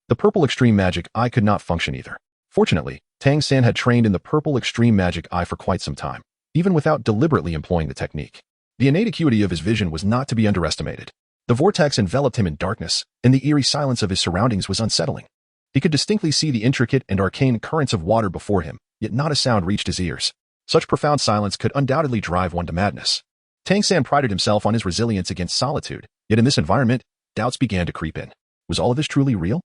The purple extreme magic eye could not function either. Fortunately, Tang San had trained in the purple extreme magic eye for quite some time, even without deliberately employing the technique. The innate acuity of his vision was not to be underestimated. The vortex enveloped him in darkness, and the eerie silence of his surroundings was unsettling. He could distinctly see the intricate and arcane currents of water before him, yet not a sound reached his ears. Such profound silence could undoubtedly drive one to madness. Tang San prided himself on his resilience against solitude, yet in this environment, doubts began to creep in. Was all of this truly real?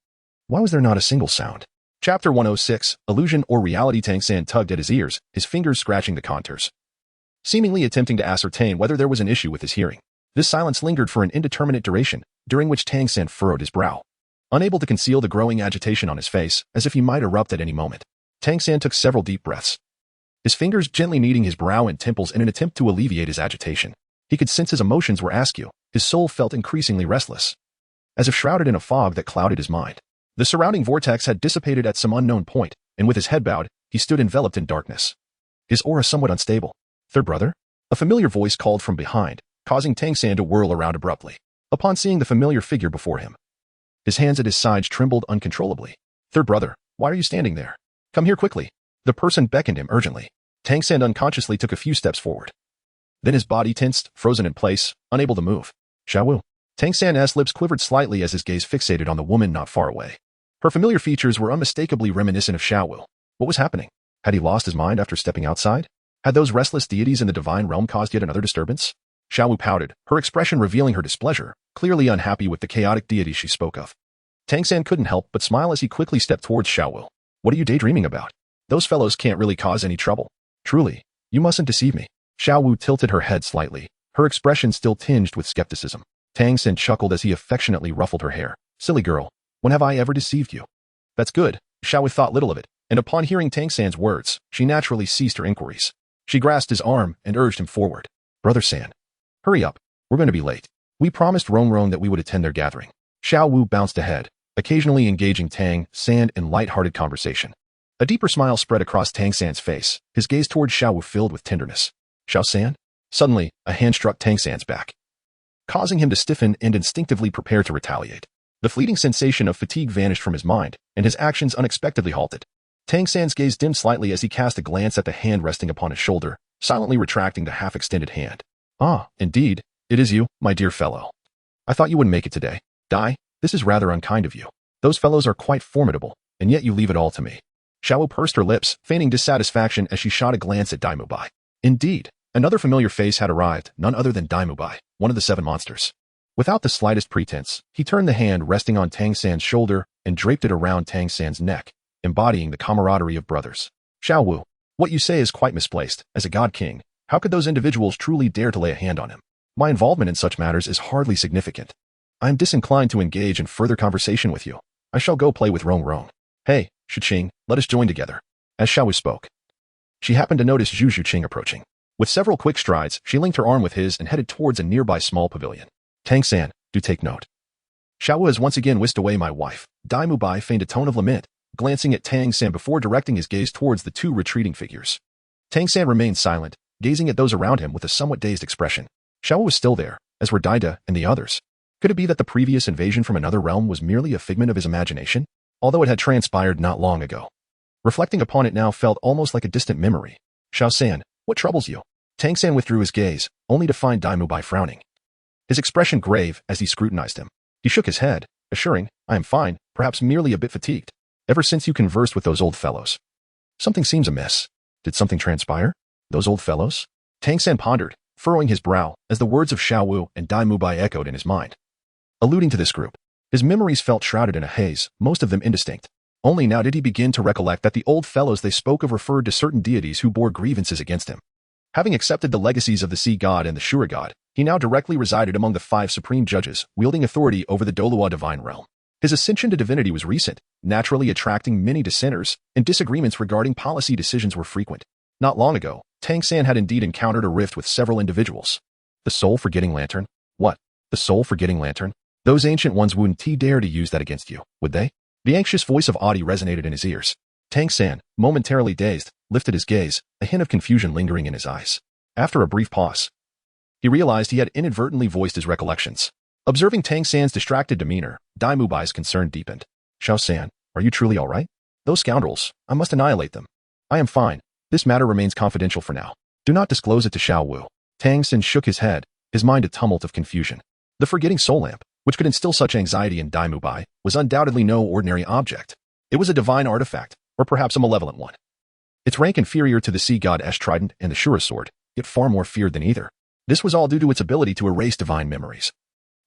Why was there not a single sound? Chapter 106, Illusion or Reality. Tang San tugged at his ears, his fingers scratching the contours, seemingly attempting to ascertain whether there was an issue with his hearing. This silence lingered for an indeterminate duration, during which Tang San furrowed his brow, unable to conceal the growing agitation on his face, as if he might erupt at any moment. Tang San took several deep breaths, his fingers gently kneading his brow and temples in an attempt to alleviate his agitation. He could sense his emotions were askew. His soul felt increasingly restless, as if shrouded in a fog that clouded his mind. The surrounding vortex had dissipated at some unknown point, and with his head bowed, he stood enveloped in darkness, his aura somewhat unstable. Third brother? A familiar voice called from behind, causing Tang San to whirl around abruptly. Upon seeing the familiar figure before him, his hands at his sides trembled uncontrollably. Third brother, why are you standing there? Come here quickly. The person beckoned him urgently. Tang San unconsciously took a few steps forward. Then his body tensed, frozen in place, unable to move. Xiaowu. Tang San's lips quivered slightly as his gaze fixated on the woman not far away. Her familiar features were unmistakably reminiscent of Xiaowu. What was happening? Had he lost his mind after stepping outside? Had those restless deities in the divine realm caused yet another disturbance? Xiaowu pouted, her expression revealing her displeasure, clearly unhappy with the chaotic deity she spoke of. Tang San couldn't help but smile as he quickly stepped towards Xiaowu. What are you daydreaming about? Those fellows can't really cause any trouble. Truly, you mustn't deceive me. Xiaowu tilted her head slightly, her expression still tinged with skepticism. Tang San chuckled as he affectionately ruffled her hair. Silly girl, when have I ever deceived you? That's good. Xiaowu thought little of it, and upon hearing Tang San's words, she naturally ceased her inquiries. She grasped his arm and urged him forward. Brother San, hurry up. We're going to be late. We promised Rong that we would attend their gathering. Xiaowu bounced ahead, occasionally engaging Tang San in light-hearted conversation. A deeper smile spread across Tang San's face, his gaze towards Xiaowu filled with tenderness. Xiao San? Suddenly, a hand struck Tang San's back, causing him to stiffen and instinctively prepare to retaliate. The fleeting sensation of fatigue vanished from his mind, and his actions unexpectedly halted. Tang San's gaze dimmed slightly as he cast a glance at the hand resting upon his shoulder, silently retracting the half-extended hand. Ah, indeed, it is you, my dear fellow. I thought you wouldn't make it today. Dai, this is rather unkind of you. Those fellows are quite formidable, and yet you leave it all to me. Xiaowu pursed her lips, feigning dissatisfaction as she shot a glance at Dai Mubai. Indeed, another familiar face had arrived, none other than Dai Mubai, one of the 7 monsters. Without the slightest pretense, he turned the hand resting on Tang San's shoulder and draped it around Tang San's neck, embodying the camaraderie of brothers. Xiaowu, what you say is quite misplaced. As a god king, how could those individuals truly dare to lay a hand on him? My involvement in such matters is hardly significant. I am disinclined to engage in further conversation with you. I shall go play with Rong. Hey, Shuqing, let us join together. As Xiaowu spoke, she happened to notice Zhu Zhuqing approaching. With several quick strides, she linked her arm with his and headed towards a nearby small pavilion. Tang San, do take note. Xiaowu has once again whisked away my wife. Dai Mubai feigned a tone of lament, glancing at Tang San before directing his gaze towards the 2 retreating figures. Tang San remained silent, gazing at those around him with a somewhat dazed expression. Xiaowu was still there, as were Daida and the others. Could it be that the previous invasion from another realm was merely a figment of his imagination? Although it had transpired not long ago, reflecting upon it now felt almost like a distant memory. Xiao San, what troubles you? Tang San withdrew his gaze, only to find Daimubai frowning. His expression grave as he scrutinized him. He shook his head, assuring, I am fine, perhaps merely a bit fatigued. Ever since you conversed with those old fellows. Something seems amiss. Did something transpire? Those old fellows? Tang San pondered, furrowing his brow as the words of Xiao Wu and Daimubai echoed in his mind. Alluding to this group, his memories felt shrouded in a haze, most of them indistinct. Only now did he begin to recollect that the old fellows they spoke of referred to certain deities who bore grievances against him. Having accepted the legacies of the Sea God and the Shura God, he now directly resided among the 5 supreme judges, wielding authority over the Douluo divine realm. His ascension to divinity was recent, naturally attracting many dissenters, and disagreements regarding policy decisions were frequent. Not long ago, Tang San had indeed encountered a rift with several individuals. The soul-forgetting lantern? What? The soul-forgetting lantern? Those ancient ones wouldn't dare to use that against you, would they? The anxious voice of Adi resonated in his ears. Tang San, momentarily dazed, lifted his gaze, a hint of confusion lingering in his eyes. After a brief pause, he realized he had inadvertently voiced his recollections. Observing Tang San's distracted demeanor, Daimubai's concern deepened. Xiao San, are you truly all right? Those scoundrels, I must annihilate them. I am fine. This matter remains confidential for now. Do not disclose it to Xiao Wu. Tang San shook his head, his mind a tumult of confusion. The forgetting soul lamp, which could instill such anxiety in Daimubai, was undoubtedly no ordinary object. It was a divine artifact, or perhaps a malevolent one. Its rank inferior to the sea god Esh Trident and the Shura sword, yet far more feared than either. This was all due to its ability to erase divine memories,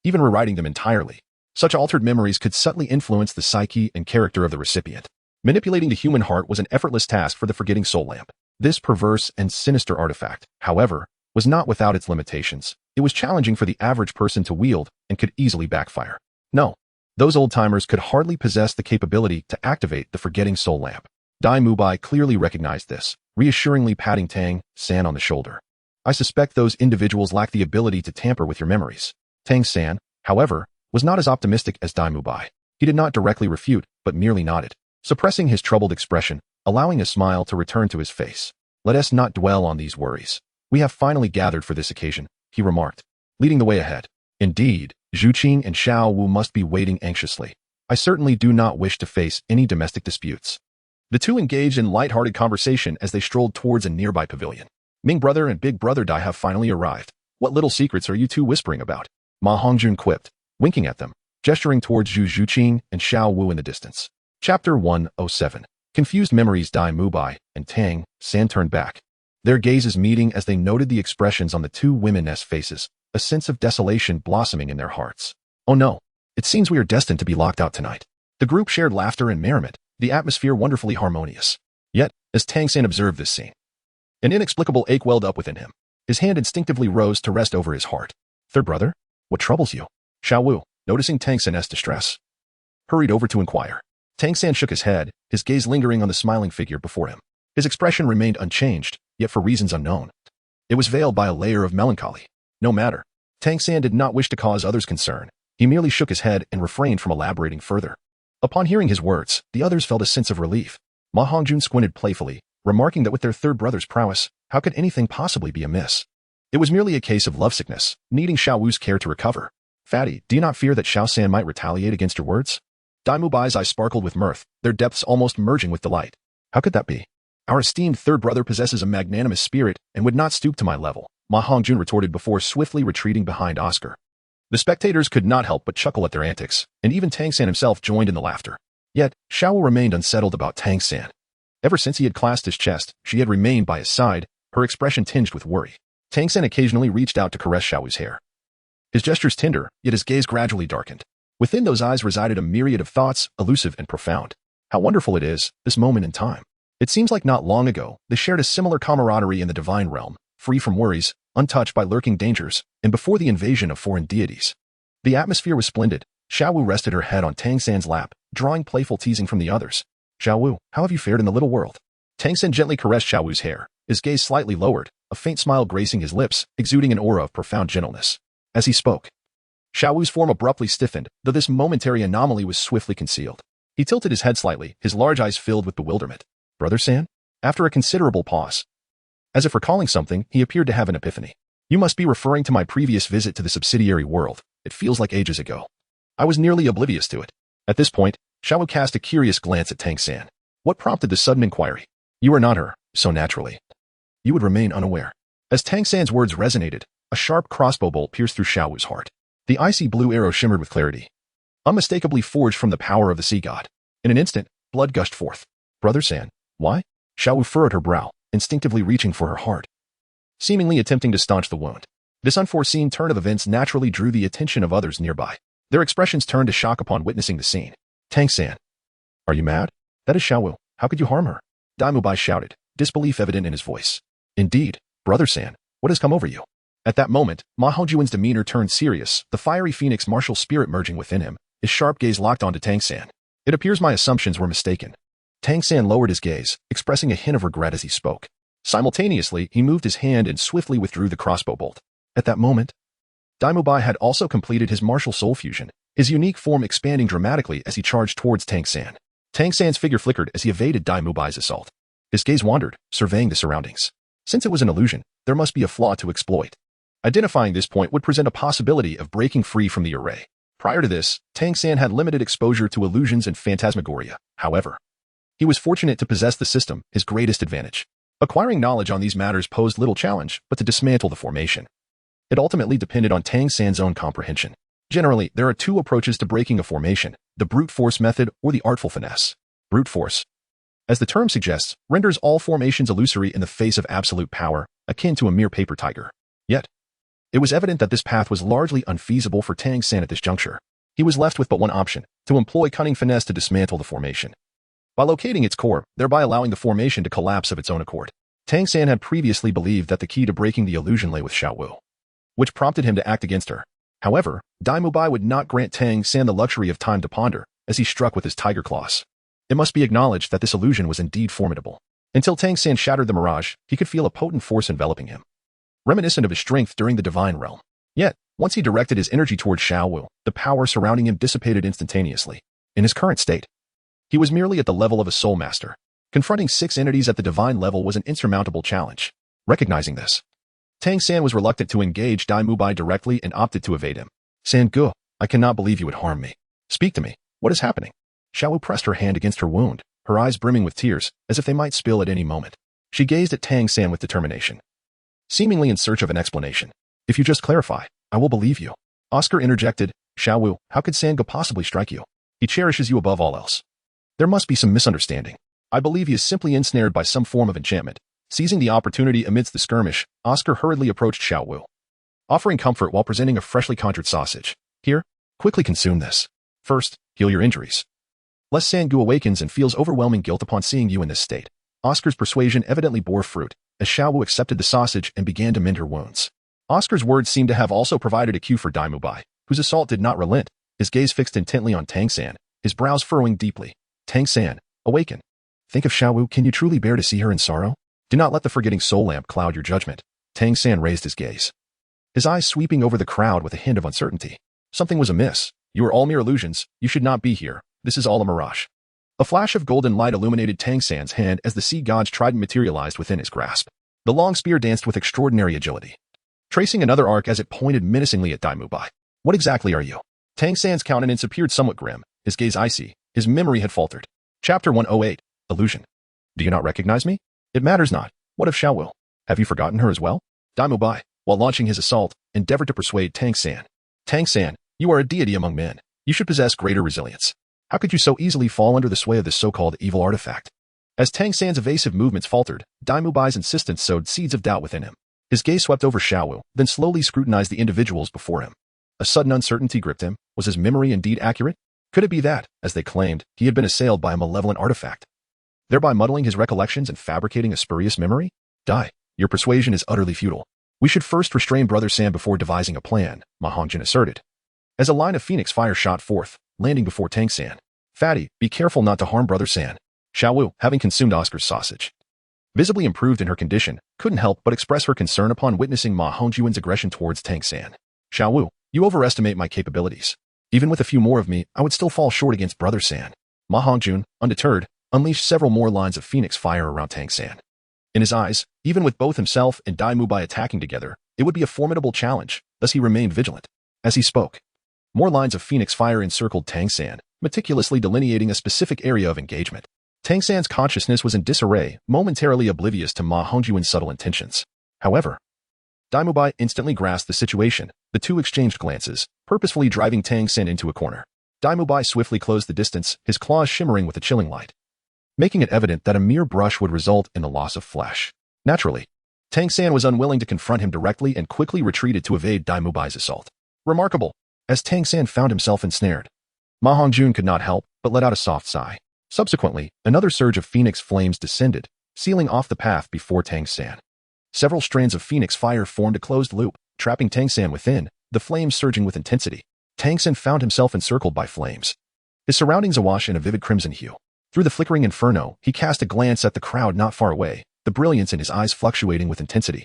even rewriting them entirely. Such altered memories could subtly influence the psyche and character of the recipient. Manipulating the human heart was an effortless task for the forgetting soul lamp. This perverse and sinister artifact, however, was not without its limitations. It was challenging for the average person to wield and could easily backfire. No, those old-timers could hardly possess the capability to activate the forgetting soul lamp. Daimubai clearly recognized this, reassuringly patting Tang San on the shoulder. I suspect those individuals lack the ability to tamper with your memories. Tang San, however, was not as optimistic as Daimubai. He did not directly refute, but merely nodded, suppressing his troubled expression, allowing a smile to return to his face. Let us not dwell on these worries. We have finally gathered for this occasion, he remarked, leading the way ahead. Indeed, Zhu Qing and Xiao Wu must be waiting anxiously. I certainly do not wish to face any domestic disputes. The two engaged in light-hearted conversation as they strolled towards a nearby pavilion. Ming brother and big brother Dai have finally arrived. What little secrets are you two whispering about? Ma Hongjun quipped, winking at them, gesturing towards Zhu Qing and Xiao Wu in the distance. Chapter 107. Confused memories. Daimubai and Tang San turned back, their gazes meeting as they noted the expressions on the two women's faces, a sense of desolation blossoming in their hearts. Oh no, it seems we are destined to be locked out tonight. The group shared laughter and merriment, the atmosphere wonderfully harmonious. Yet, as Tang San observed this scene, an inexplicable ache welled up within him. His hand instinctively rose to rest over his heart. Third brother, what troubles you? Xiao Wu, noticing Tang San's distress, hurried over to inquire. Tang San shook his head, his gaze lingering on the smiling figure before him. His expression remained unchanged, yet for reasons unknown. It was veiled by a layer of melancholy. No matter. Tang San did not wish to cause others concern. He merely shook his head and refrained from elaborating further. Upon hearing his words, the others felt a sense of relief. Ma Hongjun squinted playfully, remarking that with their third brother's prowess, how could anything possibly be amiss? It was merely a case of lovesickness, needing Xiao Wu's care to recover. Fatty, do you not fear that Xiao San might retaliate against your words? Daimubai's eyes sparkled with mirth, their depths almost merging with delight. How could that be? Our esteemed third brother possesses a magnanimous spirit and would not stoop to my level, Ma Hongjun retorted before swiftly retreating behind Oscar. The spectators could not help but chuckle at their antics, and even Tang San himself joined in the laughter. Yet, Xiao Wu remained unsettled about Tang San. Ever since he had clasped his chest, she had remained by his side, her expression tinged with worry. Tang San occasionally reached out to caress Xiao Wu's hair. His gestures tender, yet his gaze gradually darkened. Within those eyes resided a myriad of thoughts, elusive and profound. How wonderful it is, this moment in time. It seems like not long ago, they shared a similar camaraderie in the divine realm, free from worries, untouched by lurking dangers, and before the invasion of foreign deities. The atmosphere was splendid. Xiao Wu rested her head on Tang San's lap, drawing playful teasing from the others. Xiao Wu, how have you fared in the little world? Tang San gently caressed Xiao Wu's hair, his gaze slightly lowered, a faint smile gracing his lips, exuding an aura of profound gentleness. As he spoke, Xiao Wu's form abruptly stiffened, though this momentary anomaly was swiftly concealed. He tilted his head slightly, his large eyes filled with bewilderment. Brother San? After a considerable pause, as if recalling something, he appeared to have an epiphany. You must be referring to my previous visit to the subsidiary world. It feels like ages ago. I was nearly oblivious to it. At this point, Xiao Wu cast a curious glance at Tang San. What prompted the sudden inquiry? You are not her, so naturally, you would remain unaware. As Tang San's words resonated, a sharp crossbow bolt pierced through Xiao Wu's heart. The icy blue arrow shimmered with clarity, unmistakably forged from the power of the sea god. In an instant, blood gushed forth. Brother San, why? Xiao Wu furrowed her brow, instinctively reaching for her heart, seemingly attempting to staunch the wound. This unforeseen turn of events naturally drew the attention of others nearby. Their expressions turned to shock upon witnessing the scene. Tang San, are you mad? That is Xiao Wu. How could you harm her? Dai Mubai shouted, disbelief evident in his voice. Indeed, Brother San, what has come over you? At that moment, Ma Hongjuan's demeanor turned serious, the fiery phoenix martial spirit merging within him, his sharp gaze locked onto Tang San. It appears my assumptions were mistaken. Tang San lowered his gaze, expressing a hint of regret as he spoke. Simultaneously, he moved his hand and swiftly withdrew the crossbow bolt. At that moment, Dai Mubai had also completed his martial soul fusion, his unique form expanding dramatically as he charged towards Tang San. Tang San's figure flickered as he evaded Dai Mubai's assault. His gaze wandered, surveying the surroundings. Since it was an illusion, there must be a flaw to exploit. Identifying this point would present a possibility of breaking free from the array. Prior to this, Tang San had limited exposure to illusions and phantasmagoria. However, he was fortunate to possess the system, his greatest advantage. Acquiring knowledge on these matters posed little challenge, but to dismantle the formation, it ultimately depended on Tang San's own comprehension. Generally, there are two approaches to breaking a formation, the brute force method or the artful finesse. Brute force, as the term suggests, renders all formations illusory in the face of absolute power, akin to a mere paper tiger. Yet, it was evident that this path was largely unfeasible for Tang San at this juncture. He was left with but one option, to employ cunning finesse to dismantle the formation, by locating its core, thereby allowing the formation to collapse of its own accord. Tang San had previously believed that the key to breaking the illusion lay with Xiao Wu, which prompted him to act against her. However, Dai Mubai would not grant Tang San the luxury of time to ponder, as he struck with his tiger claws. It must be acknowledged that this illusion was indeed formidable. Until Tang San shattered the mirage, he could feel a potent force enveloping him, reminiscent of his strength during the divine realm. Yet, once he directed his energy towards Xiao Wu, the power surrounding him dissipated instantaneously. In his current state, he was merely at the level of a soul master. Confronting 6 entities at the divine level was an insurmountable challenge. Recognizing this, Tang San was reluctant to engage Dai Mubai directly and opted to evade him. San Gu, I cannot believe you would harm me. Speak to me. What is happening? Xiao Wu pressed her hand against her wound, her eyes brimming with tears, as if they might spill at any moment. She gazed at Tang San with determination, seemingly in search of an explanation. If you just clarify, I will believe you. Oscar interjected, Xiao Wu, how could San Gu possibly strike you? He cherishes you above all else. There must be some misunderstanding. I believe he is simply ensnared by some form of enchantment. Seizing the opportunity amidst the skirmish, Oscar hurriedly approached Xiao Wu, offering comfort while presenting a freshly conjured sausage. Here, quickly consume this. First, heal your injuries, lest San Gu awakens and feels overwhelming guilt upon seeing you in this state. Oscar's persuasion evidently bore fruit, as Xiao Wu accepted the sausage and began to mend her wounds. Oscar's words seemed to have also provided a cue for Dai Mubai, whose assault did not relent, his gaze fixed intently on Tang San, his brows furrowing deeply. Tang San, awaken. Think of Xiao Wu, can you truly bear to see her in sorrow? Do not let the forgetting soul lamp cloud your judgment. Tang San raised his gaze, his eyes sweeping over the crowd with a hint of uncertainty. Something was amiss. You are all mere illusions. You should not be here. This is all a mirage. A flash of golden light illuminated Tang San's hand as the sea god's trident materialized within his grasp. The long spear danced with extraordinary agility, tracing another arc as it pointed menacingly at Dai Mubai. What exactly are you? Tang San's countenance appeared somewhat grim, his gaze icy, his memory had faltered. Chapter 108, Illusion. Do you not recognize me? It matters not. What of Xiao Wu? Have you forgotten her as well? Dai Mubai, while launching his assault, endeavored to persuade Tang San. Tang San, you are a deity among men. You should possess greater resilience. How could you so easily fall under the sway of this so-called evil artifact? As Tang San's evasive movements faltered, Dai Mubai's insistence sowed seeds of doubt within him. His gaze swept over Xiao Wu, then slowly scrutinized the individuals before him. A sudden uncertainty gripped him. Was his memory indeed accurate? Could it be that, as they claimed, he had been assailed by a malevolent artifact, thereby muddling his recollections and fabricating a spurious memory? Dai, your persuasion is utterly futile. We should first restrain Brother San before devising a plan, Ma Hongjin asserted, as a line of phoenix fire shot forth, landing before Tang San. Fatty, be careful not to harm Brother San. Xiao Wu, having consumed Oscar's sausage, visibly improved in her condition, couldn't help but express her concern upon witnessing Ma Hongjuan's aggression towards Tang San. Xiao Wu, you overestimate my capabilities. Even with a few more of me, I would still fall short against Brother San. Ma Hongjun, undeterred, unleashed several more lines of phoenix fire around Tang San. In his eyes, even with both himself and Dai Mubai attacking together, it would be a formidable challenge, thus he remained vigilant. As he spoke, more lines of phoenix fire encircled Tang San, meticulously delineating a specific area of engagement. Tang San's consciousness was in disarray, momentarily oblivious to Ma Hongjuan's subtle intentions. However, Daimubai instantly grasped the situation. The two exchanged glances, purposefully driving Tang San into a corner. Daimubai swiftly closed the distance, his claws shimmering with a chilling light, making it evident that a mere brush would result in the loss of flesh. Naturally, Tang San was unwilling to confront him directly and quickly retreated to evade Daimubai's assault. Remarkable! As Tang San found himself ensnared, Ma Hongjun could not help but let out a soft sigh. Subsequently, another surge of phoenix flames descended, sealing off the path before Tang San. Several strands of phoenix fire formed a closed loop, trapping Tang San within, the flames surging with intensity. Tang San found himself encircled by flames, his surroundings awash in a vivid crimson hue. Through the flickering inferno, he cast a glance at the crowd not far away, the brilliance in his eyes fluctuating with intensity.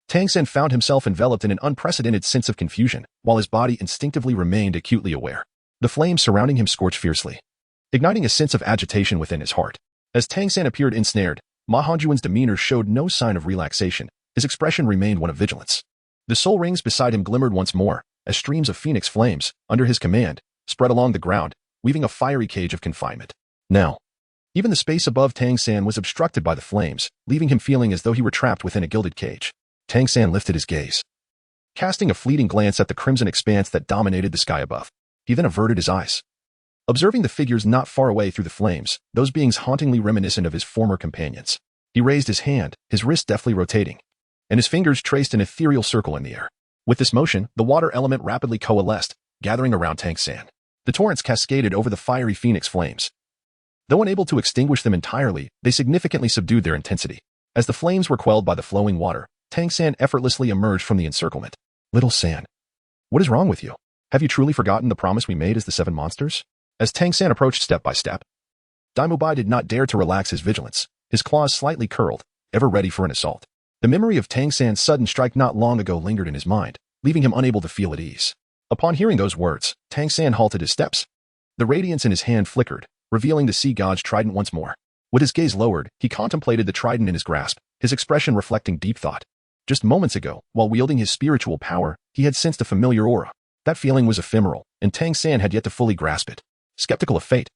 Tang San found himself enveloped in an unprecedented sense of confusion, while his body instinctively remained acutely aware. The flames surrounding him scorched fiercely, igniting a sense of agitation within his heart. As Tang San appeared ensnared, Ma Hongjuan's demeanor showed no sign of relaxation. His expression remained one of vigilance. The soul rings beside him glimmered once more, as streams of phoenix flames, under his command, spread along the ground, weaving a fiery cage of confinement. Now, even the space above Tang San was obstructed by the flames, leaving him feeling as though he were trapped within a gilded cage. Tang San lifted his gaze, casting a fleeting glance at the crimson expanse that dominated the sky above. He then averted his eyes, observing the figures not far away through the flames, those beings hauntingly reminiscent of his former companions. He raised his hand, his wrist deftly rotating, and his fingers traced an ethereal circle in the air. With this motion, the water element rapidly coalesced, gathering around Tang San. The torrents cascaded over the fiery phoenix flames. Though unable to extinguish them entirely, they significantly subdued their intensity. As the flames were quelled by the flowing water, Tang San effortlessly emerged from the encirclement. Little San, what is wrong with you? Have you truly forgotten the promise we made as the seven monsters? As Tang San approached step by step, Daimubai did not dare to relax his vigilance, his claws slightly curled, ever ready for an assault. The memory of Tang San's sudden strike not long ago lingered in his mind, leaving him unable to feel at ease. Upon hearing those words, Tang San halted his steps. The radiance in his hand flickered, revealing the sea god's trident once more. With his gaze lowered, he contemplated the trident in his grasp, his expression reflecting deep thought. Just moments ago, while wielding his spiritual power, he had sensed a familiar aura. That feeling was ephemeral, and Tang San had yet to fully grasp it. Skeptical of fate,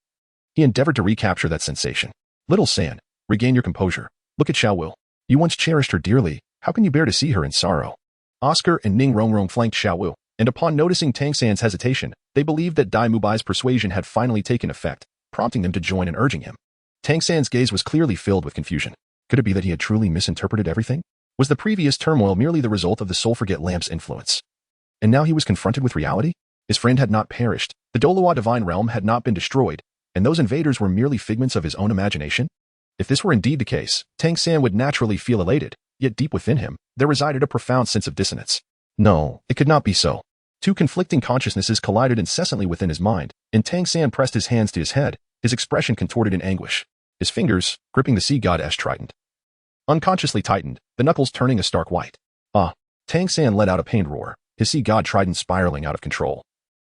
he endeavored to recapture that sensation. Little San, regain your composure. Look at Xiaowu. You once cherished her dearly. How can you bear to see her in sorrow? Oscar and Ning Rongrong flanked Xiaowu, and upon noticing Tang San's hesitation, they believed that Daimubai's persuasion had finally taken effect, prompting them to join and urging him. Tang San's gaze was clearly filled with confusion. Could it be that he had truly misinterpreted everything? Was the previous turmoil merely the result of the Soul Forget Lamp's influence? And now he was confronted with reality? His friend had not perished, the Douluo divine realm had not been destroyed, and those invaders were merely figments of his own imagination? If this were indeed the case, Tang San would naturally feel elated, yet deep within him, there resided a profound sense of dissonance. No, it could not be so. Two conflicting consciousnesses collided incessantly within his mind, and Tang San pressed his hands to his head, his expression contorted in anguish. His fingers, gripping the sea god Ash trident, unconsciously tightened, the knuckles turning a stark white. Ah! Tang San let out a pained roar, his sea god trident spiraling out of control,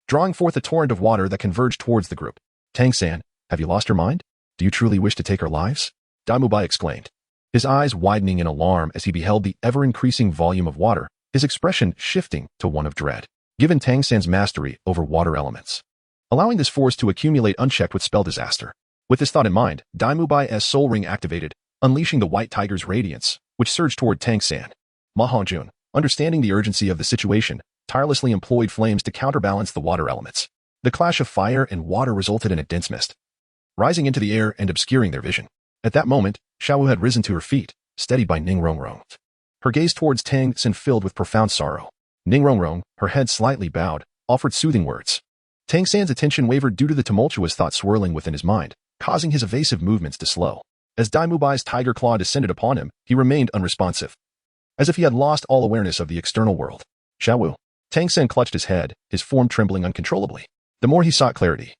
drawing forth a torrent of water that converged towards the group. Tang San, have you lost your mind? Do you truly wish to take our lives? Daimubai exclaimed, his eyes widening in alarm as he beheld the ever-increasing volume of water, his expression shifting to one of dread. Given Tang San's mastery over water elements, allowing this force to accumulate unchecked would spell disaster. With this thought in mind, Daimubai's soul ring activated, unleashing the white tiger's radiance, which surged toward Tang San. Ma Hongjun, understanding the urgency of the situation, tirelessly employed flames to counterbalance the water elements. The clash of fire and water resulted in a dense mist, rising into the air and obscuring their vision. At that moment, Xiaowu had risen to her feet, steadied by Ning Rongrong. Her gaze towards Tang San filled with profound sorrow. Ning Rongrong, her head slightly bowed, offered soothing words. Tang San's attention wavered due to the tumultuous thought swirling within his mind, causing his evasive movements to slow. As Daimubai's tiger claw descended upon him, he remained unresponsive, as if he had lost all awareness of the external world. Xiaowu. Tang San clutched his head, his form trembling uncontrollably. The more he sought clarity,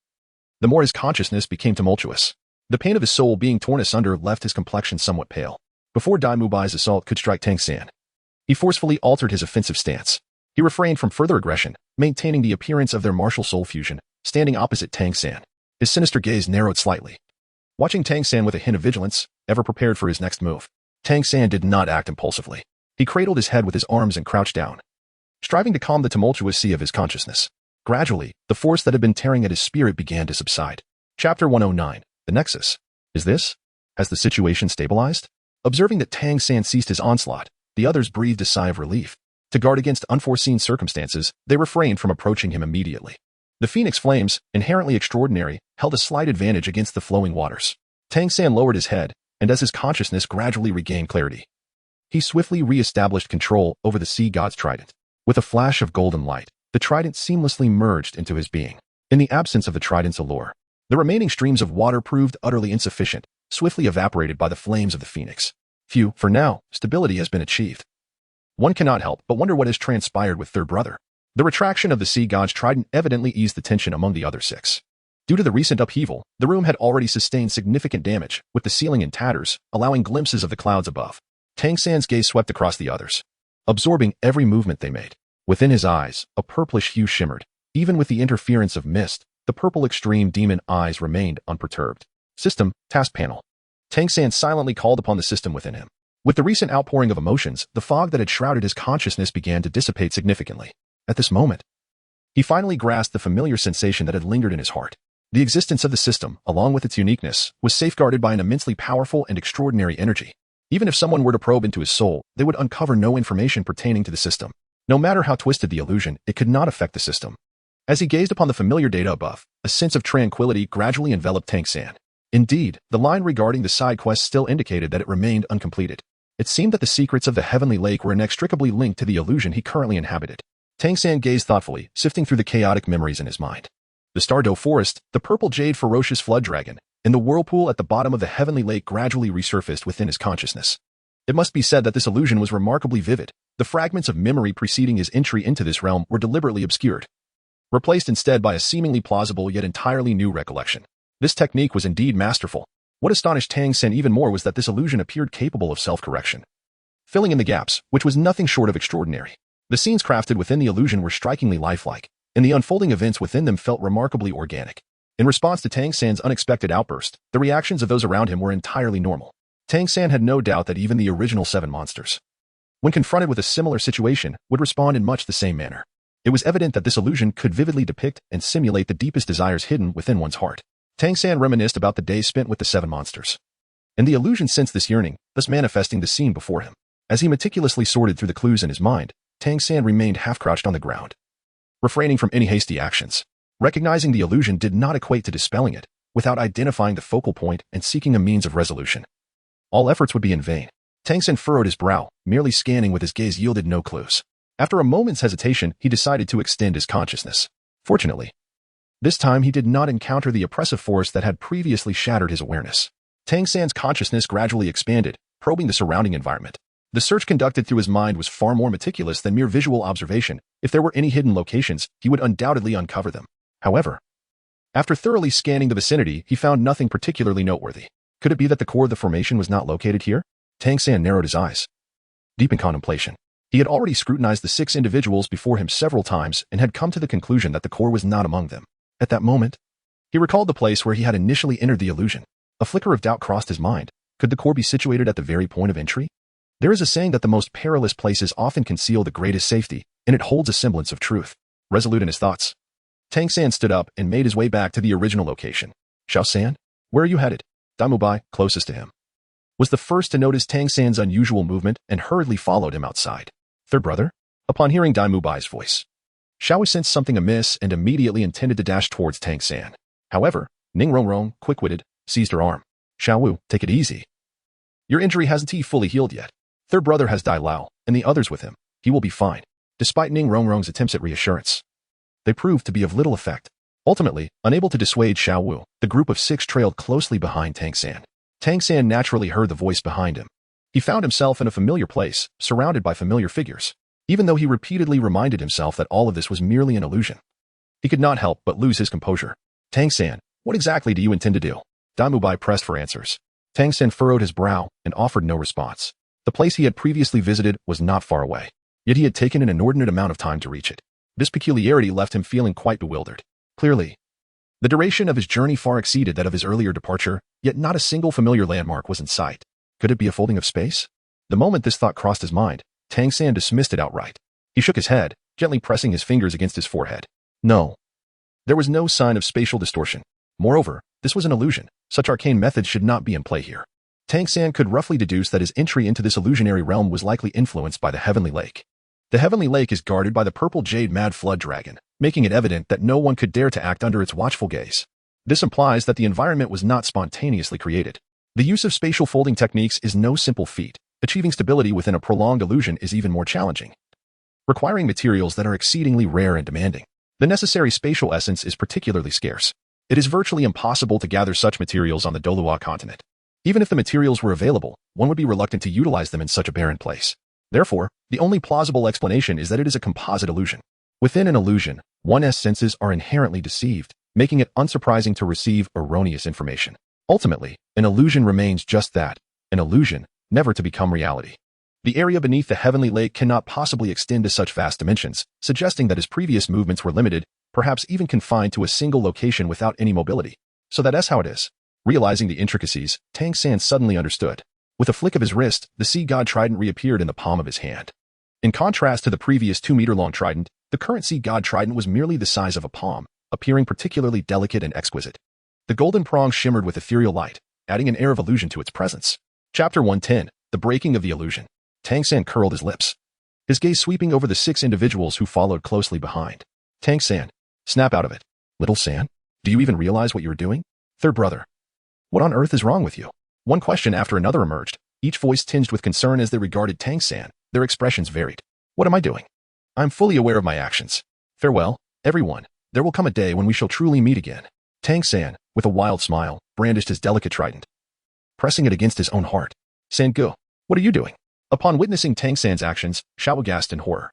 the more his consciousness became tumultuous. The pain of his soul being torn asunder left his complexion somewhat pale. Before Daimubai's assault could strike Tang San, he forcefully altered his offensive stance. He refrained from further aggression, maintaining the appearance of their martial soul fusion, standing opposite Tang San. His sinister gaze narrowed slightly, watching Tang San with a hint of vigilance, ever prepared for his next move. Tang San did not act impulsively. He cradled his head with his arms and crouched down, striving to calm the tumultuous sea of his consciousness. Gradually, the force that had been tearing at his spirit began to subside. Chapter 109. The Nexus. Is this? Has the situation stabilized? Observing that Tang San ceased his onslaught, the others breathed a sigh of relief. To guard against unforeseen circumstances, they refrained from approaching him immediately. The phoenix flames, inherently extraordinary, held a slight advantage against the flowing waters. Tang San lowered his head, and as his consciousness gradually regained clarity, he swiftly re-established control over the sea god's trident. With a flash of golden light, the trident seamlessly merged into his being. In the absence of the trident's allure, the remaining streams of water proved utterly insufficient, swiftly evaporated by the flames of the phoenix. Phew, for now, stability has been achieved. One cannot help but wonder what has transpired with third brother. The retraction of the sea god's trident evidently eased the tension among the other six. Due to the recent upheaval, the room had already sustained significant damage, with the ceiling in tatters, allowing glimpses of the clouds above. Tang San's gaze swept across the others, absorbing every movement they made. Within his eyes, a purplish hue shimmered. Even with the interference of mist, the purple extreme demon eyes remained unperturbed. System, task panel. Tang San silently called upon the system within him. With the recent outpouring of emotions, the fog that had shrouded his consciousness began to dissipate significantly. At this moment, he finally grasped the familiar sensation that had lingered in his heart. The existence of the system, along with its uniqueness, was safeguarded by an immensely powerful and extraordinary energy. Even if someone were to probe into his soul, they would uncover no information pertaining to the system. No matter how twisted the illusion, it could not affect the system. As he gazed upon the familiar data above, a sense of tranquility gradually enveloped Tang San. Indeed, the line regarding the side quest still indicated that it remained uncompleted. It seemed that the secrets of the Heavenly Lake were inextricably linked to the illusion he currently inhabited. Tang San gazed thoughtfully, sifting through the chaotic memories in his mind. The Stardow Forest, the purple jade ferocious flood dragon, and the whirlpool at the bottom of the Heavenly Lake gradually resurfaced within his consciousness. It must be said that this illusion was remarkably vivid. The fragments of memory preceding his entry into this realm were deliberately obscured, replaced instead by a seemingly plausible yet entirely new recollection. This technique was indeed masterful. What astonished Tang San even more was that this illusion appeared capable of self-correction, filling in the gaps, which was nothing short of extraordinary. The scenes crafted within the illusion were strikingly lifelike, and the unfolding events within them felt remarkably organic. In response to Tang San's unexpected outburst, the reactions of those around him were entirely normal. Tang San had no doubt that even the original 7 monsters, when confronted with a similar situation, would respond in much the same manner. It was evident that this illusion could vividly depict and simulate the deepest desires hidden within one's heart. Tang San reminisced about the days spent with the 7 monsters, and the illusion sensed this yearning, thus manifesting the scene before him. As he meticulously sorted through the clues in his mind, Tang San remained half-crouched on the ground, refraining from any hasty actions. Recognizing the illusion did not equate to dispelling it, without identifying the focal point and seeking a means of resolution. All efforts would be in vain. Tang San furrowed his brow, merely scanning with his gaze yielded no clues. After a moment's hesitation, he decided to extend his consciousness. Fortunately, this time he did not encounter the oppressive force that had previously shattered his awareness. Tang San's consciousness gradually expanded, probing the surrounding environment. The search conducted through his mind was far more meticulous than mere visual observation. If there were any hidden locations, he would undoubtedly uncover them. However, after thoroughly scanning the vicinity, he found nothing particularly noteworthy. Could it be that the core of the formation was not located here? Tang San narrowed his eyes, deep in contemplation. He had already scrutinized the 6 individuals before him several times and had come to the conclusion that the core was not among them. At that moment, he recalled the place where he had initially entered the illusion. A flicker of doubt crossed his mind. Could the core be situated at the very point of entry? There is a saying that the most perilous places often conceal the greatest safety, and it holds a semblance of truth. Resolute in his thoughts, Tang San stood up and made his way back to the original location. Xiao San, where are you headed? Daimubai, closest to him, was the first to notice Tang San's unusual movement and hurriedly followed him outside. Third brother? Upon hearing Daimubai's voice, Xiao sensed something amiss and immediately intended to dash towards Tang San. However, Ning Rongrong, quick-witted, seized her arm. Xiao, take it easy. Your injury hasn't fully healed yet. Third brother has Dai Lao, and the others with him. He will be fine. Despite Ning Rongrong's attempts at reassurance, they proved to be of little effect. Ultimately, unable to dissuade Xiao Wu, the group of 6 trailed closely behind Tang San. Tang San naturally heard the voice behind him. He found himself in a familiar place, surrounded by familiar figures. Even though he repeatedly reminded himself that all of this was merely an illusion, he could not help but lose his composure. Tang San, what exactly do you intend to do? Daimubai pressed for answers. Tang San furrowed his brow and offered no response. The place he had previously visited was not far away, yet he had taken an inordinate amount of time to reach it. This peculiarity left him feeling quite bewildered. Clearly, the duration of his journey far exceeded that of his earlier departure, yet not a single familiar landmark was in sight. Could it be a folding of space? The moment this thought crossed his mind, Tang San dismissed it outright. He shook his head, gently pressing his fingers against his forehead. No. There was no sign of spatial distortion. Moreover, this was an illusion. Such arcane methods should not be in play here. Tang San could roughly deduce that his entry into this illusionary realm was likely influenced by the Heavenly Lake. The heavenly lake is guarded by the purple jade mad flood dragon, making it evident that no one could dare to act under its watchful gaze. This implies that the environment was not spontaneously created. The use of spatial folding techniques is no simple feat. Achieving stability within a prolonged illusion is even more challenging, requiring materials that are exceedingly rare and demanding. The necessary spatial essence is particularly scarce. It is virtually impossible to gather such materials on the Douluo continent. Even if the materials were available, one would be reluctant to utilize them in such a barren place. Therefore, the only plausible explanation is that it is a composite illusion. Within an illusion, one's senses are inherently deceived, making it unsurprising to receive erroneous information. Ultimately, an illusion remains just that, an illusion, never to become reality. The area beneath the heavenly lake cannot possibly extend to such vast dimensions, suggesting that his previous movements were limited, perhaps even confined to a single location without any mobility. So that's how it is. Realizing the intricacies, Tang San suddenly understood. With a flick of his wrist, the sea god trident reappeared in the palm of his hand. In contrast to the previous 2-meter-long trident, the current sea god trident was merely the size of a palm, appearing particularly delicate and exquisite. The golden prong shimmered with ethereal light, adding an air of illusion to its presence. Chapter 110, The Breaking of the Illusion. Tang San curled his lips, his gaze sweeping over the 6 individuals who followed closely behind. Tang San, snap out of it. Little San, do you even realize what you're doing? Third brother, what on earth is wrong with you? One question after another emerged, each voice tinged with concern as they regarded Tang San. Their expressions varied. What am I doing? I'm fully aware of my actions. Farewell, everyone. There will come a day when we shall truly meet again. Tang San, with a wild smile, brandished his delicate trident, pressing it against his own heart. San-gu, what are you doing? Upon witnessing Tang San's actions, Xiao gasped in horror,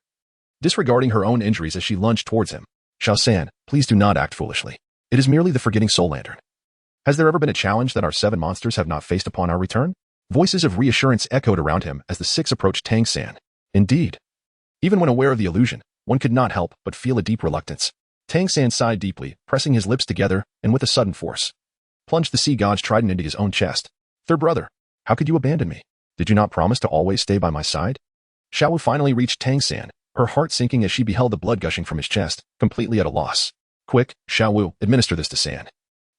disregarding her own injuries as she lunged towards him. Xiao San, please do not act foolishly. It is merely the forgetting soul lantern. Has there ever been a challenge that our 7 monsters have not faced upon our return? Voices of reassurance echoed around him as the 6 approached Tang San. Indeed. Even when aware of the illusion, one could not help but feel a deep reluctance. Tang San sighed deeply, pressing his lips together, and with a sudden force, plunged the sea god's trident into his own chest. Third brother, how could you abandon me? Did you not promise to always stay by my side? Xiao finally reached Tang San, her heart sinking as she beheld the blood gushing from his chest, completely at a loss. Quick, Xiao, administer this to San.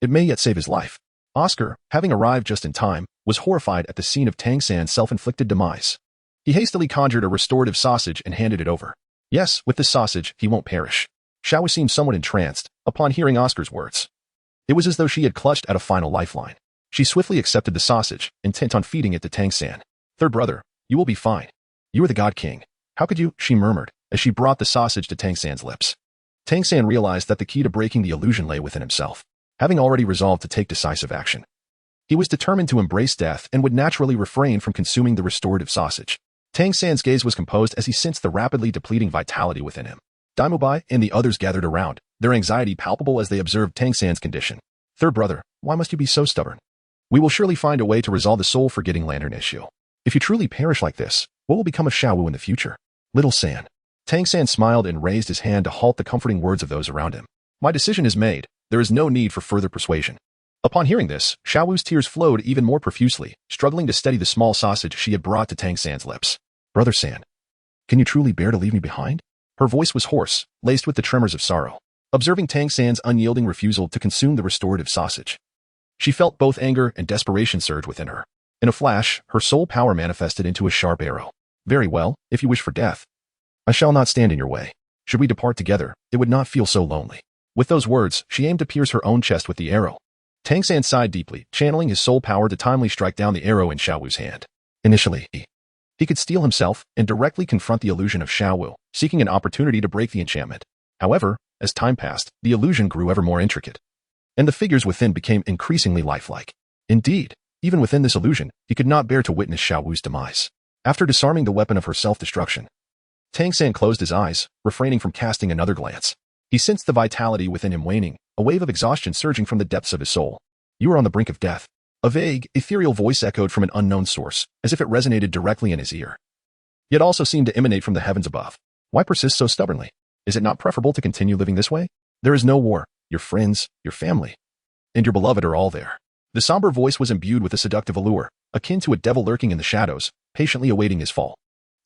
It may yet save his life. Oscar, having arrived just in time, was horrified at the scene of Tang San's self-inflicted demise. He hastily conjured a restorative sausage and handed it over. Yes, with this sausage, he won't perish. Xiao seemed somewhat entranced upon hearing Oscar's words. It was as though she had clutched at a final lifeline. She swiftly accepted the sausage, intent on feeding it to Tang San. Third brother, you will be fine. You are the God King. How could you? She murmured, as she brought the sausage to Tang San's lips. Tang San realized that the key to breaking the illusion lay within himself. Having already resolved to take decisive action, he was determined to embrace death and would naturally refrain from consuming the restorative sausage. Tang San's gaze was composed as he sensed the rapidly depleting vitality within him. Daimubai and the others gathered around, their anxiety palpable as they observed Tang San's condition. Third brother, why must you be so stubborn? We will surely find a way to resolve the soul-forgetting lantern issue. If you truly perish like this, what will become of Xiao in the future? Little San. Tang San smiled and raised his hand to halt the comforting words of those around him. My decision is made. There is no need for further persuasion. Upon hearing this, Xiao's tears flowed even more profusely, struggling to steady the small sausage she had brought to Tang San's lips. Brother San, can you truly bear to leave me behind? Her voice was hoarse, laced with the tremors of sorrow. Observing Tang San's unyielding refusal to consume the restorative sausage, she felt both anger and desperation surge within her. In a flash, her soul power manifested into a sharp arrow. Very well, if you wish for death, I shall not stand in your way. Should we depart together, it would not feel so lonely. With those words, she aimed to pierce her own chest with the arrow. Tang San sighed deeply, channeling his soul power to timely strike down the arrow in Xiao's hand. Initially, he could steel himself and directly confront the illusion of Xiao, seeking an opportunity to break the enchantment. However, as time passed, the illusion grew ever more intricate, and the figures within became increasingly lifelike. Indeed, even within this illusion, he could not bear to witness Xiao's demise. After disarming the weapon of her self-destruction, Tang San closed his eyes, refraining from casting another glance. He sensed the vitality within him waning, a wave of exhaustion surging from the depths of his soul. You are on the brink of death. A vague, ethereal voice echoed from an unknown source, as if it resonated directly in his ear, yet also seemed to emanate from the heavens above. Why persist so stubbornly? Is it not preferable to continue living this way? There is no war. Your friends, your family, and your beloved are all there. The somber voice was imbued with a seductive allure, akin to a devil lurking in the shadows, patiently awaiting his fall.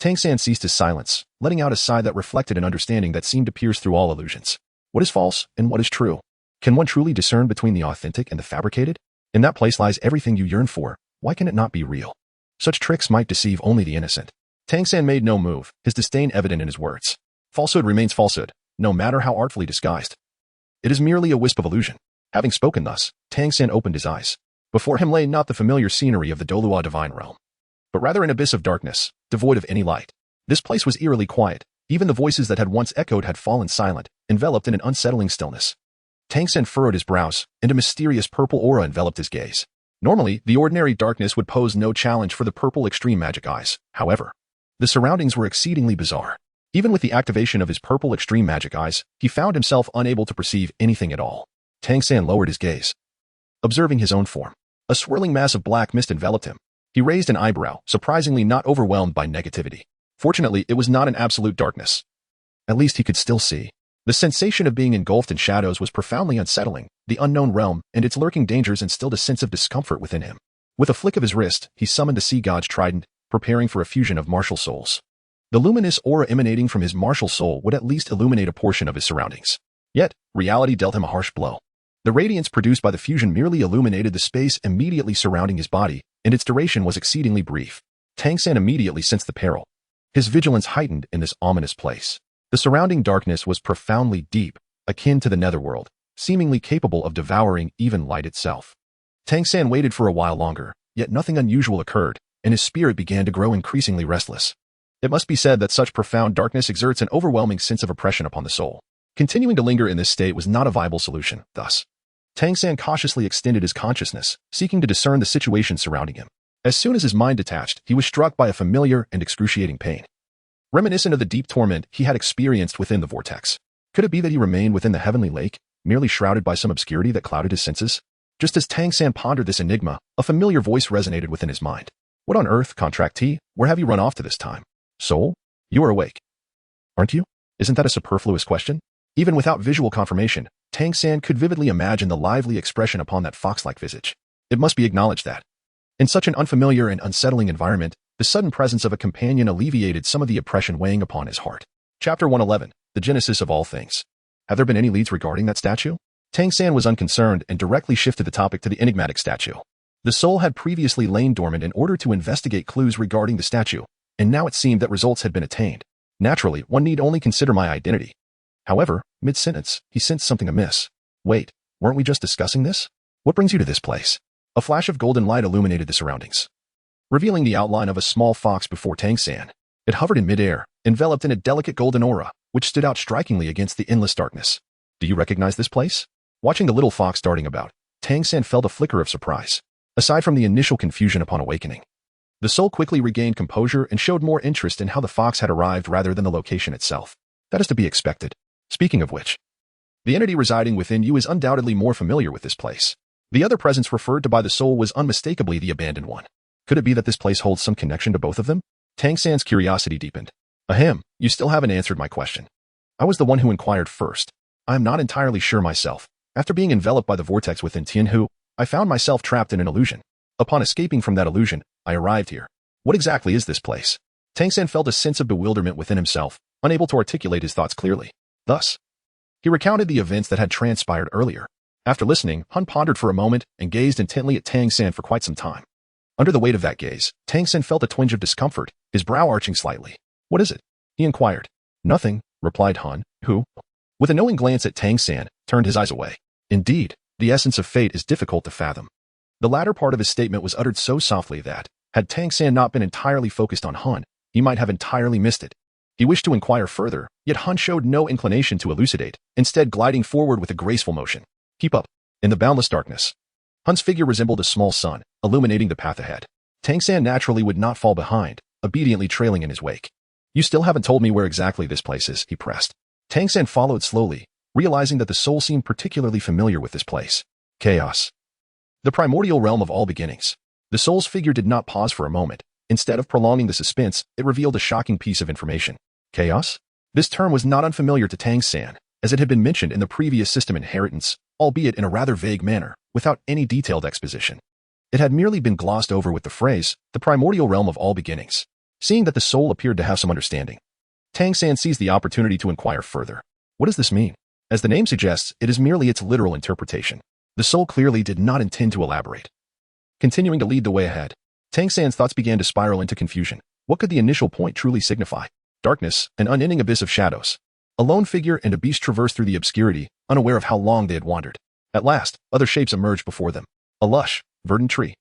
Tang San ceased his silence, letting out a sigh that reflected an understanding that seemed to pierce through all illusions. What is false and what is true? Can one truly discern between the authentic and the fabricated? In that place lies everything you yearn for. Why can it not be real? Such tricks might deceive only the innocent. Tang San made no move, his disdain evident in his words. Falsehood remains falsehood, no matter how artfully disguised. It is merely a wisp of illusion. Having spoken thus, Tang San opened his eyes. Before him lay not the familiar scenery of the Douluo divine realm, but rather an abyss of darkness, devoid of any light. This place was eerily quiet. Even the voices that had once echoed had fallen silent, enveloped in an unsettling stillness. Tang San furrowed his brows, and a mysterious purple aura enveloped his gaze. Normally, the ordinary darkness would pose no challenge for the purple extreme magic eyes. However, the surroundings were exceedingly bizarre. Even with the activation of his purple extreme magic eyes, he found himself unable to perceive anything at all. Tang San lowered his gaze, observing his own form. A swirling mass of black mist enveloped him. He raised an eyebrow, surprisingly not overwhelmed by negativity. Fortunately, it was not an absolute darkness. At least he could still see. The sensation of being engulfed in shadows was profoundly unsettling. The unknown realm and its lurking dangers instilled a sense of discomfort within him. With a flick of his wrist, he summoned the sea god's trident, preparing for a fusion of martial souls. The luminous aura emanating from his martial soul would at least illuminate a portion of his surroundings. Yet, reality dealt him a harsh blow. The radiance produced by the fusion merely illuminated the space immediately surrounding his body, and its duration was exceedingly brief. Tang San immediately sensed the peril. His vigilance heightened in this ominous place. The surrounding darkness was profoundly deep, akin to the netherworld, seemingly capable of devouring even light itself. Tang San waited for a while longer, yet nothing unusual occurred, and his spirit began to grow increasingly restless. It must be said that such profound darkness exerts an overwhelming sense of oppression upon the soul. Continuing to linger in this state was not a viable solution. Thus, Tang San cautiously extended his consciousness, seeking to discern the situation surrounding him. As soon as his mind detached, he was struck by a familiar and excruciating pain, reminiscent of the deep torment he had experienced within the vortex. Could it be that he remained within the heavenly lake, merely shrouded by some obscurity that clouded his senses? Just as Tang San pondered this enigma, a familiar voice resonated within his mind. What on earth, contractee? Where have you run off to this time? Soul? You are awake, aren't you? Isn't that a superfluous question? Even without visual confirmation, Tang San could vividly imagine the lively expression upon that fox-like visage. It must be acknowledged that, in such an unfamiliar and unsettling environment, the sudden presence of a companion alleviated some of the oppression weighing upon his heart. Chapter 111, The Genesis of All Things. Have there been any leads regarding that statue? Tang San was unconcerned and directly shifted the topic to the enigmatic statue. The soul had previously lain dormant in order to investigate clues regarding the statue, and now it seemed that results had been attained. Naturally, one need only consider my identity. However, mid-sentence, he sensed something amiss. Wait, weren't we just discussing this? What brings you to this place? A flash of golden light illuminated the surroundings, revealing the outline of a small fox before Tang San. It hovered in midair, enveloped in a delicate golden aura, which stood out strikingly against the endless darkness. Do you recognize this place? Watching the little fox darting about, Tang San felt a flicker of surprise. Aside from the initial confusion upon awakening, the soul quickly regained composure and showed more interest in how the fox had arrived rather than the location itself. That is to be expected. Speaking of which, the entity residing within you is undoubtedly more familiar with this place. The other presence referred to by the soul was unmistakably the abandoned one. Could it be that this place holds some connection to both of them? Tang San's curiosity deepened. Ahem, you still haven't answered my question. I was the one who inquired first. I am not entirely sure myself. After being enveloped by the vortex within Tianhu, I found myself trapped in an illusion. Upon escaping from that illusion, I arrived here. What exactly is this place? Tang San felt a sense of bewilderment within himself, unable to articulate his thoughts clearly. Thus, he recounted the events that had transpired earlier. After listening, Han pondered for a moment and gazed intently at Tang San for quite some time. Under the weight of that gaze, Tang San felt a twinge of discomfort, his brow arching slightly. What is it? He inquired. Nothing, replied Han, who, with a knowing glance at Tang San, turned his eyes away. Indeed, the essence of fate is difficult to fathom. The latter part of his statement was uttered so softly that, had Tang San not been entirely focused on Han, he might have entirely missed it. He wished to inquire further, yet Han showed no inclination to elucidate, instead gliding forward with a graceful motion. Keep up. In the boundless darkness, Han's figure resembled a small sun, illuminating the path ahead. Tang San naturally would not fall behind, obediently trailing in his wake. You still haven't told me where exactly this place is, he pressed. Tang San followed slowly, realizing that the soul seemed particularly familiar with this place. Chaos. The primordial realm of all beginnings. The soul's figure did not pause for a moment. Instead of prolonging the suspense, it revealed a shocking piece of information. Chaos? This term was not unfamiliar to Tang San, as it had been mentioned in the previous system inheritance, albeit in a rather vague manner, without any detailed exposition. It had merely been glossed over with the phrase, the primordial realm of all beginnings. Seeing that the soul appeared to have some understanding, Tang San seized the opportunity to inquire further. What does this mean? As the name suggests, it is merely its literal interpretation. The soul clearly did not intend to elaborate. Continuing to lead the way ahead, Tang San's thoughts began to spiral into confusion. What could the initial point truly signify? Darkness, an unending abyss of shadows. A lone figure and a beast traversed through the obscurity, unaware of how long they had wandered. At last, other shapes emerged before them. A lush, verdant tree.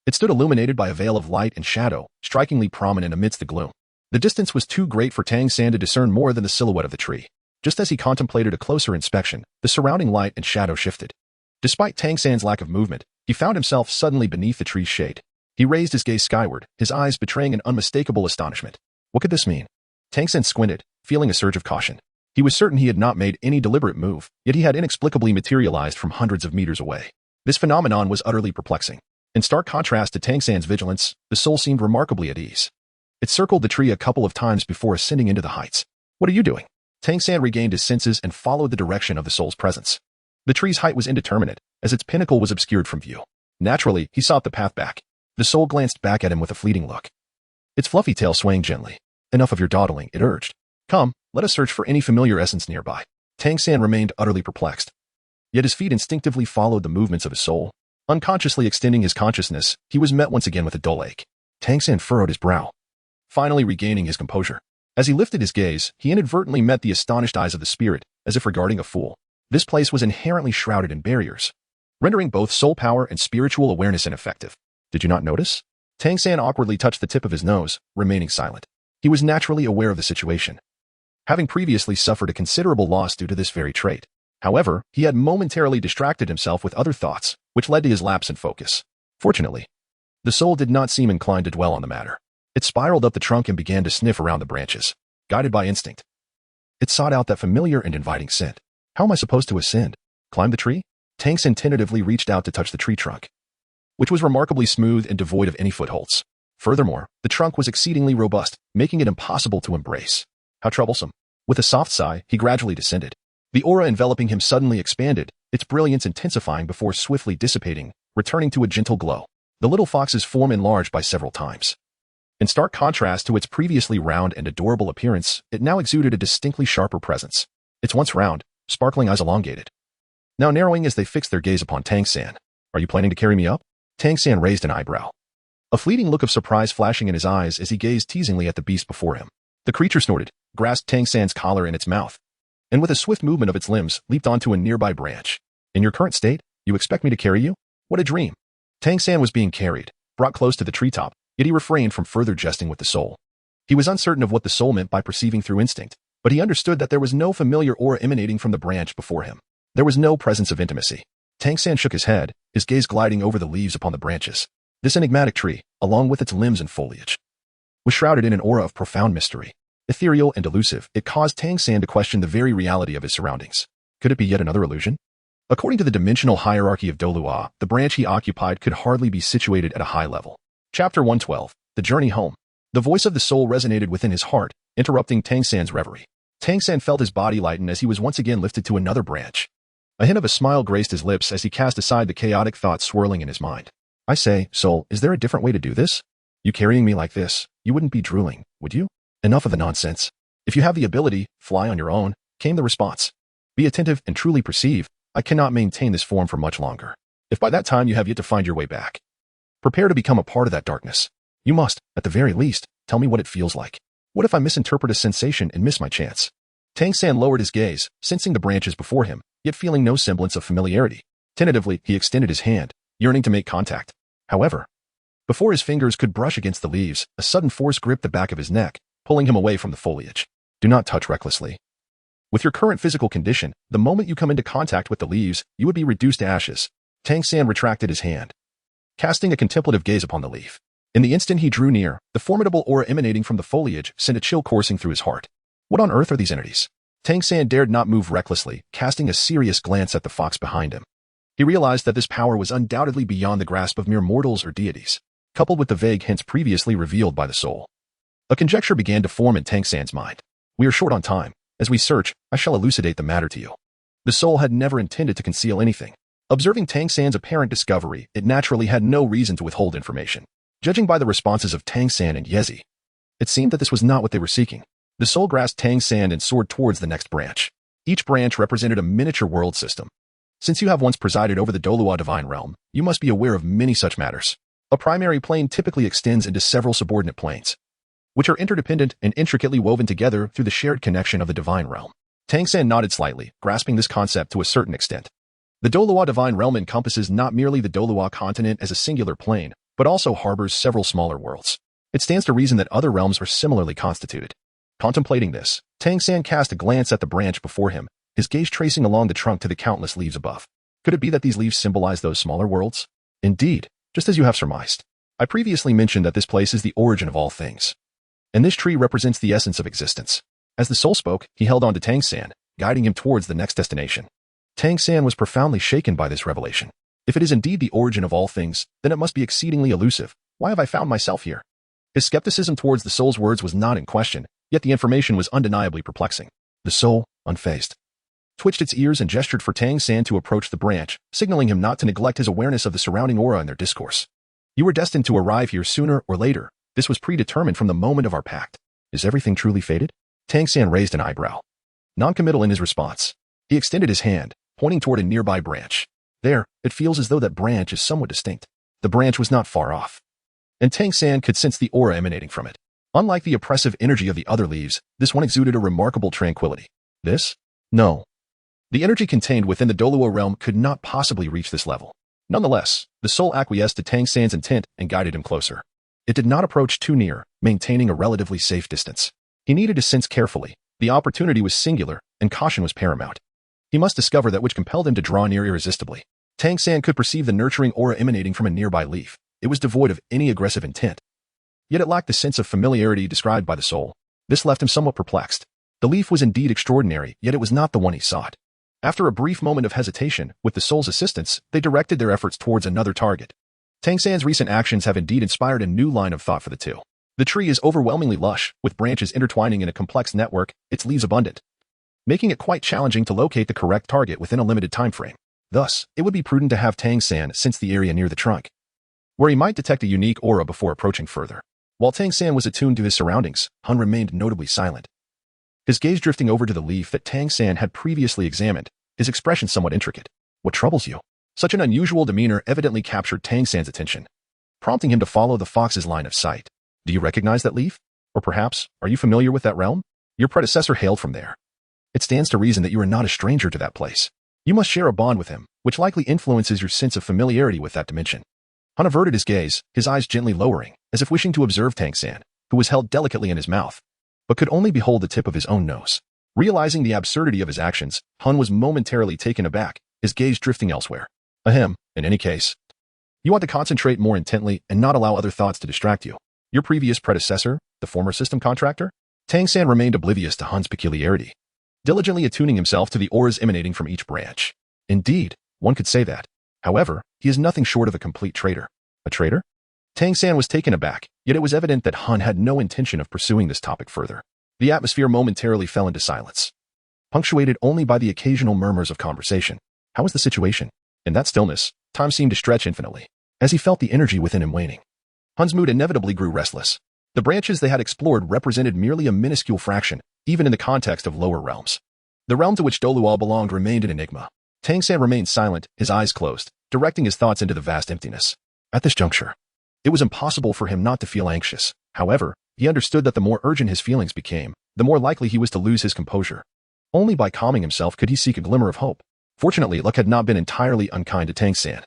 It stood illuminated by a veil of light and shadow, strikingly prominent amidst the gloom. The distance was too great for Tang San to discern more than the silhouette of the tree. Just as he contemplated a closer inspection, the surrounding light and shadow shifted. Despite Tang San's lack of movement, he found himself suddenly beneath the tree's shade. He raised his gaze skyward, his eyes betraying an unmistakable astonishment. What could this mean? Tang San squinted, feeling a surge of caution. He was certain he had not made any deliberate move, yet he had inexplicably materialized from hundreds of meters away. This phenomenon was utterly perplexing. In stark contrast to Tang San's vigilance, the soul seemed remarkably at ease. It circled the tree a couple of times before ascending into the heights. What are you doing? Tang San regained his senses and followed the direction of the soul's presence. The tree's height was indeterminate, as its pinnacle was obscured from view. Naturally, he sought the path back. The soul glanced back at him with a fleeting look. Its fluffy tail swaying gently. Enough of your dawdling, it urged. Come, let us search for any familiar essence nearby. Tang San remained utterly perplexed. Yet his feet instinctively followed the movements of his soul. Unconsciously extending his consciousness, he was met once again with a dull ache. Tang San furrowed his brow, finally regaining his composure. As he lifted his gaze, he inadvertently met the astonished eyes of the spirit, as if regarding a fool. This place was inherently shrouded in barriers, rendering both soul power and spiritual awareness ineffective. Did you not notice? Tang San awkwardly touched the tip of his nose, remaining silent. He was naturally aware of the situation, having previously suffered a considerable loss due to this very trait. However, he had momentarily distracted himself with other thoughts, which led to his lapse in focus. Fortunately, the soul did not seem inclined to dwell on the matter. It spiraled up the trunk and began to sniff around the branches. Guided by instinct, it sought out that familiar and inviting scent. How am I supposed to ascend? Climb the tree? Tang San tentatively reached out to touch the tree trunk, which was remarkably smooth and devoid of any footholds. Furthermore, the trunk was exceedingly robust, making it impossible to embrace. How troublesome. With a soft sigh, he gradually descended. The aura enveloping him suddenly expanded, its brilliance intensifying before swiftly dissipating, returning to a gentle glow. The little fox's form enlarged by several times. In stark contrast to its previously round and adorable appearance, it now exuded a distinctly sharper presence. Its once round, sparkling eyes elongated, now narrowing as they fixed their gaze upon Tang San. Are you planning to carry me up? Tang San raised an eyebrow, a fleeting look of surprise flashing in his eyes as he gazed teasingly at the beast before him. The creature snorted, grasped Tang San's collar in its mouth, and with a swift movement of its limbs, leaped onto a nearby branch. In your current state, you expect me to carry you? What a dream. Tang San was being carried, brought close to the treetop, yet he refrained from further jesting with the soul. He was uncertain of what the soul meant by perceiving through instinct, but he understood that there was no familiar aura emanating from the branch before him. There was no presence of intimacy. Tang San shook his head, his gaze gliding over the leaves upon the branches. This enigmatic tree, along with its limbs and foliage, was shrouded in an aura of profound mystery. Ethereal and elusive, it caused Tang San to question the very reality of his surroundings. Could it be yet another illusion? According to the dimensional hierarchy of Douluo, the branch he occupied could hardly be situated at a high level. Chapter 112. The Journey Home. The voice of the soul resonated within his heart, interrupting Tang San's reverie. Tang San felt his body lighten as he was once again lifted to another branch. A hint of a smile graced his lips as he cast aside the chaotic thoughts swirling in his mind. I say, soul, is there a different way to do this? You carrying me like this, you wouldn't be drooling, would you? Enough of the nonsense. If you have the ability, fly on your own, came the response. Be attentive and truly perceive, I cannot maintain this form for much longer. If by that time you have yet to find your way back, prepare to become a part of that darkness. You must, at the very least, tell me what it feels like. What if I misinterpret a sensation and miss my chance? Tang San lowered his gaze, sensing the branches before him, yet feeling no semblance of familiarity. Tentatively, he extended his hand, yearning to make contact. However, before his fingers could brush against the leaves, a sudden force gripped the back of his neck, pulling him away from the foliage. Do not touch recklessly. With your current physical condition, the moment you come into contact with the leaves, you would be reduced to ashes. Tang San retracted his hand, casting a contemplative gaze upon the leaf. In the instant he drew near, the formidable aura emanating from the foliage sent a chill coursing through his heart. What on earth are these entities? Tang San dared not move recklessly, casting a serious glance at the fox behind him. He realized that this power was undoubtedly beyond the grasp of mere mortals or deities, coupled with the vague hints previously revealed by the soul. A conjecture began to form in Tang San's mind. We are short on time. As we search, I shall elucidate the matter to you. The soul had never intended to conceal anything. Observing Tang San's apparent discovery, it naturally had no reason to withhold information. Judging by the responses of Tang San and Yezi, it seemed that this was not what they were seeking. The soul grasped Tang San and soared towards the next branch. Each branch represented a miniature world system. Since you have once presided over the Douluo divine realm, you must be aware of many such matters. A primary plane typically extends into several subordinate planes, which are interdependent and intricately woven together through the shared connection of the divine realm. Tang San nodded slightly, grasping this concept to a certain extent. The Douluo divine realm encompasses not merely the Douluo continent as a singular plane, but also harbors several smaller worlds. It stands to reason that other realms are similarly constituted. Contemplating this, Tang San cast a glance at the branch before him, his gaze tracing along the trunk to the countless leaves above. Could it be that these leaves symbolize those smaller worlds? Indeed, just as you have surmised. I previously mentioned that this place is the origin of all things. And this tree represents the essence of existence. As the soul spoke, he held on to Tang San, guiding him towards the next destination. Tang San was profoundly shaken by this revelation. If it is indeed the origin of all things, then it must be exceedingly elusive. Why have I found myself here? His skepticism towards the soul's words was not in question, yet the information was undeniably perplexing. The soul, unfazed, twitched its ears and gestured for Tang San to approach the branch, signaling him not to neglect his awareness of the surrounding aura in their discourse. You were destined to arrive here sooner or later. This was predetermined from the moment of our pact. Is everything truly fated? Tang San raised an eyebrow, non-committal in his response. He extended his hand, pointing toward a nearby branch. There, it feels as though that branch is somewhat distinct. The branch was not far off, and Tang San could sense the aura emanating from it. Unlike the oppressive energy of the other leaves, this one exuded a remarkable tranquility. This? No. The energy contained within the Douluo realm could not possibly reach this level. Nonetheless, the soul acquiesced to Tang San's intent and guided him closer. It did not approach too near, maintaining a relatively safe distance. He needed to sense carefully. The opportunity was singular, and caution was paramount. He must discover that which compelled him to draw near irresistibly. Tang San could perceive the nurturing aura emanating from a nearby leaf. It was devoid of any aggressive intent. Yet it lacked the sense of familiarity described by the soul. This left him somewhat perplexed. The leaf was indeed extraordinary, yet it was not the one he sought. After a brief moment of hesitation, with the soul's assistance, they directed their efforts towards another target. Tang San's recent actions have indeed inspired a new line of thought for the two. The tree is overwhelmingly lush, with branches intertwining in a complex network, its leaves abundant, making it quite challenging to locate the correct target within a limited time frame. Thus, it would be prudent to have Tang San sense the area near the trunk, where he might detect a unique aura before approaching further. While Tang San was attuned to his surroundings, Han remained notably silent. His gaze drifting over to the leaf that Tang San had previously examined, his expression somewhat intricate. What troubles you? Such an unusual demeanor evidently captured Tang San's attention, prompting him to follow the fox's line of sight. Do you recognize that leaf? Or perhaps, are you familiar with that realm? Your predecessor hailed from there. It stands to reason that you are not a stranger to that place. You must share a bond with him, which likely influences your sense of familiarity with that dimension. Han averted his gaze, his eyes gently lowering, as if wishing to observe Tang San, who was held delicately in his mouth, but could only behold the tip of his own nose. Realizing the absurdity of his actions, Han was momentarily taken aback, his gaze drifting elsewhere. Ahem, in any case, you want to concentrate more intently and not allow other thoughts to distract you. Your previous predecessor, the former system contractor? Tang San remained oblivious to Han's peculiarity, diligently attuning himself to the auras emanating from each branch. Indeed, one could say that. However, he is nothing short of a complete traitor. A traitor? Tang San was taken aback, yet it was evident that Han had no intention of pursuing this topic further. The atmosphere momentarily fell into silence, punctuated only by the occasional murmurs of conversation. How was the situation? In that stillness, time seemed to stretch infinitely, as he felt the energy within him waning. Han's mood inevitably grew restless. The branches they had explored represented merely a minuscule fraction, even in the context of lower realms. The realm to which Douluo belonged remained an enigma. Tang San remained silent, his eyes closed, directing his thoughts into the vast emptiness. At this juncture, it was impossible for him not to feel anxious. However, he understood that the more urgent his feelings became, the more likely he was to lose his composure. Only by calming himself could he seek a glimmer of hope. Fortunately, luck had not been entirely unkind to Tang San.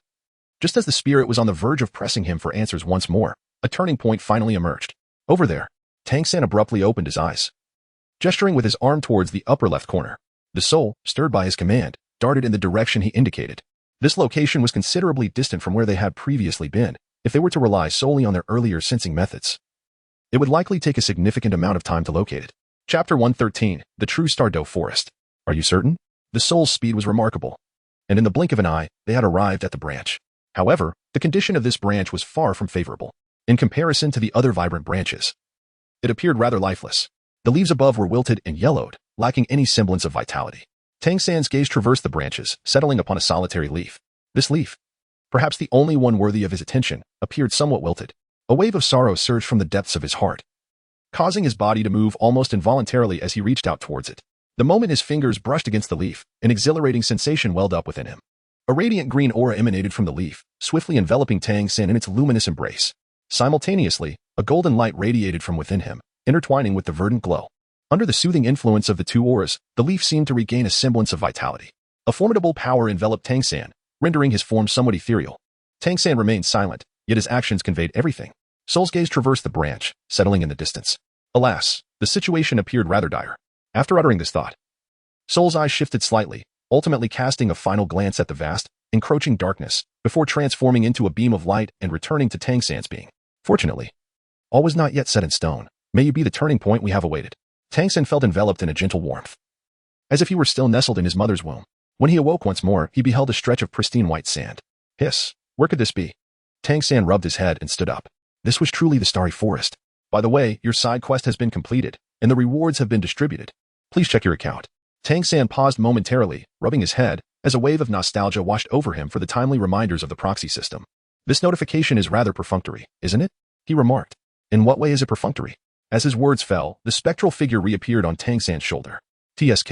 Just as the spirit was on the verge of pressing him for answers once more, a turning point finally emerged. Over there, Tang San abruptly opened his eyes, gesturing with his arm towards the upper left corner. The soul, stirred by his command, darted in the direction he indicated. This location was considerably distant from where they had previously been. If they were to rely solely on their earlier sensing methods, it would likely take a significant amount of time to locate it. Chapter 113, The True Stardew Forest. Are you certain? The soul's speed was remarkable, and in the blink of an eye, they had arrived at the branch. However, the condition of this branch was far from favorable. In comparison to the other vibrant branches, it appeared rather lifeless. The leaves above were wilted and yellowed, lacking any semblance of vitality. Tang San's gaze traversed the branches, settling upon a solitary leaf. This leaf, perhaps the only one worthy of his attention, appeared somewhat wilted. A wave of sorrow surged from the depths of his heart, causing his body to move almost involuntarily as he reached out towards it. The moment his fingers brushed against the leaf, an exhilarating sensation welled up within him. A radiant green aura emanated from the leaf, swiftly enveloping Tang San in its luminous embrace. Simultaneously, a golden light radiated from within him, intertwining with the verdant glow. Under the soothing influence of the two auras, the leaf seemed to regain a semblance of vitality. A formidable power enveloped Tang San, rendering his form somewhat ethereal. Tang San remained silent, yet his actions conveyed everything. Soul's gaze traversed the branch, settling in the distance. Alas, the situation appeared rather dire. After uttering this thought, Soul's eyes shifted slightly, ultimately casting a final glance at the vast, encroaching darkness, before transforming into a beam of light and returning to Tang San's being. Fortunately, all was not yet set in stone. May you be the turning point we have awaited. Tang San felt enveloped in a gentle warmth, as if he were still nestled in his mother's womb. When he awoke once more, he beheld a stretch of pristine white sand. Hiss, where could this be? Tang San rubbed his head and stood up. This was truly the Starry Forest. By the way, your side quest has been completed, and the rewards have been distributed. Please check your account. Tang San paused momentarily, rubbing his head, as a wave of nostalgia washed over him for the timely reminders of the proxy system. This notification is rather perfunctory, isn't it? He remarked. In what way is it perfunctory? As his words fell, the spectral figure reappeared on Tang San's shoulder. TSK.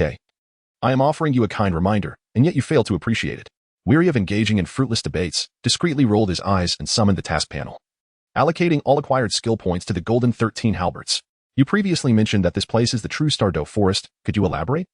I am offering you a kind reminder, and yet you fail to appreciate it. Weary of engaging in fruitless debates, discreetly rolled his eyes and summoned the task panel. Allocating all acquired skill points to the Golden 13 Halberts. You previously mentioned that this place is the true Stardow Forest. Could you elaborate?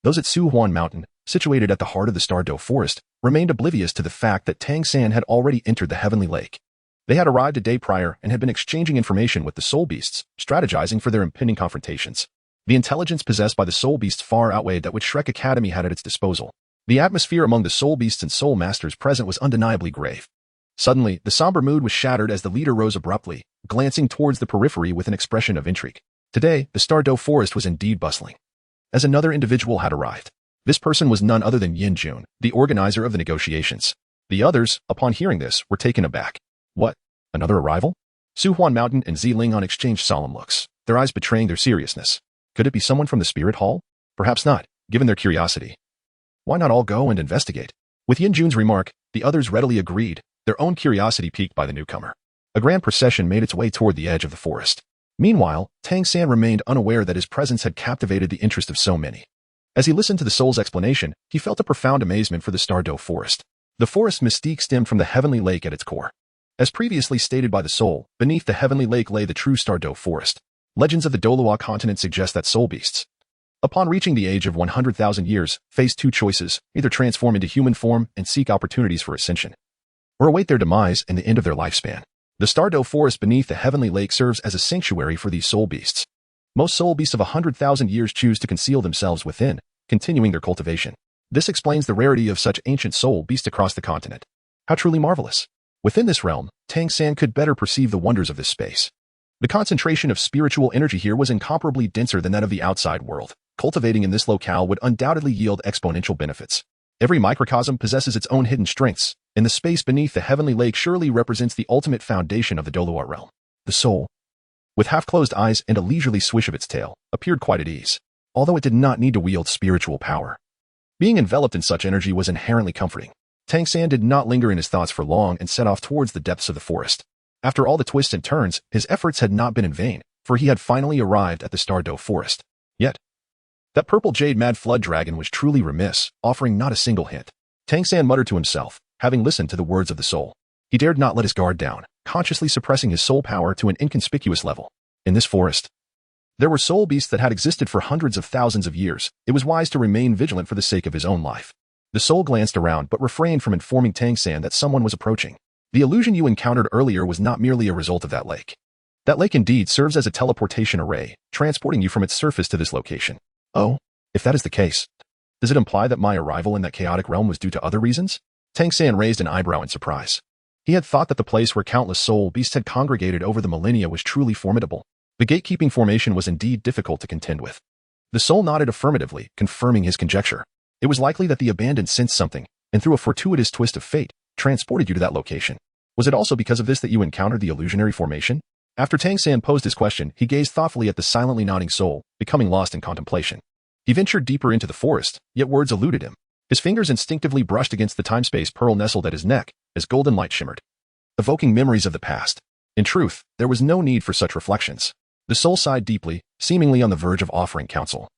Those at Su Huan Mountain, situated at the heart of the Stardow Forest, remained oblivious to the fact that Tang San had already entered the Heavenly Lake. They had arrived a day prior and had been exchanging information with the Soul Beasts, strategizing for their impending confrontations. The intelligence possessed by the Soul Beasts far outweighed that which Shrek Academy had at its disposal. The atmosphere among the Soul Beasts and Soul Masters present was undeniably grave. Suddenly, the somber mood was shattered as the leader rose abruptly, glancing towards the periphery with an expression of intrigue. Today, the Stardow Forest was indeed bustling, as another individual had arrived. This person was none other than Yin Jun, the organizer of the negotiations. The others, upon hearing this, were taken aback. What? Another arrival? Su Huan Mountain and Zi Lingon exchanged solemn looks, their eyes betraying their seriousness. Could it be someone from the Spirit Hall? Perhaps not, given their curiosity. Why not all go and investigate? With Yin Jun's remark, the others readily agreed, their own curiosity piqued by the newcomer. A grand procession made its way toward the edge of the forest. Meanwhile, Tang San remained unaware that his presence had captivated the interest of so many. As he listened to the soul's explanation, he felt a profound amazement for the Stardow Forest. The forest's mystique stemmed from the Heavenly Lake at its core. As previously stated by the soul, beneath the Heavenly Lake lay the true Stardow Forest. Legends of the Douluo continent suggest that soul beasts, upon reaching the age of 100,000 years, face two choices, either transform into human form and seek opportunities for ascension, or await their demise and the end of their lifespan. The Stardow Forest beneath the Heavenly Lake serves as a sanctuary for these soul beasts. Most soul beasts of 100,000 years choose to conceal themselves within, continuing their cultivation. This explains the rarity of such ancient soul beasts across the continent. How truly marvelous. Within this realm, Tang San could better perceive the wonders of this space. The concentration of spiritual energy here was incomparably denser than that of the outside world. Cultivating in this locale would undoubtedly yield exponential benefits. Every microcosm possesses its own hidden strengths, and the space beneath the Heavenly Lake surely represents the ultimate foundation of the Douluo realm. The soul, with half-closed eyes and a leisurely swish of its tail, appeared quite at ease, although it did not need to wield spiritual power. Being enveloped in such energy was inherently comforting. Tang San did not linger in his thoughts for long and set off towards the depths of the forest. After all the twists and turns, his efforts had not been in vain, for he had finally arrived at the Stardow Forest. Yet, that purple jade mad flood dragon was truly remiss, offering not a single hint. Tang San muttered to himself, having listened to the words of the soul. He dared not let his guard down, consciously suppressing his soul power to an inconspicuous level. In this forest, there were soul beasts that had existed for hundreds of thousands of years. It was wise to remain vigilant for the sake of his own life. The soul glanced around but refrained from informing Tang San that someone was approaching. The illusion you encountered earlier was not merely a result of that lake. That lake indeed serves as a teleportation array, transporting you from its surface to this location. Oh, if that is the case, does it imply that my arrival in that chaotic realm was due to other reasons? Tang San raised an eyebrow in surprise. He had thought that the place where countless soul beasts had congregated over the millennia was truly formidable. The gatekeeping formation was indeed difficult to contend with. The soul nodded affirmatively, confirming his conjecture. It was likely that the abandoned sensed something, and through a fortuitous twist of fate, transported you to that location. Was it also because of this that you encountered the illusionary formation? After Tang San posed his question, he gazed thoughtfully at the silently nodding soul, becoming lost in contemplation. He ventured deeper into the forest, yet words eluded him. His fingers instinctively brushed against the time-space pearl nestled at his neck, as golden light shimmered, evoking memories of the past. In truth, there was no need for such reflections. The soul sighed deeply, seemingly on the verge of offering counsel.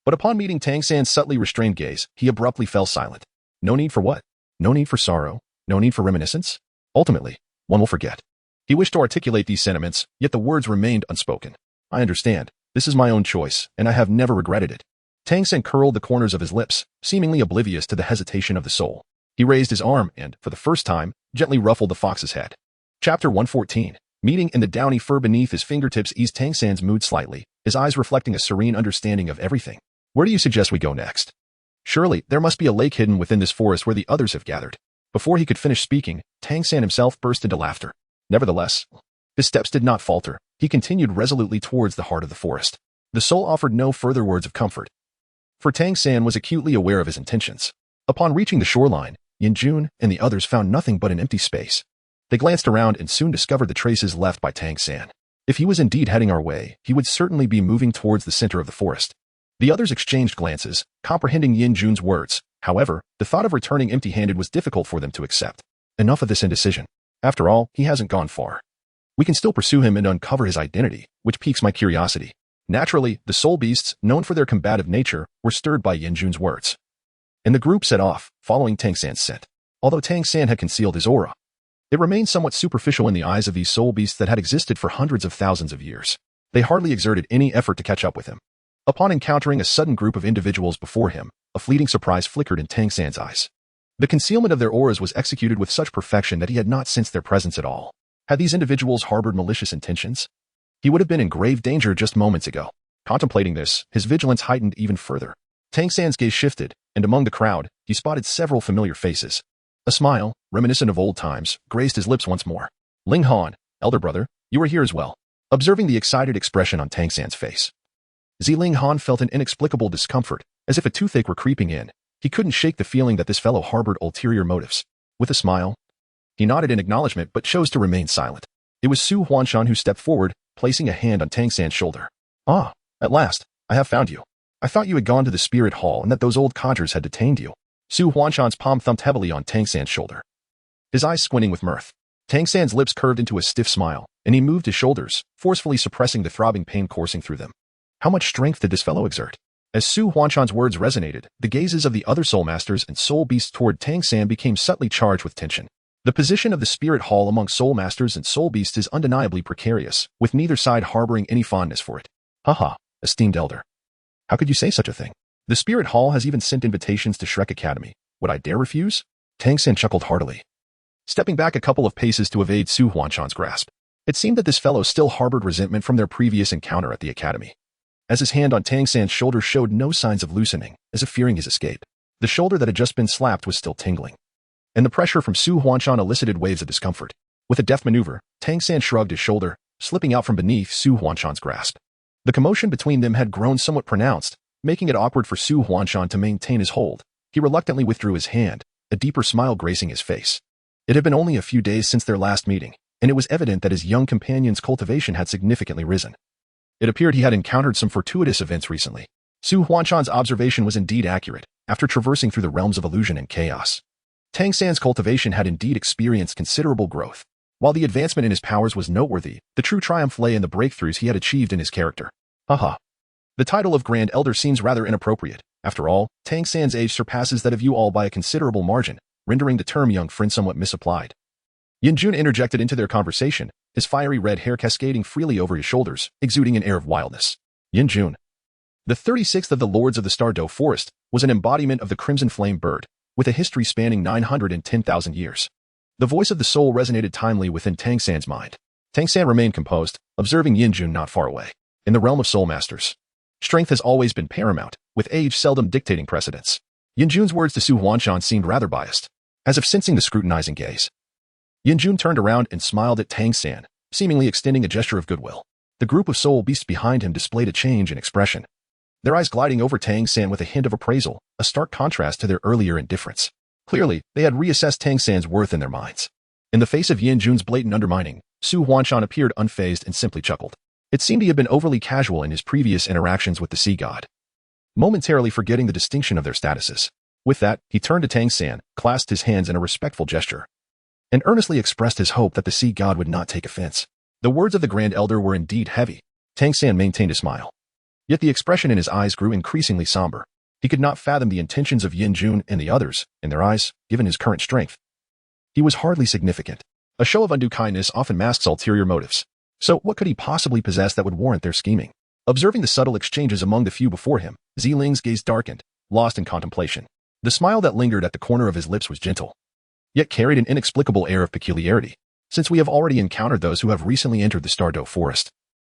But upon meeting Tang San's subtly restrained gaze, he abruptly fell silent. No need for what? No need for sorrow? No need for reminiscence? Ultimately, one will forget. He wished to articulate these sentiments, yet the words remained unspoken. I understand. This is my own choice, and I have never regretted it. Tang San curled the corners of his lips, seemingly oblivious to the hesitation of the soul. He raised his arm and, for the first time, gently ruffled the fox's head. Chapter 114. Meeting in the downy fur beneath his fingertips eased Tang San's mood slightly, his eyes reflecting a serene understanding of everything. Where do you suggest we go next? Surely, there must be a lake hidden within this forest where the others have gathered. Before he could finish speaking, Tang San himself burst into laughter. Nevertheless, his steps did not falter. He continued resolutely towards the heart of the forest. The soul offered no further words of comfort, for Tang San was acutely aware of his intentions. Upon reaching the shoreline, Yin Jun and the others found nothing but an empty space. They glanced around and soon discovered the traces left by Tang San. If he was indeed heading our way, he would certainly be moving towards the center of the forest. The others exchanged glances, comprehending Yin Jun's words. However, the thought of returning empty-handed was difficult for them to accept. Enough of this indecision. After all, he hasn't gone far. We can still pursue him and uncover his identity, which piques my curiosity. Naturally, the soul beasts, known for their combative nature, were stirred by Yin Jun's words. And the group set off, following Tang San's scent. Although Tang San had concealed his aura, it remained somewhat superficial in the eyes of these soul beasts that had existed for hundreds of thousands of years. They hardly exerted any effort to catch up with him. Upon encountering a sudden group of individuals before him, a fleeting surprise flickered in Tang San's eyes. The concealment of their auras was executed with such perfection that he had not sensed their presence at all. Had these individuals harbored malicious intentions? He would have been in grave danger just moments ago. Contemplating this, his vigilance heightened even further. Tang San's gaze shifted, and among the crowd, he spotted several familiar faces. A smile, reminiscent of old times, graced his lips once more. Ling Han, elder brother, you are here as well. Observing the excited expression on Tang San's face, Ling Han felt an inexplicable discomfort, as if a toothache were creeping in. He couldn't shake the feeling that this fellow harbored ulterior motives. With a smile, he nodded in acknowledgement but chose to remain silent. It was Su Huanshan who stepped forward, placing a hand on Tang San's shoulder. Ah, at last, I have found you. I thought you had gone to the spirit hall and that those old codgers had detained you. Su Huanshan's palm thumped heavily on Tang San's shoulder, his eyes squinting with mirth. Tang San's lips curved into a stiff smile, and he moved his shoulders, forcefully suppressing the throbbing pain coursing through them. How much strength did this fellow exert? As Su Huanshan's words resonated, the gazes of the other soul masters and soul beasts toward Tang San became subtly charged with tension. The position of the spirit hall among soul masters and soul beasts is undeniably precarious, with neither side harboring any fondness for it. Haha, esteemed elder. How could you say such a thing? The spirit hall has even sent invitations to Shrek Academy. Would I dare refuse? Tang San chuckled heartily, stepping back a couple of paces to evade Su Huanshan's grasp. It seemed that this fellow still harbored resentment from their previous encounter at the academy. As his hand on Tang San's shoulder showed no signs of loosening, as if fearing his escape, the shoulder that had just been slapped was still tingling, and the pressure from Su Huanshan elicited waves of discomfort. With a deft maneuver, Tang San shrugged his shoulder, slipping out from beneath Su Huanshan's grasp. The commotion between them had grown somewhat pronounced, making it awkward for Su Huanshan to maintain his hold. He reluctantly withdrew his hand, a deeper smile gracing his face. It had been only a few days since their last meeting, and it was evident that his young companion's cultivation had significantly risen. It appeared he had encountered some fortuitous events recently. Su Huanshan's observation was indeed accurate. After traversing through the realms of illusion and chaos, Tang San's cultivation had indeed experienced considerable growth. While the advancement in his powers was noteworthy, the true triumph lay in the breakthroughs he had achieved in his character. Haha. The title of Grand Elder seems rather inappropriate. After all, Tang San's age surpasses that of you all by a considerable margin, rendering the term young friend somewhat misapplied. Yin Jun interjected into their conversation, his fiery red hair cascading freely over his shoulders, exuding an air of wildness. Yin Jun, the 36th of the Lords of the Stardow Forest, was an embodiment of the Crimson Flame Bird, with a history spanning 910,000 years. The voice of the soul resonated timely within Tang San's mind. Tang San remained composed, observing Yin Jun not far away. In the realm of soul masters, strength has always been paramount, with age seldom dictating precedence. Yin Jun's words to Su Huanshan seemed rather biased, as if sensing the scrutinizing gaze. Yin Jun turned around and smiled at Tang San, seemingly extending a gesture of goodwill. The group of soul beasts behind him displayed a change in expression, their eyes gliding over Tang San with a hint of appraisal, a stark contrast to their earlier indifference. Clearly, they had reassessed Tang San's worth in their minds. In the face of Yin Jun's blatant undermining, Su Huanshan appeared unfazed and simply chuckled. It seemed he had been overly casual in his previous interactions with the sea god, momentarily forgetting the distinction of their statuses. With that, he turned to Tang San, clasped his hands in a respectful gesture, and earnestly expressed his hope that the sea god would not take offense. The words of the Grand Elder were indeed heavy. Tang San maintained a smile, yet the expression in his eyes grew increasingly somber. He could not fathom the intentions of Yin Jun and the others. In their eyes, given his current strength, he was hardly significant. A show of undue kindness often masks ulterior motives. So what could he possibly possess that would warrant their scheming? Observing the subtle exchanges among the few before him, Ziling's gaze darkened, lost in contemplation. The smile that lingered at the corner of his lips was gentle, yet carried an inexplicable air of peculiarity. Since we have already encountered those who have recently entered the Douluo forest,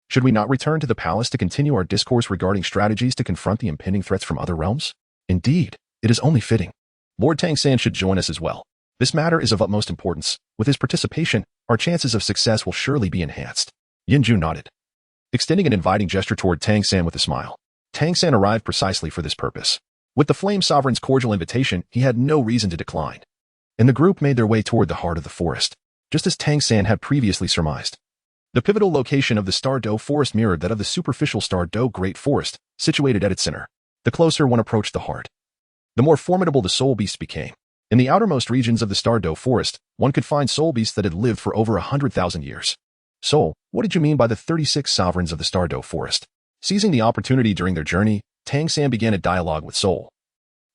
should we not return to the palace to continue our discourse regarding strategies to confront the impending threats from other realms? Indeed, it is only fitting. Lord Tang San should join us as well. This matter is of utmost importance. With his participation, our chances of success will surely be enhanced. Yanjun nodded, extending an inviting gesture toward Tang San with a smile. Tang San arrived precisely for this purpose. With the Flame Sovereign's cordial invitation, he had no reason to decline. And the group made their way toward the heart of the forest, just as Tang San had previously surmised. The pivotal location of the Douluo forest mirrored that of the superficial Douluo Great Forest, situated at its center. The closer one approached the heart, the more formidable the soul beasts became. In the outermost regions of the Douluo forest, one could find soul beasts that had lived for over 100,000 years. Soul, what did you mean by the 36 sovereigns of the Douluo forest? Seizing the opportunity during their journey, Tang San began a dialogue with Soul,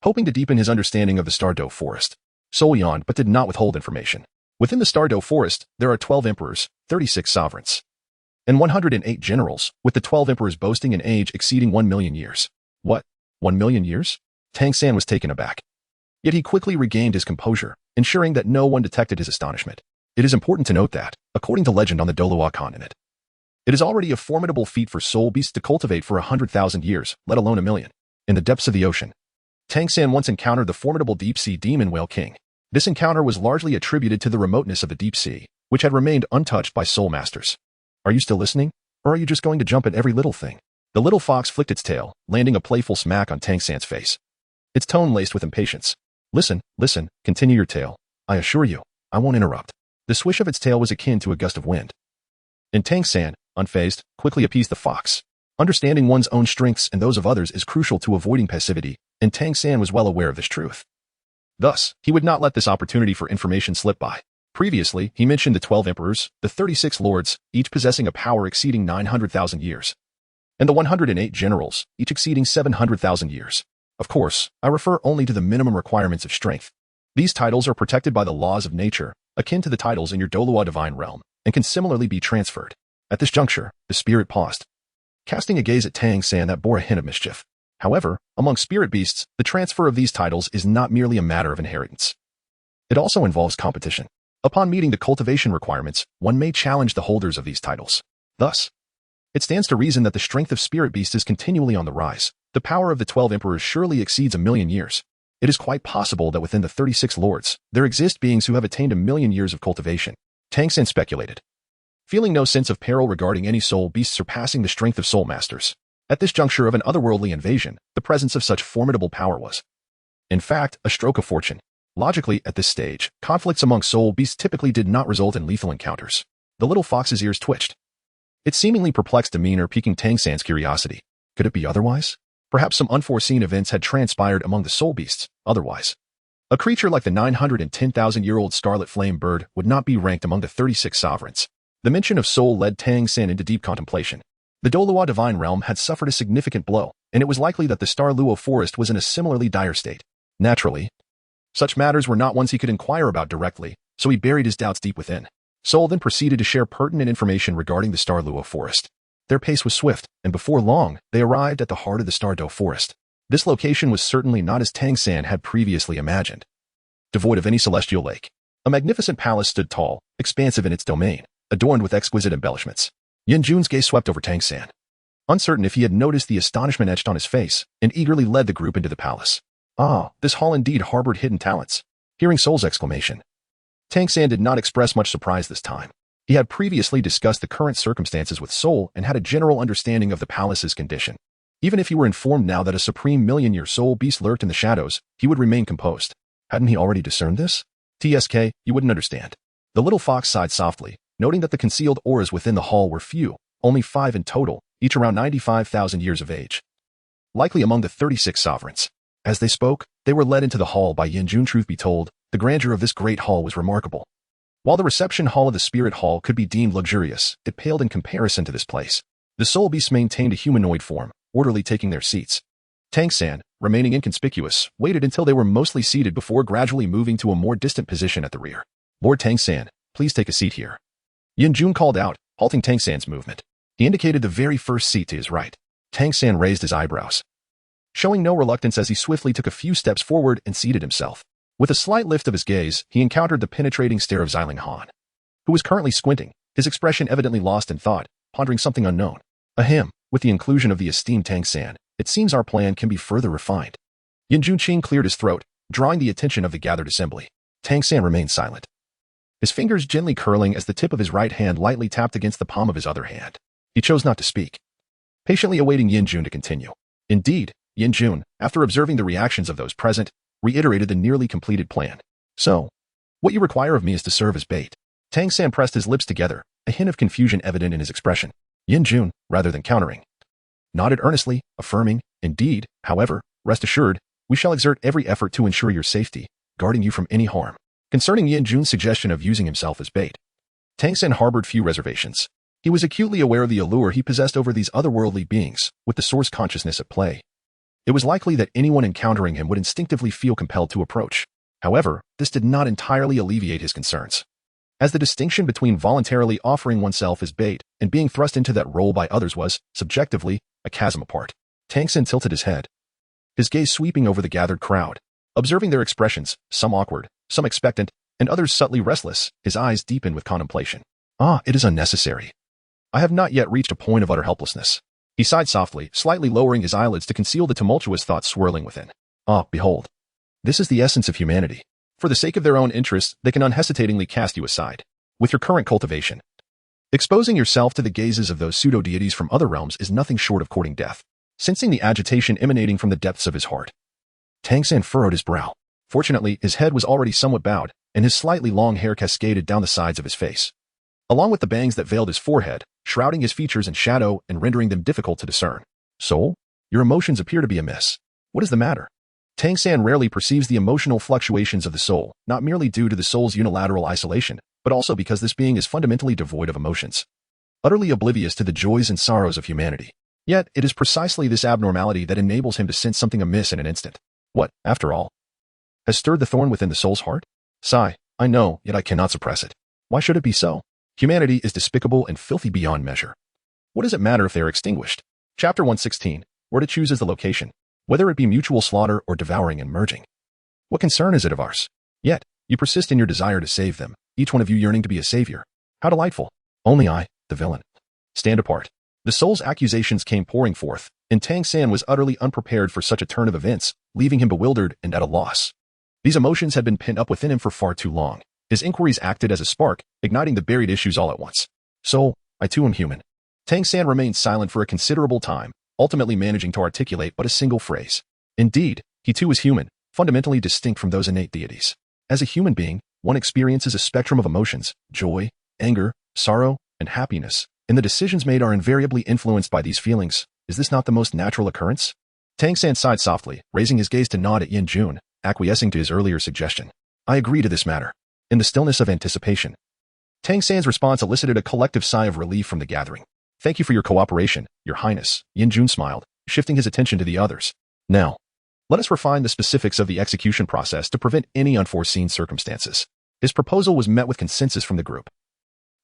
hoping to deepen his understanding of the Douluo forest. Soul yawned but did not withhold information. Within the Douluo forest, there are 12 emperors, 36 sovereigns, and 108 generals, with the 12 emperors boasting an age exceeding 1 million years. What? 1 million years? Tang San was taken aback. Yet he quickly regained his composure, ensuring that no one detected his astonishment. It is important to note that, according to legend on the Douluo continent, it is already a formidable feat for soul beasts to cultivate for 100,000 years, let alone 1 million. In the depths of the ocean, Tang San once encountered the formidable deep-sea demon whale king. This encounter was largely attributed to the remoteness of the deep sea, which had remained untouched by soul masters. Are you still listening? Or are you just going to jump at every little thing? The little fox flicked its tail, landing a playful smack on Tang San's face. Its tone laced with impatience. Listen, continue your tale. I assure you, I won't interrupt. The swish of its tail was akin to a gust of wind. And Tang San, unfazed, quickly appeased the fox. Understanding one's own strengths and those of others is crucial to avoiding passivity, and Tang San was well aware of this truth. Thus, he would not let this opportunity for information slip by. Previously, he mentioned the 12 emperors, the 36 lords, each possessing a power exceeding 900,000 years, and the 108 generals, each exceeding 700,000 years. Of course, I refer only to the minimum requirements of strength. These titles are protected by the laws of nature, akin to the titles in your Douluo divine realm, and can similarly be transferred. At this juncture, the spirit paused, casting a gaze at Tang San that bore a hint of mischief. However, among spirit beasts, the transfer of these titles is not merely a matter of inheritance. It also involves competition. Upon meeting the cultivation requirements, one may challenge the holders of these titles. Thus, it stands to reason that the strength of spirit beasts is continually on the rise. The power of the 12 emperors surely exceeds 1 million years. It is quite possible that within the 36 lords, there exist beings who have attained 1 million years of cultivation. Tang San speculated, feeling no sense of peril regarding any soul beast surpassing the strength of soul masters. At this juncture of an otherworldly invasion, the presence of such formidable power was, in fact, a stroke of fortune. Logically, at this stage, conflicts among soul beasts typically did not result in lethal encounters. The little fox's ears twitched, its seemingly perplexed demeanor piquing Tang San's curiosity. Could it be otherwise? Perhaps some unforeseen events had transpired among the soul beasts. Otherwise, a creature like the 910,000-year-old scarlet flame bird would not be ranked among the 36 sovereigns. The mention of soul led Tang San into deep contemplation. The Douluo divine realm had suffered a significant blow, and it was likely that the Douluo forest was in a similarly dire state. Naturally, such matters were not ones he could inquire about directly, so he buried his doubts deep within. Soul then proceeded to share pertinent information regarding the Douluo forest. Their pace was swift, and before long, they arrived at the heart of the Douluo forest. This location was certainly not as Tang San had previously imagined. Devoid of any celestial lake, a magnificent palace stood tall, expansive in its domain, adorned with exquisite embellishments. Yanjun's gaze swept over Tang San, uncertain if he had noticed the astonishment etched on his face, and eagerly led the group into the palace. Ah, this hall indeed harbored hidden talents. Hearing Soul's exclamation, Tang San did not express much surprise this time. He had previously discussed the current circumstances with Soul and had a general understanding of the palace's condition. Even if he were informed now that a supreme million-year soul beast lurked in the shadows, he would remain composed. Hadn't he already discerned this? TSK, you wouldn't understand. The little fox sighed softly, noting that the concealed auras within the hall were few, only 5 in total, each around 95,000 years of age. Likely among the 36 sovereigns. As they spoke, they were led into the hall by Yanjun. Truth be told, the grandeur of this great hall was remarkable. While the reception hall of the spirit hall could be deemed luxurious, it paled in comparison to this place. The soul beasts maintained a humanoid form, orderly taking their seats. Tang San, remaining inconspicuous, waited until they were mostly seated before gradually moving to a more distant position at the rear. Lord Tang San, please take a seat here. Yanjun called out, halting Tang San's movement. He indicated the very first seat to his right. Tang San raised his eyebrows, showing no reluctance as he swiftly took a few steps forward and seated himself. With a slight lift of his gaze, he encountered the penetrating stare of Xiling Han, who was currently squinting, his expression evidently lost in thought, pondering something unknown. Ahem, with the inclusion of the esteemed Tang San, it seems our plan can be further refined. Yin Junqing cleared his throat, drawing the attention of the gathered assembly. Tang San remained silent, his fingers gently curling as the tip of his right hand lightly tapped against the palm of his other hand. He chose not to speak, patiently awaiting Yin Jun to continue. Indeed, Yin Jun, after observing the reactions of those present, reiterated the nearly completed plan. So, what you require of me is to serve as bait. Tang San pressed his lips together, a hint of confusion evident in his expression. Yin Jun, rather than countering, nodded earnestly, affirming, indeed, however, rest assured, we shall exert every effort to ensure your safety, guarding you from any harm. Concerning Yin Jun's suggestion of using himself as bait, Tang San harbored few reservations. He was acutely aware of the allure he possessed over these otherworldly beings, with the source consciousness at play. It was likely that anyone encountering him would instinctively feel compelled to approach. However, this did not entirely alleviate his concerns, as the distinction between voluntarily offering oneself as bait and being thrust into that role by others was, subjectively, a chasm apart. Tang San tilted his head, his gaze sweeping over the gathered crowd. Observing their expressions, some awkward, some expectant, and others subtly restless, his eyes deepened with contemplation. It is unnecessary. I have not yet reached a point of utter helplessness. He sighed softly, slightly lowering his eyelids to conceal the tumultuous thoughts swirling within. Behold. This is the essence of humanity. For the sake of their own interests, they can unhesitatingly cast you aside. With your current cultivation, exposing yourself to the gazes of those pseudo-deities from other realms is nothing short of courting death. Sensing the agitation emanating from the depths of his heart, Tang San furrowed his brow. Fortunately, his head was already somewhat bowed, and his slightly long hair cascaded down the sides of his face, along with the bangs that veiled his forehead, shrouding his features in shadow and rendering them difficult to discern. Soul, your emotions appear to be amiss. What is the matter? Tang San rarely perceives the emotional fluctuations of the soul, not merely due to the soul's unilateral isolation, but also because this being is fundamentally devoid of emotions, utterly oblivious to the joys and sorrows of humanity. Yet, it is precisely this abnormality that enables him to sense something amiss in an instant. What, after all, has stirred the thorn within the soul's heart? Sigh, I know, yet I cannot suppress it. Why should it be so? Humanity is despicable and filthy beyond measure. What does it matter if they are extinguished? Chapter 116, where to choose as the location, whether it be mutual slaughter or devouring and merging. What concern is it of ours? Yet, you persist in your desire to save them, each one of you yearning to be a savior. How delightful. Only I, the villain, stand apart. The soul's accusations came pouring forth, and Tang San was utterly unprepared for such a turn of events, leaving him bewildered and at a loss. These emotions had been pent up within him for far too long. His inquiries acted as a spark, igniting the buried issues all at once. So, I too am human. Tang San remained silent for a considerable time, ultimately managing to articulate but a single phrase. Indeed, he too is human, fundamentally distinct from those innate deities. As a human being, one experiences a spectrum of emotions, joy, anger, sorrow, and happiness, and the decisions made are invariably influenced by these feelings. Is this not the most natural occurrence? Tang San sighed softly, raising his gaze to nod at Yin Jun, acquiescing to his earlier suggestion. I agree to this matter. In the stillness of anticipation, Tang San's response elicited a collective sigh of relief from the gathering. Thank you for your cooperation, Your Highness, Yin Jun smiled, shifting his attention to the others. Now, let us refine the specifics of the execution process to prevent any unforeseen circumstances. His proposal was met with consensus from the group.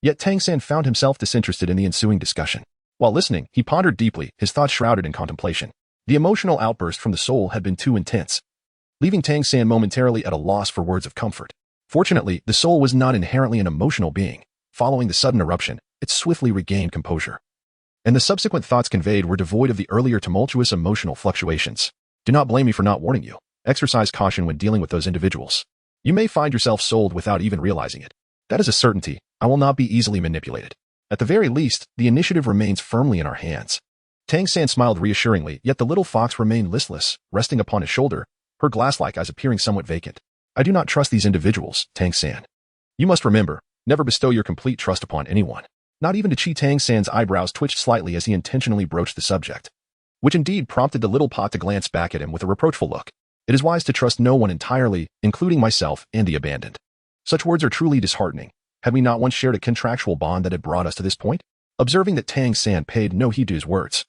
Yet Tang San found himself disinterested in the ensuing discussion. While listening, he pondered deeply, his thoughts shrouded in contemplation. The emotional outburst from the soul had been too intense, leaving Tang San momentarily at a loss for words of comfort. Fortunately, the soul was not inherently an emotional being. Following the sudden eruption, it swiftly regained composure, and the subsequent thoughts conveyed were devoid of the earlier tumultuous emotional fluctuations. Do not blame me for not warning you. Exercise caution when dealing with those individuals. You may find yourself sold without even realizing it. That is a certainty. I will not be easily manipulated. At the very least, the initiative remains firmly in our hands. Tang San smiled reassuringly, yet the little fox remained listless, resting upon his shoulder, her glass-like eyes appearing somewhat vacant. I do not trust these individuals, Tang San. You must remember, never bestow your complete trust upon anyone. Not even Chi. Tang San's eyebrows twitched slightly as he intentionally broached the subject, which indeed prompted the little pot to glance back at him with a reproachful look. It is wise to trust no one entirely, including myself and the abandoned. Such words are truly disheartening. Had we not once shared a contractual bond that had brought us to this point? Observing that Tang San paid no heed to his words,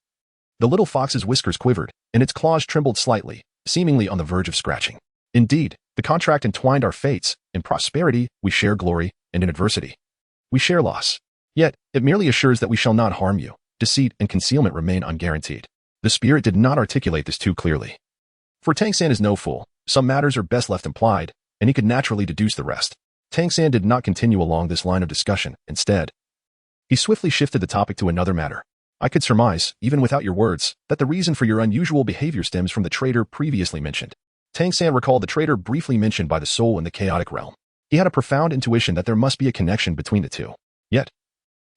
the little fox's whiskers quivered, and its claws trembled slightly, seemingly on the verge of scratching. Indeed, the contract entwined our fates. In prosperity, we share glory, and in adversity, we share loss. Yet, it merely assures that we shall not harm you. Deceit and concealment remain unguaranteed. The spirit did not articulate this too clearly. For Tang San is no fool. Some matters are best left implied, and he could naturally deduce the rest. Tang San did not continue along this line of discussion. Instead, he swiftly shifted the topic to another matter. I could surmise, even without your words, that the reason for your unusual behavior stems from the traitor previously mentioned. Tang San recalled the traitor briefly mentioned by the soul in the chaotic realm. He had a profound intuition that there must be a connection between the two. Yet,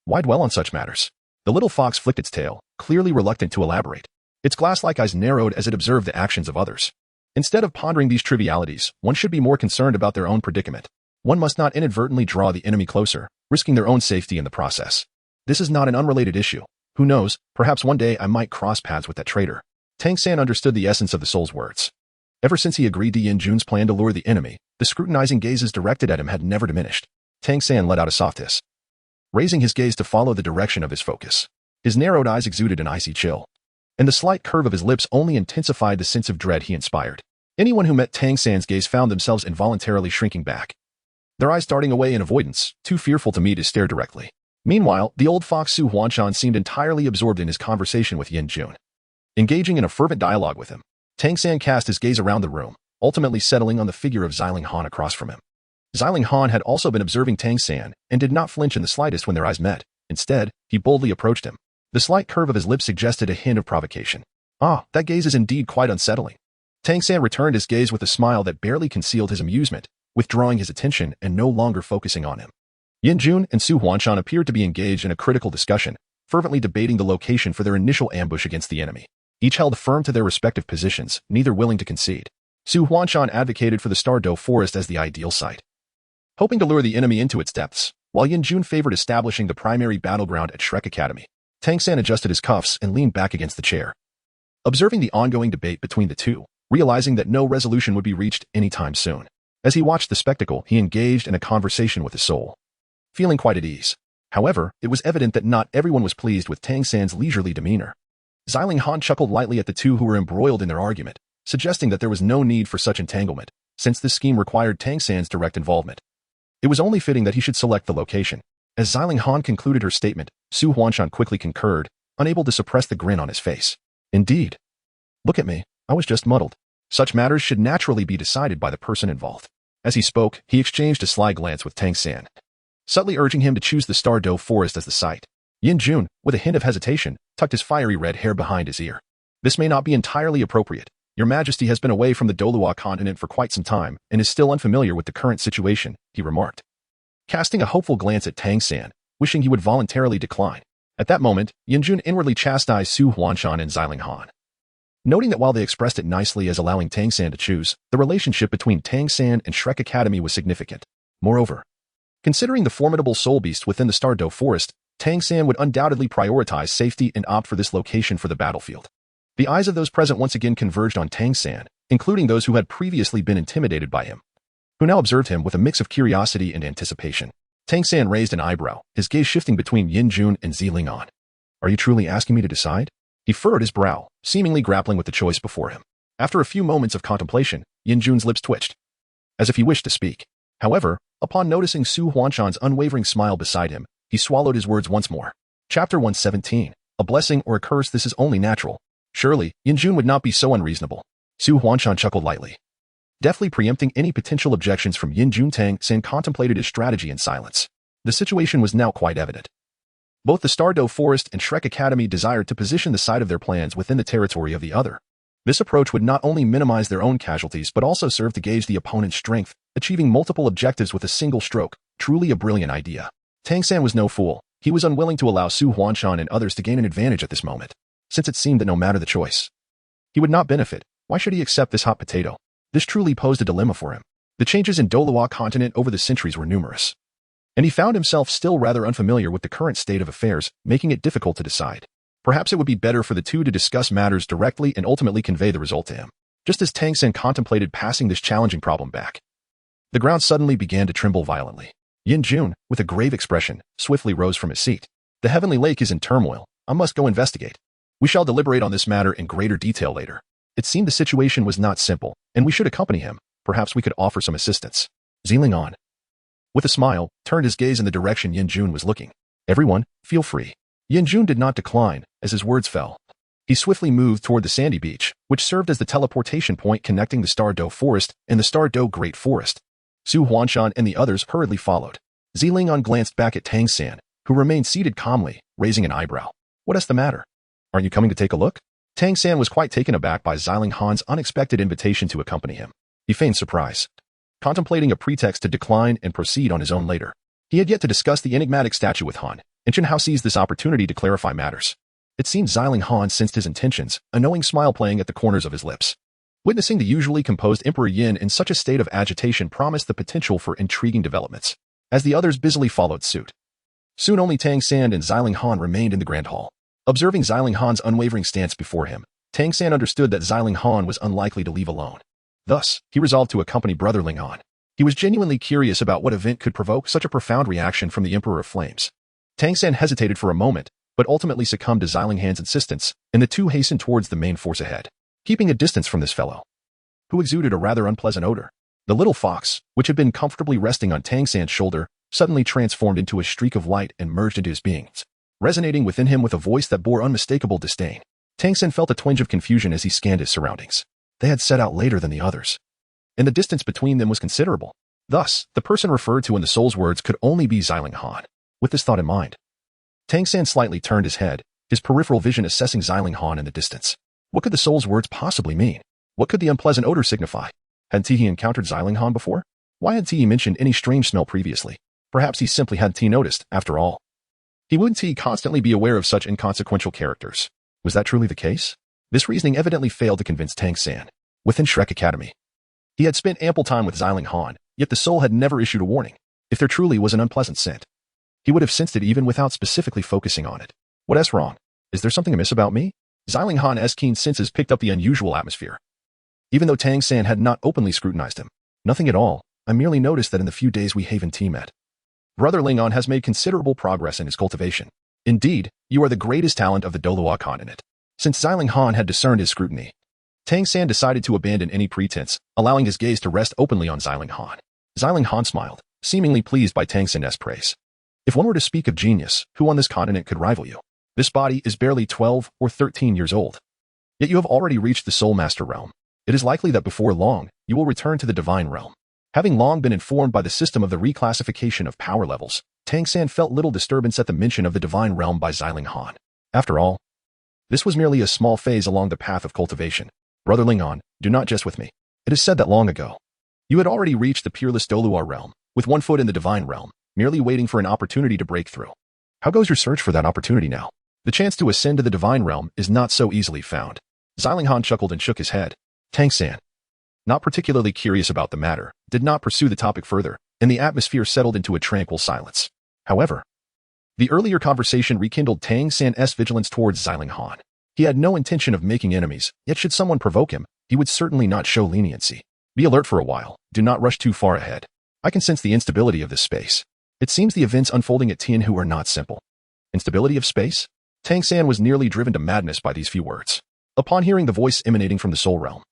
why dwell on such matters? The little fox flicked its tail, clearly reluctant to elaborate. Its glass-like eyes narrowed as it observed the actions of others. Instead of pondering these trivialities, one should be more concerned about their own predicament. One must not inadvertently draw the enemy closer, risking their own safety in the process. This is not an unrelated issue. Who knows, perhaps one day I might cross paths with that traitor. Tang San understood the essence of the soul's words. Ever since he agreed to Yin Jun's plan to lure the enemy, the scrutinizing gazes directed at him had never diminished. Tang San let out a soft hiss, raising his gaze to follow the direction of his focus. His narrowed eyes exuded an icy chill, and the slight curve of his lips only intensified the sense of dread he inspired. Anyone who met Tang San's gaze found themselves involuntarily shrinking back, their eyes darting away in avoidance, too fearful to meet his stare directly. Meanwhile, the old fox Su Huanshan seemed entirely absorbed in his conversation with Yin Jun. Engaging in a fervent dialogue with him, Tang San cast his gaze around the room, ultimately settling on the figure of Xiling Han across from him. Xiling Han had also been observing Tang San and did not flinch in the slightest when their eyes met. Instead, he boldly approached him. The slight curve of his lips suggested a hint of provocation. Ah, that gaze is indeed quite unsettling. Tang San returned his gaze with a smile that barely concealed his amusement, withdrawing his attention and no longer focusing on him. Yin Jun and Su Huanshan appeared to be engaged in a critical discussion, fervently debating the location for their initial ambush against the enemy. Each held firm to their respective positions, neither willing to concede. Su Huanshan advocated for the Douluo forest as the ideal site, hoping to lure the enemy into its depths, while Yin Jun favored establishing the primary battleground at Shrek Academy. Tang San adjusted his cuffs and leaned back against the chair, observing the ongoing debate between the two, realizing that no resolution would be reached anytime soon. As he watched the spectacle, he engaged in a conversation with his soul, feeling quite at ease. However, it was evident that not everyone was pleased with Tang San's leisurely demeanor. Xiling Han chuckled lightly at the two who were embroiled in their argument, suggesting that there was no need for such entanglement, since this scheme required Tang San's direct involvement. It was only fitting that he should select the location. As Xiling Han concluded her statement, Su Huanshan quickly concurred, unable to suppress the grin on his face. Indeed. Look at me, I was just muddled. Such matters should naturally be decided by the person involved. As he spoke, he exchanged a sly glance with Tang San, subtly urging him to choose the Douluo forest as the site. Yin Jun, with a hint of hesitation, tucked his fiery red hair behind his ear. This may not be entirely appropriate. Your Majesty has been away from the Douluo continent for quite some time and is still unfamiliar with the current situation, he remarked, casting a hopeful glance at Tang San, wishing he would voluntarily decline. At that moment, Yin Jun inwardly chastised Su Huanshan and Xiling Han, noting that while they expressed it nicely as allowing Tang San to choose, the relationship between Tang San and Shrek Academy was significant. Moreover, considering the formidable soul beast within the Douluo forest, Tang San would undoubtedly prioritize safety and opt for this location for the battlefield. The eyes of those present once again converged on Tang San, including those who had previously been intimidated by him, who now observed him with a mix of curiosity and anticipation. Tang San raised an eyebrow, his gaze shifting between Yin Jun and Xiling Han. Are you truly asking me to decide? He furrowed his brow, seemingly grappling with the choice before him. After a few moments of contemplation, Yin Jun's lips twitched, as if he wished to speak. However, upon noticing Su Huanshan's unwavering smile beside him, he swallowed his words once more. Chapter 117. A blessing or a curse, this is only natural. Surely, Yin Jun would not be so unreasonable. Su Huanshan chuckled lightly, deftly preempting any potential objections from Yin Jun. Tang San contemplated his strategy in silence. The situation was now quite evident. Both the Douluo forest and Shrek Academy desired to position the site of their plans within the territory of the other. This approach would not only minimize their own casualties but also serve to gauge the opponent's strength, achieving multiple objectives with a single stroke. Truly a brilliant idea. Tang San was no fool. He was unwilling to allow Su Huanshan and others to gain an advantage at this moment, since it seemed that no matter the choice, he would not benefit. Why should he accept this hot potato? This truly posed a dilemma for him. The changes in Douluo continent over the centuries were numerous, and he found himself still rather unfamiliar with the current state of affairs, making it difficult to decide. Perhaps it would be better for the two to discuss matters directly and ultimately convey the result to him. Just as Tang San contemplated passing this challenging problem back, the ground suddenly began to tremble violently. Yin Jun, with a grave expression, swiftly rose from his seat. The heavenly lake is in turmoil. I must go investigate. We shall deliberate on this matter in greater detail later. It seemed the situation was not simple, and we should accompany him. Perhaps we could offer some assistance. Xiling Han, with a smile, turned his gaze in the direction Yin Jun was looking. Everyone, feel free. Yin Jun did not decline, as his words fell. He swiftly moved toward the sandy beach, which served as the teleportation point connecting the Star Do Forest and the Star Do Great Forest. Su Huanshan and the others hurriedly followed. Zilingan glanced back at Tang San, who remained seated calmly, raising an eyebrow. What is the matter? Aren't you coming to take a look? Tang San was quite taken aback by Zilingan's unexpected invitation to accompany him. He feigned surprise, contemplating a pretext to decline and proceed on his own later. He had yet to discuss the enigmatic statue with Han, and Chen Hao seized this opportunity to clarify matters. It seemed Zilingan sensed his intentions, a knowing smile playing at the corners of his lips. Witnessing the usually composed Emperor Yin in such a state of agitation promised the potential for intriguing developments, as the others busily followed suit. Soon only Tang San and Zilingan remained in the Grand Hall. Observing Zilingan's unwavering stance before him, Tang San understood that Zilingan was unlikely to leave alone. Thus, he resolved to accompany Brother Lingan. He was genuinely curious about what event could provoke such a profound reaction from the Emperor of Flames. Tang San hesitated for a moment, but ultimately succumbed to Zilingan's insistence, and the two hastened towards the main force ahead, keeping a distance from this fellow, who exuded a rather unpleasant odor. The little fox, which had been comfortably resting on Tang San's shoulder, suddenly transformed into a streak of light and merged into his being, resonating within him with a voice that bore unmistakable disdain. Tang San felt a twinge of confusion as he scanned his surroundings. They had set out later than the others, and the distance between them was considerable. Thus, the person referred to in the soul's words could only be Zilingan. With this thought in mind, Tang San slightly turned his head, his peripheral vision assessing Zilingan in the distance. What could the soul's words possibly mean? What could the unpleasant odor signify? Hadn't he encountered Zilingan before? Why hadn't he mentioned any strange smell previously? Perhaps he simply hadn't noticed, after all. Wouldn't he constantly be aware of such inconsequential characters? Was that truly the case? This reasoning evidently failed to convince Tang San. Within Shrek Academy, he had spent ample time with Zilingan, yet the soul had never issued a warning. If there truly was an unpleasant scent, he would have sensed it even without specifically focusing on it. What's wrong? Is there something amiss about me? Zilingan's keen senses picked up the unusual atmosphere. Even though Tang San had not openly scrutinized him. Nothing at all. I merely noticed that in the few days we haven't team met, Brother Lingan has made considerable progress in his cultivation. Indeed, you are the greatest talent of the Douluo continent. Since Zilingan had discerned his scrutiny, Tang San decided to abandon any pretense, allowing his gaze to rest openly on Zilingan. Zilingan smiled, seemingly pleased by Tang San's praise. If one were to speak of genius, who on this continent could rival you? This body is barely 12 or 13 years old. Yet you have already reached the Soul Master realm. It is likely that before long, you will return to the Divine realm. Having long been informed by the system of the reclassification of power levels, Tang San felt little disturbance at the mention of the Divine realm by Zilingan. After all, this was merely a small phase along the path of cultivation. Brother Lingan, do not jest with me. It is said that long ago, you had already reached the peerless Douluo realm, with one foot in the Divine realm, merely waiting for an opportunity to break through. How goes your search for that opportunity now? The chance to ascend to the Divine realm is not so easily found. Zilingan chuckled and shook his head. Tang San, not particularly curious about the matter, did not pursue the topic further, and the atmosphere settled into a tranquil silence. However, the earlier conversation rekindled Tang San's vigilance towards Zilingan. He had no intention of making enemies, yet should someone provoke him, he would certainly not show leniency. Be alert for a while, do not rush too far ahead. I can sense the instability of this space. It seems the events unfolding at Tianhu are not simple. Instability of space? Tang San was nearly driven to madness by these few words. Upon hearing the voice emanating from the soul realm,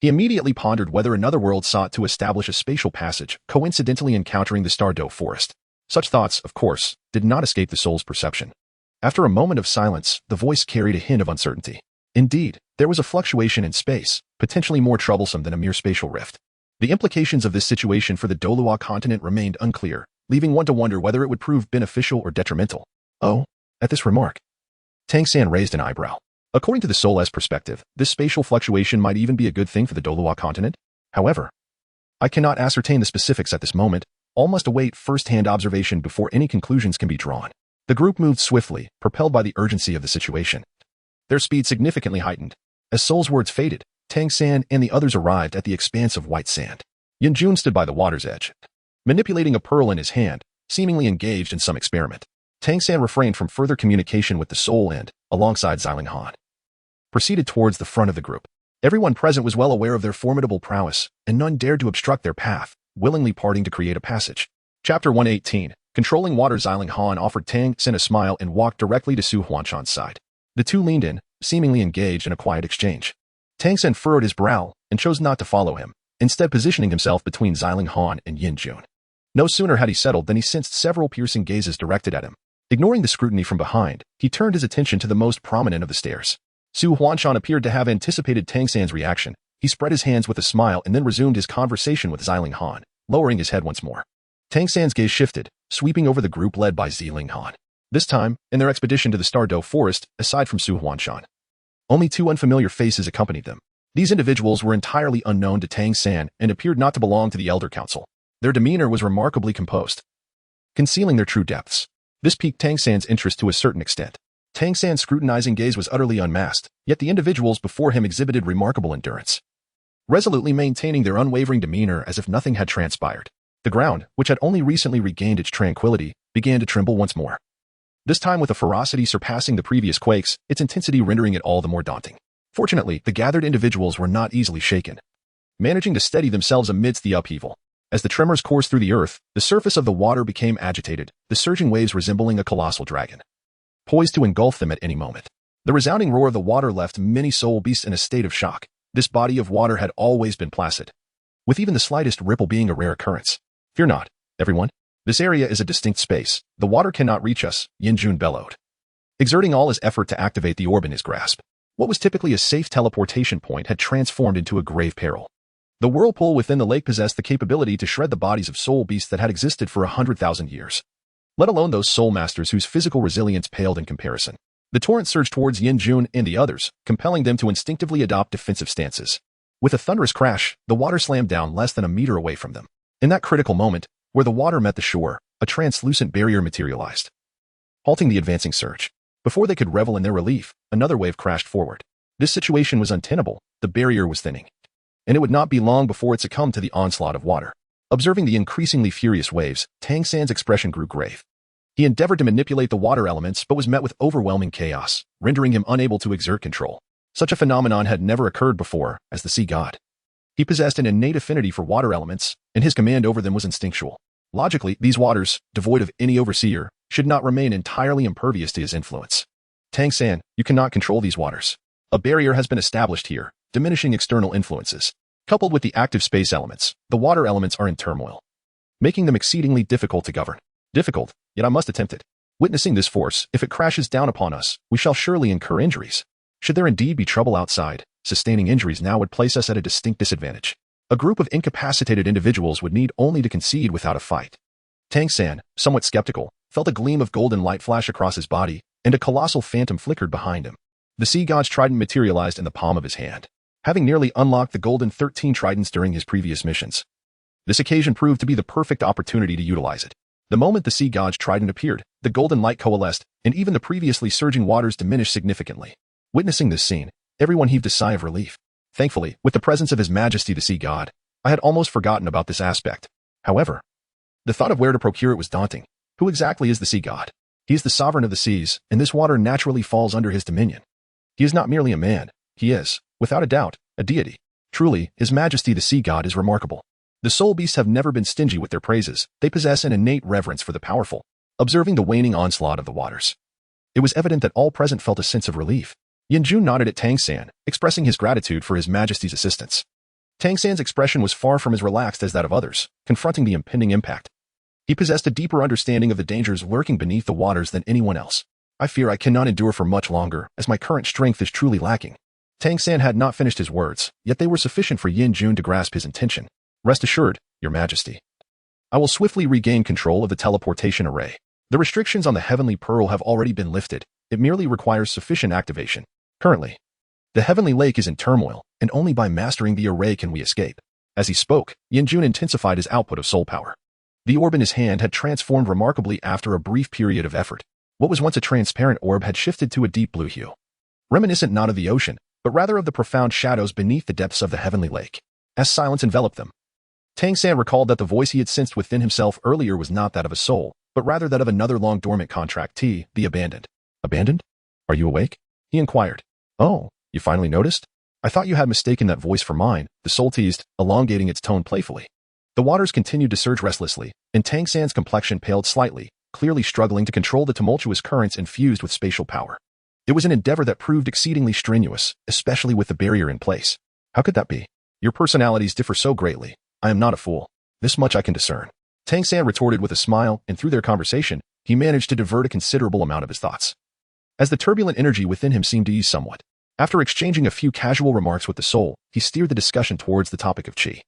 he immediately pondered whether another world sought to establish a spatial passage, coincidentally encountering the Star Do Forest. Such thoughts, of course, did not escape the soul's perception. After a moment of silence, the voice carried a hint of uncertainty. Indeed, there was a fluctuation in space, potentially more troublesome than a mere spatial rift. The implications of this situation for the Douluo continent remained unclear, leaving one to wonder whether it would prove beneficial or detrimental. Oh, at this remark, Tang San raised an eyebrow. According to the soul's perspective, this spatial fluctuation might even be a good thing for the Douluo continent. However, I cannot ascertain the specifics at this moment. All must await first-hand observation before any conclusions can be drawn. The group moved swiftly, propelled by the urgency of the situation. Their speed significantly heightened. As Soul's words faded, Tang San and the others arrived at the expanse of white sand. Yin Jun stood by the water's edge, manipulating a pearl in his hand, seemingly engaged in some experiment. Tang San refrained from further communication with the soul and, alongside Zilingan, proceeded towards the front of the group. Everyone present was well aware of their formidable prowess, and none dared to obstruct their path, willingly parting to create a passage. Chapter 118. Controlling water. Zilingan offered Tang San a smile and walked directly to Su Huanshan's side. The two leaned in, seemingly engaged in a quiet exchange. Tang San furrowed his brow and chose not to follow him, instead positioning himself between Zilingan and Yin Jun. No sooner had he settled than he sensed several piercing gazes directed at him. Ignoring the scrutiny from behind, he turned his attention to the most prominent of the stairs. Su Huanshan appeared to have anticipated Tang San's reaction. He spread his hands with a smile and then resumed his conversation with Xiling Han, lowering his head once more. Tang San's gaze shifted, sweeping over the group led by Xiling Han. This time, in their expedition to the Stardow Forest, aside from Su Huanshan, only two unfamiliar faces accompanied them. These individuals were entirely unknown to Tang San and appeared not to belong to the Elder Council. Their demeanor was remarkably composed, concealing their true depths. This piqued Tang San's interest to a certain extent. Tang San's scrutinizing gaze was utterly unmasked, yet the individuals before him exhibited remarkable endurance, resolutely maintaining their unwavering demeanor as if nothing had transpired. The ground, which had only recently regained its tranquility, began to tremble once more. This time with a ferocity surpassing the previous quakes, its intensity rendering it all the more daunting. Fortunately, the gathered individuals were not easily shaken, managing to steady themselves amidst the upheaval. As the tremors coursed through the earth, the surface of the water became agitated, the surging waves resembling a colossal dragon, poised to engulf them at any moment. The resounding roar of the water left many soul beasts in a state of shock. This body of water had always been placid, with even the slightest ripple being a rare occurrence. Fear not, everyone. This area is a distinct space. The water cannot reach us, Yin Jun bellowed, exerting all his effort to activate the orb in his grasp. What was typically a safe teleportation point had transformed into a grave peril. The whirlpool within the lake possessed the capability to shred the bodies of soul beasts that had existed for 100,000 years, let alone those soul masters whose physical resilience paled in comparison. The torrent surged towards Yin Jun and the others, compelling them to instinctively adopt defensive stances. With a thunderous crash, the water slammed down less than a meter away from them. In that critical moment, where the water met the shore, a translucent barrier materialized, halting the advancing surge. Before they could revel in their relief, another wave crashed forward. This situation was untenable. The barrier was thinning, and it would not be long before it succumbed to the onslaught of water. Observing the increasingly furious waves, Tang San's expression grew grave. He endeavored to manipulate the water elements but was met with overwhelming chaos, rendering him unable to exert control. Such a phenomenon had never occurred before, as the sea god. He possessed an innate affinity for water elements, and his command over them was instinctual. Logically, these waters, devoid of any overseer, should not remain entirely impervious to his influence. Tang San, you cannot control these waters. A barrier has been established here, diminishing external influences. Coupled with the active space elements, the water elements are in turmoil, making them exceedingly difficult to govern. Difficult, yet I must attempt it. Witnessing this force, if it crashes down upon us, we shall surely incur injuries. Should there indeed be trouble outside, sustaining injuries now would place us at a distinct disadvantage. A group of incapacitated individuals would need only to concede without a fight. Tang San, somewhat skeptical, felt a gleam of golden light flash across his body, and a colossal phantom flickered behind him. The sea god's trident materialized in the palm of his hand, having nearly unlocked the golden 13 tridents during his previous missions. This occasion proved to be the perfect opportunity to utilize it. The moment the sea god's trident appeared, the golden light coalesced, and even the previously surging waters diminished significantly. Witnessing this scene, everyone heaved a sigh of relief. Thankfully, with the presence of His Majesty the Sea God, I had almost forgotten about this aspect. However, the thought of where to procure it was daunting. Who exactly is the Sea God? He is the sovereign of the seas, and this water naturally falls under his dominion. He is not merely a man. He is, without a doubt, a deity. Truly, His Majesty the Sea God is remarkable. The soul beasts have never been stingy with their praises. They possess an innate reverence for the powerful. Observing the waning onslaught of the waters, it was evident that all present felt a sense of relief. Yin Jun nodded at Tang San, expressing his gratitude for His Majesty's assistance. Tang San's expression was far from as relaxed as that of others, confronting the impending impact. He possessed a deeper understanding of the dangers lurking beneath the waters than anyone else. I fear I cannot endure for much longer, as my current strength is truly lacking. Tang San had not finished his words, yet they were sufficient for Yin Jun to grasp his intention. Rest assured, Your Majesty. I will swiftly regain control of the teleportation array. The restrictions on the Heavenly Pearl have already been lifted. It merely requires sufficient activation. Currently, the Heavenly Lake is in turmoil, and only by mastering the array can we escape. As he spoke, Yin Jun intensified his output of soul power. The orb in his hand had transformed remarkably after a brief period of effort. What was once a transparent orb had shifted to a deep blue hue, reminiscent not of the ocean, but rather of the profound shadows beneath the depths of the Heavenly Lake. As silence enveloped them, Tang San recalled that the voice he had sensed within himself earlier was not that of a soul, but rather that of another long-dormant contractee, the Abandoned. Abandoned? Are you awake? He inquired. Oh, you finally noticed? I thought you had mistaken that voice for mine, the soul teased, elongating its tone playfully. The waters continued to surge restlessly, and Tang San's complexion paled slightly, clearly struggling to control the tumultuous currents infused with spatial power. It was an endeavor that proved exceedingly strenuous, especially with the barrier in place. How could that be? Your personalities differ so greatly. I am not a fool. This much I can discern. Tang San retorted with a smile, and through their conversation, he he managed to divert a considerable amount of his thoughts, as the turbulent energy within him seemed to ease somewhat. After exchanging a few casual remarks with the soul, he steered the discussion towards the topic of Qi.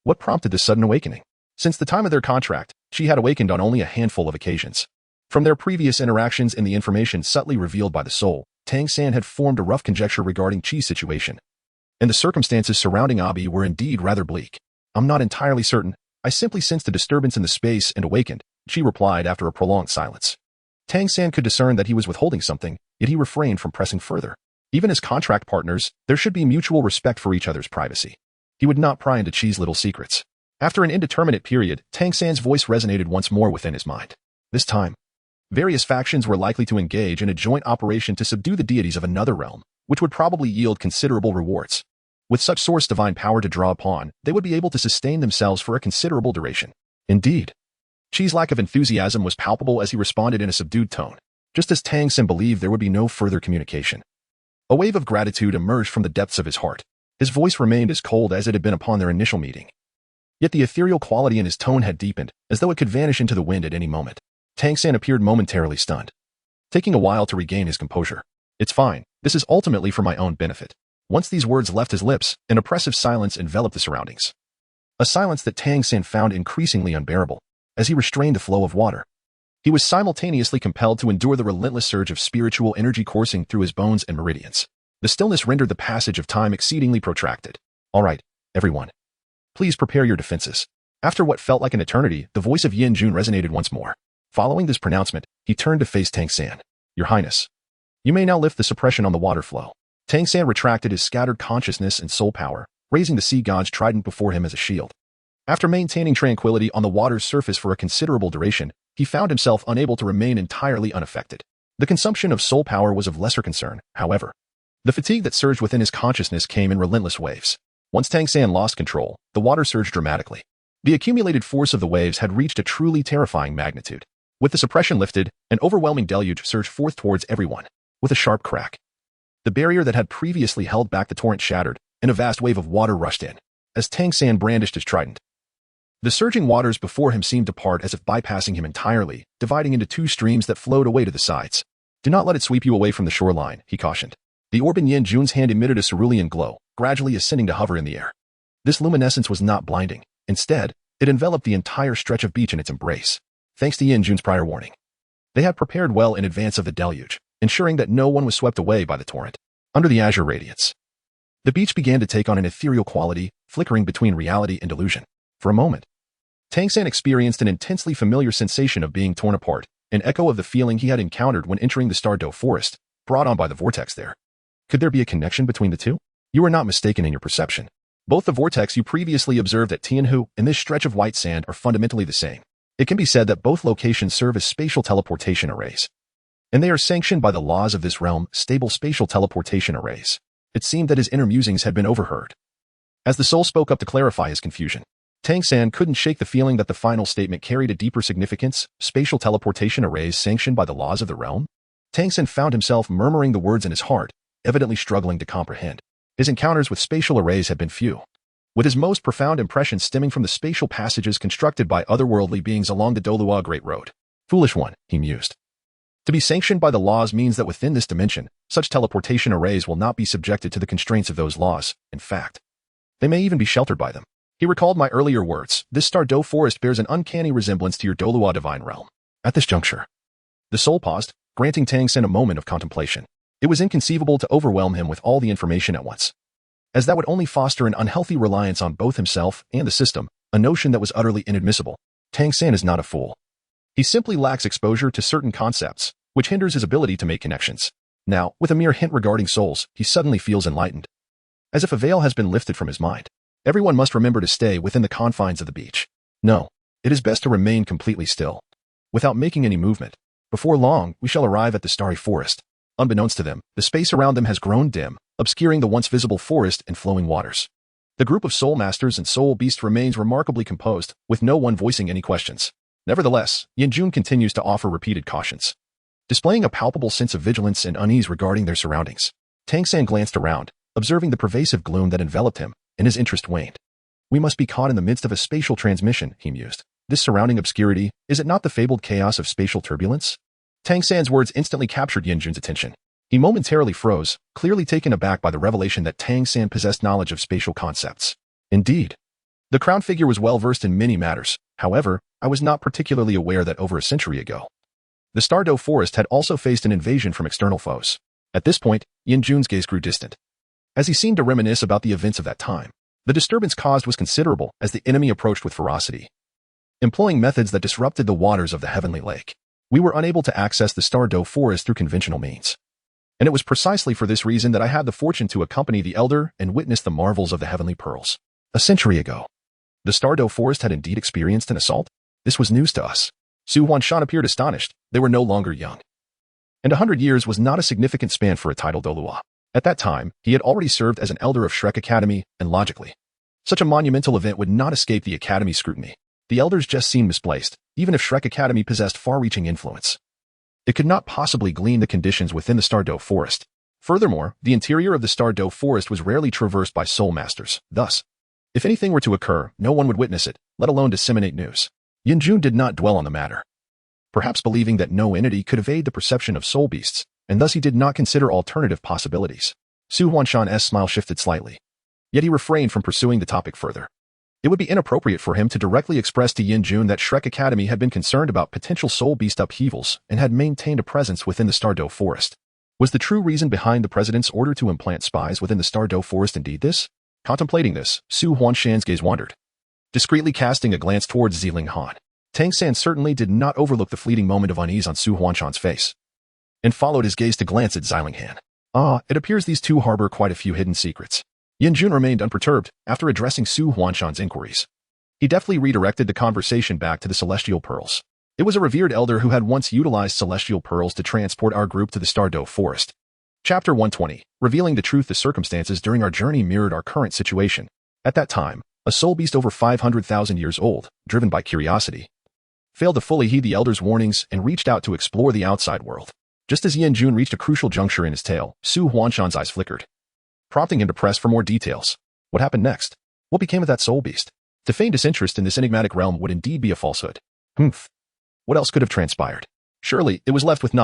What prompted this sudden awakening? Since the time of their contract, Qi had awakened on only a handful of occasions. From their previous interactions and the information subtly revealed by the soul, Tang San had formed a rough conjecture regarding Qi's situation. And the circumstances surrounding Abi were indeed rather bleak. I'm not entirely certain. I simply sensed a disturbance in the space and awakened, Qi replied after a prolonged silence. Tang San could discern that he was withholding something, yet he refrained from pressing further. Even as contract partners, there should be mutual respect for each other's privacy. He would not pry into Qi's little secrets. After an indeterminate period, Tang San's voice resonated once more within his mind. This time, various factions were likely to engage in a joint operation to subdue the deities of another realm, which would probably yield considerable rewards. With such source divine power to draw upon, they would be able to sustain themselves for a considerable duration. Indeed, Qi's lack of enthusiasm was palpable as he responded in a subdued tone, just as Tang San believed there would be no further communication. A wave of gratitude emerged from the depths of his heart. His voice remained as cold as it had been upon their initial meeting. Yet the ethereal quality in his tone had deepened, as though it could vanish into the wind at any moment. Tang San appeared momentarily stunned, taking a while to regain his composure. It's fine. This is ultimately for my own benefit. Once these words left his lips, an oppressive silence enveloped the surroundings. A silence that Tang San found increasingly unbearable, as he restrained the flow of water. He was simultaneously compelled to endure the relentless surge of spiritual energy coursing through his bones and meridians. The stillness rendered the passage of time exceedingly protracted. All right, everyone. Please prepare your defenses. After what felt like an eternity, the voice of Yin Jun resonated once more. Following this pronouncement, he turned to face Tang San. Your Highness, you may now lift the suppression on the water flow. Tang San retracted his scattered consciousness and soul power, raising the sea god's trident before him as a shield. After maintaining tranquility on the water's surface for a considerable duration, he found himself unable to remain entirely unaffected. The consumption of soul power was of lesser concern, however. The fatigue that surged within his consciousness came in relentless waves. Once Tang San lost control, the water surged dramatically. The accumulated force of the waves had reached a truly terrifying magnitude. With the suppression lifted, an overwhelming deluge surged forth towards everyone. With a sharp crack, the barrier that had previously held back the torrent shattered, and a vast wave of water rushed in, as Tang San brandished his trident. The surging waters before him seemed to part as if bypassing him entirely, dividing into two streams that flowed away to the sides. Do not let it sweep you away from the shoreline, he cautioned. The orb in Yin Jun's hand emitted a cerulean glow, gradually ascending to hover in the air. This luminescence was not blinding. Instead, it enveloped the entire stretch of beach in its embrace. Thanks to Yin Jun's prior warning, they had prepared well in advance of the deluge, ensuring that no one was swept away by the torrent. Under the azure radiance, the beach began to take on an ethereal quality, flickering between reality and illusion. For a moment, Tang San experienced an intensely familiar sensation of being torn apart, an echo of the feeling he had encountered when entering the Douluo forest, brought on by the vortex there. Could there be a connection between the two? You were not mistaken in your perception. Both the vortex you previously observed at Tianhu and this stretch of white sand are fundamentally the same. It can be said that both locations serve as spatial teleportation arrays, and they are sanctioned by the laws of this realm, stable spatial teleportation arrays. It seemed that his inner musings had been overheard. As the soul spoke up to clarify his confusion, Tang San couldn't shake the feeling that the final statement carried a deeper significance, spatial teleportation arrays sanctioned by the laws of the realm. Tang San found himself murmuring the words in his heart, evidently struggling to comprehend. His encounters with spatial arrays had been few, with his most profound impressions stemming from the spatial passages constructed by otherworldly beings along the Douluo Great Road. Foolish one, he mused. To be sanctioned by the laws means that within this dimension, such teleportation arrays will not be subjected to the constraints of those laws. In fact, they may even be sheltered by them. He recalled my earlier words. This Douluo forest bears an uncanny resemblance to your Douluo divine realm. At this juncture, the soul paused, granting Tang San a moment of contemplation. It was inconceivable to overwhelm him with all the information at once, as that would only foster an unhealthy reliance on both himself and the system, a notion that was utterly inadmissible. Tang San is not a fool. He simply lacks exposure to certain concepts, which hinders his ability to make connections. Now, with a mere hint regarding souls, he suddenly feels enlightened, as if a veil has been lifted from his mind. Everyone must remember to stay within the confines of the beach. No, it is best to remain completely still, without making any movement. Before long, we shall arrive at the starry forest. Unbeknownst to them, the space around them has grown dim, obscuring the once visible forest and flowing waters. The group of soul masters and soul beasts remains remarkably composed, with no one voicing any questions. Nevertheless, Yin Jun continues to offer repeated cautions, displaying a palpable sense of vigilance and unease regarding their surroundings. Tang San glanced around, observing the pervasive gloom that enveloped him, and his interest waned. We must be caught in the midst of a spatial transmission, he mused. This surrounding obscurity, is it not the fabled chaos of spatial turbulence? Tang San's words instantly captured Yin Jun's attention. He momentarily froze, clearly taken aback by the revelation that Tang San possessed knowledge of spatial concepts. Indeed. The crowned figure was well versed in many matters. However, I was not particularly aware that over a century ago, the Douluo forest had also faced an invasion from external foes. At this point, Yin Jun's gaze grew distant. As he seemed to reminisce about the events of that time, the disturbance caused was considerable as the enemy approached with ferocity. Employing methods that disrupted the waters of the Heavenly Lake, we were unable to access the Douluo forest through conventional means. And it was precisely for this reason that I had the fortune to accompany the Elder and witness the marvels of the Heavenly Pearls. A century ago, the Douluo forest had indeed experienced an assault. This was news to us. Su Huanshan appeared astonished. They were no longer young. And 100 years was not a significant span for a titled Douluo. At that time, he had already served as an elder of Shrek Academy, and logically, such a monumental event would not escape the Academy's scrutiny. The elders just seemed misplaced, even if Shrek Academy possessed far-reaching influence. It could not possibly glean the conditions within the Douluo forest. Furthermore, the interior of the Douluo forest was rarely traversed by soul masters. Thus, if anything were to occur, no one would witness it, let alone disseminate news. Yin Jun did not dwell on the matter, perhaps believing that no entity could evade the perception of soul beasts, and thus he did not consider alternative possibilities. Su Huanshan's smile shifted slightly. Yet he refrained from pursuing the topic further. It would be inappropriate for him to directly express to Yin Jun that Shrek Academy had been concerned about potential soul beast upheavals and had maintained a presence within the Douluo forest. Was the true reason behind the president's order to implant spies within the Douluo forest indeed this? Contemplating this, Su Huanshan's gaze wandered, discreetly casting a glance towards Ziling Han. Tang San certainly did not overlook the fleeting moment of unease on Su Huanshan's face, and followed his gaze to glance at Ziling Han. It appears these two harbor quite a few hidden secrets. Yin Jun remained unperturbed after addressing Su Huanshan's inquiries. He deftly redirected the conversation back to the Celestial Pearls. It was a revered elder who had once utilized Celestial Pearls to transport our group to the Douluo forest. Chapter 120, revealing the truth. The circumstances during our journey mirrored our current situation. At that time, a soul beast over 500,000 years old, driven by curiosity, failed to fully heed the elder's warnings and reached out to explore the outside world. Just as Yin Jun reached a crucial juncture in his tale, Su Huanshan's eyes flickered, prompting him to press for more details. What happened next? What became of that soul beast? To feign disinterest in this enigmatic realm would indeed be a falsehood. What else could have transpired? Surely, it was left with